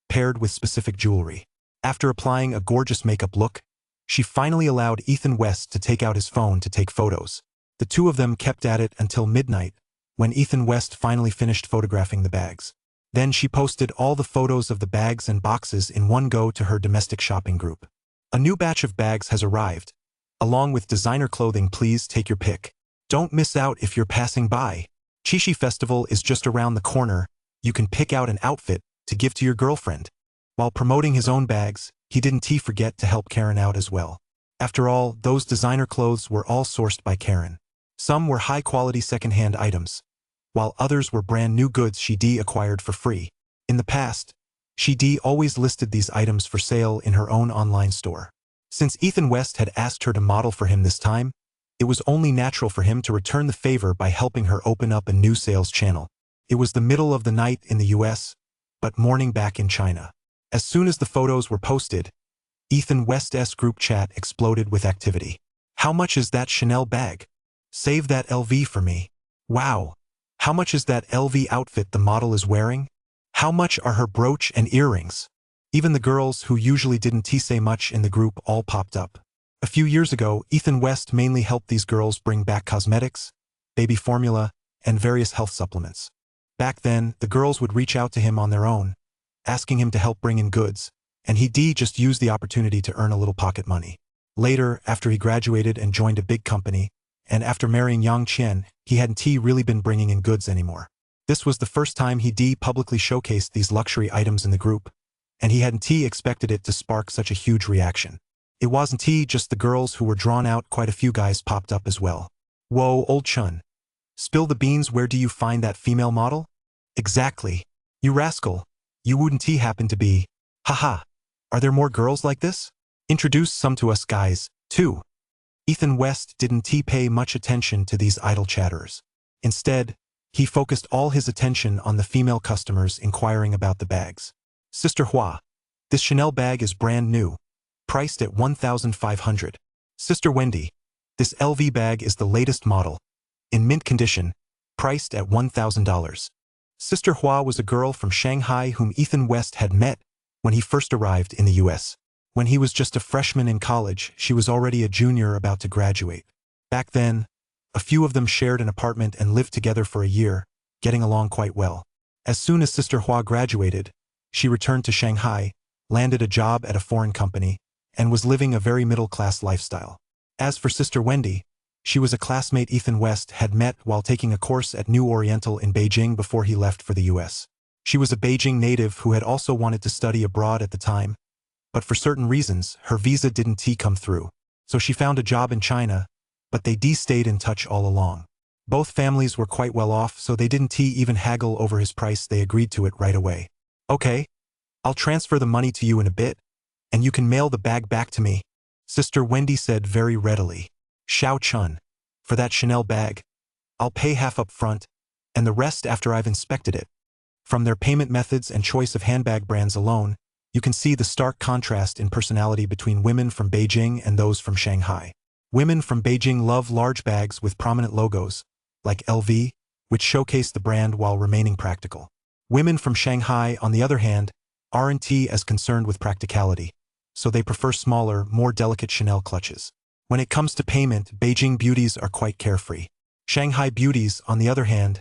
paired with specific jewelry. After applying a gorgeous makeup look, she finally allowed Ethan West to take out his phone to take photos. The two of them kept at it until midnight, when Ethan West finally finished photographing the bags. Then she posted all the photos of the bags and boxes in one go to her domestic shopping group. A new batch of bags has arrived, along with designer clothing. Please take your pick. Don't miss out if you're passing by. Chishi Festival is just around the corner. You can pick out an outfit to give to your girlfriend. While promoting his own bags, he didn't forget to help Karen out as well. After all, those designer clothes were all sourced by Karen. Some were high-quality second-hand items, while others were brand new goods she acquired for free. In the past, she always listed these items for sale in her own online store. Since Ethan West had asked her to model for him this time, it was only natural for him to return the favor by helping her open up a new sales channel. It was the middle of the night in the US, but morning back in China. As soon as the photos were posted, Ethan West's group chat exploded with activity. How much is that Chanel bag? Save that LV for me. Wow. How much is that LV outfit the model is wearing? How much are her brooch and earrings? Even the girls who usually didn't say much in the group all popped up. A few years ago, Ethan West mainly helped these girls bring back cosmetics, baby formula, and various health supplements. Back then, the girls would reach out to him on their own, asking him to help bring in goods, and he'd just use the opportunity to earn a little pocket money. Later, after he graduated and joined a big company, and after marrying Yang Qian, he hadn't really been bringing in goods anymore. This was the first time he'd publicly showcased these luxury items in the group, and he hadn't expected it to spark such a huge reaction. It wasn't just the girls who were drawn out, quite a few guys popped up as well. Whoa, old chun. Spill the beans, where do you find that female model? Exactly. You rascal. You wouldn't happen to be. Haha. Are there more girls like this? Introduce some to us guys, too. Ethan West didn't pay much attention to these idle chatterers. Instead, he focused all his attention on the female customers inquiring about the bags. Sister Hua, this Chanel bag is brand new, priced at 1,500. Sister Wendy, this LV bag is the latest model, in mint condition, priced at $1,000. Sister Hua was a girl from Shanghai whom Ethan West had met when he first arrived in the US. When he was just a freshman in college, she was already a junior about to graduate. Back then, a few of them shared an apartment and lived together for a year, getting along quite well. As soon as Sister Hua graduated, she returned to Shanghai, landed a job at a foreign company, and was living a very middle-class lifestyle. As for Sister Wendy, she was a classmate Ethan West had met while taking a course at New Oriental in Beijing before he left for the US. She was a Beijing native who had also wanted to study abroad at the time, but for certain reasons, her visa didn't come through. So she found a job in China, but they stayed in touch all along. Both families were quite well off, so they didn't even haggle over his price. They agreed to it right away. Okay, I'll transfer the money to you in a bit, and you can mail the bag back to me, Sister Wendy said very readily. Xiao Chun, for that Chanel bag, I'll pay half up front, and the rest after I've inspected it. From their payment methods and choice of handbag brands alone, you can see the stark contrast in personality between women from Beijing and those from Shanghai. Women from Beijing love large bags with prominent logos, like LV, which showcase the brand while remaining practical. Women from Shanghai, on the other hand, aren't as concerned with practicality, so they prefer smaller, more delicate Chanel clutches. When it comes to payment, Beijing beauties are quite carefree. Shanghai beauties, on the other hand,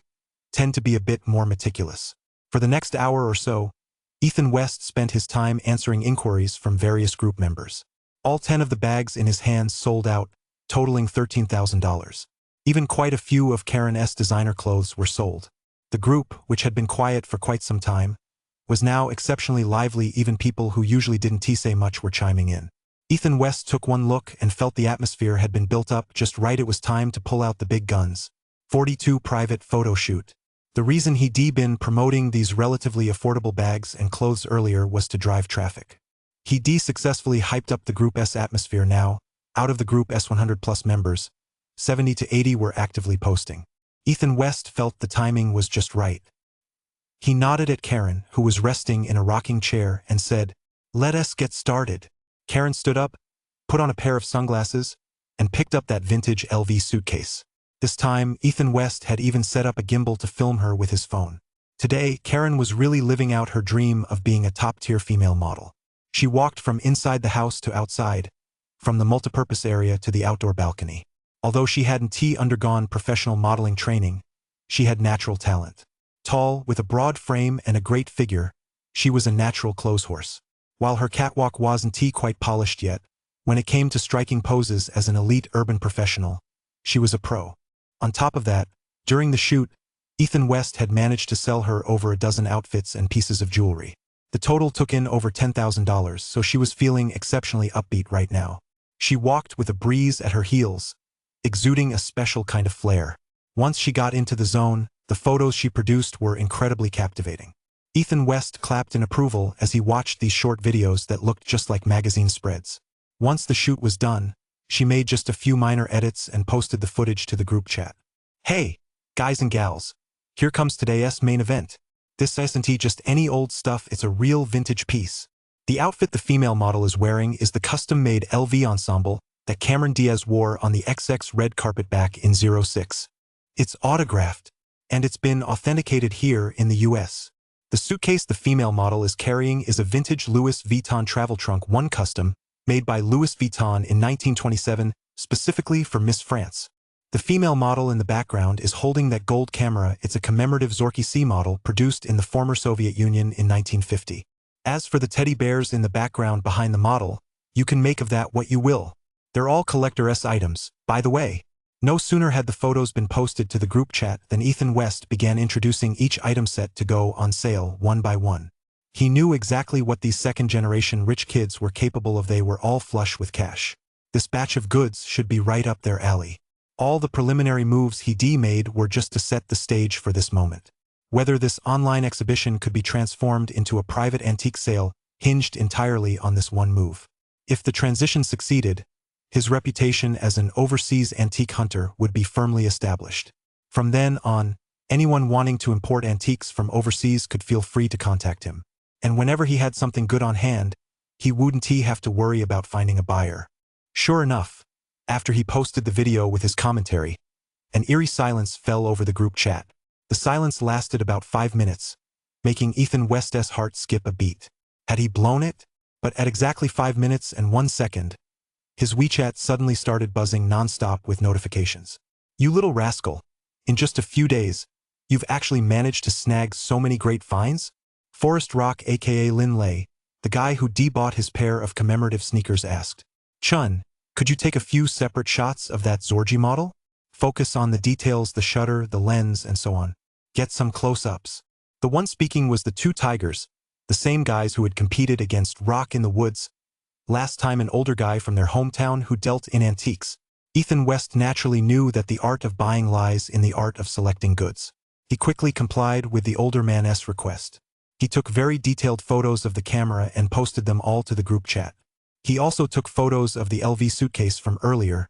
tend to be a bit more meticulous. For the next hour or so, Ethan West spent his time answering inquiries from various group members. All 10 of the bags in his hands sold out, totaling $13,000. Even quite a few of Karen S. designer clothes were sold. The group, which had been quiet for quite some time, was now exceptionally lively. Even people who usually didn't say much were chiming in. Ethan West took one look and felt the atmosphere had been built up just right. It was time to pull out the big guns. 42 private photo shoot. The reason he'd been promoting these relatively affordable bags and clothes earlier was to drive traffic. He'd successfully hyped up the Group S atmosphere now. Out of the Group S 100+ members, 70 to 80 were actively posting. Ethan West felt the timing was just right. He nodded at Karen, who was resting in a rocking chair, and said, "Let us get started." Karen stood up, put on a pair of sunglasses, and picked up that vintage LV suitcase. This time, Ethan West had even set up a gimbal to film her with his phone. Today, Karen was really living out her dream of being a top-tier female model. She walked from inside the house to outside, from the multipurpose area to the outdoor balcony. Although she hadn't undergone professional modeling training, she had natural talent. Tall, with a broad frame and a great figure, she was a natural clothes horse. While her catwalk wasn't quite polished yet, when it came to striking poses as an elite urban professional, she was a pro. On top of that, during the shoot, Ethan West had managed to sell her over a dozen outfits and pieces of jewelry. The total took in over $10,000, so she was feeling exceptionally upbeat right now. She walked with a breeze at her heels, exuding a special kind of flair. Once she got into the zone, the photos she produced were incredibly captivating. Ethan West clapped in approval as he watched these short videos that looked just like magazine spreads. Once the shoot was done, she made just a few minor edits and posted the footage to the group chat. Hey, guys and gals, here comes today's main event. This isn't just any old stuff, it's a real vintage piece. The outfit the female model is wearing is the custom-made LV ensemble that Cameron Diaz wore on the XX red carpet back in '06. It's autographed, and it's been authenticated here in the US. The suitcase the female model is carrying is a vintage Louis Vuitton travel trunk, one custom, made by Louis Vuitton in 1927, specifically for Miss France. The female model in the background is holding that gold camera. It's a commemorative Zorky C model produced in the former Soviet Union in 1950. As for the teddy bears in the background behind the model, you can make of that what you will. They're all collector-s items, by the way. No sooner had the photos been posted to the group chat than Ethan West began introducing each item set to go on sale one by one. He knew exactly what these second-generation rich kids were capable of. They were all flush with cash. This batch of goods should be right up their alley. All the preliminary moves he made were just to set the stage for this moment. Whether this online exhibition could be transformed into a private antique sale hinged entirely on this one move. If the transition succeeded, his reputation as an overseas antique hunter would be firmly established. From then on, anyone wanting to import antiques from overseas could feel free to contact him. And whenever he had something good on hand, he wouldn't have to worry about finding a buyer. Sure enough, after he posted the video with his commentary, an eerie silence fell over the group chat. The silence lasted about 5 minutes, making Ethan West's heart skip a beat. Had he blown it? But at exactly 5 minutes and 1 second, his WeChat suddenly started buzzing nonstop with notifications. You little rascal, in just a few days, you've actually managed to snag so many great finds? Forrest Rock aka Lin Lei, the guy who bought his pair of commemorative sneakers, asked. Chun, could you take a few separate shots of that Zorgy model? Focus on the details, the shutter, the lens, and so on. Get some close-ups. The one speaking was the two tigers, the same guys who had competed against Rock in the Woods, last time an older guy from their hometown who dealt in antiques. Ethan West naturally knew that the art of buying lies in the art of selecting goods. He quickly complied with the older man's request. He took very detailed photos of the camera and posted them all to the group chat. He also took photos of the LV suitcase from earlier,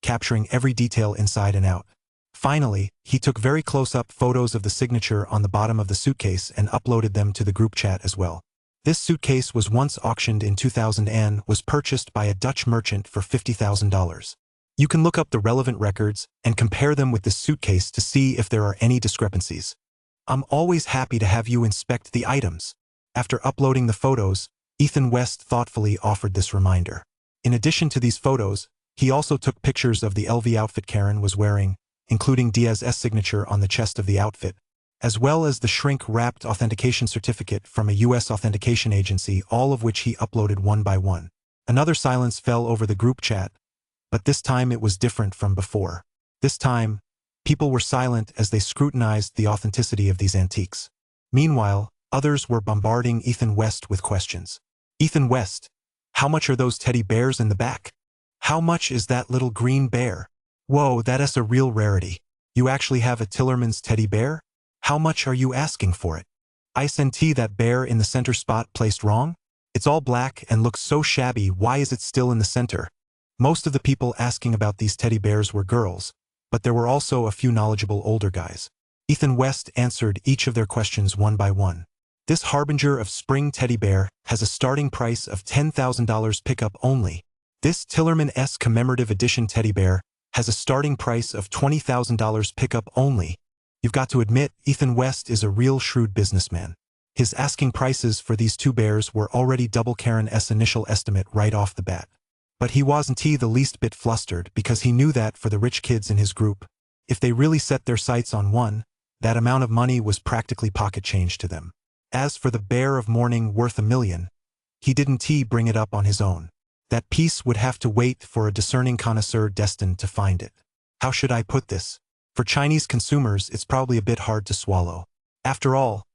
capturing every detail inside and out. Finally, he took very close-up photos of the signature on the bottom of the suitcase and uploaded them to the group chat as well. This suitcase was once auctioned in 2000 and was purchased by a Dutch merchant for $50,000. You can look up the relevant records and compare them with this suitcase to see if there are any discrepancies. I'm always happy to have you inspect the items. After uploading the photos, Ethan West thoughtfully offered this reminder. In addition to these photos, he also took pictures of the LV outfit Karen was wearing, including Diaz's signature on the chest of the outfit, as well as the shrink-wrapped authentication certificate from a U.S. authentication agency, all of which he uploaded one by one. Another silence fell over the group chat, but this time it was different from before. This time, people were silent as they scrutinized the authenticity of these antiques. Meanwhile, others were bombarding Ethan West with questions. Ethan West, how much are those teddy bears in the back? How much is that little green bear? Whoa, that's a real rarity. You actually have a Tillerman's teddy bear? How much are you asking for it? Isn't that bear in the center spot placed wrong? It's all black and looks so shabby. Why is it still in the center? Most of the people asking about these teddy bears were girls, but there were also a few knowledgeable older guys. Ethan West answered each of their questions one by one. This harbinger of spring teddy bear has a starting price of $10,000 pickup only. This Tillerman-esque commemorative edition teddy bear has a starting price of $20,000 pickup only. You've got to admit, Ethan West is a real shrewd businessman. His asking prices for these two bears were already double Karen's initial estimate right off the bat. But he wasn't the least bit flustered because he knew that for the rich kids in his group, if they really set their sights on one, that amount of money was practically pocket change to them. As for the bear of mourning worth $1 million, he didn't bring it up on his own. That piece would have to wait for a discerning connoisseur destined to find it. How should I put this? For Chinese consumers, it's probably a bit hard to swallow. After all,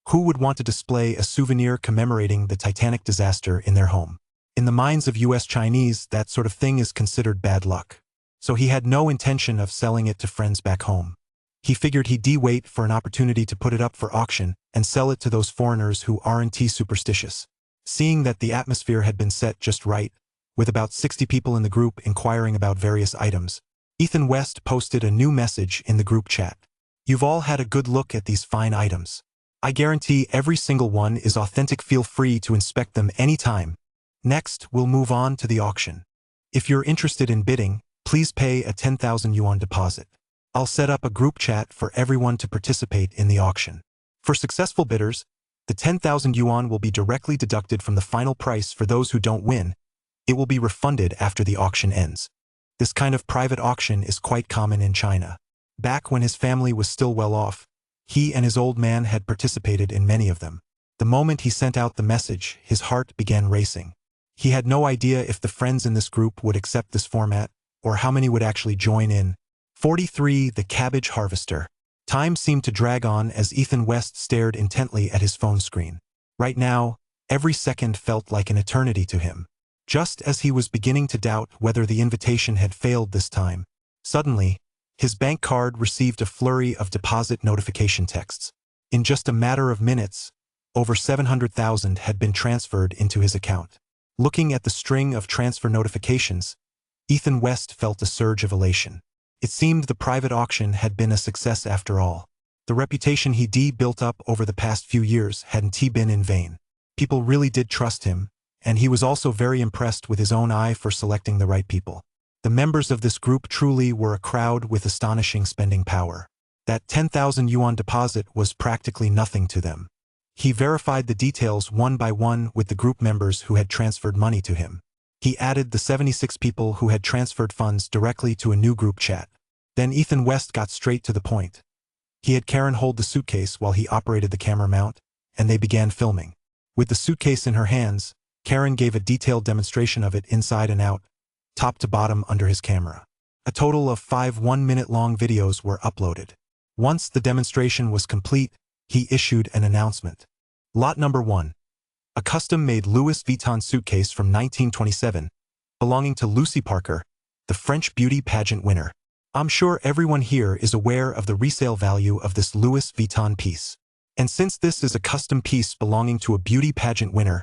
who would want to display a souvenir commemorating the Titanic disaster in their home? In the minds of US Chinese, that sort of thing is considered bad luck. So he had no intention of selling it to friends back home. He figured he'd wait for an opportunity to put it up for auction and sell it to those foreigners who aren't superstitious. Seeing that the atmosphere had been set just right, with about 60 people in the group inquiring about various items, Ethan West posted a new message in the group chat. You've all had a good look at these fine items. I guarantee every single one is authentic. Feel free to inspect them anytime. Next, we'll move on to the auction. If you're interested in bidding, please pay a 10,000 yuan deposit. I'll set up a group chat for everyone to participate in the auction. For successful bidders, the 10,000 yuan will be directly deducted from the final price for those who don't win, It will be refunded after the auction ends. This kind of private auction is quite common in China. Back when his family was still well off, he and his old man had participated in many of them. The moment he sent out the message, his heart began racing. He had no idea if the friends in this group would accept this format, or how many would actually join in. 43. The Cabbage Harvester. Time seemed to drag on as Ethan West stared intently at his phone screen. Right now, every second felt like an eternity to him. Just as he was beginning to doubt whether the invitation had failed this time, suddenly, his bank card received a flurry of deposit notification texts. In just a matter of minutes, over 700,000 had been transferred into his account. Looking at the string of transfer notifications, Ethan West felt a surge of elation. It seemed the private auction had been a success after all. The reputation he'd built up over the past few years hadn't been in vain. People really did trust him, and he was also very impressed with his own eye for selecting the right people. The members of this group truly were a crowd with astonishing spending power. That 10,000 yuan deposit was practically nothing to them. He verified the details one by one with the group members who had transferred money to him. He added the 76 people who had transferred funds directly to a new group chat. Then Ethan West got straight to the point. He had Karen hold the suitcase while he operated the camera mount, and they began filming. With the suitcase in her hands, Karen gave a detailed demonstration of it inside and out, top to bottom under his camera. A total of 5 one-minute-long videos were uploaded. Once the demonstration was complete, he issued an announcement. Lot number 1. A custom-made Louis Vuitton suitcase from 1927, belonging to Lucy Parker, the French beauty pageant winner. I'm sure everyone here is aware of the resale value of this Louis Vuitton piece. And since this is a custom piece belonging to a beauty pageant winner,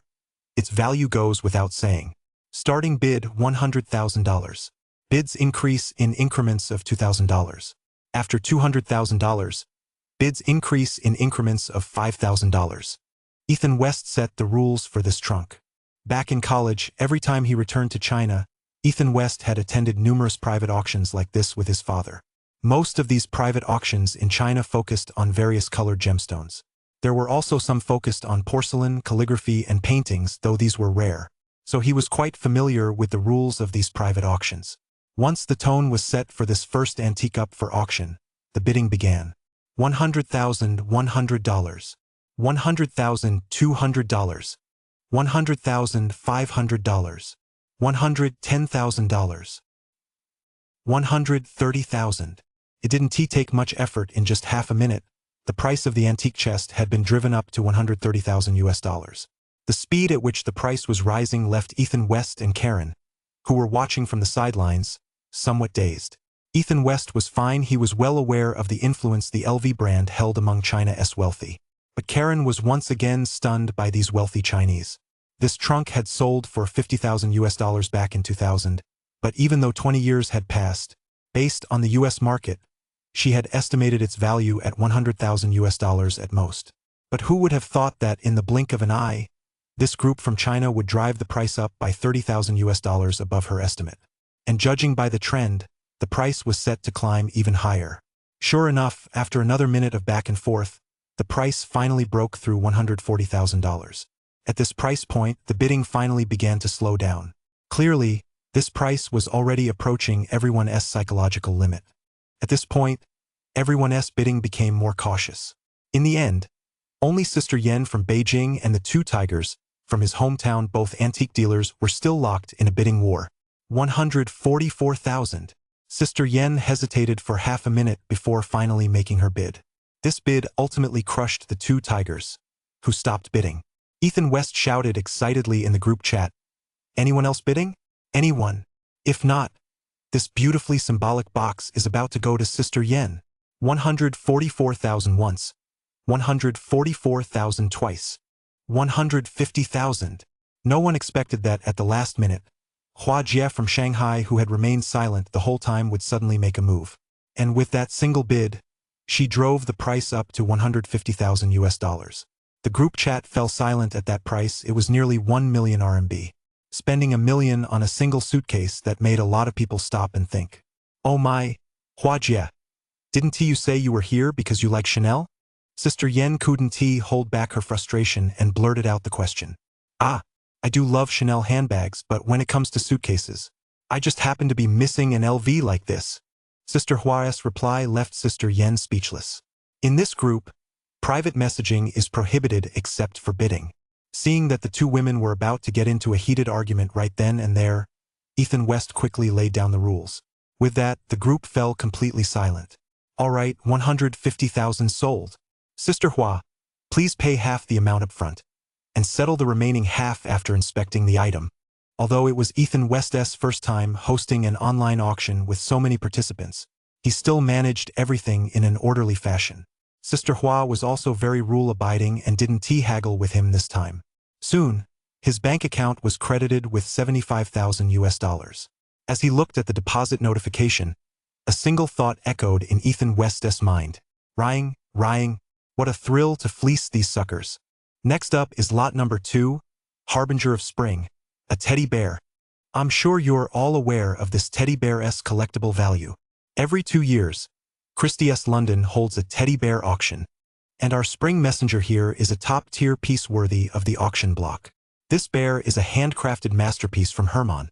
its value goes without saying. Starting bid $100,000. Bids increase in increments of $2,000. After $200,000, bids increase in increments of $5,000. Ethan West set the rules for this trunk. Back in college, every time he returned to China, Ethan West had attended numerous private auctions like this with his father. Most of these private auctions in China focused on various colored gemstones. There were also some focused on porcelain, calligraphy, and paintings, though these were rare. So he was quite familiar with the rules of these private auctions. Once the tone was set for this first antique up for auction, the bidding began. $100,100. $100,200. $100,500. $110,000. $130,000. It didn't take much effort. In just half a minute, the price of the antique chest had been driven up to $130,000. The speed at which the price was rising left Ethan West and Karen, who were watching from the sidelines, somewhat dazed. Ethan West was fine. He was well aware of the influence the LV brand held among China's wealthy. But Karen was once again stunned by these wealthy Chinese. This trunk had sold for $50,000 back in 2000, but even though 20 years had passed, based on the US market, she had estimated its value at $100,000 at most. But who would have thought that in the blink of an eye, this group from China would drive the price up by $30,000 above her estimate. And judging by the trend, the price was set to climb even higher. Sure enough, after another minute of back and forth, the price finally broke through $140,000. At this price point, the bidding finally began to slow down. Clearly, this price was already approaching everyone's psychological limit. At this point, everyone's bidding became more cautious. In the end, only Sister Yen from Beijing and the two tigers from his hometown, both antique dealers, were still locked in a bidding war. $144,000. Sister Yen hesitated for half a minute before finally making her bid. This bid ultimately crushed the two tigers, who stopped bidding. Ethan West shouted excitedly in the group chat, "Anyone else bidding? Anyone? If not, this beautifully symbolic box is about to go to Sister Yen." 144,000 once. 144,000 twice. 150,000. No one expected that at the last minute, Hua Jie from Shanghai, who had remained silent the whole time, would suddenly make a move. And with that single bid, she drove the price up to $150,000. The group chat fell silent at that price. It was nearly 1 million RMB. Spending $1 million on a single suitcase, that made a lot of people stop and think. "Oh my, Hua Jie, didn't you say you were here because you like Chanel?" Sister Yen couldn't hold back her frustration and blurted out the question. "Ah, I do love Chanel handbags, but when it comes to suitcases, I just happen to be missing an LV like this. Sister Hua's reply left Sister Yen speechless. In this group, private messaging is prohibited except for bidding. Seeing that the two women were about to get into a heated argument right then and there, Ethan West quickly laid down the rules. With that, the group fell completely silent. All right, 150,000 sold. Sister Hua, please pay half the amount up front, and settle the remaining half after inspecting the item. Although it was Ethan West's first time hosting an online auction with so many participants, he still managed everything in an orderly fashion. Sister Hua was also very rule-abiding and didn't haggle with him this time. Soon, his bank account was credited with $75,000. As he looked at the deposit notification, a single thought echoed in Ethan West's mind. Rying, what a thrill to fleece these suckers. Next up is lot number 2, Harbinger of Spring, a teddy bear. I'm sure you're all aware of this teddy bear's collectible value. Every 2 years, Christie's London holds a teddy bear auction, and our spring messenger here is a top-tier piece worthy of the auction block. This bear is a handcrafted masterpiece from Herman,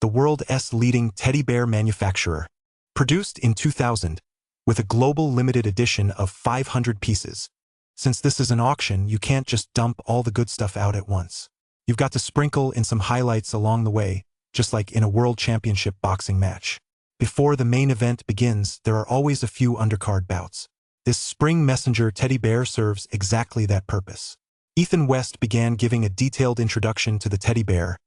the world's leading teddy bear manufacturer. Produced in 2000, with a global limited edition of 500 pieces. Since this is an auction, you can't just dump all the good stuff out at once. You've got to sprinkle in some highlights along the way, just like in a World Championship boxing match. Before the main event begins, there are always a few undercard bouts. This spring messenger teddy bear serves exactly that purpose. Ethan West began giving a detailed introduction to the teddy bear,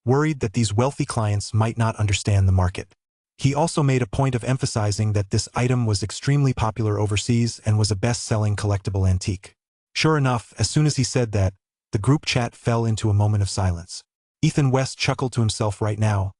worried that these wealthy clients might not understand the market. He also made a point of emphasizing that this item was extremely popular overseas and was a best-selling collectible antique. Sure enough, as soon as he said that, the group chat fell into a moment of silence. Ethan West chuckled to himself right now.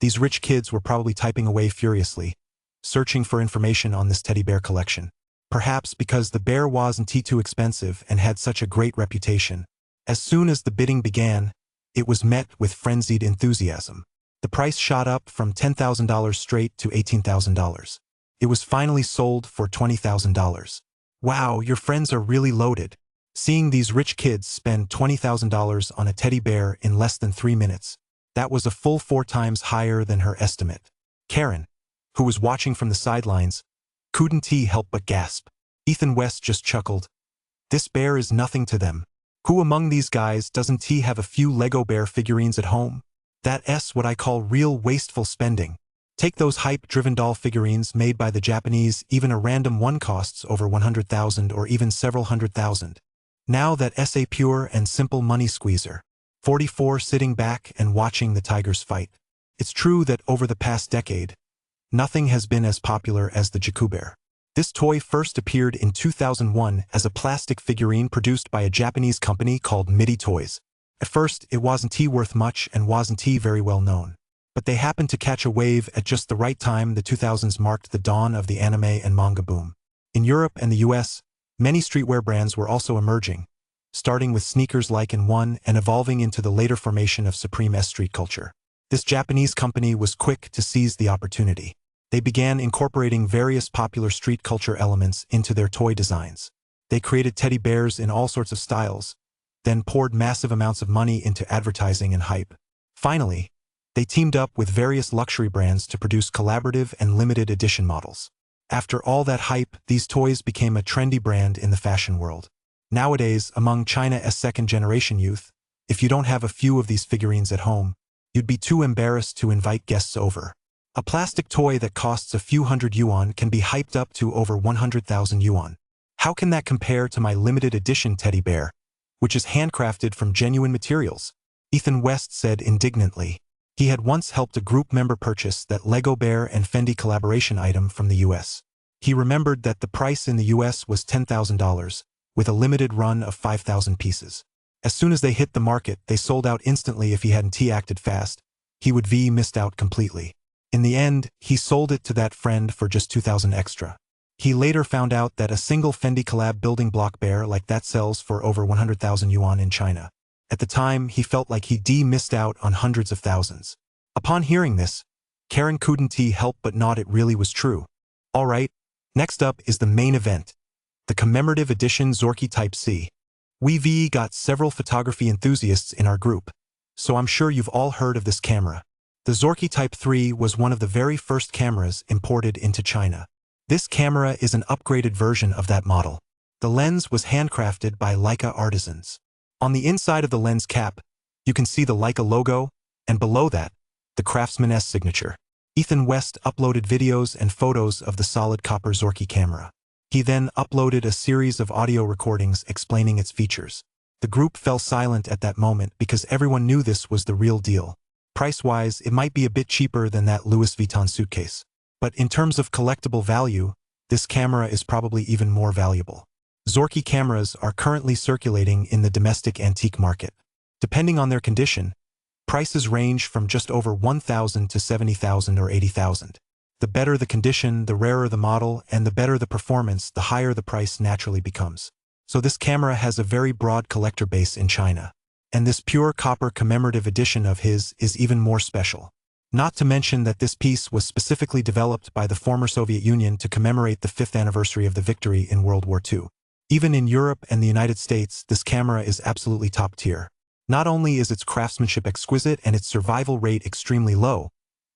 These rich kids were probably typing away furiously, searching for information on this teddy bear collection. Perhaps because the bear wasn't too expensive and had such a great reputation. As soon as the bidding began, it was met with frenzied enthusiasm. The price shot up from $10,000 straight to $18,000. It was finally sold for $20,000. Wow, your friends are really loaded. Seeing these rich kids spend $20,000 on a teddy bear in less than 3 minutes, that was a full 4 times higher than her estimate. Karen, who was watching from the sidelines, couldn't help but gasp. Ethan West just chuckled. This bear is nothing to them. Who among these guys doesn't have a few Lego bear figurines at home? That's what I call real wasteful spending. Take those hype-driven doll figurines made by the Japanese, even a random one costs over 100,000 or even several hundred thousand. Now that's a pure and simple money squeezer. 44 sitting back and watching the tigers fight. It's true that over the past decade, nothing has been as popular as the Jaku bear. This toy first appeared in 2001 as a plastic figurine produced by a Japanese company called Midi Toys. At first, it wasn't worth much and wasn't very well known. But they happened to catch a wave at just the right time. The 2000s marked the dawn of the anime and manga boom. In Europe and the US, many streetwear brands were also emerging, starting with sneakers like N1 and evolving into the later formation of Supreme street culture. This Japanese company was quick to seize the opportunity. They began incorporating various popular street culture elements into their toy designs. They created teddy bears in all sorts of styles, then poured massive amounts of money into advertising and hype. Finally, they teamed up with various luxury brands to produce collaborative and limited edition models. After all that hype, these toys became a trendy brand in the fashion world. Nowadays, among China's second-generation youth, if you don't have a few of these figurines at home, you'd be too embarrassed to invite guests over. A plastic toy that costs a few hundred yuan can be hyped up to over 100,000 yuan. How can that compare to my limited edition teddy bear, which is handcrafted from genuine materials? Ethan West said indignantly. He had once helped a group member purchase that Lego Bear and Fendi collaboration item from the US. He remembered that the price in the US was $10,000, with a limited run of 5,000 pieces. As soon as they hit the market, they sold out instantly. If he hadn't acted fast, he would missed out completely. In the end, he sold it to that friend for just 2,000 extra. He later found out that a single Fendi collab building block bear like that sells for over 100,000 yuan in China. At the time, he felt like he missed out on hundreds of thousands. Upon hearing this, Karen couldn't help but nod. It really was true. Alright, next up is the main event, the commemorative edition Zorky Type C. We've got several photography enthusiasts in our group, So I'm sure you've all heard of this camera. The Zorky Type 3 was one of the very first cameras imported into China. This camera is an upgraded version of that model. The lens was handcrafted by Leica artisans. On the inside of the lens cap, you can see the Leica logo, and below that, the craftsman's signature. Ethan West uploaded videos and photos of the solid copper Zorky camera. He then uploaded a series of audio recordings explaining its features. The group fell silent at that moment because everyone knew this was the real deal. Price-wise, it might be a bit cheaper than that Louis Vuitton suitcase. But in terms of collectible value, this camera is probably even more valuable. Zorky cameras are currently circulating in the domestic antique market. Depending on their condition, prices range from just over $1,000 to $70,000 or $80,000. The better the condition, the rarer the model, and the better the performance, the higher the price naturally becomes. So this camera has a very broad collector base in China. And this pure copper commemorative edition of his is even more special. Not to mention that this piece was specifically developed by the former Soviet Union to commemorate the 5th anniversary of the victory in World War II. Even in Europe and the United States, this camera is absolutely top tier. Not only is its craftsmanship exquisite and its survival rate extremely low,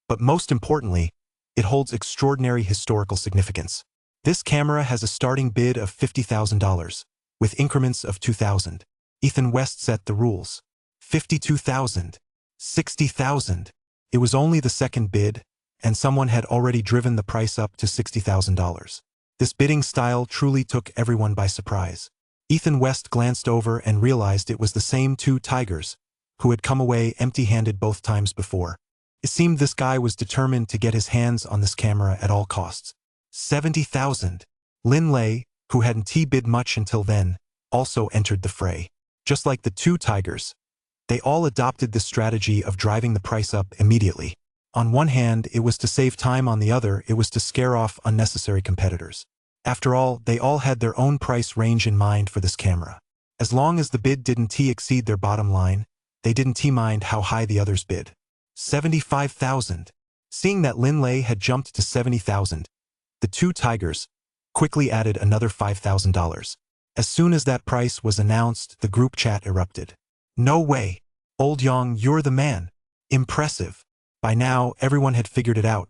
but most importantly, it holds extraordinary historical significance. This camera has a starting bid of $50,000, with increments of $2,000. Ethan West set the rules. $52,000. $60,000. It was only the second bid, and someone had already driven the price up to $60,000. This bidding style truly took everyone by surprise. Ethan West glanced over and realized it was the same two tigers, who had come away empty-handed both times before. It seemed this guy was determined to get his hands on this camera at all costs. $70,000. Lin Lei, who hadn't bid much until then, also entered the fray. Just like the two tigers, they all adopted this strategy of driving the price up immediately. On one hand, it was to save time, on the other, it was to scare off unnecessary competitors. After all, they all had their own price range in mind for this camera. As long as the bid didn't exceed their bottom line, they didn't mind how high the others bid. $75,000. Seeing that Lin Lei had jumped to $70,000, the two tigers quickly added another $5,000. As soon as that price was announced, the group chat erupted. No way! Old Yang, you're the man! Impressive! By now, everyone had figured it out.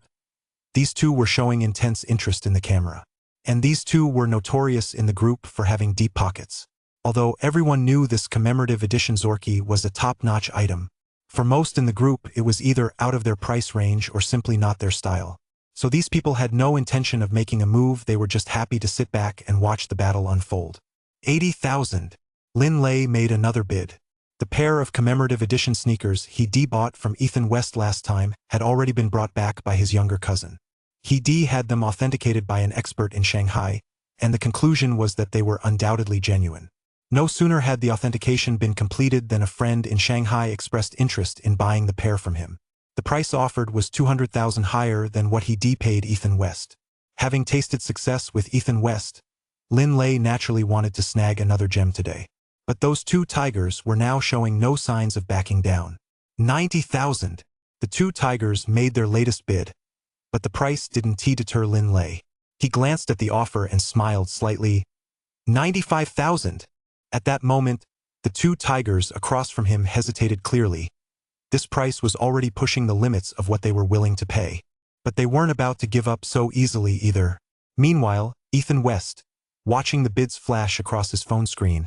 These two were showing intense interest in the camera. And these two were notorious in the group for having deep pockets. Although everyone knew this commemorative edition Zorky was a top-notch item, for most in the group it was either out of their price range or simply not their style. So these people had no intention of making a move, they were just happy to sit back and watch the battle unfold. $80,000. Lin Lei made another bid. The pair of commemorative edition sneakers he bought from Ethan West last time had already been brought back by his younger cousin. He had them authenticated by an expert in Shanghai, and the conclusion was that they were undoubtedly genuine. No sooner had the authentication been completed than a friend in Shanghai expressed interest in buying the pair from him. The price offered was $200,000 higher than what he paid Ethan West. Having tasted success with Ethan West, Lin Lei naturally wanted to snag another gem today. But those two tigers were now showing no signs of backing down. $90,000. The two tigers made their latest bid, but the price didn't deter Lin Lei. He glanced at the offer and smiled slightly. $95,000. At that moment, the two tigers across from him hesitated clearly. This price was already pushing the limits of what they were willing to pay. But they weren't about to give up so easily either. Meanwhile, Ethan West, watching the bids flash across his phone screen,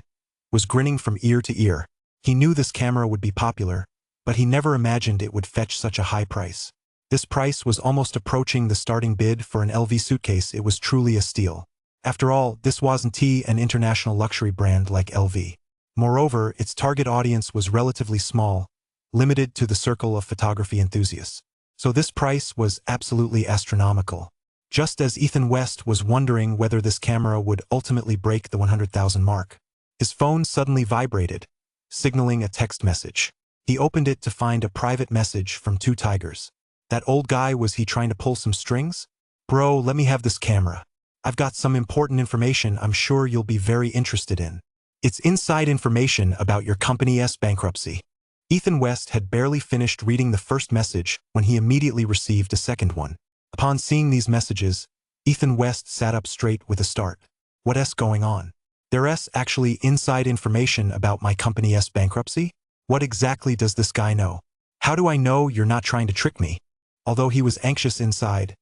was grinning from ear to ear. He knew this camera would be popular, but he never imagined it would fetch such a high price. This price was almost approaching the starting bid for an LV suitcase. It was truly a steal. After all, this wasn't an international luxury brand like LV. Moreover, its target audience was relatively small, limited to the circle of photography enthusiasts. So this price was absolutely astronomical. Just as Ethan West was wondering whether this camera would ultimately break the 100,000 mark, his phone suddenly vibrated, signaling a text message. He opened it to find a private message from two tigers. That old guy, was he trying to pull some strings? Bro, let me have this camera. I've got some important information I'm sure you'll be very interested in. It's inside information about your company's bankruptcy. Ethan West had barely finished reading the first message when he immediately received a second one. Upon seeing these messages, Ethan West sat up straight with a start. What's going on? There's actually inside information about my company's bankruptcy? What exactly does this guy know? How do I know you're not trying to trick me? Although he was anxious inside,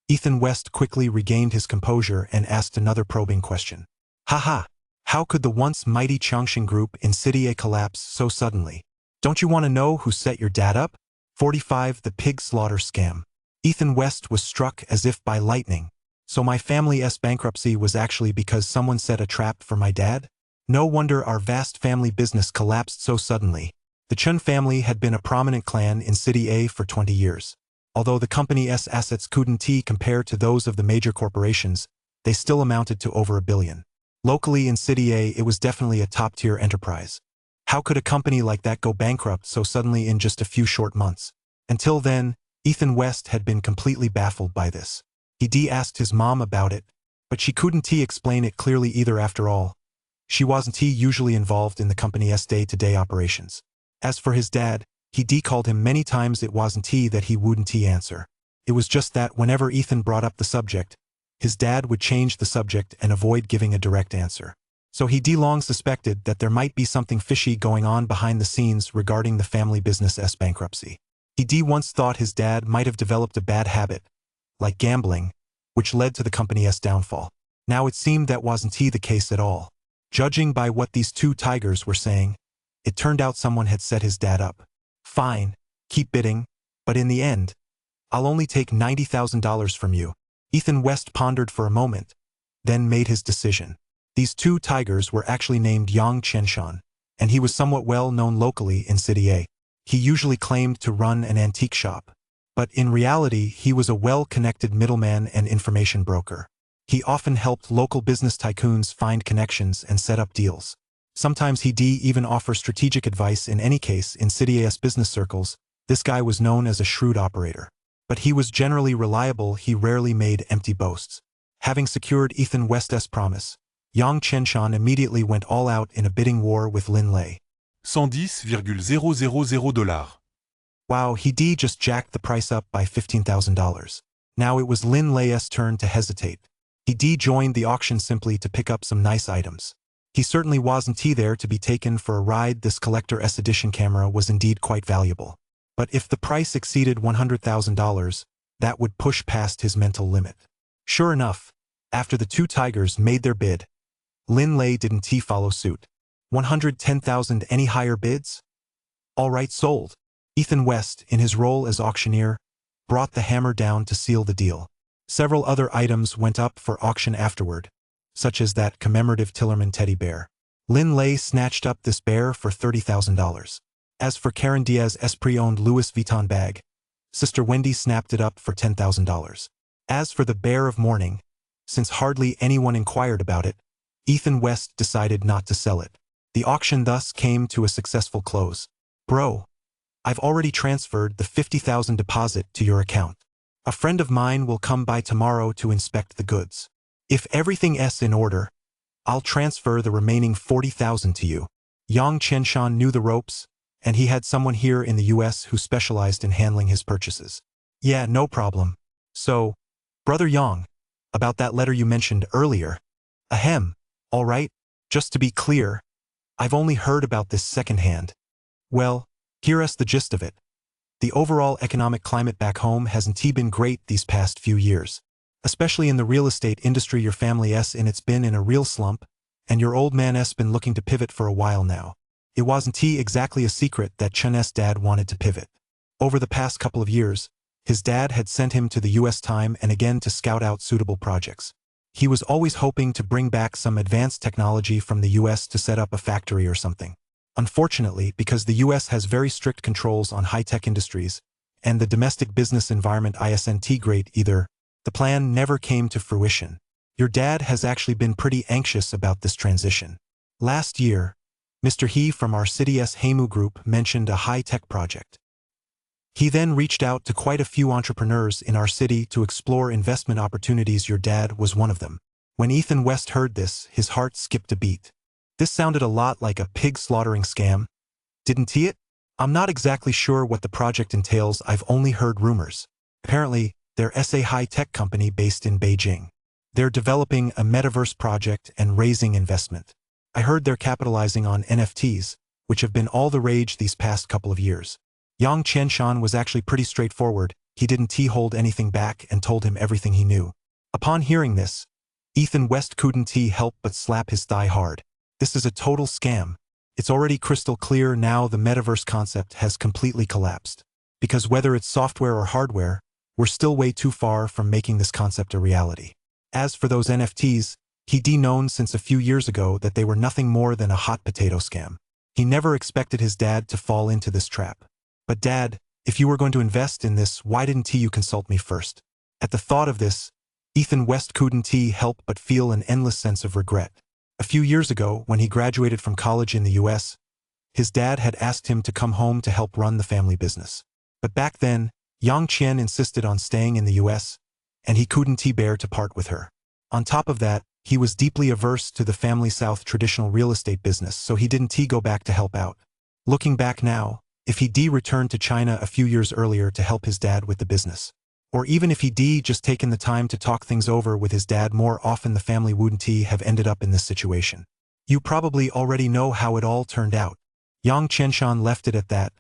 Ethan West quickly regained his composure and asked another probing question. Haha, how could the once mighty Chongqing group in City A collapse so suddenly? Don't you want to know who set your dad up? 45. The pig slaughter scam. Ethan West was struck as if by lightning. So my family's bankruptcy was actually because someone set a trap for my dad? No wonder our vast family business collapsed so suddenly. The Chun family had been a prominent clan in City A for 20 years. Although the company's assets couldn't compare to those of the major corporations, they still amounted to over $1 billion. Locally in City A, it was definitely a top-tier enterprise. How could a company like that go bankrupt so suddenly in just a few short months? Until then, Ethan West had been completely baffled by this. He asked his mom about it, but she couldn't explain it clearly either. After all, she wasn't usually involved in the company's day-to-day operations. As for his dad, he called him many times. It wasn't that he wouldn't answer. It was just that whenever Ethan brought up the subject, his dad would change the subject and avoid giving a direct answer. So he long suspected that there might be something fishy going on behind the scenes regarding the family business's bankruptcy. He once thought his dad might have developed a bad habit, like gambling, which led to the company's downfall. Now it seemed that wasn't the case at all. Judging by what these two tigers were saying, it turned out someone had set his dad up. Fine, keep bidding, but in the end, I'll only take $90,000 from you. Ethan West pondered for a moment, then made his decision. These two tigers were actually named Yang Chenshan, and he was somewhat well known locally in City A. He usually claimed to run an antique shop, but in reality he was a well-connected middleman and information broker. He often helped local business tycoons find connections and set up deals. Sometimes he even offer strategic advice. In any case, in City A's business circles, this guy was known as a shrewd operator. But he was generally reliable. He rarely made empty boasts. Having secured Ethan West's promise, Yang Chenshan immediately went all out in a bidding war with Lin Lei. $110,000. Wow, he just jacked the price up by $15,000. Now it was Lin Lei's turn to hesitate. He joined the auction simply to pick up some nice items. He certainly wasn't there to be taken for a ride. This collector's edition camera was indeed quite valuable. But if the price exceeded $100,000, that would push past his mental limit. Sure enough, after the two tigers made their bid, Lin Lei didn't follow suit. $110,000. Any higher bids? All right, sold. Ethan West, in his role as auctioneer, brought the hammer down to seal the deal. Several other items went up for auction afterward, such as that commemorative Tillerman teddy bear. Lin Lei snatched up this bear for $30,000. As for Karen Diaz's pre-owned Louis Vuitton bag, Sister Wendy snapped it up for $10,000. As for the bear of mourning, since hardly anyone inquired about it, Ethan West decided not to sell it. The auction thus came to a successful close. Bro, I've already transferred the $50,000 deposit to your account. A friend of mine will come by tomorrow to inspect the goods. If everything's in order, I'll transfer the remaining $40,000 to you. Yang Chenshan knew the ropes, and he had someone here in the US who specialized in handling his purchases. Yeah, no problem. So, Brother Yang, about that letter you mentioned earlier. Ahem, all right, just to be clear, I've only heard about this secondhand. Well, here's the gist of it. The overall economic climate back home hasn't been great these past few years. Especially in the real estate industry. Your family's in it's been in a real slump, and your old man's been looking to pivot for a while now. It wasn't exactly a secret that Chun's dad wanted to pivot. Over the past couple of years, his dad had sent him to the US time and again to scout out suitable projects. He was always hoping to bring back some advanced technology from the US to set up a factory or something. Unfortunately, because the US has very strict controls on high-tech industries, and the domestic business environment isn't great either, the plan never came to fruition. Your dad has actually been pretty anxious about this transition. Last year, Mr. He from our city's Heimu group mentioned a high-tech project. He then reached out to quite a few entrepreneurs in our city to explore investment opportunities. Your dad was one of them. When Ethan West heard this, his heart skipped a beat. This sounded a lot like a pig slaughtering scam, didn't it? I'm not exactly sure what the project entails. I've only heard rumors. Apparently, they're a high-tech company based in Beijing. They're developing a metaverse project and raising investment. I heard they're capitalizing on NFTs, which have been all the rage these past couple of years. Yang Qianshan was actually pretty straightforward. He didn't hold anything back and told him everything he knew. Upon hearing this, Ethan West couldn't help but slap his thigh hard. This is a total scam. It's already crystal clear now the metaverse concept has completely collapsed. Because whether it's software or hardware, we're still way too far from making this concept a reality. As for those NFTs, he'd known since a few years ago that they were nothing more than a hot potato scam. He never expected his dad to fall into this trap. But Dad, if you were going to invest in this, why didn't you consult me first? At the thought of this, Ethan West couldn't help but feel an endless sense of regret. A few years ago, when he graduated from college in the US, his dad had asked him to come home to help run the family business. But back then, Yang Qian insisted on staying in the US, and he couldn't bear to part with her. On top of that, he was deeply averse to the family South traditional real estate business, so he didn't go back to help out. Looking back now, if he'd returned to China a few years earlier to help his dad with the business, or even if he'd just taken the time to talk things over with his dad more often, the family wouldn't have ended up in this situation. You probably already know how it all turned out. Yang Qianshan left it at that,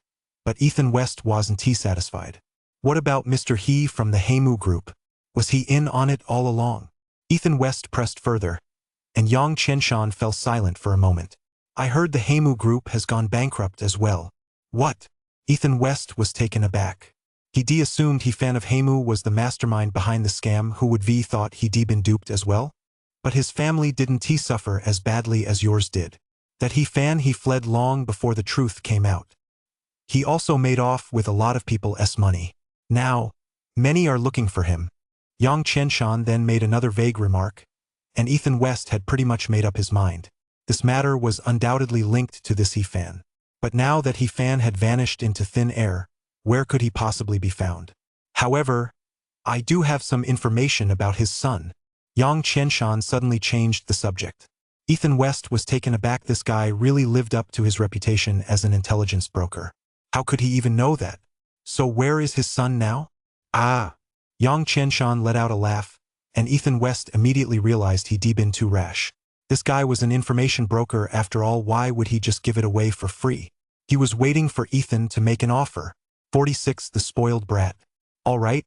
but Ethan West wasn't satisfied. What about Mr. He from the Heimu group? Was he in on it all along? Ethan West pressed further, and Yang Qianshan fell silent for a moment. I heard the Heimu group has gone bankrupt as well. What? Ethan West was taken aback. He'd assumed he fan of Heimu was the mastermind behind the scam, who would thought he'd been duped as well? But his family didn't suffer as badly as yours did. That he fled long before the truth came out. He also made off with a lot of people's money. Now, many are looking for him. Yang Qianshan then made another vague remark, and Ethan West had pretty much made up his mind. This matter was undoubtedly linked to this He fan. But now that He fan had vanished into thin air, where could he possibly be found? However, I do have some information about his son. Yang Qianshan suddenly changed the subject. Ethan West was taken aback. This guy really lived up to his reputation as an intelligence broker. How could he even know that? So where is his son now? Ah! Yang Qianshan let out a laugh, and Ethan West immediately realized he'd been too rash. This guy was an information broker after all. Why would he just give it away for free? He was waiting for Ethan to make an offer. 46 The spoiled brat. All right,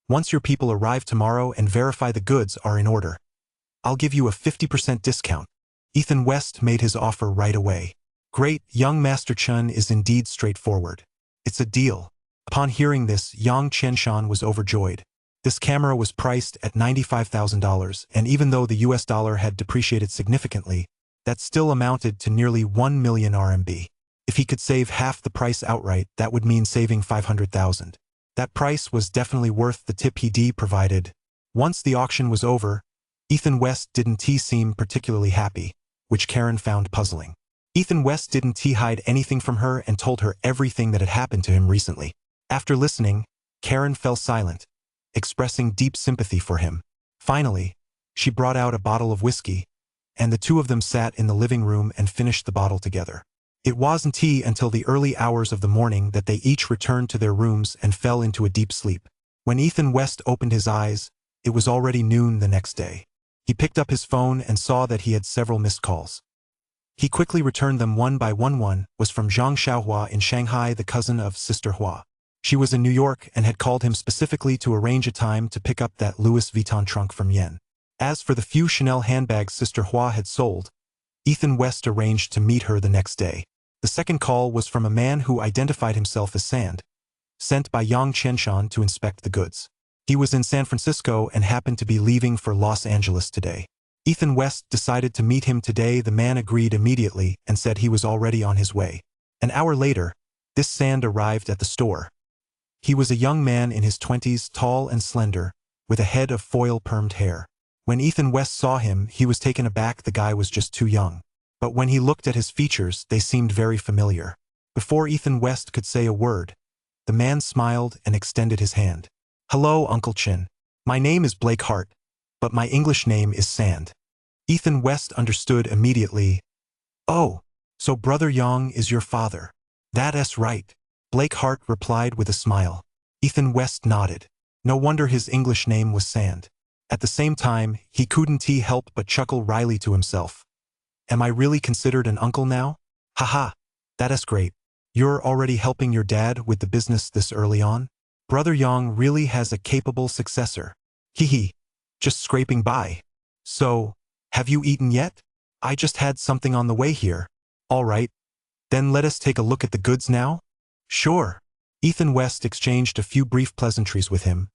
once your people arrive tomorrow and verify the goods are in order, I'll give you a 50% discount. Ethan West made his offer right away. Great, young Master Chun is indeed straightforward. It's a deal. Upon hearing this, Yang Qianshan was overjoyed. This camera was priced at $95,000, and even though the US dollar had depreciated significantly, that still amounted to nearly 1 million RMB. If he could save half the price outright, that would mean saving 500,000. That price was definitely worth the tip he'd provided. Once the auction was over, Ethan West didn't seem particularly happy, which Karen found puzzling. Ethan West didn't hide anything from her and told her everything that had happened to him recently. After listening, Karen fell silent, expressing deep sympathy for him. Finally, she brought out a bottle of whiskey, and the two of them sat in the living room and finished the bottle together. It wasn't until the early hours of the morning that they each returned to their rooms and fell into a deep sleep. When Ethan West opened his eyes, it was already noon the next day. He picked up his phone and saw that he had several missed calls. He quickly returned them one by one. One was from Zhang Xiaohua in Shanghai, the cousin of Sister Hua. She was in New York and had called him specifically to arrange a time to pick up that Louis Vuitton trunk from Yen. As for the few Chanel handbags Sister Hua had sold, Ethan West arranged to meet her the next day. The second call was from a man who identified himself as Sand, sent by Yang Qianshan to inspect the goods. He was in San Francisco and happened to be leaving for Los Angeles today. Ethan West decided to meet him today. The man agreed immediately and said he was already on his way. An hour later, this Sand arrived at the store. He was a young man in his 20s, tall and slender, with a head of foil-permed hair. When Ethan West saw him, he was taken aback. The guy was just too young. But when he looked at his features, they seemed very familiar. Before Ethan West could say a word, the man smiled and extended his hand. Hello, Uncle Chin. My name is Blake Hart, but my English name is Sand. Ethan West understood immediately. Oh, so Brother Yang is your father. That's right. Blake Hart replied with a smile. Ethan West nodded. No wonder his English name was Sand. At the same time, he couldn't help but chuckle wryly to himself. Am I really considered an uncle now? Haha. That's great. You're already helping your dad with the business this early on? Brother Yang really has a capable successor. Hee, just scraping by. So, have you eaten yet? I just had something on the way here. All right, then let us take a look at the goods now? Sure. Ethan West exchanged a few brief pleasantries with him,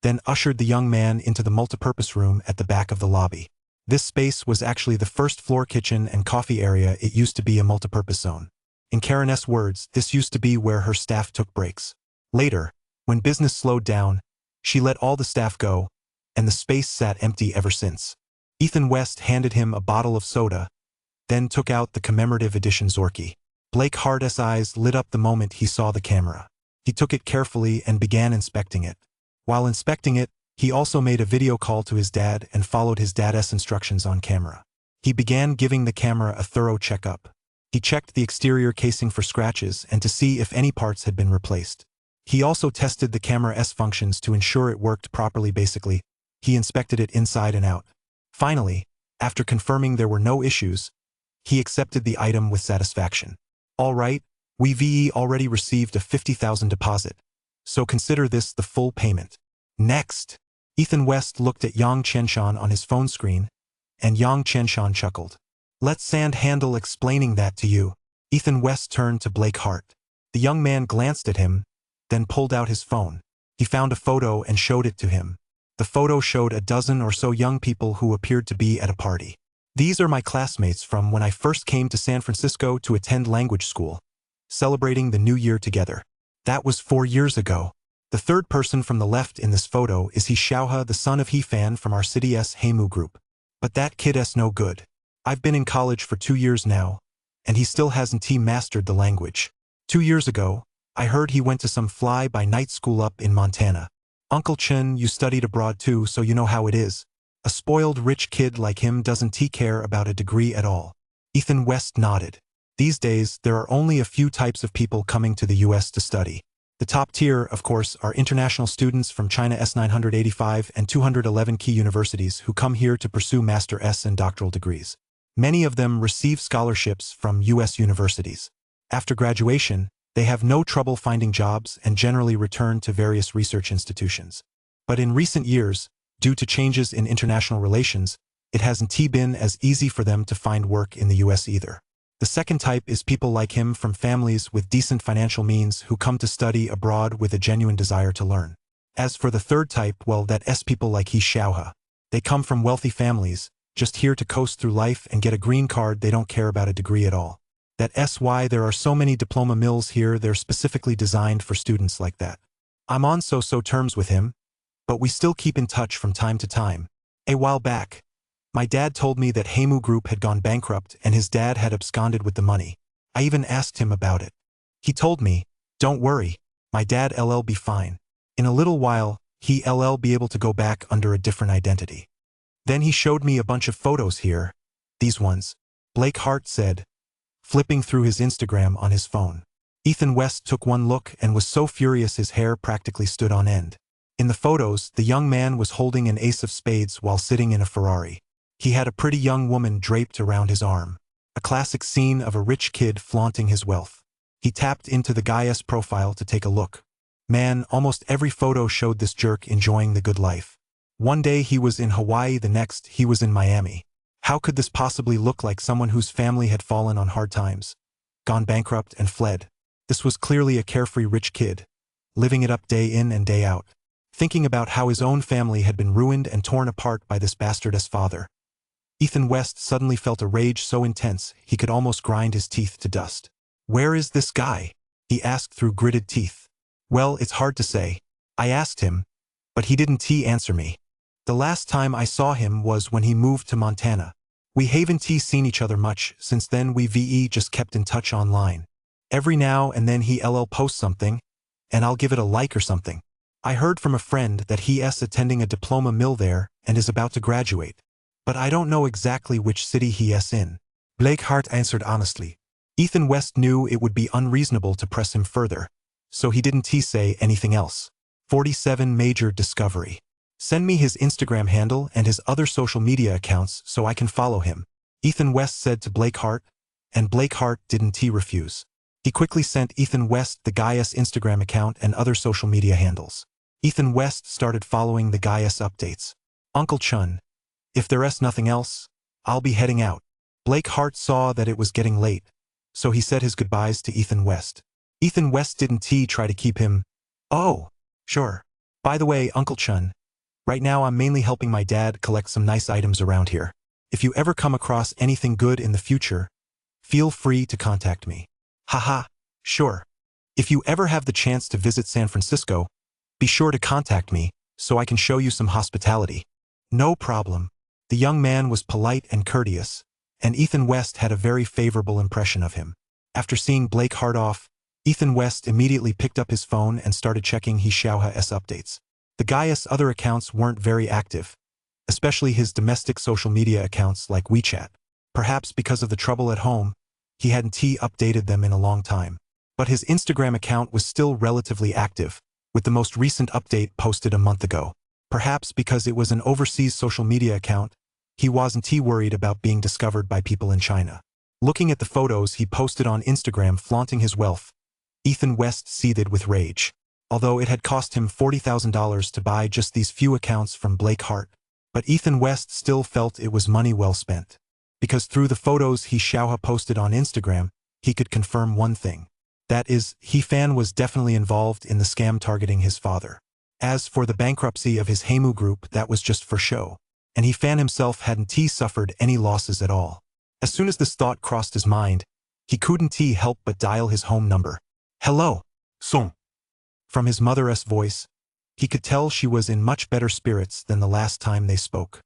then ushered the young man into the multipurpose room at the back of the lobby. This space was actually the first floor kitchen and coffee area. It used to be a multipurpose zone. In Karen's words, this used to be where her staff took breaks. Later, when business slowed down, she let all the staff go, and the space sat empty ever since. Ethan West handed him a bottle of soda, then took out the commemorative edition Zorky. Blake Hart's eyes lit up the moment he saw the camera. He took it carefully and began inspecting it. While inspecting it, he also made a video call to his dad and followed his dad's instructions on camera. He began giving the camera a thorough checkup. He checked the exterior casing for scratches and to see if any parts had been replaced. He also tested the camera's functions to ensure it worked properly. Basically, he inspected it inside and out. Finally, after confirming there were no issues, he accepted the item with satisfaction. All right, we've already received a 50,000 deposit, so consider this the full payment. Next, Ethan West looked at Yang Chenshan on his phone screen, and Yang Chenshan chuckled. Let Sand handle explaining that to you. Ethan West turned to Blake Hart. The young man glanced at him, then pulled out his phone. He found a photo and showed it to him. The photo showed a dozen or so young people who appeared to be at a party. These are my classmates from when I first came to San Francisco to attend language school, celebrating the new year together. That was 4 years ago. The third person from the left in this photo is He Xiaohe, the son of He Fan from our city's Heimu group. But that kid's no good. I've been in college for 2 years now, and he still hasn't mastered the language. 2 years ago, I heard he went to some fly-by-night school up in Montana. Uncle Chen, you studied abroad too, so you know how it is. A spoiled rich kid like him doesn't care about a degree at all. Ethan West nodded. These days, there are only a few types of people coming to the US to study. The top tier, of course, are international students from China's 985 and 211 key universities who come here to pursue master's and doctoral degrees. Many of them receive scholarships from US universities. After graduation, they have no trouble finding jobs and generally return to various research institutions. But in recent years, due to changes in international relations, it hasn't been as easy for them to find work in the US either. The second type is people like him from families with decent financial means who come to study abroad with a genuine desire to learn. As for the third type, well, that's people like He Xiaohe. They come from wealthy families, just here to coast through life and get a green card. They don't care about a degree at all. That's why there are so many diploma mills here. They're specifically designed for students like that. I'm on so-so terms with him, but we still keep in touch from time to time. A while back, my dad told me that Heimu Group had gone bankrupt and his dad had absconded with the money. I even asked him about it. He told me, don't worry, my dad be fine. In a little while, he'll be able to go back under a different identity. Then he showed me a bunch of photos here. These ones, Blake Hart said, flipping through his Instagram on his phone. Ethan West took one look and was so furious his hair practically stood on end. In the photos, the young man was holding an ace of spades while sitting in a Ferrari. He had a pretty young woman draped around his arm. A classic scene of a rich kid flaunting his wealth. He tapped into the guy's profile to take a look. Man, almost every photo showed this jerk enjoying the good life. One day he was in Hawaii, the next he was in Miami. How could this possibly look like someone whose family had fallen on hard times, gone bankrupt and fled? This was clearly a carefree rich kid, living it up day in and day out, thinking about how his own family had been ruined and torn apart by this bastard's father. Ethan West suddenly felt a rage so intense he could almost grind his teeth to dust. Where is this guy? He asked through gritted teeth. Well, it's hard to say. I asked him, but he didn't answer me. The last time I saw him was when he moved to Montana. We haven't seen each other much since then. We've just kept in touch online. Every now and then he'll post something, and I'll give it a like or something. I heard from a friend that he's attending a diploma mill there and is about to graduate. But I don't know exactly which city he's in. Blake Hart answered honestly. Ethan West knew it would be unreasonable to press him further, so he didn't say anything else. 47 Major Discovery. Send me his Instagram handle and his other social media accounts so I can follow him. Ethan West said to Blake Hart, and Blake Hart didn't refuse. He quickly sent Ethan West the guy's Instagram account and other social media handles. Ethan West started following the guy's updates. Uncle Chun, if there's nothing else, I'll be heading out. Blake Hart saw that it was getting late, so he said his goodbyes to Ethan West. Ethan West didn't try to keep him. Oh, sure. By the way, Uncle Chun, right now I'm mainly helping my dad collect some nice items around here. If you ever come across anything good in the future, feel free to contact me. Haha, sure. If you ever have the chance to visit San Francisco, be sure to contact me so I can show you some hospitality. No problem. The young man was polite and courteous, and Ethan West had a very favorable impression of him. After seeing Blake Hart off, Ethan West immediately picked up his phone and started checking his Xiaoha's updates. The guy's other accounts weren't very active, especially his domestic social media accounts like WeChat. Perhaps because of the trouble at home, he hadn't updated them in a long time. But his Instagram account was still relatively active, with the most recent update posted a month ago. Perhaps because it was an overseas social media account, he wasn't worried about being discovered by people in China. Looking at the photos he posted on Instagram flaunting his wealth, Ethan West seethed with rage. Although it had cost him $40,000 to buy just these few accounts from Blake Hart, but Ethan West still felt it was money well spent. Because through the photos he Xiaoha posted on Instagram, he could confirm one thing. That is, He-fan was definitely involved in the scam targeting his father. As for the bankruptcy of his Heimu group, that was just for show, and He-fan himself hadn't suffered any losses at all. As soon as this thought crossed his mind, he couldn't help but dial his home number. Hello, Song. From his mother's voice, he could tell she was in much better spirits than the last time they spoke.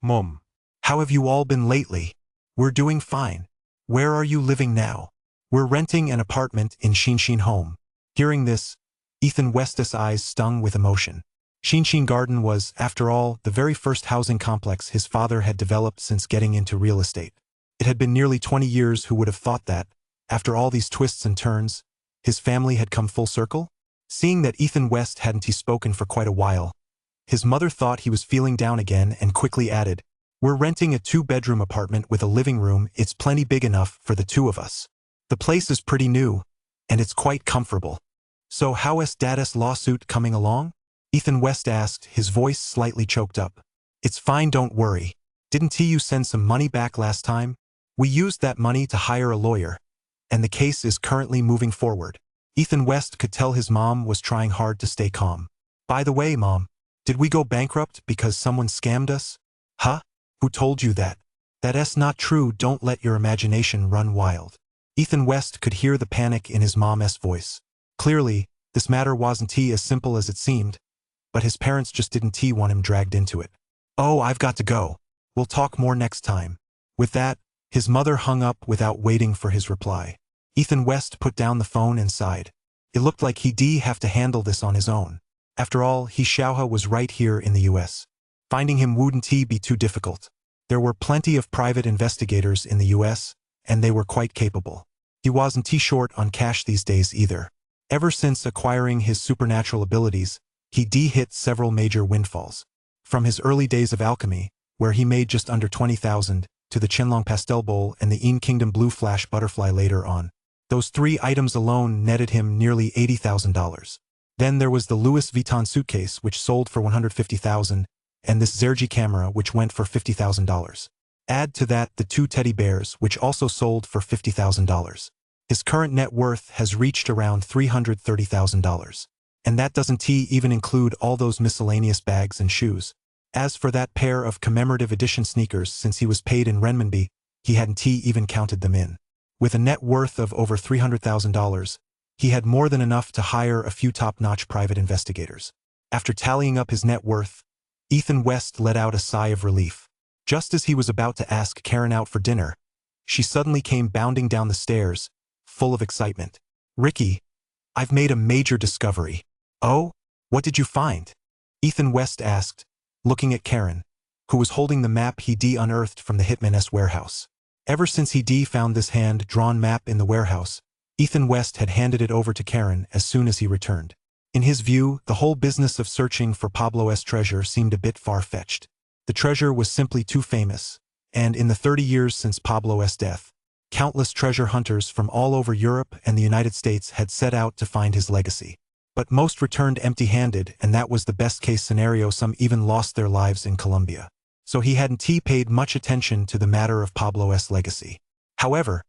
Mom. How have you all been lately? We're doing fine. Where are you living now? We're renting an apartment in Shinshin Home. Hearing this, Ethan West's eyes stung with emotion. Shinshin Garden was, after all, the very first housing complex his father had developed since getting into real estate. It had been nearly 20 years. Who would have thought that, after all these twists and turns, his family had come full circle? Seeing that Ethan West hadn't spoken for quite a while, his mother thought he was feeling down again and quickly added, "We're renting a 2-bedroom apartment with a living room. It's plenty big enough for the two of us. The place is pretty new, and it's quite comfortable. So how's Dad's lawsuit coming along?" Ethan West asked, his voice slightly choked up. "It's fine, don't worry. Didn't you send some money back last time? We used that money to hire a lawyer, and the case is currently moving forward." Ethan West could tell his mom was trying hard to stay calm. "By the way, Mom, did we go bankrupt because someone scammed us?" "Huh? Who told you that?" "That's not true. Don't let your imagination run wild." Ethan West could hear the panic in his mom's voice. Clearly, this matter wasn't as simple as it seemed, but his parents just didn't want him dragged into it. "Oh, I've got to go. We'll talk more next time." With that, his mother hung up without waiting for his reply. Ethan West put down the phone and sighed. It looked like he'd have to handle this on his own. After all, Xiaoha was right here in the US. Finding him wouldn't be too difficult. There were plenty of private investigators in the US, and they were quite capable. He wasn't short on cash these days either. Ever since acquiring his supernatural abilities, he'd hit several major windfalls. From his early days of alchemy, where he made just under 20,000, to the Qianlong Pastel Bowl and the Yin Kingdom Blue Flash Butterfly later on. Those 3 items alone netted him nearly $80,000. Then there was the Louis Vuitton suitcase, which sold for $150,000, and this Zergi camera, which went for $50,000. Add to that the 2 teddy bears, which also sold for $50,000. His current net worth has reached around $330,000. And that doesn't even include all those miscellaneous bags and shoes. As for that pair of commemorative edition sneakers, since he was paid in renminbi, he hadn't even counted them in. With a net worth of over $300,000, he had more than enough to hire a few top-notch private investigators. After tallying up his net worth, Ethan West let out a sigh of relief. Just as he was about to ask Karen out for dinner, she suddenly came bounding down the stairs, full of excitement. "Ricky, I've made a major discovery." "Oh? What did you find?" Ethan West asked, looking at Karen, who was holding the map he'd unearthed from the hitman's warehouse. Ever since he'd found this hand-drawn map in the warehouse, Ethan West had handed it over to Karen as soon as he returned. In his view, the whole business of searching for Pablo's treasure seemed a bit far-fetched. The treasure was simply too famous, and in the 30 years since Pablo's death, Countless treasure hunters from all over Europe and the United States had set out to find his legacy. But most returned empty-handed, and that was the best-case scenario. Some even lost their lives in Colombia. So he hadn't paid much attention to the matter of Pablo's legacy. However,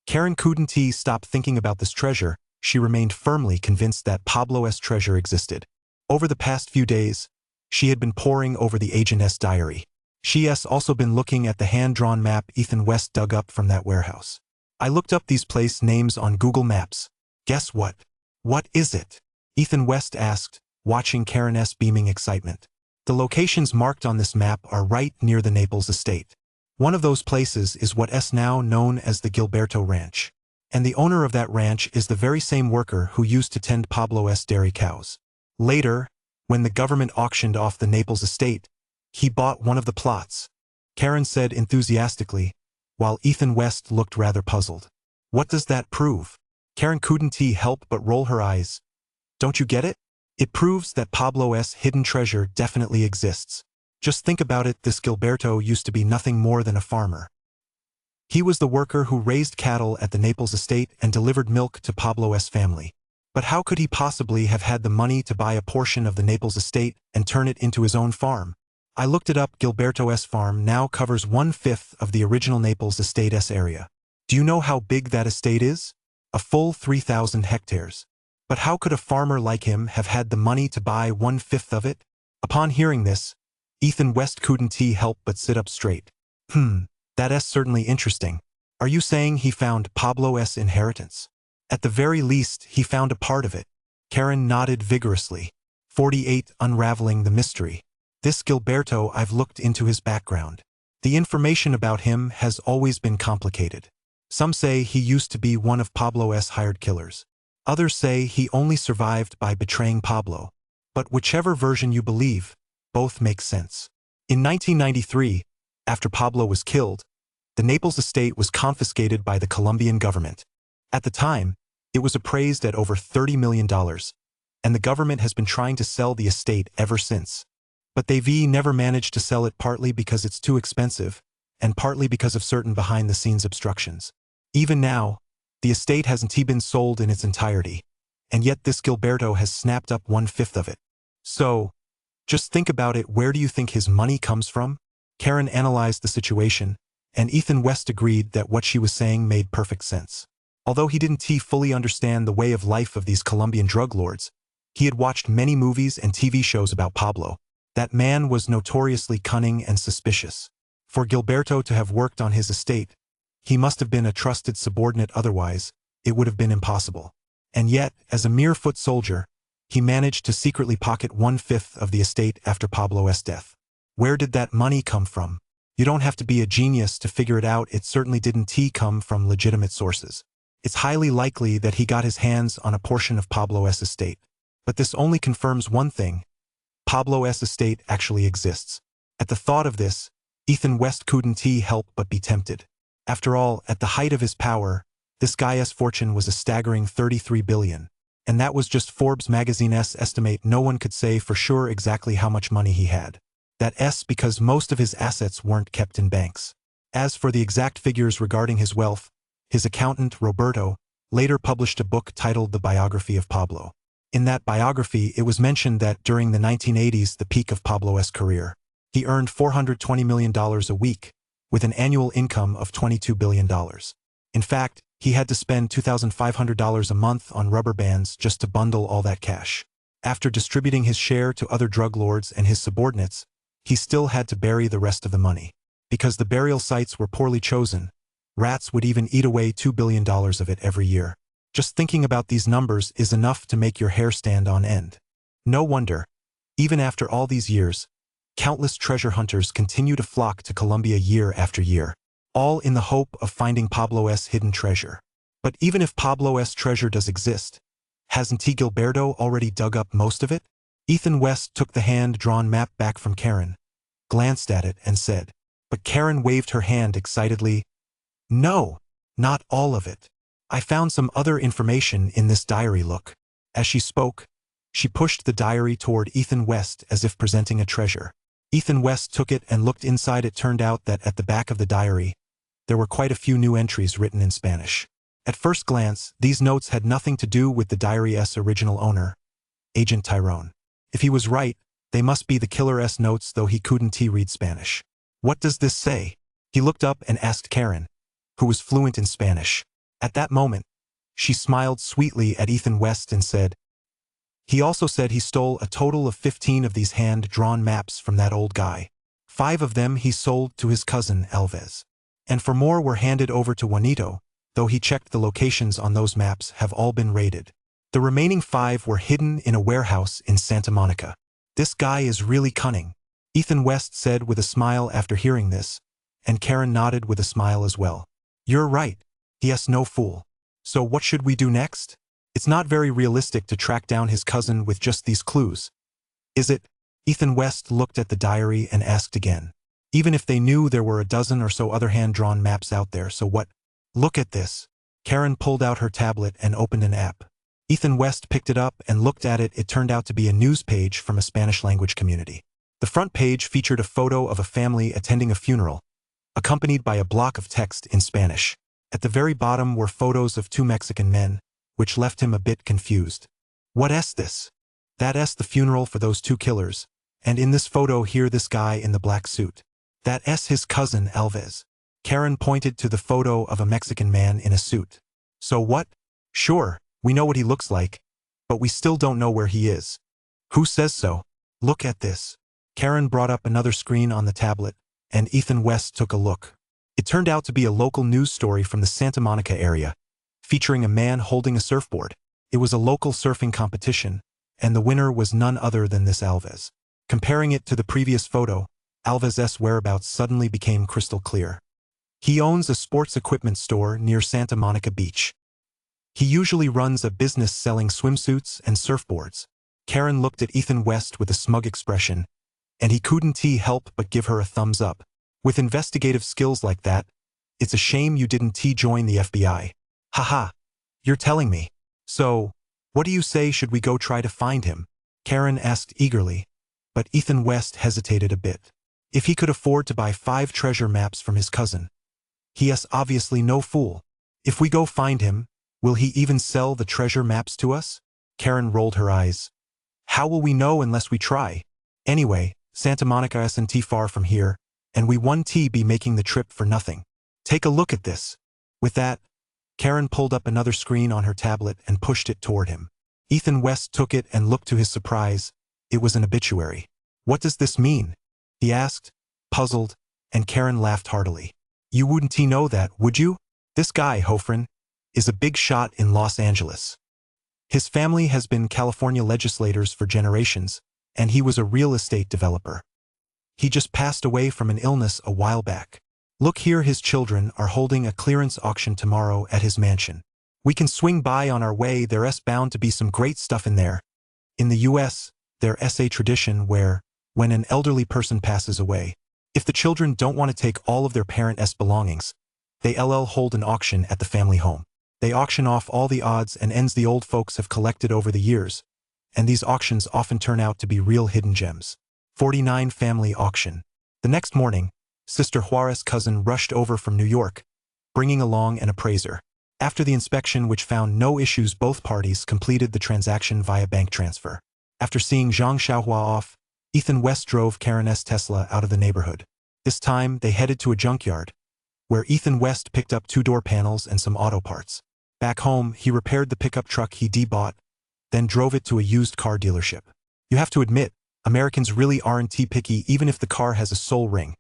Karen couldn't stop thinking about this treasure. She remained firmly convinced that Pablo's treasure existed. Over the past few days, she had been poring over the agent's diary. She has also been looking at the hand-drawn map Ethan West dug up from that warehouse. I looked up these place names on Google Maps. Guess what? What is it? Ethan West asked, watching Karen's beaming excitement. The locations marked on this map are right near the Naples estate. One of those places is what is now known as the Gilberto Ranch. And the owner of that ranch is the very same worker who used to tend Pablo's dairy cows. Later, when the government auctioned off the Naples estate, he bought one of the plots, Karen said enthusiastically, while Ethan West looked rather puzzled. What does that prove? Karen couldn't help but roll her eyes. Don't you get it? It proves that Pablo's hidden treasure definitely exists. Just think about it, this Gilberto used to be nothing more than a farmer. He was the worker who raised cattle at the Naples estate and delivered milk to Pablo's family. But how could he possibly have had the money to buy a portion of the Naples estate and turn it into his own farm? I looked it up. Gilberto's farm now covers 1/5 of the original Naples estate's area. Do you know how big that estate is? A full 3,000 hectares. But how could a farmer like him have had the money to buy 1/5 of it? Upon hearing this, Ethan West couldn't help but sit up straight. That's certainly interesting. Are you saying he found Pablo's inheritance? At the very least, he found a part of it. Karen nodded vigorously. 48. Unraveling the mystery. This Gilberto, I've looked into his background. The information about him has always been complicated. Some say he used to be one of Pablo's hired killers. Others say he only survived by betraying Pablo. But whichever version you believe, both make sense. In 1993, after Pablo was killed, the Naples estate was confiscated by the Colombian government. At the time, it was appraised at over $30 million, and the government has been trying to sell the estate ever since. But they've never managed to sell it, partly because it's too expensive, and partly because of certain behind-the-scenes obstructions. Even now, the estate hasn't been sold in its entirety, and yet this Gilberto has snapped up 1/5 of it. So, just think about it. Where do you think his money comes from? Karen analyzed the situation, and Ethan West agreed that what she was saying made perfect sense. Although he didn't fully understand the way of life of these Colombian drug lords, he had watched many movies and TV shows about Pablo. That man was notoriously cunning and suspicious. For Gilberto to have worked on his estate, he must have been a trusted subordinate, otherwise, it would have been impossible. And yet, as a mere foot soldier, he managed to secretly pocket 1/5 of the estate after Pablo's death. Where did that money come from? You don't have to be a genius to figure it out. It certainly didn't come from legitimate sources. It's highly likely that he got his hands on a portion of Pablo's estate. But this only confirms one thing. Pablo's estate actually exists. At the thought of this, Ethan West couldn't help but be tempted. After all, at the height of his power, this guy's fortune was a staggering $33 billion. And that was just Forbes magazine's estimate. No one could say for sure exactly how much money he had. That's because most of his assets weren't kept in banks. As for the exact figures regarding his wealth, his accountant, Roberto, later published a book titled The Biography of Pablo. In that biography, it was mentioned that during the 1980s, the peak of Pablo's career, he earned $420 million a week, with an annual income of $22 billion. In fact, he had to spend $2,500 a month on rubber bands just to bundle all that cash. After distributing his share to other drug lords and his subordinates, he still had to bury the rest of the money. Because the burial sites were poorly chosen, rats would even eat away $2 billion of it every year. Just thinking about these numbers is enough to make your hair stand on end. No wonder, even after all these years, countless treasure hunters continue to flock to Colombia year after year, all in the hope of finding Pablo's hidden treasure. But even if Pablo's treasure does exist, hasn't Gilberto already dug up most of it? Ethan West took the hand-drawn map back from Karen, glanced at it, and said, but Karen waved her hand excitedly. No, not all of it. I found some other information in this diary. Look. As she spoke, she pushed the diary toward Ethan West as if presenting a treasure. Ethan West took it and looked inside. It turned out that at the back of the diary, there were quite a few new entries written in Spanish. At first glance, these notes had nothing to do with the diary's original owner, Agent Tyrone. If he was right, they must be the killer's notes, though he couldn't read Spanish. What does this say? He looked up and asked Karen, who was fluent in Spanish. At that moment, she smiled sweetly at Ethan West and said, "He also said he stole a total of 15 of these hand-drawn maps from that old guy. 5 of them he sold to his cousin Alves. And 4 more were handed over to Juanito, though he checked the locations on those maps have all been raided. The remaining 5 were hidden in a warehouse in Santa Monica. This guy is really cunning," Ethan West said with a smile after hearing this, and Karen nodded with a smile as well. "You're right. He is no fool. So what should we do next? It's not very realistic to track down his cousin with just these clues, is it?" Ethan West looked at the diary and asked again. "Even if they knew there were a dozen or so other hand-drawn maps out there, so what?" "Look at this." Karen pulled out her tablet and opened an app. Ethan West picked it up and looked at it. It turned out to be a news page from a Spanish-language community. The front page featured a photo of a family attending a funeral, accompanied by a block of text in Spanish. At the very bottom were photos of 2 Mexican men, which left him a bit confused. "What is this?" "That's the funeral for those 2 killers, and in this photo here this guy in the black suit. That's his cousin Alves." Karen pointed to the photo of a Mexican man in a suit. "So what?" "Sure, we know what he looks like, but we still don't know where he is." "Who says so?" "Look at this." Karen brought up another screen on the tablet, and Ethan West took a look. It turned out to be a local news story from the Santa Monica area, featuring a man holding a surfboard. It was a local surfing competition, and the winner was none other than this Alves. Comparing it to the previous photo, Alves' whereabouts suddenly became crystal clear. He owns a sports equipment store near Santa Monica Beach. He usually runs a business selling swimsuits and surfboards. Karen looked at Ethan West with a smug expression, and he couldn't help but give her a thumbs up. "With investigative skills like that, it's a shame you didn't join the FBI. Haha, you're telling me. So, what do you say, should we go try to find him?" Karen asked eagerly, but Ethan West hesitated a bit. If he could afford to buy 5 treasure maps from his cousin, he is obviously no fool. If we go find him, will he even sell the treasure maps to us? Karen rolled her eyes. "How will we know unless we try? Anyway, Santa Monica isn't far from here, and we won't be making the trip for nothing. Take a look at this." With that, Karen pulled up another screen on her tablet and pushed it toward him. Ethan West took it and looked to his surprise. It was an obituary. "What does this mean?" he asked, puzzled, and Karen laughed heartily. "You wouldn't know that, would you? This guy, Hofren, is a big shot in Los Angeles. His family has been California legislators for generations, and he was a real estate developer. He just passed away from an illness a while back. Look here, his children are holding a clearance auction tomorrow at his mansion. We can swing by on our way. There's bound to be some great stuff in there. In the US, there's a tradition where, when an elderly person passes away, if the children don't want to take all of their parents' belongings, they hold an auction at the family home. They auction off all the odds and ends the old folks have collected over the years, and these auctions often turn out to be real hidden gems. 49 Family Auction. The next morning, Sister Juarez's cousin rushed over from New York, bringing along an appraiser. After the inspection, which found no issues, both parties completed the transaction via bank transfer. After seeing Zhang Xiaohua off, Ethan West drove Karen's Tesla out of the neighborhood. This time, they headed to a junkyard, where Ethan West picked up 2 door panels and some auto parts. Back home, he repaired the pickup truck he bought, then drove it to a used car dealership. You have to admit, Americans really aren't picky. Even if the car has a soul ring,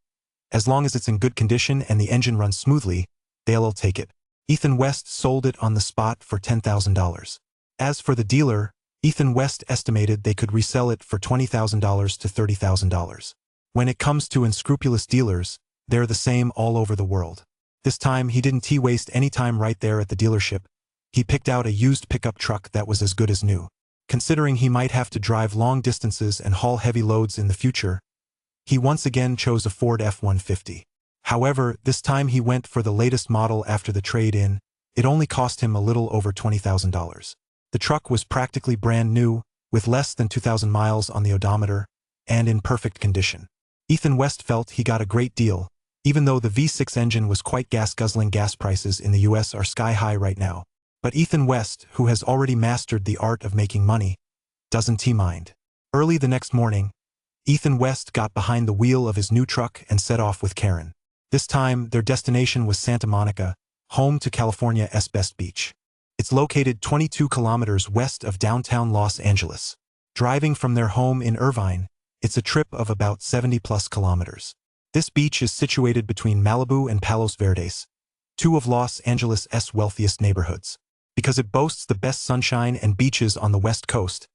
as long as it's in good condition and the engine runs smoothly, they'll take it. Ethan West sold it on the spot for $10,000. As for the dealer, Ethan West estimated they could resell it for $20,000 to $30,000. When it comes to unscrupulous dealers, they're the same all over the world. This time he didn't waste any time right there at the dealership. He picked out a used pickup truck that was as good as new. Considering he might have to drive long distances and haul heavy loads in the future, he once again chose a Ford F-150. However, this time he went for the latest model after the trade-in. It only cost him a little over $20,000. The truck was practically brand new, with less than 2,000 miles on the odometer, and in perfect condition. Ethan West felt he got a great deal, Even though the V6 engine was quite gas-guzzling, gas prices in the US are sky-high right now. But Ethan West, who has already mastered the art of making money, doesn't mind. Early the next morning, Ethan West got behind the wheel of his new truck and set off with Karen. This time, their destination was Santa Monica, home to California's best beach. It's located 22 kilometers west of downtown Los Angeles. Driving from their home in Irvine, it's a trip of about 70+ kilometers. This beach is situated between Malibu and Palos Verdes, two of Los Angeles' wealthiest neighborhoods. Because it boasts the best sunshine and beaches on the West Coast,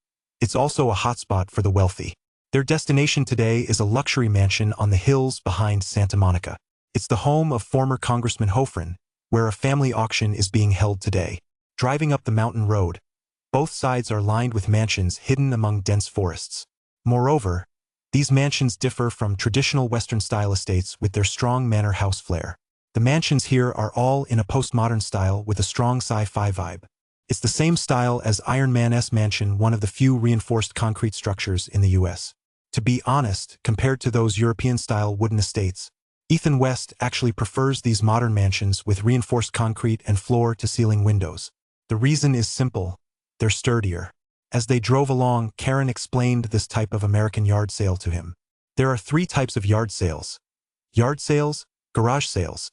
it's also a hotspot for the wealthy. Their destination today is a luxury mansion on the hills behind Santa Monica. It's the home of former Congressman Hofren, where a family auction is being held today. Driving up the mountain road, both sides are lined with mansions hidden among dense forests. Moreover, these mansions differ from traditional Western-style estates with their strong manor house flair. The mansions here are all in a postmodern style with a strong sci-fi vibe. It's the same style as Iron Man's mansion, one of the few reinforced concrete structures in the US. To be honest, compared to those European-style wooden estates, Ethan West actually prefers these modern mansions with reinforced concrete and floor-to-ceiling windows. The reason is simple: they're sturdier. As they drove along, Karen explained this type of American yard sale to him. There are 3 types of yard sales: garage sales,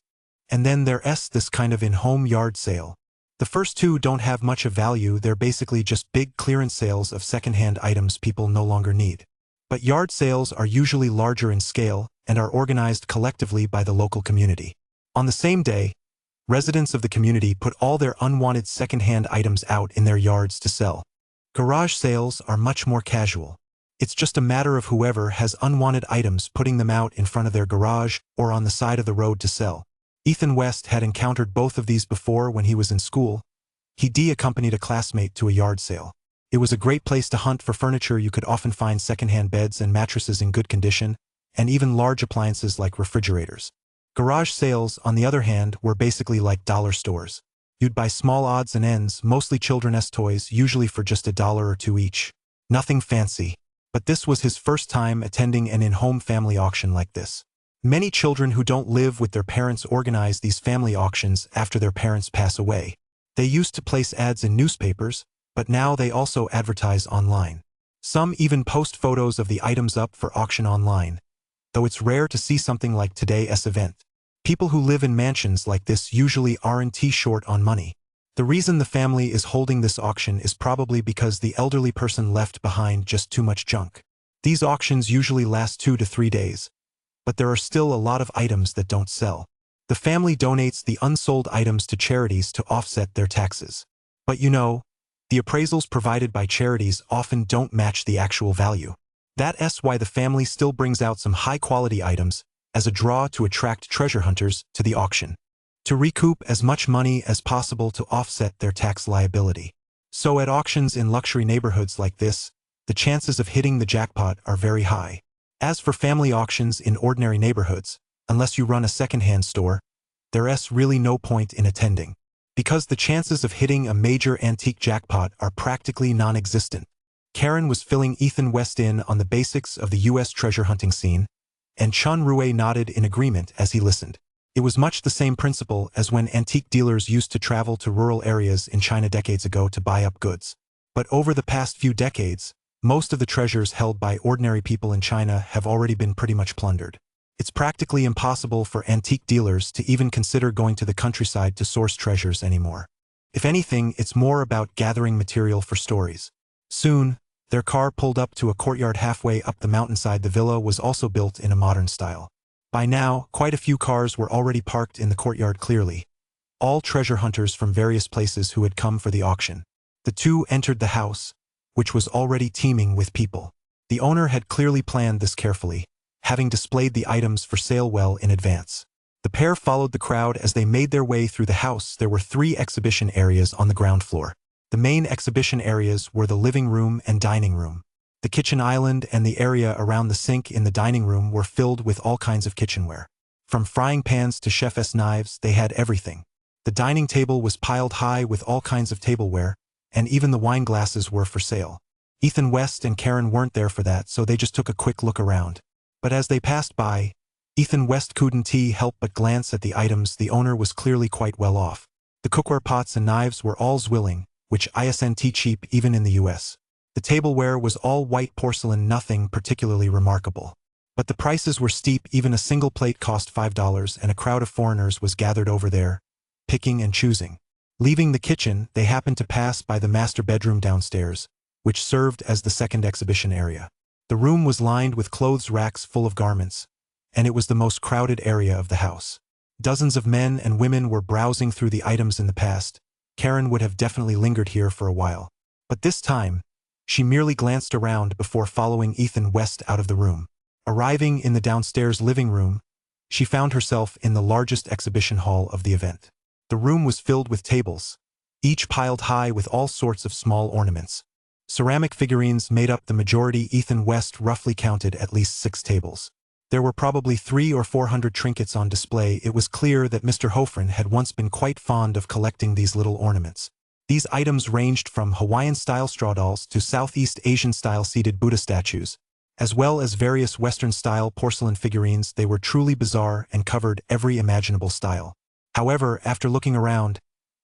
and then there's this kind of in-home yard sale. The first 2 don't have much of value, they're basically just big clearance sales of second-hand items people no longer need. But yard sales are usually larger in scale and are organized collectively by the local community. On the same day, residents of the community put all their unwanted second-hand items out in their yards to sell. Garage sales are much more casual. It's just a matter of whoever has unwanted items putting them out in front of their garage or on the side of the road to sell. Ethan West had encountered both of these before when he was in school. He accompanied a classmate to a yard sale. It was a great place to hunt for furniture. You could often find second-hand beds and mattresses in good condition, and even large appliances like refrigerators. Garage sales, on the other hand, were basically like dollar stores. You'd buy small odds and ends, mostly children's toys, usually for just $1 or $2 each. Nothing fancy. But this was his first time attending an in-home family auction like this. Many children who don't live with their parents organize these family auctions after their parents pass away. They used to place ads in newspapers, but now they also advertise online. Some even post photos of the items up for auction online, though it's rare to see something like today's event. People who live in mansions like this usually aren't short on money. The reason the family is holding this auction is probably because the elderly person left behind just too much junk. These auctions usually last 2 to 3 days, but there are still a lot of items that don't sell. The family donates the unsold items to charities to offset their taxes. But you know, the appraisals provided by charities often don't match the actual value. That's why the family still brings out some high-quality items as a draw to attract treasure hunters to the auction, to recoup as much money as possible to offset their tax liability. So at auctions in luxury neighborhoods like this, the chances of hitting the jackpot are very high. As for family auctions in ordinary neighborhoods, unless you run a second-hand store, there's really no point in attending, because the chances of hitting a major antique jackpot are practically non-existent. Karen was filling Ethan West in on the basics of the US treasure hunting scene, and Chun Rue nodded in agreement as he listened. It was much the same principle as when antique dealers used to travel to rural areas in China decades ago to buy up goods. But over the past few decades, most of the treasures held by ordinary people in China have already been pretty much plundered. It's practically impossible for antique dealers to even consider going to the countryside to source treasures anymore. If anything, it's more about gathering material for stories. Soon, their car pulled up to a courtyard halfway up the mountainside. The villa was also built in a modern style. By now, quite a few cars were already parked in the courtyard, clearly all treasure hunters from various places who had come for the auction. The two entered the house, which was already teeming with people. The owner had clearly planned this carefully, having displayed the items for sale well in advance. The pair followed the crowd as they made their way through the house. There were 3 exhibition areas on the ground floor. The main exhibition areas were the living room and dining room. The kitchen island and the area around the sink in the dining room were filled with all kinds of kitchenware. From frying pans to chef's knives, they had everything. The dining table was piled high with all kinds of tableware, and even the wine glasses were for sale. Ethan West and Karen weren't there for that, so they just took a quick look around. But as they passed by, Ethan West couldn't help but glance at the items. The owner was clearly quite well off. The cookware pots and knives were all zwilling, which isn't cheap even in the US. The tableware was all white porcelain, nothing particularly remarkable. But the prices were steep. Even a single plate cost $5, and a crowd of foreigners was gathered over there, picking and choosing. Leaving the kitchen, they happened to pass by the master bedroom downstairs, which served as the second exhibition area. The room was lined with clothes racks full of garments, and it was the most crowded area of the house. Dozens of men and women were browsing through the items. In the past, Karen would have definitely lingered here for a while. But this time, she merely glanced around before following Ethan West out of the room. Arriving in the downstairs living room, she found herself in the largest exhibition hall of the event. The room was filled with tables, each piled high with all sorts of small ornaments. Ceramic figurines made up the majority. Ethan West roughly counted at least 6 tables. There were probably 300 or 400 trinkets on display. It was clear that Mr. Hofren had once been quite fond of collecting these little ornaments. These items ranged from Hawaiian-style straw dolls to Southeast Asian-style seated Buddha statues, as well as various Western-style porcelain figurines. They were truly bizarre and covered every imaginable style. However, after looking around,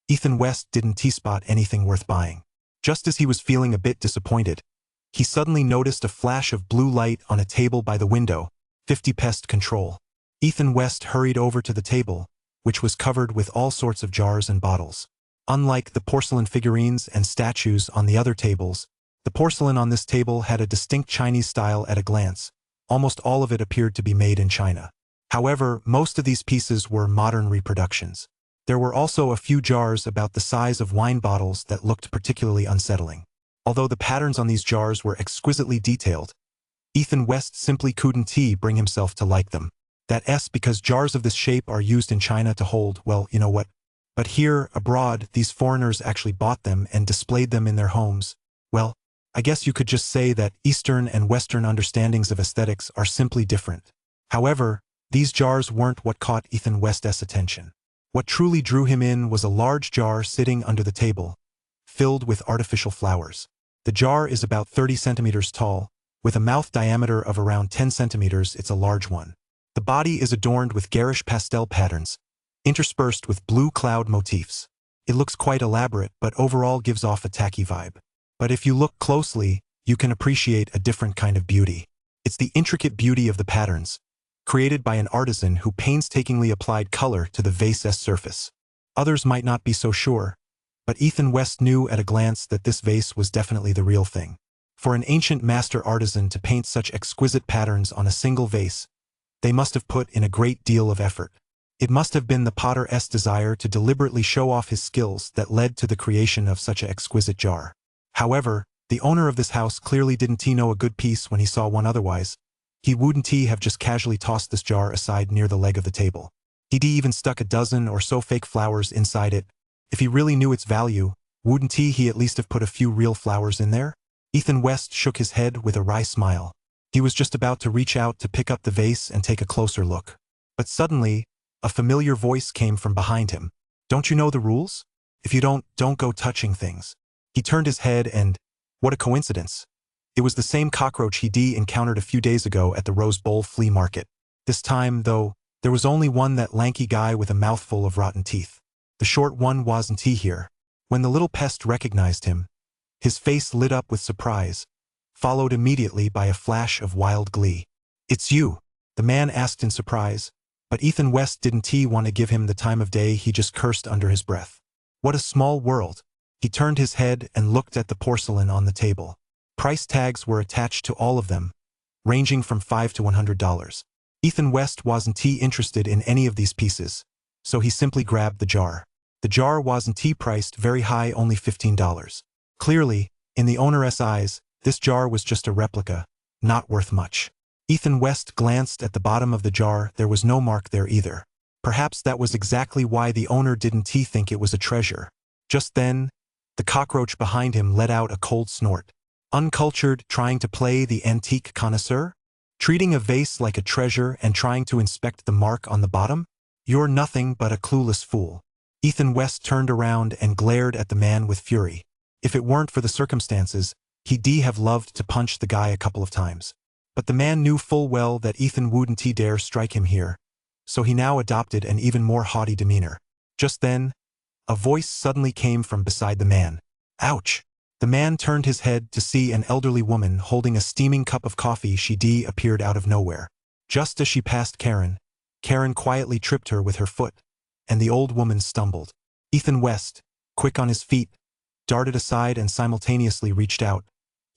Ethan West didn't spot anything worth buying. Just as he was feeling a bit disappointed, he suddenly noticed a flash of blue light on a table by the window. 50 pest control. Ethan West hurried over to the table, which was covered with all sorts of jars and bottles. Unlike the porcelain figurines and statues on the other tables, the porcelain on this table had a distinct Chinese style at a glance. Almost all of it appeared to be made in China. However, most of these pieces were modern reproductions. There were also a few jars about the size of wine bottles that looked particularly unsettling. Although the patterns on these jars were exquisitely detailed, Ethan West simply couldn't bring himself to like them. That's because jars of this shape are used in China to hold, well, you know what? But here, abroad, these foreigners actually bought them and displayed them in their homes. Well, I guess you could just say that Eastern and Western understandings of aesthetics are simply different. However, these jars weren't what caught Ethan West's attention. What truly drew him in was a large jar sitting under the table, filled with artificial flowers. The jar is about 30 centimeters tall, with a mouth diameter of around 10 centimeters. It's a large one. The body is adorned with garish pastel patterns, interspersed with blue cloud motifs. It looks quite elaborate, but overall gives off a tacky vibe. But if you look closely, you can appreciate a different kind of beauty. It's the intricate beauty of the patterns, created by an artisan who painstakingly applied color to the vase's surface. Others might not be so sure, but Ethan West knew at a glance that this vase was definitely the real thing. For an ancient master artisan to paint such exquisite patterns on a single vase, they must have put in a great deal of effort. It must have been the potter's desire to deliberately show off his skills that led to the creation of such an exquisite jar. However, the owner of this house clearly didn't know a good piece when he saw one. Otherwise, he wouldn't have just casually tossed this jar aside near the leg of the table. He'd even stuck a dozen or so fake flowers inside it. If he really knew its value, wouldn't he at least have put a few real flowers in there? Ethan West shook his head with a wry smile. He was just about to reach out to pick up the vase and take a closer look. But suddenly, a familiar voice came from behind him. Don't you know the rules? If you don't go touching things. He turned his head and, what a coincidence. It was the same cockroach he'd encountered a few days ago at the Rose Bowl flea market. This time, though, there was only one, that lanky guy with a mouthful of rotten teeth. The short one wasn't here. When the little pest recognized him, his face lit up with surprise, followed immediately by a flash of wild glee. It's you, the man asked in surprise, but Ethan West didn't want to give him the time of day. He just cursed under his breath. What a small world. He turned his head and looked at the porcelain on the table. Price tags were attached to all of them, ranging from $5 to $100. Ethan West wasn't interested in any of these pieces, so he simply grabbed the jar. The jar wasn't priced very high, only $15. Clearly, in the owner's eyes, this jar was just a replica, not worth much. Ethan West glanced at the bottom of the jar. There was no mark there either. Perhaps that was exactly why the owner didn't think it was a treasure. Just then, the cockroach behind him let out a cold snort. Uncultured, trying to play the antique connoisseur? Treating a vase like a treasure and trying to inspect the mark on the bottom? You're nothing but a clueless fool. Ethan West turned around and glared at the man with fury. If it weren't for the circumstances, he'd have loved to punch the guy a couple of times. But the man knew full well that Ethan wouldn't dare strike him here, so he now adopted an even more haughty demeanor. Just then, a voice suddenly came from beside the man. Ouch! The man turned his head to see an elderly woman holding a steaming cup of coffee. She appeared out of nowhere. Just as she passed Karen quietly tripped her with her foot, and the old woman stumbled. Ethan West, quick on his feet, darted aside and simultaneously reached out,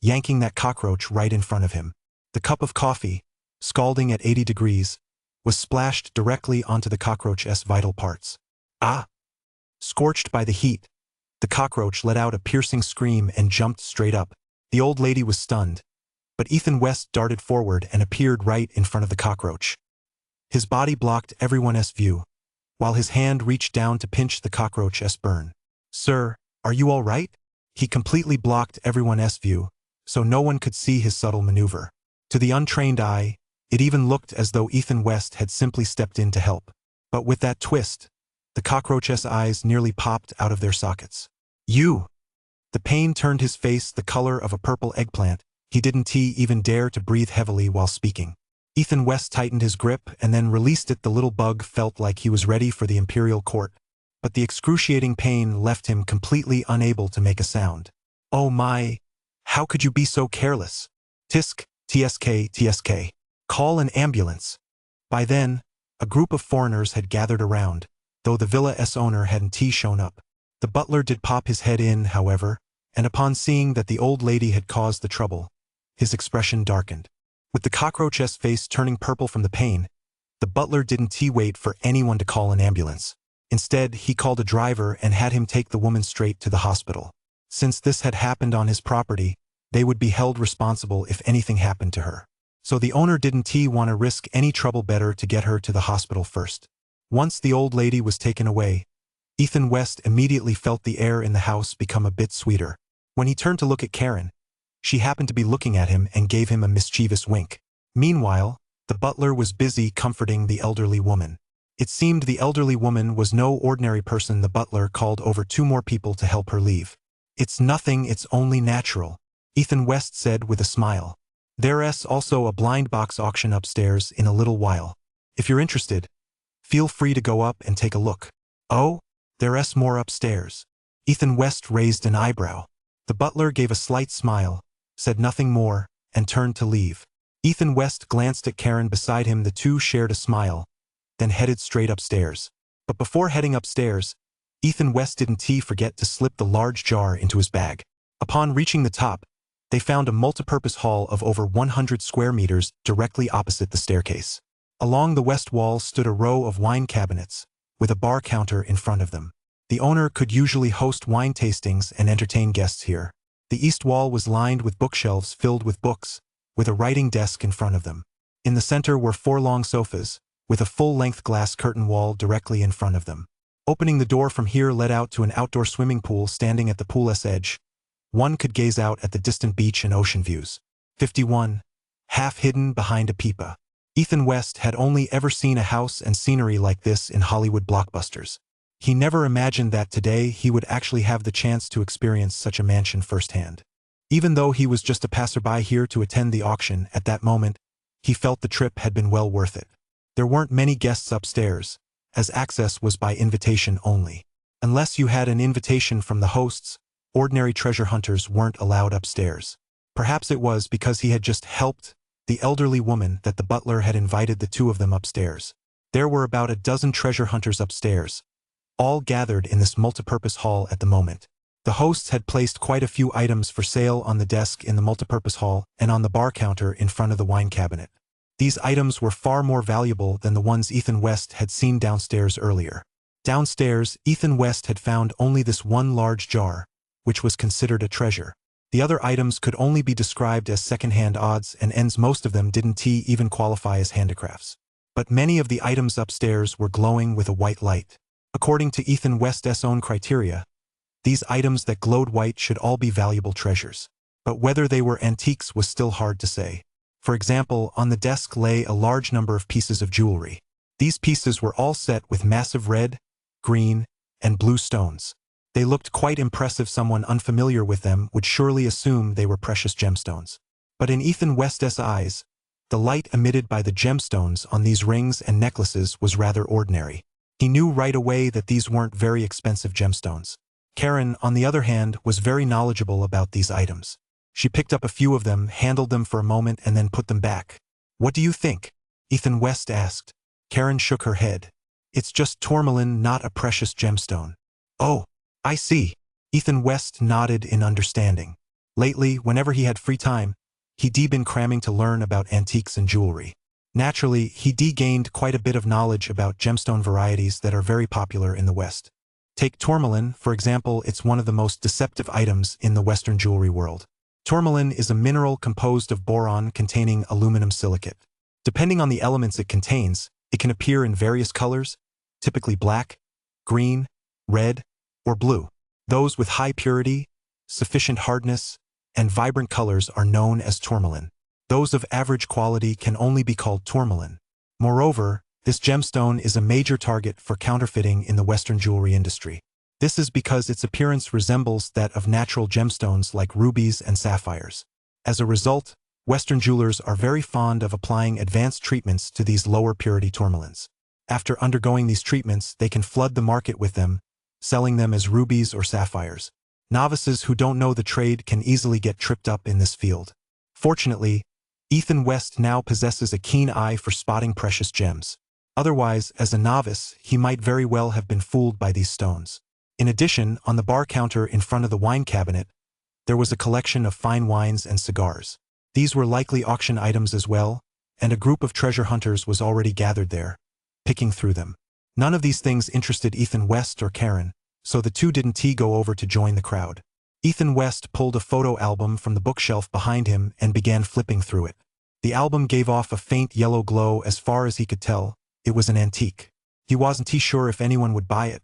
yanking that cockroach right in front of him. The cup of coffee, scalding at 80 degrees, was splashed directly onto the cockroach's vital parts. Ah! Scorched by the heat, the cockroach let out a piercing scream and jumped straight up. The old lady was stunned, but Ethan West darted forward and appeared right in front of the cockroach. His body blocked everyone's view, while his hand reached down to pinch the cockroach's burn. Sir, are you all right? He completely blocked everyone's view, so no one could see his subtle maneuver. To the untrained eye, it even looked as though Ethan West had simply stepped in to help. But with that twist, the cockroach's eyes nearly popped out of their sockets. You! The pain turned his face the color of a purple eggplant. He didn't even dare to breathe heavily while speaking. Ethan West tightened his grip and then released it. The little bug felt like he was ready for the Imperial court, but the excruciating pain left him completely unable to make a sound. Oh my! How could you be so careless? Tisk, tsk. Call an ambulance. By then, a group of foreigners had gathered around, though the villa's owner hadn't shown up. The butler did pop his head in, however, and upon seeing that the old lady had caused the trouble, his expression darkened. With the cockroach's face turning purple from the pain, the butler didn't wait for anyone to call an ambulance. Instead, he called a driver and had him take the woman straight to the hospital. Since this had happened on his property, they would be held responsible if anything happened to her. So the owner didn't want to risk any trouble, better to get her to the hospital first. Once the old lady was taken away, Ethan West immediately felt the air in the house become a bit sweeter. When he turned to look at Karen, she happened to be looking at him and gave him a mischievous wink. Meanwhile, the butler was busy comforting the elderly woman. It seemed the elderly woman was no ordinary person. The butler called over 2 more people to help her leave. It's nothing, it's only natural, Ethan West said with a smile. There's also a blind box auction upstairs in a little while. If you're interested, feel free to go up and take a look. Oh, there's more upstairs. Ethan West raised an eyebrow. The butler gave a slight smile, said nothing more, and turned to leave. Ethan West glanced at Karen beside him. The two shared a smile, then headed straight upstairs. But before heading upstairs, Ethan West didn't forget to slip the large jar into his bag. Upon reaching the top, they found a multipurpose hall of over 100 square meters directly opposite the staircase. Along the west wall stood a row of wine cabinets, with a bar counter in front of them. The owner could usually host wine tastings and entertain guests here. The east wall was lined with bookshelves filled with books, with a writing desk in front of them. In the center were 4 long sofas, with a full-length glass curtain wall directly in front of them. Opening the door from here led out to an outdoor swimming pool. Standing at the pool's edge, one could gaze out at the distant beach and ocean views. 51. Half hidden behind a pipa. Ethan West had only ever seen a house and scenery like this in Hollywood blockbusters. He never imagined that today he would actually have the chance to experience such a mansion firsthand. Even though he was just a passerby here to attend the auction at that moment, he felt the trip had been well worth it. There weren't many guests upstairs, as access was by invitation only. Unless you had an invitation from the hosts, ordinary treasure hunters weren't allowed upstairs. Perhaps it was because he had just helped the elderly woman that the butler had invited the 2 of them upstairs. There were about a dozen treasure hunters upstairs, all gathered in this multipurpose hall at the moment. The hosts had placed quite a few items for sale on the desk in the multipurpose hall and on the bar counter in front of the wine cabinet. These items were far more valuable than the ones Ethan West had seen downstairs earlier. Downstairs, Ethan West had found only this one large jar, which was considered a treasure. The other items could only be described as second-hand odds and ends. Most of them didn't even qualify as handicrafts. But many of the items upstairs were glowing with a white light. According to Ethan West's own criteria, these items that glowed white should all be valuable treasures. But whether they were antiques was still hard to say. For example, on the desk lay a large number of pieces of jewelry. These pieces were all set with massive red, green, and blue stones. They looked quite impressive. Someone unfamiliar with them would surely assume they were precious gemstones. But in Ethan West's eyes, The light emitted by the gemstones on these rings and necklaces was rather ordinary. He knew right away that these weren't very expensive gemstones. Karen, on the other hand, was very knowledgeable about these items. She picked up a few of them, handled them for a moment, and then put them back. "What do you think?" Ethan West asked. Karen shook her head. "It's just tourmaline, not a precious gemstone." "Oh, I see." Ethan West nodded in understanding. Lately, whenever he had free time, he'd been cramming to learn about antiques and jewelry. Naturally, he'd gained quite a bit of knowledge about gemstone varieties that are very popular in the West. Take tourmaline, for example. It's one of the most deceptive items in the Western jewelry world. Tourmaline is a mineral composed of boron containing aluminum silicate. Depending on the elements it contains, it can appear in various colors, typically black, green, red, or blue. Those with high purity, sufficient hardness, and vibrant colors are known as tourmaline. Those of average quality can only be called tourmaline. Moreover, this gemstone is a major target for counterfeiting in the Western jewelry industry. This is because its appearance resembles that of natural gemstones like rubies and sapphires. As a result, Western jewelers are very fond of applying advanced treatments to these lower purity tourmalines. After undergoing these treatments, they can flood the market with them, selling them as rubies or sapphires. Novices who don't know the trade can easily get tripped up in this field. Fortunately, Ethan West now possesses a keen eye for spotting precious gems. Otherwise, as a novice, he might very well have been fooled by these stones. In addition, on the bar counter in front of the wine cabinet, there was a collection of fine wines and cigars. These were likely auction items as well, and a group of treasure hunters was already gathered there, picking through them. None of these things interested Ethan West or Karen, so the two didn't go over to join the crowd. Ethan West pulled a photo album from the bookshelf behind him and began flipping through it. The album gave off a faint yellow glow. As far as he could tell, it was an antique. He wasn't sure if anyone would buy it,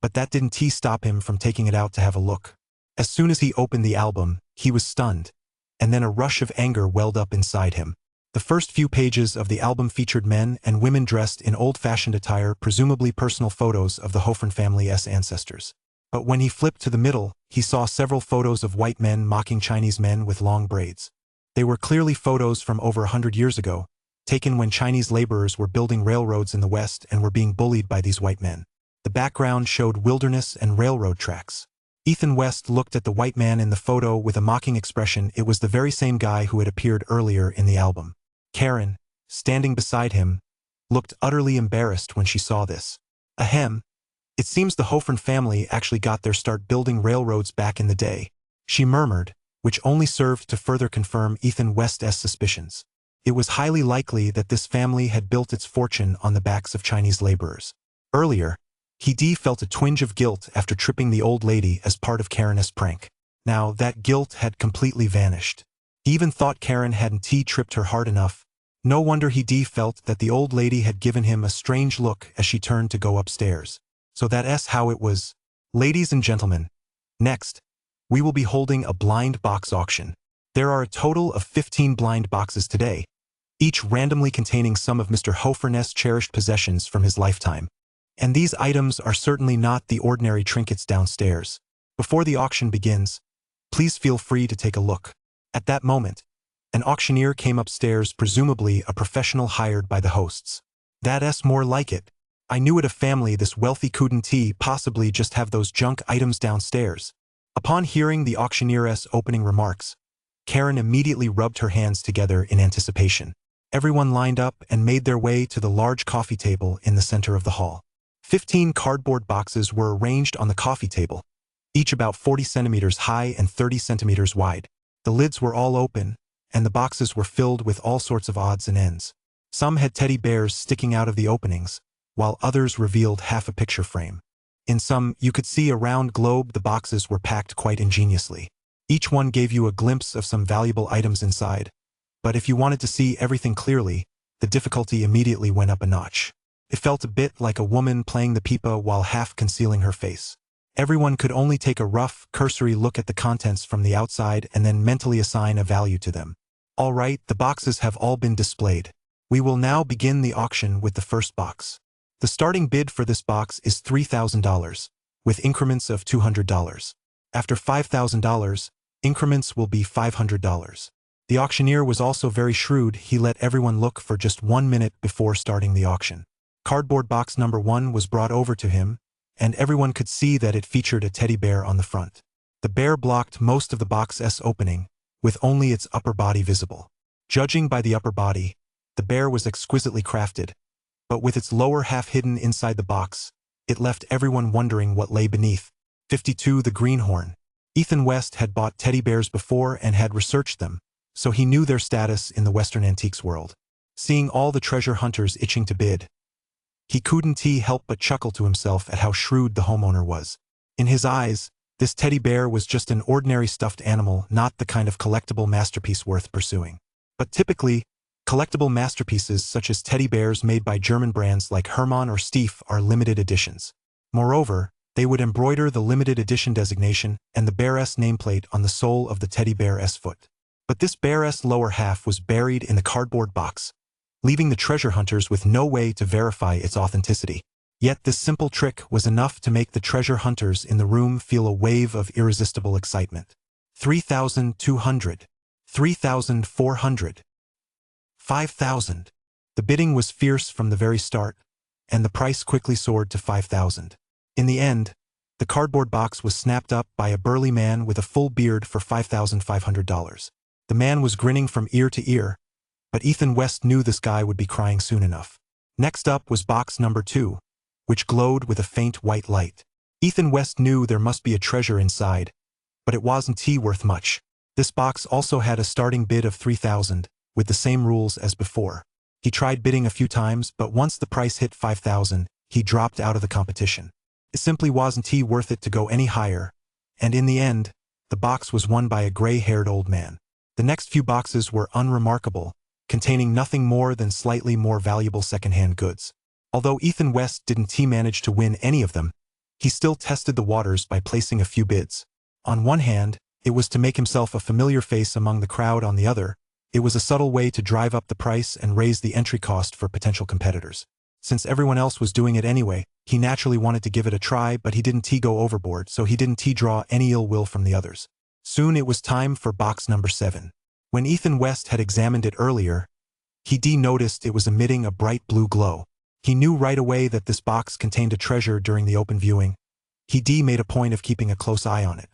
but that didn't stop him from taking it out to have a look. As soon as he opened the album, he was stunned, and then a rush of anger welled up inside him. The first few pages of the album featured men and women dressed in old-fashioned attire, presumably personal photos of the Hoffman family's ancestors. But when he flipped to the middle, he saw several photos of white men mocking Chinese men with long braids. They were clearly photos from over 100 years ago, taken when Chinese laborers were building railroads in the West and were being bullied by these white men. The background showed wilderness and railroad tracks. Ethan West looked at the white man in the photo with a mocking expression. It was the very same guy who had appeared earlier in the album. Karen, standing beside him, looked utterly embarrassed when she saw this. Ahem. It seems the Hoffman family actually got their start building railroads back in the day, she murmured, which only served to further confirm Ethan West's suspicions. It was highly likely that this family had built its fortune on the backs of Chinese laborers. Earlier, he felt a twinge of guilt after tripping the old lady as part of Karen's prank. Now that guilt had completely vanished. He even thought Karen hadn't tripped her hard enough. No wonder he felt that the old lady had given him a strange look as she turned to go upstairs. So that's how it was. Ladies and gentlemen, next, we will be holding a blind box auction. There are a total of 15 blind boxes today, each randomly containing some of Mr. Hoffman's cherished possessions from his lifetime. And these items are certainly not the ordinary trinkets downstairs. Before the auction begins, please feel free to take a look. At that moment, an auctioneer came upstairs, presumably a professional hired by the hosts. That's more like it. I knew it, a family this wealthy couldn't possibly just have those junk items downstairs. Upon hearing the auctioneer's opening remarks, Karen immediately rubbed her hands together in anticipation. Everyone lined up and made their way to the large coffee table in the center of the hall. 15 cardboard boxes were arranged on the coffee table, each about 40 centimeters high and 30 centimeters wide. The lids were all open, and the boxes were filled with all sorts of odds and ends. Some had teddy bears sticking out of the openings, while others revealed half a picture frame. In some, you could see a round globe. The boxes were packed quite ingeniously. Each one gave you a glimpse of some valuable items inside, but if you wanted to see everything clearly, the difficulty immediately went up a notch. It felt a bit like a woman playing the pipa while half concealing her face. Everyone could only take a rough, cursory look at the contents from the outside and then mentally assign a value to them. All right, the boxes have all been displayed. We will now begin the auction with the first box. The starting bid for this box is $3,000, with increments of $200. After $5,000, increments will be $500. The auctioneer was also very shrewd. He let everyone look for just 1 minute before starting the auction. Cardboard box number 1 was brought over to him, and everyone could see that it featured a teddy bear on the front. The bear blocked most of the box's opening, with only its upper body visible. Judging by the upper body, the bear was exquisitely crafted, but with its lower half hidden inside the box, it left everyone wondering what lay beneath. 52. The greenhorn. Ethan West had bought teddy bears before and had researched them, so he knew their status in the Western antiques world. Seeing all the treasure hunters itching to bid, he couldn't help but chuckle to himself at how shrewd the homeowner was. In his eyes, this teddy bear was just an ordinary stuffed animal, not the kind of collectible masterpiece worth pursuing. But typically, collectible masterpieces such as teddy bears made by German brands like Hermann or Stief are limited editions. Moreover, they would embroider the limited edition designation and the bear's nameplate on the sole of the teddy bear's foot. But this bear's lower half was buried in the cardboard box, leaving the treasure hunters with no way to verify its authenticity. Yet this simple trick was enough to make the treasure hunters in the room feel a wave of irresistible excitement. 3,200. 3,400. 5,000. The bidding was fierce from the very start, and the price quickly soared to 5,000. In the end, the cardboard box was snapped up by a burly man with a full beard for $5,500. The man was grinning from ear to ear, but Ethan West knew this guy would be crying soon enough. Next up was box number 2, which glowed with a faint white light. Ethan West knew there must be a treasure inside, but it wasn't worth much. This box also had a starting bid of 3,000, with the same rules as before. He tried bidding a few times, but once the price hit 5,000, he dropped out of the competition. It simply wasn't worth it to go any higher, and in the end, the box was won by a gray-haired old man. The next few boxes were unremarkable, containing nothing more than slightly more valuable second-hand goods. Although Ethan West didn't manage to win any of them, he still tested the waters by placing a few bids. On one hand, it was to make himself a familiar face among the crowd. On the other, it was a subtle way to drive up the price and raise the entry cost for potential competitors. Since everyone else was doing it anyway, he naturally wanted to give it a try, but he didn't go overboard, so he didn't draw any ill will from the others. Soon it was time for box number 7. When Ethan West had examined it earlier, he noticed it was emitting a bright blue glow. He knew right away that this box contained a treasure during the open viewing. He made a point of keeping a close eye on it.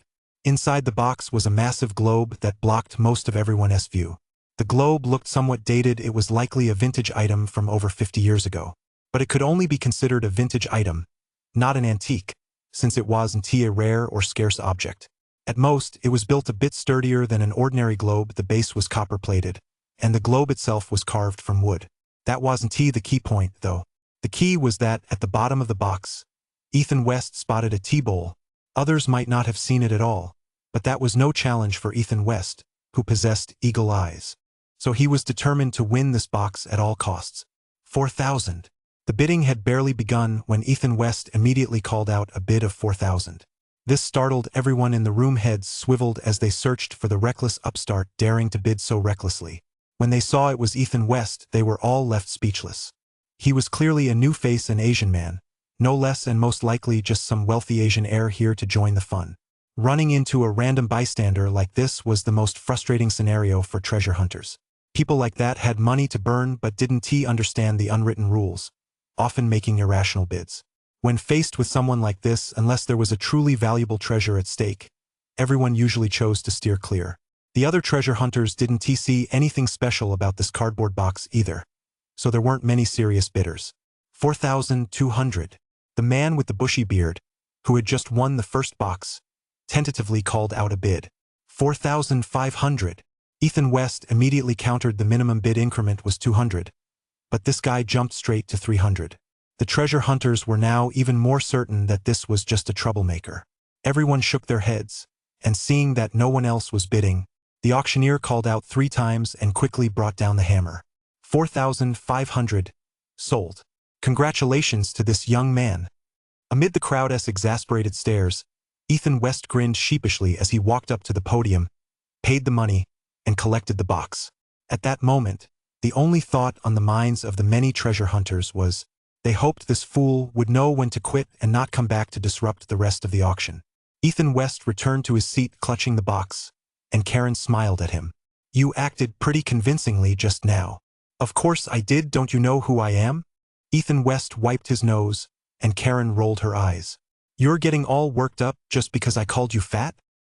Inside the box was a massive globe that blocked most of everyone's view. The globe looked somewhat dated. It was likely a vintage item from over 50 years ago. But it could only be considered a vintage item, not an antique, since it wasn't a rare or scarce object. At most, it was built a bit sturdier than an ordinary globe. The base was copper-plated, and the globe itself was carved from wood. That wasn't the key point, though. The key was that, at the bottom of the box, Ethan West spotted a tea bowl. Others might not have seen it at all, but that was no challenge for Ethan West, who possessed eagle eyes. So he was determined to win this box at all costs. 4,000. The bidding had barely begun when Ethan West immediately called out a bid of 4,000. This startled everyone in the room. Heads swiveled as they searched for the reckless upstart daring to bid so recklessly. When they saw it was Ethan West, they were all left speechless. He was clearly a new face, an Asian man, no less, and most likely just some wealthy Asian heir here to join the fun. Running into a random bystander like this was the most frustrating scenario for treasure hunters. People like that had money to burn but didn't understand the unwritten rules, often making irrational bids. When faced with someone like this, unless there was a truly valuable treasure at stake, everyone usually chose to steer clear. The other treasure hunters didn't see anything special about this cardboard box either, so there weren't many serious bidders. 4,200. The man with the bushy beard, who had just won the first box, tentatively called out a bid. 4,500. Ethan West immediately countered. The minimum bid increment was 200, but this guy jumped straight to 300. The treasure hunters were now even more certain that this was just a troublemaker. Everyone shook their heads, and seeing that no one else was bidding, the auctioneer called out 3 times and quickly brought down the hammer. 4,500. Sold. Congratulations to this young man. Amid the crowd's exasperated stares, Ethan West grinned sheepishly as he walked up to the podium, paid the money, and collected the box. At that moment, the only thought on the minds of the many treasure hunters was, they hoped this fool would know when to quit and not come back to disrupt the rest of the auction. Ethan West returned to his seat clutching the box, and Karen smiled at him. You acted pretty convincingly just now. Of course I did, don't you know who I am? Ethan West wiped his nose, and Karen rolled her eyes. You're getting all worked up just because I called you fat?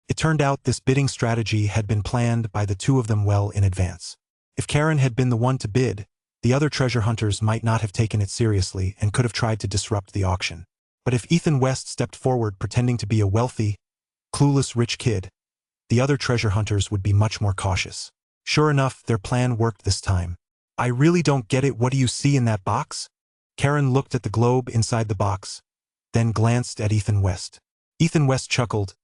It turned out this bidding strategy had been planned by the two of them well in advance. If Karen had been the one to bid, the other treasure hunters might not have taken it seriously and could have tried to disrupt the auction. But if Ethan West stepped forward pretending to be a wealthy, clueless rich kid, the other treasure hunters would be much more cautious. Sure enough, their plan worked this time. I really don't get it. What do you see in that box? Karen looked at the globe inside the box, then glanced at Ethan West. Ethan West chuckled.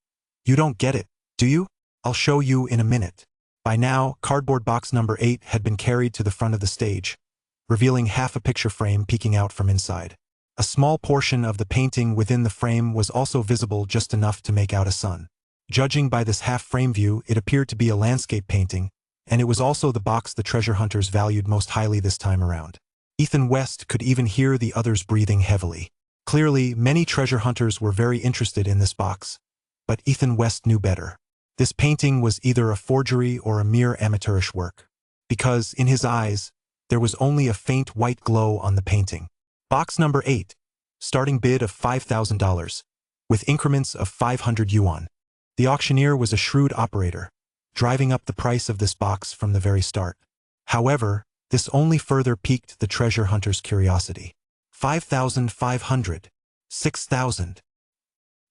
You don't get it, do you? I'll show you in a minute. By now, cardboard box number 8 had been carried to the front of the stage, revealing half a picture frame peeking out from inside. A small portion of the painting within the frame was also visible, just enough to make out a sun. Judging by this half-frame view, it appeared to be a landscape painting, and it was also the box the treasure hunters valued most highly this time around. Ethan West could even hear the others breathing heavily. Clearly, many treasure hunters were very interested in this box, but Ethan West knew better. This painting was either a forgery or a mere amateurish work, because, in his eyes, there was only a faint white glow on the painting. Box number 8, starting bid of $5,000, with increments of 500 yuan. The auctioneer was a shrewd operator, driving up the price of this box from the very start. However, this only further piqued the treasure hunter's curiosity. 5,500, 6,000,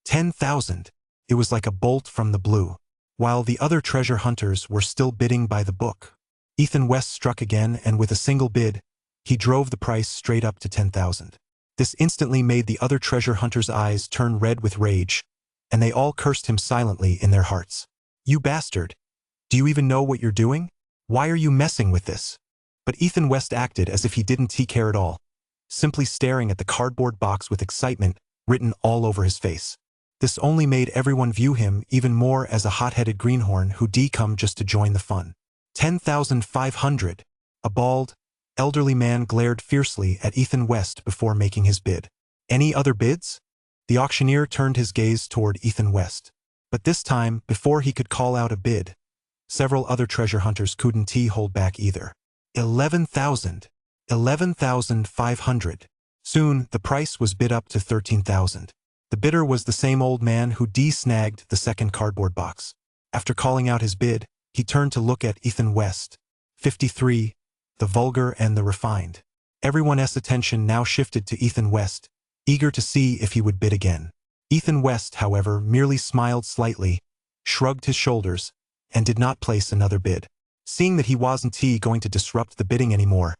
10,000. It was like a bolt from the blue. While the other treasure hunters were still bidding by the book, Ethan West struck again, and with a single bid, he drove the price straight up to 10,000. This instantly made the other treasure hunters' eyes turn red with rage, and they all cursed him silently in their hearts. You bastard! Do you even know what you're doing? Why are you messing with this? But Ethan West acted as if he didn't care at all, simply staring at the cardboard box with excitement written all over his face. This only made everyone view him even more as a hot-headed greenhorn who'd come just to join the fun. 10,500. A bald, elderly man glared fiercely at Ethan West before making his bid. Any other bids? The auctioneer turned his gaze toward Ethan West. But this time, before he could call out a bid, several other treasure hunters couldn't hold back either. 11,000. 11,500. Soon, the price was bid up to 13,000. The bidder was the same old man who snagged the second cardboard box. After calling out his bid, he turned to look at Ethan West. 53. The vulgar and the refined. Everyone's attention now shifted to Ethan West, eager to see if he would bid again. Ethan West, however, merely smiled slightly, shrugged his shoulders, and did not place another bid. Seeing that he wasn't going to disrupt the bidding anymore,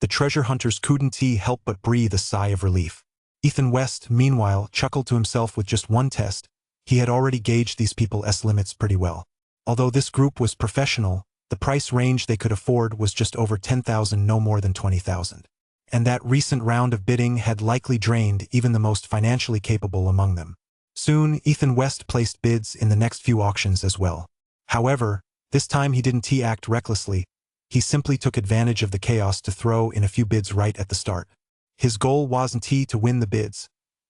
the treasure hunters couldn't help but breathe a sigh of relief. Ethan West, meanwhile, chuckled to himself. With just one test, he had already gauged these people's limits pretty well. Although this group was professional, the price range they could afford was just over 10,000, no more than 20,000. And that recent round of bidding had likely drained even the most financially capable among them. Soon, Ethan West placed bids in the next few auctions as well. However, this time he didn't act recklessly. He simply took advantage of the chaos to throw in a few bids right at the start. His goal wasn't to win the bids,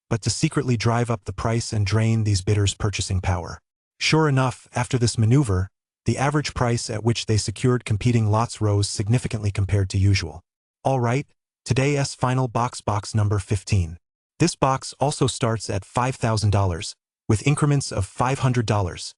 but to secretly drive up the price and drain these bidders' purchasing power. Sure enough, after this maneuver, the average price at which they secured competing lots rose significantly compared to usual. All right, today's final box number 15. This box also starts at $5,000, with increments of $500.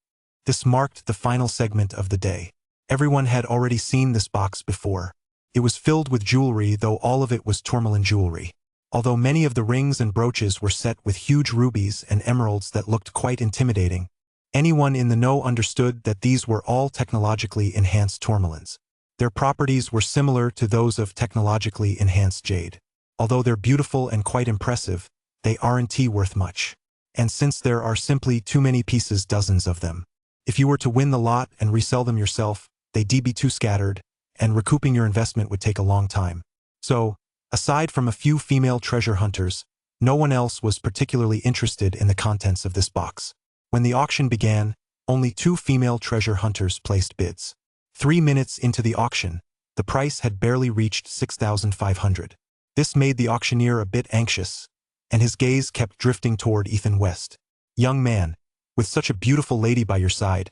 This marked the final segment of the day. Everyone had already seen this box before. It was filled with jewelry, though all of it was tourmaline jewelry. Although many of the rings and brooches were set with huge rubies and emeralds that looked quite intimidating, anyone in the know understood that these were all technologically enhanced tourmalines. Their properties were similar to those of technologically enhanced jade. Although they're beautiful and quite impressive, they aren't worth much. And since there are simply too many pieces, dozens of them, if you were to win the lot and resell them yourself, they'd be too scattered, and recouping your investment would take a long time. So, aside from a few female treasure hunters, no one else was particularly interested in the contents of this box. When the auction began, only 2 female treasure hunters placed bids. 3 minutes into the auction, the price had barely reached 6,500. This made the auctioneer a bit anxious, and his gaze kept drifting toward Ethan West. Young man, with such a beautiful lady by your side,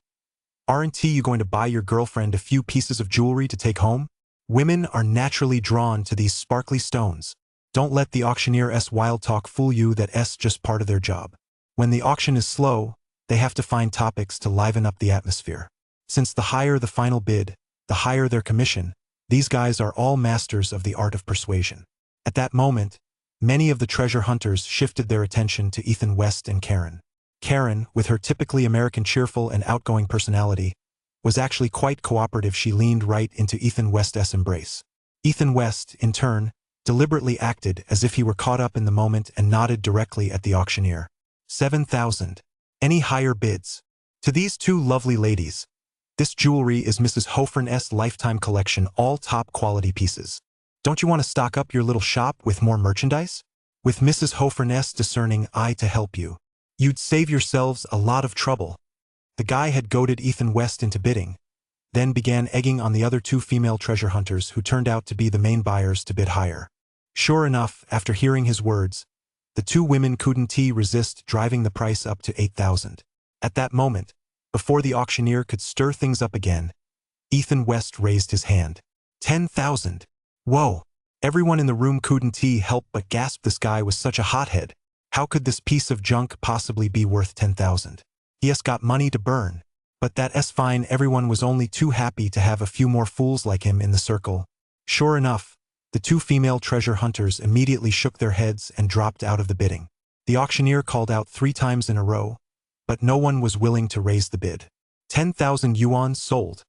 Aren't you going to buy your girlfriend a few pieces of jewelry to take home? Women are naturally drawn to these sparkly stones. Don't let the auctioneer's wild talk fool you that's just part of their job. When the auction is slow, they have to find topics to liven up the atmosphere. Since the higher the final bid, the higher their commission, these guys are all masters of the art of persuasion. At that moment, many of the treasure hunters shifted their attention to Ethan West and Karen. Karen, with her typically American cheerful and outgoing personality, was actually quite cooperative. She leaned right into Ethan West's embrace. Ethan West, in turn, deliberately acted as if he were caught up in the moment and nodded directly at the auctioneer. 7,000. Any higher bids? To these two lovely ladies, this jewelry is Mrs. Hofern's lifetime collection, all top quality pieces. Don't you want to stock up your little shop with more merchandise? With Mrs. Hofern's discerning eye to help you, you'd save yourselves a lot of trouble. The guy had goaded Ethan West into bidding, then began egging on the other two female treasure hunters who turned out to be the main buyers to bid higher. Sure enough, after hearing his words, the two women couldn't resist driving the price up to 8,000. At that moment, before the auctioneer could stir things up again, Ethan West raised his hand. 10,000. Whoa! Everyone in the room couldn't help but gasp. This guy was such a hothead. How could this piece of junk possibly be worth 10,000? He has got money to burn. But that's fine. Everyone was only too happy to have a few more fools like him in the circle. Sure enough, the two female treasure hunters immediately shook their heads and dropped out of the bidding. The auctioneer called out 3 times in a row, but no one was willing to raise the bid. 10,000 yuan sold.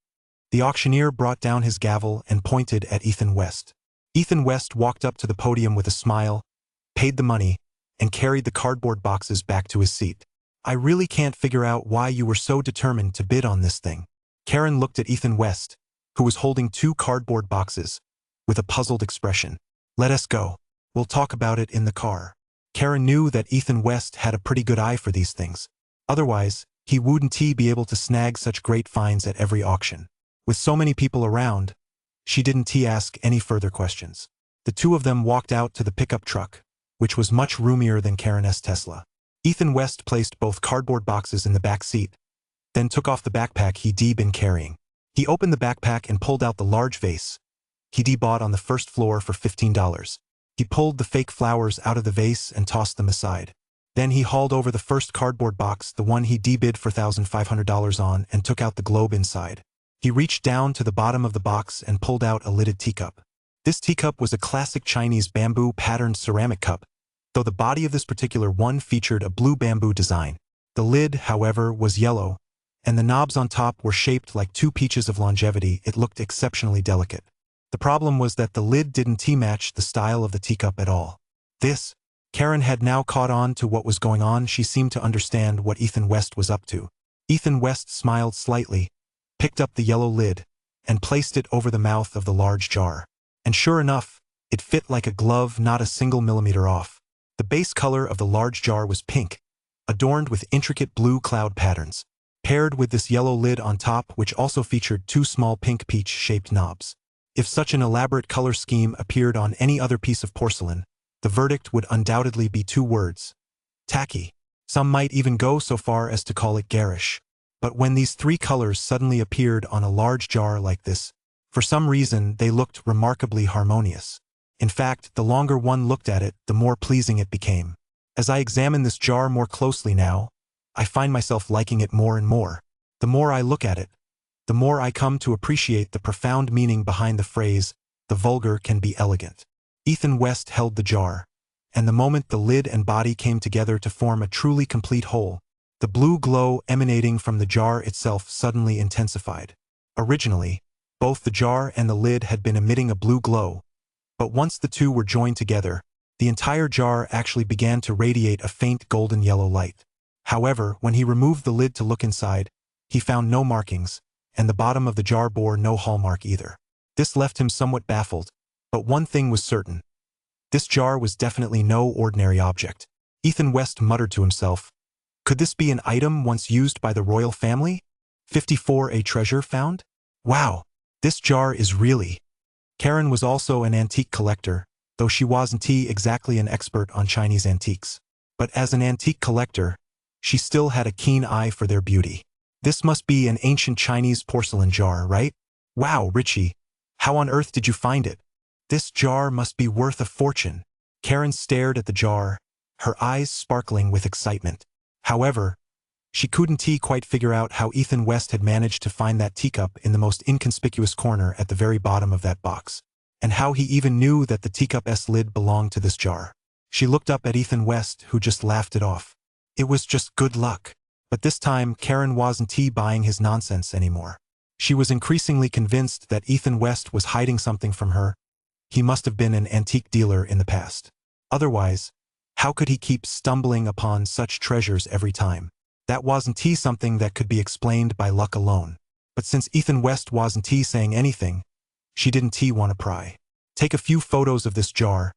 The auctioneer brought down his gavel and pointed at Ethan West. Ethan West walked up to the podium with a smile, paid the money, and carried the cardboard boxes back to his seat. I really can't figure out why you were so determined to bid on this thing. Karen looked at Ethan West, who was holding 2 cardboard boxes, with a puzzled expression. Let us go. We'll talk about it in the car. Karen knew that Ethan West had a pretty good eye for these things. Otherwise, he wouldn't be able to snag such great finds at every auction. With so many people around, she didn't ask any further questions. The two of them walked out to the pickup truck, which was much roomier than Karen's Tesla. Ethan West placed both cardboard boxes in the back seat, then took off the backpack he'd been carrying. He opened the backpack and pulled out the large vase he'd bought on the first floor for $15. He pulled the fake flowers out of the vase and tossed them aside. Then he hauled over the first cardboard box, the one he'd bid for $1,500 on, and took out the globe inside. He reached down to the bottom of the box and pulled out a lidded teacup. This teacup was a classic Chinese bamboo-patterned ceramic cup, though the body of this particular one featured a blue bamboo design. The lid, however, was yellow, and the knobs on top were shaped like 2 peaches of longevity. It looked exceptionally delicate. The problem was that the lid didn't match the style of the teacup at all. Karen had now caught on to what was going on. She seemed to understand what Ethan West was up to. Ethan West smiled slightly, picked up the yellow lid, and placed it over the mouth of the large jar. And sure enough, it fit like a glove, not a single millimeter off. The base color of the large jar was pink, adorned with intricate blue cloud patterns, paired with this yellow lid on top, which also featured 2 small pink peach-shaped knobs. If such an elaborate color scheme appeared on any other piece of porcelain, the verdict would undoubtedly be 2 words: tacky. Some might even go so far as to call it garish. But when these 3 colors suddenly appeared on a large jar like this, for some reason they looked remarkably harmonious. In fact, the longer one looked at it, the more pleasing it became. As I examine this jar more closely now, I find myself liking it more and more. The more I look at it, the more I come to appreciate the profound meaning behind the phrase, "The vulgar can be elegant." Ethan West held the jar, and the moment the lid and body came together to form a truly complete whole, the blue glow emanating from the jar itself suddenly intensified. Originally, both the jar and the lid had been emitting a blue glow, but once the two were joined together, the entire jar actually began to radiate a faint golden yellow light. However, when he removed the lid to look inside, he found no markings, and the bottom of the jar bore no hallmark either. This left him somewhat baffled, but one thing was certain. This jar was definitely no ordinary object. Ethan West muttered to himself, "Could this be an item once used by the royal family? 54, a treasure found? Wow, this jar is really..." Karen was also an antique collector, though she wasn't exactly an expert on Chinese antiques. But as an antique collector, she still had a keen eye for their beauty. This must be an ancient Chinese porcelain jar, right? Wow, Richie. How on earth did you find it? This jar must be worth a fortune. Karen stared at the jar, her eyes sparkling with excitement. However, she couldn't quite figure out how Ethan West had managed to find that teacup in the most inconspicuous corner at the very bottom of that box, and how he even knew that the teacup's lid belonged to this jar. She looked up at Ethan West, who just laughed it off. It was just good luck. But this time, Karen wasn't buying his nonsense anymore. She was increasingly convinced that Ethan West was hiding something from her. He must have been an antique dealer in the past. Otherwise, how could he keep stumbling upon such treasures every time? That wasn't something that could be explained by luck alone. But since Ethan West wasn't saying anything, she didn't want to pry. Take a few photos of this jar,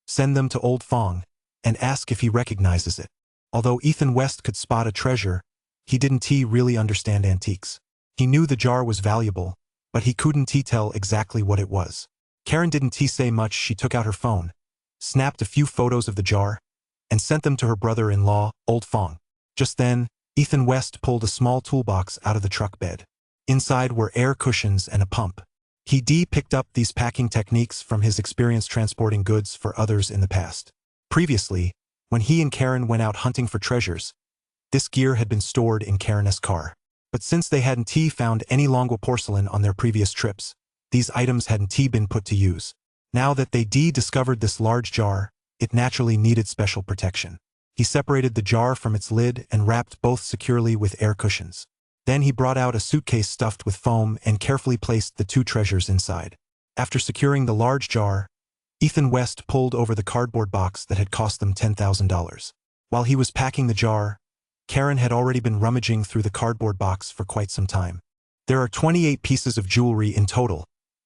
send them to Old Fong, and ask if he recognizes it. Although Ethan West could spot a treasure, he didn't really understand antiques. He knew the jar was valuable, but he couldn't tell exactly what it was. Karen didn't say much. She took out her phone, snapped a few photos of the jar, and sent them to her brother-in-law, Old Fong. Just then, Ethan West pulled a small toolbox out of the truck bed. Inside were air cushions and a pump. He picked up these packing techniques from his experience transporting goods for others in the past. Previously, when he and Karen went out hunting for treasures, this gear had been stored in Karen's car. But since they hadn't found any Longwa porcelain on their previous trips, these items hadn't been put to use. Now that they discovered this large jar, it naturally needed special protection. He separated the jar from its lid and wrapped both securely with air cushions. Then he brought out a suitcase stuffed with foam and carefully placed the two treasures inside. After securing the large jar, Ethan West pulled over the cardboard box that had cost them $10,000. While he was packing the jar, Karen had already been rummaging through the cardboard box for quite some time. There are 28 pieces of jewelry in total,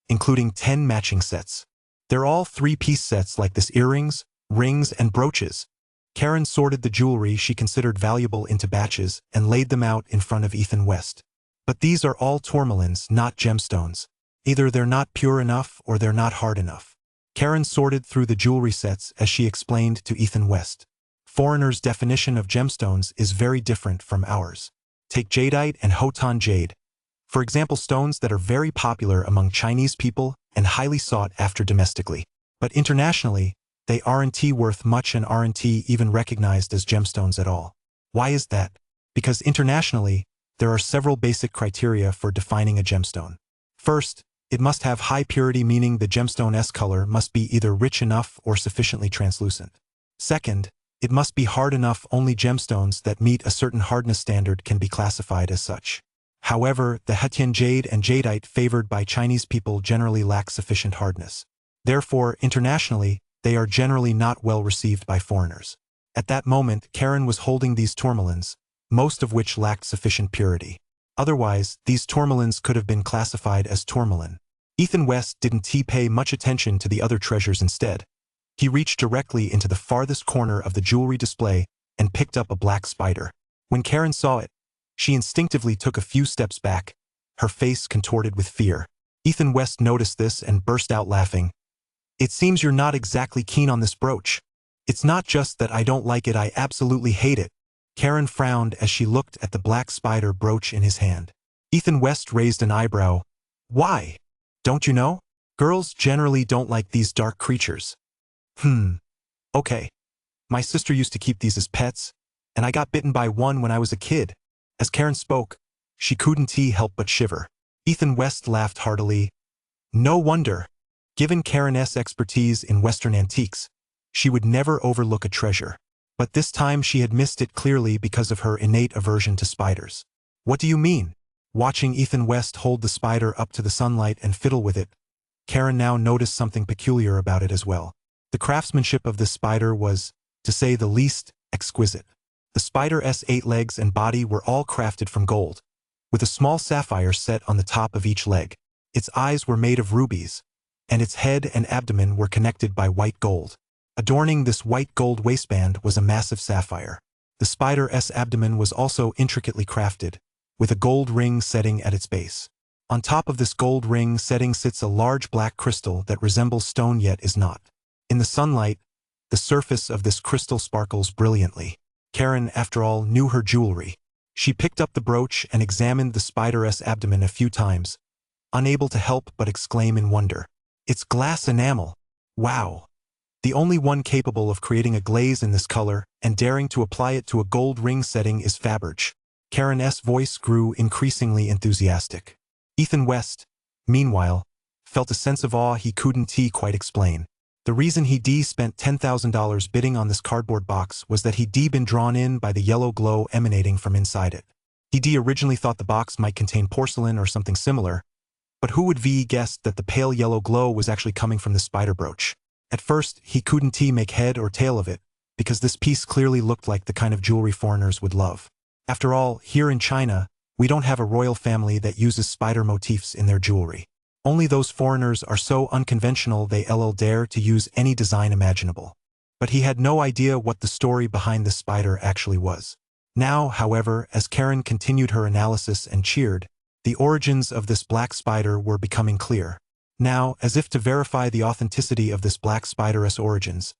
including 10 matching sets. They're all 3-piece sets like this: earrings, rings, and brooches. Karen sorted the jewelry she considered valuable into batches and laid them out in front of Ethan West. But these are all tourmalines, not gemstones. Either they're not pure enough or they're not hard enough. Karen sorted through the jewelry sets as she explained to Ethan West. Foreigners' definition of gemstones is very different from ours. Take jadeite and hotan jade, for example, stones that are very popular among Chinese people and highly sought after domestically. But internationally, they aren't worth much and aren't even recognized as gemstones at all. Why is that? Because internationally, there are several basic criteria for defining a gemstone. First, it must have high purity, meaning the gemstone's color must be either rich enough or sufficiently translucent. Second, it must be hard enough. Only gemstones that meet a certain hardness standard can be classified as such. However, the Hetian jade and jadeite favored by Chinese people generally lack sufficient hardness. Therefore, internationally, they are generally not well received by foreigners. At that moment, Karen was holding these tourmalines, most of which lacked sufficient purity. Otherwise, these tourmalines could have been classified as tourmaline. Ethan West didn't pay much attention to the other treasures. Instead, he reached directly into the farthest corner of the jewelry display and picked up a black spider. When Karen saw it, she instinctively took a few steps back, her face contorted with fear. Ethan West noticed this and burst out laughing. "It seems you're not exactly keen on this brooch." "It's not just that I don't like it, I absolutely hate it." Karen frowned as she looked at the black spider brooch in his hand. Ethan West raised an eyebrow. "Why? Don't you know? Girls generally don't like these dark creatures." Okay. My sister used to keep these as pets, and I got bitten by one when I was a kid." As Karen spoke, she couldn't help but shiver. Ethan West laughed heartily. No wonder. Given Karen's expertise in Western antiques, she would never overlook a treasure. But this time she had missed it clearly because of her innate aversion to spiders. "What do you mean?" Watching Ethan West hold the spider up to the sunlight and fiddle with it, Karen now noticed something peculiar about it as well. The craftsmanship of this spider was, to say the least, exquisite. The spider's 8 legs and body were all crafted from gold, with a small sapphire set on the top of each leg. Its eyes were made of rubies, and its head and abdomen were connected by white gold. Adorning this white gold waistband was a massive sapphire. The spider's abdomen was also intricately crafted, with a gold ring setting at its base. On top of this gold ring setting sits a large black crystal that resembles stone yet is not. In the sunlight, the surface of this crystal sparkles brilliantly. Karen, after all, knew her jewelry. She picked up the brooch and examined the spider's abdomen a few times, unable to help but exclaim in wonder. It's glass enamel. Wow. The only one capable of creating a glaze in this color and daring to apply it to a gold ring setting is Faberge. Karen's voice grew increasingly enthusiastic. Ethan West, meanwhile, felt a sense of awe he couldn't quite explain. The reason he'd spent $10,000 bidding on this cardboard box was that he'd been drawn in by the yellow glow emanating from inside it. He'd originally thought the box might contain porcelain or something similar, but who would guessed that the pale yellow glow was actually coming from the spider brooch? At first, he couldn't make head or tail of it, because this piece clearly looked like the kind of jewelry foreigners would love. After all, here in China, we don't have a royal family that uses spider motifs in their jewelry. Only those foreigners are so unconventional they dare to use any design imaginable. But he had no idea what the story behind the spider actually was. Now, however, as Karen continued her analysis and cheered, the origins of this black spider were becoming clear. Now, as if to verify the authenticity of this black spider's origins,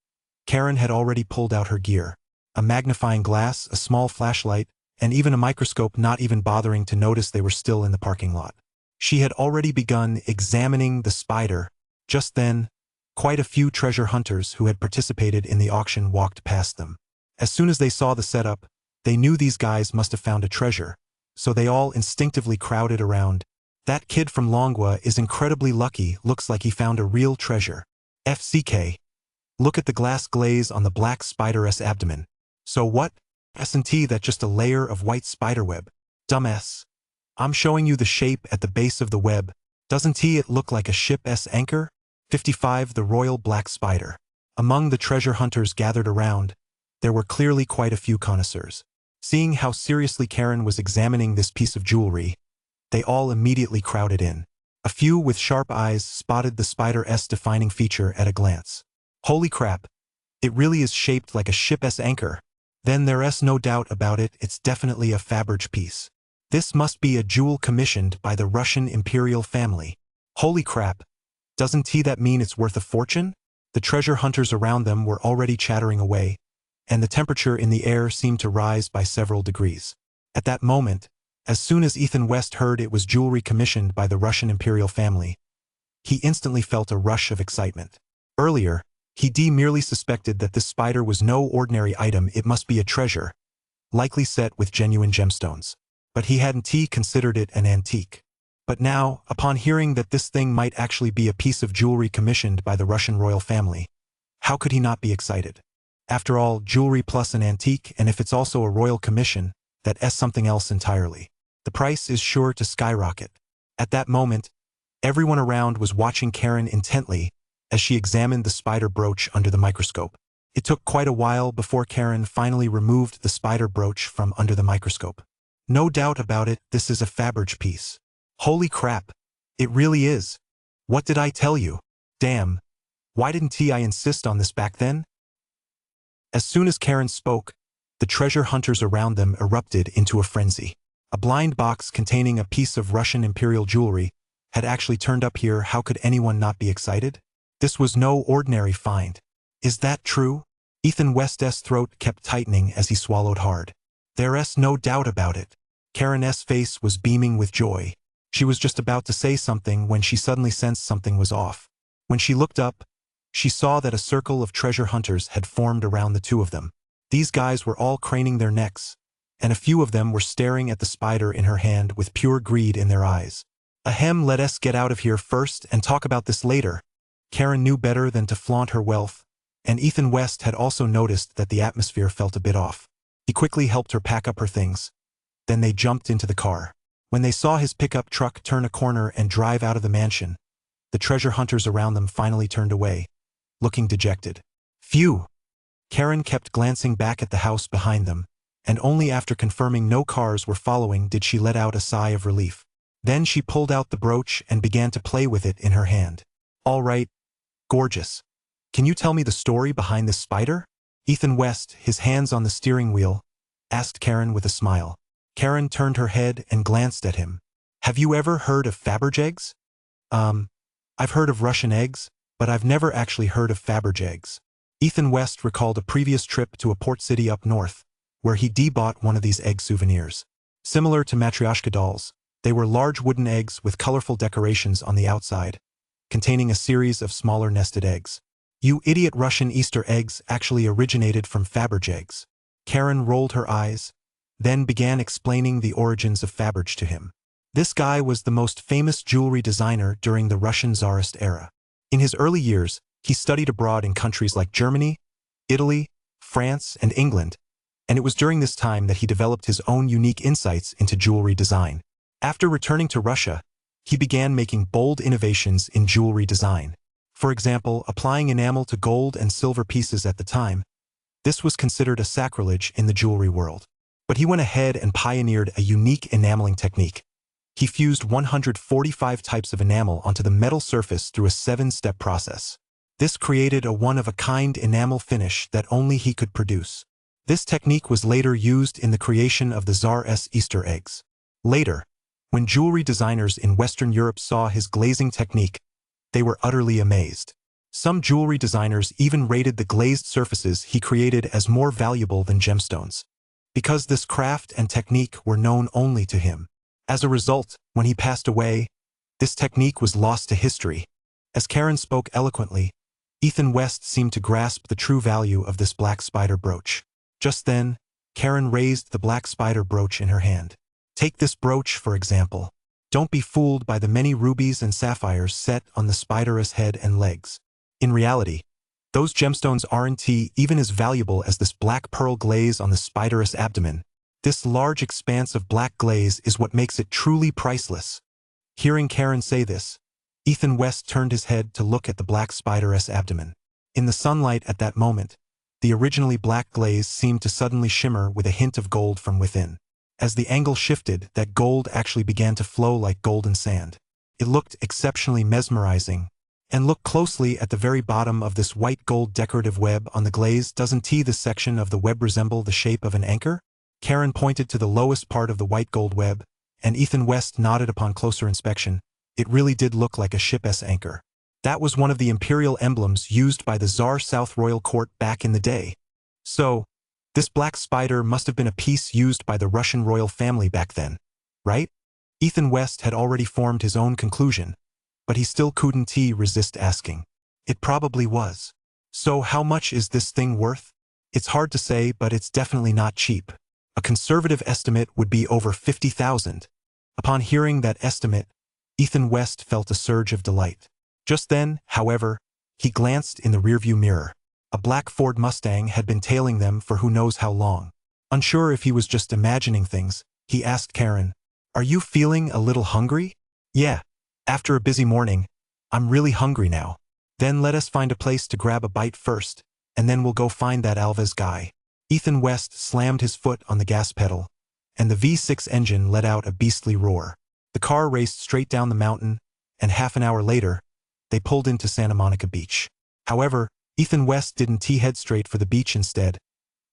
Karen had already pulled out her gear. A magnifying glass, a small flashlight, and even a microscope, not even bothering to notice they were still in the parking lot. She had already begun examining the spider. Just then, quite a few treasure hunters who had participated in the auction walked past them. As soon as they saw the setup, they knew these guys must have found a treasure, so they all instinctively crowded around. That kid from Longwa is incredibly lucky, looks like he found a real treasure. FCK. Look at the glass glaze on the black spider's abdomen. So what? S&T, that's just a layer of white spiderweb. Dumbass. I'm showing you the shape at the base of the web. Doesn't it look like a ship's anchor? 55. The royal black spider. Among the treasure hunters gathered around, there were clearly quite a few connoisseurs. Seeing how seriously Karen was examining this piece of jewelry, they all immediately crowded in. A few with sharp eyes spotted the spider's defining feature at a glance. Holy crap! It really is shaped like a ship's anchor. Then there's no doubt about it, it's definitely a Faberge piece. This must be a jewel commissioned by the Russian Imperial family. Holy crap! Doesn't that mean it's worth a fortune? The treasure hunters around them were already chattering away, and the temperature in the air seemed to rise by several degrees. At that moment, as soon as Ethan West heard it was jewelry commissioned by the Russian Imperial family, he instantly felt a rush of excitement. Earlier, he merely suspected that this spider was no ordinary item, it must be a treasure, likely set with genuine gemstones. But he hadn't considered it an antique. But now, upon hearing that this thing might actually be a piece of jewelry commissioned by the Russian royal family, how could he not be excited? After all, jewelry plus an antique, and if it's also a royal commission, that's something else entirely. The price is sure to skyrocket. At that moment, everyone around was watching Karen intently as she examined the spider brooch under the microscope. It took quite a while before Karen finally removed the spider brooch from under the microscope. No doubt about it, this is a Faberge piece. Holy crap! It really is. What did I tell you? Damn. Why didn't I insist on this back then? As soon as Karen spoke, the treasure hunters around them erupted into a frenzy. A blind box containing a piece of Russian imperial jewelry had actually turned up here. How could anyone not be excited? This was no ordinary find. Is that true? Ethan West's throat kept tightening as he swallowed hard. There's no doubt about it. Karen's face was beaming with joy. She was just about to say something when she suddenly sensed something was off. When she looked up, she saw that a circle of treasure hunters had formed around the two of them. These guys were all craning their necks, and a few of them were staring at the spider in her hand with pure greed in their eyes. Ahem, let us get out of here first and talk about this later. Karen knew better than to flaunt her wealth, and Ethan West had also noticed that the atmosphere felt a bit off. He quickly helped her pack up her things. Then they jumped into the car. When they saw his pickup truck turn a corner and drive out of the mansion, the treasure hunters around them finally turned away, looking dejected. Phew! Karen kept glancing back at the house behind them, and only after confirming no cars were following did she let out a sigh of relief. Then she pulled out the brooch and began to play with it in her hand. All right, gorgeous. Can you tell me the story behind this spider? Ethan West, his hands on the steering wheel, asked Karen with a smile. Karen turned her head and glanced at him. Have you ever heard of Faberge eggs? I've heard of Russian eggs, but I've never actually heard of Faberge eggs. Ethan West recalled a previous trip to a port city up north, where he bought one of these egg souvenirs. Similar to matryoshka dolls, they were large wooden eggs with colorful decorations on the outside, containing a series of smaller nested eggs. You idiot, Russian Easter eggs actually originated from Faberge eggs. Karen rolled her eyes, then began explaining the origins of Faberge to him. This guy was the most famous jewelry designer during the Russian Tsarist era. In his early years, he studied abroad in countries like Germany, Italy, France, and England, and it was during this time that he developed his own unique insights into jewelry design. After returning to Russia, he began making bold innovations in jewelry design. For example, applying enamel to gold and silver pieces at the time. This was considered a sacrilege in the jewelry world. But he went ahead and pioneered a unique enameling technique. He fused 145 types of enamel onto the metal surface through a 7-step process. This created a one-of-a-kind enamel finish that only he could produce. This technique was later used in the creation of the Tsar's Easter eggs. Later, when jewelry designers in Western Europe saw his glazing technique, they were utterly amazed. Some jewelry designers even rated the glazed surfaces he created as more valuable than gemstones, because this craft and technique were known only to him. As a result, when he passed away, this technique was lost to history. As Karen spoke eloquently, Ethan West seemed to grasp the true value of this black spider brooch. Just then, Karen raised the black spider brooch in her hand. Take this brooch, for example. Don't be fooled by the many rubies and sapphires set on the spider's head and legs. In reality, those gemstones aren't even as valuable as this black pearl glaze on the spider's abdomen. This large expanse of black glaze is what makes it truly priceless. Hearing Karen say this, Ethan West turned his head to look at the black spider's abdomen. In the sunlight at that moment, the originally black glaze seemed to suddenly shimmer with a hint of gold from within. As the angle shifted, that gold actually began to flow like golden sand. It looked exceptionally mesmerizing. And look closely at the very bottom of this white gold decorative web on the glaze. Doesn't this section of the web resemble the shape of an anchor? Karen pointed to the lowest part of the white gold web, and Ethan West nodded upon closer inspection. It really did look like a ship's anchor. That was one of the Imperial emblems used by the Tsar South Royal Court back in the day. So, this black spider must have been a piece used by the Russian royal family back then, right? Ethan West had already formed his own conclusion, but he still couldn't resist asking. It probably was. So how much is this thing worth? It's hard to say, but it's definitely not cheap. A conservative estimate would be over 50,000. Upon hearing that estimate, Ethan West felt a surge of delight. Just then, however, he glanced in the rearview mirror. A black Ford Mustang had been tailing them for who knows how long. Unsure if he was just imagining things, he asked Karen, "Are you feeling a little hungry?" "Yeah. After a busy morning, I'm really hungry now." "Then let us find a place to grab a bite first, and then we'll go find that Alves guy." Ethan West slammed his foot on the gas pedal, and the V6 engine let out a beastly roar. The car raced straight down the mountain, and half an hour later, they pulled into Santa Monica Beach. However, Ethan West didn't head straight for the beach instead.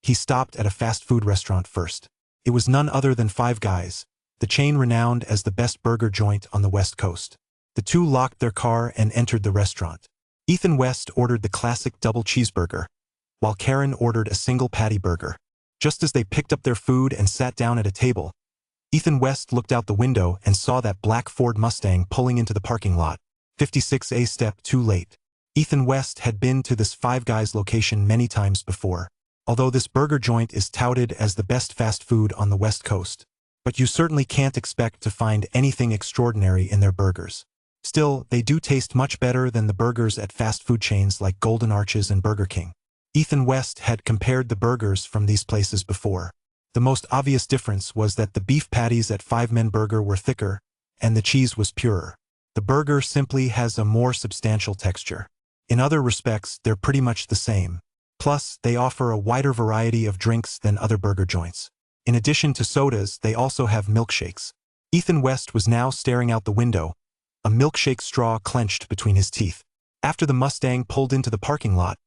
He stopped at a fast food restaurant first. It was none other than Five Guys, the chain renowned as the best burger joint on the West Coast. The two locked their car and entered the restaurant. Ethan West ordered the classic double cheeseburger, while Karen ordered a single patty burger. Just as they picked up their food and sat down at a table, Ethan West looked out the window and saw that black Ford Mustang pulling into the parking lot. 56A step too late. Ethan West had been to this Five Guys location many times before. Although this burger joint is touted as the best fast food on the West Coast, but you certainly can't expect to find anything extraordinary in their burgers. Still, they do taste much better than the burgers at fast food chains like Golden Arches and Burger King. Ethan West had compared the burgers from these places before. The most obvious difference was that the beef patties at Five Men Burger were thicker, and the cheese was purer. The burger simply has a more substantial texture. In other respects, they're pretty much the same. Plus, they offer a wider variety of drinks than other burger joints. In addition to sodas, they also have milkshakes. Ethan West was now staring out the window, a milkshake straw clenched between his teeth. After the Mustang pulled into the parking lot,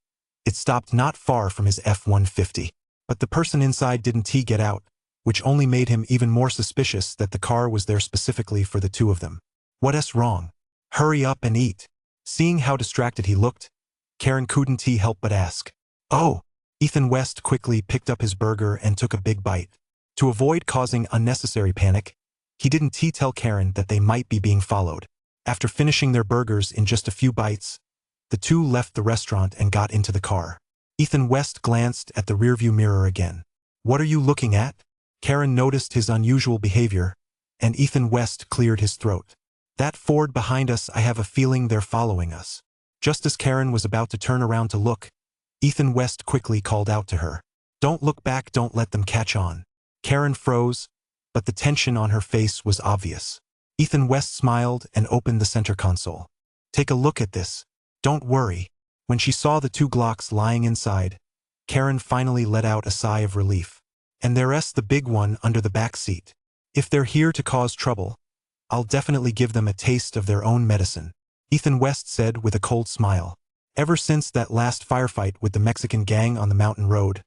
it stopped not far from his F-150. But the person inside didn't get out, which only made him even more suspicious that the car was there specifically for the two of them. What's wrong? Hurry up and eat. Seeing how distracted he looked, Karen couldn't help but ask. "Oh!" Ethan West quickly picked up his burger and took a big bite. To avoid causing unnecessary panic, he didn't tell Karen that they might be being followed. After finishing their burgers in just a few bites, the two left the restaurant and got into the car. Ethan West glanced at the rearview mirror again. "What are you looking at?" Karen noticed his unusual behavior, and Ethan West cleared his throat. "That Ford behind us, I have a feeling they're following us." Just as Karen was about to turn around to look, Ethan West quickly called out to her. "Don't look back, don't let them catch on." Karen froze, but the tension on her face was obvious. Ethan West smiled and opened the center console. "Take a look at this. Don't worry." When she saw the two Glocks lying inside, Karen finally let out a sigh of relief. "And there's the big one under the back seat. If they're here to cause trouble, I'll definitely give them a taste of their own medicine," Ethan West said with a cold smile. Ever since that last firefight with the Mexican gang on the mountain road,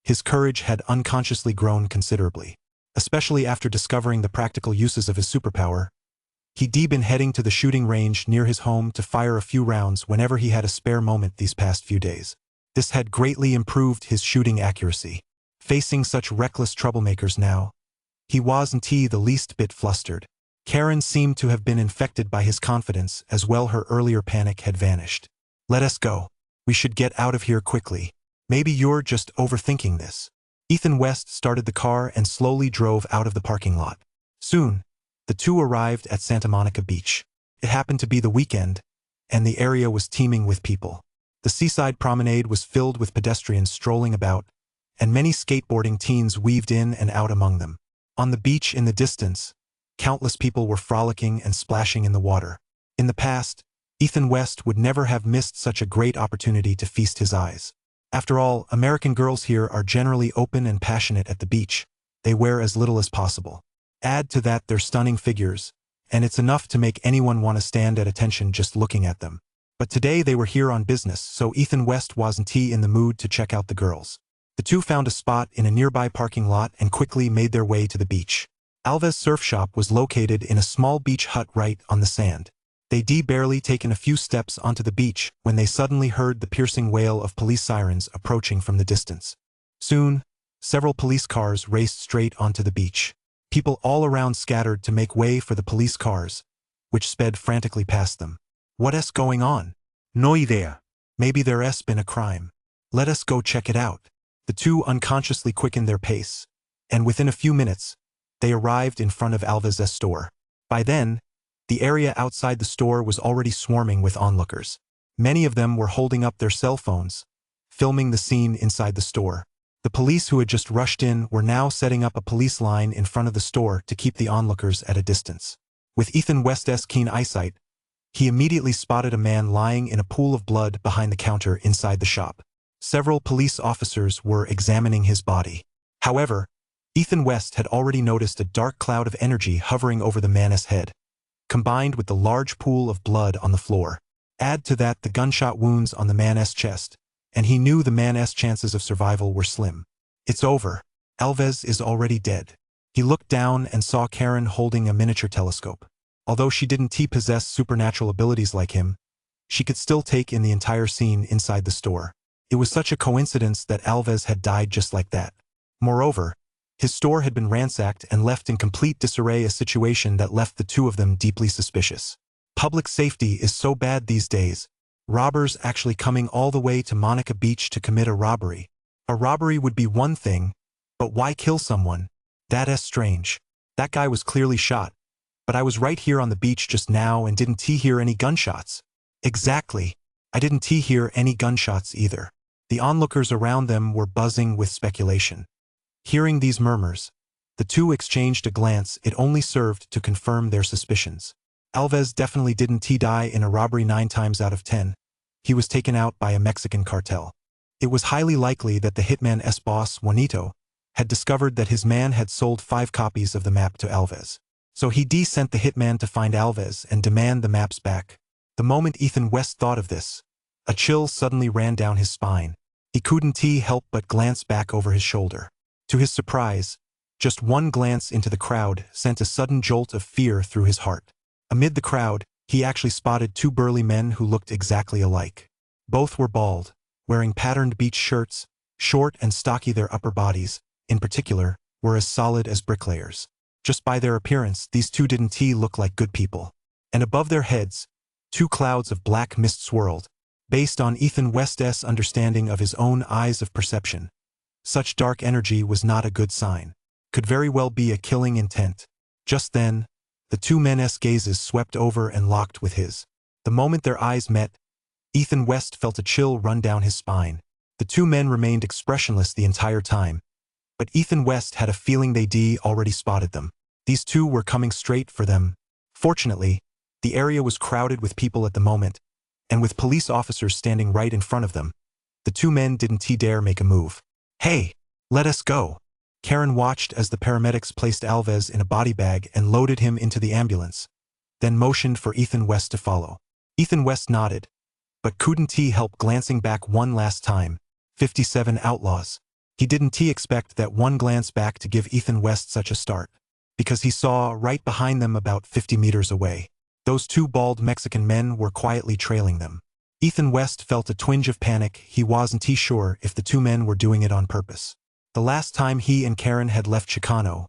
his courage had unconsciously grown considerably. Especially after discovering the practical uses of his superpower, he'd been heading to the shooting range near his home to fire a few rounds whenever he had a spare moment these past few days. This had greatly improved his shooting accuracy. Facing such reckless troublemakers now, he wasn't the least bit flustered. Karen seemed to have been infected by his confidence as well. Her earlier panic had vanished. "Let us go. We should get out of here quickly. Maybe you're just overthinking this." Ethan West started the car and slowly drove out of the parking lot. Soon, the two arrived at Santa Monica Beach. It happened to be the weekend, and the area was teeming with people. The seaside promenade was filled with pedestrians strolling about, and many skateboarding teens weaved in and out among them. On the beach in the distance, countless people were frolicking and splashing in the water. In the past, Ethan West would never have missed such a great opportunity to feast his eyes. After all, American girls here are generally open and passionate at the beach. They wear as little as possible. Add to that their stunning figures, and it's enough to make anyone want to stand at attention just looking at them. But today they were here on business, so Ethan West wasn't in the mood to check out the girls. The two found a spot in a nearby parking lot and quickly made their way to the beach. Alves Surf Shop was located in a small beach hut right on the sand. They'd barely taken a few steps onto the beach when they suddenly heard the piercing wail of police sirens approaching from the distance. Soon, several police cars raced straight onto the beach. People all around scattered to make way for the police cars, which sped frantically past them. "What's going on?" No idea. "Maybe there's been a crime. Let us go check it out." The two unconsciously quickened their pace, and within a few minutes, they arrived in front of Alves' store. By then, the area outside the store was already swarming with onlookers. Many of them were holding up their cell phones, filming the scene inside the store. The police who had just rushed in were now setting up a police line in front of the store to keep the onlookers at a distance. With Ethan West's keen eyesight, he immediately spotted a man lying in a pool of blood behind the counter inside the shop. Several police officers were examining his body. However, Ethan West had already noticed a dark cloud of energy hovering over the man's head, combined with the large pool of blood on the floor. Add to that the gunshot wounds on the man's chest, and he knew the man's chances of survival were slim. "It's over. Alves is already dead." He looked down and saw Karen holding a miniature telescope. Although she didn't possess supernatural abilities like him, she could still take in the entire scene inside the store. It was such a coincidence that Alves had died just like that. Moreover, his store had been ransacked and left in complete disarray, a situation that left the two of them deeply suspicious. Public safety is so bad these days. Robbers actually coming all the way to Monica Beach to commit a robbery. A robbery would be one thing, but why kill someone? That's strange. That guy was clearly shot, but I was right here on the beach just now and didn't hear any gunshots. Exactly. I didn't hear any gunshots either. The onlookers around them were buzzing with speculation. Hearing these murmurs, the two exchanged a glance. It only served to confirm their suspicions. Alves definitely didn't die in a robbery 9 times out of 10. He was taken out by a Mexican cartel. It was highly likely that the hitman's boss, Juanito, had discovered that his man had sold 5 copies of the map to Alves. So he sent the hitman to find Alves and demand the maps back. The moment Ethan West thought of this, a chill suddenly ran down his spine. He couldn't help but glance back over his shoulder. To his surprise, just one glance into the crowd sent a sudden jolt of fear through his heart. Amid the crowd, he actually spotted 2 burly men who looked exactly alike. Both were bald, wearing patterned beach shirts, short and stocky. Their upper bodies, in particular, were as solid as bricklayers. Just by their appearance, these two didn't look like good people. And above their heads, two clouds of black mist swirled, based on Ethan West's understanding of his own eyes of perception. Such dark energy was not a good sign. Could very well be a killing intent. Just then, the two men's gazes swept over and locked with his. The moment their eyes met, Ethan West felt a chill run down his spine. The two men remained expressionless the entire time, but Ethan West had a feeling they'd already spotted them. These two were coming straight for them. Fortunately, the area was crowded with people at the moment, and with police officers standing right in front of them, the two men didn't dare make a move. "Hey, let us go." Karen watched as the paramedics placed Alves in a body bag and loaded him into the ambulance, then motioned for Ethan West to follow. Ethan West nodded, but couldn't help glancing back one last time. 57 outlaws. He didn't expect that one glance back to give Ethan West such a start, because he saw right behind them about 50 meters away. Those two bald Mexican men were quietly trailing them. Ethan West felt a twinge of panic. He wasn't sure if the two men were doing it on purpose. The last time he and Karen had left Chicano,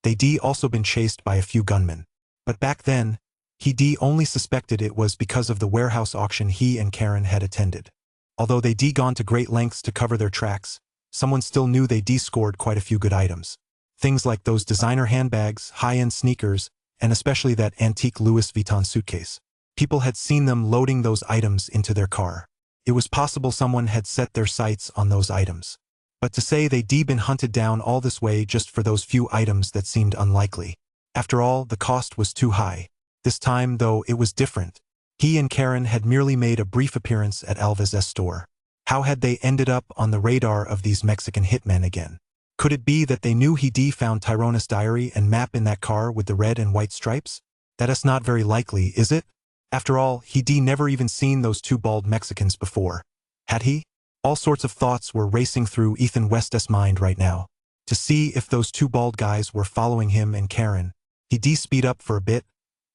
they'd also been chased by a few gunmen. But back then, he'd only suspected it was because of the warehouse auction he and Karen had attended. Although they'd gone to great lengths to cover their tracks, someone still knew they'd scored quite a few good items. Things like those designer handbags, high-end sneakers, and especially that antique Louis Vuitton suitcase. People had seen them loading those items into their car. It was possible someone had set their sights on those items. But to say they'd been hunted down all this way just for those few items, that seemed unlikely. After all, the cost was too high. This time, though, it was different. He and Karen had merely made a brief appearance at Alves' store. How had they ended up on the radar of these Mexican hitmen again? Could it be that they knew he'd found Tyrona's diary and map in that car with the red and white stripes? That is not very likely, is it? After all, he'd never even seen those two bald Mexicans before. Had he? All sorts of thoughts were racing through Ethan West's mind right now. To see if those two bald guys were following him and Karen, he'd speed up for a bit,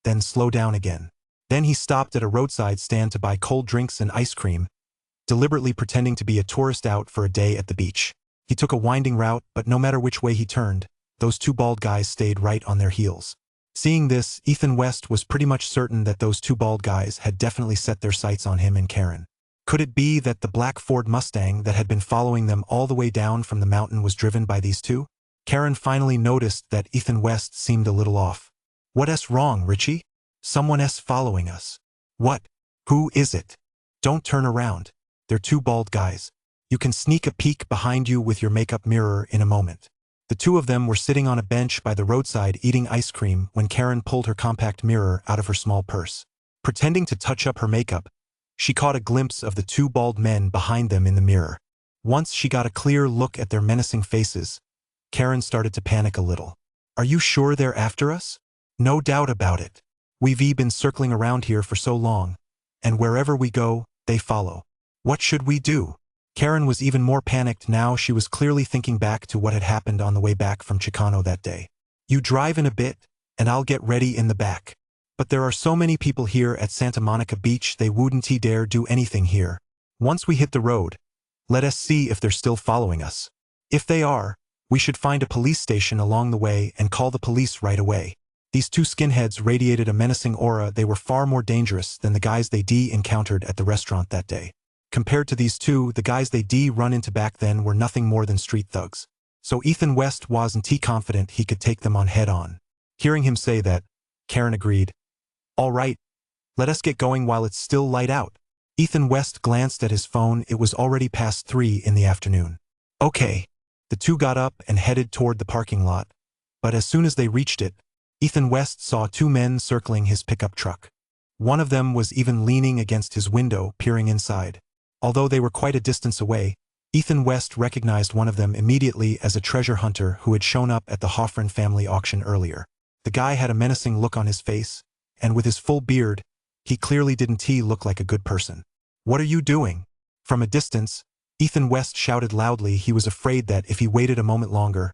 then slow down again. Then he stopped at a roadside stand to buy cold drinks and ice cream, deliberately pretending to be a tourist out for a day at the beach. He took a winding route, but no matter which way he turned, those two bald guys stayed right on their heels. Seeing this, Ethan West was pretty much certain that those two bald guys had definitely set their sights on him and Karen. Could it be that the black Ford Mustang that had been following them all the way down from the mountain was driven by these two? Karen finally noticed that Ethan West seemed a little off. "What's wrong, Richie? Someone's following us." "What? Who is it?" "Don't turn around. They're two bald guys. You can sneak a peek behind you with your makeup mirror in a moment." The two of them were sitting on a bench by the roadside eating ice cream when Karen pulled her compact mirror out of her small purse. Pretending to touch up her makeup, she caught a glimpse of the two bald men behind them in the mirror. Once she got a clear look at their menacing faces, Karen started to panic a little. "Are you sure they're after us?" "No doubt about it. We've been circling around here for so long, and wherever we go, they follow. What should we do?" Karen was even more panicked now. She was clearly thinking back to what had happened on the way back from Chicano that day. "You drive in a bit, and I'll get ready in the back. But there are so many people here at Santa Monica Beach, they wouldn't dare do anything here. Once we hit the road, let us see if they're still following us. If they are, we should find a police station along the way and call the police right away." These two skinheads radiated a menacing aura. They were far more dangerous than the guys they'd encountered at the restaurant that day. Compared to these two, the guys they'd run into back then were nothing more than street thugs. So Ethan West wasn't confident he could take them on head-on. Hearing him say that, Karen agreed. "All right, let us get going while it's still light out." Ethan West glanced at his phone. It was already past 3 in the afternoon. "Okay." The two got up and headed toward the parking lot, but as soon as they reached it, Ethan West saw two men circling his pickup truck. One of them was even leaning against his window, peering inside. Although they were quite a distance away, Ethan West recognized one of them immediately as a treasure hunter who had shown up at the Hoffman family auction earlier. The guy had a menacing look on his face, and with his full beard, he clearly didn't look like a good person. "What are you doing?" From a distance, Ethan West shouted loudly. He was afraid that if he waited a moment longer,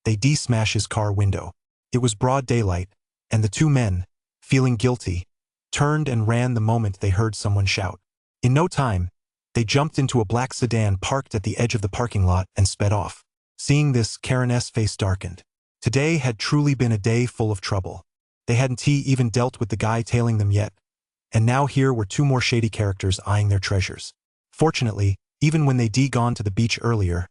they'd smash his car window. It was broad daylight, and the two men, feeling guilty, turned and ran the moment they heard someone shout. In no time, they jumped into a black sedan parked at the edge of the parking lot and sped off. Seeing this, Karen's face darkened. Today had truly been a day full of trouble. They hadn't even dealt with the guy tailing them yet, and now here were two more shady characters eyeing their treasures. Fortunately, even when they'd gone to the beach earlier,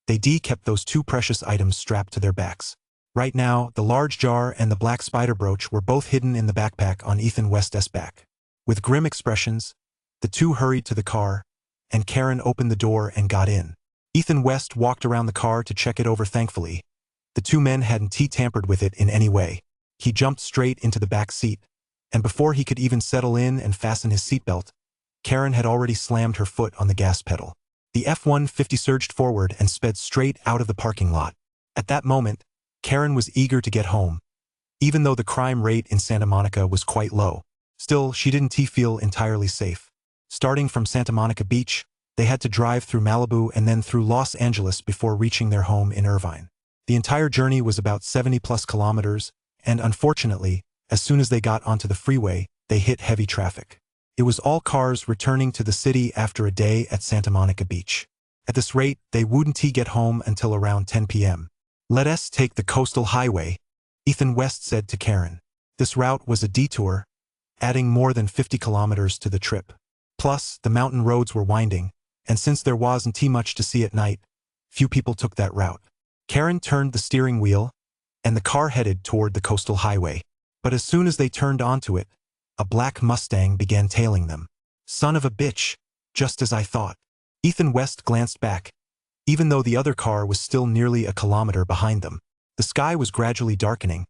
they kept those two precious items strapped to their backs. Right now, the large jar and the black spider brooch were both hidden in the backpack on Ethan West's back. With grim expressions, the two hurried to the car, and Karen opened the door and got in. Ethan West walked around the car to check it over. Thankfully, the two men hadn't tampered with it in any way. He jumped straight into the back seat, and before he could even settle in and fasten his seatbelt, Karen had already slammed her foot on the gas pedal. The F-150 surged forward and sped straight out of the parking lot. At that moment, Karen was eager to get home. Even though the crime rate in Santa Monica was quite low, still she didn't feel entirely safe. Starting from Santa Monica Beach, they had to drive through Malibu and then through Los Angeles before reaching their home in Irvine. The entire journey was about 70+ kilometers, and unfortunately, as soon as they got onto the freeway, they hit heavy traffic. It was all cars returning to the city after a day at Santa Monica Beach. At this rate, they wouldn't get home until around 10 p.m. "Let us take the coastal highway," Ethan West said to Karen. This route was a detour, adding more than 50 kilometers to the trip. Plus, the mountain roads were winding, and since there wasn't much to see at night, few people took that route. Karen turned the steering wheel, and the car headed toward the coastal highway. But as soon as they turned onto it, a black Mustang began tailing them. "Son of a bitch, just as I thought." Ethan West glanced back, even though the other car was still nearly a kilometer behind them. The sky was gradually darkening,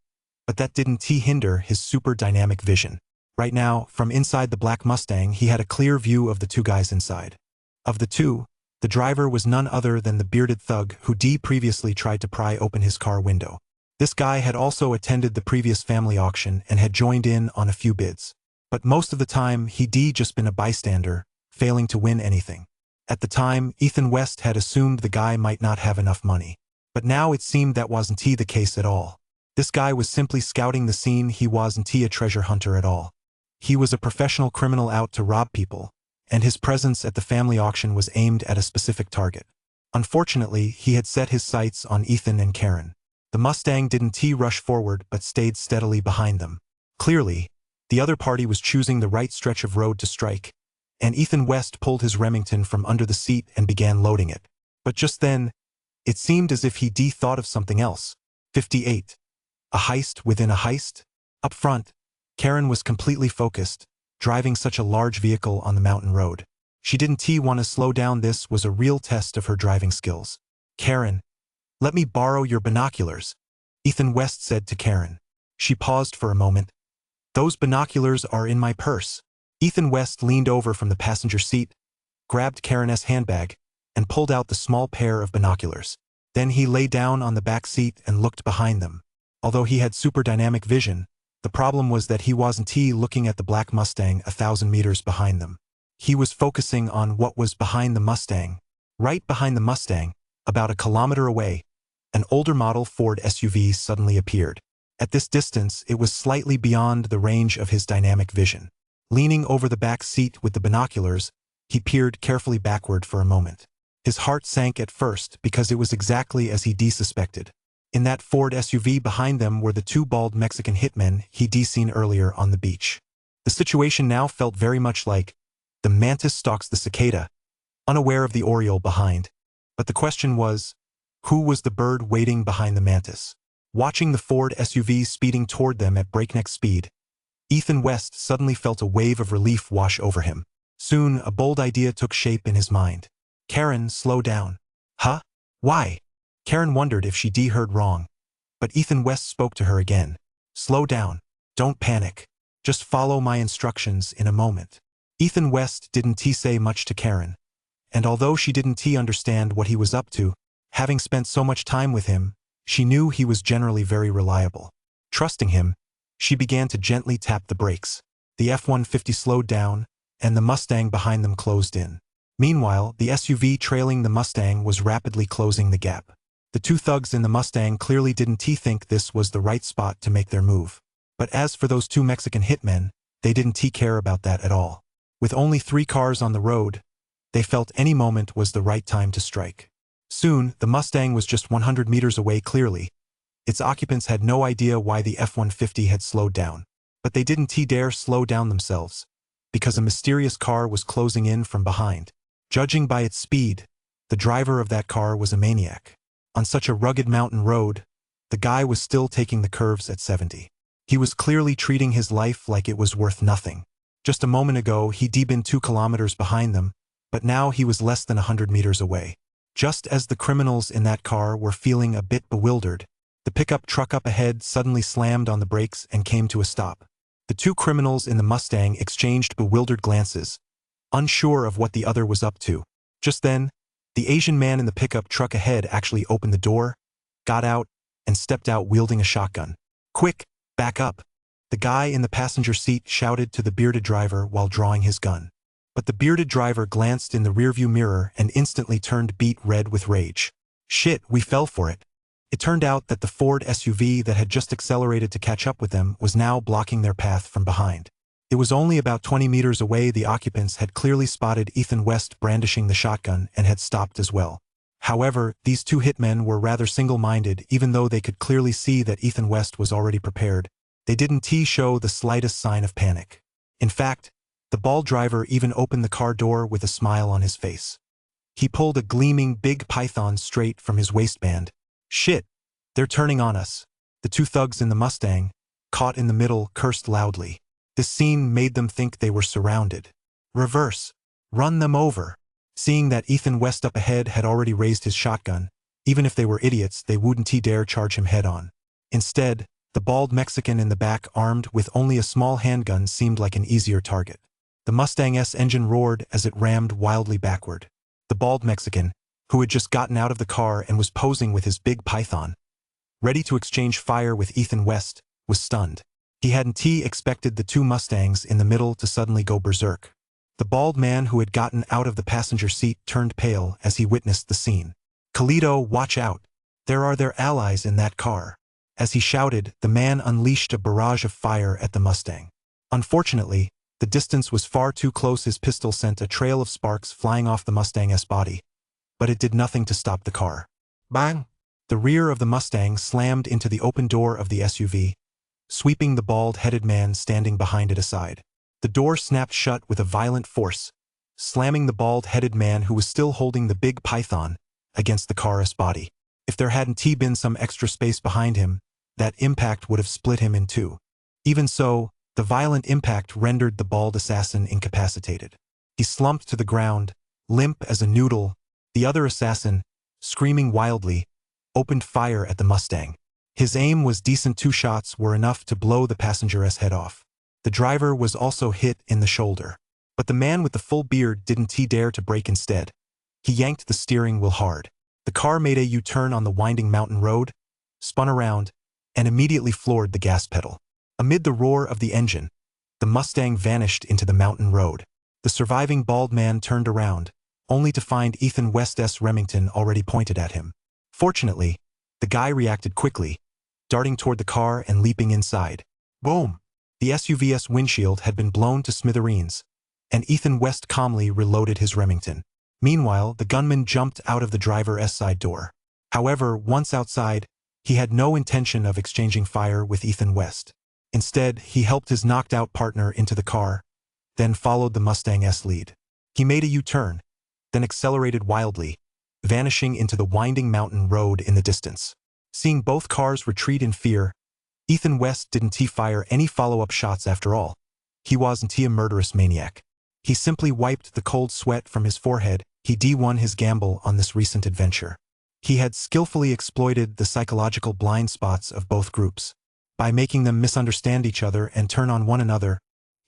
but that didn't hinder his super dynamic vision. Right now, from inside the black Mustang, he had a clear view of the two guys inside. Of the two, the driver was none other than the bearded thug who previously tried to pry open his car window. This guy had also attended the previous family auction and had joined in on a few bids. But most of the time, he'd just been a bystander, failing to win anything. At the time, Ethan West had assumed the guy might not have enough money. But now it seemed that wasn't the case at all. This guy was simply scouting the scene. He wasn't a treasure hunter at all. He was a professional criminal out to rob people, and his presence at the family auction was aimed at a specific target. Unfortunately, he had set his sights on Ethan and Karen. The Mustang didn't rush forward but stayed steadily behind them. Clearly, the other party was choosing the right stretch of road to strike, and Ethan West pulled his Remington from under the seat and began loading it. But just then, it seemed as if he thought of something else. 58. A heist within a heist? Up front, Karen was completely focused, driving such a large vehicle on the mountain road. She didn't want to slow down. This was a real test of her driving skills. "Karen, let me borrow your binoculars," Ethan West said to Karen. She paused for a moment. "Those binoculars are in my purse." Ethan West leaned over from the passenger seat, grabbed Karen's handbag, and pulled out the small pair of binoculars. Then he lay down on the back seat and looked behind them. Although he had super dynamic vision, the problem was that he wasn't looking at the black Mustang 1,000 meters behind them. He was focusing on what was behind the Mustang. Right behind the Mustang, about a kilometer away, an older model Ford SUV suddenly appeared. At this distance, it was slightly beyond the range of his dynamic vision. Leaning over the back seat with the binoculars, he peered carefully backward for a moment. His heart sank at first because it was exactly as he suspected. In that Ford SUV behind them were the two bald Mexican hitmen he'd seen earlier on the beach. The situation now felt very much like the mantis stalks the cicada, unaware of the oriole behind. But the question was, who was the bird waiting behind the mantis? Watching the Ford SUV speeding toward them at breakneck speed, Ethan West suddenly felt a wave of relief wash over him. Soon, a bold idea took shape in his mind. "Karen, slow down." "Huh? Why?" Karen wondered if she'd heard wrong. But Ethan West spoke to her again. "Slow down. Don't panic. Just follow my instructions in a moment." Ethan West didn't say much to Karen. And although she didn't understand what he was up to, having spent so much time with him, she knew he was generally very reliable. Trusting him, she began to gently tap the brakes. The F-150 slowed down, and the Mustang behind them closed in. Meanwhile, the SUV trailing the Mustang was rapidly closing the gap. The two thugs in the Mustang clearly didn't think this was the right spot to make their move. But as for those two Mexican hitmen, they didn't care about that at all. With only 3 cars on the road, they felt any moment was the right time to strike. Soon, the Mustang was just 100 meters away clearly. Its occupants had no idea why the F-150 had slowed down. But they didn't dare slow down themselves, because a mysterious car was closing in from behind. Judging by its speed, the driver of that car was a maniac. On such a rugged mountain road, the guy was still taking the curves at 70. He was clearly treating his life like it was worth nothing. Just a moment ago, he'd been 2 kilometers behind them, but now he was less than 100 meters away. Just as the criminals in that car were feeling a bit bewildered, the pickup truck up ahead suddenly slammed on the brakes and came to a stop. The 2 criminals in the Mustang exchanged bewildered glances, unsure of what the other was up to. Just then, the Asian man in the pickup truck ahead actually opened the door, got out, and stepped out wielding a shotgun. "Quick, back up!" the guy in the passenger seat shouted to the bearded driver while drawing his gun. But the bearded driver glanced in the rearview mirror and instantly turned beet red with rage. "Shit, we fell for it." It turned out that the Ford SUV that had just accelerated to catch up with them was now blocking their path from behind. It was only about 20 meters away the occupants had clearly spotted Ethan West brandishing the shotgun and had stopped as well. However, these 2 hitmen were rather single-minded. Even though they could clearly see that Ethan West was already prepared, they didn't show the slightest sign of panic. In fact, the bald driver even opened the car door with a smile on his face. He pulled a gleaming big python straight from his waistband. "Shit, they're turning on us." The 2 thugs in the Mustang, caught in the middle, cursed loudly. This scene made them think they were surrounded. "Reverse. Run them over." Seeing that Ethan West up ahead had already raised his shotgun, even if they were idiots, they wouldn't dare charge him head-on. Instead, the bald Mexican in the back, armed with only a small handgun, seemed like an easier target. The Mustang's engine roared as it rammed wildly backward. The bald Mexican, who had just gotten out of the car and was posing with his big python, ready to exchange fire with Ethan West, was stunned. He hadn't expected the 2 Mustangs in the middle to suddenly go berserk. The bald man who had gotten out of the passenger seat turned pale as he witnessed the scene. "Carlito, watch out. There are their allies in that car." As he shouted, the man unleashed a barrage of fire at the Mustang. Unfortunately, the distance was far too close. His pistol sent a trail of sparks flying off the Mustang's body, but it did nothing to stop the car. Bang! The rear of the Mustang slammed into the open door of the SUV, sweeping the bald-headed man standing behind it aside. The door snapped shut with a violent force, slamming the bald-headed man who was still holding the big python against the car's body. If there hadn't been some extra space behind him, that impact would have split him in 2. Even so, the violent impact rendered the bald assassin incapacitated. He slumped to the ground, limp as a noodle. The other assassin, screaming wildly, opened fire at the Mustang. His aim was decent. 2 shots were enough to blow the passenger's head off. The driver was also hit in the shoulder. But the man with the full beard didn't dare to brake. Instead, he yanked the steering wheel hard. The car made a U-turn on the winding mountain road, spun around, and immediately floored the gas pedal. Amid the roar of the engine, the Mustang vanished into the mountain road. The surviving bald man turned around, only to find Ethan West's Remington already pointed at him. Fortunately, the guy reacted quickly, darting toward the car and leaping inside. Boom! The SUV's windshield had been blown to smithereens, and Ethan West calmly reloaded his Remington. Meanwhile, the gunman jumped out of the driver's side door. However, once outside, he had no intention of exchanging fire with Ethan West. Instead, he helped his knocked-out partner into the car, then followed the Mustang's lead. He made a U-turn, then accelerated wildly, vanishing into the winding mountain road in the distance. Seeing both cars retreat in fear, Ethan West didn't fire any follow-up shots after all. He wasn't a murderous maniac. He simply wiped the cold sweat from his forehead. He won his gamble on this recent adventure. He had skillfully exploited the psychological blind spots of both groups. By making them misunderstand each other and turn on one another,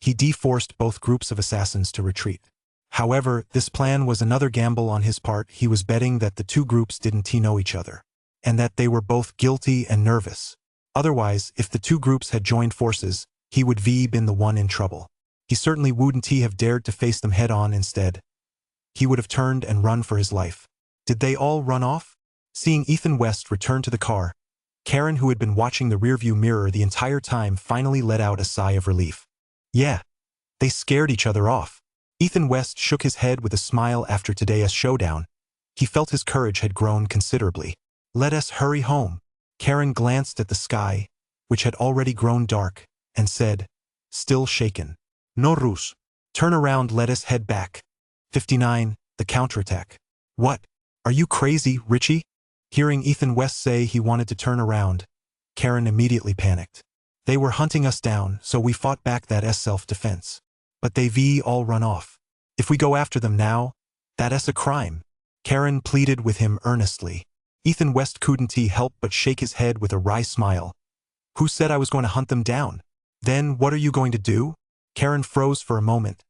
he forced both groups of assassins to retreat. However, this plan was another gamble on his part. He was betting that the 2 groups didn't know each other, and that they were both guilty and nervous. Otherwise, if the 2 groups had joined forces, he would been the one in trouble. He certainly wouldn't have dared to face them head-on. Instead, he would have turned and run for his life. Did they all run off? Seeing Ethan West return to the car, Karen, who had been watching the rearview mirror the entire time, finally let out a sigh of relief. Yeah, they scared each other off. Ethan West shook his head with a smile. After today's showdown, He felt his courage had grown considerably. "Let us hurry home." Karen glanced at the sky, which had already grown dark, and said, still shaken, "No ruse. Turn around, let us head back." 59. The counterattack. "What? Are you crazy, Richie?" Hearing Ethan West say he wanted to turn around, Karen immediately panicked. "They were hunting us down, so we fought back, that's self-defense. But they've all run off. If we go after them now, that's a crime." Karen pleaded with him earnestly. Ethan West couldn't help but shake his head with a wry smile. "Who said I was going to hunt them down? Then what are you going to do?" Karen froze for a moment,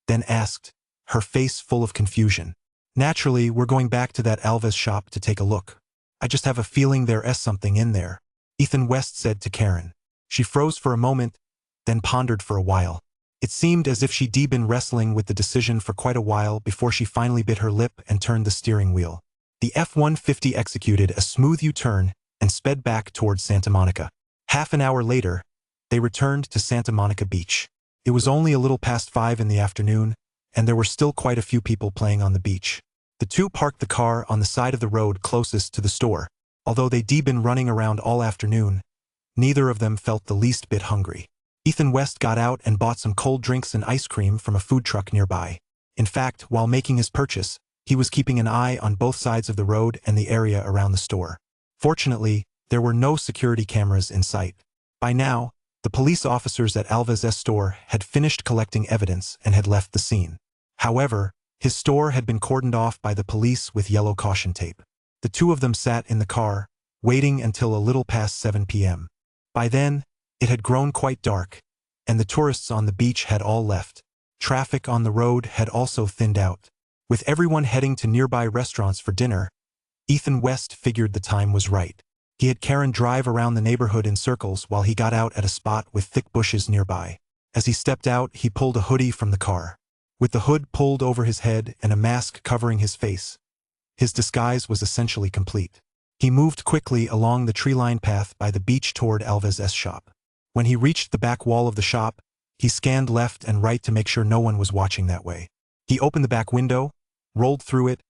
then asked, her face full of confusion. "Naturally, we're going back to that Alves shop to take a look. I just have a feeling there's something in there," Ethan West said to Karen. She froze for a moment, then pondered for a while. It seemed as if she'd been wrestling with the decision for quite a while before she finally bit her lip and turned the steering wheel. The F-150 executed a smooth U-turn and sped back towards Santa Monica. Half an hour later, they returned to Santa Monica Beach. It was only a little past 5 in the afternoon, and there were still quite a few people playing on the beach. The two parked the car on the side of the road closest to the store. Although they'd been running around all afternoon, neither of them felt the least bit hungry. Ethan West got out and bought some cold drinks and ice cream from a food truck nearby. In fact, while making his purchase, he was keeping an eye on both sides of the road and the area around the store. Fortunately, there were no security cameras in sight. By now, the police officers at Alves' store had finished collecting evidence and had left the scene. However, his store had been cordoned off by the police with yellow caution tape. The two of them sat in the car, waiting until a little past 7 p.m. By then, it had grown quite dark, and the tourists on the beach had all left. Traffic on the road had also thinned out. With everyone heading to nearby restaurants for dinner, Ethan West figured the time was right. He had Karen drive around the neighborhood in circles while he got out at a spot with thick bushes nearby. As he stepped out, he pulled a hoodie from the car. With the hood pulled over his head and a mask covering his face, his disguise was essentially complete. He moved quickly along the tree-lined path by the beach toward Alves' shop. When he reached the back wall of the shop, he scanned left and right to make sure no one was watching that way. He opened the back window, rolled through it,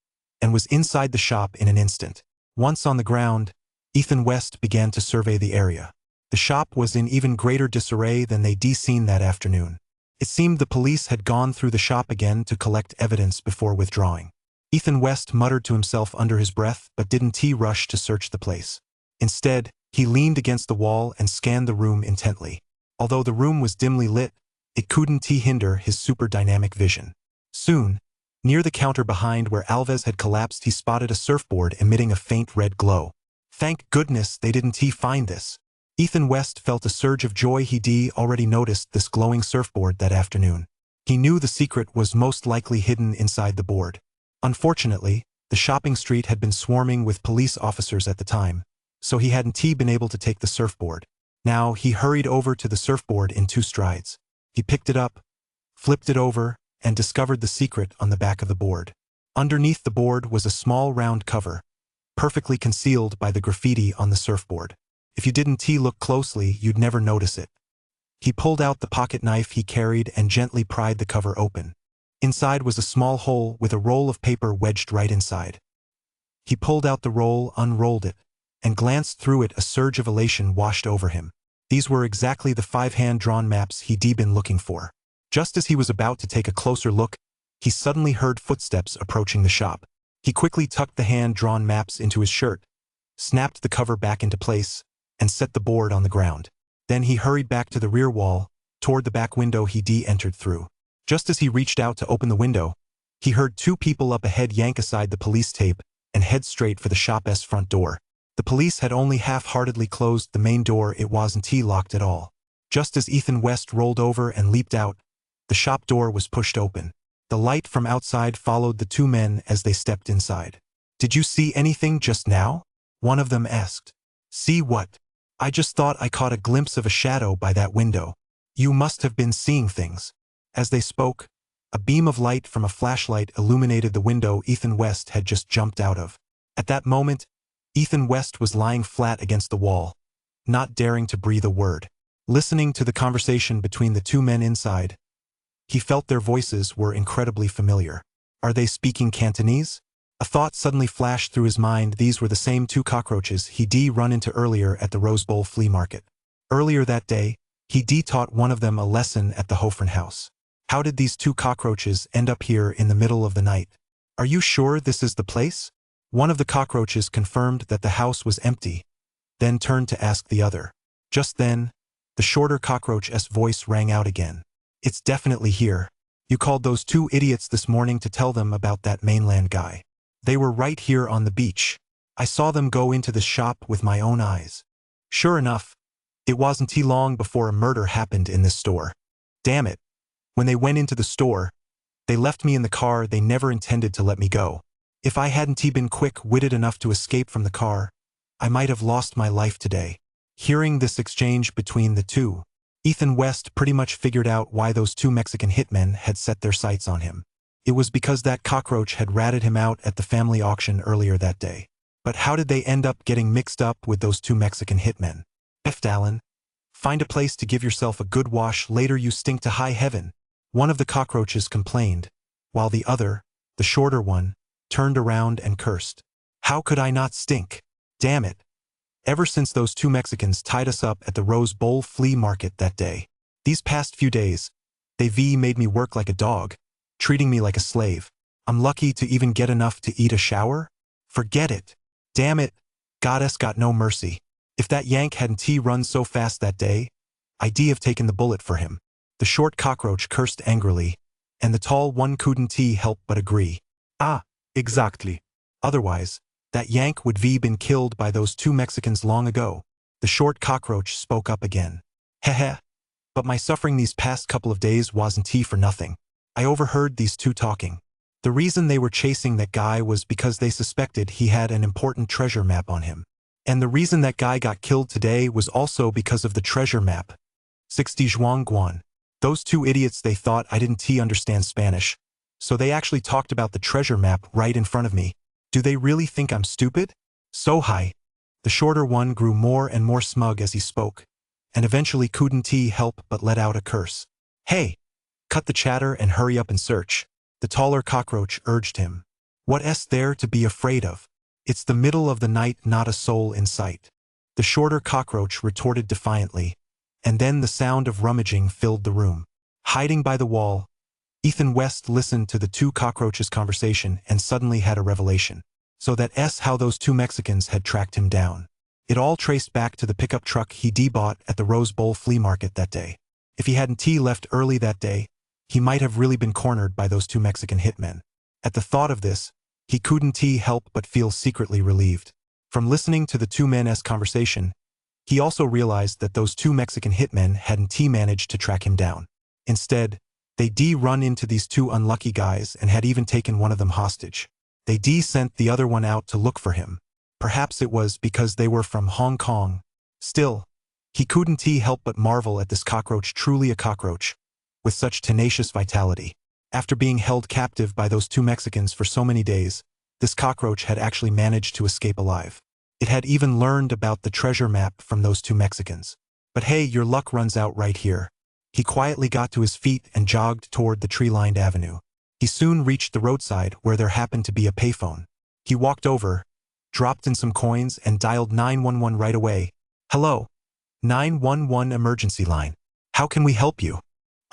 and was inside the shop in an instant. Once on the ground, Ethan West began to survey the area. The shop was in even greater disarray than they'd seen that afternoon. It seemed the police had gone through the shop again to collect evidence before withdrawing. Ethan West muttered to himself under his breath but didn't rush to search the place. Instead, he leaned against the wall and scanned the room intently. Although the room was dimly lit, it couldn't hinder his super dynamic vision. Soon, near the counter behind where Alves had collapsed, he spotted a surfboard emitting a faint red glow. Thank goodness they didn't find this. Ethan West felt a surge of joy. He'd already noticed this glowing surfboard that afternoon. He knew the secret was most likely hidden inside the board. Unfortunately, the shopping street had been swarming with police officers at the time, so he hadn't been able to take the surfboard. Now he hurried over to the surfboard in 2 strides. He picked it up, flipped it over, and discovered the secret on the back of the board. Underneath the board was a small round cover, perfectly concealed by the graffiti on the surfboard. If you didn't look closely, you'd never notice it. He pulled out the pocket knife he carried and gently pried the cover open. Inside was a small hole with a roll of paper wedged right inside. He pulled out the roll, unrolled it, and glanced through it. A surge of elation washed over him. These were exactly the 5 hand-drawn maps he'd been looking for. Just as he was about to take a closer look, he suddenly heard footsteps approaching the shop. He quickly tucked the hand-drawn maps into his shirt, snapped the cover back into place, and set the board on the ground. Then he hurried back to the rear wall, toward the back window he'd entered through. Just as he reached out to open the window, he heard 2 people up ahead yank aside the police tape and head straight for the shop's front door. The police had only half-heartedly closed the main door. It wasn't locked at all. Just as Ethan West rolled over and leaped out, the shop door was pushed open. The light from outside followed the 2 men as they stepped inside. "Did you see anything just now?" one of them asked. "See what?" "I just thought I caught a glimpse of a shadow by that window." "You must have been seeing things." As they spoke, a beam of light from a flashlight illuminated the window Ethan West had just jumped out of. At that moment, Ethan West was lying flat against the wall, not daring to breathe a word. Listening to the conversation between the 2 men inside, he felt their voices were incredibly familiar. "Are they speaking Cantonese?" A thought suddenly flashed through his mind. These were the same two cockroaches he'd run into earlier at the Rose Bowl flea market. Earlier that day, he'd taught one of them a lesson at the Hofren house. How did these two cockroaches end up here in the middle of the night? Are you sure this is the place? One of the cockroaches confirmed that the house was empty, then turned to ask the other. Just then, the shorter cockroach's voice rang out again. It's definitely here. You called those two idiots this morning to tell them about that mainland guy. They were right here on the beach. I saw them go into the shop with my own eyes. Sure enough, it wasn't too long before a murder happened in this store. Damn it. When they went into the store, they left me in the car. They never intended to let me go. If I hadn't been quick-witted enough to escape from the car, I might have lost my life today. Hearing this exchange between the two, Ethan West pretty much figured out why those two Mexican hitmen had set their sights on him. It was because that cockroach had ratted him out at the family auction earlier that day. But how did they end up getting mixed up with those two Mexican hitmen? F. Dallin, find a place to give yourself a good wash later, you stink to high heaven. One of the cockroaches complained, while the other, the shorter one, turned around and cursed. How could I not stink? Damn it. Ever since those two Mexicans tied us up at the Rose Bowl flea market that day, these past few days, they've made me work like a dog, treating me like a slave. I'm lucky to even get enough to eat a shower? Forget it. Damn it. Goddess got no mercy. If that Yank hadn't run so fast that day, I'd have taken the bullet for him. The short cockroach cursed angrily, and the tall one couldn't help but agree. Ah, exactly. Otherwise, that Yank would been killed by those two Mexicans long ago. The short cockroach spoke up again. Heh. But my suffering these past couple of days wasn't for nothing. I overheard these two talking. The reason they were chasing that guy was because they suspected he had an important treasure map on him. And the reason that guy got killed today was also because of the treasure map. 60 Zhuang Guan. Those two idiots, they thought I didn't understand Spanish, so they actually talked about the treasure map right in front of me. Do they really think I'm stupid? So high. The shorter one grew more and more smug as he spoke, and eventually couldn't help but let out a curse. Hey! Cut the chatter and hurry up and search. The taller cockroach urged him. What's there to be afraid of? It's the middle of the night, not a soul in sight. The shorter cockroach retorted defiantly, and then the sound of rummaging filled the room. Hiding by the wall, Ethan West listened to the two cockroaches' conversation and suddenly had a revelation. So that's how those two Mexicans had tracked him down. It all traced back to the pickup truck he bought at the Rose Bowl flea market that day. If he hadn't left early that day, he might have really been cornered by those two Mexican hitmen. At the thought of this, he couldn't help but feel secretly relieved. From listening to the two men's conversation, he also realized that those two Mexican hitmen hadn't managed to track him down. Instead, they'd run into these two unlucky guys and had even taken one of them hostage. They'd sent the other one out to look for him. Perhaps it was because they were from Hong Kong. Still, he couldn't help but marvel at this cockroach, truly a cockroach, with such tenacious vitality. After being held captive by those two Mexicans for so many days, this cockroach had actually managed to escape alive. It had even learned about the treasure map from those two Mexicans. But hey, your luck runs out right here. He quietly got to his feet and jogged toward the tree-lined avenue. He soon reached the roadside where there happened to be a payphone. He walked over, dropped in some coins, and dialed 911 right away. Hello? 911 emergency line. How can we help you?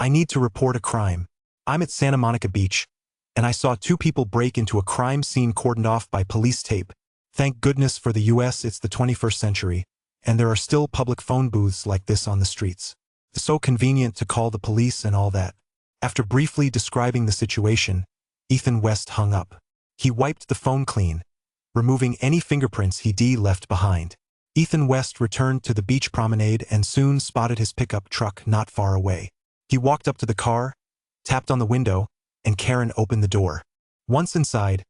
I need to report a crime. I'm at Santa Monica Beach, and I saw two people break into a crime scene cordoned off by police tape. Thank goodness for the US it's the 21st century, and there are still public phone booths like this on the streets. It's so convenient to call the police and all that. After briefly describing the situation, Ethan West hung up. He wiped the phone clean, removing any fingerprints he'd left behind. Ethan West returned to the beach promenade and soon spotted his pickup truck not far away. He walked up to the car, tapped on the window, and Karen opened the door. Once inside,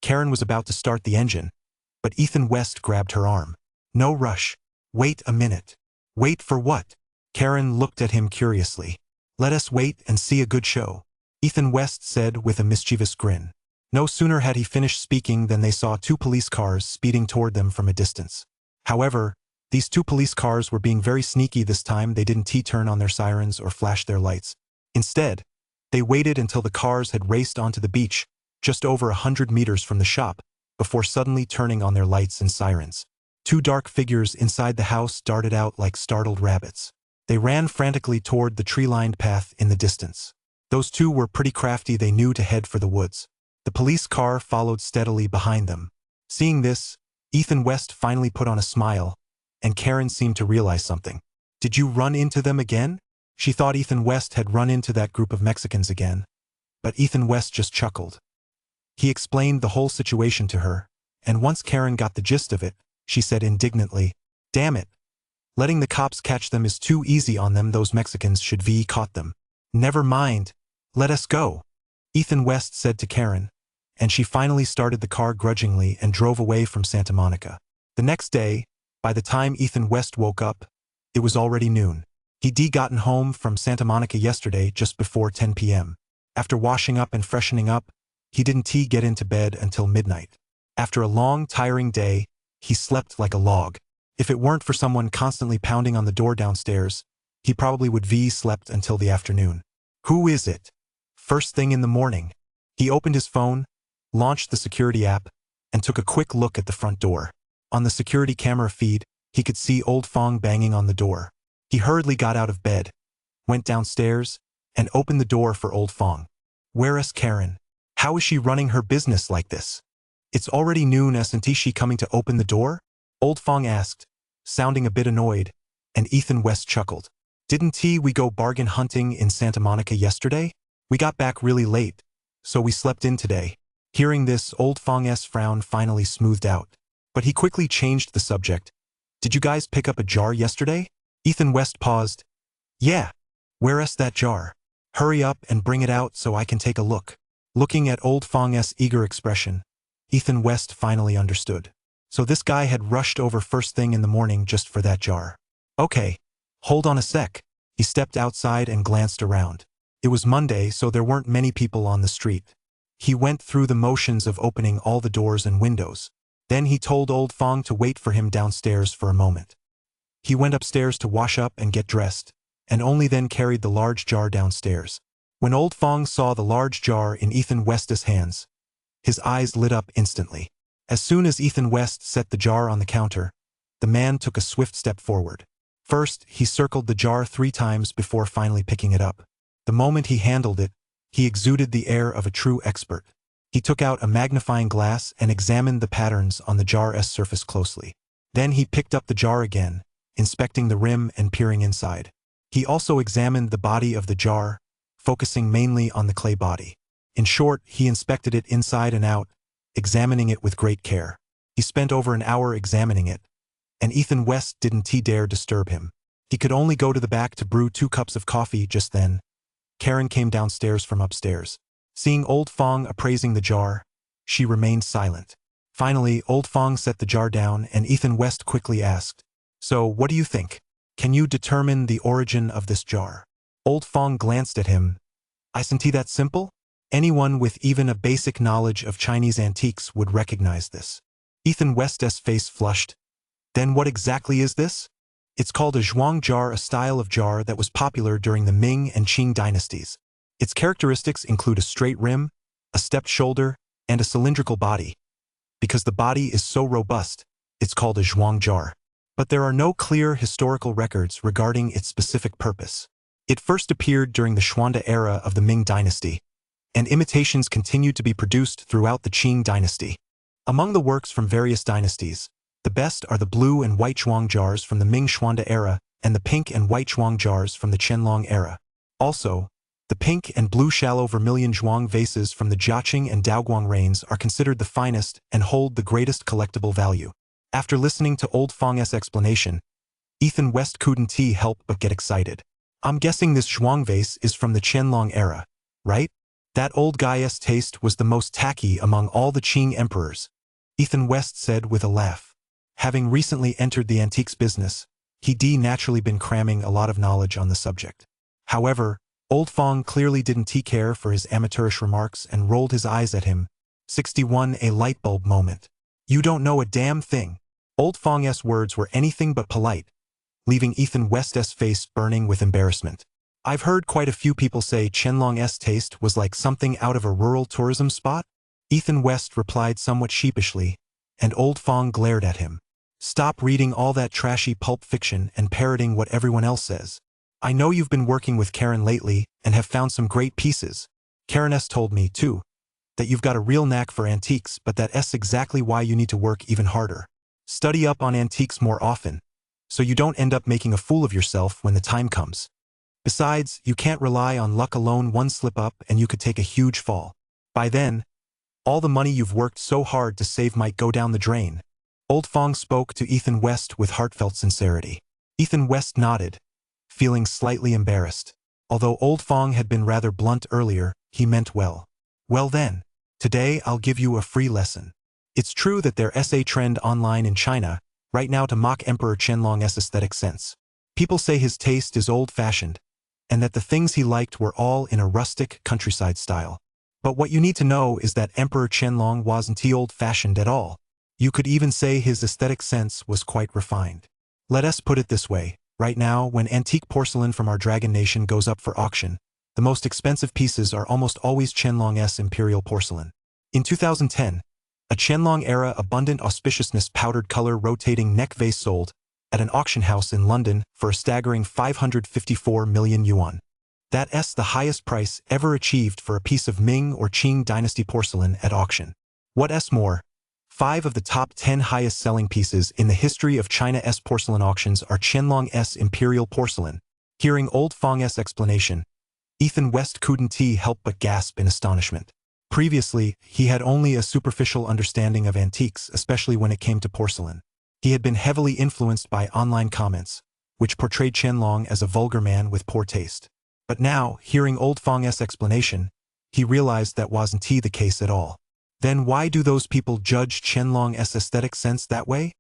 Karen was about to start the engine, but Ethan West grabbed her arm. No rush. Wait a minute. Wait for what? Karen looked at him curiously. Let us wait and see a good show, Ethan West said with a mischievous grin. No sooner had he finished speaking than they saw two police cars speeding toward them from a distance. However, these two police cars were being very sneaky this time. They didn't turn on their sirens or flash their lights. Instead, they waited until the cars had raced onto the beach, just over 100 meters from the shop, before suddenly turning on their lights and sirens. Two dark figures inside the house darted out like startled rabbits. They ran frantically toward the tree-lined path in the distance. Those two were pretty crafty. They knew to head for the woods. The police car followed steadily behind them. Seeing this, Ethan West finally put on a smile, and Karen seemed to realize something. "Did you run into them again?" She thought Ethan West had run into that group of Mexicans again. But Ethan West just chuckled. He explained the whole situation to her, and once Karen got the gist of it, she said indignantly, "Damn it. Letting the cops catch them is too easy on them. Those Mexicans should be caught them." "Never mind. Let us go," Ethan West said to Karen, and she finally started the car grudgingly and drove away from Santa Monica. The next day, by the time Ethan West woke up, it was already noon. He'd gotten home from Santa Monica yesterday just before 10 p.m. After washing up and freshening up, he didn't get into bed until midnight. After a long, tiring day, he slept like a log. If it weren't for someone constantly pounding on the door downstairs, he probably would slept until the afternoon. Who is it? First thing in the morning. He opened his phone, launched the security app, and took a quick look at the front door. On the security camera feed, he could see Old Fong banging on the door. He hurriedly got out of bed, went downstairs, and opened the door for Old Fong. "Where is Karen? How is she running her business like this? It's already noon. Isn't she coming to open the door?" Old Fong asked, sounding a bit annoyed, and Ethan West chuckled. "Didn't we go bargain hunting in Santa Monica yesterday? We got back really late, so we slept in today." Hearing this, Old Fong's frown finally smoothed out. But he quickly changed the subject. "Did you guys pick up a jar yesterday?" Ethan West paused. "Yeah. Where's that jar? Hurry up and bring it out so I can take a look." Looking at Old Fong's eager expression, Ethan West finally understood. So this guy had rushed over first thing in the morning just for that jar. "Okay. Hold on a sec." He stepped outside and glanced around. It was Monday, so there weren't many people on the street. He went through the motions of opening all the doors and windows. Then he told Old Fong to wait for him downstairs for a moment. He went upstairs to wash up and get dressed, and only then carried the large jar downstairs. When Old Fong saw the large jar in Ethan West's hands, his eyes lit up instantly. As soon as Ethan West set the jar on the counter, the man took a swift step forward. First, he circled the jar 3 times before finally picking it up. The moment he handled it, he exuded the air of a true expert. He took out a magnifying glass and examined the patterns on the jar's surface closely. Then he picked up the jar again, inspecting the rim and peering inside. He also examined the body of the jar, focusing mainly on the clay body. In short, he inspected it inside and out, examining it with great care. He spent over an hour examining it, and Ethan West didn't dare disturb him. He could only go to the back to brew 2 cups of coffee. Just then, Karen came downstairs from upstairs. Seeing Old Fong appraising the jar, she remained silent. Finally, Old Fong set the jar down, and Ethan West quickly asked, "So, what do you think? Can you determine the origin of this jar?" Old Fong glanced at him. "Isn't that simple? Anyone with even a basic knowledge of Chinese antiques would recognize this." Ethan West's face flushed. "Then what exactly is this?" "It's called a zhuang jar, a style of jar that was popular during the Ming and Qing dynasties. Its characteristics include a straight rim, a stepped shoulder, and a cylindrical body. Because the body is so robust, it's called a zhuang jar. But there are no clear historical records regarding its specific purpose. It first appeared during the Xuande era of the Ming dynasty, and imitations continued to be produced throughout the Qing dynasty. Among the works from various dynasties, the best are the blue and white zhuang jars from the Ming Xuande era and the pink and white zhuang jars from the Qianlong era. Also, the pink and blue shallow vermilion zhuang vases from the Jiaqing and Daoguang reigns are considered the finest and hold the greatest collectible value. After listening to Old Fong's explanation, Ethan West couldn't help but get excited. "I'm guessing this zhuang vase is from the Qianlong era, right? That old guy's taste was the most tacky among all the Qing emperors," Ethan West said with a laugh. Having recently entered the antiques business, he'd naturally been cramming a lot of knowledge on the subject. However, Old Fong clearly didn't care for his amateurish remarks and rolled his eyes at him. 61 A light bulb moment. "You don't know a damn thing." Old Fong's words were anything but polite, leaving Ethan West's face burning with embarrassment. "I've heard quite a few people say Qianlong's taste was like something out of a rural tourism spot. Ethan West replied somewhat sheepishly, and Old Fong glared at him. Stop reading all that trashy pulp fiction and parroting what everyone else says. I know you've been working with Karen lately and have found some great pieces. Karen S. told me, too, that you've got a real knack for antiques, but that's exactly why you need to work even harder. Study up on antiques more often, so you don't end up making a fool of yourself when the time comes. Besides, you can't rely on luck alone. One slip up and you could take a huge fall. By then, all the money you've worked so hard to save might go down the drain. Old Fong spoke to Ethan West with heartfelt sincerity. Ethan West nodded, feeling slightly embarrassed. Although Old Fong had been rather blunt earlier, he meant well. Well then, today I'll give you a free lesson. It's true that there's a trend online in China right now to mock Emperor Qianlong's aesthetic sense. People say his taste is old-fashioned, and that the things he liked were all in a rustic countryside style. But what you need to know is that Emperor Qianlong wasn't old-fashioned at all. You could even say his aesthetic sense was quite refined. Let us put it this way, right now when antique porcelain from our Dragon Nation goes up for auction, the most expensive pieces are almost always Qianlong's Imperial porcelain. In 2010, a Qianlong-era abundant auspiciousness powdered color rotating neck vase sold at an auction house in London for a staggering 554 million yuan. That's the highest price ever achieved for a piece of Ming or Qing dynasty porcelain at auction. What's more, 5 of the top 10 highest-selling pieces in the history of China's porcelain auctions are Qianlong's Imperial porcelain. Hearing Old Fong's explanation, Ethan West couldn't help but gasp in astonishment. Previously, he had only a superficial understanding of antiques, especially when it came to porcelain. He had been heavily influenced by online comments, which portrayed Qianlong as a vulgar man with poor taste. But now, hearing Old Fong's explanation, he realized that wasn't the case at all. Then why do those people judge Qianlong's aesthetic sense that way?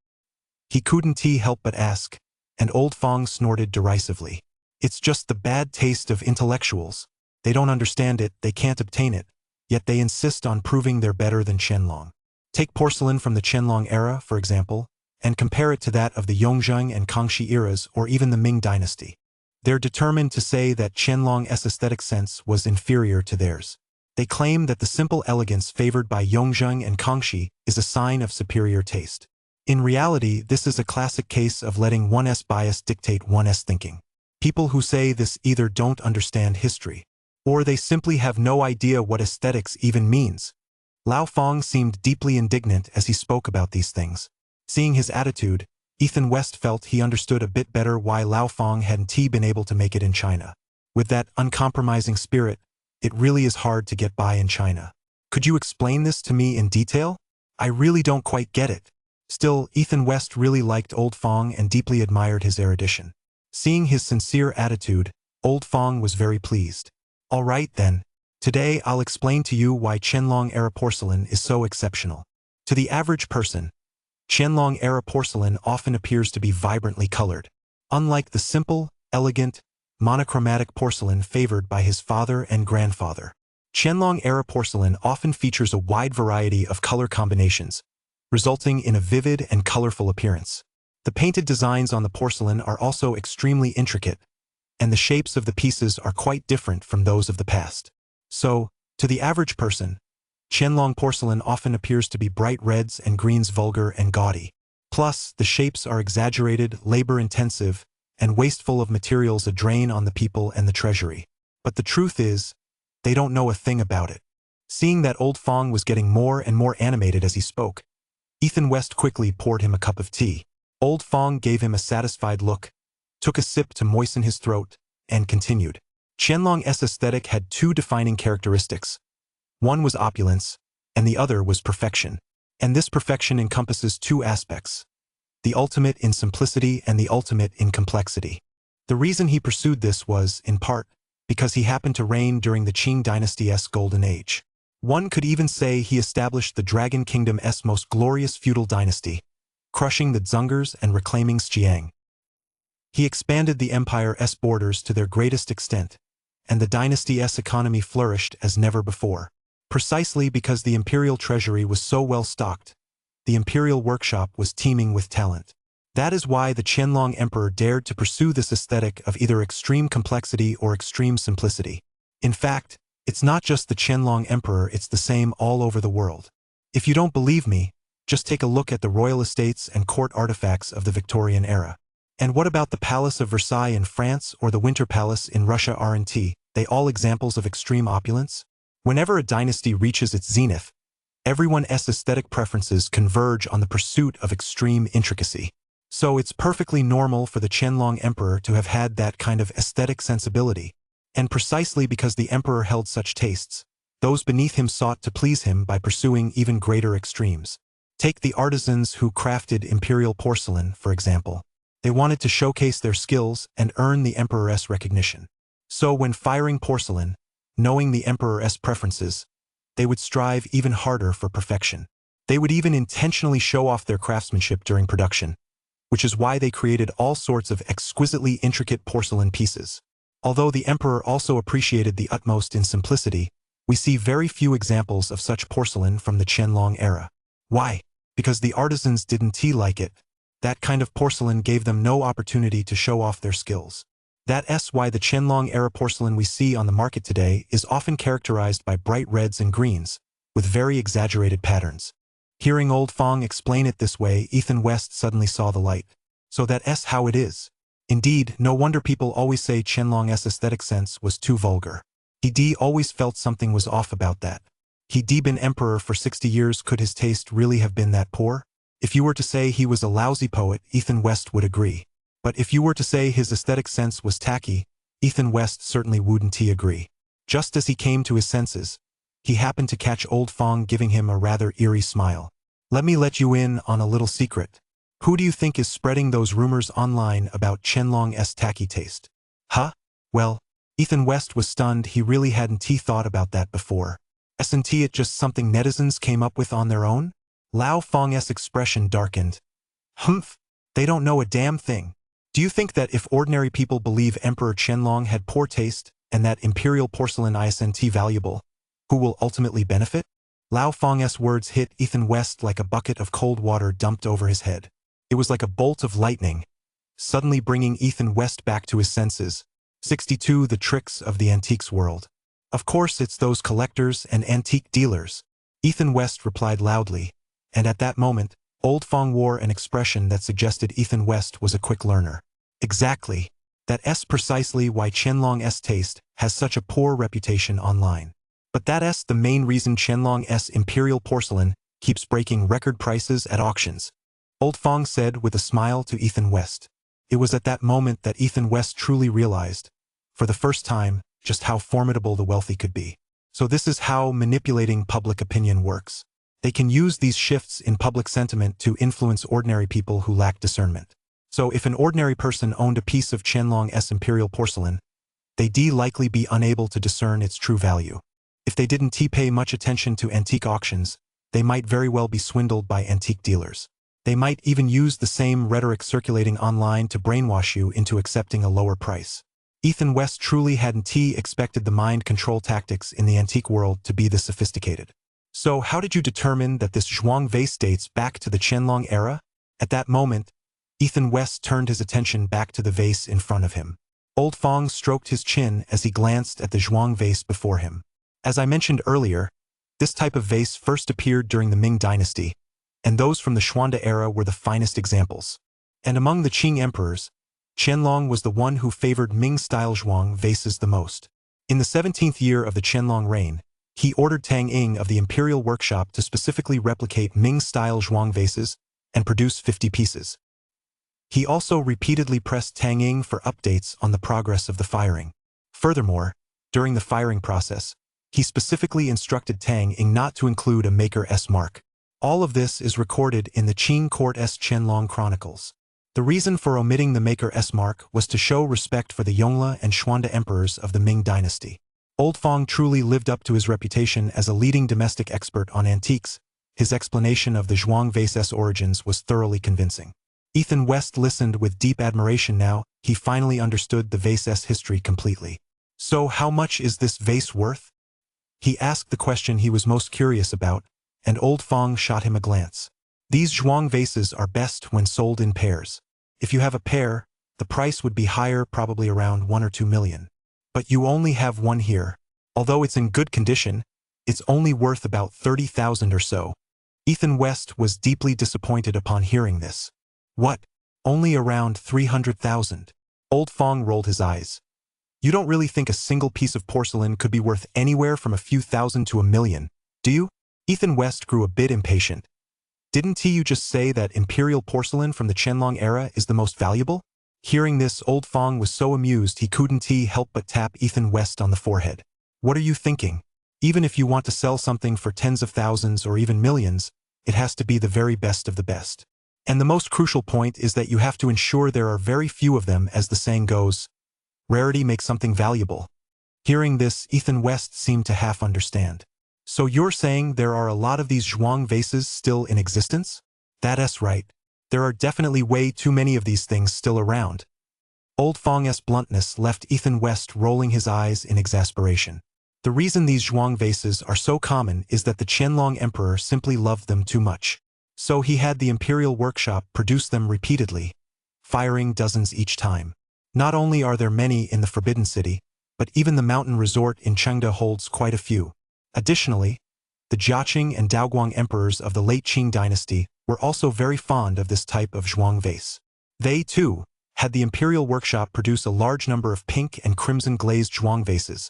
He couldn't help but ask, and Old Fong snorted derisively. It's just the bad taste of intellectuals. They don't understand it, they can't obtain it, yet they insist on proving they're better than Qianlong. Take porcelain from the Qianlong era, for example, and compare it to that of the Yongzheng and Kangxi eras or even the Ming dynasty. They're determined to say that Qianlong's aesthetic sense was inferior to theirs. They claim that the simple elegance favored by Yongzheng and Kangxi is a sign of superior taste. In reality, this is a classic case of letting one's bias dictate one's thinking. People who say this either don't understand history, or they simply have no idea what aesthetics even means. Lao Fong seemed deeply indignant as he spoke about these things. Seeing his attitude, Ethan West felt he understood a bit better why Lao Fong hadn't been able to make it in China. With that uncompromising spirit, it really is hard to get by in China. Could you explain this to me in detail? I really don't quite get it. Still, Ethan West really liked Old Fong and deeply admired his erudition. Seeing his sincere attitude, Old Fong was very pleased. All right then, today I'll explain to you why Qianlong-era porcelain is so exceptional. To the average person, Qianlong-era porcelain often appears to be vibrantly colored. Unlike the simple, elegant, monochromatic porcelain favored by his father and grandfather, Qianlong-era porcelain often features a wide variety of color combinations, resulting in a vivid and colorful appearance. The painted designs on the porcelain are also extremely intricate, and the shapes of the pieces are quite different from those of the past. So, to the average person, Qianlong porcelain often appears to be bright reds and greens, vulgar and gaudy. Plus, the shapes are exaggerated, labor-intensive, and wasteful of materials, a drain on the people and the treasury. But the truth is, they don't know a thing about it. Seeing that Old Fong was getting more and more animated as he spoke, Ethan West quickly poured him a cup of tea. Old Fong gave him a satisfied look, took a sip to moisten his throat, and continued. Qianlong's aesthetic had 2 defining characteristics. One was opulence, and the other was perfection. And this perfection encompasses 2 aspects: the ultimate in simplicity and the ultimate in complexity. The reason he pursued this was, in part, because he happened to reign during the Qing dynasty's golden age. One could even say he established the Dragon Kingdom's most glorious feudal dynasty, crushing the Dzungars and reclaiming Zhejiang. He expanded the empire's borders to their greatest extent, and the dynasty's economy flourished as never before. Precisely because the imperial treasury was so well stocked, the imperial workshop was teeming with talent. That is why the Qianlong emperor dared to pursue this aesthetic of either extreme complexity or extreme simplicity. In fact, It's not just the Qianlong Emperor, it's the same all over the world. If you don't believe me, just take a look at the royal estates and court artifacts of the Victorian era. And what about the Palace of Versailles in France or the Winter Palace in Russia? Aren't they all examples of extreme opulence? Whenever a dynasty reaches its zenith, everyone's aesthetic preferences converge on the pursuit of extreme intricacy. So it's perfectly normal for the Qianlong Emperor to have had that kind of aesthetic sensibility. And precisely because the emperor held such tastes, those beneath him sought to please him by pursuing even greater extremes. Take the artisans who crafted imperial porcelain, for example. They wanted to showcase their skills and earn the emperor's recognition. So when firing porcelain, knowing the emperor's preferences, they would strive even harder for perfection. They would even intentionally show off their craftsmanship during production, which is why they created all sorts of exquisitely intricate porcelain pieces. Although the emperor also appreciated the utmost in simplicity, we see very few examples of such porcelain from the Qianlong era. Why? Because the artisans didn't like it. That kind of porcelain gave them no opportunity to show off their skills. That's why the Qianlong era porcelain we see on the market today is often characterized by bright reds and greens, with very exaggerated patterns. Hearing Old Fong explain it this way, Ethan West suddenly saw the light. So that's how it is. Indeed, no wonder people always say Qianlong's aesthetic sense was too vulgar. He always felt something was off about that. He'd been emperor for 60 years. Could his taste really have been that poor? If you were to say he was a lousy poet, Ethan West would agree. But if you were to say his aesthetic sense was tacky, Ethan West certainly wouldn't agree. Just as he came to his senses, he happened to catch Old Fong giving him a rather eerie smile. Let me let you in on a little secret. Who do you think is spreading those rumors online about Qianlong's tacky taste? Huh? Well, Ethan West was stunned. He really hadn't thought about that before. Isn't it just something netizens came up with on their own? Lao Fong's expression darkened. Humph, they don't know a damn thing. Do you think that if ordinary people believe Emperor Qianlong had poor taste and that imperial porcelain isn't valuable, who will ultimately benefit? Lao Fong's words hit Ethan West like a bucket of cold water dumped over his head. It was like a bolt of lightning, suddenly bringing Ethan West back to his senses. 62. The tricks of the antiques world. Of course it's those collectors and antique dealers. Ethan West replied loudly, and at that moment, Old Fong wore an expression that suggested Ethan West was a quick learner. Exactly. That's precisely why Qianlong's taste has such a poor reputation online. But that's the main reason Qianlong's imperial porcelain keeps breaking record prices at auctions. Old Fong said with a smile to Ethan West. It was at that moment that Ethan West truly realized, for the first time, just how formidable the wealthy could be. So this is how manipulating public opinion works. They can use these shifts in public sentiment to influence ordinary people who lack discernment. So if an ordinary person owned a piece of Qianlong's imperial porcelain, they'd likely be unable to discern its true value. If they didn't pay much attention to antique auctions, they might very well be swindled by antique dealers. They might even use the same rhetoric circulating online to brainwash you into accepting a lower price. Ethan West truly hadn't expected the mind control tactics in the antique world to be this sophisticated. So how did you determine that this Zhuang vase dates back to the Qianlong era? At that moment, Ethan West turned his attention back to the vase in front of him. Old Fong stroked his chin as he glanced at the Zhuang vase before him. As I mentioned earlier, this type of vase first appeared during the Ming dynasty, and those from the Xuande era were the finest examples. And among the Qing emperors, Qianlong was the one who favored Ming-style Zhuang vases the most. In the 17th year of the Qianlong reign, he ordered Tang Ying of the Imperial workshop to specifically replicate Ming-style Zhuang vases and produce 50 pieces. He also repeatedly pressed Tang Ying for updates on the progress of the firing. Furthermore, during the firing process, he specifically instructed Tang Ying not to include a Maker's mark. All of this is recorded in the Qing Court's Qianlong Chronicles. The reason for omitting the Maker's mark was to show respect for the Yongle and Xuande emperors of the Ming dynasty. Old Fong truly lived up to his reputation as a leading domestic expert on antiques. His explanation of the Zhuang vase's origins was thoroughly convincing. Ethan West listened with deep admiration now. He finally understood the vase's history completely. So how much is this vase worth? He asked the question he was most curious about, and Old Fong shot him a glance. These Zhuang vases are best when sold in pairs. If you have a pair, the price would be higher, probably around 1 or 2 million. But you only have one here. Although it's in good condition, it's only worth about 30,000 or so. Ethan West was deeply disappointed upon hearing this. What? Only around 300,000? Old Fong rolled his eyes. You don't really think a single piece of porcelain could be worth anywhere from a few thousand to a million, do you? Ethan West grew a bit impatient. Didn't you just say that Imperial porcelain from the Qianlong era is the most valuable? Hearing this, Old Fong was so amused he couldn't help but tap Ethan West on the forehead. What are you thinking? Even if you want to sell something for tens of thousands or even millions, it has to be the very best of the best. And the most crucial point is that you have to ensure there are very few of them, as the saying goes. Rarity makes something valuable. Hearing this, Ethan West seemed to half understand. So you're saying there are a lot of these zhuang vases still in existence? That's right. There are definitely way too many of these things still around. Old Fong's bluntness left Ethan West rolling his eyes in exasperation. The reason these zhuang vases are so common is that the Qianlong Emperor simply loved them too much. So he had the Imperial workshop produce them repeatedly, firing dozens each time. Not only are there many in the Forbidden City, but even the mountain resort in Chengde holds quite a few. Additionally, the Jiaqing and Daoguang emperors of the late Qing dynasty were also very fond of this type of zhuang vase. They, too, had the Imperial workshop produce a large number of pink and crimson glazed zhuang vases,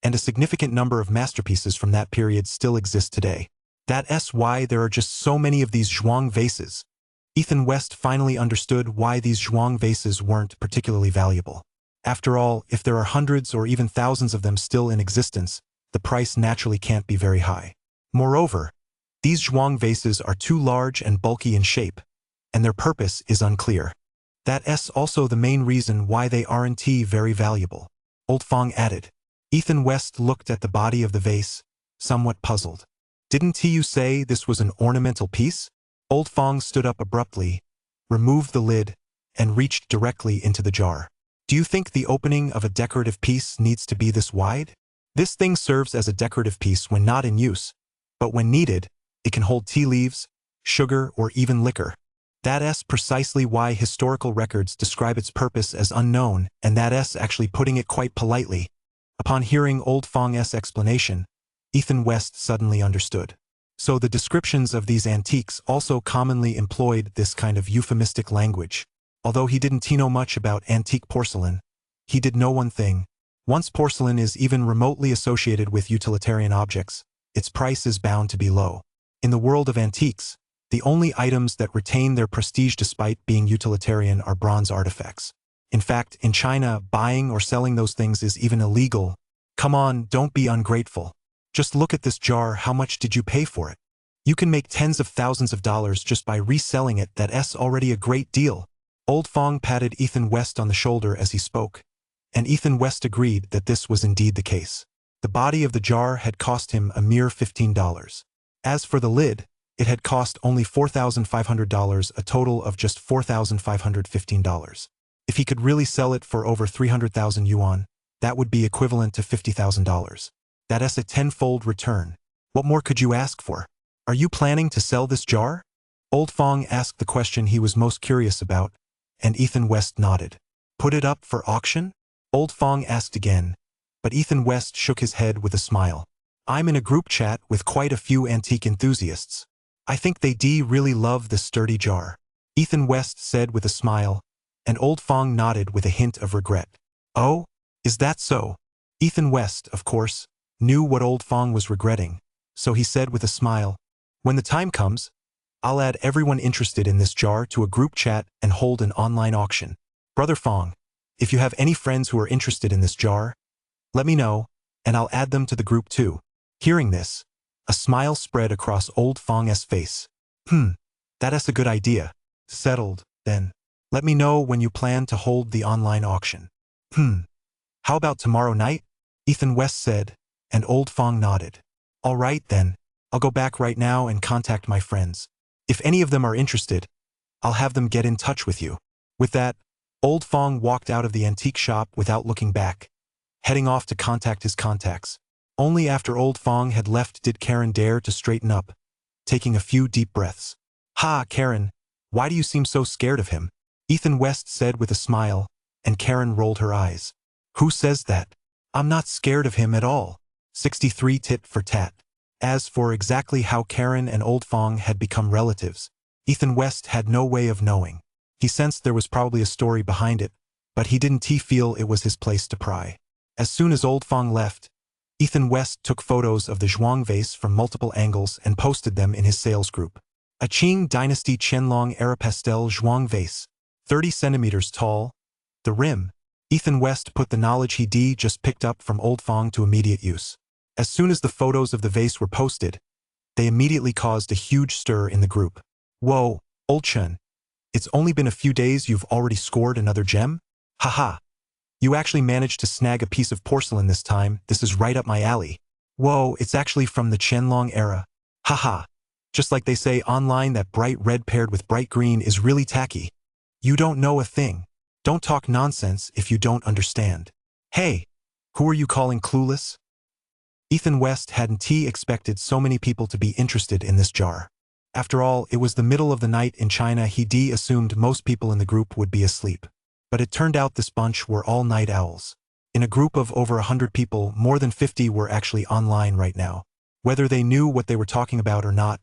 and a significant number of masterpieces from that period still exist today. That's why there are just so many of these zhuang vases. Ethan West finally understood why these zhuang vases weren't particularly valuable. After all, if there are hundreds or even thousands of them still in existence, the price naturally can't be very high. Moreover, these zhuang vases are too large and bulky in shape, and their purpose is unclear. That's also the main reason why they aren't very valuable. Old Fong added. Ethan West looked at the body of the vase, somewhat puzzled. Didn't you say this was an ornamental piece? Old Fong stood up abruptly, removed the lid, and reached directly into the jar. Do you think the opening of a decorative piece needs to be this wide? This thing serves as a decorative piece when not in use, but when needed, it can hold tea leaves, sugar, or even liquor. That's precisely why historical records describe its purpose as unknown, and that's actually putting it quite politely. Upon hearing Old Fong's explanation, Ethan West suddenly understood. So the descriptions of these antiques also commonly employed this kind of euphemistic language. Although he didn't know much about antique porcelain, he did know one thing. Once porcelain is even remotely associated with utilitarian objects, its price is bound to be low. In the world of antiques, the only items that retain their prestige despite being utilitarian are bronze artifacts. In fact, in China, buying or selling those things is even illegal. Come on, don't be ungrateful. Just look at this jar. How much did you pay for it? You can make tens of thousands of dollars just by reselling it. That's already a great deal. Old Fong patted Ethan West on the shoulder as he spoke, and Ethan West agreed that this was indeed the case. The body of the jar had cost him a mere $15. As for the lid, it had cost only $4,500, a total of just $4,515. If he could really sell it for over 300,000 yuan, that would be equivalent to $50,000. That's a tenfold return. What more could you ask for? Are you planning to sell this jar? Old Fong asked the question he was most curious about, and Ethan West nodded. Put it up for auction? Old Fong asked again, but Ethan West shook his head with a smile. I'm in a group chat with quite a few antique enthusiasts. I think they really love this sturdy jar. Ethan West said with a smile, and Old Fong nodded with a hint of regret. Oh, is that so? Ethan West, of course, knew what Old Fong was regretting, so he said with a smile, when the time comes, I'll add everyone interested in this jar to a group chat and hold an online auction. Brother Fong, if you have any friends who are interested in this jar, let me know, and I'll add them to the group too. Hearing this, a smile spread across Old Fong's face. That's a good idea. Settled, then. Let me know when you plan to hold the online auction. How about tomorrow night? Ethan West said, and Old Fong nodded. All right then, I'll go back right now and contact my friends. If any of them are interested, I'll have them get in touch with you. With that, Old Fong walked out of the antique shop without looking back, heading off to contact his contacts. Only after Old Fong had left did Karen dare to straighten up, taking a few deep breaths. Ha, Karen, why do you seem so scared of him? Ethan West said with a smile, and Karen rolled her eyes. Who says that? I'm not scared of him at all. 63 tit for tat. As for exactly how Karen and Old Fong had become relatives, Ethan West had no way of knowing. He sensed there was probably a story behind it, but he didn't feel it was his place to pry. As soon as Old Fong left, Ethan West took photos of the Zhuang vase from multiple angles and posted them in his sales group. A Qing Dynasty Qianlong era pastel Zhuang vase, 30 centimeters tall. The rim. Ethan West put the knowledge he just picked up from Old Fong to immediate use. As soon as the photos of the vase were posted, they immediately caused a huge stir in the group. Whoa, Old Chun. It's only been a few days you've already scored another gem? Haha. You actually managed to snag a piece of porcelain this time. This is right up my alley. Whoa, it's actually from the Qianlong era. Haha. Just like they say online that bright red paired with bright green is really tacky. You don't know a thing. Don't talk nonsense if you don't understand. Hey, who are you calling clueless? Ethan West hadn't expected so many people to be interested in this jar. After all, it was the middle of the night in China. He assumed most people in the group would be asleep. But it turned out this bunch were all night owls. In a group of over 100 people, more than 50 were actually online right now. Whether they knew what they were talking about or not,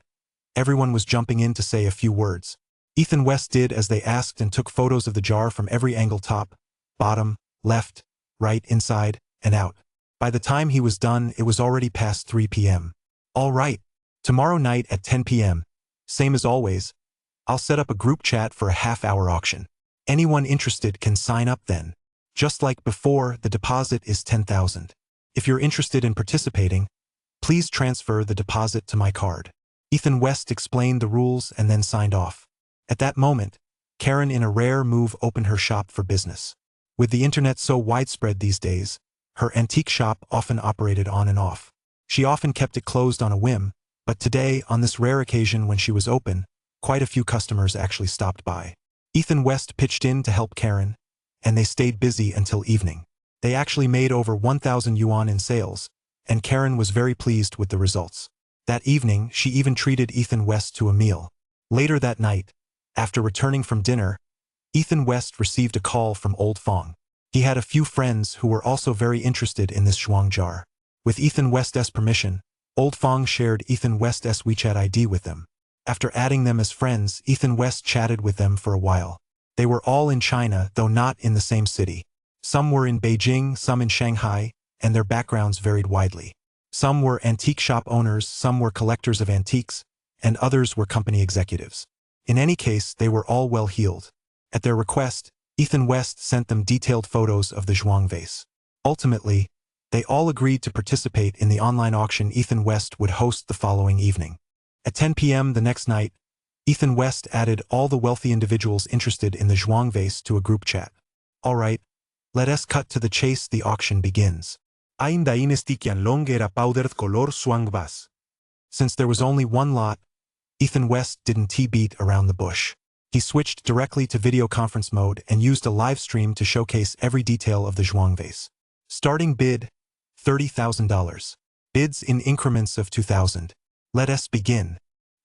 everyone was jumping in to say a few words. Ethan West did as they asked and took photos of the jar from every angle: top, bottom, left, right, inside, and out. By the time he was done, it was already past 3 p.m. All right, tomorrow night at 10 p.m., same as always, I'll set up a group chat for a half-hour auction. Anyone interested can sign up then. Just like before, the deposit is 10,000. If you're interested in participating, please transfer the deposit to my card. Ethan West explained the rules and then signed off. At that moment, Karen, in a rare move, opened her shop for business. With the internet so widespread these days, her antique shop often operated on and off. She often kept it closed on a whim, but today, on this rare occasion when she was open, quite a few customers actually stopped by. Ethan West pitched in to help Karen, and they stayed busy until evening. They actually made over 1,000 yuan in sales, and Karen was very pleased with the results. That evening, she even treated Ethan West to a meal. Later that night, after returning from dinner, Ethan West received a call from Old Fong. He had a few friends who were also very interested in this Zhuang jar. With Ethan West's permission, Old Fong shared Ethan West's WeChat ID with them. After adding them as friends, Ethan West chatted with them for a while. They were all in China, though not in the same city. Some were in Beijing, some in Shanghai, and their backgrounds varied widely. Some were antique shop owners, some were collectors of antiques, and others were company executives. In any case, they were all well-heeled. At their request, Ethan West sent them detailed photos of the Zhuang vase. Ultimately, they all agreed to participate in the online auction Ethan West would host the following evening. At 10 p.m. the next night, Ethan West added all the wealthy individuals interested in the Zhuang vase to a group chat. All right, let us cut to the chase. The auction begins. Ein Dynasty Qianlong era powdered color Zhuang vase. Since there was only one lot, Ethan West didn't beat around the bush. He switched directly to video conference mode and used a live stream to showcase every detail of the Zhuang vase. Starting bid, $30,000. Bids in increments of 2,000. Let us begin.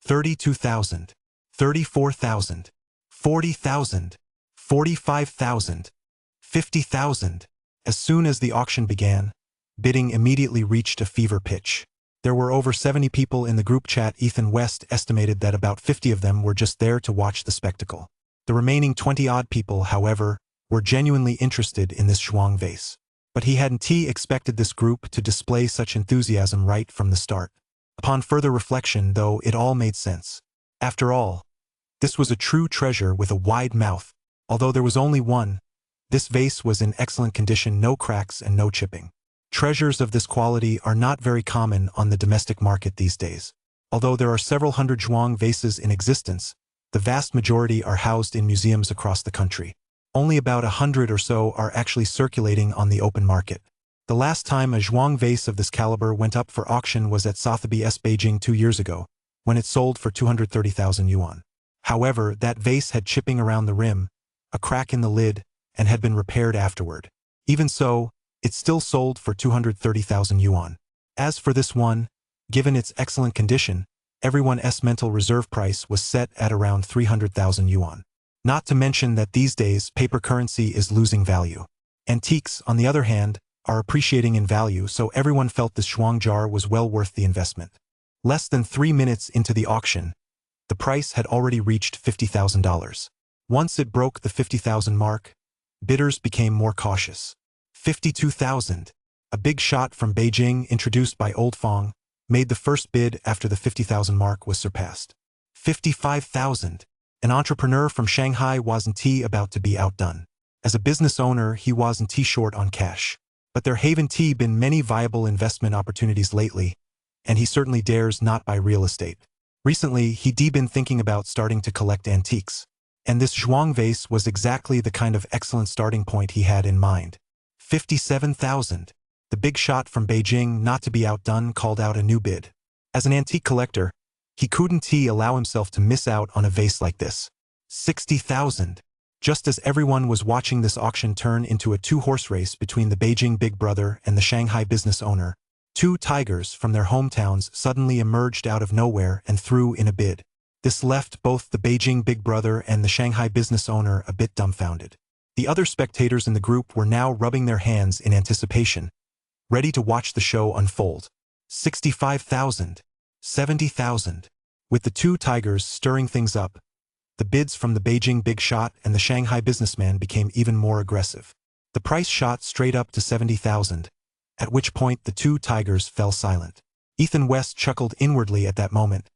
32,000. 34,000. 40,000. 45,000. 50,000. As soon as the auction began, bidding immediately reached a fever pitch. There were over 70 people in the group chat. Ethan West estimated that about 50 of them were just there to watch the spectacle. The remaining 20-odd people, however, were genuinely interested in this Zhuang vase. But he hadn't expected this group to display such enthusiasm right from the start. Upon further reflection, though, it all made sense. After all, this was a true treasure with a wide mouth. Although there was only one, this vase was in excellent condition, no cracks and no chipping. Treasures of this quality are not very common on the domestic market these days. Although there are several hundred Zhuang vases in existence, the vast majority are housed in museums across the country. Only about 100 or so are actually circulating on the open market. The last time a Zhuang vase of this caliber went up for auction was at Sotheby's Beijing 2 years ago, when it sold for 230,000 yuan. However, that vase had chipping around the rim, a crack in the lid, and had been repaired afterward. Even so, it still sold for 230,000 yuan. As for this one, given its excellent condition, everyone's mental reserve price was set at around 300,000 yuan. Not to mention that these days paper currency is losing value. Antiques, on the other hand, are appreciating in value, so everyone felt this shuang jar was well worth the investment. Less than 3 minutes into the auction, the price had already reached $50,000. Once it broke the 50,000 mark, bidders became more cautious. 52,000. A big shot from Beijing introduced by Old Fong made the first bid after the 50,000 mark was surpassed. 55,000. An entrepreneur from Shanghai wasn't about to be outdone. As a business owner, he wasn't short on cash. But there haven't been many viable investment opportunities lately, and he certainly dares not buy real estate. Recently, he'd been thinking about starting to collect antiques. And this zhuang vase was exactly the kind of excellent starting point he had in mind. 57,000. The big shot from Beijing, not to be outdone, called out a new bid. As an antique collector, he couldn't allow himself to miss out on a vase like this. 60,000. Just as everyone was watching this auction turn into a two-horse race between the Beijing big brother and the Shanghai business owner, two tigers from their hometowns suddenly emerged out of nowhere and threw in a bid. This left both the Beijing big brother and the Shanghai business owner a bit dumbfounded. The other spectators in the group were now rubbing their hands in anticipation, ready to watch the show unfold. 65,000. 70,000. With the two tigers stirring things up, the bids from the Beijing big shot and the Shanghai businessman became even more aggressive. The price shot straight up to 70,000, at which point the two tigers fell silent. Ethan West chuckled inwardly at that moment.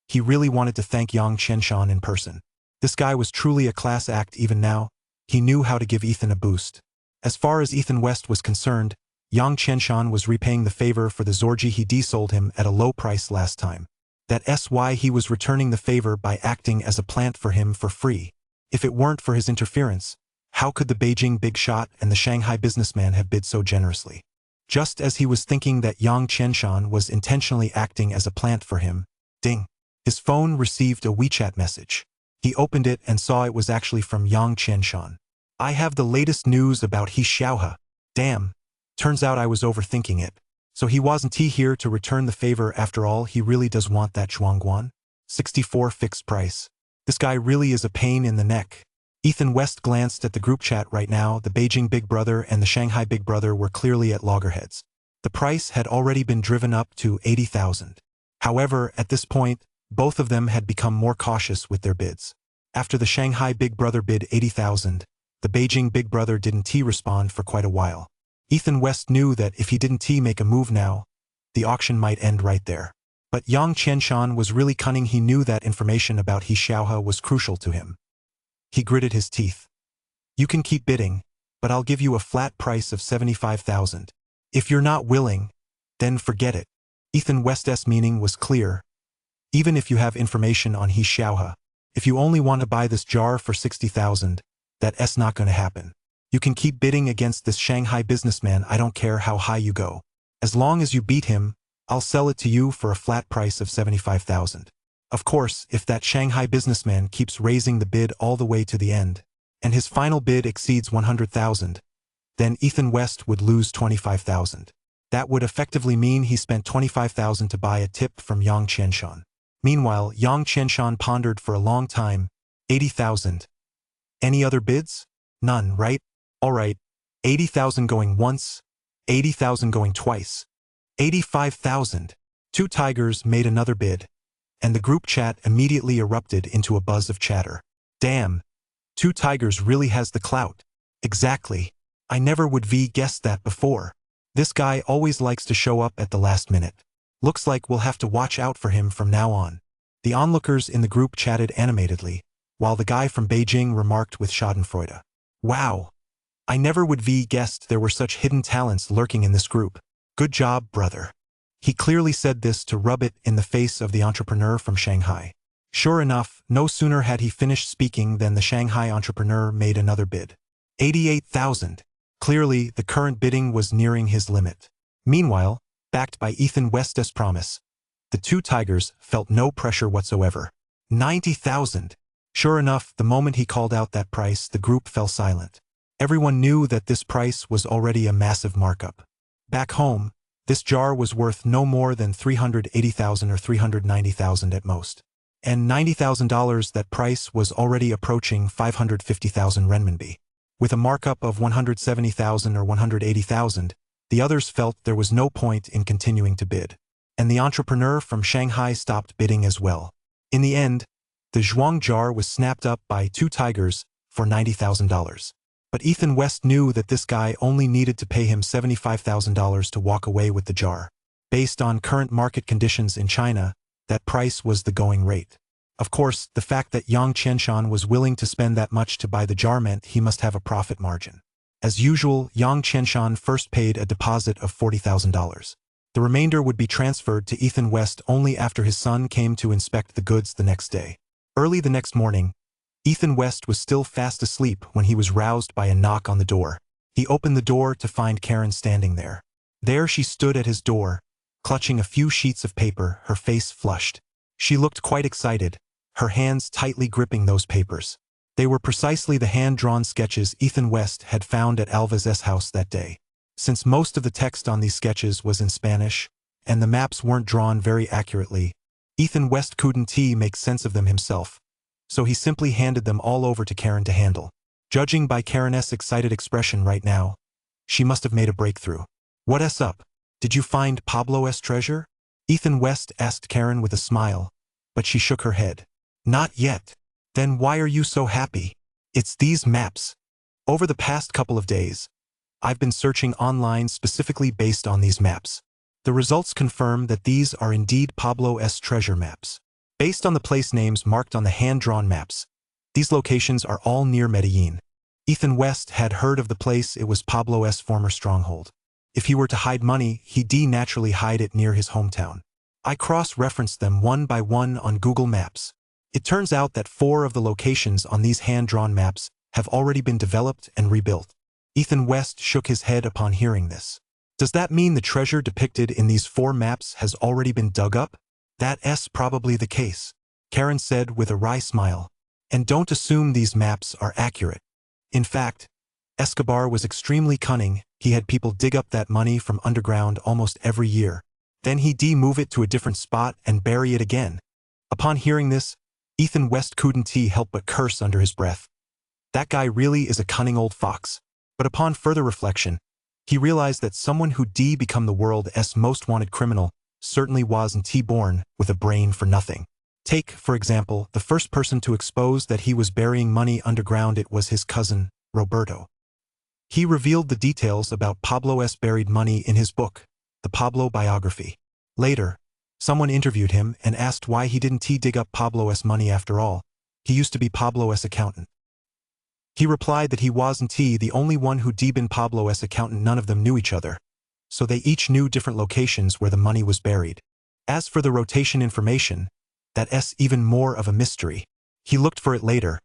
He really wanted to thank Yang Qianshan in person. This guy was truly a class act even now. He knew how to give Ethan a boost. As far as Ethan West was concerned, Yang Qianshan was repaying the favor for the Zorji he sold him at a low price last time. That's why he was returning the favor by acting as a plant for him for free. If it weren't for his interference, how could the Beijing big shot and the Shanghai businessman have bid so generously? Just as he was thinking that Yang Qianshan was intentionally acting as a plant for him, ding! His phone received a WeChat message. He opened it and saw it was actually from Yang Qianshan. I have the latest news about He Xiaohe. Damn. Turns out I was overthinking it. So he wasn't here to return the favor after all. He really does want that Zhuangguan. 64 fixed price. This guy really is a pain in the neck. Ethan West glanced at the group chat right now. The Beijing big brother and the Shanghai big brother were clearly at loggerheads. The price had already been driven up to 80,000. However, at this point, both of them had become more cautious with their bids. After the Shanghai big brother bid 80,000, the Beijing big brother didn't respond for quite a while. Ethan West knew that if he didn't make a move now, the auction might end right there. But Yang Qianshan was really cunning. He knew that information about He Xiaohe was crucial to him. He gritted his teeth. You can keep bidding, but I'll give you a flat price of 75,000. If you're not willing, then forget it. Ethan West's meaning was clear. Even if you have information on He Xiaohe, if you only want to buy this jar for 60,000, that's not going to happen. You can keep bidding against this Shanghai businessman. I don't care how high you go. As long as you beat him, I'll sell it to you for a flat price of 75,000. Of course, if that Shanghai businessman keeps raising the bid all the way to the end, and his final bid exceeds 100,000, then Ethan West would lose 25,000. That would effectively mean he spent 25,000 to buy a tip from Yang Qianshan. Meanwhile, Yang Qianshan pondered for a long time. 80,000. Any other bids? None, right? All right. 80,000 going once. 80,000 going twice. 85,000. Two tigers made another bid, and the group chat immediately erupted into a buzz of chatter. Damn. Two tigers really has the clout. Exactly. I never would guessed that before. This guy always likes to show up at the last minute. Looks like we'll have to watch out for him from now on. The onlookers in the group chatted animatedly, while the guy from Beijing remarked with schadenfreude. Wow. I never would guessed there were such hidden talents lurking in this group. Good job, brother. He clearly said this to rub it in the face of the entrepreneur from Shanghai. Sure enough, no sooner had he finished speaking than the Shanghai entrepreneur made another bid. 88,000. Clearly, the current bidding was nearing his limit. Meanwhile, backed by Ethan West's promise, the two tigers felt no pressure whatsoever. 90,000. Sure enough, the moment he called out that price, the group fell silent. Everyone knew that this price was already a massive markup. Back home, this jar was worth no more than 380,000 or 390,000 at most. And $90,000, that price was already approaching 550,000 renminbi. With a markup of 170,000 or 180,000, The others felt there was no point in continuing to bid. And the entrepreneur from Shanghai stopped bidding as well. In the end, the zhuang jar was snapped up by two tigers for $90,000. But Ethan West knew that this guy only needed to pay him $75,000 to walk away with the jar. Based on current market conditions in China, that price was the going rate. Of course, the fact that Yang Qianshan was willing to spend that much to buy the jar meant he must have a profit margin. As usual, Yang Qianshan first paid a deposit of $40,000. The remainder would be transferred to Ethan West only after his son came to inspect the goods the next day. Early the next morning, Ethan West was still fast asleep when he was roused by a knock on the door. He opened the door to find Karen standing there. There she stood at his door, clutching a few sheets of paper, her face flushed. She looked quite excited, her hands tightly gripping those papers. They were precisely the hand-drawn sketches Ethan West had found at Alvaz's house that day. Since most of the text on these sketches was in Spanish, and the maps weren't drawn very accurately, Ethan West couldn't make sense of them himself, so he simply handed them all over to Karen to handle. Judging by Karen's excited expression right now, she must have made a breakthrough. "What's up? Did you find Pablo's treasure?" Ethan West asked Karen with a smile, but she shook her head. "Not yet." "Then why are you so happy?" "It's these maps. Over the past couple of days, I've been searching online specifically based on these maps. The results confirm that these are indeed Pablo's treasure maps. Based on the place names marked on the hand-drawn maps, these locations are all near Medellin. Ethan West had heard of the place. It was Pablo's former stronghold. If he were to hide money, he'd naturally hide it near his hometown. I cross-referenced them one by one on Google Maps. It turns out that 4 of the locations on these hand-drawn maps have already been developed and rebuilt. Ethan West shook his head upon hearing this. "Does that mean the treasure depicted in these 4 maps has already been dug up?" "That's probably the case," Karen said with a wry smile. "And don't assume these maps are accurate. In fact, Escobar was extremely cunning. He had people dig up that money from underground almost every year. Then he'd move it to a different spot and bury it again." Upon hearing this, Ethan West couldn't help but curse under his breath. That guy really is a cunning old fox. But upon further reflection, he realized that someone who'd become the world's most wanted criminal certainly wasn't born with a brain for nothing. Take, for example, the first person to expose that he was burying money underground. It was his cousin, Roberto. He revealed the details about Pablo's buried money in his book, The Pablo Biography. Later, someone interviewed him and asked why he didn't dig up Pablo's money after all. He used to be Pablo's accountant. He replied that he wasn't the only one who'd been Pablo's accountant. None of them knew each other, so they each knew different locations where the money was buried. As for the rotation information, that's even more of a mystery. He looked for it later,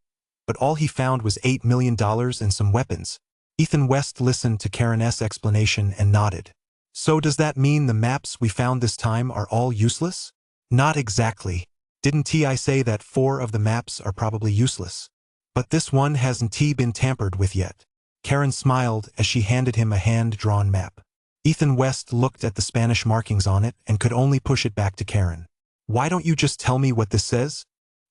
but all he found was $8 million and some weapons. Ethan West listened to Karen's explanation and nodded. "So does that mean the maps we found this time are all useless?" "Not exactly. Didn't I say that 4 of the maps are probably useless? But this one hasn't been tampered with yet." Karen smiled as she handed him a hand-drawn map. Ethan West looked at the Spanish markings on it and could only push it back to Karen. "Why don't you just tell me what this says?"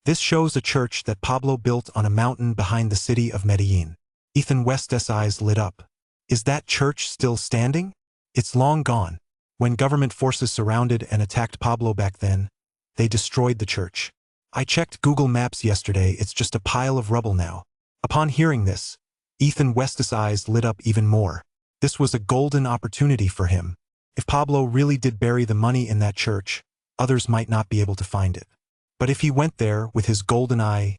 "This shows a church that Pablo built on a mountain behind the city of Medellin." Ethan West's eyes lit up. "Is that church still standing?" "It's long gone. When government forces surrounded and attacked Pablo back then, they destroyed the church. I checked Google Maps yesterday. It's just a pile of rubble now." Upon hearing this, Ethan West's eyes lit up even more. This was a golden opportunity for him. If Pablo really did bury the money in that church, others might not be able to find it. But if he went there with his golden eye,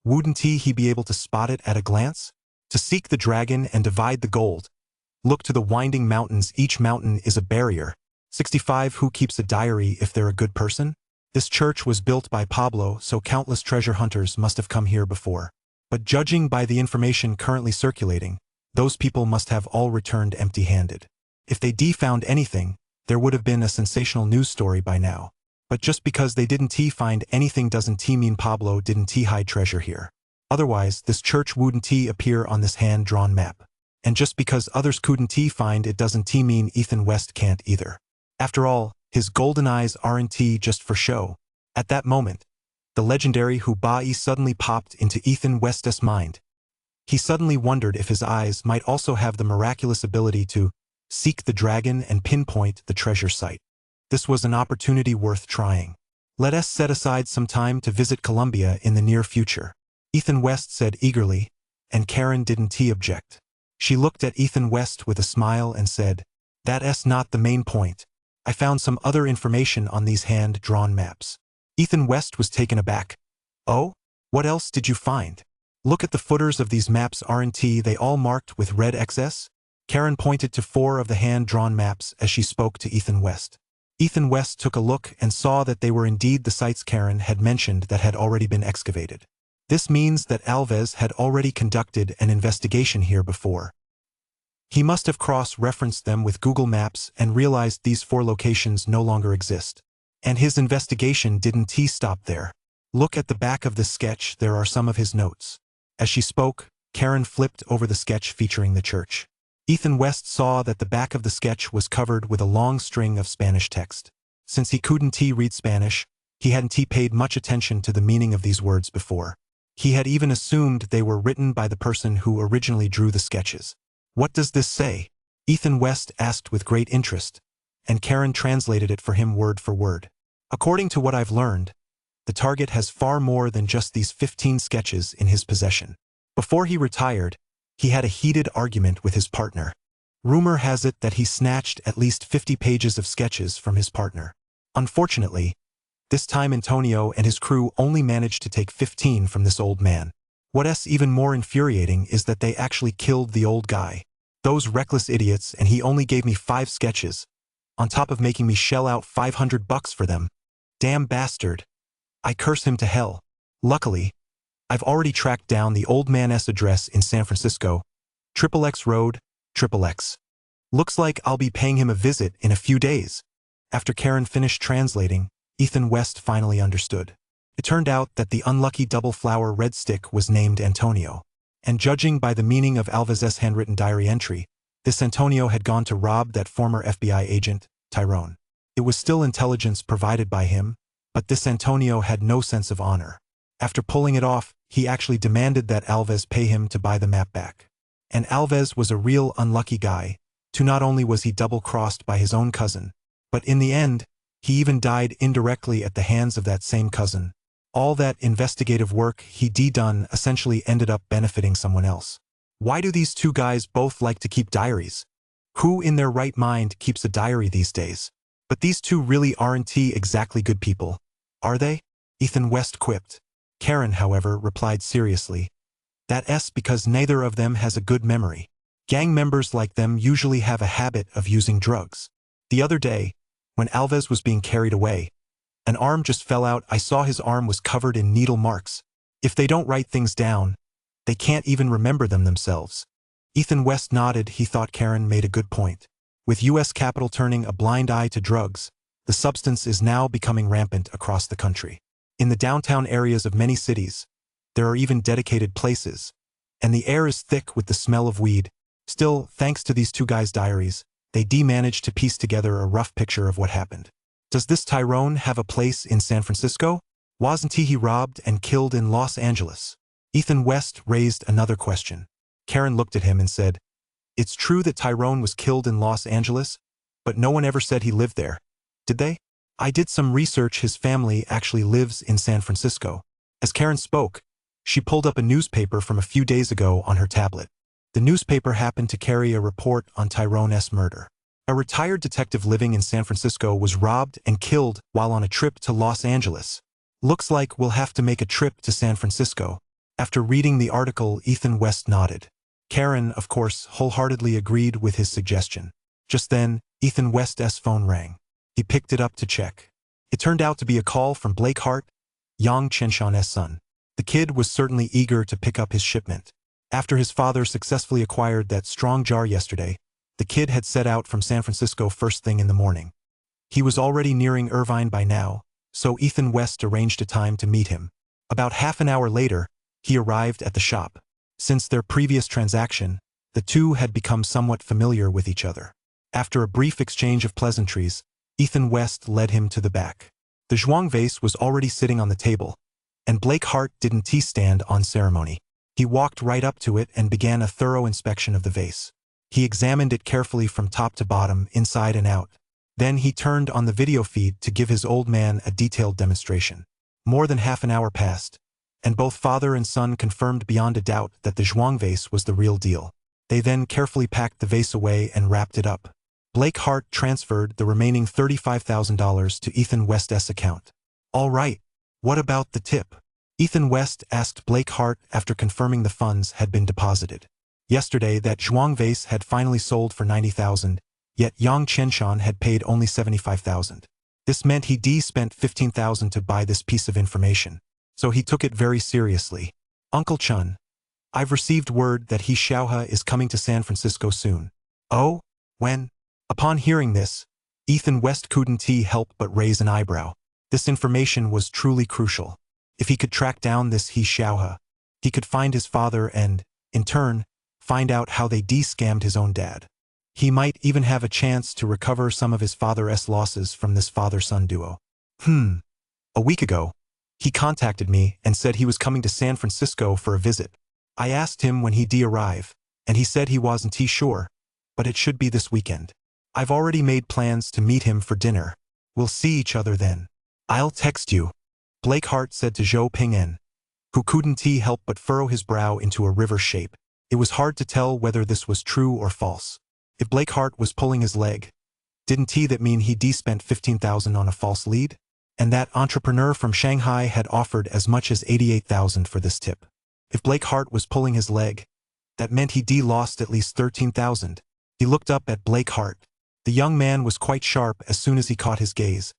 wouldn't he be able to spot it at a glance? To seek the dragon and divide the gold, look to the winding mountains. Each mountain is a barrier. 65 Who keeps a diary if they're a good person? This church was built by Pablo, so countless treasure hunters must have come here before. But judging by the information currently circulating, those people must have all returned empty-handed. If they found anything, there would have been a sensational news story by now. But just because they didn't find anything doesn't mean Pablo didn't hide treasure here. Otherwise, this church wouldn't appear on this hand-drawn map. And just because others couldn't find it doesn't mean Ethan West can't either. After all, his golden eyes aren't just for show. At that moment, the legendary Hubai suddenly popped into Ethan West's mind. He suddenly wondered if his eyes might also have the miraculous ability to seek the dragon and pinpoint the treasure site. This was an opportunity worth trying. Let us set aside some time to visit Colombia in the near future, Ethan West said eagerly, and Karen didn't object. She looked at Ethan West with a smile and said, "That's not the main point. I found some other information on these hand-drawn maps." Ethan West was taken aback. "Oh? What else did you find? Look at the footers of these maps, aren't they all marked with red XS?" Karen pointed to 4 of the hand-drawn maps as she spoke to Ethan West. Ethan West took a look and saw that they were indeed the sites Karen had mentioned that had already been excavated. This means that Alves had already conducted an investigation here before. He must have cross-referenced them with Google Maps and realized these 4 locations no longer exist. And his investigation didn't stop there. Look at the back of this sketch, there are some of his notes. As she spoke, Karen flipped over the sketch featuring the church. Ethan West saw that the back of the sketch was covered with a long string of Spanish text. Since he couldn't read Spanish, he hadn't paid much attention to the meaning of these words before. He had even assumed they were written by the person who originally drew the sketches. "What does this say?" Ethan West asked with great interest, and Karen translated it for him word for word. "According to what I've learned, the target has far more than just these 15 sketches in his possession. Before he retired, he had a heated argument with his partner. Rumor has it that he snatched at least 50 pages of sketches from his partner. Unfortunately, this time Antonio and his crew only managed to take 15 from this old man. What's even more infuriating is that they actually killed the old guy. Those reckless idiots, and he only gave me 5 sketches, on top of making me shell out $500 for them. Damn bastard. I curse him to hell. Luckily, I've already tracked down the old man's address in San Francisco, XXX Road, XXX. Looks like I'll be paying him a visit in a few days." After Karen finished translating, Ethan West finally understood. It turned out that the unlucky double-flower red stick was named Antonio. And judging by the meaning of Alves's handwritten diary entry, this Antonio had gone to rob that former FBI agent, Tyrone. It was still intelligence provided by him, but this Antonio had no sense of honor. After pulling it off, he actually demanded that Alves pay him to buy the map back. And Alves was a real unlucky guy, too. Not only was he double-crossed by his own cousin, but in the end, he even died indirectly at the hands of that same cousin. All that investigative work he'd done essentially ended up benefiting someone else. Why do these 2 guys both like to keep diaries? Who in their right mind keeps a diary these days? But these 2 really aren't exactly good people, are they? Ethan West quipped. Karen, however, replied seriously, "That's because neither of them has a good memory. Gang members like them usually have a habit of using drugs. The other day, when Alves was being carried away, an arm just fell out. I saw his arm was covered in needle marks. If they don't write things down, they can't even remember them themselves." Ethan West nodded. He thought Karen made a good point. With U.S. capital turning a blind eye to drugs, the substance is now becoming rampant across the country. In the downtown areas of many cities, there are even dedicated places, and the air is thick with the smell of weed. Still, thanks to these 2 guys' diaries, they managed to piece together a rough picture of what happened. Does this Tyrone have a place in San Francisco? Wasn't he robbed and killed in Los Angeles? Ethan West raised another question. Karen looked at him and said, "It's true that Tyrone was killed in Los Angeles, but no one ever said he lived there, did they? I did some research. His family actually lives in San Francisco." As Karen spoke, she pulled up a newspaper from a few days ago on her tablet. The newspaper happened to carry a report on Tyrone's murder. A retired detective living in San Francisco was robbed and killed while on a trip to Los Angeles. Looks like we'll have to make a trip to San Francisco. After reading the article, Ethan West nodded. Karen, of course, wholeheartedly agreed with his suggestion. Just then, Ethan West's phone rang. He picked it up to check. It turned out to be a call from Blake Hart, Yang Chenshan's son. The kid was certainly eager to pick up his shipment. After his father successfully acquired that strong jar yesterday, the kid had set out from San Francisco first thing in the morning. He was already nearing Irvine by now, so Ethan West arranged a time to meet him. About half an hour later, he arrived at the shop. Since their previous transaction, the 2 had become somewhat familiar with each other. After a brief exchange of pleasantries, Ethan West led him to the back. The zhuang vase was already sitting on the table, and Blake Hart didn't stand on ceremony. He walked right up to it and began a thorough inspection of the vase. He examined it carefully from top to bottom, inside and out. Then he turned on the video feed to give his old man a detailed demonstration. More than half an hour passed, and both father and son confirmed beyond a doubt that the zhuang vase was the real deal. They then carefully packed the vase away and wrapped it up. Blake Hart transferred the remaining $35,000 to Ethan West's account. "All right, what about the tip?" Ethan West asked Blake Hart after confirming the funds had been deposited. Yesterday, that zhuang vase had finally sold for $90,000, yet Yang Qianshan had paid only $75,000. This meant he spent $15,000 to buy this piece of information. So he took it very seriously. "Uncle Chun, I've received word that he Xiaohe is coming to San Francisco soon." "Oh? When?" Upon hearing this, Ethan West couldn't help but raise an eyebrow. This information was truly crucial. If he could track down this he Xiaohe, he could find his father and, in turn, find out how they scammed his own dad. He might even have a chance to recover some of his father's losses from this father-son duo. A week ago, he contacted me and said he was coming to San Francisco for a visit. I asked him when he'd arrive, and he said he wasn't sure, but it should be this weekend. I've already made plans to meet him for dinner. We'll see each other then. "I'll text you," Blake Hart said to Zhou Ping'en, who couldn't help but furrow his brow into a river shape. It was hard to tell whether this was true or false. If Blake Hart was pulling his leg, didn't that mean he'd spent $15,000 on a false lead? And that entrepreneur from Shanghai had offered as much as $88,000 for this tip. If Blake Hart was pulling his leg, that meant he'd lost at least $13,000. He looked up at Blake Hart. The young man was quite sharp as soon as he caught his gaze.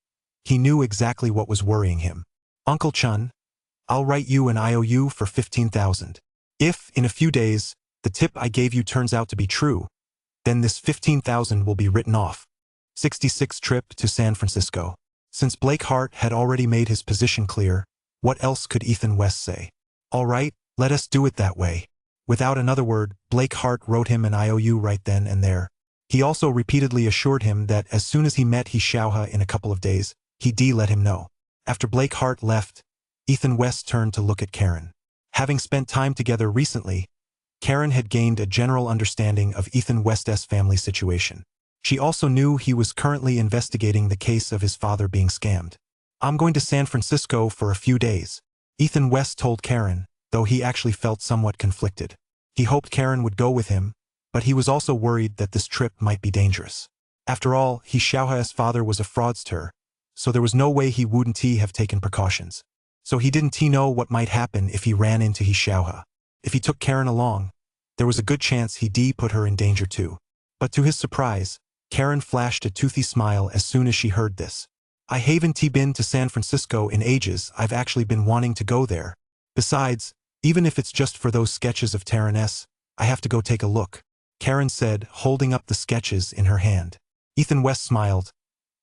He knew exactly what was worrying him. "Uncle Chun, I'll write you an IOU for $15,000. If, in a few days, the tip I gave you turns out to be true, then this $15,000 will be written off." 66 trip to San Francisco. Since Blake Hart had already made his position clear, what else could Ethan West say? "All right, let us do it that way." Without another word, Blake Hart wrote him an IOU right then and there. He also repeatedly assured him that as soon as he met he Xiaohe in a couple of days, he'd let him know. After Blake Hart left, Ethan West turned to look at Karen. Having spent time together recently, Karen had gained a general understanding of Ethan West's family situation. She also knew he was currently investigating the case of his father being scammed. "I'm going to San Francisco for a few days," Ethan West told Karen, though he actually felt somewhat conflicted. He hoped Karen would go with him, but he was also worried that this trip might be dangerous. After all, he Xiaohe's father was a fraudster, so there was no way he wouldn't have taken precautions. So he didn't know what might happen if he ran into he Xiaohe. If he took Karen along, there was a good chance he'd put her in danger too. But to his surprise, Karen flashed a toothy smile as soon as she heard this. "I haven't been to San Francisco in ages. I've actually been wanting to go there. Besides, even if it's just for those sketches of Terran-S, I have to go take a look," Karen said, holding up the sketches in her hand. Ethan West smiled.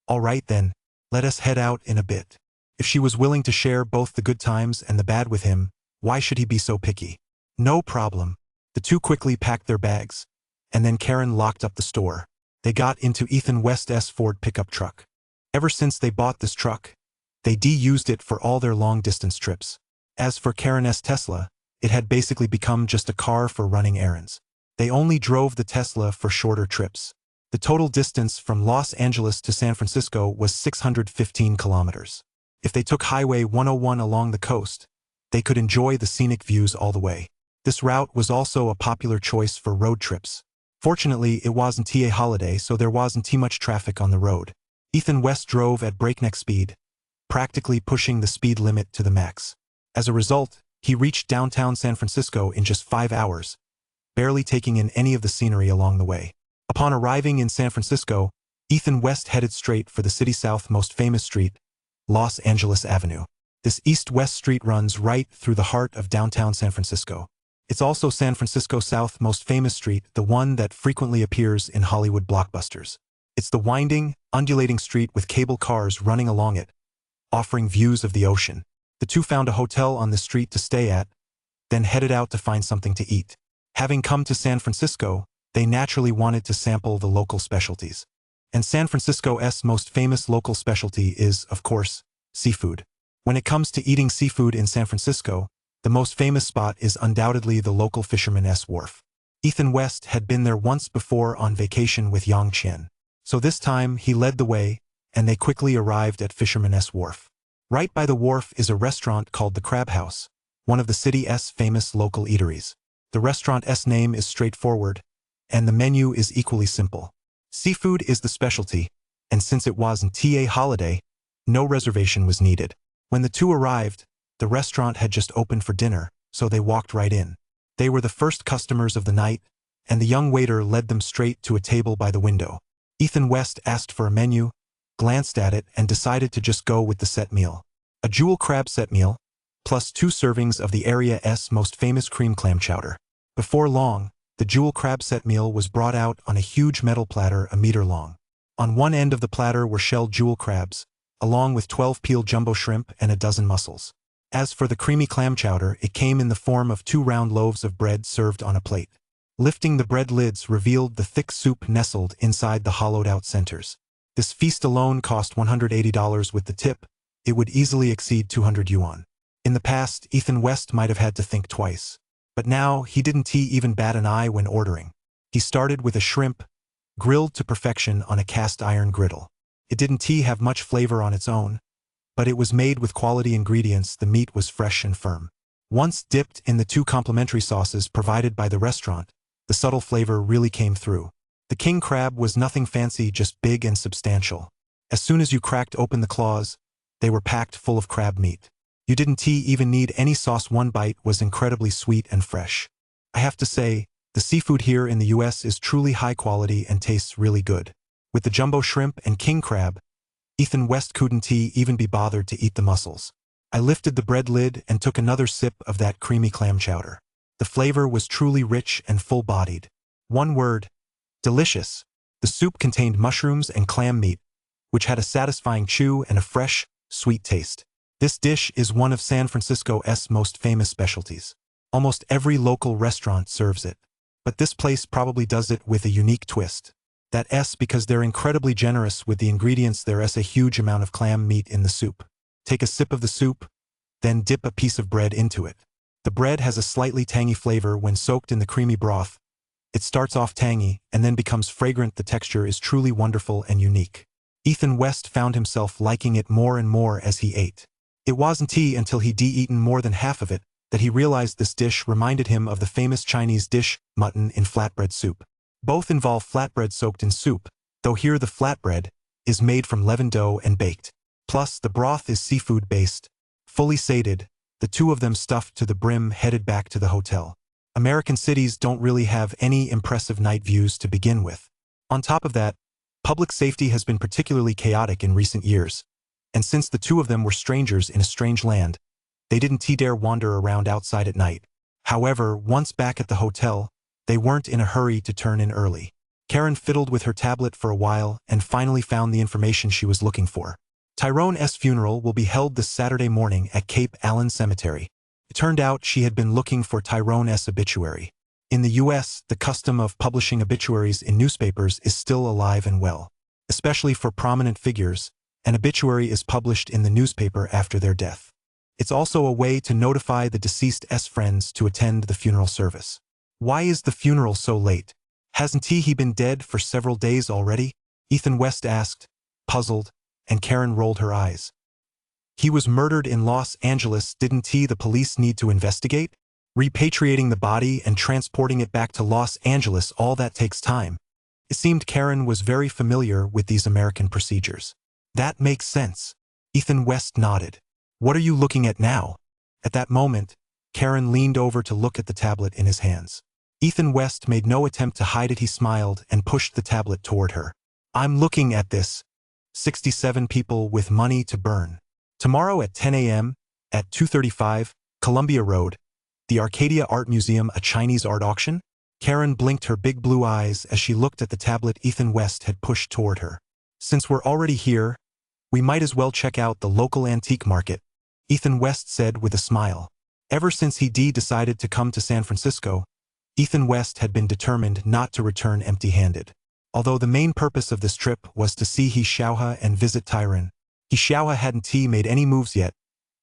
"All right then, let us head out in a bit." If she was willing to share both the good times and the bad with him, why should he be so picky? "No problem." The two quickly packed their bags, and then Karen locked up the store. They got into Ethan West's Ford pickup truck. Ever since they bought this truck, they used it for all their long-distance trips. As for Karen's Tesla, it had basically become just a car for running errands. They only drove the Tesla for shorter trips. The total distance from Los Angeles to San Francisco was 615 kilometers. If they took Highway 101 along the coast, they could enjoy the scenic views all the way. This route was also a popular choice for road trips. Fortunately, it wasn't a holiday, so there wasn't much traffic on the road. Ethan West drove at breakneck speed, practically pushing the speed limit to the max. As a result, he reached downtown San Francisco in just 5 hours, barely taking in any of the scenery along the way. Upon arriving in San Francisco, Ethan West headed straight for the city's south most famous street, Los Angeles Avenue. This east-west street runs right through the heart of downtown San Francisco. It's also San Francisco's south most famous street, the one that frequently appears in Hollywood blockbusters. It's the winding, undulating street with cable cars running along it, offering views of the ocean. The two found a hotel on the street to stay at, then headed out to find something to eat. Having come to San Francisco, they naturally wanted to sample the local specialties. And San Francisco's most famous local specialty is, of course, seafood. When it comes to eating seafood in San Francisco, the most famous spot is undoubtedly the local Fisherman's Wharf. Ethan West had been there once before on vacation with Yang Qian. So this time he led the way, and they quickly arrived at Fisherman's Wharf. Right by the wharf is a restaurant called the Crab House, one of the city's famous local eateries. The restaurant's name is straightforward, and the menu is equally simple. Seafood is the specialty, and since it wasn't a holiday, no reservation was needed. When the two arrived, the restaurant had just opened for dinner, so they walked right in. They were the first customers of the night, and the young waiter led them straight to a table by the window. Ethan West asked for a menu, glanced at it, and decided to just go with the set meal. A jewel crab set meal, plus 2 servings of the area's most famous cream clam chowder. Before long, the jewel crab set meal was brought out on a huge metal platter a meter long. On one end of the platter were shelled jewel crabs, along with 12 peeled jumbo shrimp and a dozen mussels. As for the creamy clam chowder, it came in the form of 2 round loaves of bread served on a plate. Lifting the bread lids revealed the thick soup nestled inside the hollowed-out centers. This feast alone cost $180 with the tip. It would easily exceed 200 yuan. In the past, Ethan West might have had to think twice. But now, he didn't even bat an eye when ordering. He started with a shrimp, grilled to perfection on a cast-iron griddle. It didn't have much flavor on its own, but it was made with quality ingredients. The meat was fresh and firm. Once dipped in the 2 complimentary sauces provided by the restaurant, the subtle flavor really came through. The king crab was nothing fancy, just big and substantial. As soon as you cracked open the claws, they were packed full of crab meat. You didn't even need any sauce. One bite was incredibly sweet and fresh. I have to say, the seafood here in the US is truly high quality and tastes really good. With the jumbo shrimp and king crab, Ethan West couldn't even be bothered to eat the mussels. I lifted the bread lid and took another sip of that creamy clam chowder. The flavor was truly rich and full-bodied. One word: delicious. The soup contained mushrooms and clam meat, which had a satisfying chew and a fresh, sweet taste. This dish is one of San Francisco's most famous specialties. Almost every local restaurant serves it. But this place probably does it with a unique twist. That's because they're incredibly generous with the ingredients. There's a huge amount of clam meat in the soup. Take a sip of the soup, then dip a piece of bread into it. The bread has a slightly tangy flavor when soaked in the creamy broth. It starts off tangy and then becomes fragrant. The texture is truly wonderful and unique. Ethan West found himself liking it more and more as he ate. It wasn't until he'd eaten more than half of it that he realized this dish reminded him of the famous Chinese dish, mutton in flatbread soup. Both involve flatbread soaked in soup, though here the flatbread is made from leavened dough and baked. Plus, the broth is seafood-based. Fully sated, the 2 of them stuffed to the brim headed back to the hotel. American cities don't really have any impressive night views to begin with. On top of that, public safety has been particularly chaotic in recent years. And since the 2 of them were strangers in a strange land, they didn't dare wander around outside at night. However, once back at the hotel, they weren't in a hurry to turn in early. Karen fiddled with her tablet for a while and finally found the information she was looking for. Tyrone's funeral will be held this Saturday morning at Cape Allen Cemetery. It turned out she had been looking for Tyrone's obituary. In the US, the custom of publishing obituaries in newspapers is still alive and well. Especially for prominent figures, an obituary is published in the newspaper after their death. It's also a way to notify the deceased's friends to attend the funeral service. Why is the funeral so late? Hasn't he been dead for several days already? Ethan West asked, puzzled, and Karen rolled her eyes. He was murdered in Los Angeles. Didn't the police need to investigate? Repatriating the body and transporting it back to Los Angeles, all that takes time. It seemed Karen was very familiar with these American procedures. That makes sense. Ethan West nodded. What are you looking at now? At that moment, Karen leaned over to look at the tablet in his hands. Ethan West made no attempt to hide it. He smiled and pushed the tablet toward her. I'm looking at this. 67 people with money to burn. Tomorrow at 10 a.m., at 235, Columbia Road, the Arcadia Art Museum, a Chinese art auction? Karen blinked her big blue eyes as she looked at the tablet Ethan West had pushed toward her. Since we're already here, we might as well check out the local antique market, Ethan West said with a smile. Ever since he decided to come to San Francisco, Ethan West had been determined not to return empty-handed. Although the main purpose of this trip was to see He Xiaohe and visit Tyrone, He Xiaohe hadn't made any moves yet,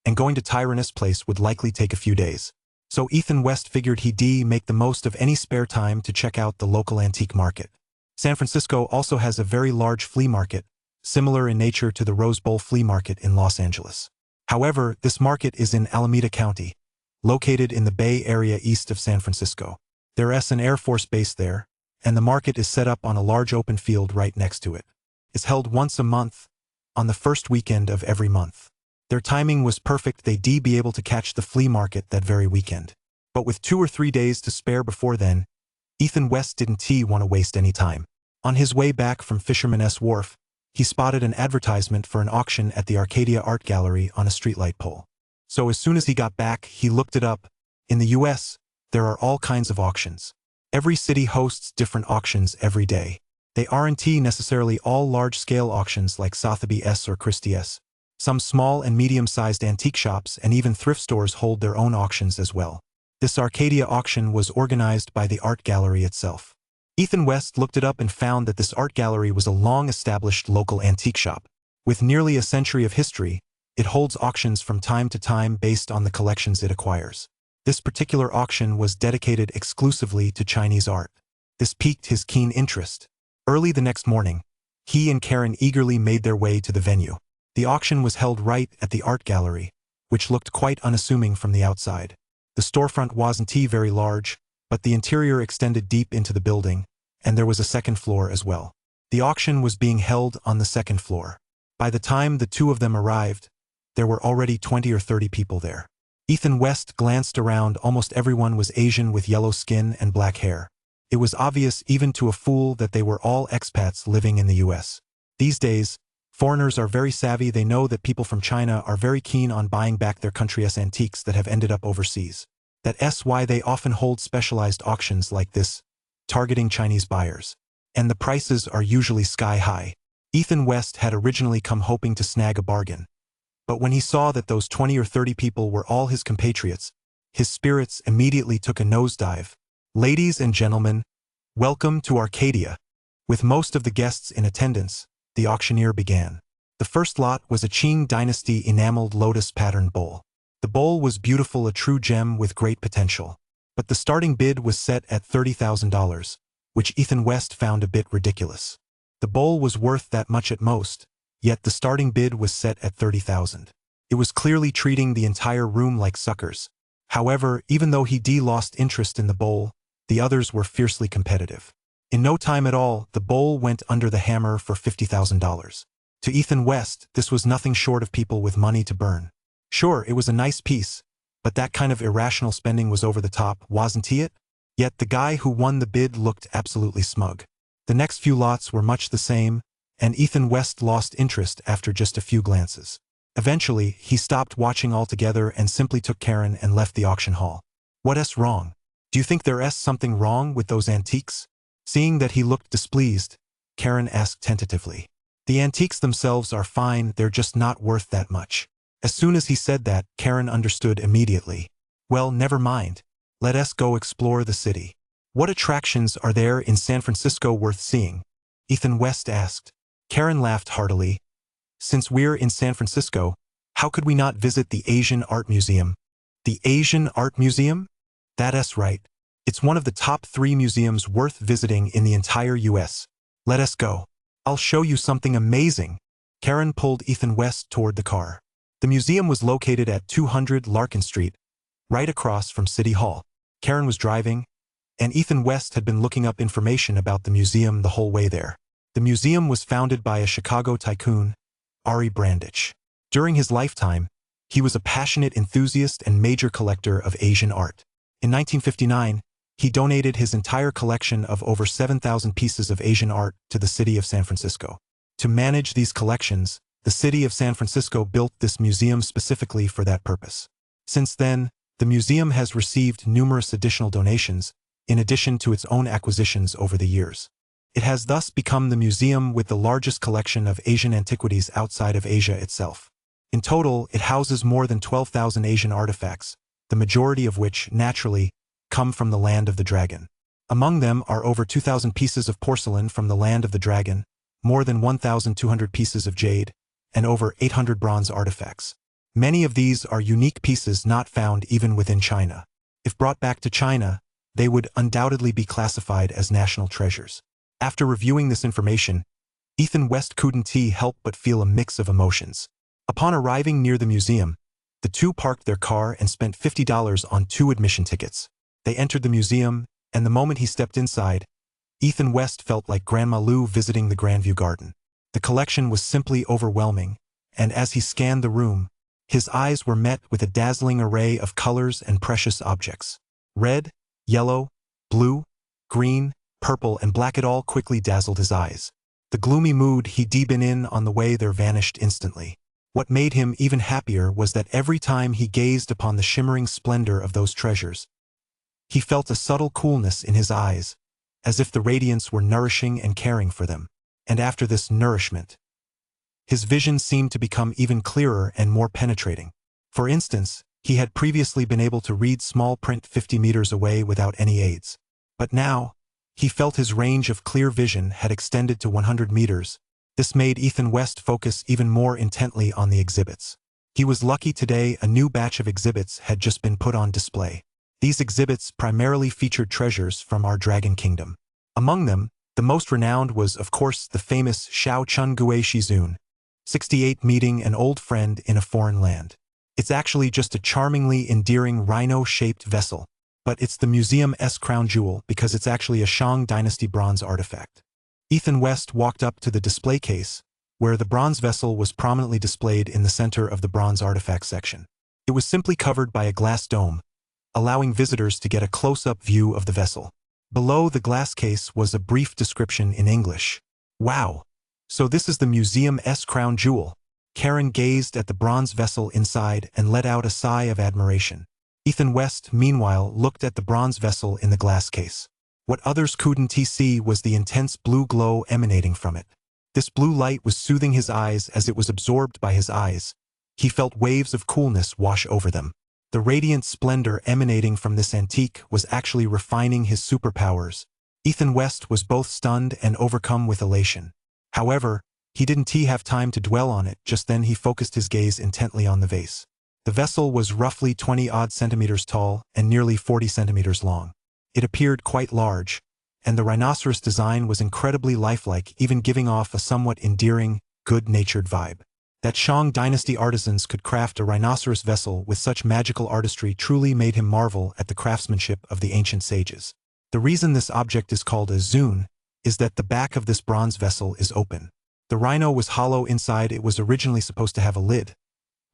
and going to Tyrone's place would likely take a few days. So Ethan West figured he'd make the most of any spare time to check out the local antique market. San Francisco also has a very large flea market, similar in nature to the Rose Bowl flea market in Los Angeles. However, this market is in Alameda County, located in the Bay Area east of San Francisco. There's an Air Force base there, and the market is set up on a large open field right next to it. It's held once a month, on the first weekend of every month. Their timing was perfect, they'd be able to catch the flea market that very weekend. But with 2 or 3 days to spare before then, Ethan West didn't want to waste any time. On his way back from Fisherman's Wharf, he spotted an advertisement for an auction at the Arcadia Art Gallery on a streetlight pole. So as soon as he got back, he looked it up. In the US, there are all kinds of auctions. Every city hosts different auctions every day. They aren't necessarily all large-scale auctions like Sotheby's or Christie's. Some small and medium-sized antique shops and even thrift stores hold their own auctions as well. This Arcadia auction was organized by the art gallery itself. Ethan West looked it up and found that this art gallery was a long-established local antique shop. With nearly a century of history, it holds auctions from time to time based on the collections it acquires. This particular auction was dedicated exclusively to Chinese art. This piqued his keen interest. Early the next morning, he and Karen eagerly made their way to the venue. The auction was held right at the art gallery, which looked quite unassuming from the outside. The storefront wasn't very large, but the interior extended deep into the building, and there was a second floor as well. The auction was being held on the second floor. By the time the two of them arrived, there were already 20 or 30 people there. Ethan West glanced around. Almost everyone was Asian with yellow skin and black hair. It was obvious even to a fool that they were all expats living in the US. These days, foreigners are very savvy. They know that people from China are very keen on buying back their country's antiques that have ended up overseas. That's why they often hold specialized auctions like this, targeting Chinese buyers. And the prices are usually sky high. Ethan West had originally come hoping to snag a bargain. But when he saw that those 20 or 30 people were all his compatriots, his spirits immediately took a nosedive. Ladies and gentlemen, welcome to Arcadia. With most of the guests in attendance, the auctioneer began. The first lot was a Qing Dynasty enameled lotus pattern bowl. The bowl was beautiful, a true gem with great potential. But the starting bid was set at $30,000, which Ethan West found a bit ridiculous. The bowl was worth that much at most, yet the starting bid was set at $30,000. It was clearly treating the entire room like suckers. However, even though he lost interest in the bowl, the others were fiercely competitive. In no time at all, the bowl went under the hammer for $50,000. To Ethan West, this was nothing short of people with money to burn. Sure, it was a nice piece, but that kind of irrational spending was over the top, wasn't it? Yet the guy who won the bid looked absolutely smug. The next few lots were much the same, and Ethan West lost interest after just a few glances. Eventually, he stopped watching altogether and simply took Karen and left the auction hall. What's wrong? Do you think there's something wrong with those antiques? Seeing that he looked displeased, Karen asked tentatively. The antiques themselves are fine, they're just not worth that much. As soon as he said that, Karen understood immediately. Well, never mind. Let us go explore the city. What attractions are there in San Francisco worth seeing? Ethan West asked. Karen laughed heartily. Since we're in San Francisco, how could we not visit the Asian Art Museum? The Asian Art Museum? That's right. It's one of the top 3 museums worth visiting in the entire US. Let us go. I'll show you something amazing. Karen pulled Ethan West toward the car. The museum was located at 200 Larkin Street, right across from City Hall. Karen was driving, and Ethan West had been looking up information about the museum the whole way there. The museum was founded by a Chicago tycoon, Ari Brandich. During his lifetime, he was a passionate enthusiast and major collector of Asian art. In 1959, he donated his entire collection of over 7,000 pieces of Asian art to the city of San Francisco. To manage these collections, the city of San Francisco built this museum specifically for that purpose. Since then, the museum has received numerous additional donations, in addition to its own acquisitions over the years. It has thus become the museum with the largest collection of Asian antiquities outside of Asia itself. In total, it houses more than 12,000 Asian artifacts, the majority of which, naturally, come from the Land of the Dragon. Among them are over 2,000 pieces of porcelain from the Land of the Dragon, more than 1,200 pieces of jade, and over 800 bronze artifacts. Many of these are unique pieces not found even within China. If brought back to China, they would undoubtedly be classified as national treasures. After reviewing this information, Ethan West couldn't help but feel a mix of emotions. Upon arriving near the museum, the two parked their car and spent $50 on 2 admission tickets. They entered the museum, and the moment he stepped inside, Ethan West felt like Grandma Lou visiting the Grandview Garden. The collection was simply overwhelming, and as he scanned the room, his eyes were met with a dazzling array of colors and precious objects. Red, yellow, blue, green, purple, and black, it all quickly dazzled his eyes. The gloomy mood he'd been in on the way there vanished instantly. What made him even happier was that every time he gazed upon the shimmering splendor of those treasures, he felt a subtle coolness in his eyes, as if the radiance were nourishing and caring for them. And after this nourishment, his vision seemed to become even clearer and more penetrating. For instance, he had previously been able to read small print 50 meters away without any aids. But now, he felt his range of clear vision had extended to 100 meters. This made Ethan West focus even more intently on the exhibits. He was lucky today a new batch of exhibits had just been put on display. These exhibits primarily featured treasures from our Dragon Kingdom. Among them, the most renowned was, of course, the famous Shao Chun Gui Shizun, 68 meeting an old friend in a foreign land. It's actually just a charmingly endearing rhino-shaped vessel, but it's the museum's crown jewel because it's actually a Shang Dynasty bronze artifact. Ethan West walked up to the display case, where the bronze vessel was prominently displayed in the center of the bronze artifact section. It was simply covered by a glass dome, allowing visitors to get a close-up view of the vessel. Below the glass case was a brief description in English. Wow! So this is the museum's crown jewel. Karen gazed at the bronze vessel inside and let out a sigh of admiration. Ethan West, meanwhile, looked at the bronze vessel in the glass case. What others couldn't see was the intense blue glow emanating from it. This blue light was soothing his eyes as it was absorbed by his eyes. He felt waves of coolness wash over them. The radiant splendor emanating from this antique was actually refining his superpowers. Ethan West was both stunned and overcome with elation. However, he didn't have time to dwell on it. Just then he focused his gaze intently on the vase. The vessel was roughly 20-odd centimeters tall and nearly 40 centimeters long. It appeared quite large, and the rhinoceros design was incredibly lifelike, even giving off a somewhat endearing, good-natured vibe. That Shang Dynasty artisans could craft a rhinoceros vessel with such magical artistry truly made him marvel at the craftsmanship of the ancient sages. The reason this object is called a zun is that the back of this bronze vessel is open. The rhino was hollow inside. It was originally supposed to have a lid,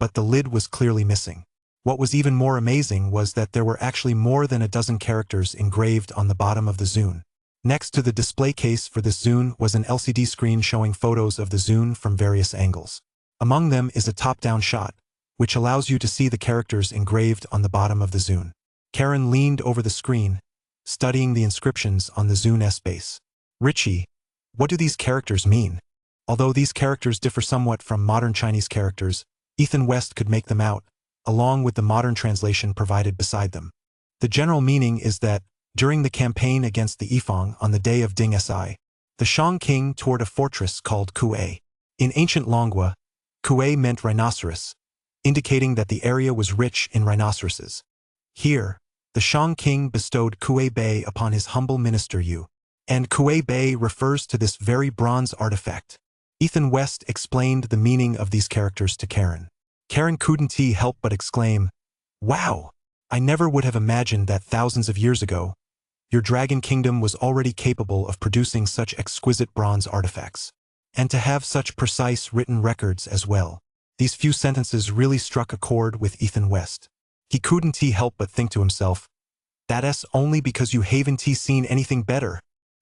but the lid was clearly missing. What was even more amazing was that there were actually more than a dozen characters engraved on the bottom of the zun. Next to the display case for this zun was an LCD screen showing photos of the zun from various angles. Among them is a top-down shot, which allows you to see the characters engraved on the bottom of the zun. Karen leaned over the screen, studying the inscriptions on the zun's base. Richie, what do these characters mean? Although these characters differ somewhat from modern Chinese characters, Ethan West could make them out, along with the modern translation provided beside them. The general meaning is that, during the campaign against the Yifang on the day of Ding Si, the Shang king toured a fortress called Kuei. In ancient Longwa, Kuei meant rhinoceros, indicating that the area was rich in rhinoceroses. Here, the Shang king bestowed Kuei Bei upon his humble minister Yu, and Kuei Bei refers to this very bronze artifact. Ethan West explained the meaning of these characters to Karen. Karen couldn't help but exclaim, "Wow! I never would have imagined that thousands of years ago, your Dragon Kingdom was already capable of producing such exquisite bronze artifacts. And to have such precise written records as well." These few sentences really struck a chord with Ethan West. He couldn't help but think to himself, "That's only because you haven't seen anything better."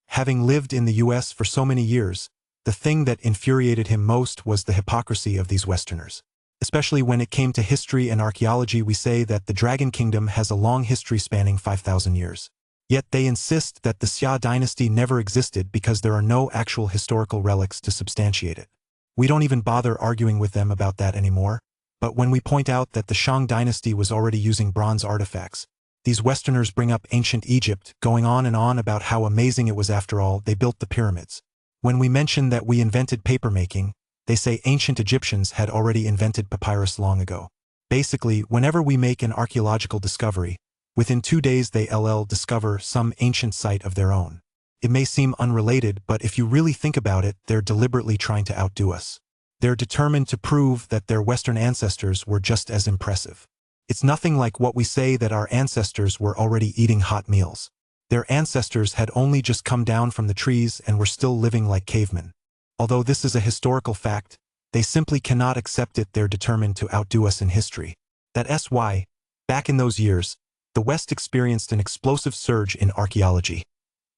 Having lived in the US for so many years, the thing that infuriated him most was the hypocrisy of these Westerners. Especially when it came to history and archaeology, we say that the Dragon Kingdom has a long history spanning 5,000 years. Yet they insist that the Xia dynasty never existed because there are no actual historical relics to substantiate it. We don't even bother arguing with them about that anymore, but when we point out that the Shang dynasty was already using bronze artifacts, these Westerners bring up ancient Egypt, going on and on about how amazing it was after all they built the pyramids. When we mention that we invented papermaking, they say ancient Egyptians had already invented papyrus long ago. Basically, whenever we make an archaeological discovery, Within 2 days they discover some ancient site of their own. It may seem unrelated, but if you really think about it, they're deliberately trying to outdo us. They're determined to prove that their Western ancestors were just as impressive. It's nothing like what we say that our ancestors were already eating hot meals. Their ancestors had only just come down from the trees and were still living like cavemen. Although this is a historical fact, they simply cannot accept it. They're determined to outdo us in history. That's why, back in those years, the West experienced an explosive surge in archaeology,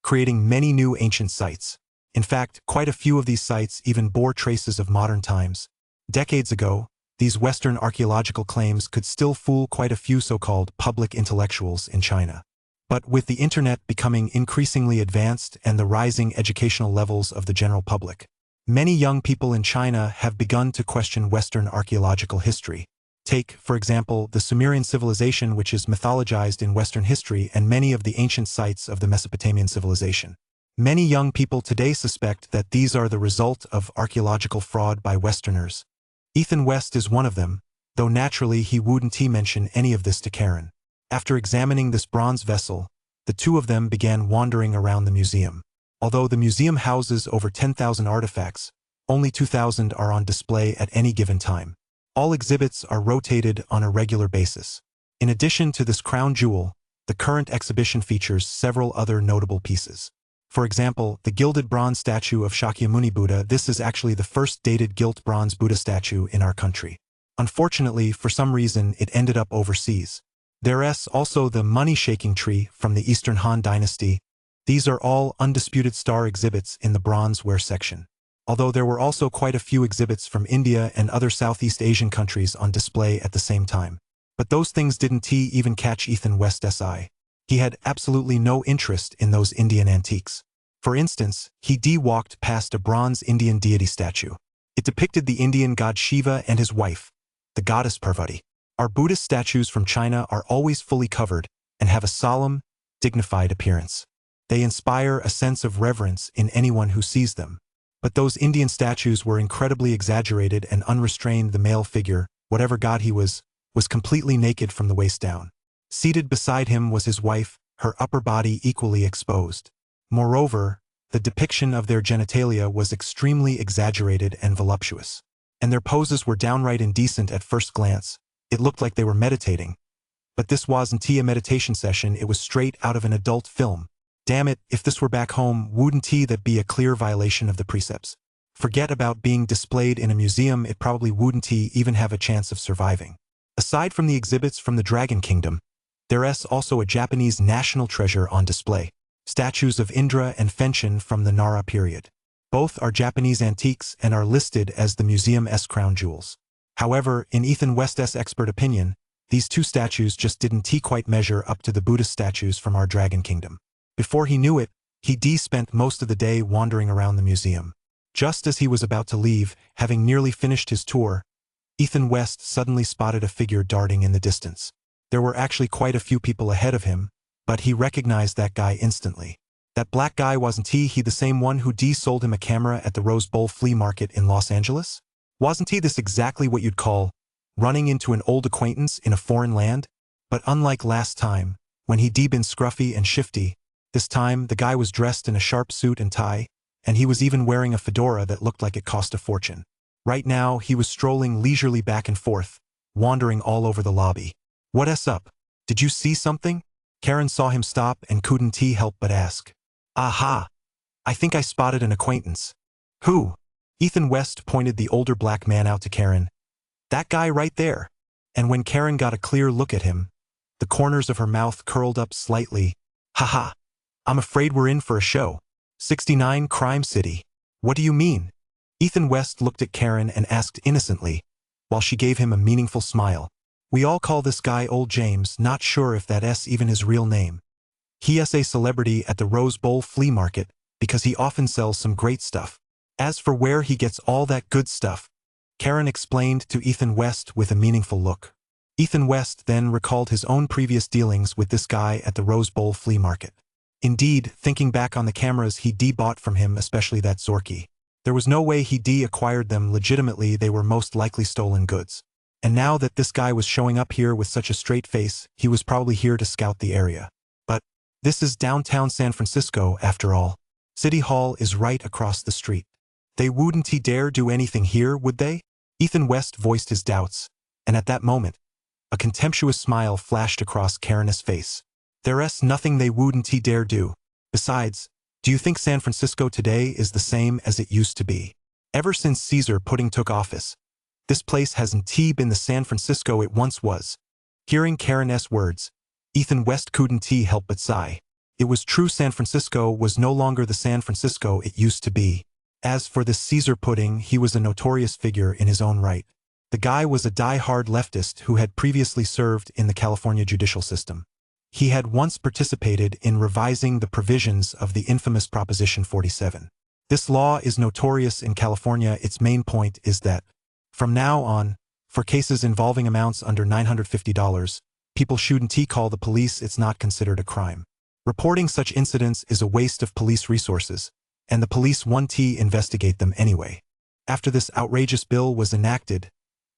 creating many new ancient sites. In fact, quite a few of these sites even bore traces of modern times. Decades ago, these Western archaeological claims could still fool quite a few so-called public intellectuals in China. But with the internet becoming increasingly advanced and the rising educational levels of the general public, many young people in China have begun to question Western archaeological history. Take, for example, the Sumerian civilization, which is mythologized in Western history, and many of the ancient sites of the Mesopotamian civilization. Many young people today suspect that these are the result of archaeological fraud by Westerners. Ethan West is one of them, though naturally he wouldn't mention any of this to Karen. After examining this bronze vessel, the two of them began wandering around the museum. Although the museum houses over 10,000 artifacts, only 2,000 are on display at any given time. All exhibits are rotated on a regular basis. In addition to this crown jewel, the current exhibition features several other notable pieces. For example, the gilded bronze statue of Shakyamuni Buddha. This is actually the first dated gilt bronze Buddha statue in our country. Unfortunately, for some reason, it ended up overseas. There's also the money-shaking tree from the Eastern Han Dynasty. These are all undisputed star exhibits in the bronzeware section. Although there were also quite a few exhibits from India and other Southeast Asian countries on display at the same time. But those things didn't even catch Ethan West's eye. He had absolutely no interest in those Indian antiques. For instance, he walked past a bronze Indian deity statue. It depicted the Indian god Shiva and his wife, the goddess Parvati. Our Buddhist statues from China are always fully covered and have a solemn, dignified appearance. They inspire a sense of reverence in anyone who sees them. But those Indian statues were incredibly exaggerated and unrestrained. The male figure, whatever god he was completely naked from the waist down. Seated beside him was his wife, her upper body equally exposed. Moreover, the depiction of their genitalia was extremely exaggerated and voluptuous. And their poses were downright indecent at first glance. It looked like they were meditating. But this wasn't a meditation session, it was straight out of an adult film. Damn it, if this were back home, wouldn't that be a clear violation of the precepts? Forget about being displayed in a museum, it probably wouldn't even have a chance of surviving. Aside from the exhibits from the Dragon Kingdom, there's also a Japanese national treasure on display. Statues of Indra and Fenshin from the Nara period. Both are Japanese antiques and are listed as the museum's crown jewels. However, in Ethan West's expert opinion, these two statues just didn't quite measure up to the Buddhist statues from our Dragon Kingdom. Before he knew it, he spent most of the day wandering around the museum. Just as he was about to leave, having nearly finished his tour, Ethan West suddenly spotted a figure darting in the distance. There were actually quite a few people ahead of him, but he recognized that guy instantly. That black guy wasn't he the same one who sold him a camera at the Rose Bowl flea market in Los Angeles? Wasn't this exactly what you'd call running into an old acquaintance in a foreign land? But unlike last time, when he'd been scruffy and shifty, this time the guy was dressed in a sharp suit and tie, and he was even wearing a fedora that looked like it cost a fortune. Right now, he was strolling leisurely back and forth, wandering all over the lobby. What's up? Did you see something? Karen saw him stop and couldn't help but ask. Aha! I think I spotted an acquaintance. Who? Ethan West pointed the older black man out to Karen. That guy right there. And when Karen got a clear look at him, the corners of her mouth curled up slightly. Haha! I'm afraid we're in for a show. 69 Crime City. What do you mean? Ethan West looked at Karen and asked innocently, while she gave him a meaningful smile. We all call this guy Old James, not sure if that's even his real name. He is a celebrity at the Rose Bowl flea market because he often sells some great stuff. As for where he gets all that good stuff, Karen explained to Ethan West with a meaningful look. Ethan West then recalled his own previous dealings with this guy at the Rose Bowl flea market. Indeed, thinking back on the cameras he bought from him, especially that Zorky, there was no way he acquired them legitimately. They were most likely stolen goods. And now that this guy was showing up here with such a straight face, he was probably here to scout the area. But this is downtown San Francisco, after all. City Hall is right across the street. They wouldn't dare do anything here, would they? Ethan West voiced his doubts, and at that moment, a contemptuous smile flashed across Karen's face. There's nothing they wouldn't dare do. Besides, do you think San Francisco today is the same as it used to be? Ever since Caesar Pudding took office, this place hasn't been the San Francisco it once was. Hearing Karen's words, Ethan West couldn't help but sigh. It was true, San Francisco was no longer the San Francisco it used to be. As for this Caesar Pudding, he was a notorious figure in his own right. The guy was a die-hard leftist who had previously served in the California judicial system. He had once participated in revising the provisions of the infamous Proposition 47. This law is notorious in California. Its main point is that, from now on, for cases involving amounts under $950, people shouldn't call the police. It's not considered a crime. Reporting such incidents is a waste of police resources, and the police won't investigate them anyway. After this outrageous bill was enacted,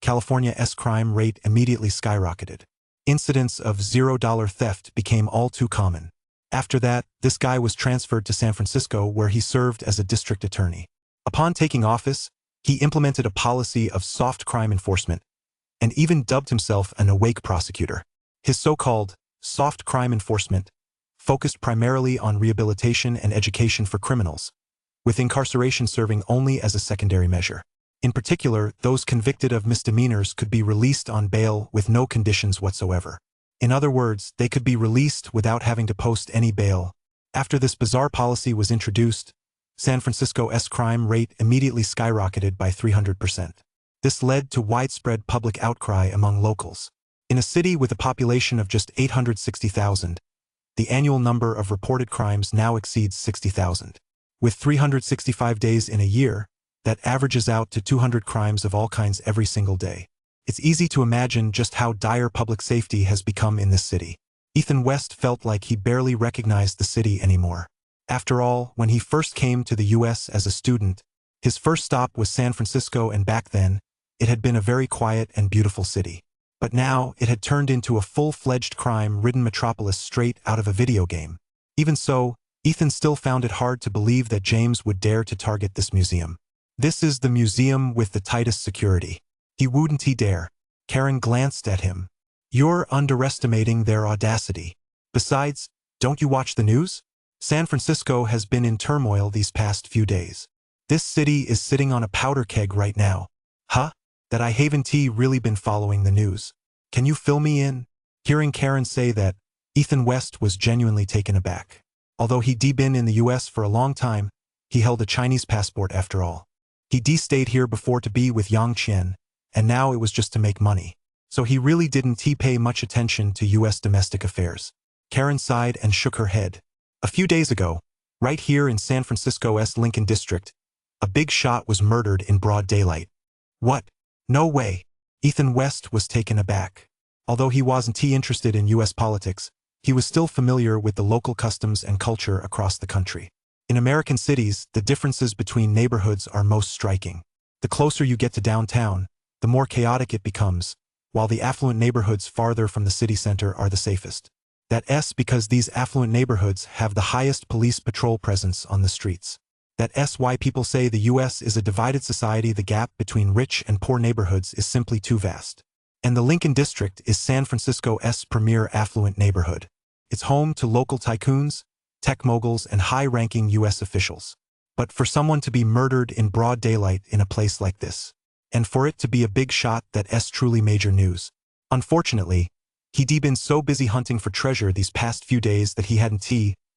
California's crime rate immediately skyrocketed. Incidents of $0 theft became all too common. After that, this guy was transferred to San Francisco, where he served as a district attorney. Upon taking office, he implemented a policy of soft crime enforcement, and even dubbed himself an awake prosecutor. His so-called soft crime enforcement focused primarily on rehabilitation and education for criminals, with incarceration serving only as a secondary measure. In particular, those convicted of misdemeanors could be released on bail with no conditions whatsoever. In other words, they could be released without having to post any bail. After this bizarre policy was introduced, San Francisco's crime rate immediately skyrocketed by 300%. This led to widespread public outcry among locals. In a city with a population of just 860,000, the annual number of reported crimes now exceeds 60,000. With 365 days in a year, that averages out to 200 crimes of all kinds every single day. It's easy to imagine just how dire public safety has become in this city. Ethan West felt like he barely recognized the city anymore. After all, when he first came to the US as a student, his first stop was San Francisco, and back then, it had been a very quiet and beautiful city. But now, it had turned into a full-fledged crime-ridden metropolis straight out of a video game. Even so, Ethan still found it hard to believe that James would dare to target this museum. This is the museum with the tightest security. He wouldn't dare. Karen glanced at him. You're underestimating their audacity. Besides, don't you watch the news? San Francisco has been in turmoil these past few days. This city is sitting on a powder keg right now. Huh? That I haven't really been following the news. Can you fill me in? Hearing Karen say that, Ethan West was genuinely taken aback. Although he'd been in the US for a long time, he held a Chinese passport after all. He'd stayed here before to be with Yang Qian, and now it was just to make money. So he really didn't pay much attention to US domestic affairs. Karen sighed and shook her head. A few days ago, right here in San Francisco's Lincoln District, a big shot was murdered in broad daylight. What? No way. Ethan West was taken aback. Although he wasn't interested in US politics, he was still familiar with the local customs and culture across the country. In American cities, the differences between neighborhoods are most striking. The closer you get to downtown, the more chaotic it becomes, while the affluent neighborhoods farther from the city center are the safest. That's because these affluent neighborhoods have the highest police patrol presence on the streets. That's why people say the US is a divided society. The gap between rich and poor neighborhoods is simply too vast. And the Lincoln District is San Francisco's premier affluent neighborhood. It's home to local tycoons, tech moguls, and high-ranking US officials. But for someone to be murdered in broad daylight in a place like this, and for it to be a big shot, that's truly major news. Unfortunately, he'd been so busy hunting for treasure these past few days that he hadn't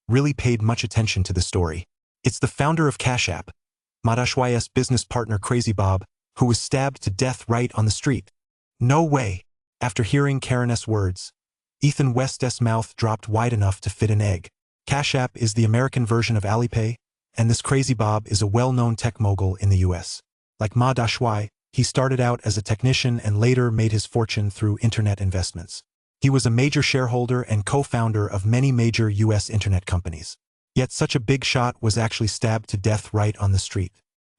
really paid much attention to the story. It's the founder of Cash App, Madashwa's business partner Crazy Bob, who was stabbed to death right on the street. No way. After hearing Karen's words, Ethan West's mouth dropped wide enough to fit an egg. Cash App is the American version of Alipay, and this Crazy Bob is a well-known tech mogul in the US. Like Ma Dashwai, he started out as a technician and later made his fortune through internet investments. He was a major shareholder and co-founder of many major US internet companies. Yet such a big shot was actually stabbed to death right on the street.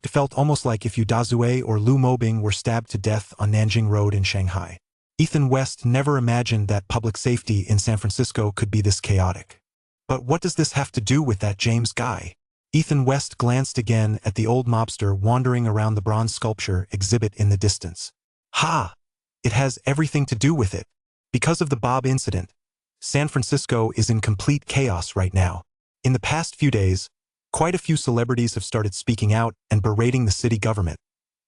It felt almost like if Yu Dazue or Lu Mobing were stabbed to death on Nanjing Road in Shanghai. Ethan West never imagined that public safety in San Francisco could be this chaotic. But what does this have to do with that James guy? Ethan West glanced again at the old mobster wandering around the bronze sculpture exhibit in the distance. Ha! It has everything to do with it. Because of the Bob incident, San Francisco is in complete chaos right now. In the past few days, quite a few celebrities have started speaking out and berating the city government.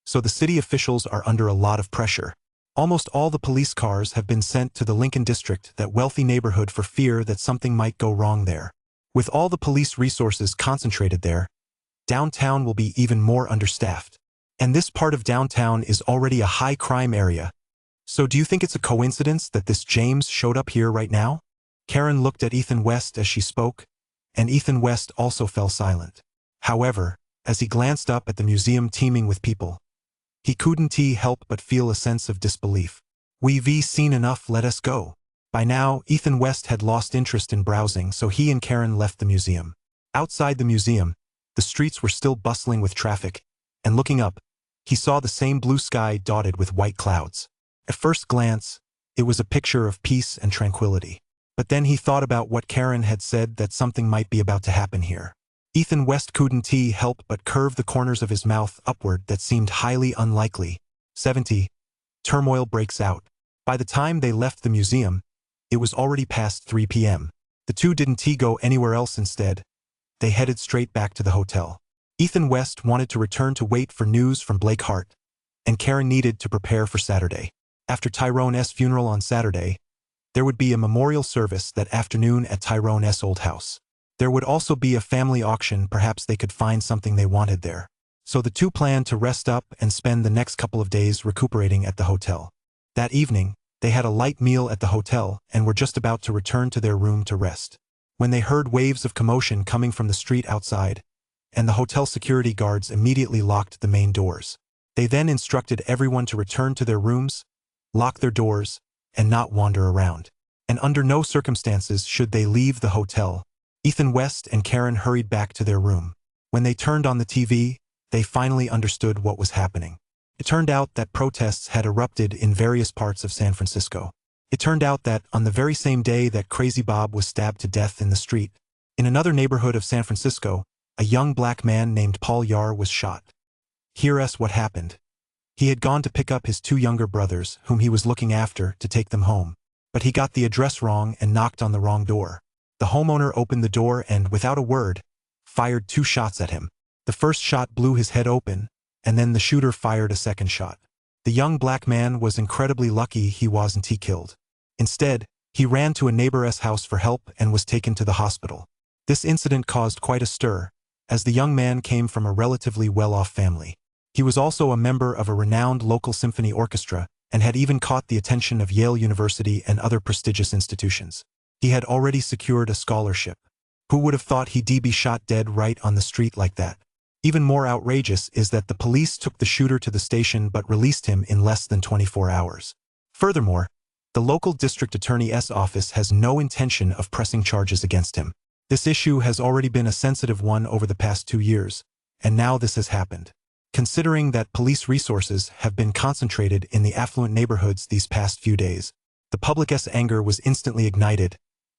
So the city officials are under a lot of pressure. Almost all the police cars have been sent to the Lincoln District, that wealthy neighborhood, for fear that something might go wrong there. With all the police resources concentrated there, downtown will be even more understaffed. And this part of downtown is already a high crime area. So do you think it's a coincidence that this James showed up here right now? Karen looked at Ethan West as she spoke, and Ethan West also fell silent. However, as he glanced up at the museum teeming with people, he couldn't help but feel a sense of disbelief. We've seen enough, let us go. By now, Ethan West had lost interest in browsing, so he and Karen left the museum. Outside the museum, the streets were still bustling with traffic, and looking up, he saw the same blue sky dotted with white clouds. At first glance, it was a picture of peace and tranquility. But then he thought about what Karen had said, that something might be about to happen here. Ethan West couldn't help but curve the corners of his mouth upward. That seemed highly unlikely. 70. Turmoil breaks out. By the time they left the museum, it was already past 3 p.m. The two didn't go anywhere else. Instead, they headed straight back to the hotel. Ethan West wanted to return to wait for news from Blake Hart, and Karen needed to prepare for Saturday. After Tyrone's funeral on Saturday, there would be a memorial service that afternoon at Tyrone's old house. There would also be a family auction. Perhaps they could find something they wanted there. So the two planned to rest up and spend the next couple of days recuperating at the hotel. That evening, they had a light meal at the hotel and were just about to return to their room to rest, when they heard waves of commotion coming from the street outside, and the hotel security guards immediately locked the main doors. They then instructed everyone to return to their rooms, lock their doors, and not wander around. And under no circumstances should they leave the hotel. Ethan West and Karen hurried back to their room. When they turned on the TV, they finally understood what was happening. It turned out that protests had erupted in various parts of San Francisco. It turned out that on the very same day that Crazy Bob was stabbed to death in the street, in another neighborhood of San Francisco, a young black man named Paul Yar was shot. Here's what happened. He had gone to pick up his two younger brothers, whom he was looking after, to take them home. But he got the address wrong and knocked on the wrong door. The homeowner opened the door and, without a word, fired 2 shots at him. The first shot blew his head open, and then the shooter fired a second shot. The young black man was incredibly lucky he wasn't killed. Instead, he ran to a neighbor's house for help and was taken to the hospital. This incident caused quite a stir, as the young man came from a relatively well-off family. He was also a member of a renowned local symphony orchestra and had even caught the attention of Yale University and other prestigious institutions. He had already secured a scholarship. Who would have thought he'd be shot dead right on the street like that? Even more outrageous is that the police took the shooter to the station but released him in less than 24 hours. Furthermore, the local district attorney's office has no intention of pressing charges against him. This issue has already been a sensitive one over the past 2 years, and now this has happened. Considering that police resources have been concentrated in the affluent neighborhoods these past few days, the public's anger was instantly ignited,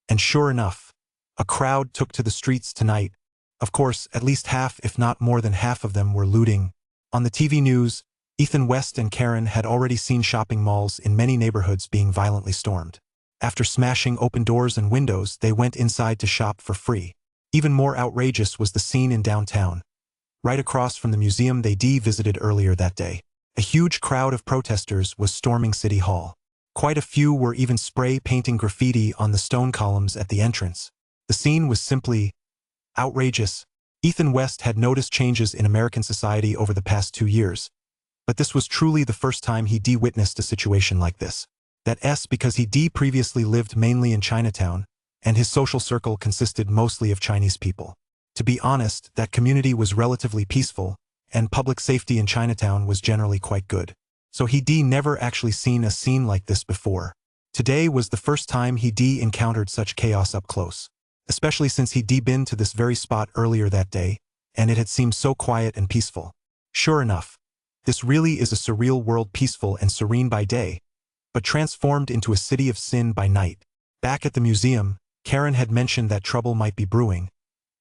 and sure enough, a crowd took to the streets tonight. Of course, at least half, if not more than half of them, were looting. On the TV news, Ethan West and Karen had already seen shopping malls in many neighborhoods being violently stormed. After smashing open doors and windows, they went inside to shop for free. Even more outrageous was the scene in downtown, right across from the museum they visited earlier that day. A huge crowd of protesters was storming City Hall. Quite a few were even spray painting graffiti on the stone columns at the entrance. The scene was simply outrageous. Ethan West had noticed changes in American society over the past 2 years, but this was truly the first time he witnessed a situation like this. That's because he previously lived mainly in Chinatown, and his social circle consisted mostly of Chinese people. To be honest, that community was relatively peaceful, and public safety in Chinatown was generally quite good. So he never actually seen a scene like this before. Today was the first time he encountered such chaos up close, especially since he'd been to this very spot earlier that day, and it had seemed so quiet and peaceful. Sure enough, this really is a surreal world, peaceful and serene by day, but transformed into a city of sin by night. Back at the museum, Karen had mentioned that trouble might be brewing,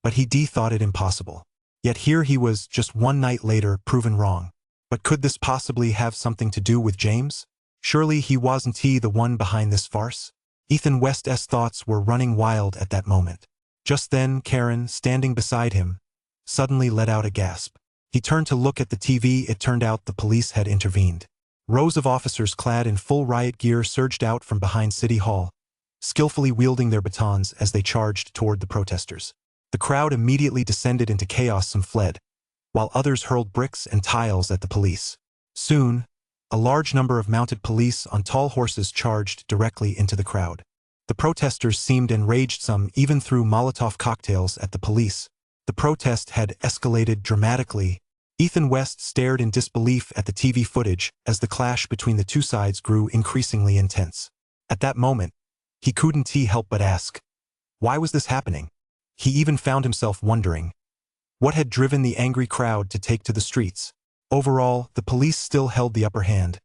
but he thought it impossible. Yet here he was, just one night later, proven wrong. But could this possibly have something to do with James? Surely he wasn't the one behind this farce? Ethan West's thoughts were running wild at that moment. Just then, Karen, standing beside him, suddenly let out a gasp. He turned to look at the TV. It turned out the police had intervened. Rows of officers clad in full riot gear surged out from behind City Hall, skillfully wielding their batons as they charged toward the protesters. The crowd immediately descended into chaos. Some fled, while others hurled bricks and tiles at the police. Soon, a large number of mounted police on tall horses charged directly into the crowd. The protesters seemed enraged. Some even threw Molotov cocktails at the police. The protest had escalated dramatically. Ethan West stared in disbelief at the TV footage as the clash between the two sides grew increasingly intense. At that moment, he couldn't help but ask, why was this happening? He even found himself wondering, what had driven the angry crowd to take to the streets? Overall, the police still held the upper hand,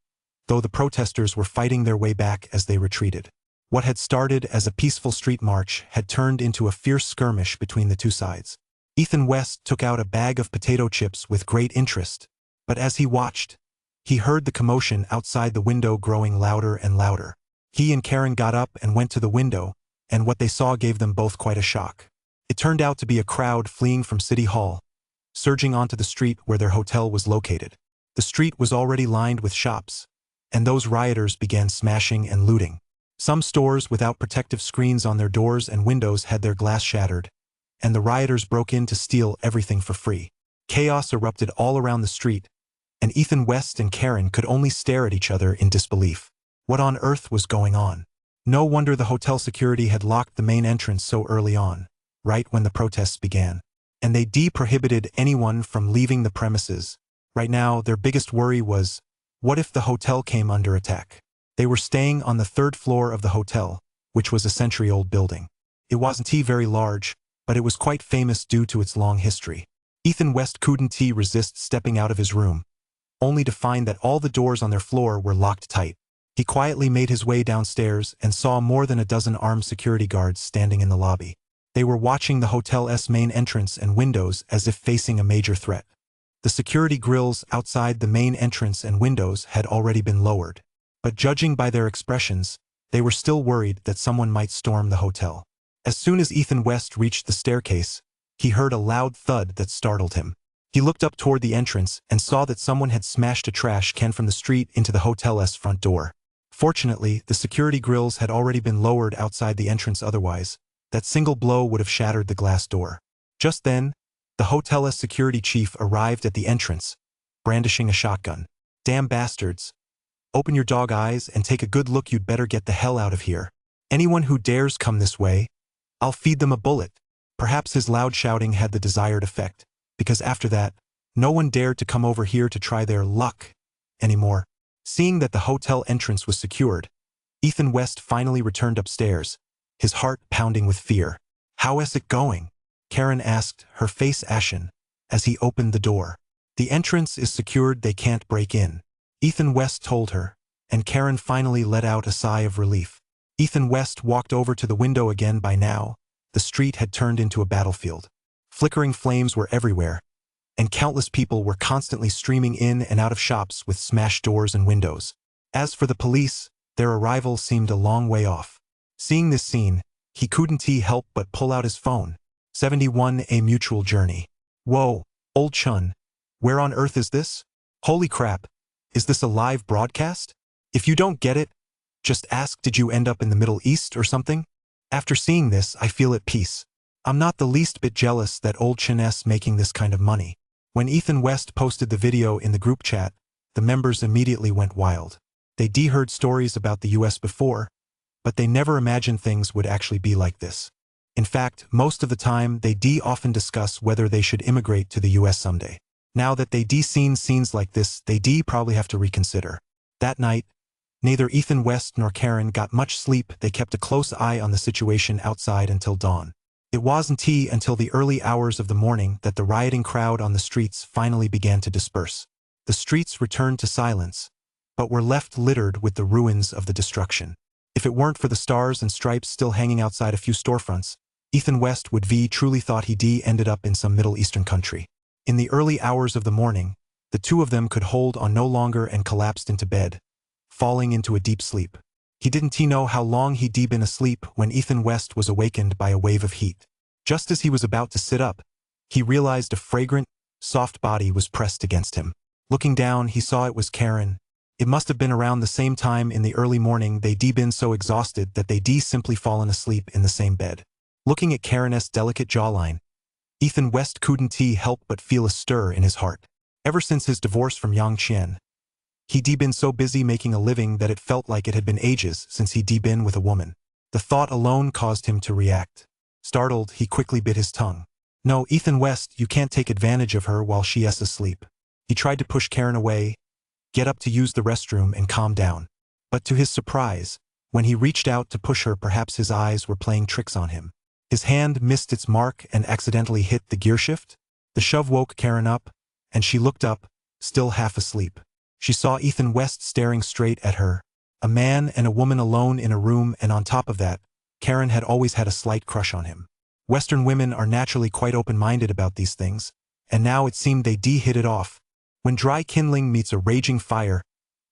though the protesters were fighting their way back as they retreated. What had started as a peaceful street march had turned into a fierce skirmish between the two sides. Ethan West took out a bag of potato chips with great interest, but as he watched, he heard the commotion outside the window growing louder and louder. He and Karen got up and went to the window, and what they saw gave them both quite a shock. It turned out to be a crowd fleeing from City Hall, surging onto the street where their hotel was located. The street was already lined with shops, and those rioters began smashing and looting. Some stores without protective screens on their doors and windows had their glass shattered, and the rioters broke in to steal everything for free. Chaos erupted all around the street, and Ethan West and Karen could only stare at each other in disbelief. What on earth was going on? No wonder the hotel security had locked the main entrance so early on, right when the protests began. And they prohibited anyone from leaving the premises. Right now, their biggest worry was, what if the hotel came under attack? They were staying on the third floor of the hotel, which was a century-old building. It wasn't very large, but it was quite famous due to its long history. Ethan West couldn't resist stepping out of his room, only to find that all the doors on their floor were locked tight. He quietly made his way downstairs and saw more than a dozen armed security guards standing in the lobby. They were watching the hotel's main entrance and windows as if facing a major threat. The security grills outside the main entrance and windows had already been lowered, but judging by their expressions, they were still worried that someone might storm the hotel. As soon as Ethan West reached the staircase, he heard a loud thud that startled him. He looked up toward the entrance and saw that someone had smashed a trash can from the street into the hotel's front door. Fortunately, the security grills had already been lowered outside the entrance, otherwise, that single blow would have shattered the glass door. Just then, the hotel's security chief arrived at the entrance, brandishing a shotgun. Damn bastards. Open your dog eyes and take a good look. You'd better get the hell out of here. Anyone who dares come this way, I'll feed them a bullet. Perhaps his loud shouting had the desired effect, because after that, no one dared to come over here to try their luck anymore. Seeing that the hotel entrance was secured, Ethan West finally returned upstairs, his heart pounding with fear. How is it going? Karen asked, her face ashen, as he opened the door. The entrance is secured, they can't break in, Ethan West told her, and Karen finally let out a sigh of relief. Ethan West walked over to the window again. By now, the street had turned into a battlefield. Flickering flames were everywhere, and countless people were constantly streaming in and out of shops with smashed doors and windows. As for the police, their arrival seemed a long way off. Seeing this scene, he couldn't help but pull out his phone. 71 A Mutual Journey. Whoa, old chun. Where on earth is this? Holy crap. Is this a live broadcast? If you don't get it, just ask, did you end up in the Middle East or something? After seeing this, I feel at peace. I'm not the least bit jealous that old Chin's making this kind of money. When Ethan West posted the video in the group chat, the members immediately went wild. They heard stories about the US before, but they never imagined things would actually be like this. In fact, most of the time they often discuss whether they should immigrate to the US someday. Now that they seen scenes like this, they probably have to reconsider. That night, neither Ethan West nor Karen got much sleep. They kept a close eye on the situation outside until dawn. It wasn't until the early hours of the morning that the rioting crowd on the streets finally began to disperse. The streets returned to silence, but were left littered with the ruins of the destruction. If it weren't for the stars and stripes still hanging outside a few storefronts, Ethan West would truly thought he'd ended up in some Middle Eastern country. In the early hours of the morning, the two of them could hold on no longer and collapsed into bed, falling into a deep sleep. He didn't know how long he'd been asleep when Ethan West was awakened by a wave of heat. Just as he was about to sit up, he realized a fragrant, soft body was pressed against him. Looking down, he saw it was Karen. It must have been around the same time in the early morning they'd been so exhausted that they'd simply fallen asleep in the same bed. Looking at Karen's delicate jawline, Ethan West couldn't help but feel a stir in his heart. Ever since his divorce from Yang Qian, he'd been so busy making a living that it felt like it had been ages since he'd been with a woman. The thought alone caused him to react. Startled, he quickly bit his tongue. No, Ethan West, you can't take advantage of her while she is asleep. He tried to push Karen away, get up to use the restroom and calm down. But to his surprise, when he reached out to push her, perhaps his eyes were playing tricks on him. His hand missed its mark and accidentally hit the gear shift. The shove woke Karen up, and she looked up, still half asleep. She saw Ethan West staring straight at her. A man and a woman alone in a room, and on top of that, Karen had always had a slight crush on him. Western women are naturally quite open-minded about these things, and now it seemed they'd hit it off. When dry kindling meets a raging fire,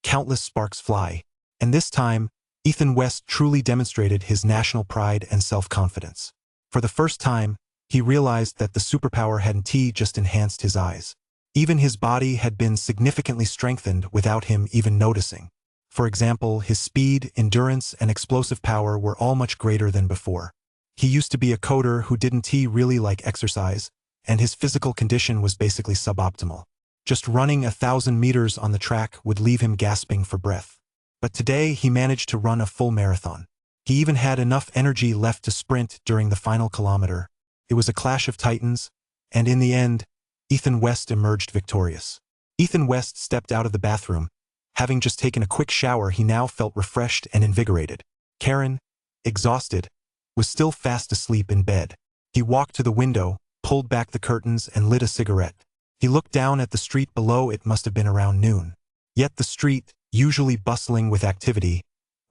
countless sparks fly. And this time, Ethan West truly demonstrated his national pride and self-confidence. For the first time, he realized that the superpower hadn't just enhanced his eyes. Even his body had been significantly strengthened without him even noticing. For example, his speed, endurance, and explosive power were all much greater than before. He used to be a coder who didn't really like exercise, and his physical condition was basically suboptimal. Just running 1,000 meters on the track would leave him gasping for breath. But today he managed to run a full marathon. He even had enough energy left to sprint during the final kilometer. It was a clash of titans, and in the end, Ethan West emerged victorious. Ethan West stepped out of the bathroom. Having just taken a quick shower, he now felt refreshed and invigorated. Karen, exhausted, was still fast asleep in bed. He walked to the window, pulled back the curtains, and lit a cigarette. He looked down at the street below. It must have been around noon. Yet the street, usually bustling with activity,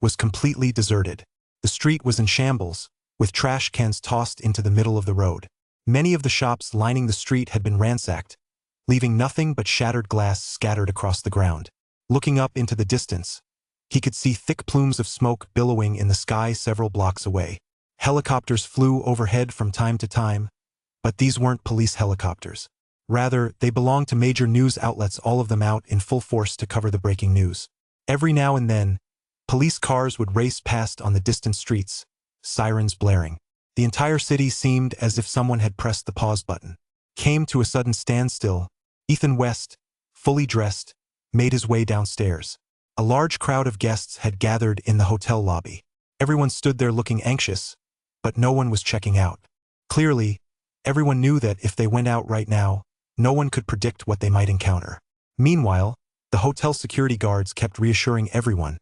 was completely deserted. The street was in shambles, with trash cans tossed into the middle of the road. Many of the shops lining the street had been ransacked, leaving nothing but shattered glass scattered across the ground. Looking up into the distance, he could see thick plumes of smoke billowing in the sky several blocks away. Helicopters flew overhead from time to time, but these weren't police helicopters. Rather, they belonged to major news outlets, all of them out in full force to cover the breaking news. Every now and then, police cars would race past on the distant streets, sirens blaring. The entire city seemed as if someone had pressed the pause button. Came to a sudden standstill. Ethan West, fully dressed, made his way downstairs. A large crowd of guests had gathered in the hotel lobby. Everyone stood there looking anxious, but no one was checking out. Clearly, everyone knew that if they went out right now, no one could predict what they might encounter. Meanwhile, the hotel security guards kept reassuring everyone,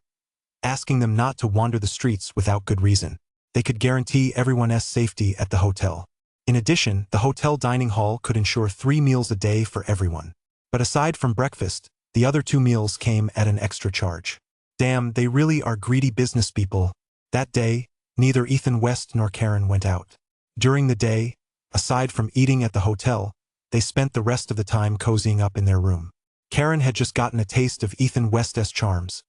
asking them not to wander the streets without good reason. They could guarantee everyone's safety at the hotel. In addition, the hotel dining hall could ensure 3 meals a day for everyone. But aside from breakfast, the other 2 meals came at an extra charge. Damn, they really are greedy business people. That day, neither Ethan West nor Karen went out. During the day, aside from eating at the hotel, they spent the rest of the time cozying up in their room. Karen had just gotten a taste of Ethan West's charms,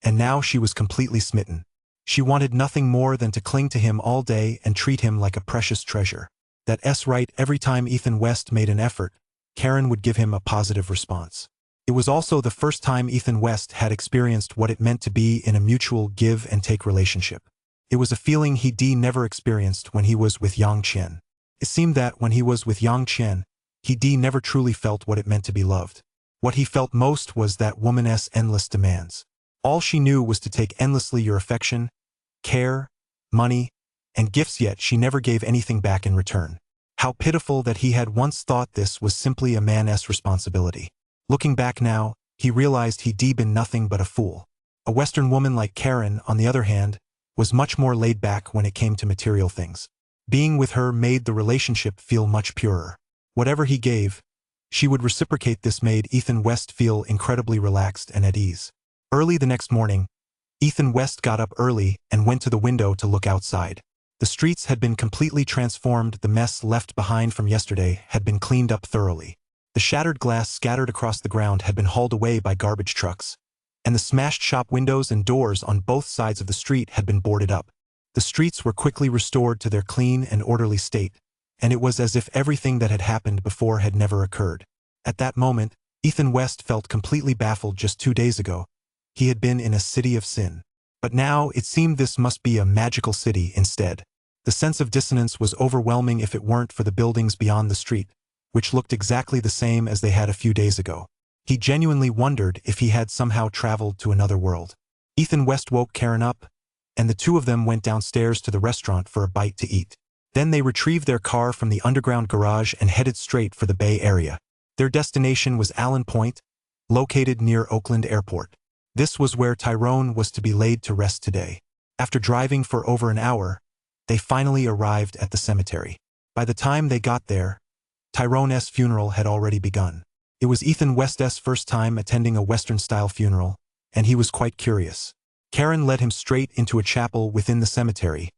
and now she was completely smitten. She wanted nothing more than to cling to him all day and treat him like a precious treasure. That's right, every time Ethan West made an effort, Karen would give him a positive response. It was also the first time Ethan West had experienced what it meant to be in a mutual give-and-take relationship. It was a feeling he'd never experienced when he was with Yang Qian. It seemed that when he was with Yang Qian, he'd never truly felt what it meant to be loved. What he felt most was that woman's endless demands. All she knew was to take endlessly your affection, care, money, and gifts, yet she never gave anything back in return. How pitiful that he had once thought this was simply a man's responsibility. Looking back now, he realized he'd been nothing but a fool. A Western woman like Karen, on the other hand, was much more laid back when it came to material things. Being with her made the relationship feel much purer. Whatever he gave, she would reciprocate. This made Ethan West feel incredibly relaxed and at ease. Early the next morning, Ethan West got up early and went to the window to look outside. The streets had been completely transformed. The mess left behind from yesterday had been cleaned up thoroughly. The shattered glass scattered across the ground had been hauled away by garbage trucks, and the smashed shop windows and doors on both sides of the street had been boarded up. The streets were quickly restored to their clean and orderly state, and it was as if everything that had happened before had never occurred. At that moment, Ethan West felt completely baffled. Just 2 days ago, he had been in a city of sin. But now it seemed this must be a magical city instead. The sense of dissonance was overwhelming if it weren't for the buildings beyond the street, which looked exactly the same as they had a few days ago. He genuinely wondered if he had somehow traveled to another world. Ethan West woke Karen up, and the two of them went downstairs to the restaurant for a bite to eat. Then they retrieved their car from the underground garage and headed straight for the Bay Area. Their destination was Allen Point, located near Oakland Airport. This was where Tyrone was to be laid to rest today. After driving for over an hour, they finally arrived at the cemetery. By the time they got there, Tyrone's funeral had already begun. It was Ethan West's first time attending a Western-style funeral, and he was quite curious. Karen led him straight into a chapel within the cemetery,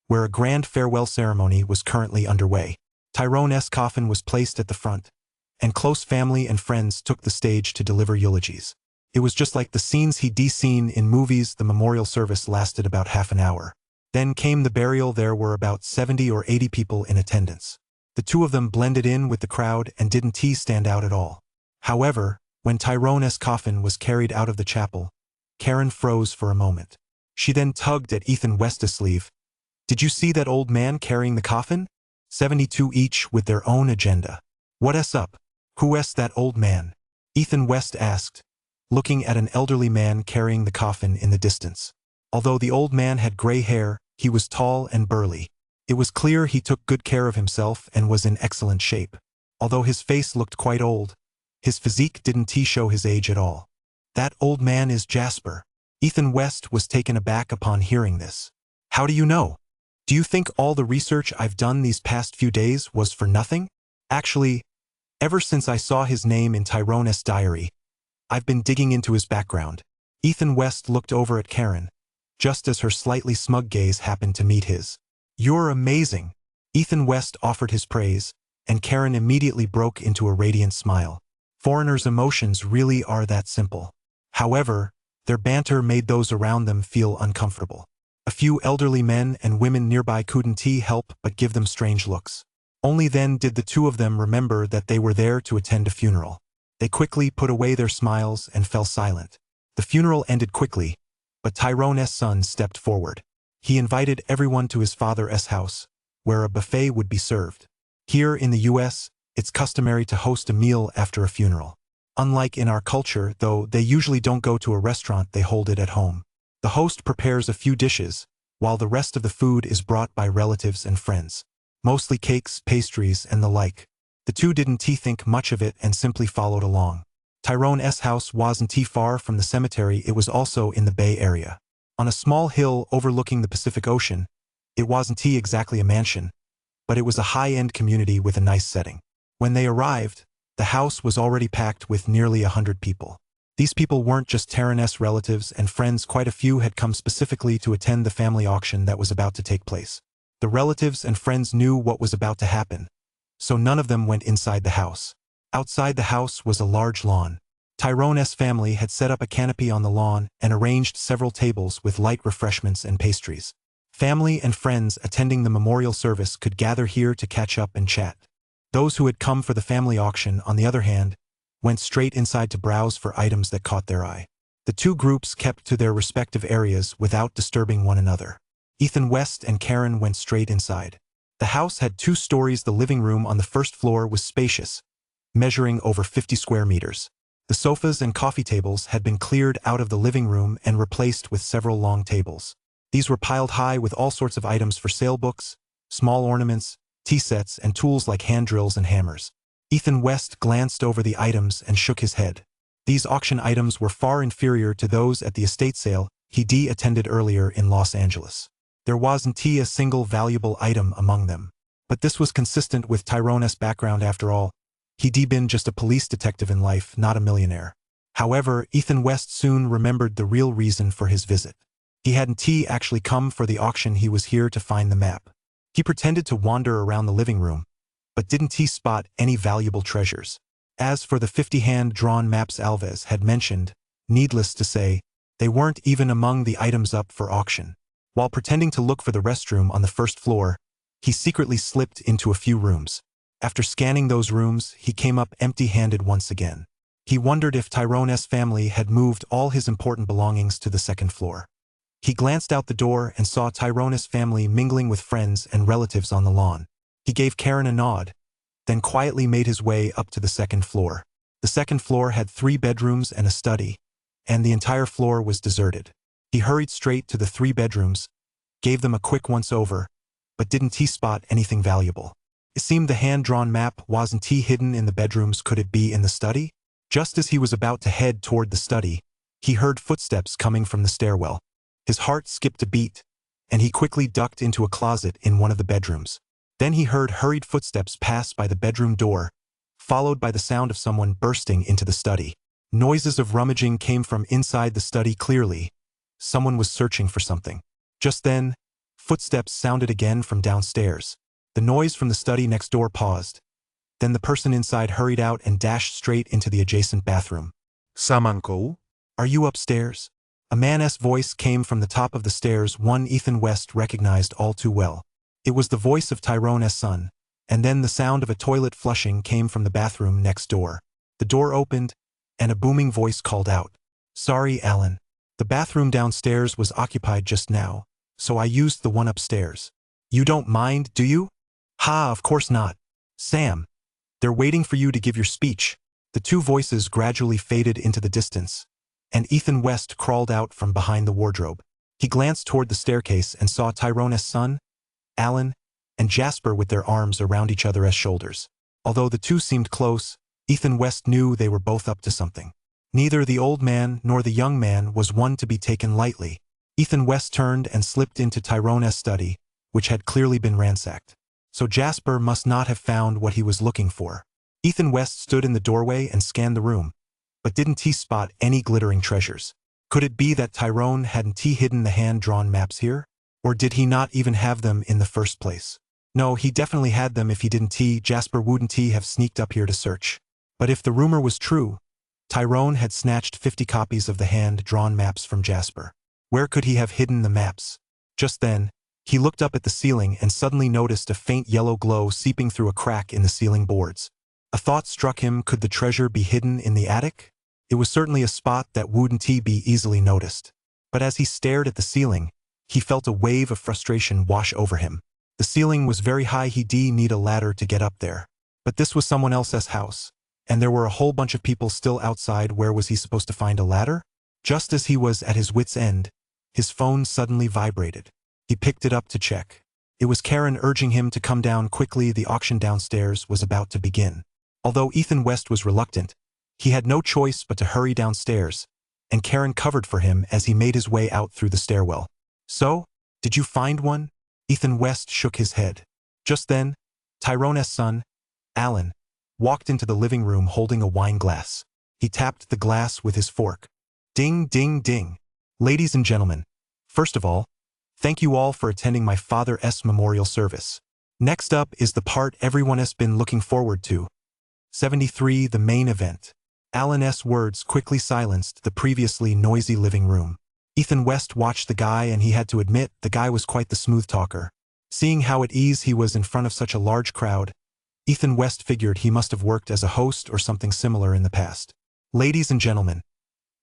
where a grand farewell ceremony was currently underway. Tyrone's coffin was placed at the front, and close family and friends took the stage to deliver eulogies. It was just like the scenes he'd seen in movies. The memorial service lasted about half an hour. Then came the burial. There were about 70 or 80 people in attendance. The two of them blended in with the crowd and didn't stand out at all. However, when Tyrone's coffin was carried out of the chapel, Karen froze for a moment. She then tugged at Ethan West's sleeve. "Did you see that old man carrying the coffin?" 72 each with their own agenda. "What's up? Who's that old man?" Ethan West asked, looking at an elderly man carrying the coffin in the distance. Although the old man had gray hair, he was tall and burly. It was clear he took good care of himself and was in excellent shape. Although his face looked quite old, his physique didn't show his age at all. "That old man is Jasper." Ethan West was taken aback upon hearing this. "How do you know? Do you think all the research I've done these past few days was for nothing? Actually, ever since I saw his name in Tyrone's diary, I've been digging into his background." Ethan West looked over at Karen, just as her slightly smug gaze happened to meet his. "You're amazing." Ethan West offered his praise, and Karen immediately broke into a radiant smile. Foreigners' emotions really are that simple. However, their banter made those around them feel uncomfortable. A few elderly men and women nearby couldn't help but give them strange looks. Only then did the two of them remember that they were there to attend a funeral. They quickly put away their smiles and fell silent. The funeral ended quickly, but Tyrone's son stepped forward. He invited everyone to his father's house, where a buffet would be served. Here in the US, it's customary to host a meal after a funeral. Unlike in our culture, though, they usually don't go to a restaurant, they hold it at home. The host prepares a few dishes, while the rest of the food is brought by relatives and friends. Mostly cakes, pastries, and the like. The two didn't think much of it and simply followed along. Tyrone's house wasn't far from the cemetery. It was also in the Bay Area. On a small hill overlooking the Pacific Ocean, it wasn't exactly a mansion, but it was a high-end community with a nice setting. When they arrived, the house was already packed with nearly 100 people. These people weren't just Tyrone's relatives and friends. Quite a few had come specifically to attend the family auction that was about to take place. The relatives and friends knew what was about to happen, so none of them went inside the house. Outside the house was a large lawn. Tyrone's family had set up a canopy on the lawn and arranged several tables with light refreshments and pastries. Family and friends attending the memorial service could gather here to catch up and chat. Those who had come for the family auction, on the other hand, went straight inside to browse for items that caught their eye. The two groups kept to their respective areas without disturbing one another. Ethan West and Karen went straight inside. The house had 2 stories. The living room on the first floor was spacious, measuring over 50 square meters. The sofas and coffee tables had been cleared out of the living room and replaced with several long tables. These were piled high with all sorts of items for sale: books, small ornaments, tea sets, and tools like hand drills and hammers. Ethan West glanced over the items and shook his head. These auction items were far inferior to those at the estate sale he'd attended earlier in Los Angeles. There wasn't a single valuable item among them. But this was consistent with Tyrone's background after all. He'd been just a police detective in life, not a millionaire. However, Ethan West soon remembered the real reason for his visit. He hadn't actually come for the auction, he was here to find the map. He pretended to wander around the living room, but didn't spot any valuable treasures. As for the 50 hand-drawn maps Alves had mentioned, needless to say, they weren't even among the items up for auction. While pretending to look for the restroom on the first floor, he secretly slipped into a few rooms. After scanning those rooms, he came up empty-handed once again. He wondered if Tyrone's family had moved all his important belongings to the second floor. He glanced out the door and saw Tyrone's family mingling with friends and relatives on the lawn. He gave Karen a nod, then quietly made his way up to the second floor. The second floor had 3 bedrooms and a study, and the entire floor was deserted. He hurried straight to the 3 bedrooms, gave them a quick once-over, but didn't spot anything valuable. It seemed the hand-drawn map wasn't hidden in the bedrooms. Could it be in the study? Just as he was about to head toward the study, he heard footsteps coming from the stairwell. His heart skipped a beat, and he quickly ducked into a closet in one of the bedrooms. Then he heard hurried footsteps pass by the bedroom door, followed by the sound of someone bursting into the study. Noises of rummaging came from inside the study clearly. Someone was searching for something. Just then, footsteps sounded again from downstairs. The noise from the study next door paused. Then the person inside hurried out and dashed straight into the adjacent bathroom. Samanko? Are you upstairs? A man's voice came from the top of the stairs, one Ethan West recognized all too well. It was the voice of Tyrone's son, and then the sound of a toilet flushing came from the bathroom next door. The door opened, and a booming voice called out, "Sorry, Alan. The bathroom downstairs was occupied just now, so I used the one upstairs. You don't mind, do you?" "Ha, of course not. Sam, they're waiting for you to give your speech." The two voices gradually faded into the distance, and Ethan West crawled out from behind the wardrobe. He glanced toward the staircase and saw Tyrone's son, Alan, and Jasper with their arms around each other's shoulders. Although the two seemed close, Ethan West knew they were both up to something. Neither the old man nor the young man was one to be taken lightly. Ethan West turned and slipped into Tyrone's study, which had clearly been ransacked. So Jasper must not have found what he was looking for. Ethan West stood in the doorway and scanned the room, but didn't spot any glittering treasures. Could it be that Tyrone hadn't hidden the hand-drawn maps here? Or did he not even have them in the first place? No, he definitely had them. If he didn't, Jasper wouldn't have sneaked up here to search. But if the rumor was true, Tyrone had snatched 50 copies of the hand-drawn maps from Jasper. Where could he have hidden the maps? Just then, he looked up at the ceiling and suddenly noticed a faint yellow glow seeping through a crack in the ceiling boards. A thought struck him. Could the treasure be hidden in the attic? It was certainly a spot that wouldn't be easily noticed. But as he stared at the ceiling, he felt a wave of frustration wash over him. The ceiling was very high. He'd need a ladder to get up there. But this was someone else's house, and there were a whole bunch of people still outside. Where was he supposed to find a ladder? Just as he was at his wit's end, his phone suddenly vibrated. He picked it up to check. It was Karen urging him to come down quickly. The auction downstairs was about to begin. Although Ethan West was reluctant, he had no choice but to hurry downstairs, and Karen covered for him as he made his way out through the stairwell. "So, did you find one?" Ethan West shook his head. Just then, Tyrone's son, Alan, walked into the living room holding a wine glass. He tapped the glass with his fork. "Ding, ding, ding. Ladies and gentlemen, first of all, thank you all for attending my father's memorial service. Next up is the part everyone has been looking forward to. 73, the main event." Alan's words quickly silenced the previously noisy living room. Ethan West watched the guy, and he had to admit the guy was quite the smooth talker. Seeing how at ease he was in front of such a large crowd, Ethan West figured he must have worked as a host or something similar in the past. "Ladies and gentlemen,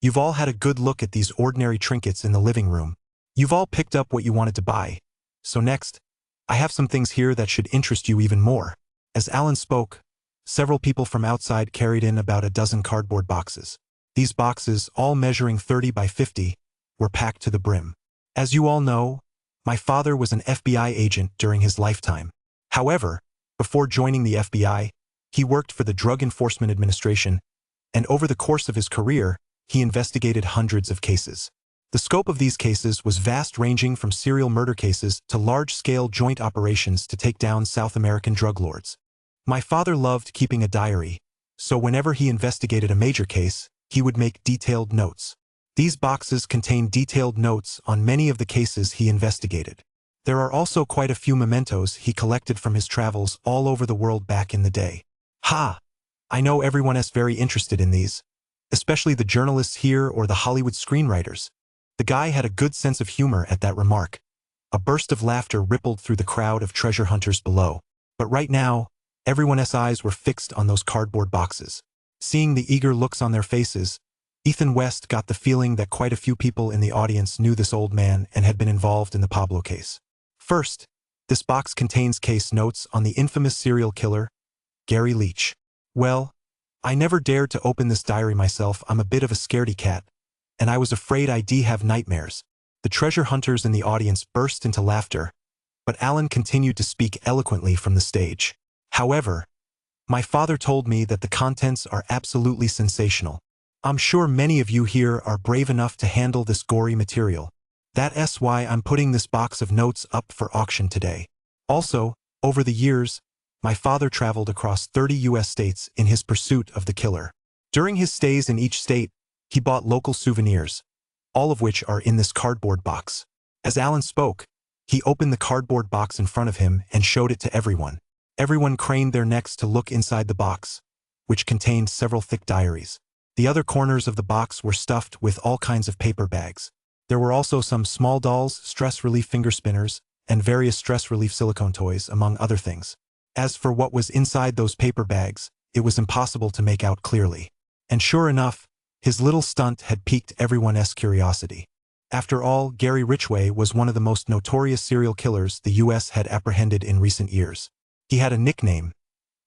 you've all had a good look at these ordinary trinkets in the living room. You've all picked up what you wanted to buy. So next, I have some things here that should interest you even more." As Alan spoke, several people from outside carried in about a dozen cardboard boxes. These boxes, all measuring 30 by 50, were packed to the brim. As you all know, my father was an FBI agent during his lifetime. However, before joining the FBI, he worked for the Drug Enforcement Administration, and over the course of his career, he investigated hundreds of cases. The scope of these cases was vast, ranging from serial murder cases to large-scale joint operations to take down South American drug lords. My father loved keeping a diary, so whenever he investigated a major case, he would make detailed notes. These boxes contain detailed notes on many of the cases he investigated. There are also quite a few mementos he collected from his travels all over the world back in the day. Ha! I know everyone is very interested in these, especially the journalists here or the Hollywood screenwriters. The guy had a good sense of humor at that remark. A burst of laughter rippled through the crowd of treasure hunters below. But right now, everyone's eyes were fixed on those cardboard boxes. Seeing the eager looks on their faces, Ethan West got the feeling that quite a few people in the audience knew this old man and had been involved in the Pablo case. First, this box contains case notes on the infamous serial killer, Gary Leach. Well, I never dared to open this diary myself. I'm a bit of a scaredy cat, and I was afraid I'd have nightmares. The treasure hunters in the audience burst into laughter, but Alan continued to speak eloquently from the stage. However, my father told me that the contents are absolutely sensational. I'm sure many of you here are brave enough to handle this gory material. That's why I'm putting this box of notes up for auction today. Also, over the years, my father traveled across 30 U.S. states in his pursuit of the killer. During his stays in each state, he bought local souvenirs, all of which are in this cardboard box. As Alan spoke, he opened the cardboard box in front of him and showed it to everyone. Everyone craned their necks to look inside the box, which contained several thick diaries. The other corners of the box were stuffed with all kinds of paper bags. There were also some small dolls, stress relief finger spinners, and various stress relief silicone toys, among other things. As for what was inside those paper bags, it was impossible to make out clearly. And sure enough, his little stunt had piqued everyone's curiosity. After all, Gary Ridgway was one of the most notorious serial killers the U.S. had apprehended in recent years. He had a nickname,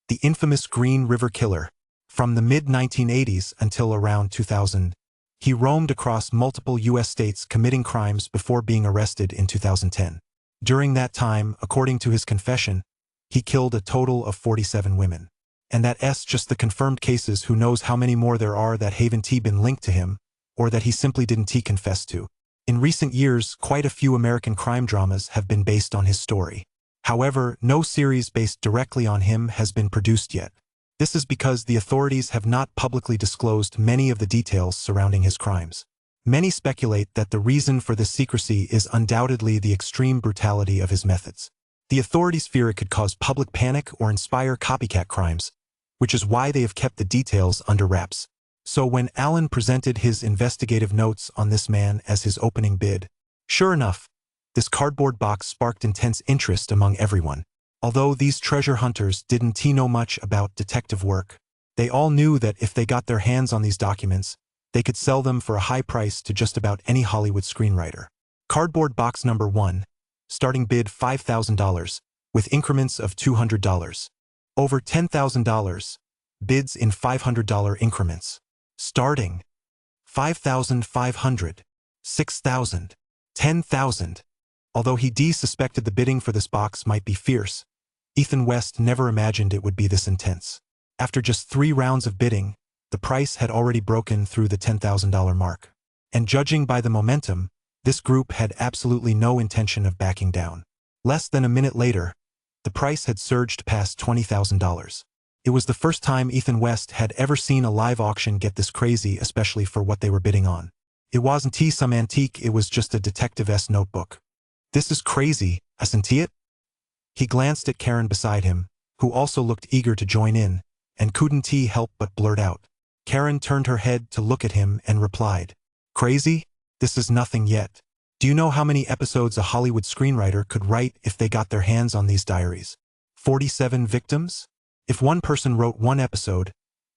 the infamous Green River Killer. From the mid-1980s until around 2000, he roamed across multiple U.S. states committing crimes before being arrested in 2010. During that time, according to his confession, he killed a total of 47 women. And that's just the confirmed cases. Who knows how many more there are that haven't been linked to him, or that he simply didn't confess to. In recent years, quite a few American crime dramas have been based on his story. However, no series based directly on him has been produced yet. This is because the authorities have not publicly disclosed many of the details surrounding his crimes. Many speculate that the reason for this secrecy is undoubtedly the extreme brutality of his methods. The authorities fear it could cause public panic or inspire copycat crimes, which is why they have kept the details under wraps. So when Alan presented his investigative notes on this man as his opening bid, sure enough, this cardboard box sparked intense interest among everyone. Although these treasure hunters didn't know much about detective work, they all knew that if they got their hands on these documents, they could sell them for a high price to just about any Hollywood screenwriter. Cardboard box number 1, starting bid $5,000, with increments of $200. Over $10,000, bids in $500 increments. Starting $5,500, $6,000, $10,000. Although he suspected the bidding for this box might be fierce, Ethan West never imagined it would be this intense. After just 3 rounds of bidding, the price had already broken through the $10,000 mark. And judging by the momentum, this group had absolutely no intention of backing down. Less than a minute later, the price had surged past $20,000. It was the first time Ethan West had ever seen a live auction get this crazy, especially for what they were bidding on. It wasn't some antique, it was just a detective's notebook. This is crazy, isn't it? He glanced at Karen beside him, who also looked eager to join in, and couldn't help but blurt out. Karen turned her head to look at him and replied, "Crazy? This is nothing yet. Do you know how many episodes a Hollywood screenwriter could write if they got their hands on these diaries? 47 victims? If one person wrote 1 episode,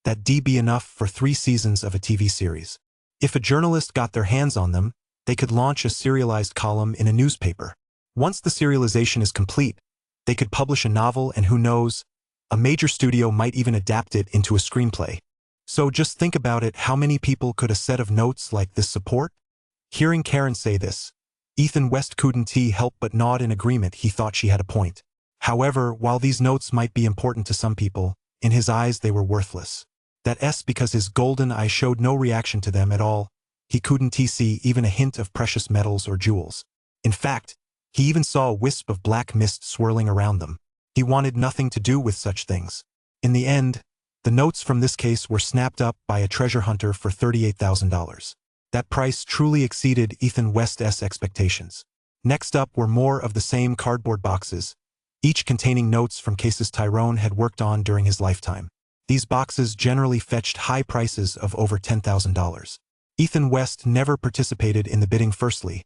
that'd be enough for 3 seasons of a TV series. If a journalist got their hands on them, they could launch a serialized column in a newspaper. Once the serialization is complete, they could publish a novel, and who knows, a major studio might even adapt it into a screenplay. So just think about it, how many people could a set of notes like this support?" Hearing Karen say this, Ethan West couldn't help but nod in agreement. He thought she had a point. However, while these notes might be important to some people, in his eyes they were worthless. That's because his golden eye showed no reaction to them at all, He couldn't see even a hint of precious metals or jewels. In fact, he even saw a wisp of black mist swirling around them. He wanted nothing to do with such things. In the end, the notes from this case were snapped up by a treasure hunter for $38,000. That price truly exceeded Ethan West's expectations. Next up were more of the same cardboard boxes, each containing notes from cases Tyrone had worked on during his lifetime. These boxes generally fetched high prices of over $10,000. Ethan West never participated in the bidding firstly,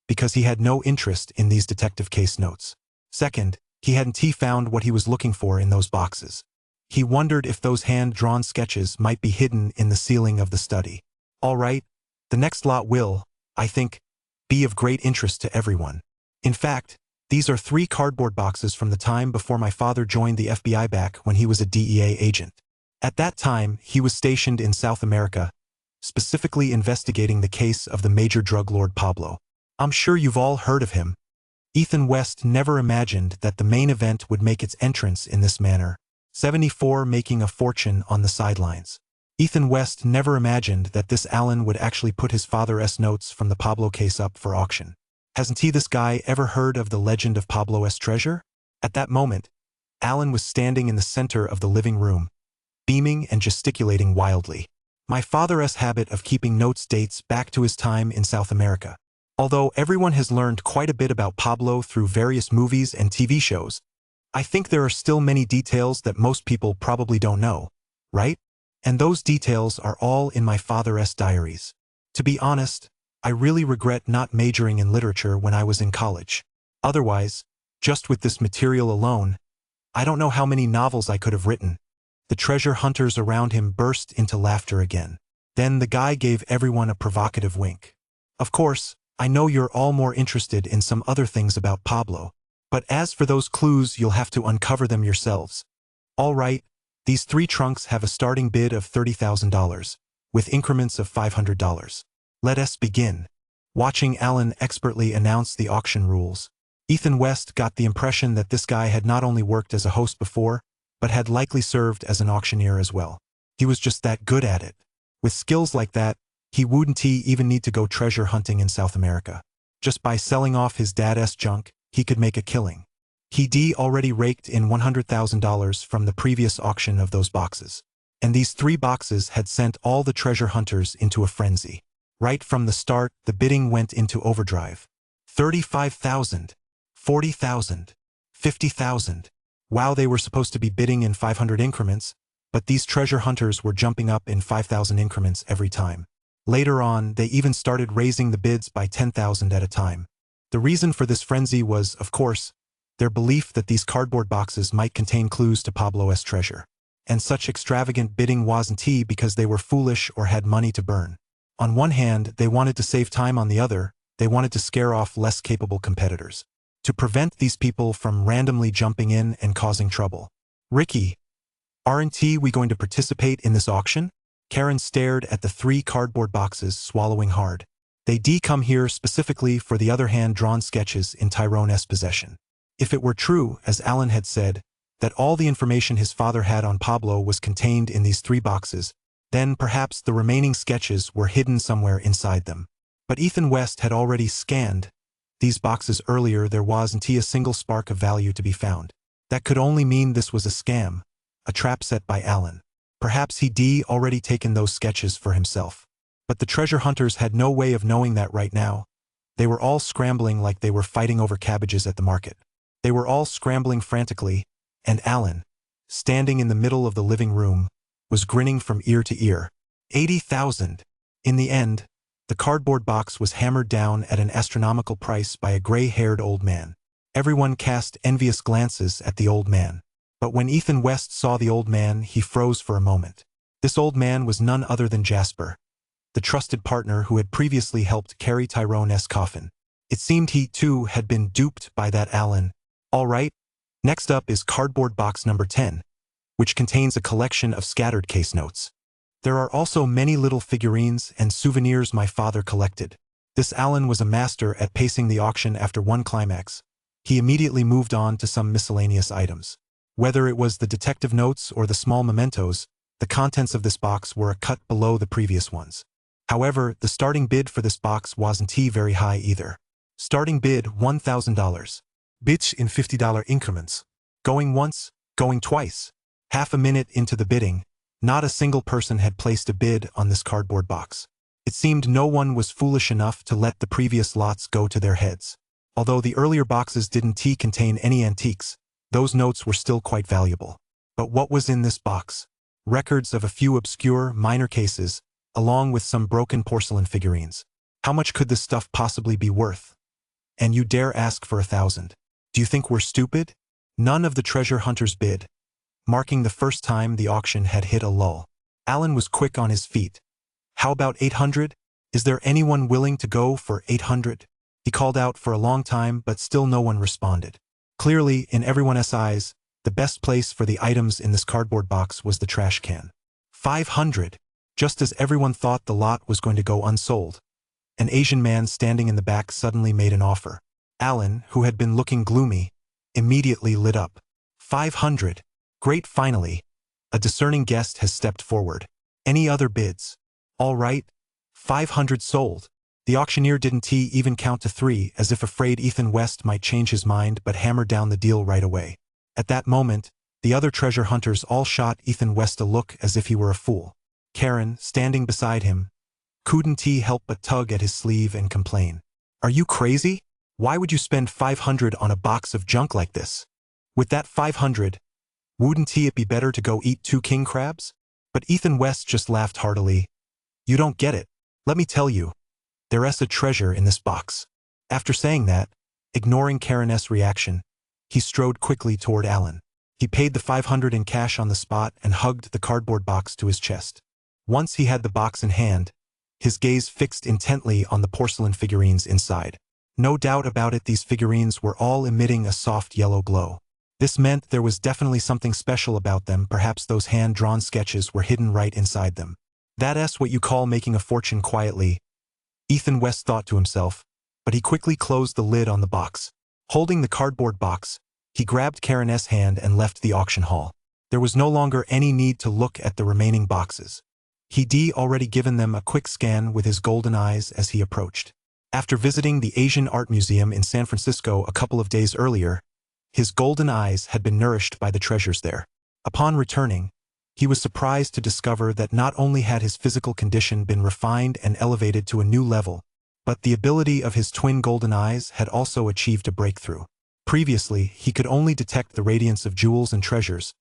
because he had no interest in these detective case notes. Second, he hadn't found what he was looking for in those boxes. He wondered if those hand-drawn sketches might be hidden in the ceiling of the study. All right, the next lot will, I think, be of great interest to everyone. In fact, these are 3 cardboard boxes from the time before my father joined the FBI back when he was a DEA agent. At that time, he was stationed in South America, specifically investigating the case of the major drug lord Pablo. I'm sure you've all heard of him. Ethan West never imagined that the main event would make its entrance in this manner. 74 making a fortune on the sidelines. Ethan West never imagined that this Alan would actually put his father's notes from the Pablo case up for auction. Hasn't this guy ever heard of the legend of Pablo's treasure? At that moment, Alan was standing in the center of the living room, beaming and gesticulating wildly. My father's habit of keeping notes dates back to his time in South America. Although everyone has learned quite a bit about Pablo through various movies and TV shows, I think there are still many details that most people probably don't know, right? And those details are all in my father's diaries. To be honest, I really regret not majoring in literature when I was in college. Otherwise, just with this material alone, I don't know how many novels I could have written. The treasure hunters around him burst into laughter again. Then the guy gave everyone a provocative wink. Of course, I know you're all more interested in some other things about Pablo, but as for those clues, you'll have to uncover them yourselves. All right, these 3 trunks have a starting bid of $30,000, with increments of $500. Let us begin. Watching Alan expertly announce the auction rules, Ethan West got the impression that this guy had not only worked as a host before, but had likely served as an auctioneer as well. He was just that good at it. With skills like that, he wouldn't even need to go treasure hunting in South America. Just by selling off his dad's junk, he could make a killing. He'd already raked in $100,000 from the previous auction of those boxes. And these 3 boxes had sent all the treasure hunters into a frenzy. Right from the start, the bidding went into overdrive. 35,000, 40,000, 50,000. Wow, they were supposed to be bidding in 500 increments, but these treasure hunters were jumping up in 5,000 increments every time. Later on, they even started raising the bids by 10,000 at a time. The reason for this frenzy was, of course, their belief that these cardboard boxes might contain clues to Pablo's treasure. And such extravagant bidding wasn't because they were foolish or had money to burn. On one hand, they wanted to save time, on the other, they wanted to scare off less capable competitors. To prevent these people from randomly jumping in and causing trouble. Ricky, aren't we going to participate in this auction? Karen stared at the 3 cardboard boxes, swallowing hard. They'd come here specifically for the other hand-drawn sketches in Tyrone's possession. If it were true, as Alan had said, that all the information his father had on Pablo was contained in these 3 boxes, then perhaps the remaining sketches were hidden somewhere inside them. But Ethan West had already scanned these boxes earlier. There wasn't a single spark of value to be found. That could only mean this was a scam, a trap set by Alan. Perhaps he'd already taken those sketches for himself. But the treasure hunters had no way of knowing that right now. They were all scrambling like they were fighting over cabbages at the market. They were all scrambling frantically, and Alan, standing in the middle of the living room, was grinning from ear to ear. 80,000. In the end, the cardboard box was hammered down at an astronomical price by a gray-haired old man. Everyone cast envious glances at the old man. But when Ethan West saw the old man, he froze for a moment. This old man was none other than Jasper, the trusted partner who had previously helped carry Tyrone's coffin. It seemed he, too, had been duped by that Alan. All right, next up is cardboard box number 10, which contains a collection of scattered case notes. There are also many little figurines and souvenirs my father collected. This Alan was a master at pacing the auction after one climax. He immediately moved on to some miscellaneous items. Whether it was the detective notes or the small mementos, the contents of this box were a cut below the previous ones. However, the starting bid for this box wasn't very high either. Starting bid $1,000. Bids in $50 increments. Going once, going twice. Half a minute into the bidding, not a single person had placed a bid on this cardboard box. It seemed no one was foolish enough to let the previous lots go to their heads. Although the earlier boxes didn't contain any antiques, those notes were still quite valuable. But what was in this box? Records of a few obscure, minor cases, along with some broken porcelain figurines. How much could this stuff possibly be worth? And you dare ask for 1,000. Do you think we're stupid? None of the treasure hunters bid, marking the first time the auction had hit a lull. Alan was quick on his feet. How about 800? Is there anyone willing to go for 800? He called out for a long time, but still no one responded. Clearly, in everyone's eyes, the best place for the items in this cardboard box was the trash can. 500! Just as everyone thought the lot was going to go unsold, an Asian man standing in the back suddenly made an offer. Alan, who had been looking gloomy, immediately lit up. 500! Great, finally. A discerning guest has stepped forward. Any other bids? All right. 500 sold. The auctioneer didn't even count to 3, as if afraid Ethan West might change his mind, but hammered down the deal right away. At that moment, the other treasure hunters all shot Ethan West a look as if he were a fool. Karen, standing beside him, couldn't help but tug at his sleeve and complain. Are you crazy? Why would you spend 500 on a box of junk like this? With that 500, wouldn't it be better to go eat 2 king crabs? But Ethan West just laughed heartily. You don't get it. Let me tell you. There's a treasure in this box. After saying that, ignoring Karen's reaction, he strode quickly toward Alan. He paid the 500 in cash on the spot and hugged the cardboard box to his chest. Once he had the box in hand, his gaze fixed intently on the porcelain figurines inside. No doubt about it, these figurines were all emitting a soft yellow glow. This meant there was definitely something special about them. Perhaps those hand-drawn sketches were hidden right inside them. That's what you call making a fortune quietly, Ethan West thought to himself, but he quickly closed the lid on the box. Holding the cardboard box, he grabbed Karen's hand and left the auction hall. There was no longer any need to look at the remaining boxes. He'd already given them a quick scan with his golden eyes as he approached. After visiting the Asian Art Museum in San Francisco a couple of days earlier, his golden eyes had been nourished by the treasures there. Upon returning, he was surprised to discover that not only had his physical condition been refined and elevated to a new level, but the ability of his twin golden eyes had also achieved a breakthrough. Previously, he could only detect the radiance of jewels and treasures,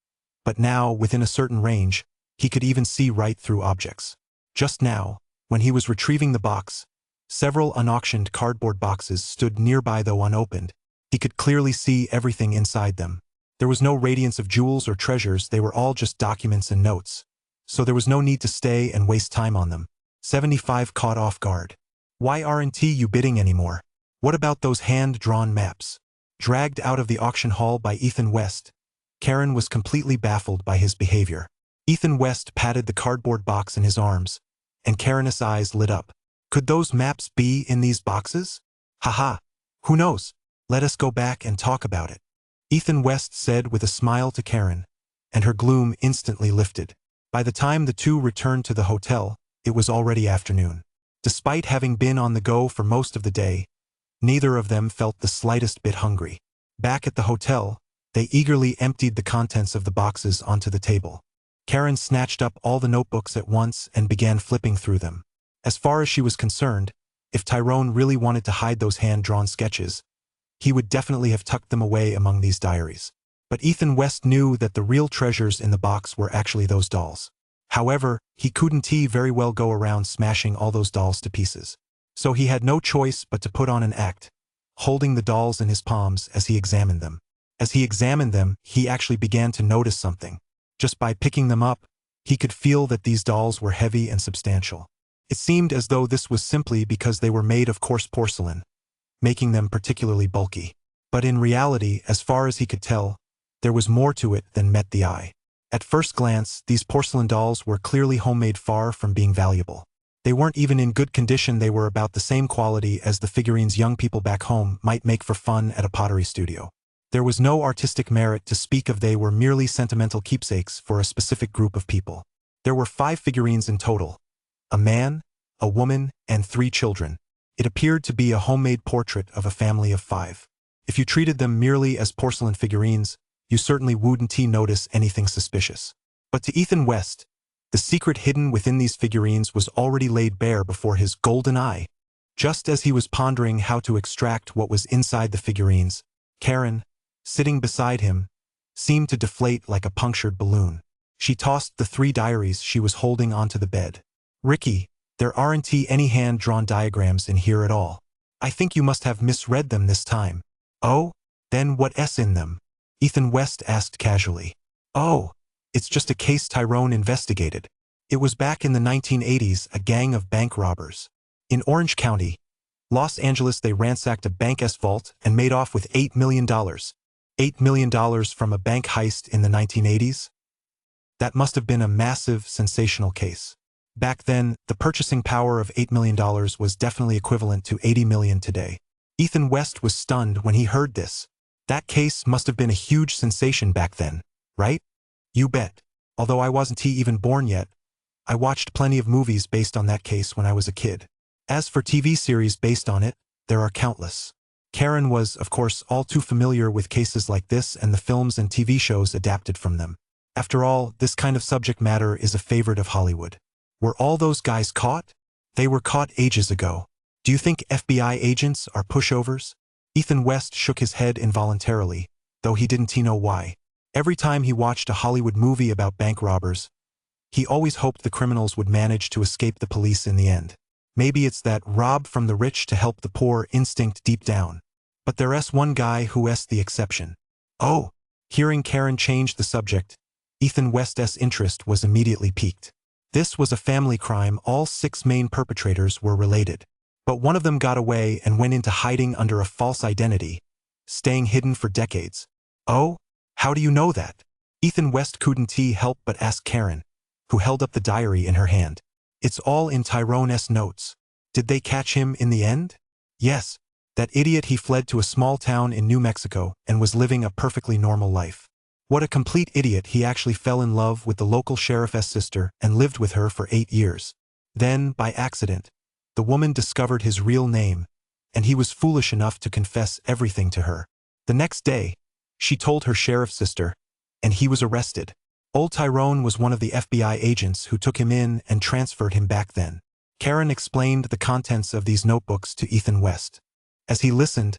but now, within a certain range, he could even see right through objects. Just now, when he was retrieving the box, several unauctioned cardboard boxes stood nearby though unopened. He could clearly see everything inside them. There was no radiance of jewels or treasures, they were all just documents and notes. So there was no need to stay and waste time on them. 75 caught off guard. Why aren't you bidding anymore? What about those hand-drawn maps? Dragged out of the auction hall by Ethan West, Karen was completely baffled by his behavior. Ethan West patted the cardboard box in his arms, and Karen's eyes lit up. Could those maps be in these boxes? Haha, who knows? Let us go back and talk about it. Ethan West said with a smile to Karen, and her gloom instantly lifted. By the time the two returned to the hotel, it was already afternoon. Despite having been on the go for most of the day, neither of them felt the slightest bit hungry. Back at the hotel, they eagerly emptied the contents of the boxes onto the table. Karen snatched up all the notebooks at once and began flipping through them. As far as she was concerned, if Tyrone really wanted to hide those hand-drawn sketches, he would definitely have tucked them away among these diaries. But Ethan West knew that the real treasures in the box were actually those dolls. However, he couldn't very well go around smashing all those dolls to pieces. So he had no choice but to put on an act, holding the dolls in his palms as he examined them. As he examined them, he actually began to notice something. Just by picking them up, he could feel that these dolls were heavy and substantial. It seemed as though this was simply because they were made of coarse porcelain, making them particularly bulky. But in reality, as far as he could tell, there was more to it than met the eye. At first glance, these porcelain dolls were clearly homemade, far from being valuable. They weren't even in good condition. They were about the same quality as the figurines young people back home might make for fun at a pottery studio. There was no artistic merit to speak of. They were merely sentimental keepsakes for a specific group of people. There were 5 figurines in total: a man, a woman, and 3 children. It appeared to be a homemade portrait of a family of 5. If you treated them merely as porcelain figurines, you certainly wouldn't notice anything suspicious. But to Ethan West, the secret hidden within these figurines was already laid bare before his golden eye. Just as he was pondering how to extract what was inside the figurines, Karen, sitting beside him, seemed to deflate like a punctured balloon. She tossed the 3 diaries she was holding onto the bed. "Ricky, there aren't any hand-drawn diagrams in here at all. I think you must have misread them this time." "Oh? Then what's in them?" Ethan West asked casually. "Oh, it's just a case Tyrone investigated. It was back in the 1980s, a gang of bank robbers. In Orange County, Los Angeles, they ransacked a bank's vault and made off with $8 million. $8 million from a bank heist in the 1980s? That must have been a massive, sensational case. Back then, the purchasing power of $8 million was definitely equivalent to 80 million today." Ethan West was stunned when he heard this. That case must have been a huge sensation back then, right? "You bet. Although I wasn't even born yet, I watched plenty of movies based on that case when I was a kid. As for TV series based on it, there are countless." Karen was, of course, all too familiar with cases like this and the films and TV shows adapted from them. After all, this kind of subject matter is a favorite of Hollywood. Were all those guys caught? They were caught ages ago. Do you think FBI agents are pushovers? Ethan West shook his head involuntarily, though he didn't know why. Every time he watched a Hollywood movie about bank robbers, he always hoped the criminals would manage to escape the police in the end. Maybe it's that rob from the rich to help the poor instinct deep down. But there's one guy who's the exception. "Oh." Hearing Karen change the subject, Ethan West's interest was immediately piqued. This was a family crime. All 6 main perpetrators were related. But one of them got away and went into hiding under a false identity, staying hidden for decades. "Oh? How do you know that?" Ethan West couldn't help but ask Karen, who held up the diary in her hand. "It's all in Tyrone's notes. Did they catch him in the end?" "Yes. That idiot, he fled to a small town in New Mexico and was living a perfectly normal life. What a complete idiot. He actually fell in love with the local sheriff's sister and lived with her for 8 years. Then, by accident, the woman discovered his real name, and he was foolish enough to confess everything to her. The next day, she told her sheriff's sister, and he was arrested. Old Tyrone was one of the FBI agents who took him in and transferred him back then." Karen explained the contents of these notebooks to Ethan West. As he listened,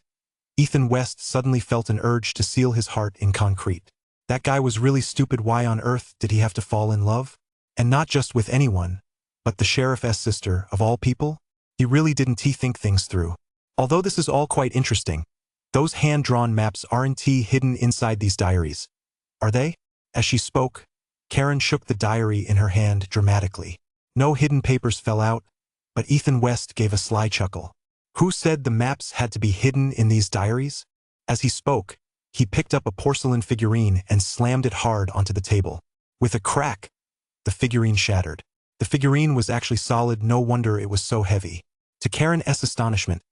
Ethan West suddenly felt an urge to seal his heart in concrete. That guy was really stupid. Why on earth did he have to fall in love? And not just with anyone, but the sheriff's sister, of all people? He really didn't think things through. Although this is all quite interesting, those hand-drawn maps aren't hidden inside these diaries, are they? As she spoke, Karen shook the diary in her hand dramatically. No hidden papers fell out, but Ethan West gave a sly chuckle. "Who said the maps had to be hidden in these diaries?" As he spoke, he picked up a porcelain figurine and slammed it hard onto the table. With a crack, the figurine shattered. The figurine was actually solid. No wonder it was so heavy. To Karen's astonishment,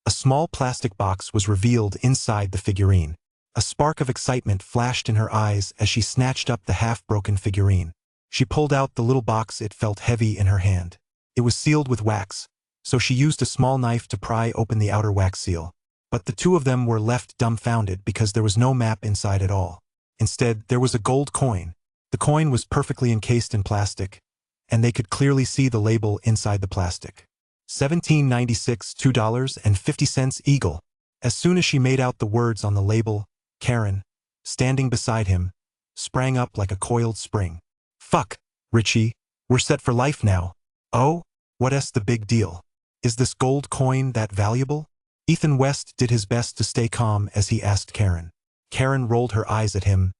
a small plastic box was revealed inside the figurine. A spark of excitement flashed in her eyes as she snatched up the half-broken figurine. She pulled out the little box. It felt heavy in her hand. It was sealed with wax, so she used a small knife to pry open the outer wax seal. But the 2 of them were left dumbfounded because there was no map inside at all. Instead, there was a gold coin. The coin was perfectly encased in plastic, and they could clearly see the label inside the plastic. 1796 $2.50 Eagle. As soon as she made out the words on the label, Karen, standing beside him, sprang up like a coiled spring. "Fuck, Richie, we're set for life now." "Oh? What's the big deal? Is this gold coin that valuable?" Ethan West did his best to stay calm as he asked Karen. Karen rolled her eyes at him.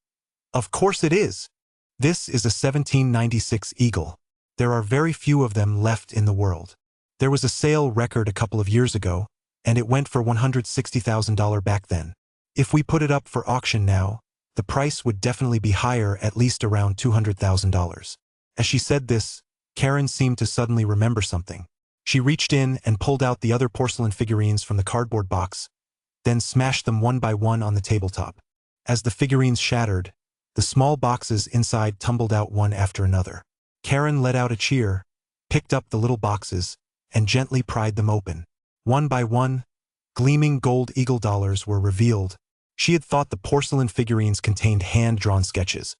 "Of course it is. This is a 1796 Eagle. There are very few of them left in the world. There was a sale record a couple of years ago, and it went for $160,000 back then. If we put it up for auction now, the price would definitely be higher, at least around $200,000. As she said this, Karen seemed to suddenly remember something. She reached in and pulled out the other porcelain figurines from the cardboard box, then smashed them one by one on the tabletop. As the figurines shattered, the small boxes inside tumbled out one after another. Karen let out a cheer, picked up the little boxes, and gently pried them open. One by one, gleaming gold eagle dollars were revealed. She had thought the porcelain figurines contained hand-drawn sketches,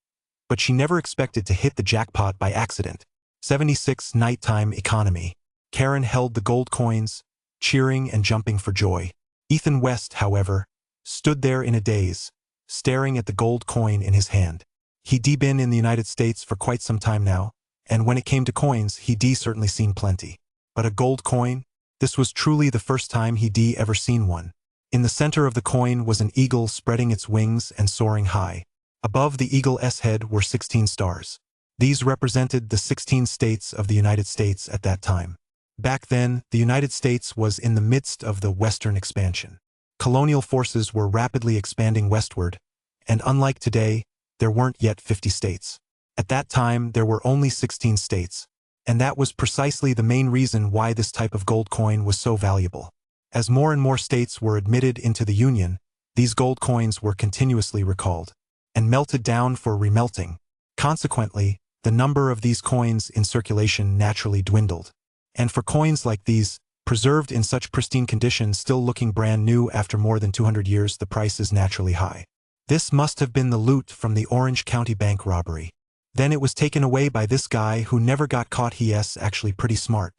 but she never expected to hit the jackpot by accident. 76 Nighttime Economy. Karen held the gold coins, cheering and jumping for joy. Ethan West, however, stood there in a daze, staring at the gold coin in his hand. He'd been in the United States for quite some time now, and when it came to coins, he'd certainly seen plenty. But a gold coin? This was truly the first time he'd ever seen one. In the center of the coin was an eagle spreading its wings and soaring high. Above the eagle's head were 16 stars. These represented the 16 states of the United States at that time. Back then, the United States was in the midst of the Western expansion. Colonial forces were rapidly expanding westward, and unlike today, there weren't yet 50 states. At that time, there were only 16 states, and that was precisely the main reason why this type of gold coin was so valuable. As more and more states were admitted into the Union, these gold coins were continuously recalled and melted down for remelting. Consequently, the number of these coins in circulation naturally dwindled. And for coins like these, preserved in such pristine condition, still looking brand new after more than 200 years, the price is naturally high. This must have been the loot from the Orange County bank robbery. Then it was taken away by this guy who never got caught. He's actually pretty smart.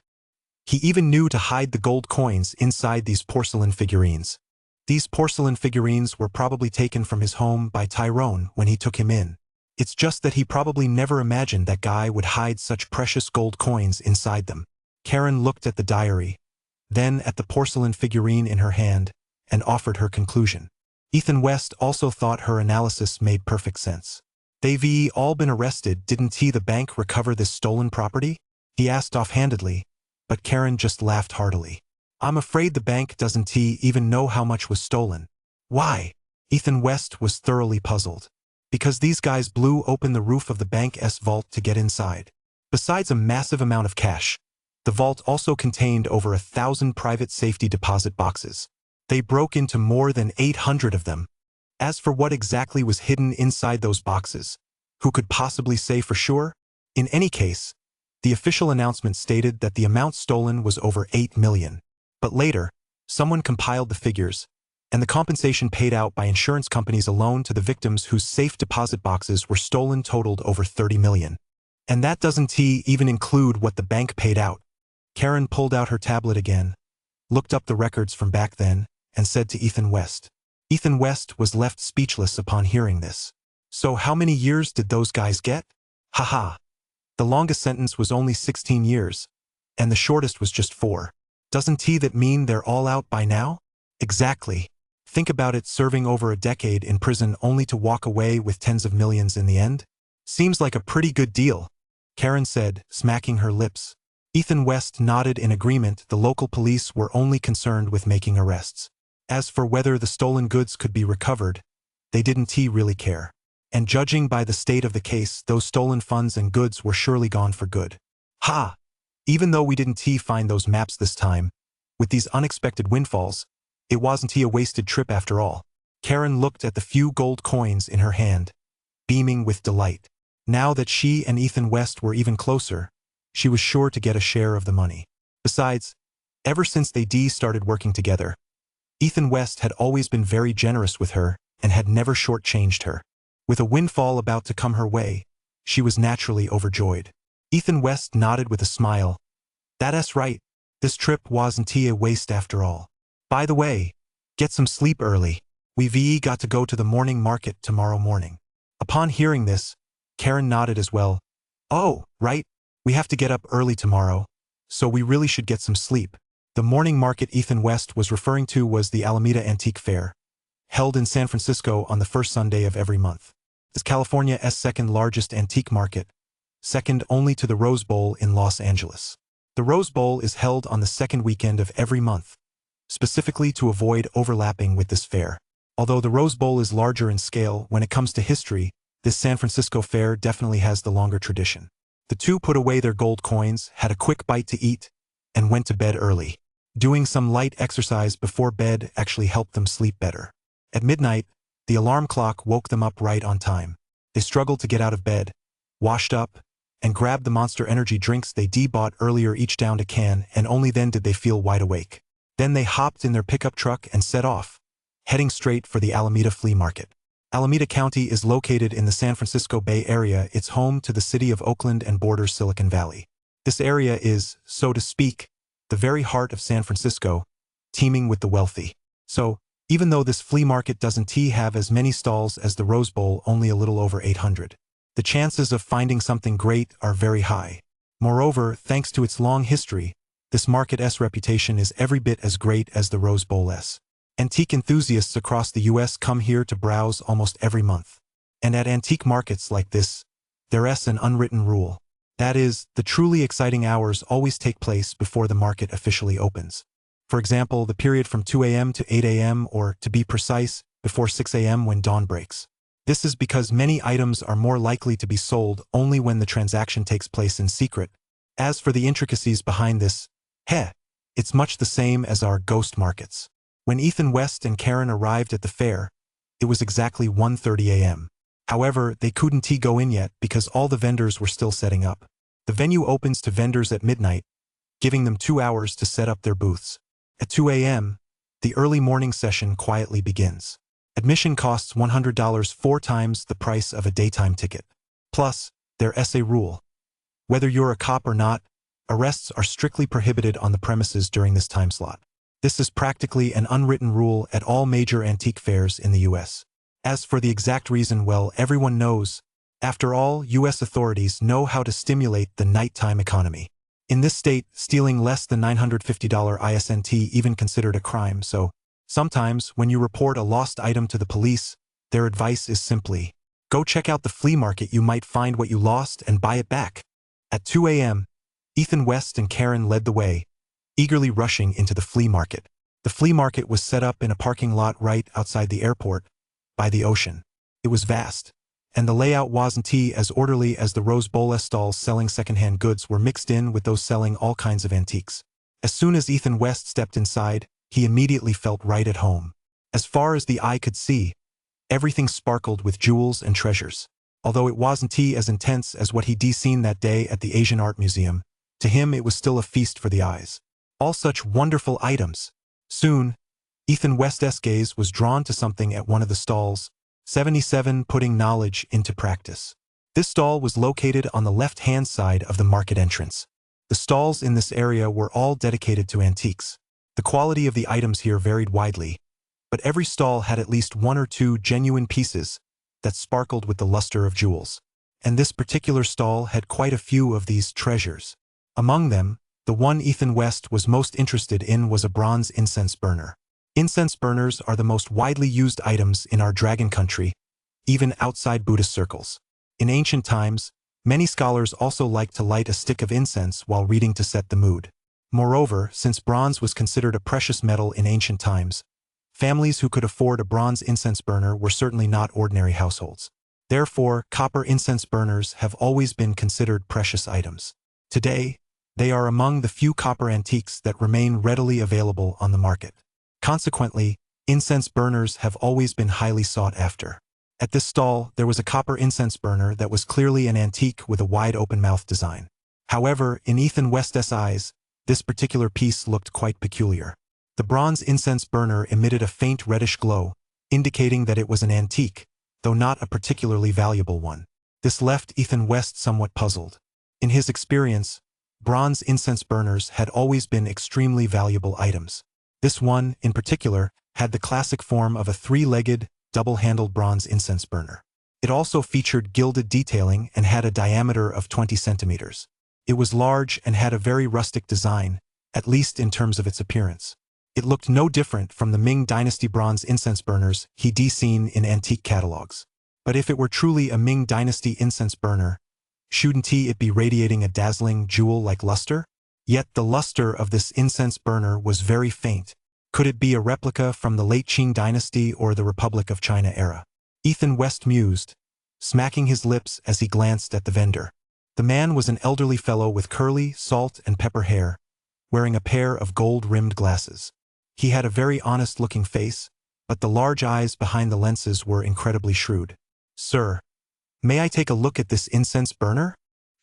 He even knew to hide the gold coins inside these porcelain figurines. These porcelain figurines were probably taken from his home by Tyrone when he took him in. It's just that he probably never imagined that guy would hide such precious gold coins inside them. Karen looked at the diary, then at the porcelain figurine in her hand, and offered her conclusion. Ethan West also thought her analysis made perfect sense. They've all been arrested. Didn't the bank recover this stolen property? He asked offhandedly, but Karen just laughed heartily. I'm afraid the bank doesn't even know how much was stolen. Why? Ethan West was thoroughly puzzled. Because these guys blew open the roof of the bank's vault to get inside. Besides a massive amount of cash, the vault also contained over 1,000 private safety deposit boxes. They broke into more than 800 of them. As for what exactly was hidden inside those boxes, who could possibly say for sure? In any case, the official announcement stated that the amount stolen was over 8 million. But later, someone compiled the figures, and the compensation paid out by insurance companies alone to the victims whose safe deposit boxes were stolen totaled over 30 million. And that doesn't even include what the bank paid out. Karen pulled out her tablet again, looked up the records from back then, and said to Ethan West. Ethan West was left speechless upon hearing this. So how many years did those guys get? Haha. The longest sentence was only 16 years, and the shortest was just 4. Doesn't that mean they're all out by now? Exactly. Think about it, serving over a decade in prison only to walk away with tens of millions in the end? Seems like a pretty good deal, Karen said, smacking her lips. Ethan West nodded in agreement. The local police were only concerned with making arrests. As for whether the stolen goods could be recovered, they didn't really care. And judging by the state of the case, those stolen funds and goods were surely gone for good. Ha! Even though we didn't find those maps this time, with these unexpected windfalls, it wasn't a wasted trip after all. Karen looked at the few gold coins in her hand, beaming with delight. Now that she and Ethan West were even closer, she was sure to get a share of the money. Besides, ever since they started working together, Ethan West had always been very generous with her and had never shortchanged her. With a windfall about to come her way, she was naturally overjoyed. Ethan West nodded with a smile. That's right, this trip wasn't a waste after all. By the way, get some sleep early. We've got to go to the morning market tomorrow morning. Upon hearing this, Karen nodded as well. Oh, right, we have to get up early tomorrow, so we really should get some sleep. The morning market Ethan West was referring to was the Alameda Antique Fair, held in San Francisco on the first Sunday of every month. It's California's second largest antique market, second only to the Rose Bowl in Los Angeles. The Rose Bowl is held on the second weekend of every month, specifically to avoid overlapping with this fair. Although the Rose Bowl is larger in scale when it comes to history, this San Francisco fair definitely has the longer tradition. The two put away their gold coins, had a quick bite to eat, and went to bed early. Doing some light exercise before bed actually helped them sleep better. At midnight, the alarm clock woke them up right on time. They struggled to get out of bed, washed up, and grabbed the Monster Energy drinks they bought earlier, each downed a can, and only then did they feel wide awake. Then they hopped in their pickup truck and set off, heading straight for the Alameda Flea Market. Alameda County is located in the San Francisco Bay Area. It's home to the city of Oakland and borders Silicon Valley. This area is, so to speak, the very heart of San Francisco, teeming with the wealthy. So, even though this flea market doesn't have as many stalls as the Rose Bowl, only a little over 800, the chances of finding something great are very high. Moreover, thanks to its long history, this market's reputation is every bit as great as the Rose Bowl's. Antique enthusiasts across the U.S. come here to browse almost every month. And at antique markets like this, there's an unwritten rule. That is, the truly exciting hours always take place before the market officially opens. For example, the period from 2 a.m. to 8 a.m. or, to be precise, before 6 a.m. when dawn breaks. This is because many items are more likely to be sold only when the transaction takes place in secret. As for the intricacies behind this, it's much the same as our ghost markets. When Ethan West and Karen arrived at the fair, it was exactly 1:30 a.m. However, they couldn't go in yet because all the vendors were still setting up. The venue opens to vendors at midnight, giving them 2 hours to set up their booths. At 2 a.m., the early morning session quietly begins. Admission costs $100, 4 times the price of a daytime ticket. Plus, there's a rule. Whether you're a cop or not, arrests are strictly prohibited on the premises during this time slot. This is practically an unwritten rule at all major antique fairs in the U.S. As for the exact reason, well, everyone knows. After all, U.S. authorities know how to stimulate the nighttime economy. In this state, stealing less than $950 isn't even considered a crime, so sometimes when you report a lost item to the police, their advice is simply, go check out the flea market, you might find what you lost and buy it back. At 2 a.m., Ethan West and Karen led the way, eagerly rushing into the flea market. The flea market was set up in a parking lot right outside the airport, by the ocean. It was vast, and the layout wasn't as orderly as the Rose Bowl stalls selling secondhand goods were mixed in with those selling all kinds of antiques. As soon as Ethan West stepped inside, he immediately felt right at home. As far as the eye could see, everything sparkled with jewels and treasures. Although it wasn't as intense as what he'd seen that day at the Asian Art Museum, to him it was still a feast for the eyes. All such wonderful items. Soon, Ethan West's gaze was drawn to something at one of the stalls, 77, putting knowledge into practice. This stall was located on the left-hand side of the market entrance. The stalls in this area were all dedicated to antiques. The quality of the items here varied widely, but every stall had at least 1 or 2 genuine pieces that sparkled with the luster of jewels. And this particular stall had quite a few of these treasures. Among them, the one Ethan West was most interested in was a bronze incense burner. Incense burners are the most widely used items in our dragon country, even outside Buddhist circles. In ancient times, many scholars also liked to light a stick of incense while reading to set the mood. Moreover, since bronze was considered a precious metal in ancient times, families who could afford a bronze incense burner were certainly not ordinary households. Therefore, copper incense burners have always been considered precious items. Today, they are among the few copper antiques that remain readily available on the market. Consequently, incense burners have always been highly sought after. At this stall, there was a copper incense burner that was clearly an antique with a wide open-mouth design. However, in Ethan West's eyes, this particular piece looked quite peculiar. The bronze incense burner emitted a faint reddish glow, indicating that it was an antique, though not a particularly valuable one. This left Ethan West somewhat puzzled. In his experience, bronze incense burners had always been extremely valuable items. This one, in particular, had the classic form of a 3-legged, double-handled bronze incense burner. It also featured gilded detailing and had a diameter of 20 centimeters. It was large and had a very rustic design, at least in terms of its appearance. It looked no different from the Ming Dynasty bronze incense burners he'd seen in antique catalogs. But if it were truly a Ming Dynasty incense burner, shouldn't it be radiating a dazzling jewel-like luster? Yet the luster of this incense burner was very faint. Could it be a replica from the late Qing Dynasty or the Republic of China era? Ethan West mused, smacking his lips as he glanced at the vendor. The man was an elderly fellow with curly, salt and pepper hair, wearing a pair of gold-rimmed glasses. He had a very honest-looking face, but the large eyes behind the lenses were incredibly shrewd. "Sir, may I take a look at this incense burner?"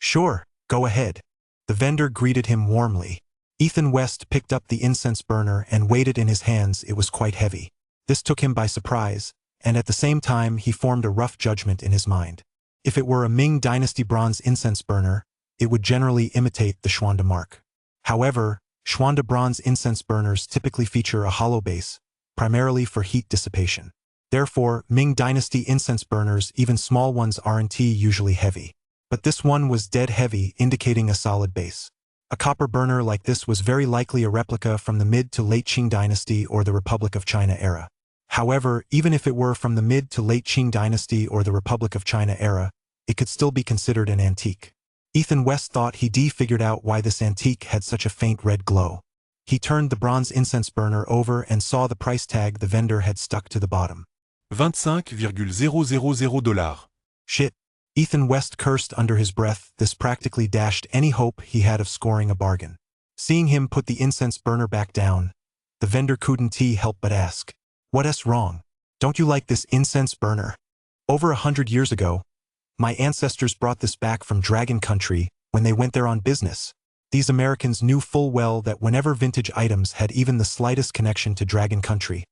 Sure, go ahead. The vendor greeted him warmly. Ethan West picked up the incense burner and weighed it in his hands. It was quite heavy. This took him by surprise, and at the same time he formed a rough judgment in his mind. If it were a Ming Dynasty bronze incense burner, it would generally imitate the Xuanda mark. However, Xuanda bronze incense burners typically feature a hollow base, primarily for heat dissipation. Therefore, Ming Dynasty incense burners, even small ones, aren't usually heavy. But this one was dead heavy, indicating a solid base. A copper burner like this was very likely a replica from the mid to late Qing Dynasty or the Republic of China era. However, even if it were from the mid to late Qing Dynasty or the Republic of China era, it could still be considered an antique. Ethan West thought he'd figured out why this antique had such a faint red glow. He turned the bronze incense burner over and saw the price tag the vendor had stuck to the bottom. $25,000. Shit. Ethan West cursed under his breath. This practically dashed any hope he had of scoring a bargain. Seeing him put the incense burner back down, the vendor couldn't help but ask, "What's wrong? Don't you like this incense burner? Over 100 years ago, my ancestors brought this back from Dragon Country when they went there on business. These Americans knew full well that whenever vintage items had even the slightest connection to Dragon Country,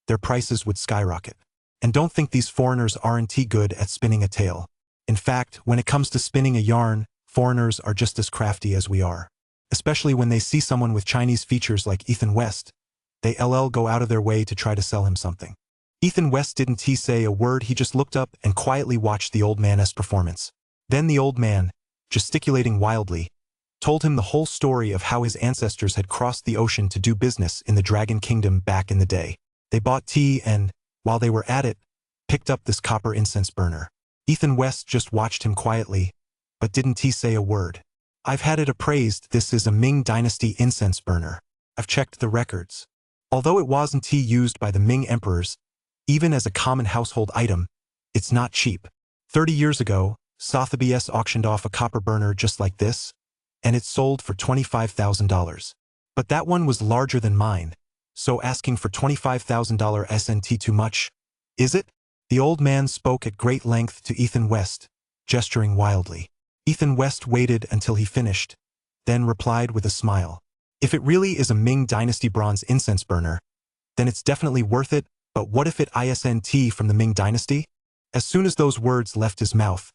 their prices would skyrocket. And don't think these foreigners aren't good at spinning a tale. In fact, when it comes to spinning a yarn, foreigners are just as crafty as we are. Especially when they see someone with Chinese features like Ethan West, they go out of their way to try to sell him something." Ethan West didn't say a word. He just looked up and quietly watched the old man's performance. Then the old man, gesticulating wildly, told him the whole story of how his ancestors had crossed the ocean to do business in the Dragon Kingdom back in the day. They bought tea and, while they were at it, picked up this copper incense burner. Ethan West just watched him quietly, but didn't say a word. "I've had it appraised. This is a Ming Dynasty incense burner. I've checked the records. Although it wasn't used by the Ming emperors, even as a common household item, it's not cheap. 30 years ago, Sotheby's auctioned off a copper burner just like this, and it sold for $25,000. But that one was larger than mine, so asking for $25,000 isn't too much, is it?" The old man spoke at great length to Ethan West, gesturing wildly. Ethan West waited until he finished, then replied with a smile. "If it really is a Ming Dynasty bronze incense burner, then it's definitely worth it, but what if it isn't from the Ming Dynasty?" As soon as those words left his mouth,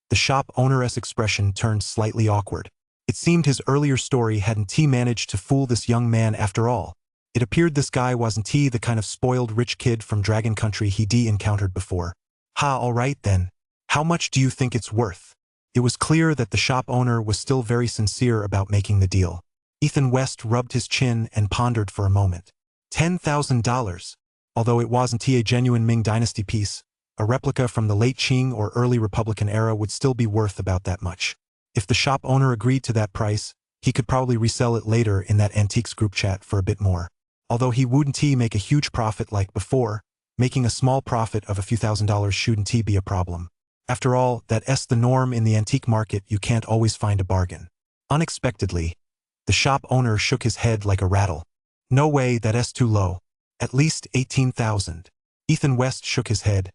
the shop owner's expression turned slightly awkward. It seemed his earlier story hadn't managed to fool this young man after all. It appeared this guy wasn't the kind of spoiled rich kid from Dragon Country he'd encountered before. "Ha, all right then. How much do you think it's worth?" It was clear that the shop owner was still very sincere about making the deal. Ethan West rubbed his chin and pondered for a moment. $10,000. Although it wasn't a genuine Ming Dynasty piece, a replica from the late Qing or early Republican era would still be worth about that much. If the shop owner agreed to that price, he could probably resell it later in that antiques group chat for a bit more. Although he wouldn't make a huge profit like before, making a small profit of a few $1,000s shouldn't be a problem. After all, that's the norm in the antique market. You can't always find a bargain. Unexpectedly, the shop owner shook his head like a rattle. "No way, that's too low. At least 18,000. Ethan West shook his head.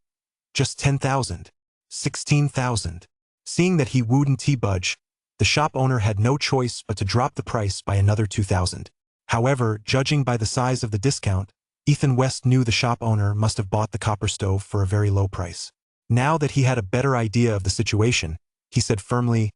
"Just 10,000. 16,000. Seeing that he wouldn't budge, the shop owner had no choice but to drop the price by another 2,000. However, judging by the size of the discount, Ethan West knew the shop owner must have bought the copper stove for a very low price. Now that he had a better idea of the situation, he said firmly,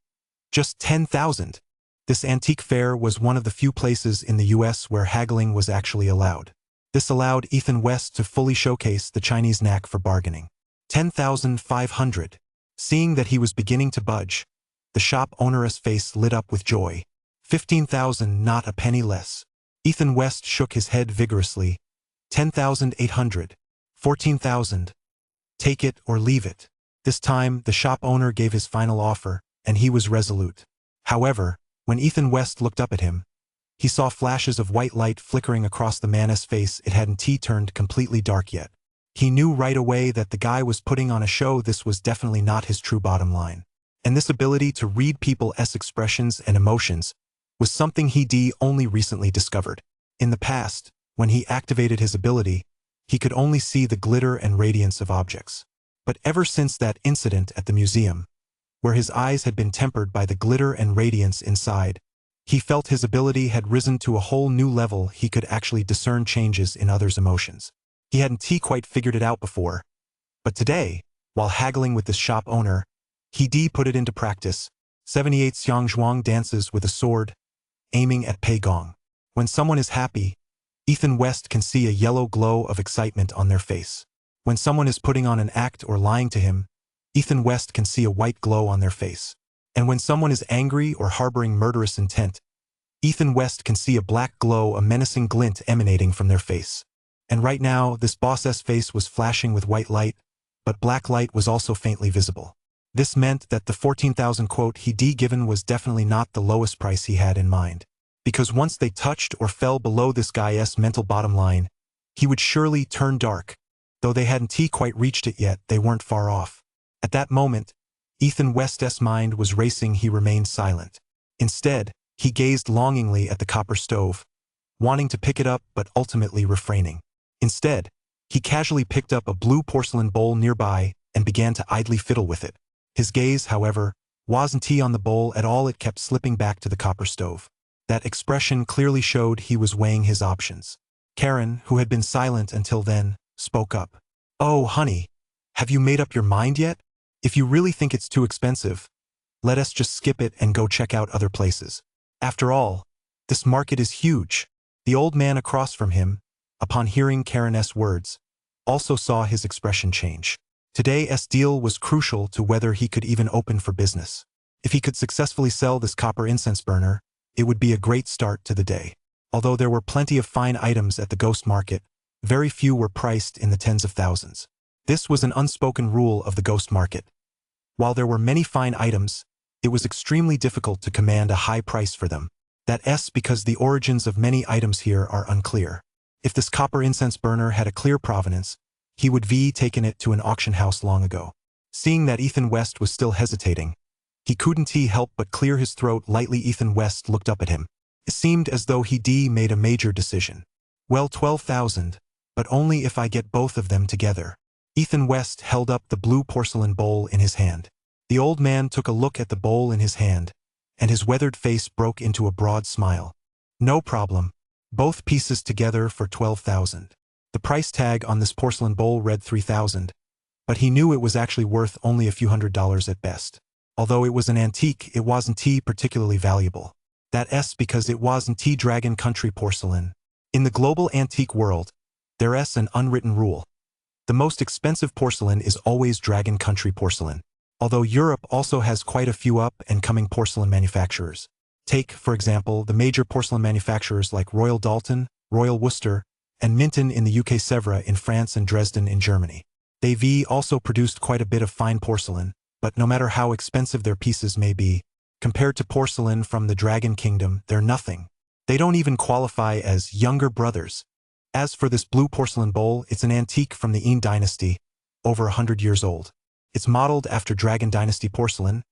"Just 10,000. This antique fair was one of the few places in the US where haggling was actually allowed. This allowed Ethan West to fully showcase the Chinese knack for bargaining. 10,500. Seeing that he was beginning to budge, the shop owner's face lit up with joy. 15,000, not a penny less. Ethan West shook his head vigorously. 10,800. 14,000. Take it or leave it. This time, the shop owner gave his final offer, and he was resolute. However, when Ethan West looked up at him, he saw flashes of white light flickering across the man's face. It hadn't turned completely dark yet. He knew right away that the guy was putting on a show. This was definitely not his true bottom line. And this ability to read people's expressions and emotions was something he'd only recently discovered. In the past, when he activated his ability, he could only see the glitter and radiance of objects. But ever since that incident at the museum, where his eyes had been tempered by the glitter and radiance inside. He felt his ability had risen to a whole new level. He could actually discern changes in others' emotions. He hadn't quite figured it out before. But today, while haggling with this shop owner, he put it into practice. 78 Xiangzhuang dances with a sword, aiming at Pei Gong. When someone is happy, Ethan West can see a yellow glow of excitement on their face. When someone is putting on an act or lying to him, Ethan West can see a white glow on their face. And when someone is angry or harboring murderous intent, Ethan West can see a black glow, a menacing glint emanating from their face. And right now, this boss's face was flashing with white light, but black light was also faintly visible. This meant that the 14,000 quote he'd given was definitely not the lowest price he had in mind. Because once they touched or fell below this guy's mental bottom line, he would surely turn dark. Though they hadn't quite reached it yet, they weren't far off. At that moment, Ethan West's mind was racing. He remained silent. Instead, he gazed longingly at the copper stove, wanting to pick it up but ultimately refraining. Instead, he casually picked up a blue porcelain bowl nearby and began to idly fiddle with it. His gaze, however, wasn't on the bowl at all. It kept slipping back to the copper stove. That expression clearly showed he was weighing his options. Karen, who had been silent until then, spoke up. "Oh, honey, have you made up your mind yet? If you really think it's too expensive, let us just skip it and go check out other places. After all, this market is huge." The old man across from him, upon hearing Karen's words, also saw his expression change. Today's deal was crucial to whether he could even open for business. If he could successfully sell this copper incense burner, it would be a great start to the day. Although there were plenty of fine items at the ghost market, very few were priced in the tens of thousands. This was an unspoken rule of the ghost market. While there were many fine items, it was extremely difficult to command a high price for them. That's because the origins of many items here are unclear. If this copper incense burner had a clear provenance, he would have taken it to an auction house long ago. Seeing that Ethan West was still hesitating, he couldn't help but clear his throat lightly. Ethan West looked up at him. It seemed as though he'd made a major decision. "Well, 12,000, but only if I get both of them together." Ethan West held up the blue porcelain bowl in his hand. The old man took a look at the bowl in his hand, and his weathered face broke into a broad smile. "No problem. Both pieces together for 12,000. The price tag on this porcelain bowl read 3,000, but he knew it was actually worth only a few $100s at best. Although it was an antique, it wasn't particularly valuable. That's because it wasn't Dragon Country porcelain. In the global antique world, there's an unwritten rule. The most expensive porcelain is always Dragon Country porcelain. Although Europe also has quite a few up-and-coming porcelain manufacturers. Take, for example, the major porcelain manufacturers like Royal Dalton, Royal Worcester, and Minton in the UK, Sèvres in France, and Dresden in Germany. They've also produced quite a bit of fine porcelain, but no matter how expensive their pieces may be, compared to porcelain from the Dragon Kingdom, they're nothing. They don't even qualify as younger brothers. As for this blue porcelain bowl, it's an antique from the Yin Dynasty, over 100 years old. It's modeled after Dragon Dynasty porcelain,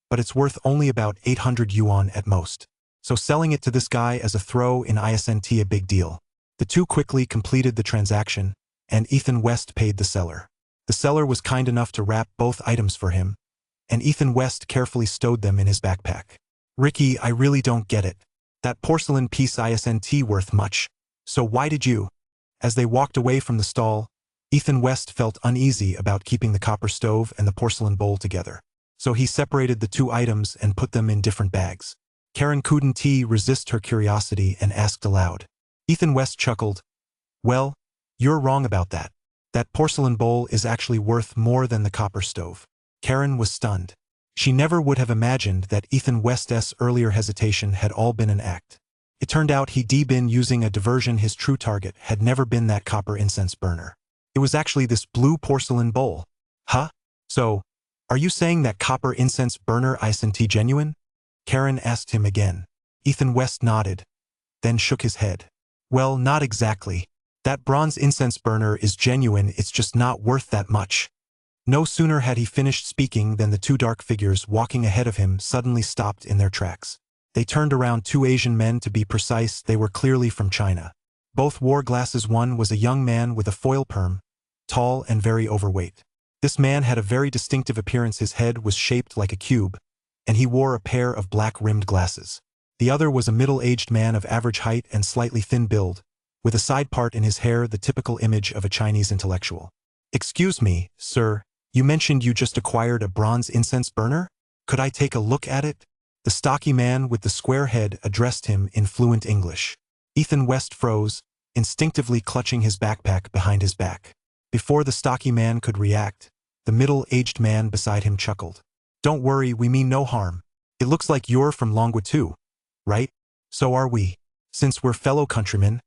but it's worth only about 800 yuan at most. So selling it to this guy as a throw in isn't a big deal. The two quickly completed the transaction, and Ethan West paid the seller. The seller was kind enough to wrap both items for him, and Ethan West carefully stowed them in his backpack. "Ricky, I really don't get it. That porcelain piece isn't worth much. So why did you?" As they walked away from the stall, Ethan West felt uneasy about keeping the copper stove and the porcelain bowl together. So he separated the two items and put them in different bags. Karen couldn't resist her curiosity and asked aloud. Ethan West chuckled. "Well, you're wrong about that. That porcelain bowl is actually worth more than the copper stove." Karen was stunned. She never would have imagined that Ethan West's earlier hesitation had all been an act. It turned out he'd been using a diversion. His true target had never been that copper incense burner. It was actually this blue porcelain bowl. "Huh? So, are you saying that copper incense burner isn't genuine?" Karen asked him again. Ethan West nodded, then shook his head. "Well, not exactly. That bronze incense burner is genuine, it's just not worth that much." No sooner had he finished speaking than the two dark figures walking ahead of him suddenly stopped in their tracks. They turned around, two Asian men to be precise. They were clearly from China. Both wore glasses. One was a young man with a foil perm, tall and very overweight. This man had a very distinctive appearance. His head was shaped like a cube, and he wore a pair of black-rimmed glasses. The other was a middle-aged man of average height and slightly thin build, with a side part in his hair, the typical image of a Chinese intellectual. "Excuse me, sir, you mentioned you just acquired a bronze incense burner? Could I take a look at it?" The stocky man with the square head addressed him in fluent English. Ethan West froze, instinctively clutching his backpack behind his back. Before the stocky man could react, the middle-aged man beside him chuckled. "Don't worry, we mean no harm. It looks like you're from Longwa too, right? So are we. Since we're fellow countrymen,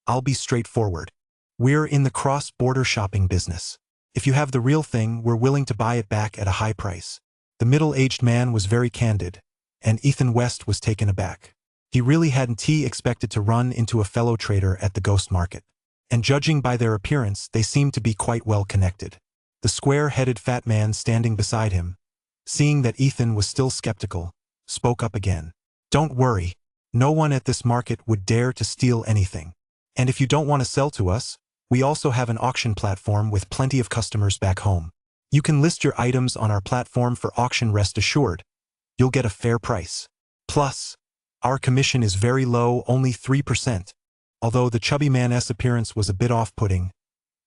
I'll be straightforward. We're in the cross-border shopping business. If you have the real thing, we're willing to buy it back at a high price." The middle-aged man was very candid, and Ethan West was taken aback. He really hadn't expected to run into a fellow trader at the ghost market. And judging by their appearance, they seemed to be quite well connected. The square-headed fat man standing beside him, seeing that Ethan was still skeptical, spoke up again. "Don't worry. No one at this market would dare to steal anything. And if you don't want to sell to us, we also have an auction platform with plenty of customers back home. You can list your items on our platform for auction. Rest assured, you'll get a fair price. Plus, our commission is very low, only 3%. Although the chubby man's appearance was a bit off-putting,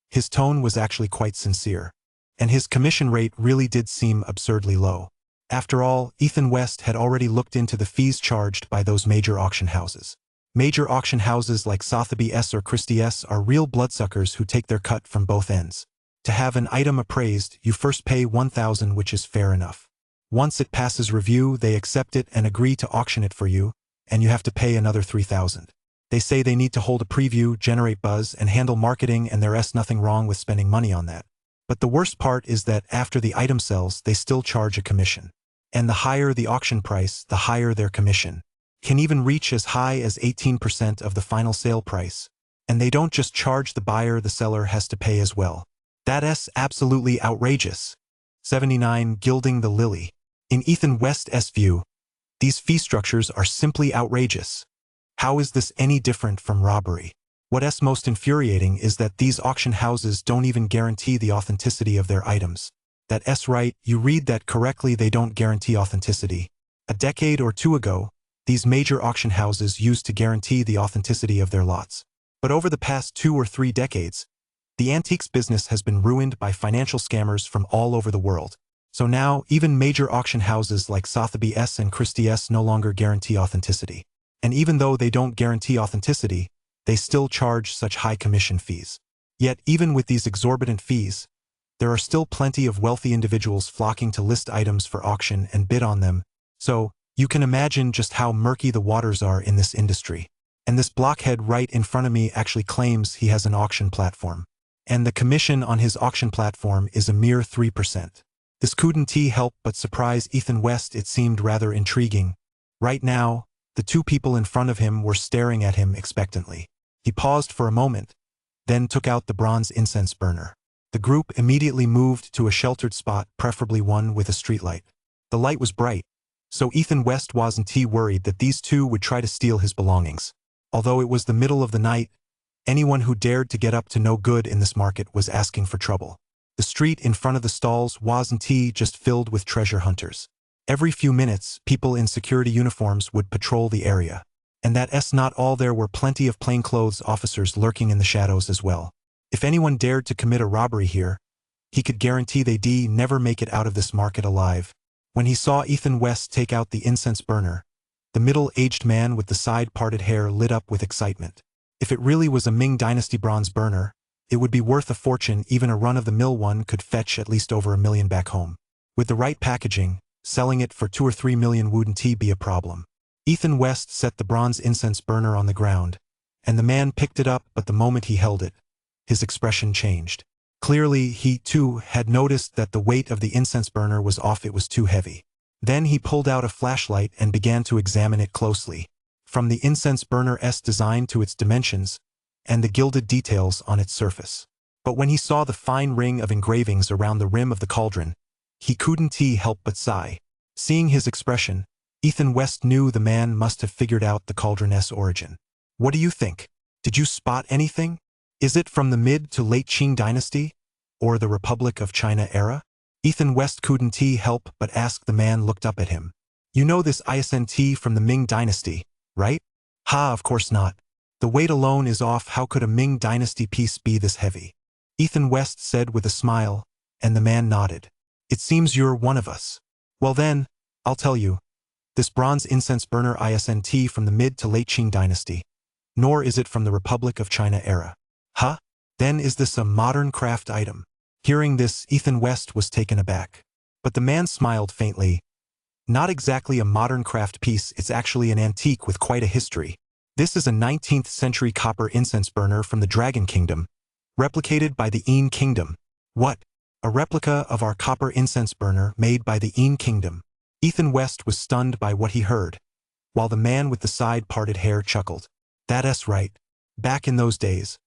his tone was actually quite sincere. And his commission rate really did seem absurdly low. After all, Ethan West had already looked into the fees charged by those major auction houses. Major auction houses like Sotheby's or Christie's are real bloodsuckers who take their cut from both ends. To have an item appraised, you first pay $1,000, which is fair enough. Once it passes review, they accept it and agree to auction it for you, and you have to pay another $3,000. They say they need to hold a preview, generate buzz, and handle marketing, and there's nothing wrong with spending money on that. But the worst part is that after the item sells, they still charge a commission. And the higher the auction price, the higher their commission. Can even reach as high as 18% of the final sale price. And they don't just charge the buyer, the seller has to pay as well. That's absolutely outrageous. 79. Gilding the lily. In Ethan West's view, these fee structures are simply outrageous. How is this any different from robbery? What's most infuriating is that these auction houses don't even guarantee the authenticity of their items. That's right, you read that correctly, they don't guarantee authenticity. A decade or two ago, these major auction houses used to guarantee the authenticity of their lots. But over the past 2 or 3 decades, the antiques business has been ruined by financial scammers from all over the world. So now, even major auction houses like Sotheby's and Christie's no longer guarantee authenticity. And even though they don't guarantee authenticity, they still charge such high commission fees. Yet, even with these exorbitant fees, there are still plenty of wealthy individuals flocking to list items for auction and bid on them. So, you can imagine just how murky the waters are in this industry. And this blockhead right in front of me actually claims he has an auction platform. And the commission on his auction platform is a mere 3%. This couldn't help but surprise Ethan West. It seemed rather intriguing. Right now, the two people in front of him were staring at him expectantly. He paused for a moment, then took out the bronze incense burner. The group immediately moved to a sheltered spot, preferably one with a streetlight. The light was bright, so Ethan West wasn't worried that these two would try to steal his belongings. Although it was the middle of the night, anyone who dared to get up to no good in this market was asking for trouble. The street in front of the stalls wasn't just filled with treasure hunters. Every few minutes, people in security uniforms would patrol the area. And that's not all, there were plenty of plainclothes officers lurking in the shadows as well. If anyone dared to commit a robbery here, he could guarantee they'd never make it out of this market alive. When he saw Ethan West take out the incense burner, the middle-aged man with the side-parted hair lit up with excitement. If it really was a Ming Dynasty bronze burner, it would be worth a fortune. Even a run-of-the-mill one could fetch at least over $1 million back home. With the right packaging, selling it for 2 or 3 million wouldn't be a problem. Ethan West set the bronze incense burner on the ground, and the man picked it up, but the moment he held it, his expression changed. Clearly, he too had noticed that the weight of the incense burner was off, it was too heavy. Then he pulled out a flashlight and began to examine it closely. From the incense burner's design to its dimensions, and the gilded details on its surface. But when he saw the fine ring of engravings around the rim of the cauldron, he couldn't help but sigh. Seeing his expression, Ethan West knew the man must have figured out the cauldron's origin. "What do you think? Did you spot anything? Is it from the mid to late Qing dynasty?" or the Republic of China era? Ethan West couldn't help but ask. The man looked up at him. You know this isn't from the Ming Dynasty, right? Ha, of course not. The weight alone is off. How could a Ming Dynasty piece be this heavy? Ethan West said with a smile, and the man nodded. It seems you're one of us. Well then, I'll tell you. This bronze incense burner isn't from the mid to late Qing Dynasty, nor is it from the Republic of China era. Huh? Then is this a modern craft item? Hearing this, Ethan West was taken aback. But the man smiled faintly. Not exactly a modern craft piece, it's actually an antique with quite a history. This is a 19th century copper incense burner from the Dragon Kingdom, replicated by the Qin Kingdom. What? A replica of our copper incense burner made by the Qin Kingdom. Ethan West was stunned by what he heard, while the man with the side-parted hair chuckled. That's right. Back in those days,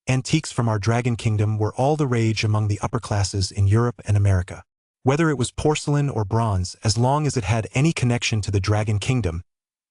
antiques from our Dragon Kingdom were all the rage among the upper classes in Europe and America. Whether it was porcelain or bronze, as long as it had any connection to the Dragon Kingdom,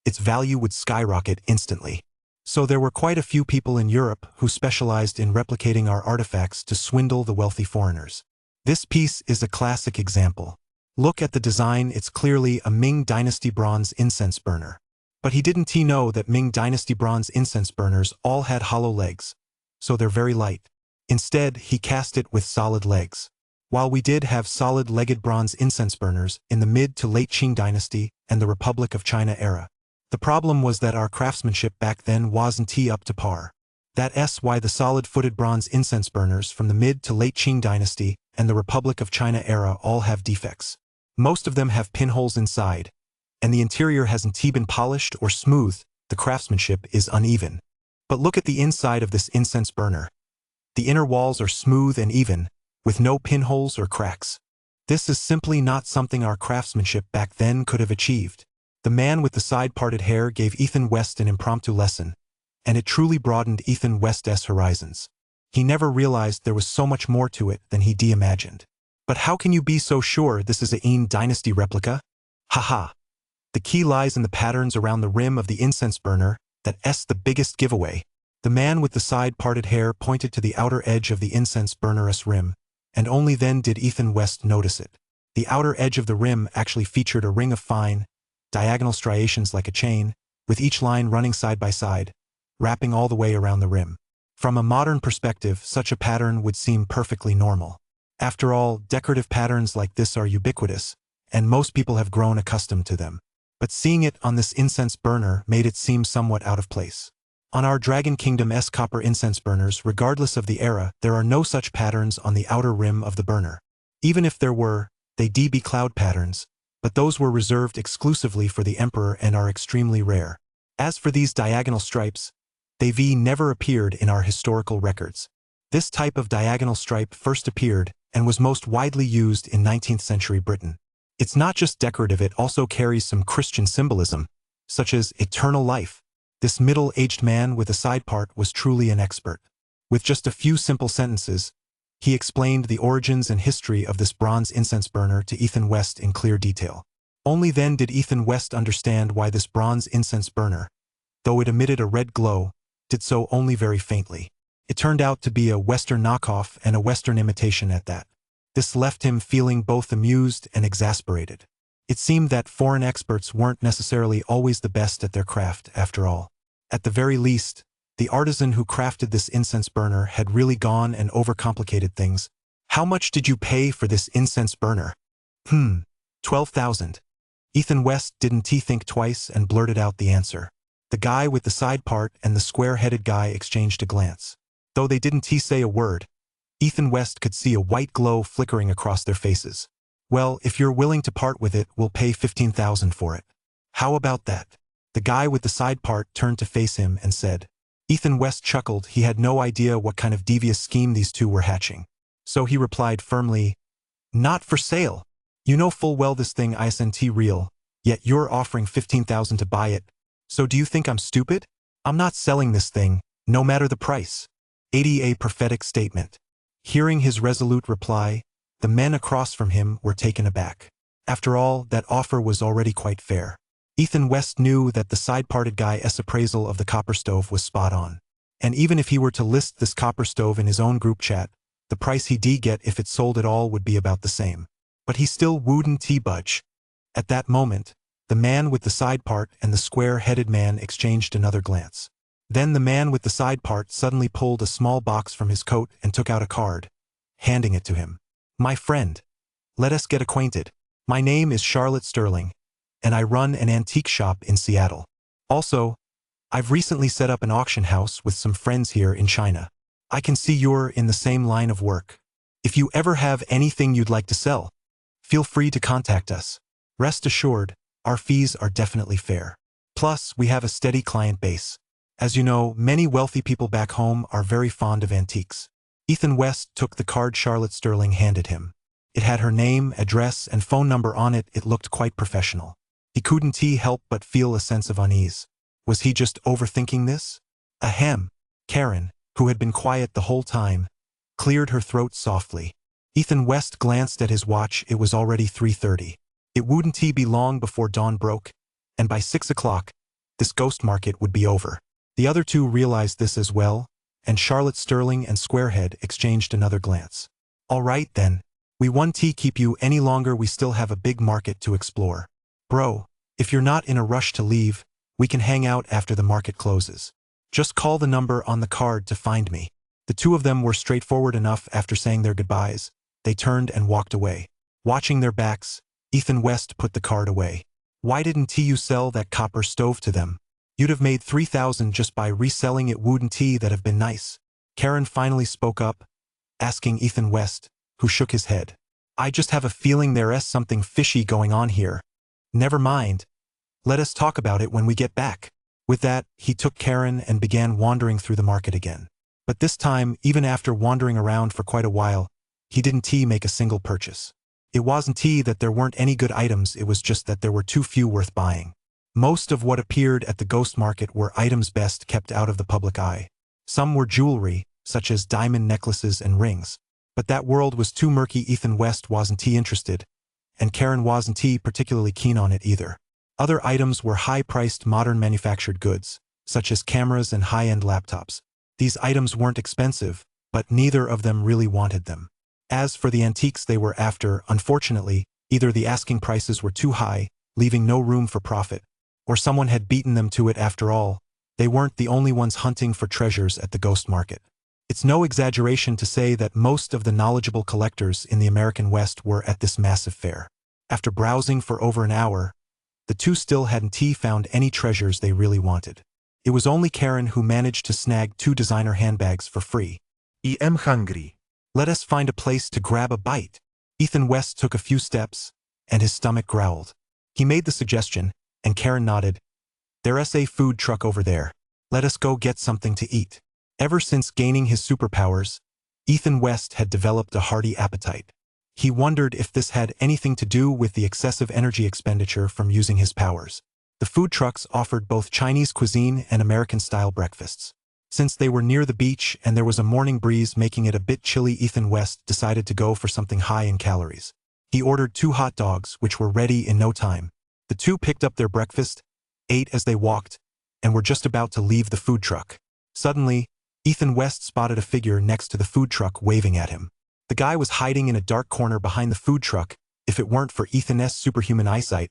its value would skyrocket instantly. So there were quite a few people in Europe who specialized in replicating our artifacts to swindle the wealthy foreigners. This piece is a classic example. Look at the design, it's clearly a Ming Dynasty bronze incense burner. But he didn't know that Ming Dynasty bronze incense burners all had hollow legs, so they're very light. Instead, he cast it with solid legs. While we did have solid-legged bronze incense burners in the mid to late Qing Dynasty and the Republic of China era, the problem was that our craftsmanship back then wasn't up to par. That's why the solid-footed bronze incense burners from the mid to late Qing Dynasty and the Republic of China era all have defects. Most of them have pinholes inside, and the interior hasn't been polished or smoothed. The craftsmanship is uneven. But look at the inside of this incense burner. The inner walls are smooth and even, with no pinholes or cracks. This is simply not something our craftsmanship back then could have achieved. The man with the side-parted hair gave Ethan West an impromptu lesson, and it truly broadened Ethan West's horizons. He never realized there was so much more to it than he imagined. But how can you be so sure this is a Qin Dynasty replica? Haha. The key lies in the patterns around the rim of the incense burner. That's the biggest giveaway. The man with the side-parted hair pointed to the outer edge of the incense burner's rim, and only then did Ethan West notice it. The outer edge of the rim actually featured a ring of fine, diagonal striations like a chain, with each line running side by side, wrapping all the way around the rim. From a modern perspective, such a pattern would seem perfectly normal. After all, decorative patterns like this are ubiquitous, and most people have grown accustomed to them. But seeing it on this incense burner made it seem somewhat out of place. On our Dragon Kingdom's copper incense burners, regardless of the era, there are no such patterns on the outer rim of the burner. Even if there were, they'd be cloud patterns, but those were reserved exclusively for the Emperor and are extremely rare. As for these diagonal stripes, they've never appeared in our historical records. This type of diagonal stripe first appeared and was most widely used in 19th century Britain. It's not just decorative, it also carries some Christian symbolism, such as eternal life. This middle-aged man with a side part was truly an expert. With just a few simple sentences, he explained the origins and history of this bronze incense burner to Ethan West in clear detail. Only then did Ethan West understand why this bronze incense burner, though it emitted a red glow, did so only very faintly. It turned out to be a Western knockoff and a Western imitation at that. This left him feeling both amused and exasperated. It seemed that foreign experts weren't necessarily always the best at their craft, after all. At the very least, the artisan who crafted this incense burner had really gone and overcomplicated things. How much did you pay for this incense burner? 12,000. Ethan West didn't think twice and blurted out the answer. The guy with the side part and the square-headed guy exchanged a glance. Though they didn't say a word, Ethan West could see a white glow flickering across their faces. Well, if you're willing to part with it, we'll pay 15,000 for it. How about that? The guy with the side part turned to face him and said. Ethan West chuckled. He had no idea what kind of devious scheme these two were hatching. So he replied firmly, "Not for sale. You know full well this thing isn't real, yet you're offering 15,000 to buy it. So do you think I'm stupid? I'm not selling this thing, no matter the price." A prophetic statement. Hearing his resolute reply, the men across from him were taken aback. After all, that offer was already quite fair. Ethan West knew that the side-parted guy's appraisal of the copper stove was spot on. And even if he were to list this copper stove in his own group chat, The price he'd get if it sold at all would be about the same. But he still wouldn't budge. At that moment, the man with the side part and the square-headed man exchanged another glance. Then the man with the side part suddenly pulled a small box from his coat and took out a card, handing it to him. "My friend, let us get acquainted. My name is Charlotte Sterling, and I run an antique shop in Seattle. Also, I've recently set up an auction house with some friends here in China. I can see you're in the same line of work. If you ever have anything you'd like to sell, feel free to contact us. Rest assured, our fees are definitely fair. Plus, we have a steady client base. As you know, many wealthy people back home are very fond of antiques." Ethan West took the card Charlotte Sterling handed him. It had her name, address, and phone number on it. It looked quite professional. He couldn't help but feel a sense of unease. Was he just overthinking this? Ahem. Karen, who had been quiet the whole time, cleared her throat softly. Ethan West glanced at his watch. It was already 3:30. It wouldn't be long before dawn broke, and by 6 o'clock, this ghost market would be over. The other two realized this as well, and Charlotte Sterling and Squarehead exchanged another glance. "All right then, we won't keep you any longer. We still have a big market to explore. Bro, if you're not in a rush to leave, we can hang out after the market closes. Just call the number on the card to find me." The two of them were straightforward enough. After saying their goodbyes, they turned and walked away. Watching their backs, Ethan West put the card away. "Why didn't you sell that copper stove to them? You'd have made $3,000 just by reselling it. Wouldn't that have been nice?" Karen finally spoke up, asking Ethan West, who shook his head. "I just have a feeling there's something fishy going on here." "Never mind. Let us talk about it when we get back." With that, he took Karen and began wandering through the market again. But this time, even after wandering around for quite a while, he didn't make a single purchase. It wasn't that there weren't any good items, it was just that there were too few worth buying. Most of what appeared at the ghost market were items best kept out of the public eye. Some were jewelry, such as diamond necklaces and rings. But that world was too murky. Ethan West wasn't interested, and Karen wasn't particularly keen on it either. Other items were high-priced modern manufactured goods, such as cameras and high-end laptops. These items weren't expensive, but neither of them really wanted them. As for the antiques they were after, unfortunately, either the asking prices were too high, leaving no room for profit, or someone had beaten them to it. After all, they weren't the only ones hunting for treasures at the ghost market. It's no exaggeration to say that most of the knowledgeable collectors in the American West were at this massive fair. After browsing for over an hour, the two still hadn't found any treasures they really wanted. It was only Karen who managed to snag 2 designer handbags for free. I am hungry. "Let us find a place to grab a bite." Ethan West took a few steps, and his stomach growled. He made the suggestion, and Karen nodded. "There's a food truck over there. Let us go get something to eat." Ever since gaining his superpowers, Ethan West had developed a hearty appetite. He wondered if this had anything to do with the excessive energy expenditure from using his powers. The food trucks offered both Chinese cuisine and American-style breakfasts. Since they were near the beach and there was a morning breeze making it a bit chilly, Ethan West decided to go for something high in calories. He ordered 2 hot dogs, which were ready in no time. The two picked up their breakfast, ate as they walked, and were just about to leave the food truck. Suddenly, Ethan West spotted a figure next to the food truck waving at him. The guy was hiding in a dark corner behind the food truck. If it weren't for Ethan's superhuman eyesight,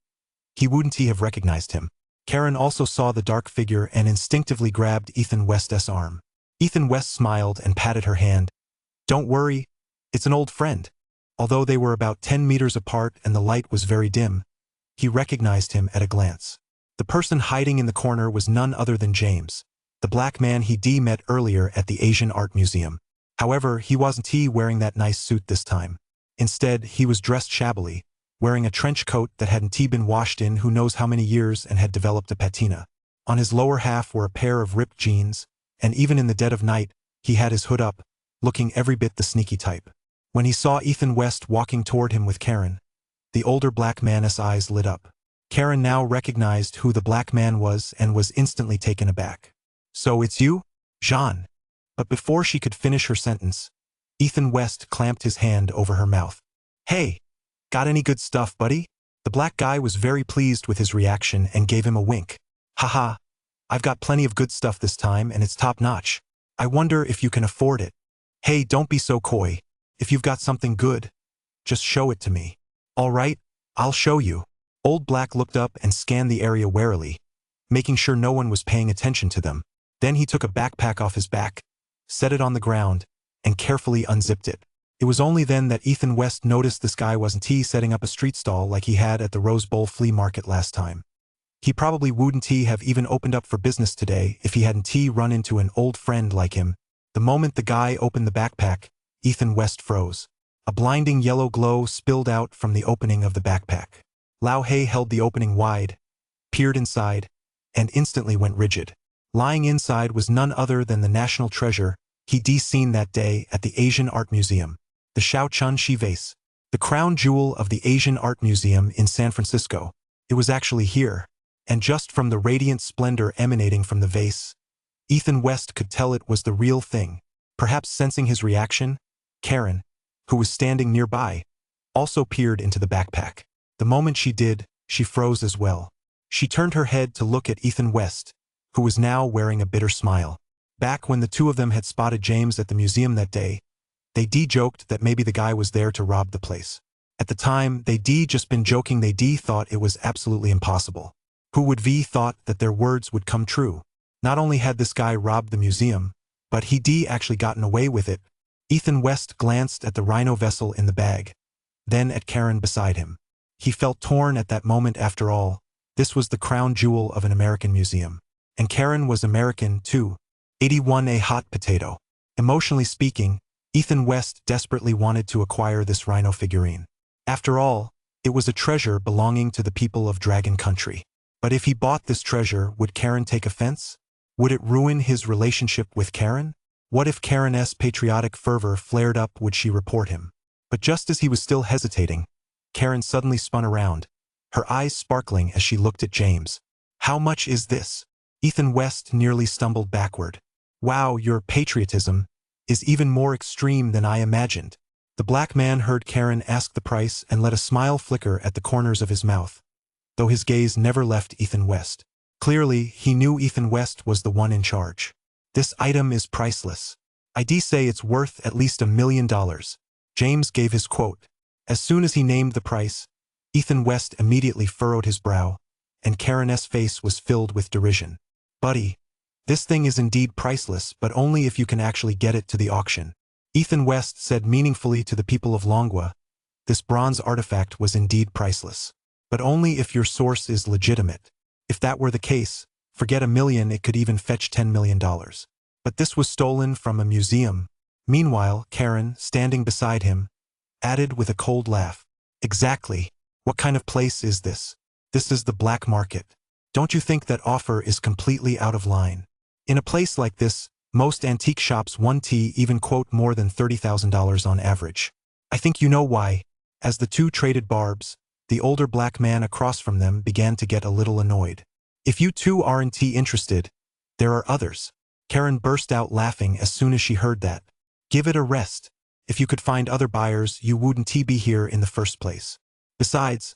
he wouldn't have recognized him. Karen also saw the dark figure and instinctively grabbed Ethan West's arm. Ethan West smiled and patted her hand. "Don't worry, it's an old friend." Although they were about 10 meters apart and the light was very dim, he recognized him at a glance. The person hiding in the corner was none other than James, the black man he'd met earlier at the Asian Art Museum. However, he wasn't wearing that nice suit this time. Instead, he was dressed shabbily, wearing a trench coat that hadn't been washed in who knows how many years and had developed a patina. On his lower half were a pair of ripped jeans, and even in the dead of night, he had his hood up, looking every bit the sneaky type. When he saw Ethan West walking toward him with Karen, the older black man's eyes lit up. Karen now recognized who the black man was and was instantly taken aback. "So it's you, Jean?" But before she could finish her sentence, Ethan West clamped his hand over her mouth. "Hey, got any good stuff, buddy?" The black guy was very pleased with his reaction and gave him a wink. "Haha, I've got plenty of good stuff this time and it's top-notch. I wonder if you can afford it." "Hey, don't be so coy. If you've got something good, just show it to me. All right, I'll show you. Old Black looked up and scanned the area warily, making sure no one was paying attention to them. Then he took a backpack off his back, set it on the ground, and carefully unzipped it. It was only then that Ethan West noticed this guy wasn't setting up a street stall like he had at the Rose Bowl flea market last time. He probably wouldn't have even opened up for business today if he hadn't run into an old friend like him. The moment the guy opened the backpack, Ethan West froze. A blinding yellow glow spilled out from the opening of the backpack. Lao Hei held the opening wide, peered inside, and instantly went rigid. Lying inside was none other than the national treasure he'd seen that day at the Asian Art Museum, the Shaochun Shi vase, the crown jewel of the Asian Art Museum in San Francisco. It was actually here, and just from the radiant splendor emanating from the vase, Ethan West could tell it was the real thing. Perhaps sensing his reaction, Karen, who was standing nearby, also peered into the backpack. The moment she did, she froze as well. She turned her head to look at Ethan West, who was now wearing a bitter smile. Back when the two of them had spotted James at the museum that day, they joked that maybe the guy was there to rob the place. At the time, they just been joking. They thought it was absolutely impossible. Who would thought that their words would come true? Not only had this guy robbed the museum, but he actually gotten away with it. Ethan West glanced at the rhino vessel in the bag, then at Karen beside him. He felt torn at that moment. After all, this was the crown jewel of an American museum. And Karen was American, too. 81 a hot potato. Emotionally speaking, Ethan West desperately wanted to acquire this rhino figurine. After all, it was a treasure belonging to the people of Dragon Country. But if he bought this treasure, would Karen take offense? Would it ruin his relationship with Karen? What if Karen's patriotic fervor flared up? Would she report him? But just as he was still hesitating, Karen suddenly spun around, her eyes sparkling as she looked at James. How much is this? Ethan West nearly stumbled backward. Wow, your patriotism is even more extreme than I imagined. The black man heard Karen ask the price and let a smile flicker at the corners of his mouth, though his gaze never left Ethan West. Clearly, he knew Ethan West was the one in charge. This item is priceless. I'd say it's worth at least $1 million. James gave his quote. As soon as he named the price, Ethan West immediately furrowed his brow, and Karen's face was filled with derision. Buddy, this thing is indeed priceless, but only if you can actually get it to the auction. Ethan West said meaningfully to the people of Longwa, this bronze artifact was indeed priceless. But only if your source is legitimate. If that were the case, forget $1 million, it could even fetch $10 million. But this was stolen from a museum. Meanwhile, Karen, standing beside him, added with a cold laugh. Exactly. What kind of place is this? This is the black market. Don't you think that offer is completely out of line? In a place like this, most antique shops won't even quote more than $30,000 on average. I think you know why. As the two traded barbs, the older black man across from them began to get a little annoyed. If you two aren't interested, there are others. Karen burst out laughing as soon as she heard that. Give it a rest. If you could find other buyers, you wouldn't be here in the first place. Besides,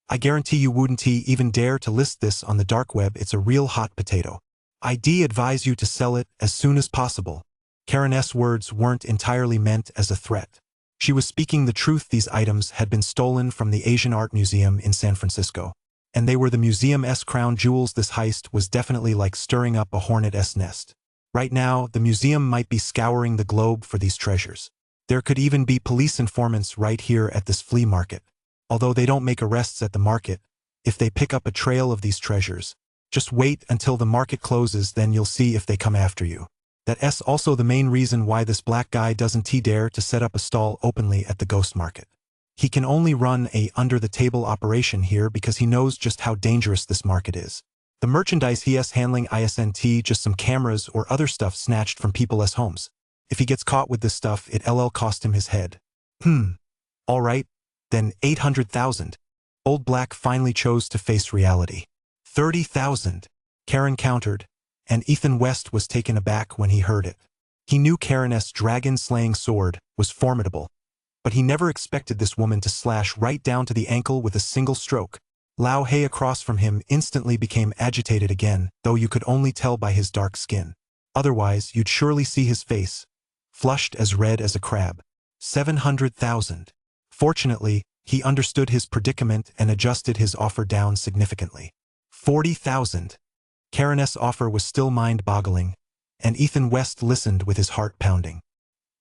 I guarantee you wouldn't even dare to list this on the dark web. It's a real hot potato. I'd advise you to sell it as soon as possible. Karen's words weren't entirely meant as a threat. She was speaking the truth. These items had been stolen from the Asian Art Museum in San Francisco, and they were the museum's crown jewels. This heist was definitely like stirring up a hornet's nest. Right now, the museum might be scouring the globe for these treasures. There could even be police informants right here at this flea market. Although they don't make arrests at the market, if they pick up a trail of these treasures, just wait until the market closes, then you'll see if they come after you. That's also the main reason why this black guy doesn't dare to set up a stall openly at the ghost market. He can only run a under-the-table operation here because he knows just how dangerous this market is. The merchandise he's handling isn't just some cameras or other stuff snatched from people's homes. If he gets caught with this stuff, it'll cost him his head. All right, then 800,000. Old Black finally chose to face reality. 30,000. Karen countered, and Ethan West was taken aback when he heard it. He knew Karen's dragon-slaying sword was formidable, but he never expected this woman to slash right down to the ankle with a single stroke. Lao Hei across from him instantly became agitated again, though you could only tell by his dark skin. Otherwise, you'd surely see his face, flushed as red as a crab. 700,000. Fortunately, he understood his predicament and adjusted his offer down significantly. 40,000. Karen's offer was still mind-boggling, and Ethan West listened with his heart pounding.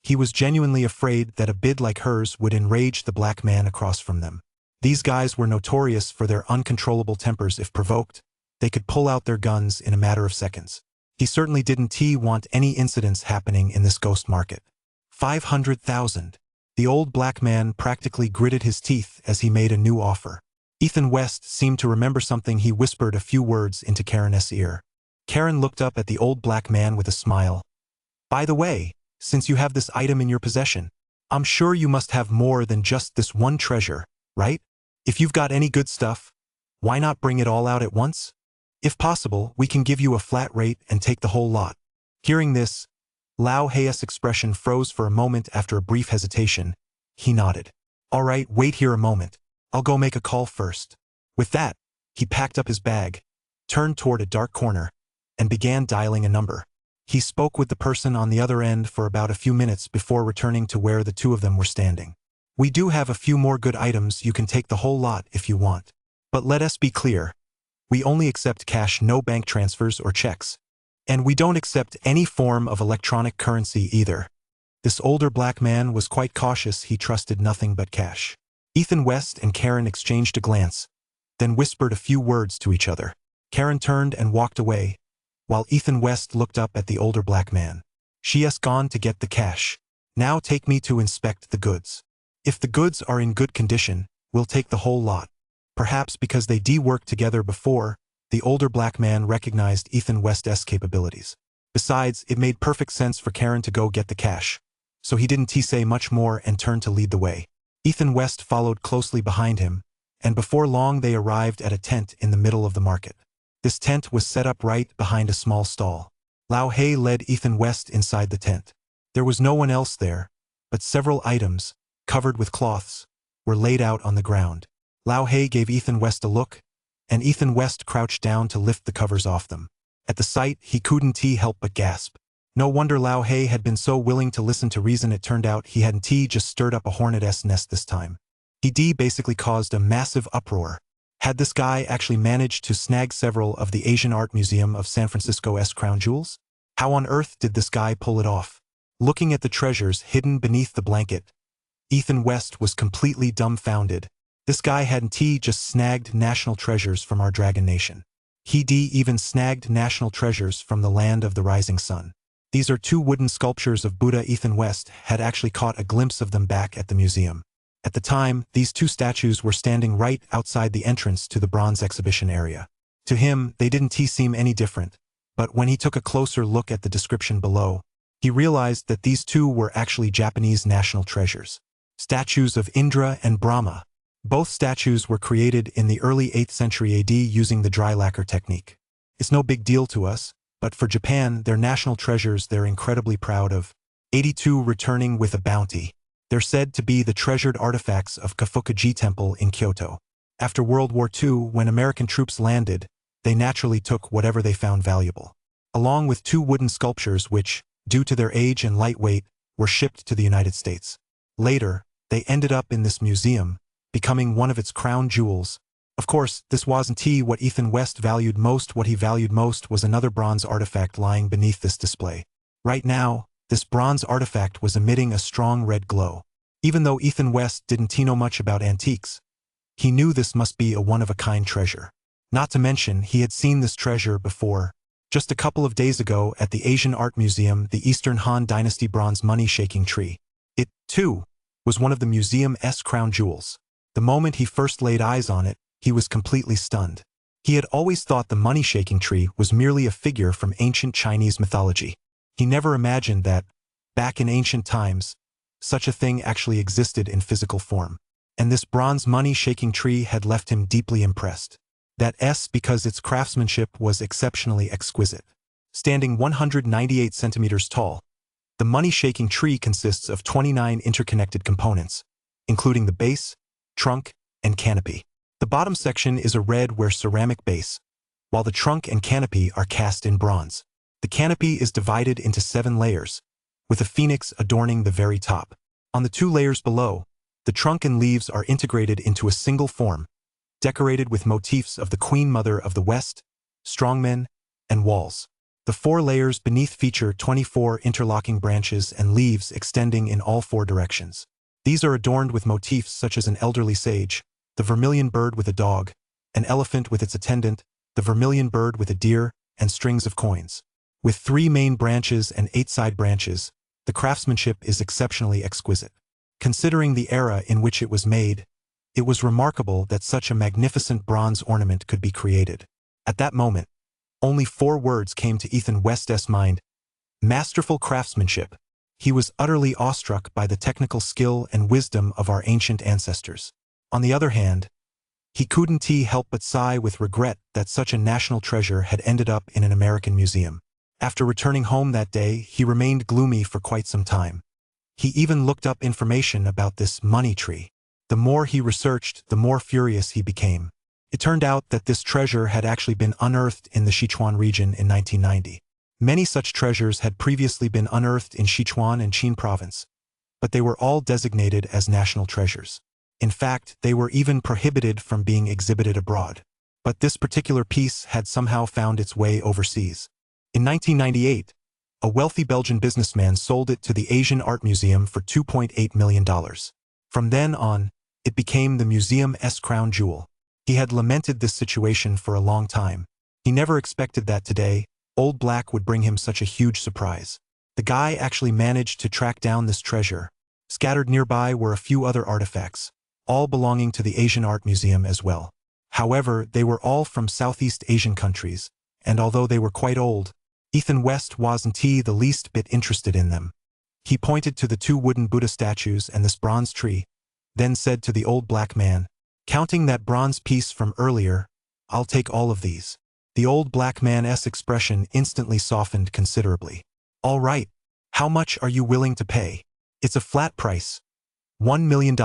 He was genuinely afraid that a bid like hers would enrage the black man across from them. These guys were notorious for their uncontrollable tempers. If provoked, they could pull out their guns in a matter of seconds. He certainly didn't want any incidents happening in this ghost market. 500,000. The old black man practically gritted his teeth as he made a new offer. Ethan West seemed to remember something. He whispered a few words into Karen's ear. Karen looked up at the old black man with a smile. By the way, since you have this item in your possession, I'm sure you must have more than just this one treasure, right? If you've got any good stuff, why not bring it all out at once? If possible, we can give you a flat rate and take the whole lot. Hearing this, Lao Hei's expression froze for a moment. After a brief hesitation. He nodded. All right, wait here a moment. I'll go make a call first. With that, he packed up his bag, turned toward a dark corner, and began dialing a number. He spoke with the person on the other end for about a few minutes before returning to where the two of them were standing. We do have a few more good items. You can take the whole lot if you want. But let us be clear. We only accept cash, no bank transfers or checks. And we don't accept any form of electronic currency either. This older black man was quite cautious. He trusted nothing but cash. Ethan West and Karen exchanged a glance, then whispered a few words to each other. Karen turned and walked away, while Ethan West looked up at the older black man. She's gone to get the cash. Now take me to inspect the goods. If the goods are in good condition, we'll take the whole lot. Perhaps because they worked together before, the older black man recognized Ethan West's capabilities. Besides, it made perfect sense for Karen to go get the cash, so he didn't say much more and turned to lead the way. Ethan West followed closely behind him, and before long they arrived at a tent in the middle of the market. This tent was set up right behind a small stall. Lao Hei led Ethan West inside the tent. There was no one else there, but several items, covered with cloths, were laid out on the ground. Lao Hei gave Ethan West a look, and Ethan West crouched down to lift the covers off them. At the sight, he couldn't help but gasp. No wonder Lao Hei had been so willing to listen to reason. It turned out he hadn't just stirred up a hornet's nest this time. He basically caused a massive uproar. Had this guy actually managed to snag several of the Asian Art Museum of San Francisco's crown jewels? How on earth did this guy pull it off? Looking at the treasures hidden beneath the blanket, Ethan West was completely dumbfounded. This guy hadn't just snagged national treasures from our dragon nation. He even snagged national treasures from the land of the rising sun. These are two wooden sculptures of Buddha. Ethan West had actually caught a glimpse of them back at the museum. At the time, these two statues were standing right outside the entrance to the bronze exhibition area. To him, they didn't seem any different, but when he took a closer look at the description below, he realized that these two were actually Japanese national treasures. Statues of Indra and Brahma. Both statues were created in the early 8th century AD using the dry lacquer technique. It's no big deal to us, but for Japan, they're national treasures they're incredibly proud of. 82 returning with a bounty. They're said to be the treasured artifacts of Kafukaji Temple in Kyoto. After World War II, when American troops landed, they naturally took whatever they found valuable. Along with two wooden sculptures which, due to their age and light weight, were shipped to the United States. Later, they ended up in this museum, becoming one of its crown jewels. Of course, this wasn't what Ethan West valued most. What he valued most was another bronze artifact lying beneath this display. Right now, this bronze artifact was emitting a strong red glow. Even though Ethan West didn't know much about antiques, he knew this must be a one-of-a-kind treasure. Not to mention, he had seen this treasure before. Just a couple of days ago at the Asian Art Museum, the Eastern Han Dynasty bronze money-shaking tree. It, too, was one of the museum's crown jewels. The moment he first laid eyes on it, he was completely stunned. He had always thought the money-shaking tree was merely a figure from ancient Chinese mythology. He never imagined that, back in ancient times, such a thing actually existed in physical form. And this bronze money-shaking tree had left him deeply impressed. That's because its craftsmanship was exceptionally exquisite. Standing 198 centimeters tall, the money-shaking tree consists of 29 interconnected components, including the base, trunk, and canopy. The bottom section is a redware ceramic base, while the trunk and canopy are cast in bronze. The canopy is divided into 7 layers, with a phoenix adorning the very top. On the 2 layers below, the trunk and leaves are integrated into a single form, decorated with motifs of the Queen Mother of the West, strongmen, and walls. The 4 layers beneath feature 24 interlocking branches and leaves extending in all 4 directions. These are adorned with motifs such as an elderly sage, the vermilion bird with a dog, an elephant with its attendant, the vermilion bird with a deer, and strings of coins. With 3 main branches and 8 side branches, the craftsmanship is exceptionally exquisite. Considering the era in which it was made, it was remarkable that such a magnificent bronze ornament could be created. At that moment, only 4 words came to Ethan West's mind: masterful craftsmanship. He was utterly awestruck by the technical skill and wisdom of our ancient ancestors. On the other hand, he couldn't help but sigh with regret that such a national treasure had ended up in an American museum. After returning home that day, he remained gloomy for quite some time. He even looked up information about this money tree. The more he researched, the more furious he became. It turned out that this treasure had actually been unearthed in the Sichuan region in 1990. Many such treasures had previously been unearthed in Sichuan and Qin province, but they were all designated as national treasures. In fact, they were even prohibited from being exhibited abroad. But this particular piece had somehow found its way overseas. In 1998, a wealthy Belgian businessman sold it to the Asian Art Museum for $2.8 million. From then on, it became the museum's crown jewel. He had lamented this situation for a long time. He never expected that today, Old Black would bring him such a huge surprise. The guy actually managed to track down this treasure. Scattered nearby were a few other artifacts, all belonging to the Asian Art Museum as well. However, they were all from Southeast Asian countries, and although they were quite old, Ethan West wasn't the least bit interested in them. He pointed to the 2 wooden Buddha statues and this bronze tree, then said to the Old Black man, "Counting that bronze piece from earlier, I'll take all of these." The Old Black man's expression instantly softened considerably. "All right, how much are you willing to pay?" "It's a flat price. $1 million.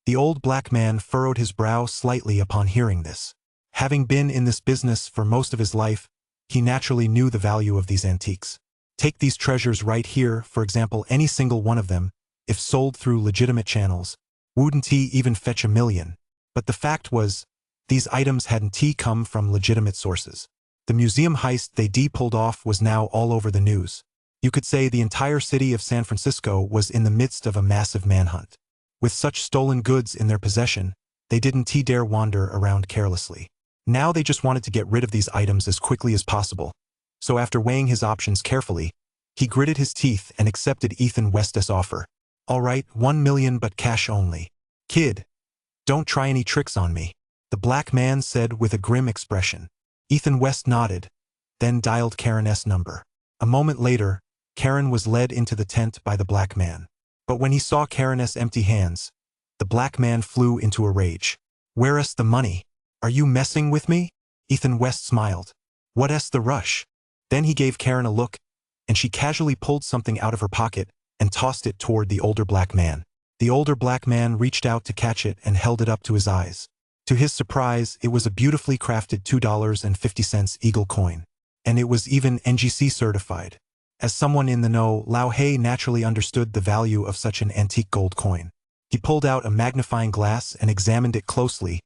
The Old Black man furrowed his brow slightly upon hearing this. Having been in this business for most of his life, he naturally knew the value of these antiques. Take these treasures right here, for example, any single one of them, if sold through legitimate channels, wouldn't even fetch $1 million. But the fact was, these items hadn't come from legitimate sources. The museum heist they pulled off was now all over the news. You could say the entire city of San Francisco was in the midst of a massive manhunt. With such stolen goods in their possession, they didn't dare wander around carelessly. Now they just wanted to get rid of these items as quickly as possible. So after weighing his options carefully, he gritted his teeth and accepted Ethan West's offer. "All right, $1 million but cash only. Kid, don't try any tricks on me," the black man said with a grim expression. Ethan West nodded, then dialed Karen's number. A moment later, Karen was led into the tent by the black man. But when he saw Karen's empty hands, the black man flew into a rage. "Where's the money? Are you messing with me?" Ethan West smiled. "What's the rush?" Then he gave Karen a look, and she casually pulled something out of her pocket and tossed it toward the older black man. The older black man reached out to catch it and held it up to his eyes. To his surprise, it was a beautifully crafted $2.50 eagle coin. And it was even NGC certified. As someone in the know, Lao Hei naturally understood the value of such an antique gold coin. He pulled out a magnifying glass and examined it closely,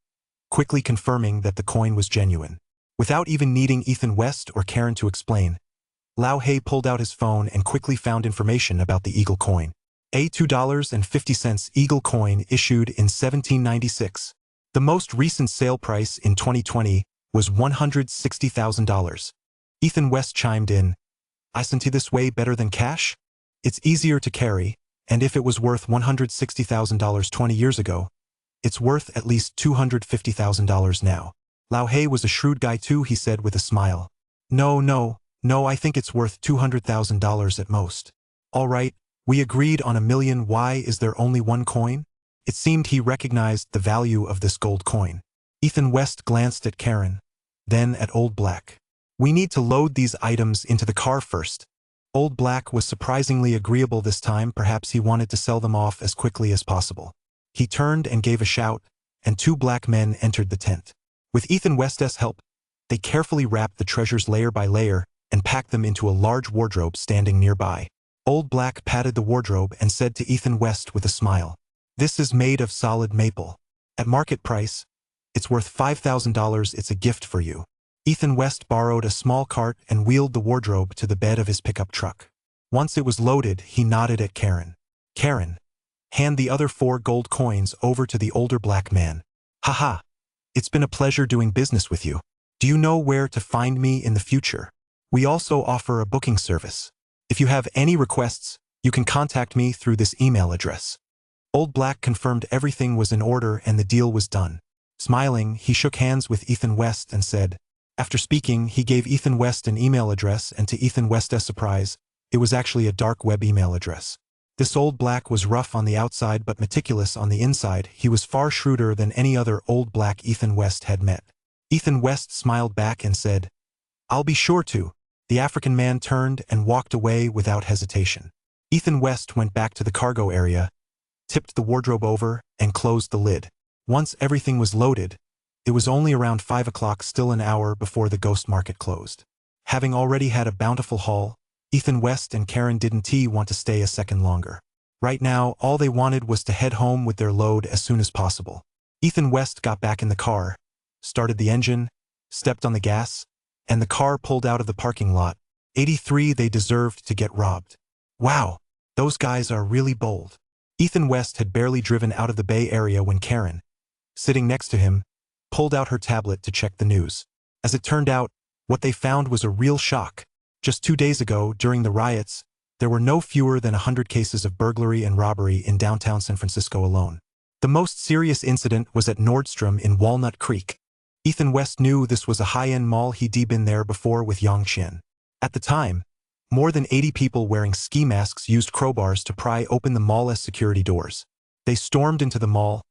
quickly confirming that the coin was genuine. Without even needing Ethan West or Karen to explain, Lao Hei pulled out his phone and quickly found information about the eagle coin. A $2.50 eagle coin issued in 1796. The most recent sale price in 2020 was $160,000. Ethan West chimed in, "Isn't this way better than cash? It's easier to carry, and if it was worth $160,000 20 years ago, it's worth at least $250,000 now." Lao Hei was a shrewd guy too, he said with a smile. No, I think it's worth $200,000 at most." "All right, we agreed on $1 million. Why is there only one coin?" It seemed he recognized the value of this gold coin. Ethan West glanced at Karen, then at Old Black. "We need to load these items into the car first." Old Black was surprisingly agreeable this time. Perhaps he wanted to sell them off as quickly as possible. He turned and gave a shout, and 2 black men entered the tent. With Ethan West's help, they carefully wrapped the treasures layer by layer and packed them into a large wardrobe standing nearby. Old Black patted the wardrobe and said to Ethan West with a smile, "This is made of solid maple. At market price, it's worth $5,000. It's a gift for you." Ethan West borrowed a small cart and wheeled the wardrobe to the bed of his pickup truck. Once it was loaded, he nodded at Karen. "Karen, hand the other 4 gold coins over to the older black man. Haha, it's been a pleasure doing business with you. Do you know where to find me in the future? We also offer a booking service. If you have any requests, you can contact me through this email address." Old Black confirmed everything was in order and the deal was done. Smiling, he shook hands with Ethan West and said, after speaking, he gave Ethan West an email address, and to Ethan West's surprise, it was actually a dark web email address. This Old Black was rough on the outside but meticulous on the inside. He was far shrewder than any other Old Black Ethan West had met. Ethan West smiled back and said, "I'll be sure to." The African man turned and walked away without hesitation. Ethan West went back to the cargo area, tipped the wardrobe over, and closed the lid. Once everything was loaded, it was only around 5 o'clock, still an hour before the ghost market closed. Having already had a bountiful haul, Ethan West and Karen didn't want to stay a second longer. Right now, all they wanted was to head home with their load as soon as possible. Ethan West got back in the car, started the engine, stepped on the gas, and the car pulled out of the parking lot. 83, they deserved to get robbed. Wow, those guys are really bold. Ethan West had barely driven out of the Bay Area when Karen, sitting next to him, pulled out her tablet to check the news. As it turned out, what they found was a real shock. Just 2 days ago, during the riots, there were no fewer than 100 cases of burglary and robbery in downtown San Francisco alone. The most serious incident was at Nordstrom in Walnut Creek. Ethan West knew this was a high-end mall. He'd been there before with Yang Qian. At the time, more than 80 people wearing ski masks used crowbars to pry open the mall's security doors. They stormed into the mall,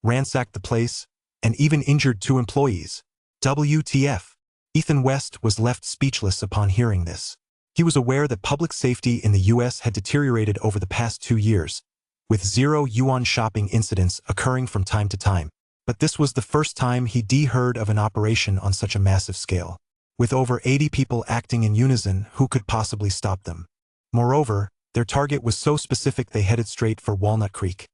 ransacked the place, and even injured 2 employees. WTF? Ethan West was left speechless upon hearing this. He was aware that public safety in the U.S. had deteriorated over the past 2 years, with zero yuan shopping incidents occurring from time to time. But this was the first time he'd heard of an operation on such a massive scale. With over 80 people acting in unison, who could possibly stop them? Moreover, their target was so specific they headed straight for Walnut Creek,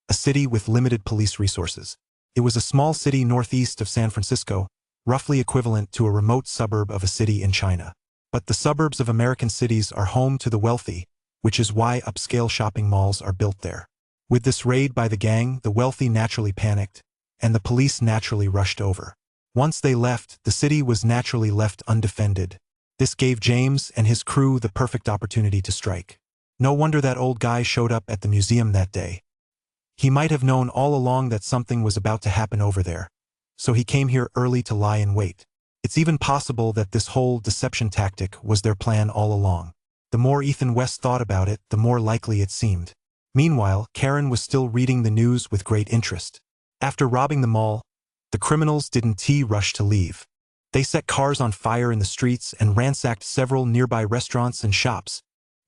a city with limited police resources. It was a small city northeast of San Francisco, roughly equivalent to a remote suburb of a city in China. But the suburbs of American cities are home to the wealthy, which is why upscale shopping malls are built there. With this raid by the gang, the wealthy naturally panicked, and the police naturally rushed over. Once they left, the city was naturally left undefended. This gave James and his crew the perfect opportunity to strike. No wonder that old guy showed up at the museum that day. He might have known all along that something was about to happen over there, so he came here early to lie in wait. It's even possible that this whole deception tactic was their plan all along. The more Ethan West thought about it, the more likely it seemed. Meanwhile, Karen was still reading the news with great interest. After robbing the mall, the criminals didn't rush to leave. They set cars on fire in the streets and ransacked several nearby restaurants and shops.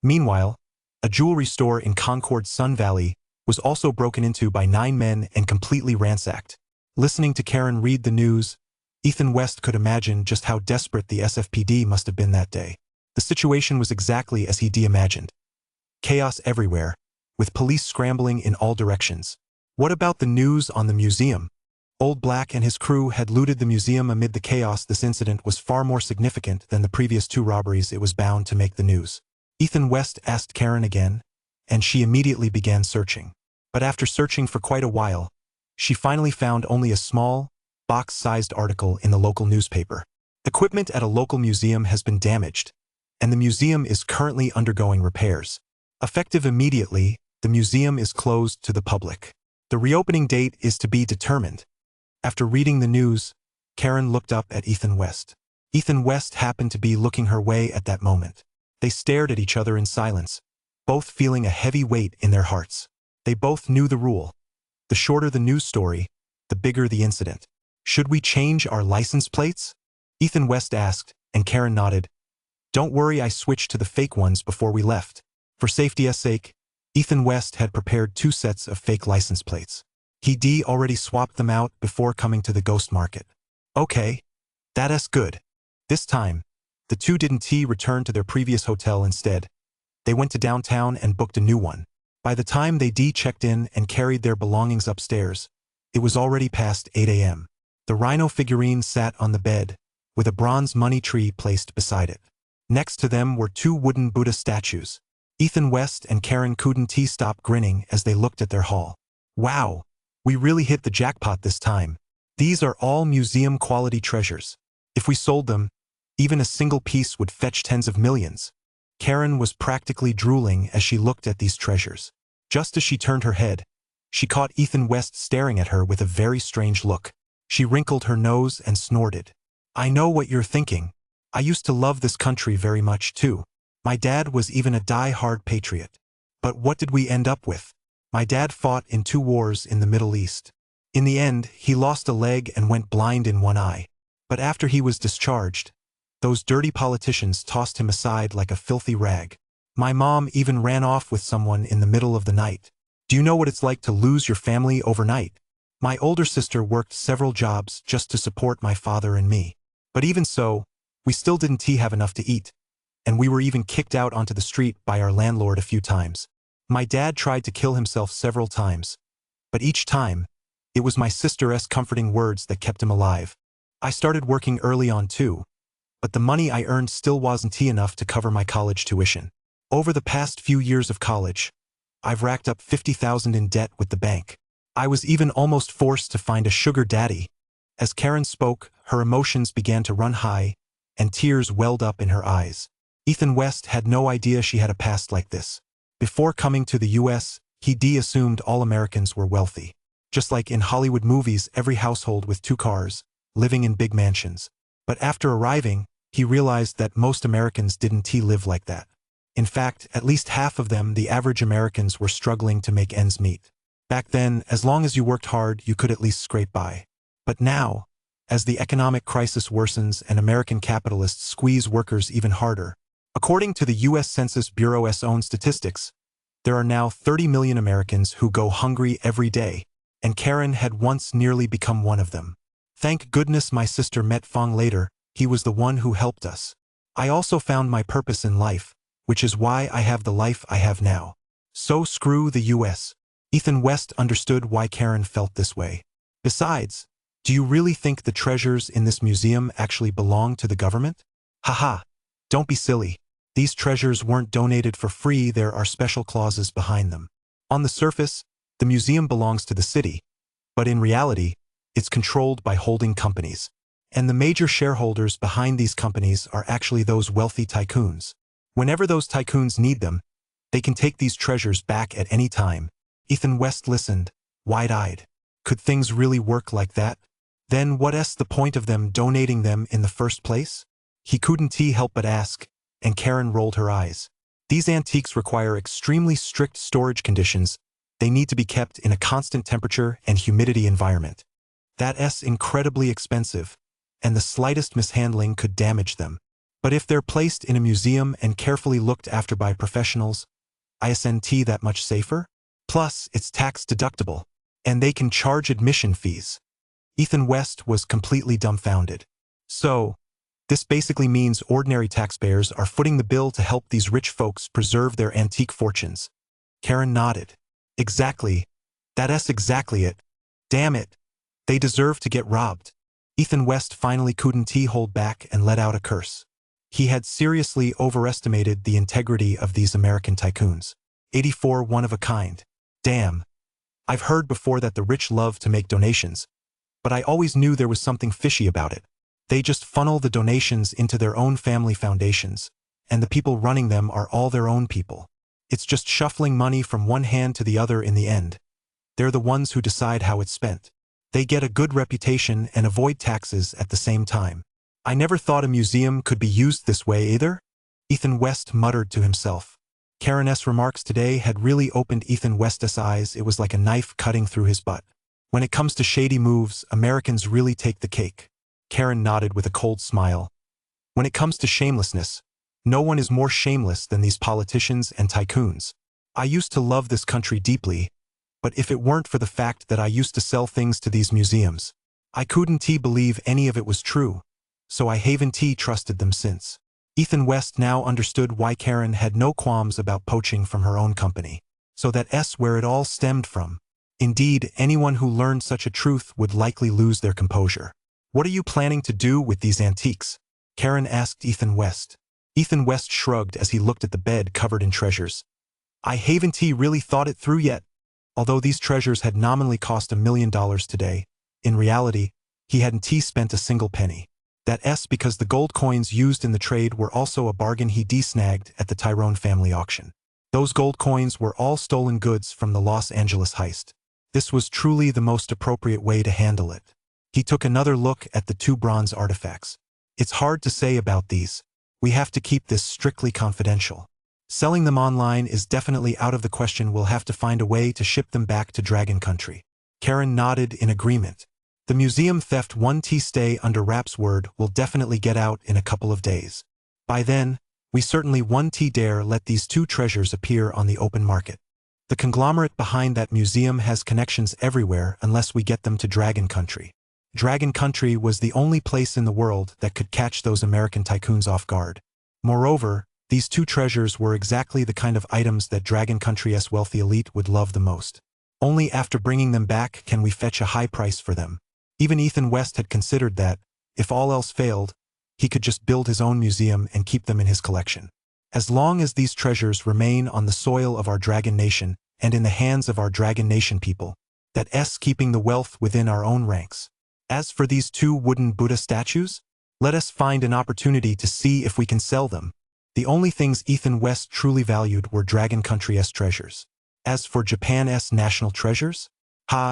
Meanwhile, a jewelry store in Concord Sun Valley was also broken into by 9 men and completely ransacked. Listening to Karen read the news, Ethan West could imagine just how desperate the SFPD must have been that day. The situation was exactly as he'd imagined. Chaos everywhere, with police scrambling in all directions. What about the news on the museum? Old Black and his crew had looted the museum amid the chaos. This incident was far more significant than the previous 2 robberies. It was bound to make the news. Ethan West asked Karen again, and she immediately began searching. But after searching for quite a while, she finally found only a small, box-sized article in the local newspaper. Equipment at a local museum has been damaged, and the museum is currently undergoing repairs. Effective immediately, the museum is closed to the public. The reopening date is to be determined. After reading the news, Karen looked up at Ethan West. Ethan West happened to be looking her way at that moment. They stared at each other in silence, both feeling a heavy weight in their hearts. They both knew the rule. The shorter the news story, the bigger the incident. Should we change our license plates? Ethan West asked, and Karen nodded. Don't worry, I switched to the fake ones before we left. For safety's sake, Ethan West had prepared 2 sets of fake license plates. He'd already swapped them out before coming to the ghost market. Okay, that's good. This time, the 2 didn't return to their previous hotel. Instead, They went to downtown and booked a new one. By the time they checked in and carried their belongings upstairs, it was already past 8 a.m. The rhino figurine sat on the bed, with a bronze money tree placed beside it. Next to them were two wooden Buddha statues. Ethan West and Karen couldn't stop grinning as they looked at their haul. Wow, we really hit the jackpot this time. These are all museum-quality treasures. If we sold them, even a single piece would fetch tens of millions. Karen was practically drooling as she looked at these treasures. Just as she turned her head, she caught Ethan West staring at her with a very strange look. She wrinkled her nose and snorted. I know what you're thinking. I used to love this country very much too. My dad was even a die-hard patriot. But what did we end up with? My dad fought in 2 wars in the Middle East. In the end, he lost a leg and went blind in one eye. But after he was discharged, those dirty politicians tossed him aside like a filthy rag. My mom even ran off with someone in the middle of the night. Do you know what it's like to lose your family overnight? My older sister worked several jobs just to support my father and me. But even so, we still didn't have enough to eat. And we were even kicked out onto the street by our landlord a few times. My dad tried to kill himself several times. But each time, it was my sister's comforting words that kept him alive. I started working early on too, but the money I earned still wasn't enough to cover my college tuition. Over the past few years of college, I've racked up $50,000 in debt with the bank. I was even almost forced to find a sugar daddy. As Karen spoke, her emotions began to run high, and tears welled up in her eyes. Ethan West had no idea she had a past like this. Before coming to the US, he assumed all Americans were wealthy. Just like in Hollywood movies, every household with 2 cars, living in big mansions. But after arriving, he realized that most Americans didn't live like that. In fact, at least half of them, the average Americans, were struggling to make ends meet. Back then, as long as you worked hard, you could at least scrape by. But now, as the economic crisis worsens and American capitalists squeeze workers even harder, according to the U.S. Census Bureau's own statistics, there are now 30 million Americans who go hungry every day, and Karen had once nearly become one of them. Thank goodness my sister met Fong later. He was the one who helped us. I also found my purpose in life, which is why I have the life I have now. So screw the U.S. Ethan West understood why Karen felt this way. Besides, do you really think the treasures in this museum actually belong to the government? Haha, don't be silly. These treasures weren't donated for free, there are special clauses behind them. On the surface, the museum belongs to the city, but in reality, it's controlled by holding companies. And the major shareholders behind these companies are actually those wealthy tycoons. Whenever those tycoons need them, they can take these treasures back at any time. Ethan West listened, wide-eyed. Could things really work like that? Then what's the point of them donating them in the first place? He couldn't help but ask, and Karen rolled her eyes. These antiques require extremely strict storage conditions. They need to be kept in a constant temperature and humidity environment. That's incredibly expensive, and the slightest mishandling could damage them. But if they're placed in a museum and carefully looked after by professionals, isn't that much safer? Plus, it's tax deductible, and they can charge admission fees. Ethan West was completely dumbfounded. So, this basically means ordinary taxpayers are footing the bill to help these rich folks preserve their antique fortunes. Karen nodded. Exactly. That's exactly it. Damn it. They deserve to get robbed. Ethan West finally couldn't hold back and let out a curse. He had seriously overestimated the integrity of these American tycoons. 84 one of a kind. Damn. I've heard before that the rich love to make donations, but I always knew there was something fishy about it. They just funnel the donations into their own family foundations, and the people running them are all their own people. It's just shuffling money from one hand to the other in the end. They're the ones who decide how it's spent. They get a good reputation and avoid taxes at the same time. I never thought a museum could be used this way either. Ethan West muttered to himself. Karen's remarks today had really opened Ethan West's eyes. It was like a knife cutting through his butt. When it comes to shady moves, Americans really take the cake. Karen nodded with a cold smile. When it comes to shamelessness, no one is more shameless than these politicians and tycoons. I used to love this country deeply, but if it weren't for the fact that I used to sell things to these museums, I couldn't believe any of it was true, so I haven't trusted them since. Ethan West now understood why Karen had no qualms about poaching from her own company. So that's where it all stemmed from. Indeed, anyone who learned such a truth would likely lose their composure. What are you planning to do with these antiques? Karen asked Ethan West. Ethan West shrugged as he looked at the bed covered in treasures. I haven't really thought it through yet. Although these treasures had nominally cost $1 million today, in reality, he hadn't spent a single penny. That's because the gold coins used in the trade were also a bargain he snagged at the Tyrone family auction. Those gold coins were all stolen goods from the Los Angeles heist. This was truly the most appropriate way to handle it. He took another look at the 2 bronze artifacts. It's hard to say about these. We have to keep this strictly confidential. Selling them online is definitely out of the question. We'll have to find a way to ship them back to Dragon Country. Karen nodded in agreement. The museum theft 1T stay under wraps word will definitely get out in a couple of days. By then, we certainly 1T dare let these 2 treasures appear on the open market. The conglomerate behind that museum has connections everywhere unless we get them to Dragon Country. Dragon Country was the only place in the world that could catch those American tycoons off guard. Moreover, these 2 treasures were exactly the kind of items that Dragon Country's wealthy elite would love the most. Only after bringing them back can we fetch a high price for them. Even Ethan West had considered that, if all else failed, he could just build his own museum and keep them in his collection. As long as these treasures remain on the soil of our Dragon Nation and in the hands of our Dragon Nation people, that's keeping the wealth within our own ranks. As for these 2 wooden Buddha statues, let us find an opportunity to see if we can sell them. The only things Ethan West truly valued were Dragon Country's treasures. As for Japan's national treasures,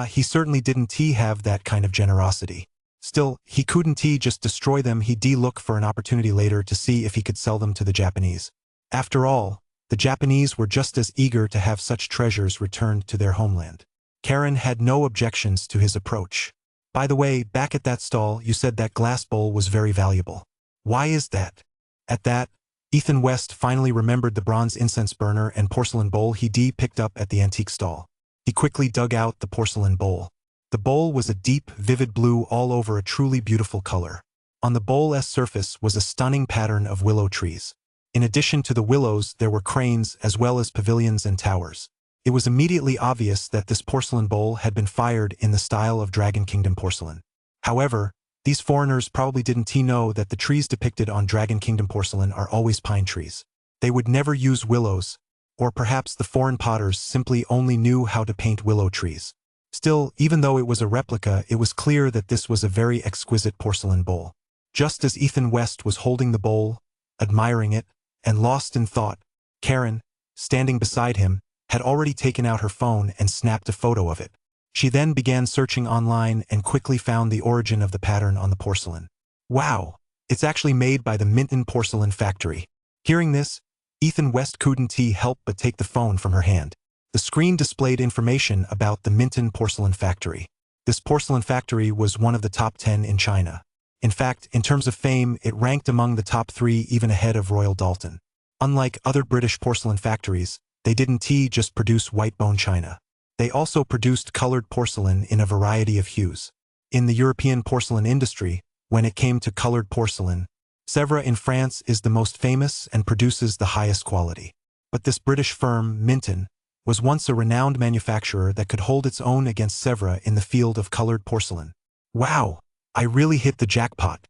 he certainly didn't have that kind of generosity. Still, he couldn't just destroy them. He'd look for an opportunity later to see if he could sell them to the Japanese. After all, the Japanese were just as eager to have such treasures returned to their homeland. Karen had no objections to his approach. By the way, back at that stall, you said that glass bowl was very valuable. Why is that? At that, Ethan West finally remembered the bronze incense burner and porcelain bowl he picked up at the antique stall. He quickly dug out the porcelain bowl. The bowl was a deep, vivid blue all over a truly beautiful color. On the bowl's surface was a stunning pattern of willow trees. In addition to the willows, there were cranes as well as pavilions and towers. It was immediately obvious that this porcelain bowl had been fired in the style of Dragon Kingdom porcelain. However, these foreigners probably didn't know that the trees depicted on Dragon Kingdom porcelain are always pine trees. They would never use willows, or perhaps the foreign potters simply only knew how to paint willow trees. Still, even though it was a replica, it was clear that this was a very exquisite porcelain bowl. Just as Ethan West was holding the bowl, admiring it, and lost in thought, Karen, standing beside him, had already taken out her phone and snapped a photo of it. She then began searching online and quickly found the origin of the pattern on the porcelain. Wow! It's actually made by the Minton Porcelain Factory. Hearing this, Ethan West couldn't help but take the phone from her hand. The screen displayed information about the Minton Porcelain Factory. This porcelain factory was one of the top 10 in China. In fact, in terms of fame, it ranked among the top 3 even ahead of Royal Dalton. Unlike other British porcelain factories, they didn't just produce white bone china. They also produced colored porcelain in a variety of hues. In the European porcelain industry, when it came to colored porcelain, Sèvres in France is the most famous and produces the highest quality. But this British firm, Minton, was once a renowned manufacturer that could hold its own against Sèvres in the field of colored porcelain. Wow! I really hit the jackpot.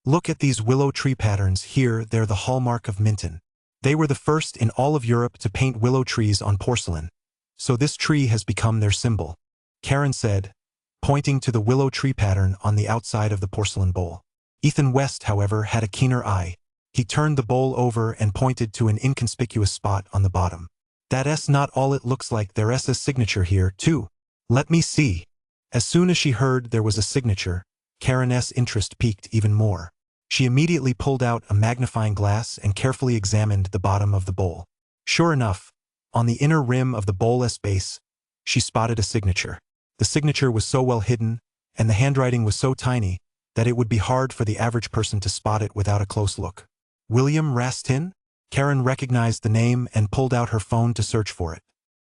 Look at these willow tree patterns here. They're the hallmark of Minton. They were the first in all of Europe to paint willow trees on porcelain. So this tree has become their symbol, Karen said, pointing to the willow tree pattern on the outside of the porcelain bowl. Ethan West, however, had a keener eye. He turned the bowl over and pointed to an inconspicuous spot on the bottom. That's not all it looks like. There's a signature here, too. Let me see. As soon as she heard there was a signature, Karen's interest piqued even more. She immediately pulled out a magnifying glass and carefully examined the bottom of the bowl. Sure enough, on the inner rim of the bowl's base, she spotted a signature. The signature was so well hidden, and the handwriting was so tiny, that it would be hard for the average person to spot it without a close look. William Rastin? Karen recognized the name and pulled out her phone to search for it.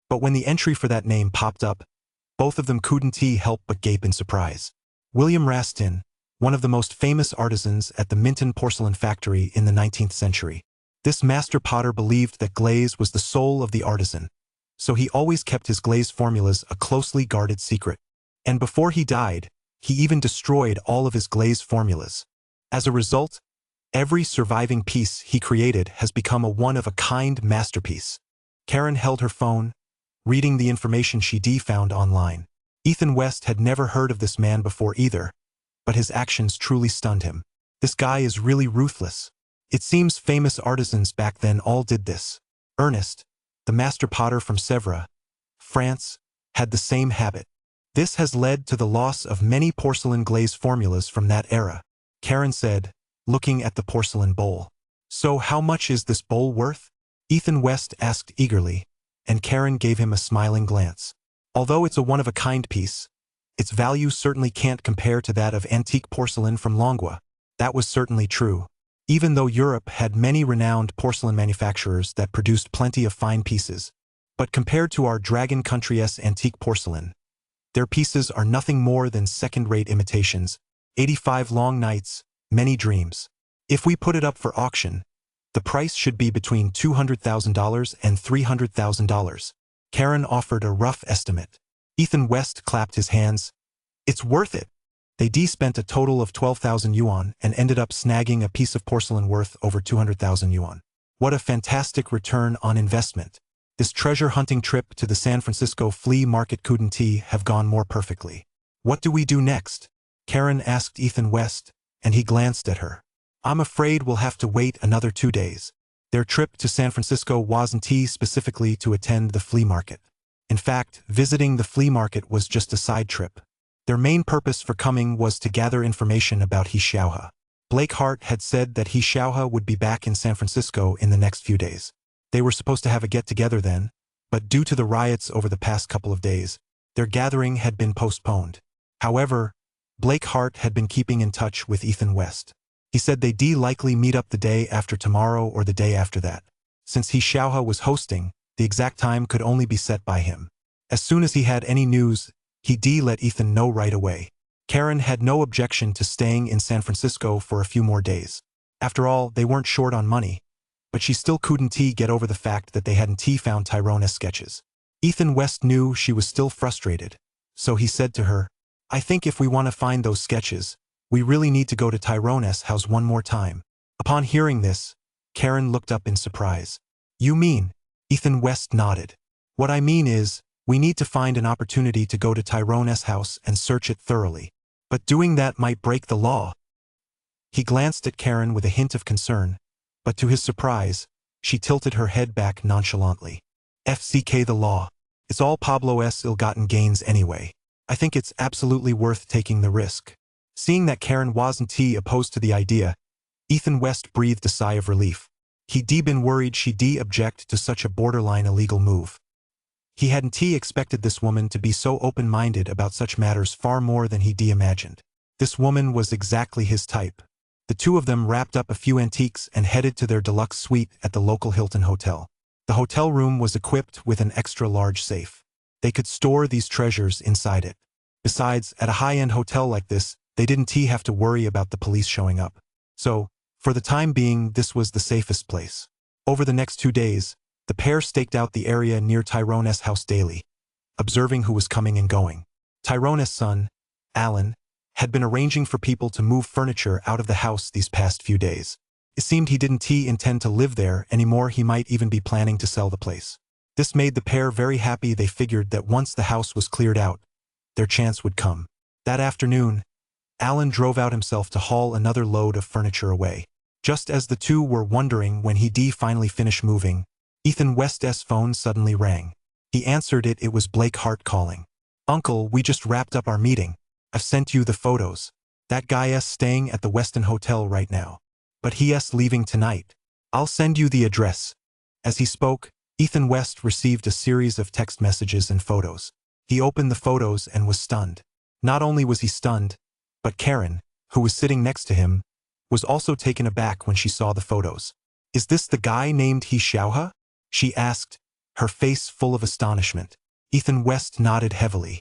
But when the entry for that name popped up, both of them couldn't help but gape in surprise. William Rastin, one of the most famous artisans at the Minton porcelain factory in the 19th century. This master potter believed that glaze was the soul of the artisan, so he always kept his glaze formulas a closely guarded secret. And before he died, he even destroyed all of his glaze formulas. As a result, every surviving piece he created has become a one-of-a-kind masterpiece. Karen held her phone, reading the information she found online. Ethan West had never heard of this man before either, but his actions truly stunned him. This guy is really ruthless. It seems famous artisans back then all did this. Ernest, the master potter from Sèvres, France, had the same habit. This has led to the loss of many porcelain glaze formulas from that era, Karen said, looking at the porcelain bowl. So how much is this bowl worth? Ethan West asked eagerly, and Karen gave him a smiling glance. Although it's a one-of-a-kind piece, its value certainly can't compare to that of antique porcelain from Longwa. That was certainly true. Even though Europe had many renowned porcelain manufacturers that produced plenty of fine pieces, but compared to our dragon country's antique porcelain, their pieces are nothing more than second-rate imitations. 85 long nights, many dreams. If we put it up for auction, the price should be between $200,000 and $300,000. Karen offered a rough estimate. Ethan West clapped his hands. It's worth it. They spent a total of 12,000 yuan and ended up snagging a piece of porcelain worth over 200,000 yuan. What a fantastic return on investment. This treasure hunting trip to the San Francisco flea market couldn't have gone more perfectly. What do we do next? Karen asked Ethan West, and he glanced at her. I'm afraid we'll have to wait another 2 days. Their trip to San Francisco wasn't specifically to attend the flea market. In fact, visiting the flea market was just a side trip. Their main purpose for coming was to gather information about He Xiaohe. Blake Hart had said that He Xiaohe would be back in San Francisco in the next few days. They were supposed to have a get-together then, but due to the riots over the past couple of days, their gathering had been postponed. However, Blake Hart had been keeping in touch with Ethan West. He said they'd likely meet up the day after tomorrow or the day after that. Since He Xiaohe was hosting, the exact time could only be set by him. As soon as he had any news, he'd let Ethan know right away. Karen had no objection to staying in San Francisco for a few more days. After all, they weren't short on money, but she still couldn't get over the fact that they hadn't found Tyrone's sketches. Ethan West knew she was still frustrated, so he said to her, I think if we want to find those sketches, we really need to go to Tyrone's house one more time. Upon hearing this, Karen looked up in surprise. You mean? Ethan West nodded. What I mean is, we need to find an opportunity to go to Tyrone's house and search it thoroughly. But doing that might break the law. He glanced at Karen with a hint of concern, but to his surprise, she tilted her head back nonchalantly. FCK the law. It's all Pablo's ill-gotten gains anyway. I think it's absolutely worth taking the risk. Seeing that Karen wasn't opposed to the idea, Ethan West breathed a sigh of relief. He'd been worried she'd object to such a borderline illegal move. He hadn't expected this woman to be so open-minded about such matters far more than he'd imagined. This woman was exactly his type. The two of them wrapped up a few antiques and headed to their deluxe suite at the local Hilton Hotel. The hotel room was equipped with an extra-large safe. They could store these treasures inside it. Besides, at a high-end hotel like this, they didn't have to worry about the police showing up. So, for the time being, this was the safest place. Over the next 2 days, the pair staked out the area near Tyrone's house daily, observing who was coming and going. Tyrone's son, Alan, had been arranging for people to move furniture out of the house these past few days. It seemed he didn't intend to live there anymore. He might even be planning to sell the place. This made the pair very happy. They figured that once the house was cleared out, their chance would come. That afternoon, Alan drove out himself to haul another load of furniture away. Just as the two were wondering when he'd finally finish moving, Ethan West's phone suddenly rang. He answered it. It was Blake Hart calling. Uncle, we just wrapped up our meeting. I've sent you the photos. That guy's staying at the Westin Hotel right now. But he's leaving tonight. I'll send you the address. As he spoke, Ethan West received a series of text messages and photos. He opened the photos and was stunned. Not only was he stunned, but Karen, who was sitting next to him, was also taken aback when she saw the photos. Is this the guy named He Xiaohe? She asked, her face full of astonishment. Ethan West nodded heavily.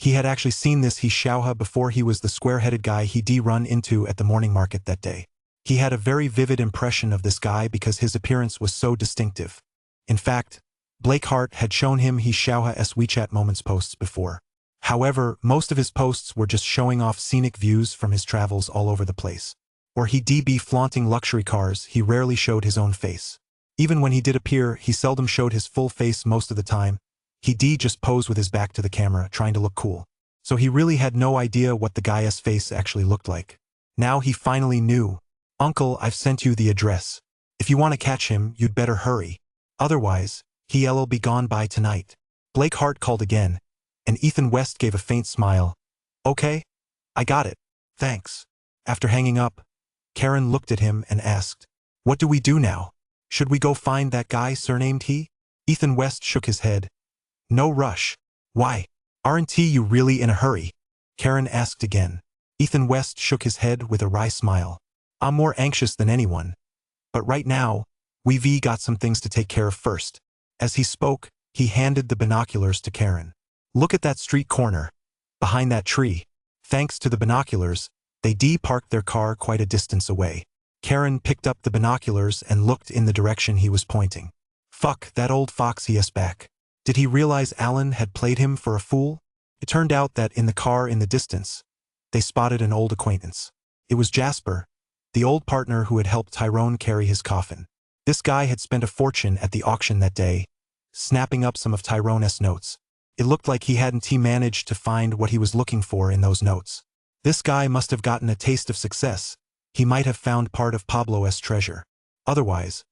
He had actually seen this he Xiaohe before he was the square-headed guy he'd run into at the morning market that day. He had a very vivid impression of this guy because his appearance was so distinctive. In fact, Blake Hart had shown him he Xiaohe's WeChat Moments posts before. However, most of his posts were just showing off scenic views from his travels all over the place. Or he'd be flaunting luxury cars, he rarely showed his own face. Even when he did appear, he seldom showed his full face most of the time. He'd just pose with his back to the camera, trying to look cool. So he really had no idea what the guy's face actually looked like. Now he finally knew. Uncle, I've sent you the address. If you want to catch him, you'd better hurry. Otherwise, he'll be gone by tonight. Blake Hart called again, and Ethan West gave a faint smile. Okay, I got it. Thanks. After hanging up, Karen looked at him and asked, what do we do now? Should we go find that guy surnamed he? Ethan West shook his head. No rush. Why? Aren't you really in a hurry? Karen asked again. Ethan West shook his head with a wry smile. I'm more anxious than anyone. But right now, we've got some things to take care of first. As he spoke, he handed the binoculars to Karen. Look at that street corner. Behind that tree. Thanks to the binoculars, they parked their car quite a distance away. Karen picked up the binoculars and looked in the direction he was pointing. Fuck, that old fox he's back. Did he realize Alan had played him for a fool? It turned out that in the car in the distance, they spotted an old acquaintance. It was Jasper, the old partner who had helped Tyrone carry his coffin. This guy had spent a fortune at the auction that day, snapping up some of Tyrone's notes. It looked like he hadn't managed to find what he was looking for in those notes. This guy must have gotten a taste of success. He might have found part of Pablo's treasure. Otherwise,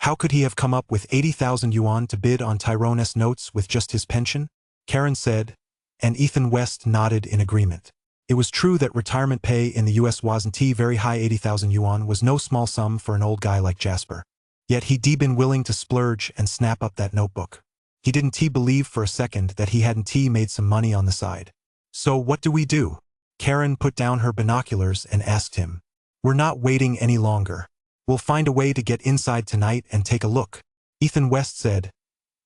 how could he have come up with 80,000 yuan to bid on Tyrone's notes with just his pension? Karen said, and Ethan West nodded in agreement. It was true that retirement pay in the US wasn't very high. 80,000 yuan was no small sum for an old guy like Jasper. Yet he'd been willing to splurge and snap up that notebook. He didn't believe for a second that he hadn't made some money on the side. So what do we do? Karen put down her binoculars and asked him. We're not waiting any longer. We'll find a way to get inside tonight and take a look, Ethan West said,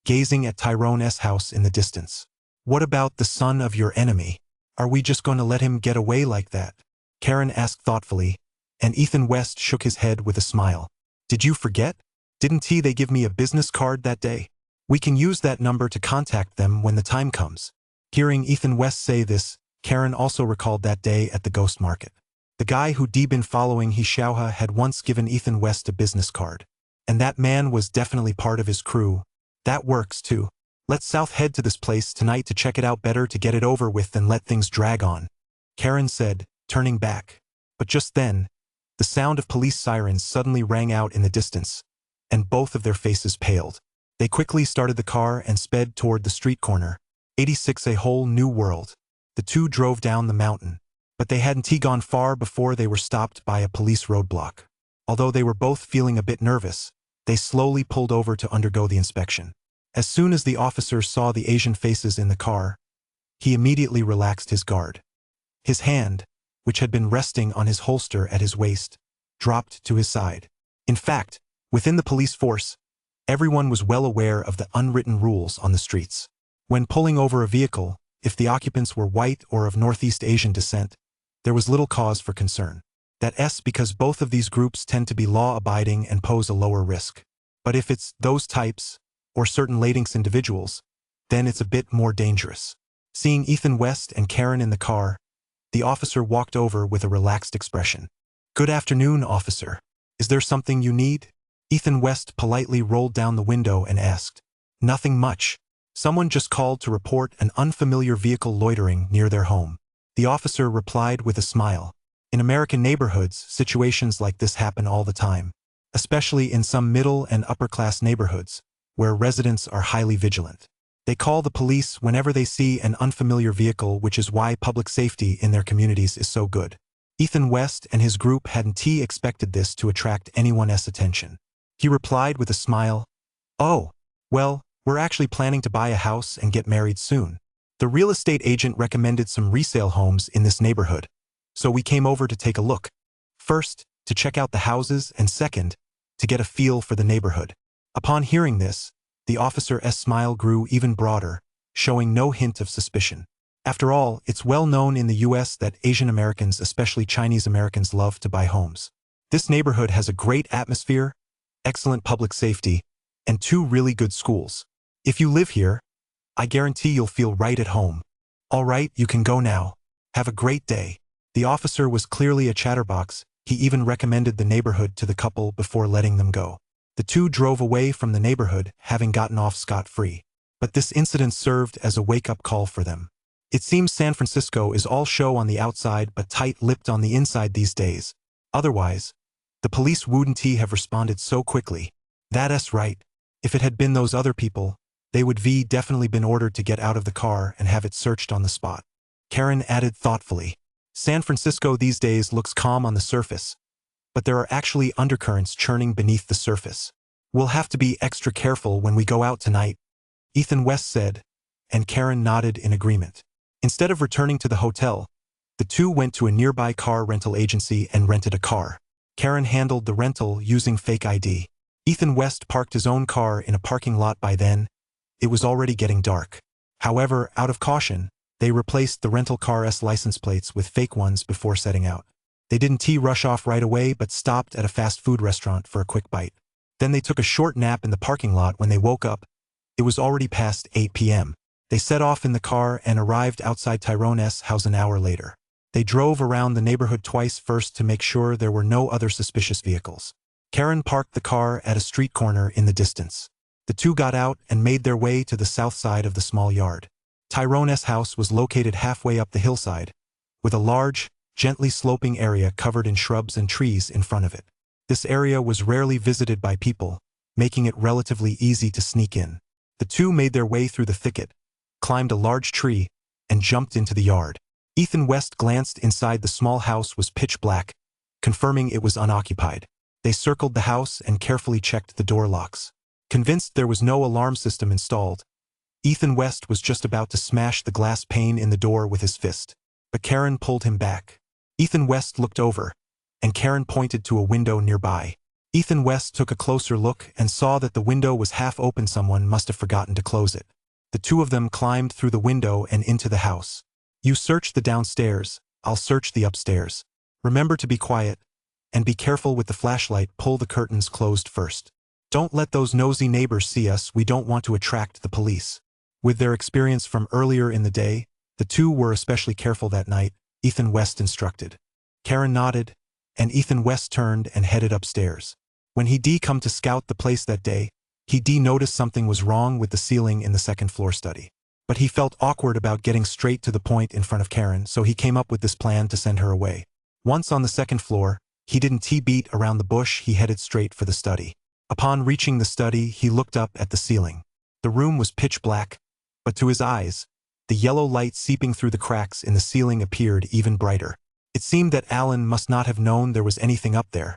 gazing at Tyrone's house in the distance. What about the son of your enemy? Are we just going to let him get away like that? Karen asked thoughtfully, and Ethan West shook his head with a smile. Did you forget? Didn't they give me a business card that day? We can use that number to contact them when the time comes. Hearing Ethan West say this, Karen also recalled that day at the ghost market. The guy who'd been following he Xiaohe had once given Ethan West a business card. And that man was definitely part of his crew. That works too. Let's south head to this place tonight to check it out. Better to get it over with than let things drag on, Karen said, turning back. But just then, the sound of police sirens suddenly rang out in the distance, and both of their faces paled. They quickly started the car and sped toward the street corner. 86, a whole new world. The two drove down the mountain. But they hadn't gone far before they were stopped by a police roadblock. Although they were both feeling a bit nervous, they slowly pulled over to undergo the inspection. As soon as the officer saw the Asian faces in the car, he immediately relaxed his guard. His hand, which had been resting on his holster at his waist, dropped to his side. In fact, within the police force, everyone was well aware of the unwritten rules on the streets. When pulling over a vehicle, if the occupants were white or of Northeast Asian descent, there was little cause for concern. That's because both of these groups tend to be law-abiding and pose a lower risk. But if it's those types, or certain Latinx individuals, then it's a bit more dangerous. Seeing Ethan West and Karen in the car, the officer walked over with a relaxed expression. Good afternoon, officer. Is there something you need? Ethan West politely rolled down the window and asked. Nothing much. Someone just called to report an unfamiliar vehicle loitering near their home. The officer replied with a smile. In American neighborhoods, situations like this happen all the time, especially in some middle and upper-class neighborhoods, where residents are highly vigilant. They call the police whenever they see an unfamiliar vehicle, which is why public safety in their communities is so good. Ethan West and his group hadn't expected this to attract anyone's attention. He replied with a smile, Oh, well, we're actually planning to buy a house and get married soon. The real estate agent recommended some resale homes in this neighborhood, so we came over to take a look. First, to check out the houses, and second, to get a feel for the neighborhood. Upon hearing this, the officer's smile grew even broader, showing no hint of suspicion. After all, it's well known in the US that Asian Americans, especially Chinese Americans, love to buy homes. This neighborhood has a great atmosphere, excellent public safety, and 2 really good schools. If you live here, I guarantee you'll feel right at home. All right, you can go now. Have a great day. The officer was clearly a chatterbox. He even recommended the neighborhood to the couple before letting them go. The 2 drove away from the neighborhood, having gotten off scot-free. But this incident served as a wake-up call for them. It seems San Francisco is all show on the outside but tight-lipped on the inside these days. Otherwise, the police wouldn't have responded so quickly. That's right. If it had been those other people, they would definitely been ordered to get out of the car and have it searched on the spot. Karen added thoughtfully. San Francisco these days looks calm on the surface, but there are actually undercurrents churning beneath the surface. We'll have to be extra careful when we go out tonight, Ethan West said, and Karen nodded in agreement. Instead of returning to the hotel, the 2 went to a nearby car rental agency and rented a car. Karen handled the rental using fake ID. Ethan West parked his own car in a parking lot. By then, it was already getting dark. However, out of caution, they replaced the rental car's license plates with fake ones before setting out. They didn't rush off right away but stopped at a fast food restaurant for a quick bite. Then they took a short nap in the parking lot. When they woke up, it was already past 8 p.m. They set off in the car and arrived outside Tyrone's house an hour later. They drove around the neighborhood twice first to make sure there were no other suspicious vehicles. Karen parked the car at a street corner in the distance. The 2 got out and made their way to the south side of the small yard. Tyrone's house was located halfway up the hillside, with a large, gently sloping area covered in shrubs and trees in front of it. This area was rarely visited by people, making it relatively easy to sneak in. The 2 made their way through the thicket, climbed a large tree, and jumped into the yard. Ethan West glanced inside. The small house was pitch black, confirming it was unoccupied. They circled the house and carefully checked the door locks. Convinced there was no alarm system installed, Ethan West was just about to smash the glass pane in the door with his fist. But Karen pulled him back. Ethan West looked over, and Karen pointed to a window nearby. Ethan West took a closer look and saw that the window was half open. Someone must have forgotten to close it. The 2 of them climbed through the window and into the house. You search the downstairs, I'll search the upstairs. Remember to be quiet, and be careful with the flashlight. Pull the curtains closed first. Don't let those nosy neighbors see us. We don't want to attract the police. With their experience from earlier in the day, the 2 were especially careful that night, Ethan West instructed. Karen nodded, and Ethan West turned and headed upstairs. When he come to scout the place that day, he noticed something was wrong with the ceiling in the second-floor study. But he felt awkward about getting straight to the point in front of Karen, so he came up with this plan to send her away. Once on the second floor, he didn't beat around the bush. He headed straight for the study. Upon reaching the study, he looked up at the ceiling. The room was pitch black, but to his eyes, the yellow light seeping through the cracks in the ceiling appeared even brighter. It seemed that Alan must not have known there was anything up there,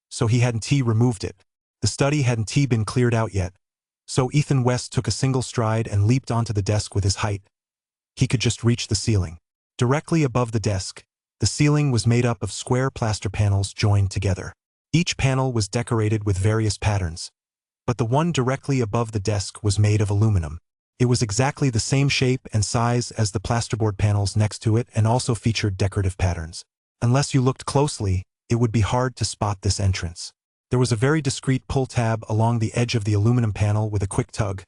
so he hadn't removed it. The study hadn't been cleared out yet, so Ethan West took a single stride and leaped onto the desk. With his height, he could just reach the ceiling. Directly above the desk, the ceiling was made up of square plaster panels joined together. Each panel was decorated with various patterns, but the one directly above the desk was made of aluminum. It was exactly the same shape and size as the plasterboard panels next to it and also featured decorative patterns. Unless you looked closely, it would be hard to spot this entrance. There was a very discreet pull tab along the edge of the aluminum panel. With a quick tug,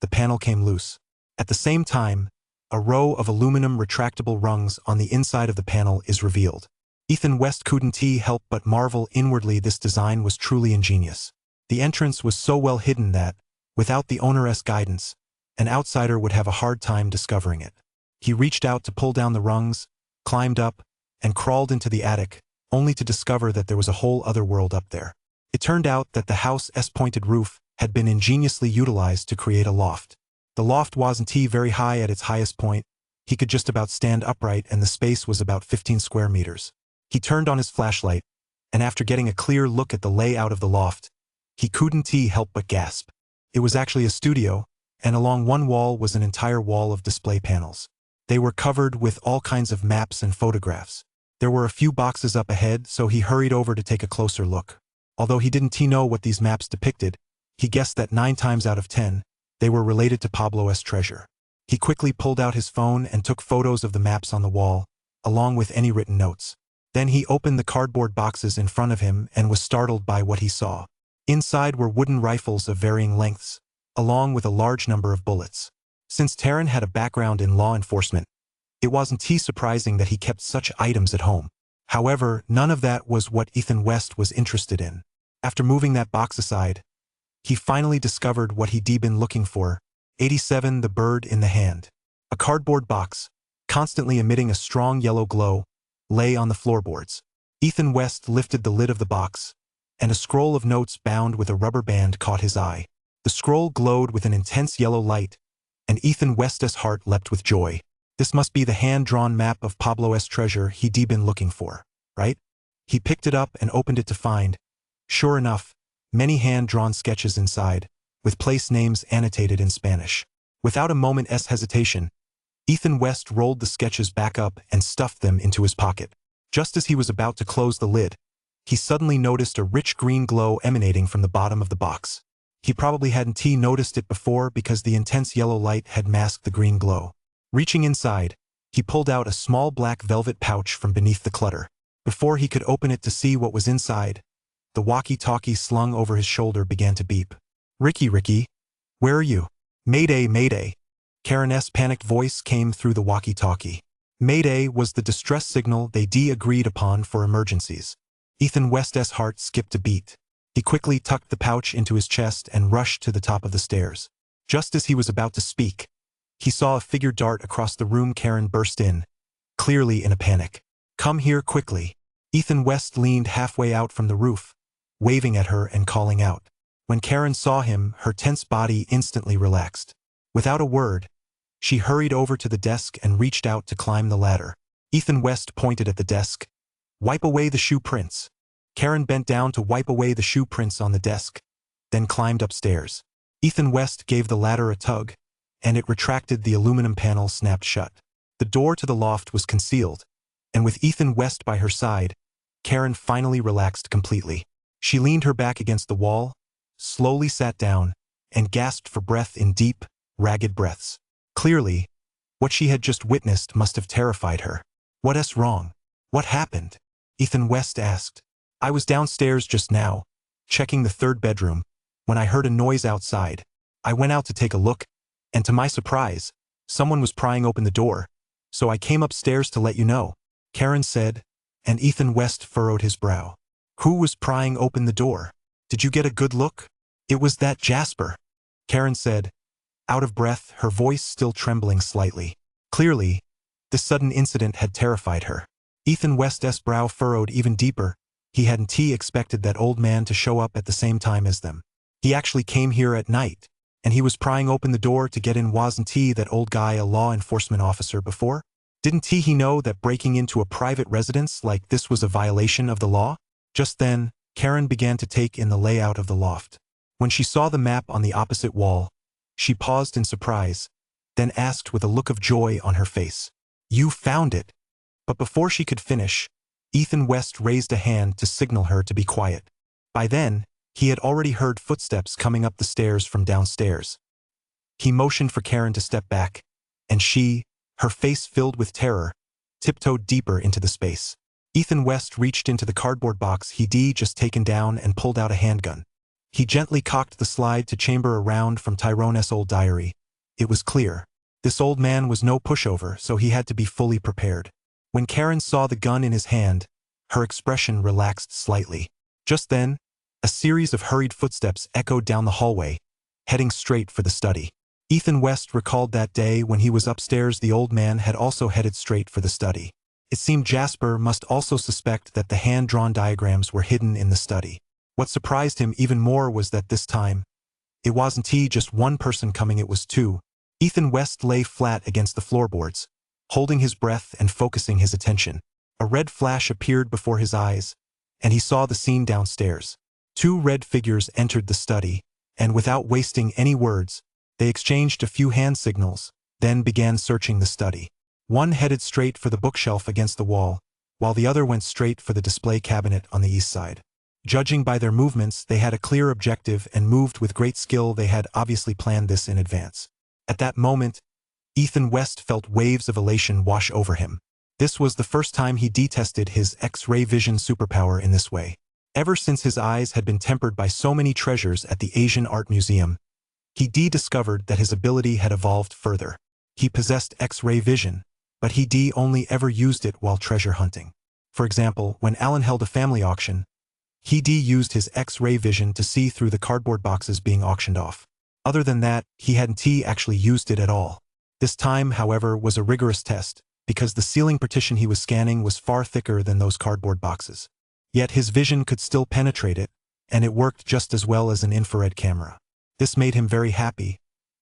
the panel came loose. At the same time, a row of aluminum retractable rungs on the inside of the panel is revealed. Ethan West couldn't help but marvel inwardly. This design was truly ingenious. The entrance was so well hidden that, without the owner's guidance, an outsider would have a hard time discovering it. He reached out to pull down the rungs, climbed up, and crawled into the attic, only to discover that there was a whole other world up there. It turned out that the house's pointed roof had been ingeniously utilized to create a loft. The loft wasn't very high. At its highest point, he could just about stand upright, and the space was about 15 square meters. He turned on his flashlight, and after getting a clear look at the layout of the loft, he couldn't help but gasp. It was actually a studio, and along one wall was an entire wall of display panels. They were covered with all kinds of maps and photographs. There were a few boxes up ahead, so he hurried over to take a closer look. Although he didn't know what these maps depicted, he guessed that 9 times out of 10, they were related to Pablo's treasure. He quickly pulled out his phone and took photos of the maps on the wall, along with any written notes. Then he opened the cardboard boxes in front of him and was startled by what he saw. Inside were wooden rifles of varying lengths, along with a large number of bullets. Since Taryn had a background in law enforcement, it wasn't too surprising that he kept such items at home. However, none of that was what Ethan West was interested in. After moving that box aside, he finally discovered what he'd been looking for: 87, the bird in the hand. A cardboard box, constantly emitting a strong yellow glow, lay on the floorboards. Ethan West lifted the lid of the box, and a scroll of notes bound with a rubber band caught his eye. The scroll glowed with an intense yellow light, and Ethan West's heart leapt with joy. This must be the hand-drawn map of Pablo's treasure he'd been looking for, right? He picked it up and opened it to find, sure enough, many hand-drawn sketches inside, with place names annotated in Spanish. Without a moment's hesitation, Ethan West rolled the sketches back up and stuffed them into his pocket. Just as he was about to close the lid, he suddenly noticed a rich green glow emanating from the bottom of the box. He probably hadn't noticed it before because the intense yellow light had masked the green glow. Reaching inside, he pulled out a small black velvet pouch from beneath the clutter. Before he could open it to see what was inside, the walkie-talkie slung over his shoulder began to beep. Ricky, where are you? Mayday, mayday. Karen's panicked voice came through the walkie-talkie. Mayday was the distress signal they'd agreed upon for emergencies. Ethan West's heart skipped a beat. He quickly tucked the pouch into his chest and rushed to the top of the stairs. Just as he was about to speak, he saw a figure dart across the room. Karen burst in, clearly in a panic. Come here quickly. Ethan West leaned halfway out from the roof, waving at her and calling out. When Karen saw him, her tense body instantly relaxed. Without a word, she hurried over to the desk and reached out to climb the ladder. Ethan West pointed at the desk. Wipe away the shoe prints. Karen bent down to wipe away the shoe prints on the desk, then climbed upstairs. Ethan West gave the ladder a tug, and it retracted. The aluminum panel snapped shut. The door to the loft was concealed, and with Ethan West by her side, Karen finally relaxed completely. She leaned her back against the wall, slowly sat down, and gasped for breath in deep, ragged breaths. Clearly, what she had just witnessed must have terrified her. What's wrong? What happened? Ethan West asked. I was downstairs just now, checking the third bedroom, when I heard a noise outside. I went out to take a look, and to my surprise, someone was prying open the door, so I came upstairs to let you know, Karen said, and Ethan West furrowed his brow. Who was prying open the door? Did you get a good look? It was that Jasper, Karen said, out of breath, her voice still trembling slightly. Clearly, this sudden incident had terrified her. Ethan West's brow furrowed even deeper. He hadn't expected that old man to show up at the same time as them. He actually came here at night, and he was prying open the door to get in. Wasn't that old guy a law enforcement officer before? Didn't he know that breaking into a private residence like this was a violation of the law? Just then, Karen began to take in the layout of the loft. When she saw the map on the opposite wall, she paused in surprise, then asked with a look of joy on her face. You found it. But before she could finish, Ethan West raised a hand to signal her to be quiet. By then, he had already heard footsteps coming up the stairs from downstairs. He motioned for Karen to step back, and she, her face filled with terror, tiptoed deeper into the space. Ethan West reached into the cardboard box he'd just taken down and pulled out a handgun. He gently cocked the slide to chamber a round from Tyrone's old diary. It was clear. This old man was no pushover, so he had to be fully prepared. When Karen saw the gun in his hand, her expression relaxed slightly. Just then, a series of hurried footsteps echoed down the hallway, heading straight for the study. Ethan West recalled that day when he was upstairs. The old man had also headed straight for the study. It seemed Jasper must also suspect that the hand-drawn diagrams were hidden in the study. What surprised him even more was that this time, it wasn't just one person coming, it was two. Ethan West lay flat against the floorboards, holding his breath and focusing his attention. A red flash appeared before his eyes, and he saw the scene downstairs. Two red figures entered the study, and without wasting any words, they exchanged a few hand signals, then began searching the study. One headed straight for the bookshelf against the wall, while the other went straight for the display cabinet on the east side. Judging by their movements, they had a clear objective and moved with great skill. They had obviously planned this in advance. At that moment, Ethan West felt waves of elation wash over him. This was the first time he detested his X-ray vision superpower in this way. Ever since his eyes had been tempered by so many treasures at the Asian Art Museum, he discovered that his ability had evolved further. He possessed X-ray vision, but he only ever used it while treasure hunting. For example, when Alan held a family auction, he used his X-ray vision to see through the cardboard boxes being auctioned off. Other than that, he hadn't actually used it at all. This time, however, was a rigorous test, because the ceiling partition he was scanning was far thicker than those cardboard boxes. Yet his vision could still penetrate it, and it worked just as well as an infrared camera. This made him very happy,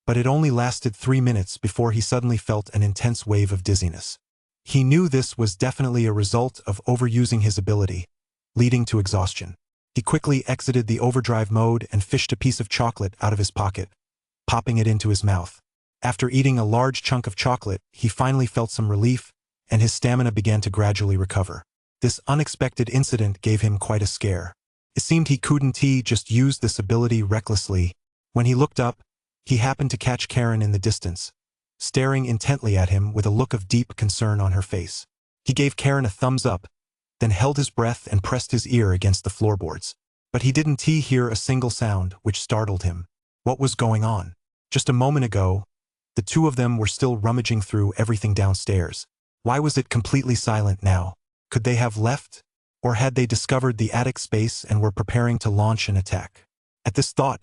but it only lasted 3 minutes before he suddenly felt an intense wave of dizziness. He knew this was definitely a result of overusing his ability, leading to exhaustion. He quickly exited the overdrive mode and fished a piece of chocolate out of his pocket, popping it into his mouth. After eating a large chunk of chocolate, he finally felt some relief, and his stamina began to gradually recover. This unexpected incident gave him quite a scare. It seemed he couldn't just use this ability recklessly. When he looked up, he happened to catch Karen in the distance, staring intently at him with a look of deep concern on her face. He gave Karen a thumbs up, then held his breath and pressed his ear against the floorboards. But he didn't hear a single sound, which startled him. What was going on? Just a moment ago, the two of them were still rummaging through everything downstairs. Why was it completely silent now? Could they have left? Or had they discovered the attic space and were preparing to launch an attack? At this thought,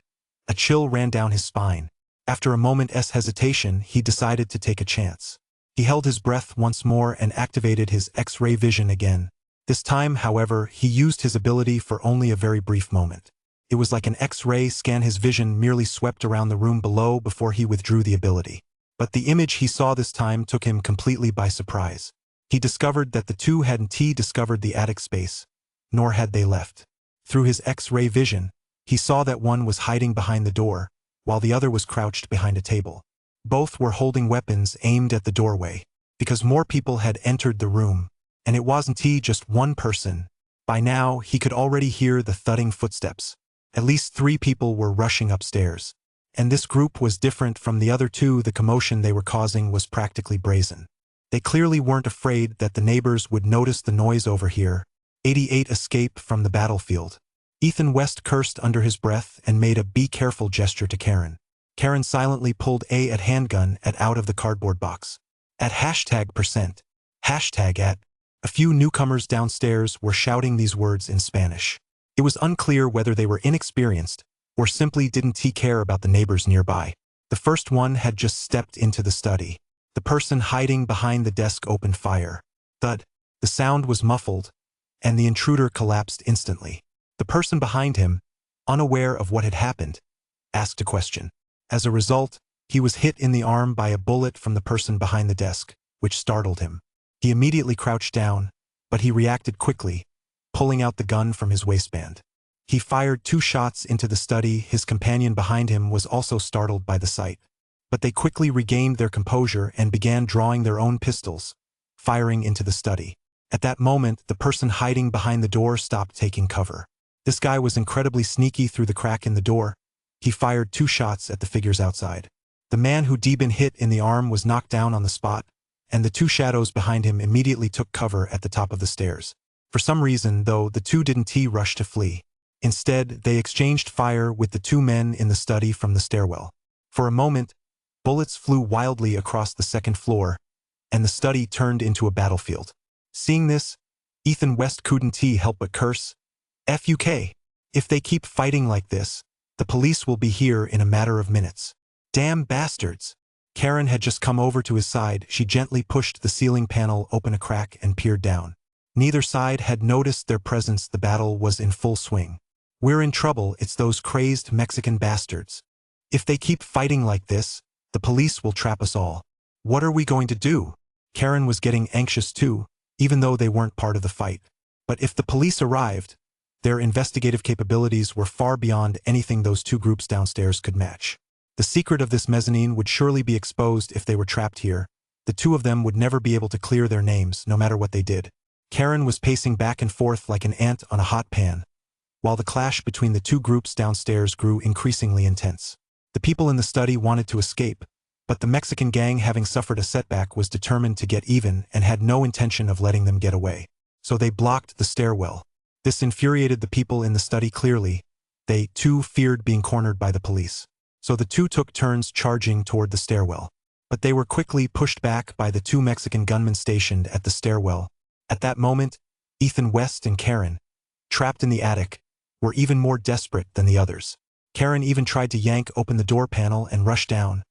a chill ran down his spine. After a moment's hesitation, he decided to take a chance. He held his breath once more and activated his X-ray vision again. This time, however, he used his ability for only a very brief moment. It was like an X-ray scan. His vision merely swept around the room below before he withdrew the ability. But the image he saw this time took him completely by surprise. He discovered that the two hadn't discovered the attic space, nor had they left. Through his X-ray vision, he saw that one was hiding behind the door, while the other was crouched behind a table. Both were holding weapons aimed at the doorway, because more people had entered the room, and it wasn't just one person. By now, he could already hear the thudding footsteps. At least 3 people were rushing upstairs. And this group was different from the other two. The commotion they were causing was practically brazen. They clearly weren't afraid that the neighbors would notice the noise over here. 88 Escape from the battlefield. Ethan West cursed under his breath and made a "be careful" gesture to Karen. Karen silently pulled a handgun out of the cardboard box. At #%. #at. A few newcomers downstairs were shouting these words in Spanish. It was unclear whether they were inexperienced or simply didn't care about the neighbors nearby. The first one had just stepped into the study. The person hiding behind the desk opened fire. Thud. The sound was muffled, and the intruder collapsed instantly. The person behind him, unaware of what had happened, asked a question. As a result, he was hit in the arm by a bullet from the person behind the desk, which startled him. He immediately crouched down, but he reacted quickly, pulling out the gun from his waistband. He fired 2 shots into the study. His companion behind him was also startled by the sight. But they quickly regained their composure and began drawing their own pistols, firing into the study. At that moment, the person hiding behind the door stopped taking cover. This guy was incredibly sneaky. Through the crack in the door, he fired 2 shots at the figures outside. The man who'd been hit in the arm was knocked down on the spot, and the 2 shadows behind him immediately took cover at the top of the stairs. For some reason, though, the 2 didn't rush to flee. Instead, they exchanged fire with the 2 men in the study from the stairwell. For a moment, bullets flew wildly across the 2nd floor, and the study turned into a battlefield. Seeing this, Ethan West couldn't help but curse. "FUK. If they keep fighting like this, the police will be here in a matter of minutes. Damn bastards." Karen had just come over to his side. She gently pushed the ceiling panel open a crack and peered down. Neither side had noticed their presence. The battle was in full swing. "We're in trouble. It's those crazed Mexican bastards. If they keep fighting like this, the police will trap us all. What are we going to do?" Karen was getting anxious too, even though they weren't part of the fight. But if the police arrived, their investigative capabilities were far beyond anything those 2 groups downstairs could match. The secret of this mezzanine would surely be exposed if they were trapped here. The 2 of them would never be able to clear their names, no matter what they did. Karen was pacing back and forth like an ant on a hot pan, while the clash between the 2 groups downstairs grew increasingly intense. The people in the study wanted to escape, But the Mexican gang, having suffered a setback, was determined to get even and had no intention of letting them get away. So they blocked the stairwell. This infuriated the people in the study clearly. They, too, feared being cornered by the police. So the two took turns charging toward the stairwell. But they were quickly pushed back by the two Mexican gunmen stationed at the stairwell. At that moment, Ethan West and Karen, trapped in the attic, were even more desperate than the others. Karen even tried to yank open the door panel and rush down,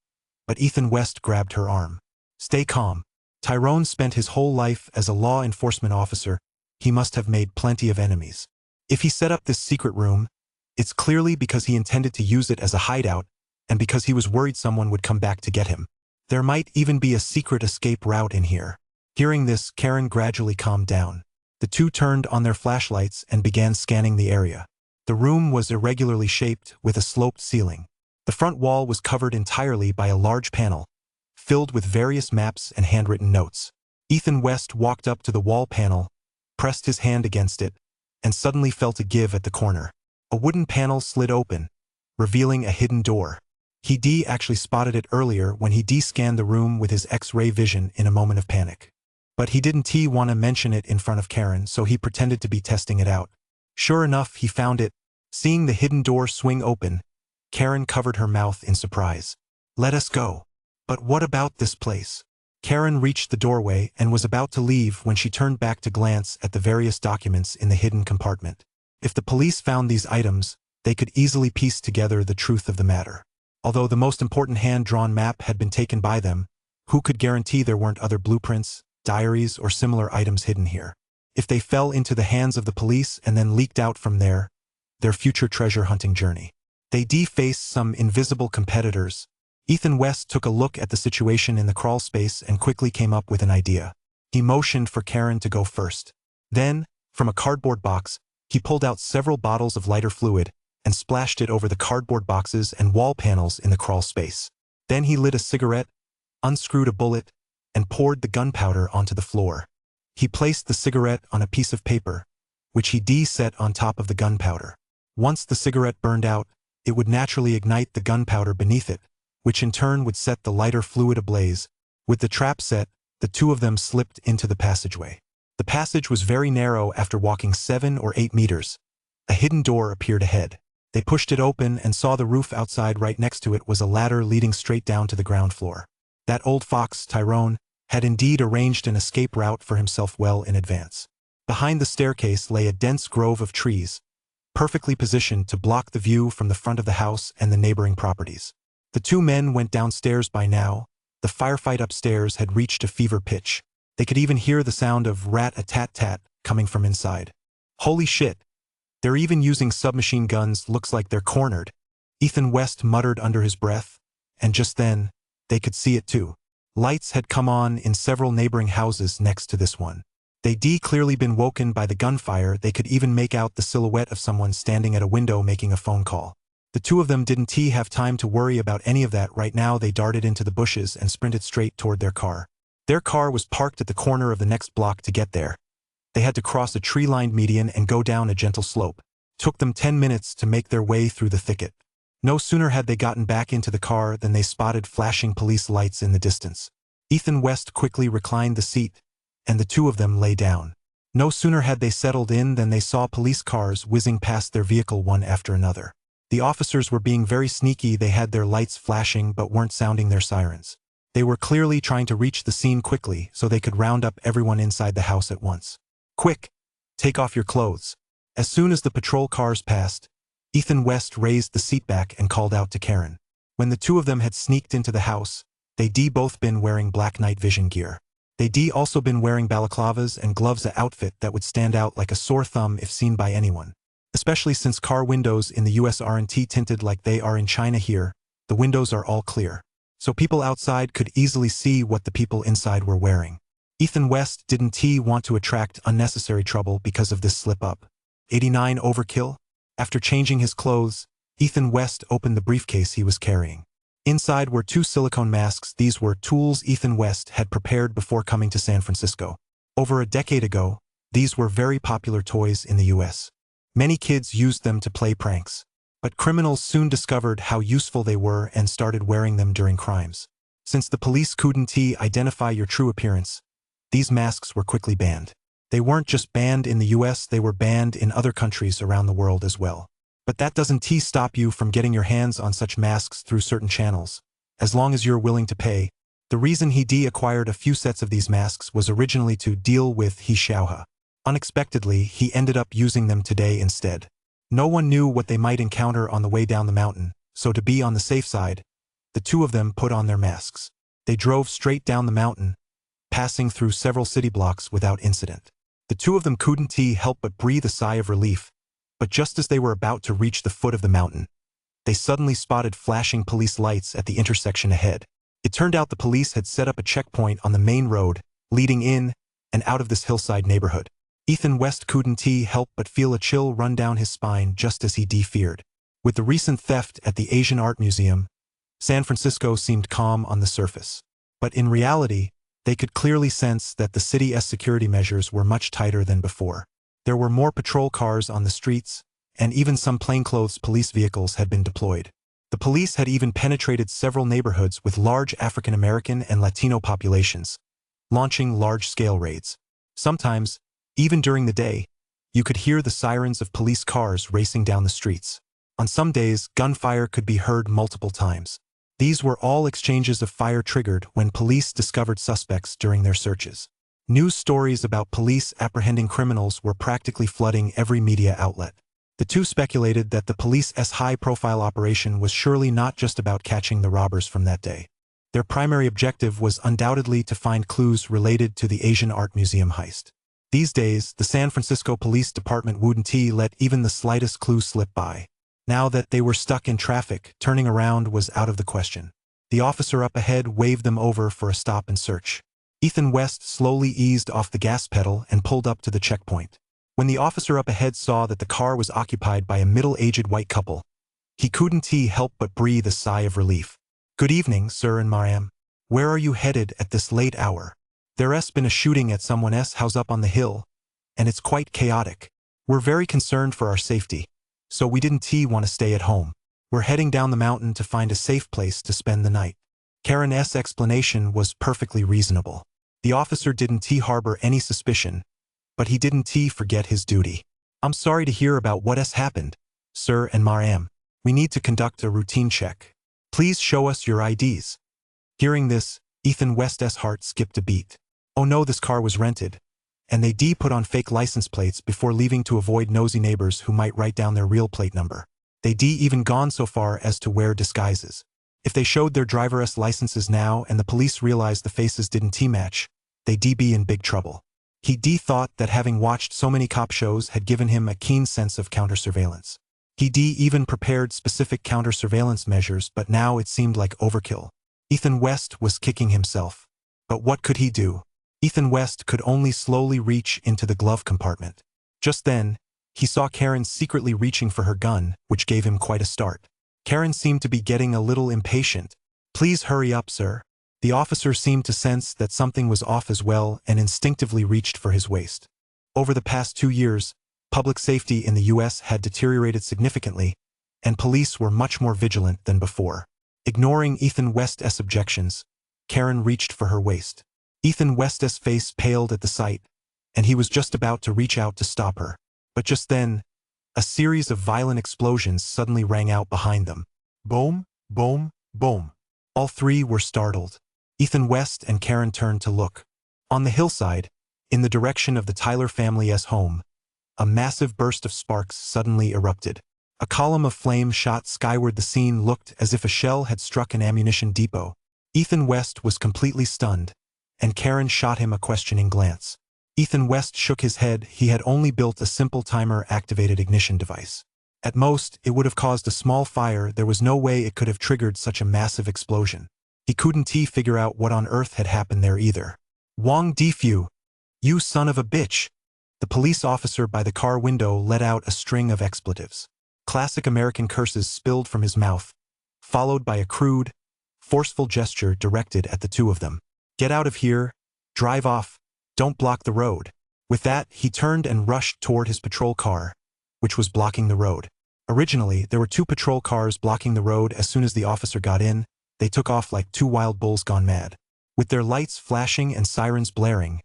but Ethan West grabbed her arm. Stay calm. Tyrone spent his whole life as a law enforcement officer. He must have made plenty of enemies. If he set up this secret room, it's clearly because he intended to use it as a hideout and because he was worried someone would come back to get him. There might even be a secret escape route in here. Hearing this, Karen gradually calmed down. The two turned on their flashlights and began scanning the area. The room was irregularly shaped with a sloped ceiling. The front wall was covered entirely by a large panel, filled with various maps and handwritten notes. Ethan West walked up to the wall panel, pressed his hand against it, and suddenly felt a give at the corner. A wooden panel slid open, revealing a hidden door. He actually spotted it earlier when he scanned the room with his X-ray vision in a moment of panic. But he didn't want to mention it in front of Karen, so he pretended to be testing it out. Sure enough, he found it. Seeing the hidden door swing open, Karen covered her mouth in surprise. Let us go. But what about this place? Karen reached the doorway and was about to leave when she turned back to glance at the various documents in the hidden compartment. If the police found these items, they could easily piece together the truth of the matter. Although the most important hand-drawn map had been taken by them, who could guarantee there weren't other blueprints, diaries, or similar items hidden here? If they fell into the hands of the police and then leaked out from there, their future treasure hunting journey. They faced some invisible competitors. Ethan West took a look at the situation in the crawl space and quickly came up with an idea. He motioned for Karen to go first. Then, from a cardboard box, he pulled out several bottles of lighter fluid and splashed it over the cardboard boxes and wall panels in the crawl space. Then he lit a cigarette, unscrewed a bullet, and poured the gunpowder onto the floor. He placed the cigarette on a piece of paper, which he set on top of the gunpowder. Once the cigarette burned out, it would naturally ignite the gunpowder beneath it, which in turn would set the lighter fluid ablaze. With the trap set, the two of them slipped into the passageway. The passage was very narrow. After walking 7 or 8 meters, a hidden door appeared ahead. They pushed it open and saw the roof outside. Right next to it was a ladder leading straight down to the ground floor. That old fox, Tyrone, had indeed arranged an escape route for himself well in advance. Behind the staircase lay a dense grove of trees, perfectly positioned to block the view from the front of the house and the neighboring properties. The two men went downstairs. By now, the firefight upstairs had reached a fever pitch. They could even hear the sound of rat-a-tat-tat coming from inside. Holy shit! They're even using submachine guns. Looks like they're cornered. Ethan West muttered under his breath, and just then, they could see it too. Lights had come on in several neighboring houses next to this one. They'd clearly been woken by the gunfire. They could even make out the silhouette of someone standing at a window making a phone call. The two of them didn't have time to worry about any of that right now. They darted into the bushes and sprinted straight toward their car. Their car was parked at the corner of the next block. To get there, they had to cross a tree-lined median and go down a gentle slope. Took them 10 minutes to make their way through the thicket. No sooner had they gotten back into the car than they spotted flashing police lights in the distance. Ethan West quickly reclined the seat, and the two of them lay down. No sooner had they settled in than they saw police cars whizzing past their vehicle one after another. The officers were being very sneaky. They had their lights flashing but weren't sounding their sirens. They were clearly trying to reach the scene quickly so they could round up everyone inside the house at once. Quick! Take off your clothes. As soon as the patrol cars passed, Ethan West raised the seat back and called out to Karen. When the two of them had sneaked into the house, they'd both been wearing black night vision gear. They'd also been wearing balaclavas and gloves, an outfit that would stand out like a sore thumb if seen by anyone. Especially since car windows in the US aren't tinted like they are in China here, the windows are all clear. So people outside could easily see what the people inside were wearing. Ethan West didn't want to attract unnecessary trouble because of this slip-up. 89 overkill? After changing his clothes, Ethan West opened the briefcase he was carrying. Inside were 2 silicone masks. These were tools Ethan West had prepared before coming to San Francisco. Over a decade ago, these were very popular toys in the US. Many kids used them to play pranks. But criminals soon discovered how useful they were and started wearing them during crimes. Since the police couldn't identify your true appearance, these masks were quickly banned. They weren't just banned in the US, they were banned in other countries around the world as well. But that doesn't stop you from getting your hands on such masks through certain channels, as long as you're willing to pay. The reason he acquired a few sets of these masks was originally to deal with He Xiaohe. Unexpectedly, he ended up using them today instead. No one knew what they might encounter on the way down the mountain, so to be on the safe side, the two of them put on their masks. They drove straight down the mountain, passing through several city blocks without incident. The two of them couldn't help but breathe a sigh of relief, but just as they were about to reach the foot of the mountain, they suddenly spotted flashing police lights at the intersection ahead. It turned out the police had set up a checkpoint on the main road, leading in and out of this hillside neighborhood. Ethan West couldn't help but feel a chill run down his spine just as he feared. With the recent theft at the Asian Art Museum, San Francisco seemed calm on the surface. But in reality, they could clearly sense that the city's security measures were much tighter than before. There were more patrol cars on the streets, and even some plainclothes police vehicles had been deployed. The police had even penetrated several neighborhoods with large African American and Latino populations, launching large-scale raids. Sometimes, even during the day, you could hear the sirens of police cars racing down the streets. On some days, gunfire could be heard multiple times. These were all exchanges of fire triggered when police discovered suspects during their searches. News stories about police apprehending criminals were practically flooding every media outlet. The two speculated that the police's high-profile operation was surely not just about catching the robbers from that day. Their primary objective was undoubtedly to find clues related to the Asian Art Museum heist. These days, the San Francisco Police Department wouldn't let even the slightest clue slip by. Now that they were stuck in traffic, turning around was out of the question. The officer up ahead waved them over for a stop and search. Ethan West slowly eased off the gas pedal and pulled up to the checkpoint. When the officer up ahead saw that the car was occupied by a middle-aged white couple, he couldn't help but breathe a sigh of relief. "Good evening, sir and ma'am. Where are you headed at this late hour? There's been a shooting at someone's house up on the hill, and it's quite chaotic. We're very concerned for our safety, so we didn't want to stay at home. We're heading down the mountain to find a safe place to spend the night." Karen's explanation was perfectly reasonable. The officer didn't harbor any suspicion, but he didn't forget his duty. "I'm sorry to hear about what has happened, sir and ma'am. We need to conduct a routine check. Please show us your IDs." Hearing this, Ethan West's heart skipped a beat. Oh no, this car was rented, and they put on fake license plates before leaving to avoid nosy neighbors who might write down their real plate number. They even gone so far as to wear disguises. If they showed their driver's licenses now and the police realized the faces didn't match, they'd be in big trouble. He thought that having watched so many cop shows had given him a keen sense of counter-surveillance. He even prepared specific counter-surveillance measures, but now it seemed like overkill. Ethan West was kicking himself. But what could he do? Ethan West could only slowly reach into the glove compartment. Just then, he saw Karen secretly reaching for her gun, which gave him quite a start. Karen seemed to be getting a little impatient. "Please hurry up, sir." The officer seemed to sense that something was off as well and instinctively reached for his waist. Over the past 2 years, public safety in the US had deteriorated significantly, and police were much more vigilant than before. Ignoring Ethan West's objections, Karen reached for her waist. Ethan West's face paled at the sight, and he was just about to reach out to stop her. But just then, a series of violent explosions suddenly rang out behind them. Boom, boom, boom. All three were startled. Ethan West and Karen turned to look. On the hillside, in the direction of the Tyler family's home, a massive burst of sparks suddenly erupted. A column of flame shot skyward. The scene looked as if a shell had struck an ammunition depot. Ethan West was completely stunned, and Karen shot him a questioning glance. Ethan West shook his head. He had only built a simple timer-activated ignition device. At most, it would have caused a small fire. There was no way it could have triggered such a massive explosion. He couldn't figure out what on earth had happened there either. "Wang Difu, you son of a bitch!" The police officer by the car window let out a string of expletives. Classic American curses spilled from his mouth, followed by a crude, forceful gesture directed at the two of them. "Get out of here, drive off, don't block the road." With that, he turned and rushed toward his patrol car, which was blocking the road. Originally, there were 2 patrol cars blocking the road. As soon as the officer got in, They took off like two wild bulls gone mad. With their lights flashing and sirens blaring,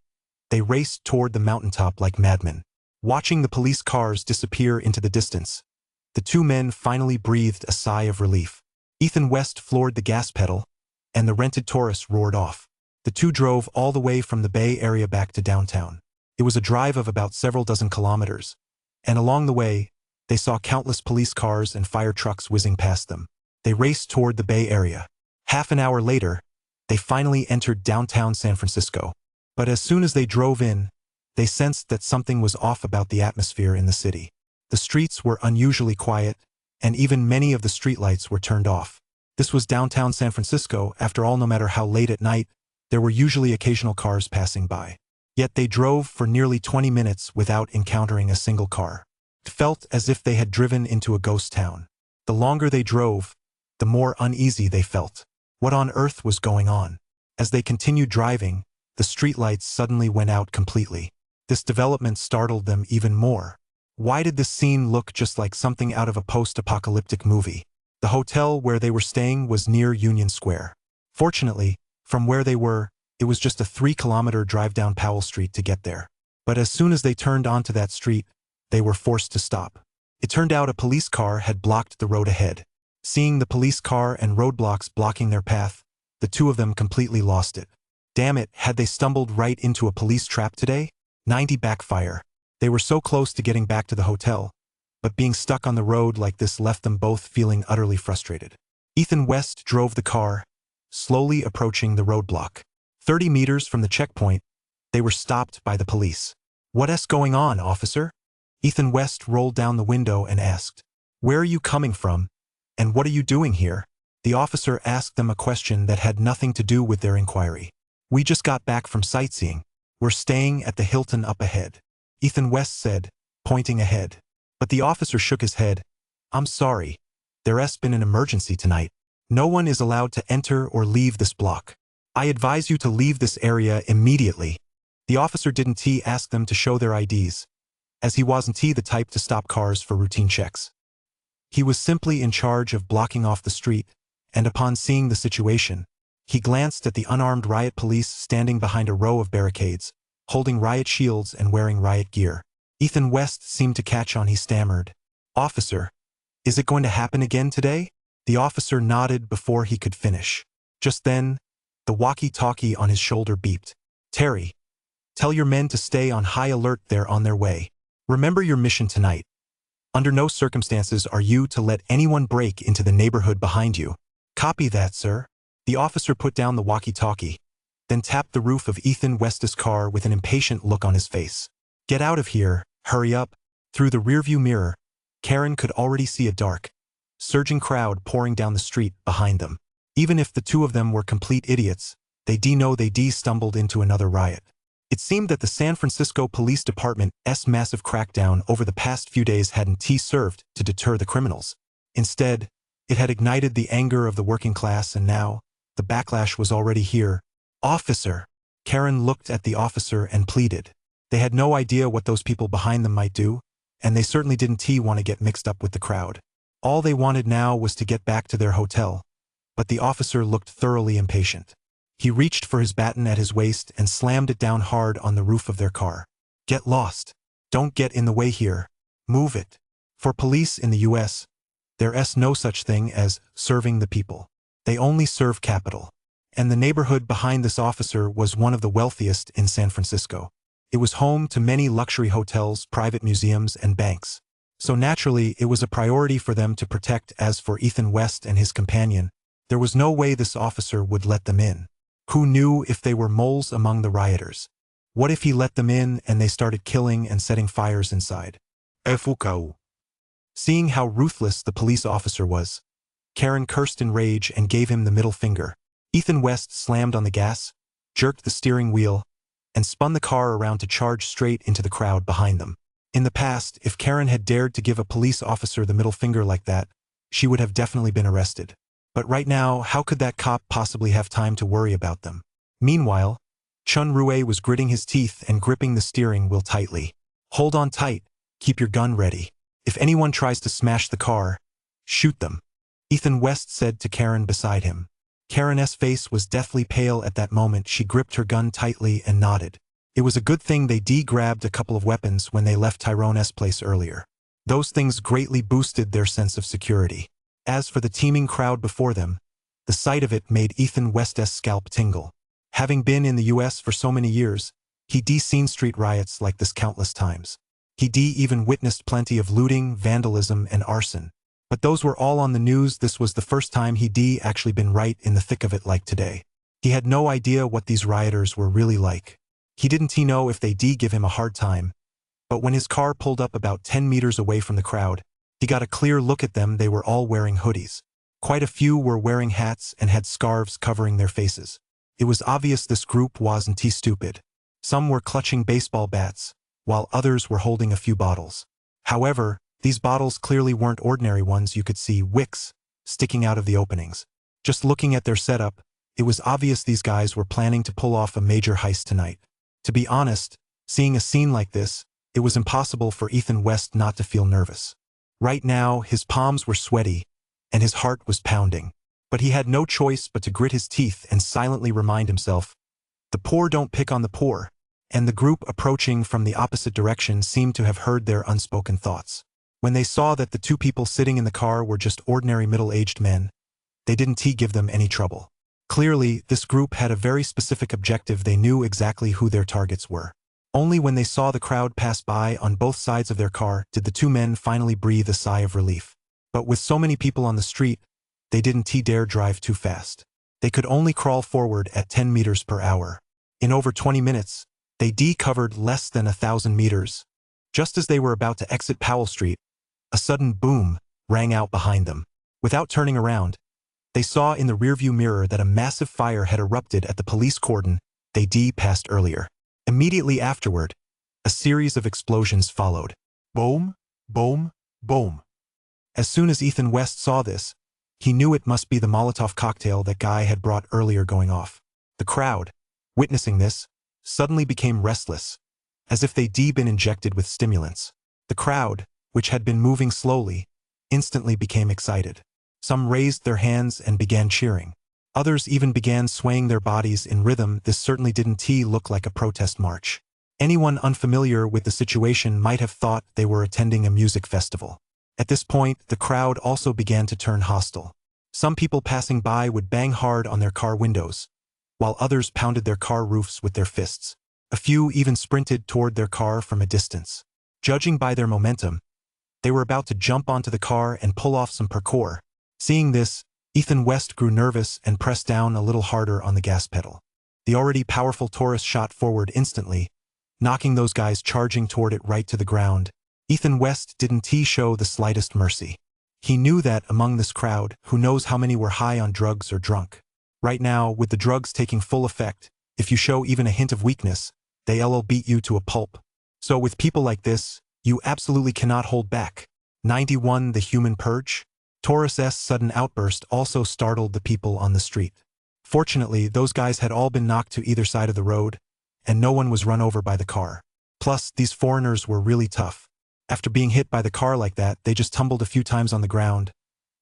they raced toward the mountaintop like madmen. Watching the police cars disappear into the distance, the two men finally breathed a sigh of relief. Ethan West floored the gas pedal, and the rented Taurus roared off. The two drove all the way from the Bay Area back to downtown. It was a drive of about several dozen kilometers, and along the way, they saw countless police cars and fire trucks whizzing past them. They raced toward the Bay Area. Half an hour later, they finally entered downtown San Francisco. But as soon as they drove in, they sensed that something was off about the atmosphere in the city. The streets were unusually quiet, and even many of the streetlights were turned off. This was downtown San Francisco. After all, no matter how late at night, there were usually occasional cars passing by. Yet they drove for nearly 20 minutes without encountering a single car. It felt as if they had driven into a ghost town. The longer they drove, the more uneasy they felt. What on earth was going on? As they continued driving, the streetlights suddenly went out completely. This development startled them even more. Why did this scene look just like something out of a post-apocalyptic movie? The hotel where they were staying was near Union Square. Fortunately, from where they were, it was just a 3-kilometer drive down Powell Street to get there. But as soon as they turned onto that street, they were forced to stop. It turned out a police car had blocked the road ahead. Seeing the police car and roadblocks blocking their path, the two of them completely lost it. Damn it, had they stumbled right into a police trap today? 90 backfire. They were so close to getting back to the hotel, but being stuck on the road like this left them both feeling utterly frustrated. Ethan West drove the car, slowly approaching the roadblock. 30 meters from the checkpoint, they were stopped by the police. "What's going on, officer?" Ethan West rolled down the window and asked. "Where are you coming from, and what are you doing here?" The officer asked them a question that had nothing to do with their inquiry. "We just got back from sightseeing. We're staying at the Hilton up ahead," Ethan West said, pointing ahead. But the officer shook his head. "I'm sorry. There's been an emergency tonight. No one is allowed to enter or leave this block. I advise you to leave this area immediately." The officer didn't ask them to show their IDs, as he wasn't the type to stop cars for routine checks. He was simply in charge of blocking off the street, and upon seeing the situation, he glanced at the unarmed riot police standing behind a row of barricades, holding riot shields and wearing riot gear. Ethan West seemed to catch on. He stammered, "Officer, is it going to happen again today?" The officer nodded before he could finish. Just then, the walkie-talkie on his shoulder beeped. "Terry, tell your men to stay on high alert. They're on their way. Remember your mission tonight. Under no circumstances are you to let anyone break into the neighborhood behind you." "Copy that, sir." The officer put down the walkie-talkie, then tapped the roof of Ethan West's car with an impatient look on his face. "Get out of here, hurry up." Through the rearview mirror, Karen could already see a dark, surging crowd pouring down the street behind them. Even if the two of them were complete idiots, they stumbled into another riot. It seemed that the San Francisco Police Department's massive crackdown over the past few days hadn't served to deter the criminals. Instead, it had ignited the anger of the working class, and now, the backlash was already here. "Officer!" Karen looked at the officer and pleaded. They had no idea what those people behind them might do, and they certainly didn't want to get mixed up with the crowd. All they wanted now was to get back to their hotel, but the officer looked thoroughly impatient. He reached for his baton at his waist and slammed it down hard on the roof of their car. "Get lost. Don't get in the way here. Move it." For police in the U.S., there's no such thing as serving the people. They only serve capital. And the neighborhood behind this officer was one of the wealthiest in San Francisco. It was home to many luxury hotels, private museums, and banks. So naturally, it was a priority for them to protect. As for Ethan West and his companion, there was no way this officer would let them in. Who knew if they were moles among the rioters? What if he let them in and they started killing and setting fires inside? FUKU. Seeing how ruthless the police officer was, Karen cursed in rage and gave him the middle finger. Ethan West slammed on the gas, jerked the steering wheel, and spun the car around to charge straight into the crowd behind them. In the past, if Karen had dared to give a police officer the middle finger like that, she would have definitely been arrested. But right now, how could that cop possibly have time to worry about them? Meanwhile, Chun Rue was gritting his teeth and gripping the steering wheel tightly. "Hold on tight. Keep your gun ready. If anyone tries to smash the car, shoot them," Ethan West said to Karen beside him. Karen's face was deathly pale at that moment. She gripped her gun tightly and nodded. It was a good thing they grabbed a couple of weapons when they left Tyrone's place earlier. Those things greatly boosted their sense of security. As for the teeming crowd before them, the sight of it made Ethan West's scalp tingle. Having been in the US for so many years, he'd seen street riots like this countless times. He'd even witnessed plenty of looting, vandalism, and arson. But those were all on the news. This was the first time he'd actually been right in the thick of it like today. He had no idea what these rioters were really like. He didn't know if they'd give him a hard time. But when his car pulled up about 10 meters away from the crowd, he got a clear look at them. They were all wearing hoodies. Quite a few were wearing hats and had scarves covering their faces. It was obvious this group wasn't stupid. Some were clutching baseball bats, while others were holding a few bottles. However, these bottles clearly weren't ordinary ones. You could see wicks sticking out of the openings. Just looking at their setup, it was obvious these guys were planning to pull off a major heist tonight. To be honest, seeing a scene like this, it was impossible for Ethan West not to feel nervous. Right now, his palms were sweaty, and his heart was pounding. But he had no choice but to grit his teeth and silently remind himself, the poor don't pick on the poor, and the group approaching from the opposite direction seemed to have heard their unspoken thoughts. When they saw that the two people sitting in the car were just ordinary middle-aged men, they didn't give them any trouble. Clearly, this group had a very specific objective. They knew exactly who their targets were. Only when they saw the crowd pass by on both sides of their car did the two men finally breathe a sigh of relief. But with so many people on the street, they didn't dare drive too fast. They could only crawl forward at 10 meters per hour. In over 20 minutes, they covered less than 1,000 meters. Just as they were about to exit Powell Street, a sudden boom rang out behind them. Without turning around, they saw in the rearview mirror that a massive fire had erupted at the police cordon they passed earlier. Immediately afterward, a series of explosions followed. Boom, boom, boom. As soon as Ethan West saw this, he knew it must be the Molotov cocktail that guy had brought earlier going off. The crowd, witnessing this, suddenly became restless, as if they'd been injected with stimulants. The crowd, which had been moving slowly, instantly became excited. Some raised their hands and began cheering. Others even began swaying their bodies in rhythm. This certainly didn't look like a protest march. Anyone unfamiliar with the situation might have thought they were attending a music festival. At this point, the crowd also began to turn hostile. Some people passing by would bang hard on their car windows, while others pounded their car roofs with their fists. A few even sprinted toward their car from a distance. Judging by their momentum, they were about to jump onto the car and pull off some parkour. Seeing this, Ethan West grew nervous and pressed down a little harder on the gas pedal. The already powerful Taurus shot forward instantly, knocking those guys charging toward it right to the ground. Ethan West didn't show the slightest mercy. He knew that among this crowd, who knows how many were high on drugs or drunk. Right now, with the drugs taking full effect, if you show even a hint of weakness, they'll beat you to a pulp. So with people like this, you absolutely cannot hold back. 91 The Human Purge? Taurus's sudden outburst also startled the people on the street. Fortunately, those guys had all been knocked to either side of the road, and no one was run over by the car. Plus, these foreigners were really tough. After being hit by the car like that, they just tumbled a few times on the ground,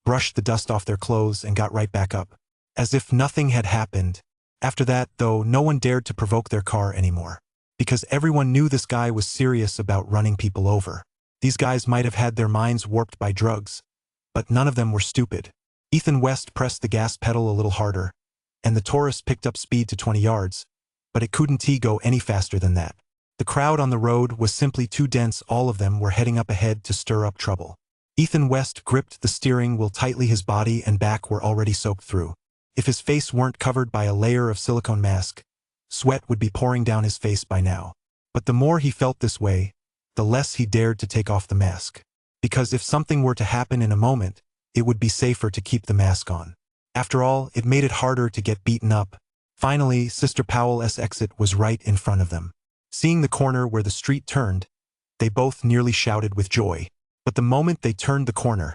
brushed the dust off their clothes, and got right back up, as if nothing had happened. After that, though, no one dared to provoke their car anymore, because everyone knew this guy was serious about running people over. These guys might have had their minds warped by drugs, but none of them were stupid. Ethan West pressed the gas pedal a little harder, and the Taurus picked up speed to 20 yards, but it couldn't go any faster than that. The crowd on the road was simply too dense. All of them were heading up ahead to stir up trouble. Ethan West gripped the steering wheel tightly. His body and back were already soaked through. If his face weren't covered by a layer of silicone mask, sweat would be pouring down his face by now. But the more he felt this way, the less he dared to take off the mask. Because if something were to happen in a moment, it would be safer to keep the mask on. After all, it made it harder to get beaten up. Finally, Sister Powell's exit was right in front of them. Seeing the corner where the street turned, they both nearly shouted with joy. But the moment they turned the corner,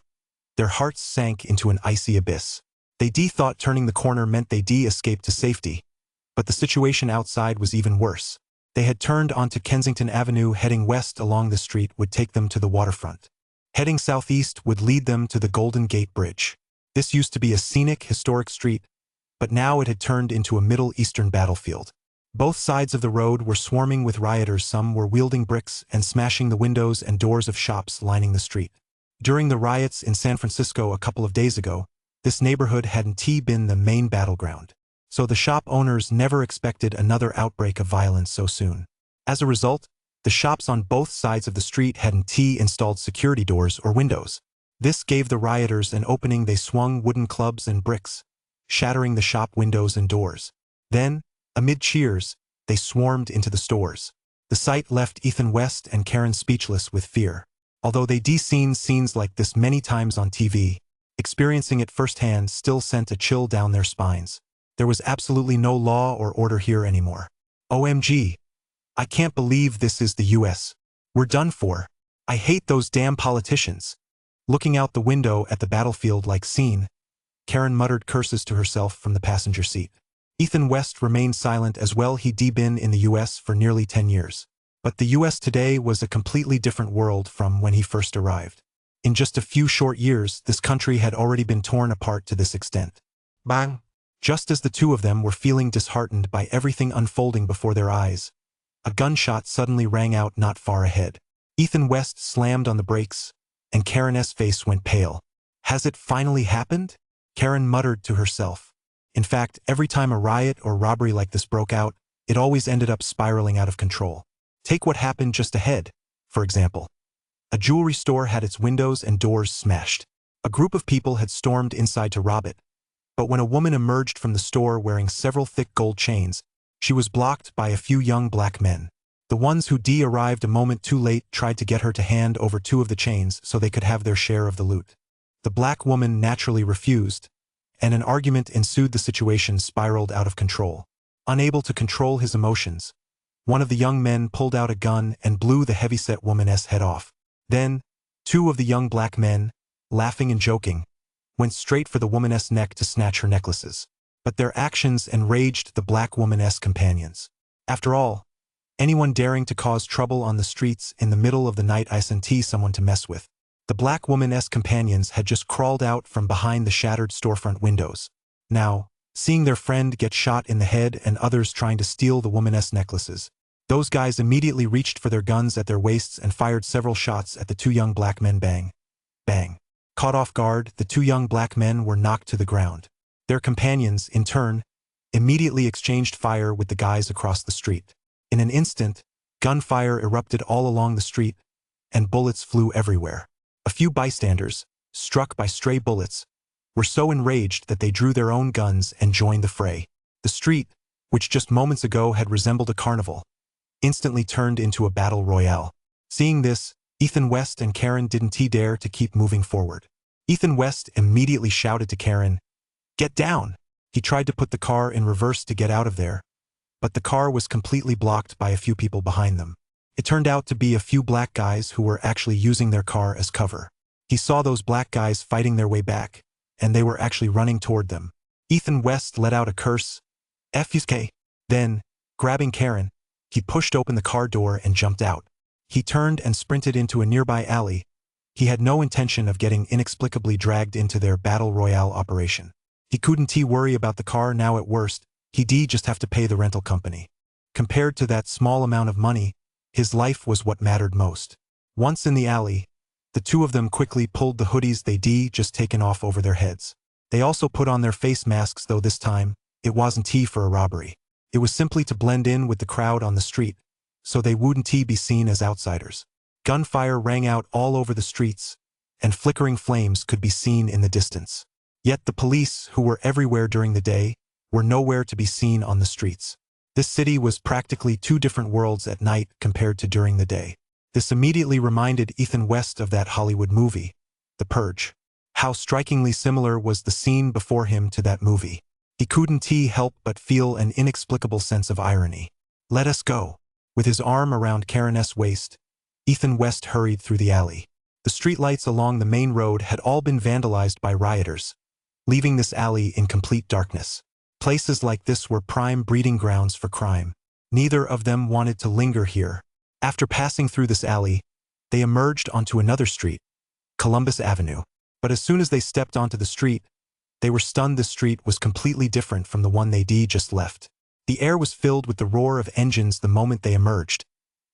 their hearts sank into an icy abyss. They thought turning the corner meant they escaped to safety. But the situation outside was even worse. They had turned onto Kensington Avenue. Heading west along the street would take them to the waterfront. Heading southeast would lead them to the Golden Gate Bridge. This used to be a scenic, historic street, but now it had turned into a Middle Eastern battlefield. Both sides of the road were swarming with rioters. Some were wielding bricks and smashing the windows and doors of shops lining the street. During the riots in San Francisco a couple of days ago, this neighborhood hadn't been the main battleground. So the shop owners never expected another outbreak of violence so soon. As a result, the shops on both sides of the street hadn't installed security doors or windows. This gave the rioters an opening. They swung wooden clubs and bricks, shattering the shop windows and doors. Then, amid cheers, they swarmed into the stores. The sight left Ethan West and Karen speechless with fear. Although they'd seen scenes like this many times on TV, experiencing it firsthand still sent a chill down their spines. There was absolutely no law or order here anymore. OMG. I can't believe this is the US. We're done for. I hate those damn politicians. Looking out the window at the battlefield-like scene, Karen muttered curses to herself from the passenger seat. Ethan West remained silent as well. He'd been in the US for nearly 10 years. But the US today was a completely different world from when he first arrived. In just a few short years, this country had already been torn apart to this extent. Bang! Just as the two of them were feeling disheartened by everything unfolding before their eyes, a gunshot suddenly rang out not far ahead. Ethan West slammed on the brakes, and Karen's face went pale. Has it finally happened? Karen muttered to herself. In fact, every time a riot or robbery like this broke out, it always ended up spiraling out of control. Take what happened just ahead, for example. A jewelry store had its windows and doors smashed. A group of people had stormed inside to rob it. But when a woman emerged from the store wearing several thick gold chains, she was blocked by a few young black men. The ones who arrived a moment too late tried to get her to hand over 2 of the chains so they could have their share of the loot. The black woman naturally refused, and an argument ensued. The situation spiraled out of control. Unable to control his emotions, one of the young men pulled out a gun and blew the heavyset woman's head off. Then, 2 of the young black men, laughing and joking, went straight for the woman's neck to snatch her necklaces. But their actions enraged the black woman's companions. After all, anyone daring to cause trouble on the streets in the middle of the night isn't someone to mess with. The black woman's companions had just crawled out from behind the shattered storefront windows. Now, seeing their friend get shot in the head and others trying to steal the woman's necklaces, those guys immediately reached for their guns at their waists and fired several shots at the 2 young black men. Bang. Bang. Caught off guard, the 2 young black men were knocked to the ground. Their companions, in turn, immediately exchanged fire with the guys across the street. In an instant, gunfire erupted all along the street, and bullets flew everywhere. A few bystanders, struck by stray bullets, were so enraged that they drew their own guns and joined the fray. The street, which just moments ago had resembled a carnival, instantly turned into a battle royale. Seeing this, Ethan West and Karen didn't dare to keep moving forward. Ethan West immediately shouted to Karen, "Get down!" He tried to put the car in reverse to get out of there, but the car was completely blocked by a few people behind them. It turned out to be a few black guys who were actually using their car as cover. He saw those black guys fighting their way back, and they were actually running toward them. Ethan West let out a curse, "FUK." Then, grabbing Karen, he pushed open the car door and jumped out. He turned and sprinted into a nearby alley. He had no intention of getting inexplicably dragged into their battle royale operation. He couldn't worry about the car now. At worst, he'd just have to pay the rental company. Compared to that small amount of money, his life was what mattered most. Once in the alley, the 2 of them quickly pulled the hoodies they'd just taken off over their heads. They also put on their face masks, though this time, it wasn't for a robbery. It was simply to blend in with the crowd on the street, so they wouldn't be seen as outsiders. Gunfire rang out all over the streets, and flickering flames could be seen in the distance. Yet the police, who were everywhere during the day, were nowhere to be seen on the streets. This city was practically 2 different worlds at night compared to during the day. This immediately reminded Ethan West of that Hollywood movie, The Purge. How strikingly similar was the scene before him to that movie. He couldn't help but feel an inexplicable sense of irony. "Let us go." With his arm around Karen's waist, Ethan West hurried through the alley. The streetlights along the main road had all been vandalized by rioters, leaving this alley in complete darkness. Places like this were prime breeding grounds for crime. Neither of them wanted to linger here. After passing through this alley, they emerged onto another street, Columbus Avenue. But as soon as they stepped onto the street, They were stunned. The street was completely different from the one they'd just left. The air was filled with the roar of engines. The moment they emerged,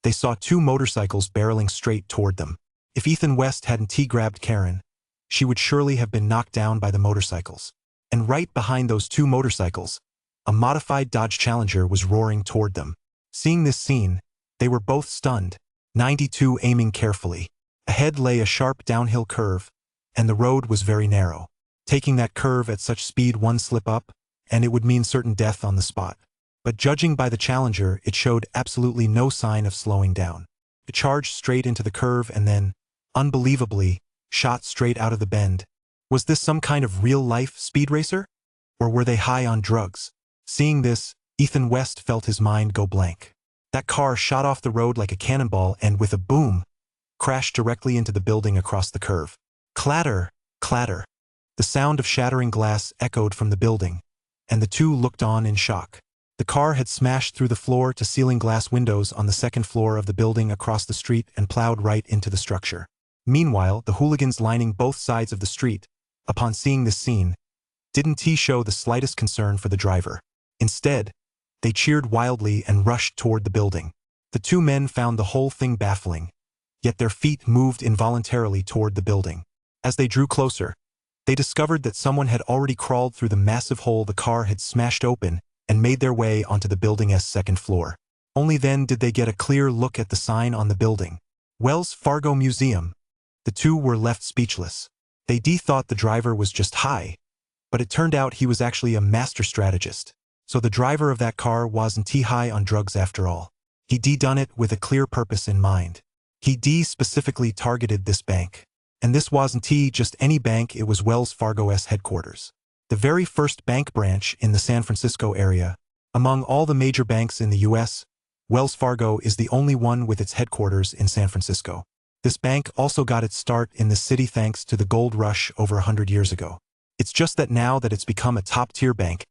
they saw two motorcycles barreling straight toward them. If Ethan West hadn't grabbed Karen, she would surely have been knocked down by the motorcycles. And right behind those two motorcycles, a modified Dodge Challenger was roaring toward them. Seeing this scene, they were both stunned. 92 aiming carefully. Ahead lay a sharp downhill curve, and the road was very narrow. Taking that curve at such speed, one slip up, and it would mean certain death on the spot. But judging by the Challenger, it showed absolutely no sign of slowing down. It charged straight into the curve and then, unbelievably, shot straight out of the bend. Was this some kind of real-life speed racer? Or were they high on drugs? Seeing this, Ethan West felt his mind go blank. That car shot off the road like a cannonball and, with a boom, crashed directly into the building across the curve. Clatter, clatter. The sound of shattering glass echoed from the building, and the two looked on in shock. The car had smashed through the floor-to-ceiling glass windows on the second floor of the building across the street and plowed right into the structure. Meanwhile, the hooligans lining both sides of the street, upon seeing this scene, didn't show the slightest concern for the driver. Instead, they cheered wildly and rushed toward the building. The two men found the whole thing baffling, yet their feet moved involuntarily toward the building. As they drew closer, they discovered that someone had already crawled through the massive hole the car had smashed open and made their way onto the building's second floor. Only then did they get a clear look at the sign on the building. Wells Fargo Museum. The two were left speechless. They thought the driver was just high, but it turned out he was actually a master strategist. So the driver of that car wasn't high on drugs after all. He done it with a clear purpose in mind. He specifically targeted this bank. And this wasn't just any bank, it was Wells Fargo's headquarters. The very first bank branch in the San Francisco area. Among all the major banks in the US, Wells Fargo is the only one with its headquarters in San Francisco. This bank also got its start in the city thanks to the gold rush over 100 years ago. It's just that now that it's become a top-tier bank,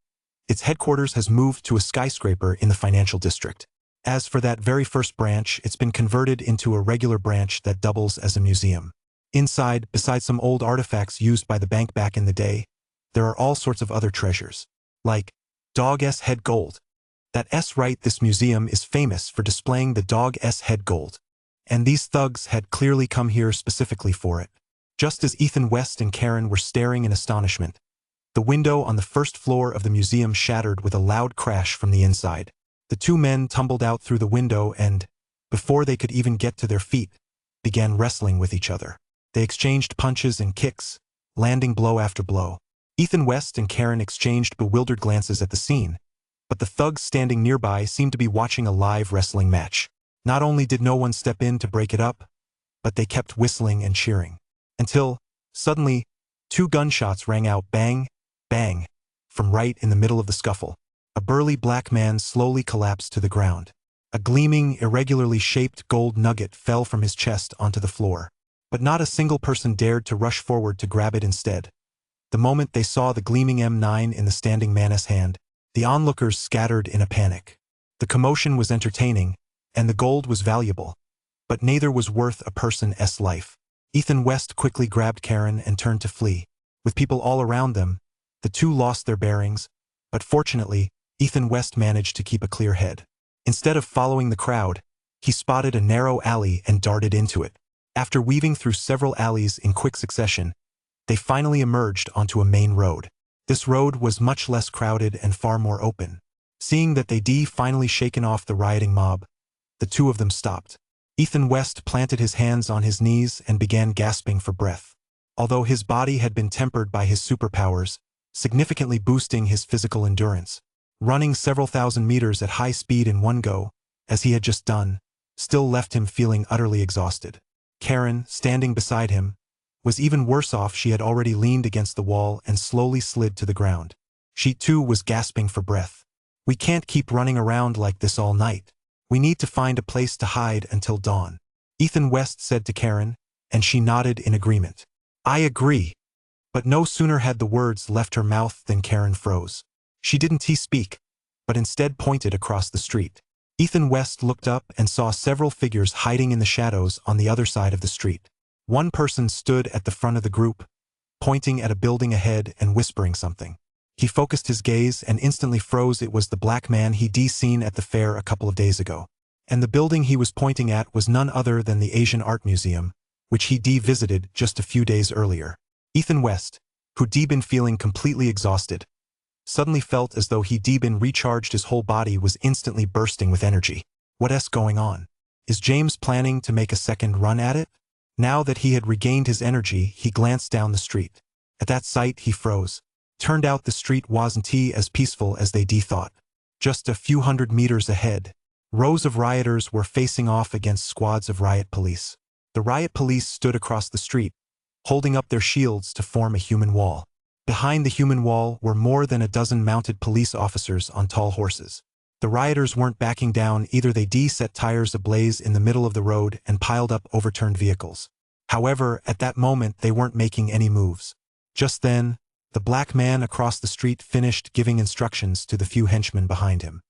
its headquarters has moved to a skyscraper in the financial district. As for that very first branch, it's been converted into a regular branch that doubles as a museum. Inside, besides some old artifacts used by the bank back in the day, there are all sorts of other treasures. Like dog's head gold. That's right, this museum is famous for displaying the dog's head gold. And these thugs had clearly come here specifically for it. Just as Ethan West and Karen were staring in astonishment, the window on the first floor of the museum shattered with a loud crash from the inside. The two men tumbled out through the window and, before they could even get to their feet, began wrestling with each other. They exchanged punches and kicks, landing blow after blow. Ethan West and Karen exchanged bewildered glances at the scene, but the thugs standing nearby seemed to be watching a live wrestling match. Not only did no one step in to break it up, but they kept whistling and cheering. Until, suddenly, two gunshots rang out bang, bang, from right in the middle of the scuffle. A burly black man slowly collapsed to the ground. A gleaming, irregularly shaped gold nugget fell from his chest onto the floor. But not a single person dared to rush forward to grab it instead. The moment they saw the gleaming M9 in the standing man's hand, the onlookers scattered in a panic. The commotion was entertaining, and the gold was valuable, but neither was worth a person's life. Ethan West quickly grabbed Karen and turned to flee. With people all around them, the two lost their bearings, but fortunately, Ethan West managed to keep a clear head. Instead of following the crowd, he spotted a narrow alley and darted into it. After weaving through several alleys in quick succession, they finally emerged onto a main road. This road was much less crowded and far more open. Seeing that they'd finally shaken off the rioting mob, the two of them stopped. Ethan West planted his hands on his knees and began gasping for breath. Although his body had been tempered by his superpowers, significantly boosting his physical endurance, running several thousand meters at high speed in one go, as he had just done, still left him feeling utterly exhausted. Karen, standing beside him, was even worse off. She had already leaned against the wall and slowly slid to the ground. She too was gasping for breath. "We can't keep running around like this all night. We need to find a place to hide until dawn," Ethan West said to Karen, and she nodded in agreement. "I agree." But no sooner had the words left her mouth than Karen froze. She didn't speak, but instead pointed across the street. Ethan West looked up and saw several figures hiding in the shadows on the other side of the street. One person stood at the front of the group, pointing at a building ahead and whispering something. He focused his gaze and instantly froze. It was the black man he'd seen at the fair a couple of days ago. And the building he was pointing at was none other than the Asian Art Museum, which he'd visited just a few days earlier. Ethan West, who'd been feeling completely exhausted, suddenly felt as though he'd been recharged. His whole body was instantly bursting with energy. What's going on? Is James planning to make a second run at it? Now that he had regained his energy, he glanced down the street. At that sight, he froze. Turned out the street wasn't as peaceful as they'd thought. Just a few hundred meters ahead, rows of rioters were facing off against squads of riot police. The riot police stood across the street, holding up their shields to form a human wall. Behind the human wall were more than a dozen mounted police officers on tall horses. The rioters weren't backing down either. They set tires ablaze in the middle of the road and piled up overturned vehicles. However, at that moment they weren't making any moves. Just then, the black man across the street finished giving instructions to the few henchmen behind him.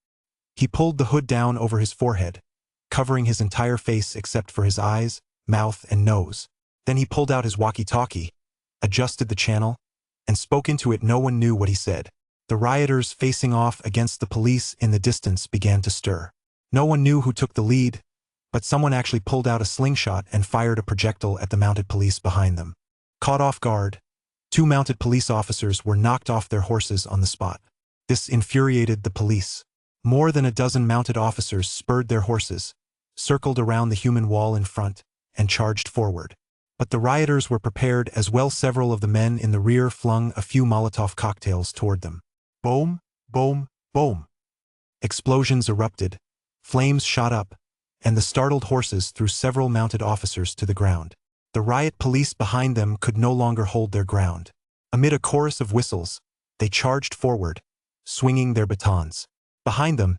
He pulled the hood down over his forehead, covering his entire face except for his eyes, mouth, and nose. Then he pulled out his walkie-talkie, adjusted the channel, and spoke into it. No one knew what he said. The rioters facing off against the police in the distance began to stir. No one knew who took the lead, but someone actually pulled out a slingshot and fired a projectile at the mounted police behind them. Caught off guard, 2 mounted police officers were knocked off their horses on the spot. This infuriated the police. More than a dozen mounted officers spurred their horses, circled around the human wall in front, and charged forward. But the rioters were prepared as well. Several of the men in the rear flung a few Molotov cocktails toward them. Boom, boom, boom. Explosions erupted, flames shot up, and the startled horses threw several mounted officers to the ground. The riot police behind them could no longer hold their ground. Amid a chorus of whistles, they charged forward, swinging their batons. Behind them,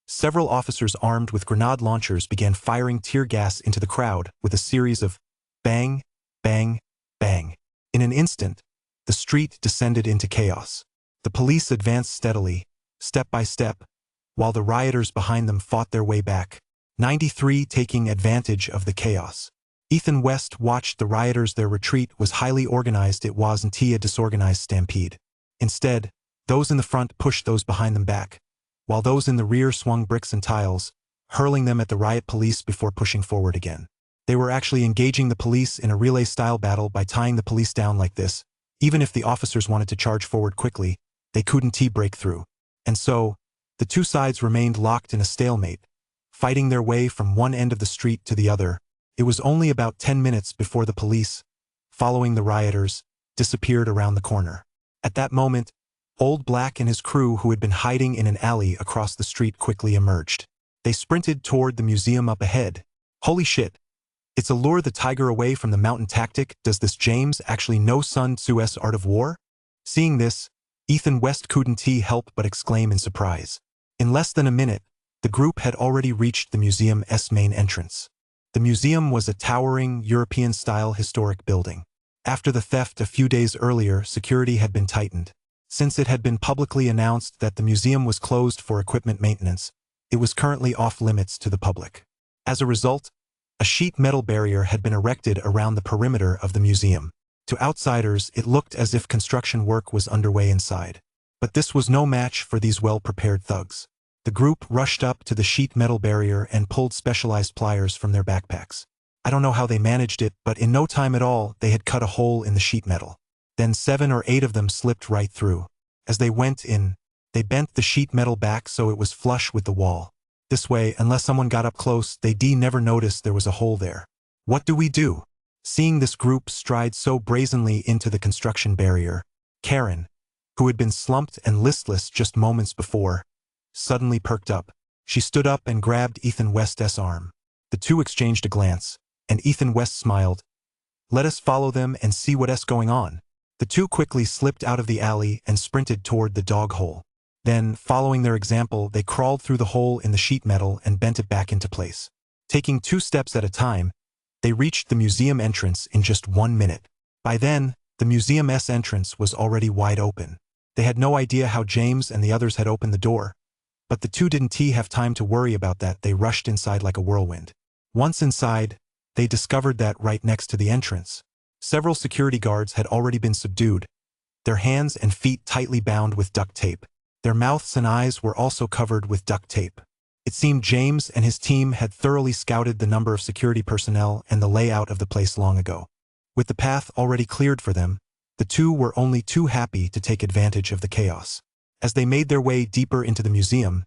several officers armed with grenade launchers began firing tear gas into the crowd with a series of bang, bang, bang. In an instant, the street descended into chaos. The police advanced steadily, step by step, while the rioters behind them fought their way back, 93 taking advantage of the chaos. Ethan West watched the rioters. Their retreat was highly organized. It wasn't a disorganized stampede. Instead, those in the front pushed those behind them back, while those in the rear swung bricks and tiles, hurling them at the riot police before pushing forward again. They were actually engaging the police in a relay-style battle by tying the police down like this. Even if the officers wanted to charge forward quickly, they couldn't break through. And so, the two sides remained locked in a stalemate, fighting their way from one end of the street to the other. It was only about 10 minutes before the police, following the rioters, disappeared around the corner. At that moment, Old Black and his crew, who had been hiding in an alley across the street, quickly emerged. They sprinted toward the museum up ahead. Holy shit! It's a lure the tiger away from the mountain tactic. Does this James actually know Sun Tzu's art of war? Seeing this, Ethan West couldn't help but exclaim in surprise. In less than a minute, the group had already reached the museum's main entrance. The museum was a towering, European-style historic building. After the theft a few days earlier, security had been tightened. Since it had been publicly announced that the museum was closed for equipment maintenance, it was currently off-limits to the public. As a result, a sheet metal barrier had been erected around the perimeter of the museum. To outsiders, it looked as if construction work was underway inside. But this was no match for these well-prepared thugs. The group rushed up to the sheet metal barrier and pulled specialized pliers from their backpacks. I don't know how they managed it, but in no time at all, they had cut a hole in the sheet metal. Then 7 or 8 of them slipped right through. As they went in, they bent the sheet metal back so it was flush with the wall. This way, unless someone got up close, they'd never notice there was a hole there. What do we do? Seeing this group stride so brazenly into the construction barrier, Karen, who had been slumped and listless just moments before, suddenly perked up. She stood up and grabbed Ethan West's arm. The two exchanged a glance, and Ethan West smiled. Let us follow them and see what's going on. The two quickly slipped out of the alley and sprinted toward the dog hole. Then, following their example, they crawled through the hole in the sheet metal and bent it back into place. Taking 2 steps at a time, they reached the museum entrance in just 1 minute. By then, the museum's entrance was already wide open. They had no idea how James and the others had opened the door, but the two didn't have time to worry about that. They rushed inside like a whirlwind. Once inside, they discovered that right next to the entrance, Several security guards had already been subdued, their hands and feet tightly bound with duct tape. Their mouths and eyes were also covered with duct tape. It seemed James and his team had thoroughly scouted the number of security personnel and the layout of the place long ago. With the path already cleared for them, the two were only too happy to take advantage of the chaos. As they made their way deeper into the museum,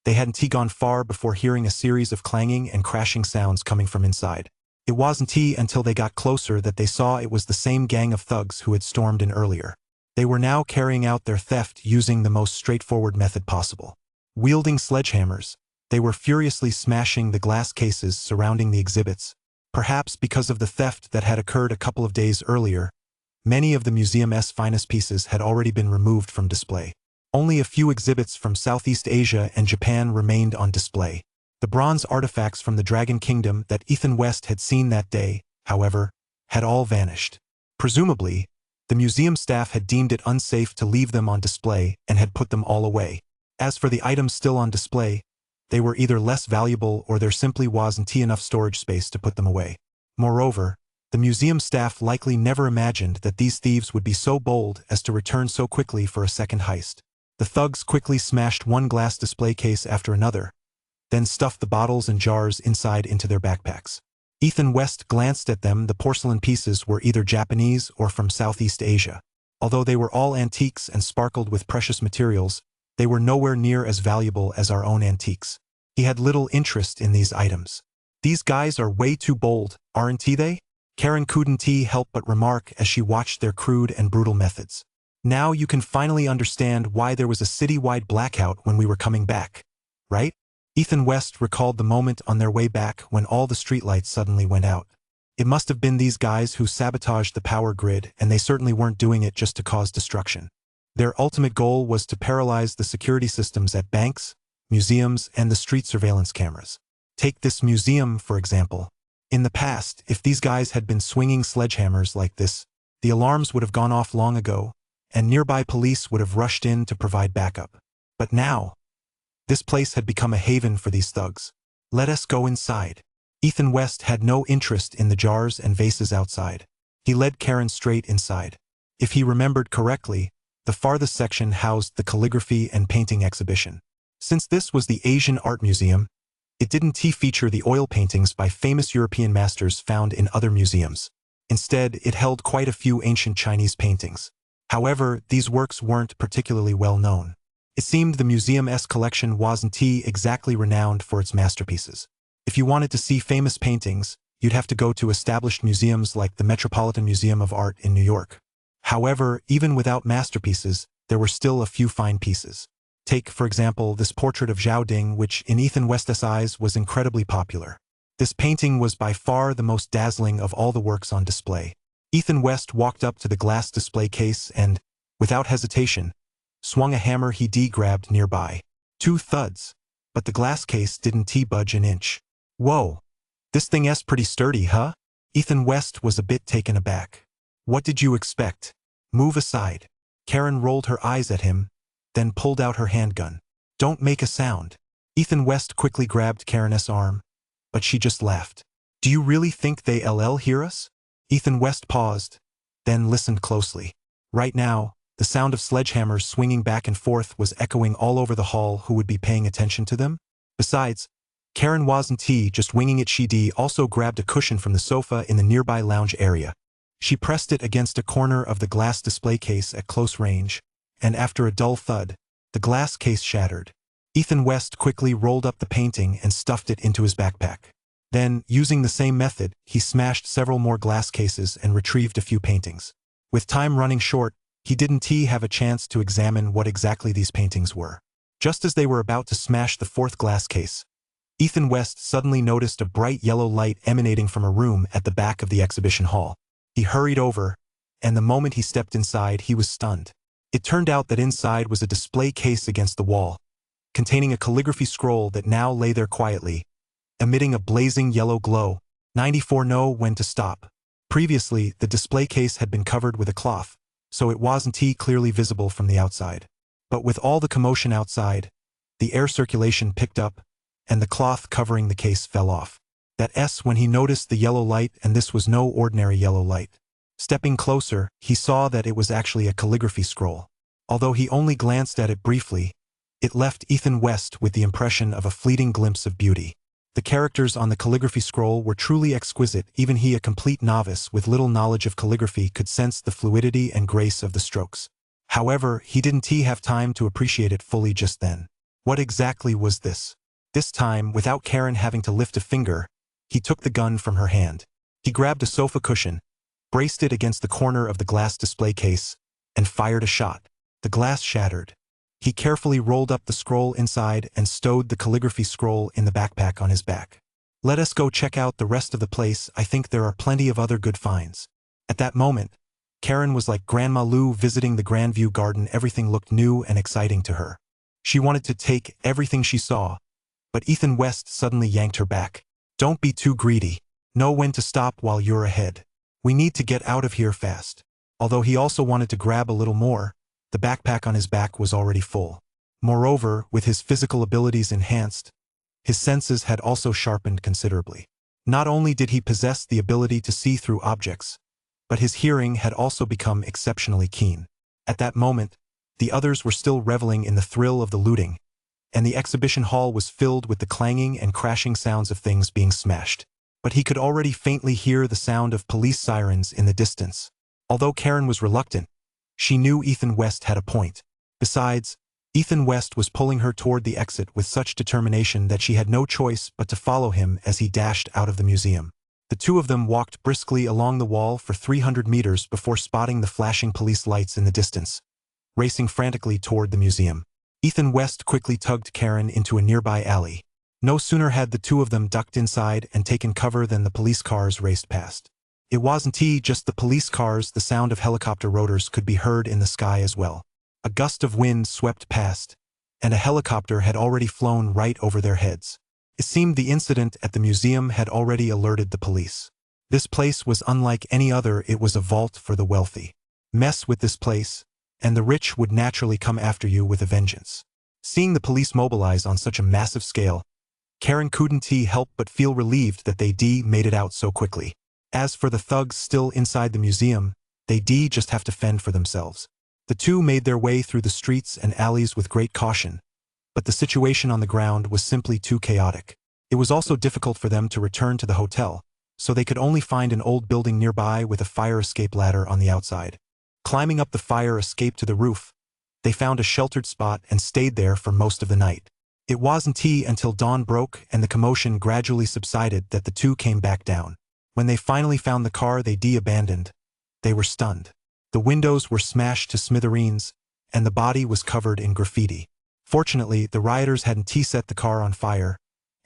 they hadn't gone far before hearing a series of clanging and crashing sounds coming from inside. It wasn't until they got closer that they saw it was the same gang of thugs who had stormed in earlier. They were now carrying out their theft using the most straightforward method possible. Wielding sledgehammers, they were furiously smashing the glass cases surrounding the exhibits. Perhaps because of the theft that had occurred a couple of days earlier, many of the museum's finest pieces had already been removed from display. Only a few exhibits from Southeast Asia and Japan remained on display. The bronze artifacts from the Dragon Kingdom that Ethan West had seen that day, however, had all vanished. Presumably, the museum staff had deemed it unsafe to leave them on display and had put them all away. As for the items still on display, they were either less valuable or there simply wasn't enough storage space to put them away. Moreover, the museum staff likely never imagined that these thieves would be so bold as to return so quickly for a second heist. The thugs quickly smashed one glass display case after another, then stuffed the bottles and jars inside into their backpacks. Ethan West glanced at them. The porcelain pieces were either Japanese or from Southeast Asia. Although they were all antiques and sparkled with precious materials, they were nowhere near as valuable as our own antiques. He had little interest in these items. These guys are way too bold, aren't they? Karen couldn't help but remark as she watched their crude and brutal methods. Now you can finally understand why there was a city-wide blackout when we were coming back, right? Ethan West recalled the moment on their way back when all the streetlights suddenly went out. It must have been these guys who sabotaged the power grid, and they certainly weren't doing it just to cause destruction. Their ultimate goal was to paralyze the security systems at banks, museums, and the street surveillance cameras. Take this museum, for example. In the past, if these guys had been swinging sledgehammers like this, the alarms would have gone off long ago, and nearby police would have rushed in to provide backup. But now, this place had become a haven for these thugs. Let us go inside. Ethan West had no interest in the jars and vases outside. He led Karen straight inside. If he remembered correctly, the farthest section housed the calligraphy and painting exhibition. Since this was the Asian Art Museum, it didn't feature the oil paintings by famous European masters found in other museums. Instead, it held quite a few ancient Chinese paintings. However, these works weren't particularly well known. It seemed the museum's collection wasn't exactly renowned for its masterpieces. If you wanted to see famous paintings, you'd have to go to established museums like the Metropolitan Museum of Art in New York. However, even without masterpieces, there were still a few fine pieces. Take, for example, this portrait of Zhao Ding, which in Ethan West's eyes was incredibly popular. This painting was by far the most dazzling of all the works on display. Ethan West walked up to the glass display case and, without hesitation, swung a hammer he grabbed nearby. 2 thuds, but the glass case didn't budge an inch. Whoa, this thing's pretty sturdy, huh? Ethan West was a bit taken aback. What did you expect? Move aside. Karen rolled her eyes at him, then pulled out her handgun. Don't make a sound. Ethan West quickly grabbed Karen's arm, but she just laughed. Do you really think they'll hear us? Ethan West paused, then listened closely. Right now, the sound of sledgehammers swinging back and forth was echoing all over the hall. Who would be paying attention to them? Besides, Karen wasn't just winging it. She also grabbed a cushion from the sofa in the nearby lounge area. She pressed it against a corner of the glass display case at close range, and after a dull thud, the glass case shattered. Ethan West quickly rolled up the painting and stuffed it into his backpack. Then, using the same method, he smashed several more glass cases and retrieved a few paintings. With time running short, he didn't have a chance to examine what exactly these paintings were. Just as they were about to smash the 4th glass case, Ethan West suddenly noticed a bright yellow light emanating from a room at the back of the exhibition hall. He hurried over, and the moment he stepped inside, he was stunned. It turned out that inside was a display case against the wall, containing a calligraphy scroll that now lay there quietly, emitting a blazing yellow glow. 94 Know when to stop. Previously, the display case had been covered with a cloth, so it wasn't clearly visible from the outside. But with all the commotion outside, the air circulation picked up, and the cloth covering the case fell off. When he noticed the yellow light, and this was no ordinary yellow light. Stepping closer, he saw that it was actually a calligraphy scroll. Although he only glanced at it briefly, it left Ethan West with the impression of a fleeting glimpse of beauty. The characters on the calligraphy scroll were truly exquisite. Even he, a complete novice with little knowledge of calligraphy, could sense the fluidity and grace of the strokes. However, he didn't have time to appreciate it fully just then. What exactly was this? This time, without Karen having to lift a finger, he took the gun from her hand. He grabbed a sofa cushion, braced it against the corner of the glass display case, and fired a shot. The glass shattered. He carefully rolled up the scroll inside and stowed the calligraphy scroll in the backpack on his back. Let us go check out the rest of the place. I think there are plenty of other good finds. At that moment, Karen was like Grandma Lou visiting the Grandview Garden. Everything looked new and exciting to her. She wanted to take everything she saw, but Ethan West suddenly yanked her back. Don't be too greedy. Know when to stop while you're ahead. We need to get out of here fast. Although he also wanted to grab a little more, the backpack on his back was already full. Moreover, with his physical abilities enhanced, his senses had also sharpened considerably. Not only did he possess the ability to see through objects, but his hearing had also become exceptionally keen. At that moment, the others were still reveling in the thrill of the looting, and the exhibition hall was filled with the clanging and crashing sounds of things being smashed. But he could already faintly hear the sound of police sirens in the distance. Although Karen was reluctant, she knew Ethan West had a point. Besides, Ethan West was pulling her toward the exit with such determination that she had no choice but to follow him as he dashed out of the museum. The two of them walked briskly along the wall for 300 meters before spotting the flashing police lights in the distance, racing frantically toward the museum. Ethan West quickly tugged Karen into a nearby alley. No sooner had the two of them ducked inside and taken cover than the police cars raced past. It wasn't just the police cars. The sound of helicopter rotors could be heard in the sky as well. A gust of wind swept past, and a helicopter had already flown right over their heads. It seemed the incident at the museum had already alerted the police. This place was unlike any other. It was a vault for the wealthy. Mess with this place, and the rich would naturally come after you with a vengeance. Seeing the police mobilize on such a massive scale, Karen couldn't help but feel relieved that they made it out so quickly. As for the thugs still inside the museum, they just have to fend for themselves. The two made their way through the streets and alleys with great caution, but the situation on the ground was simply too chaotic. It was also difficult for them to return to the hotel, so they could only find an old building nearby with a fire escape ladder on the outside. Climbing up the fire escape to the roof, they found a sheltered spot and stayed there for most of the night. It wasn't until dawn broke and the commotion gradually subsided that the two came back down. When they finally found the car they abandoned, they were stunned. The windows were smashed to smithereens, and the body was covered in graffiti. Fortunately, the rioters hadn't set the car on fire,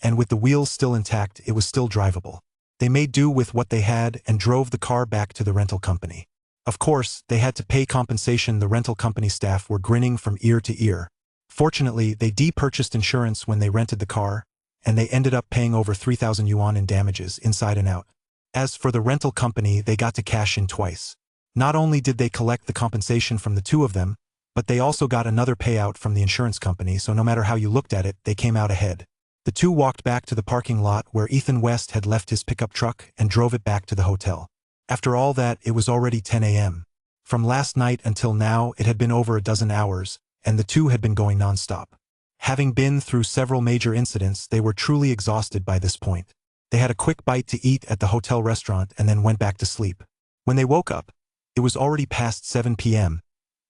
and with the wheels still intact, it was still drivable. They made do with what they had and drove the car back to the rental company. Of course, they had to pay compensation. The rental company staff were grinning from ear to ear. Fortunately, they purchased insurance when they rented the car, and they ended up paying over 3,000 yuan in damages inside and out. As for the rental company, they got to cash in twice. Not only did they collect the compensation from the two of them, but they also got another payout from the insurance company, so no matter how you looked at it, they came out ahead. The two walked back to the parking lot where Ethan West had left his pickup truck and drove it back to the hotel. After all that, it was already 10 a.m. From last night until now, it had been over a dozen hours, and the two had been going non-stop. Having been through several major incidents, they were truly exhausted by this point. They had a quick bite to eat at the hotel restaurant and then went back to sleep. When they woke up, it was already past 7 p.m.,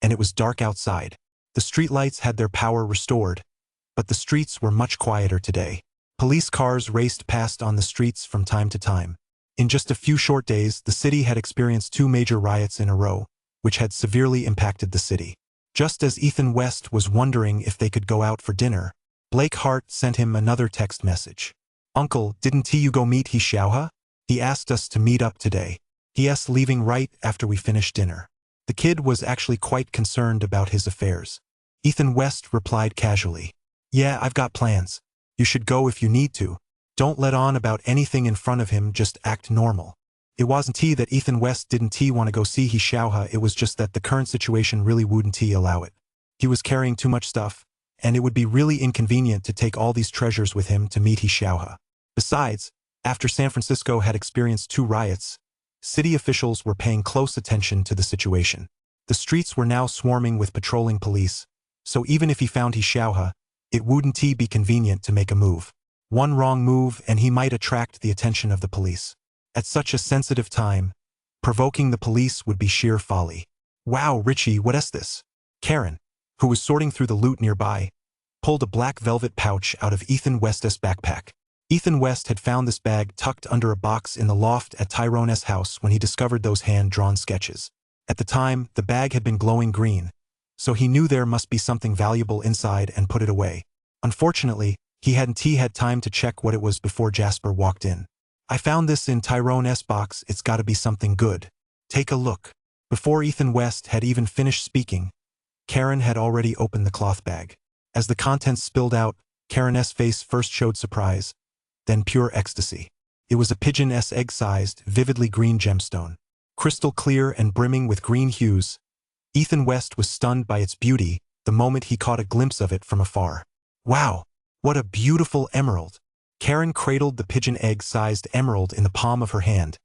and it was dark outside. The streetlights had their power restored, but the streets were much quieter today. Police cars raced past on the streets from time to time. In just a few short days, the city had experienced 2 major riots in a row, which had severely impacted the city. Just as Ethan West was wondering if they could go out for dinner, Blake Hart sent him another text message. "Uncle, didn't you go meet Xiaohe? He asked us to meet up today. He's leaving right after we finish dinner." The kid was actually quite concerned about his affairs. Ethan West replied casually, "Yeah, I've got plans. You should go if you need to. Don't let on about anything in front of him, just act normal." It wasn't that Ethan West didn't want to go see Xiaohe, it was just that the current situation really wouldn't allow it. He was carrying too much stuff, and it would be really inconvenient to take all these treasures with him to meet Xiaohe. Besides, after San Francisco had experienced 2 riots, City officials were paying close attention to the situation. The streets were now swarming with patrolling police, so even if he found he Xiaohe, it wouldn't be convenient to make a move. One wrong move and he might attract the attention of the police. At such a sensitive time, provoking the police would be sheer folly. Wow, Richie, what is this? Karen, who was sorting through the loot nearby, pulled a black velvet pouch out of Ethan West's backpack. Ethan West had found this bag tucked under a box in the loft at Tyrone's house when he discovered those hand-drawn sketches. At the time, the bag had been glowing green, so he knew there must be something valuable inside and put it away. Unfortunately, he hadn't had time to check what it was before Jasper walked in. I found this in Tyrone's box, it's gotta be something good. Take a look. Before Ethan West had even finished speaking, Karen had already opened the cloth bag. As the contents spilled out, Karen's face first showed surprise, then pure ecstasy. It was a pigeon's egg-sized, vividly green gemstone. Crystal clear and brimming with green hues, Ethan West was stunned by its beauty the moment he caught a glimpse of it from afar. Wow, what a beautiful emerald! Karen cradled the pigeon egg-sized emerald in the palm of her hand,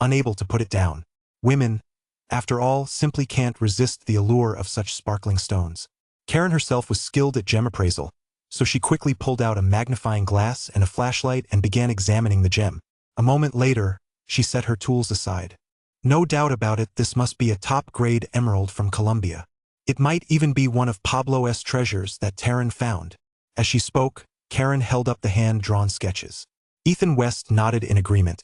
unable to put it down. Women, after all, simply can't resist the allure of such sparkling stones. Karen herself was skilled at gem appraisal, so she quickly pulled out a magnifying glass and a flashlight and began examining the gem. A moment later, she set her tools aside. No doubt about it, this must be a top-grade emerald from Colombia. It might even be one of Pablo's treasures that Taryn found. As she spoke, Karen held up the hand-drawn sketches. Ethan West nodded in agreement.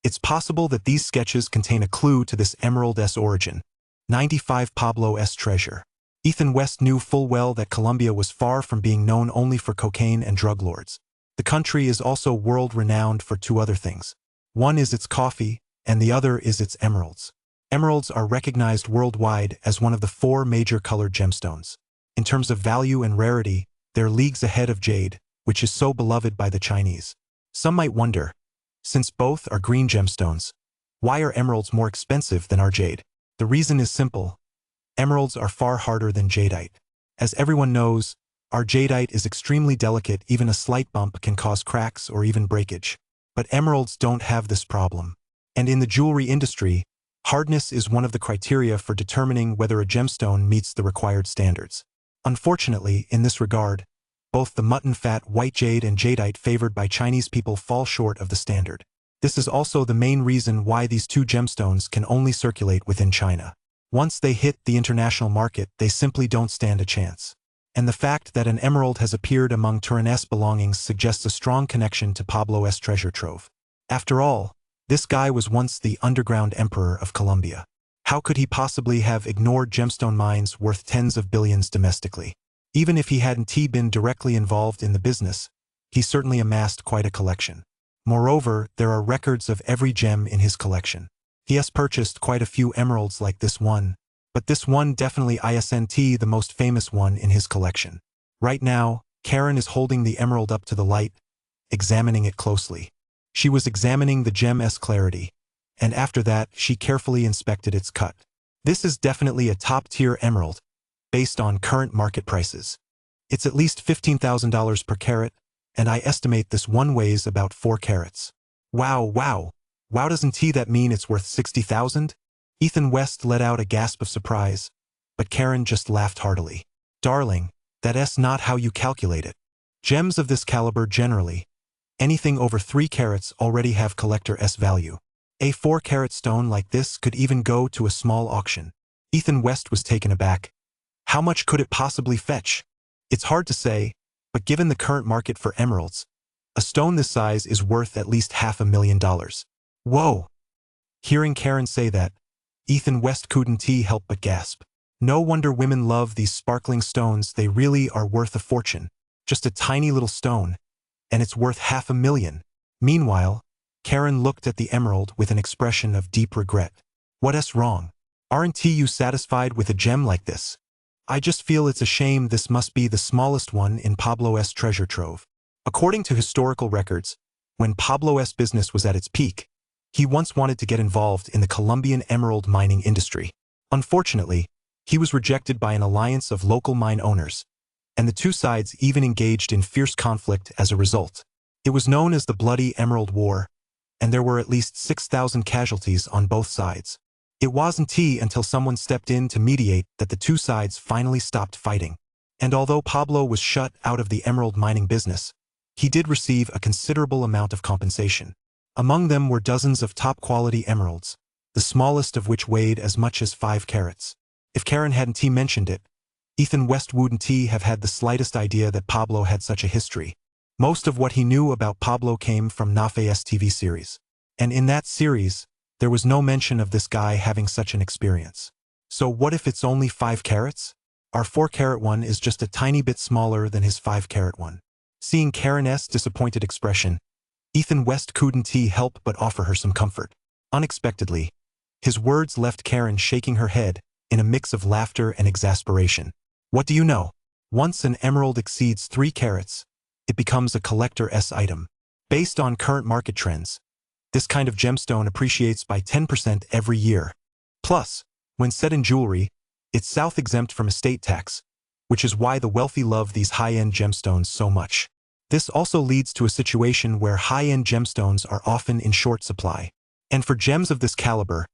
It's possible that these sketches contain a clue to this emerald's origin. 95 Pablo's treasure. Ethan West knew full well that Colombia was far from being known only for cocaine and drug lords. The country is also world-renowned for two other things. One is its coffee, and the other is its emeralds. Emeralds are recognized worldwide as one of the 4 major colored gemstones. In terms of value and rarity, they're leagues ahead of jade, which is so beloved by the Chinese. Some might wonder, since both are green gemstones, why are emeralds more expensive than our jade? The reason is simple. Emeralds are far harder than jadeite. As everyone knows, our jadeite is extremely delicate, even a slight bump can cause cracks or even breakage. But emeralds don't have this problem. And in the jewelry industry, hardness is one of the criteria for determining whether a gemstone meets the required standards. Unfortunately, in this regard, both the mutton-fat white jade and jadeite favored by Chinese people fall short of the standard. This is also the main reason why these two gemstones can only circulate within China. Once they hit the international market, they simply don't stand a chance. And the fact that an emerald has appeared among Turin's belongings suggests a strong connection to Pablo's treasure trove. After all, this guy was once the underground emperor of Colombia. How could he possibly have ignored gemstone mines worth tens of billions domestically? Even if he hadn't been directly involved in the business, he certainly amassed quite a collection. Moreover, there are records of every gem in his collection. He has purchased quite a few emeralds like this one, but this one definitely isn't the most famous one in his collection. Right now, Karen is holding the emerald up to the light, examining it closely. She was examining the gem's clarity, and after that, she carefully inspected its cut. This is definitely a top-tier emerald, based on current market prices. It's at least $15,000 per carat, and I estimate this one weighs about 4 carats. Wow, doesn't that mean it's worth 60,000? Ethan West let out a gasp of surprise, but Karen just laughed heartily. Darling, that's not how you calculate it. Gems of this caliber generally, anything over 3 carats already have collector's value. A 4-carat stone like this could even go to a small auction. Ethan West was taken aback. How much could it possibly fetch? It's hard to say, but given the current market for emeralds, a stone this size is worth at least $500,000. Whoa! Hearing Karen say that, Ethan West couldn't help but gasp. No wonder women love these sparkling stones, they really are worth a fortune. Just a tiny little stone, and it's worth $500,000. Meanwhile, Karen looked at the emerald with an expression of deep regret. What's wrong? Aren't you satisfied with a gem like this? I just feel it's a shame this must be the smallest one in Pablo's treasure trove. According to historical records, when Pablo's business was at its peak, he once wanted to get involved in the Colombian emerald mining industry. Unfortunately, he was rejected by an alliance of local mine owners, and the two sides even engaged in fierce conflict as a result. It was known as the Bloody Emerald War, and there were at least 6,000 casualties on both sides. It wasn't until someone stepped in to mediate that the two sides finally stopped fighting. And although Pablo was shut out of the emerald mining business, he did receive a considerable amount of compensation. Among them were dozens of top-quality emeralds, the smallest of which weighed as much as 5 carats. If Karen hadn't mentioned it, Ethan West wouldn't have had the slightest idea that Pablo had such a history. Most of what he knew about Pablo came from Nafe's TV series. And in that series, there was no mention of this guy having such an experience. So what if it's only 5 carats? Our 4-carat one is just a tiny bit smaller than his 5-carat one. Seeing Karen's disappointed expression, Ethan West couldn't help but offer her some comfort. Unexpectedly, his words left Karen shaking her head in a mix of laughter and exasperation. What do you know? Once an emerald exceeds 3 carats, it becomes a collector's item. Based on current market trends, this kind of gemstone appreciates by 10% every year. Plus, when set in jewelry, it's exempt from estate tax, which is why the wealthy love these high-end gemstones so much. This also leads to a situation where high-end gemstones are often in short supply. And for gems of this caliber,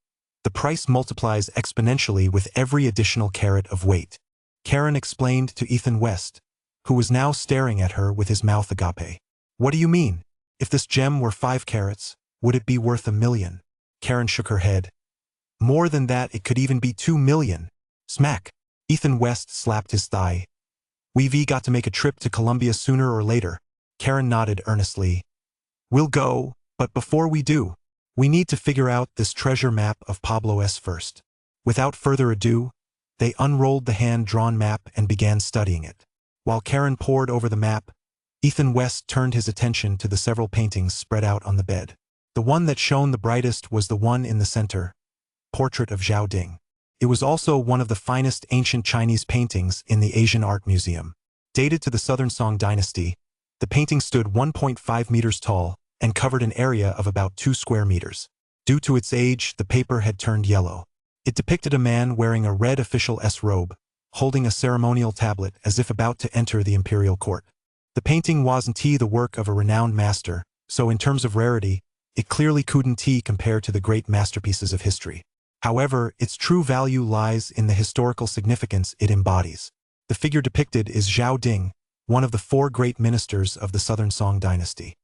the price multiplies exponentially with every additional carat of weight. Karen explained to Ethan West, who was now staring at her with his mouth agape. What do you mean? If this gem were 5 carats, would it be worth $1 million? Karen shook her head. More than that, it could even be 2 million. Smack. Ethan West slapped his thigh. We've got to make a trip to Colombia sooner or later. Karen nodded earnestly. We'll go, but before we do, we need to figure out this treasure map of Pablo's first. Without further ado, they unrolled the hand-drawn map and began studying it. While Karen pored over the map, Ethan West turned his attention to the several paintings spread out on the bed. The one that shone the brightest was the one in the center, Portrait of Zhao Ding. It was also one of the finest ancient Chinese paintings in the Asian Art Museum. Dated to the Southern Song Dynasty, the painting stood 1.5 meters tall and covered an area of about 2 square meters. Due to its age, the paper had turned yellow. It depicted a man wearing a red official robe, holding a ceremonial tablet as if about to enter the imperial court. The painting wasn't the work of a renowned master, so in terms of rarity, it clearly couldn't compare to the great masterpieces of history. However, its true value lies in the historical significance it embodies. The figure depicted is Zhao Ding, one of the 4 great ministers of the Southern Song Dynasty.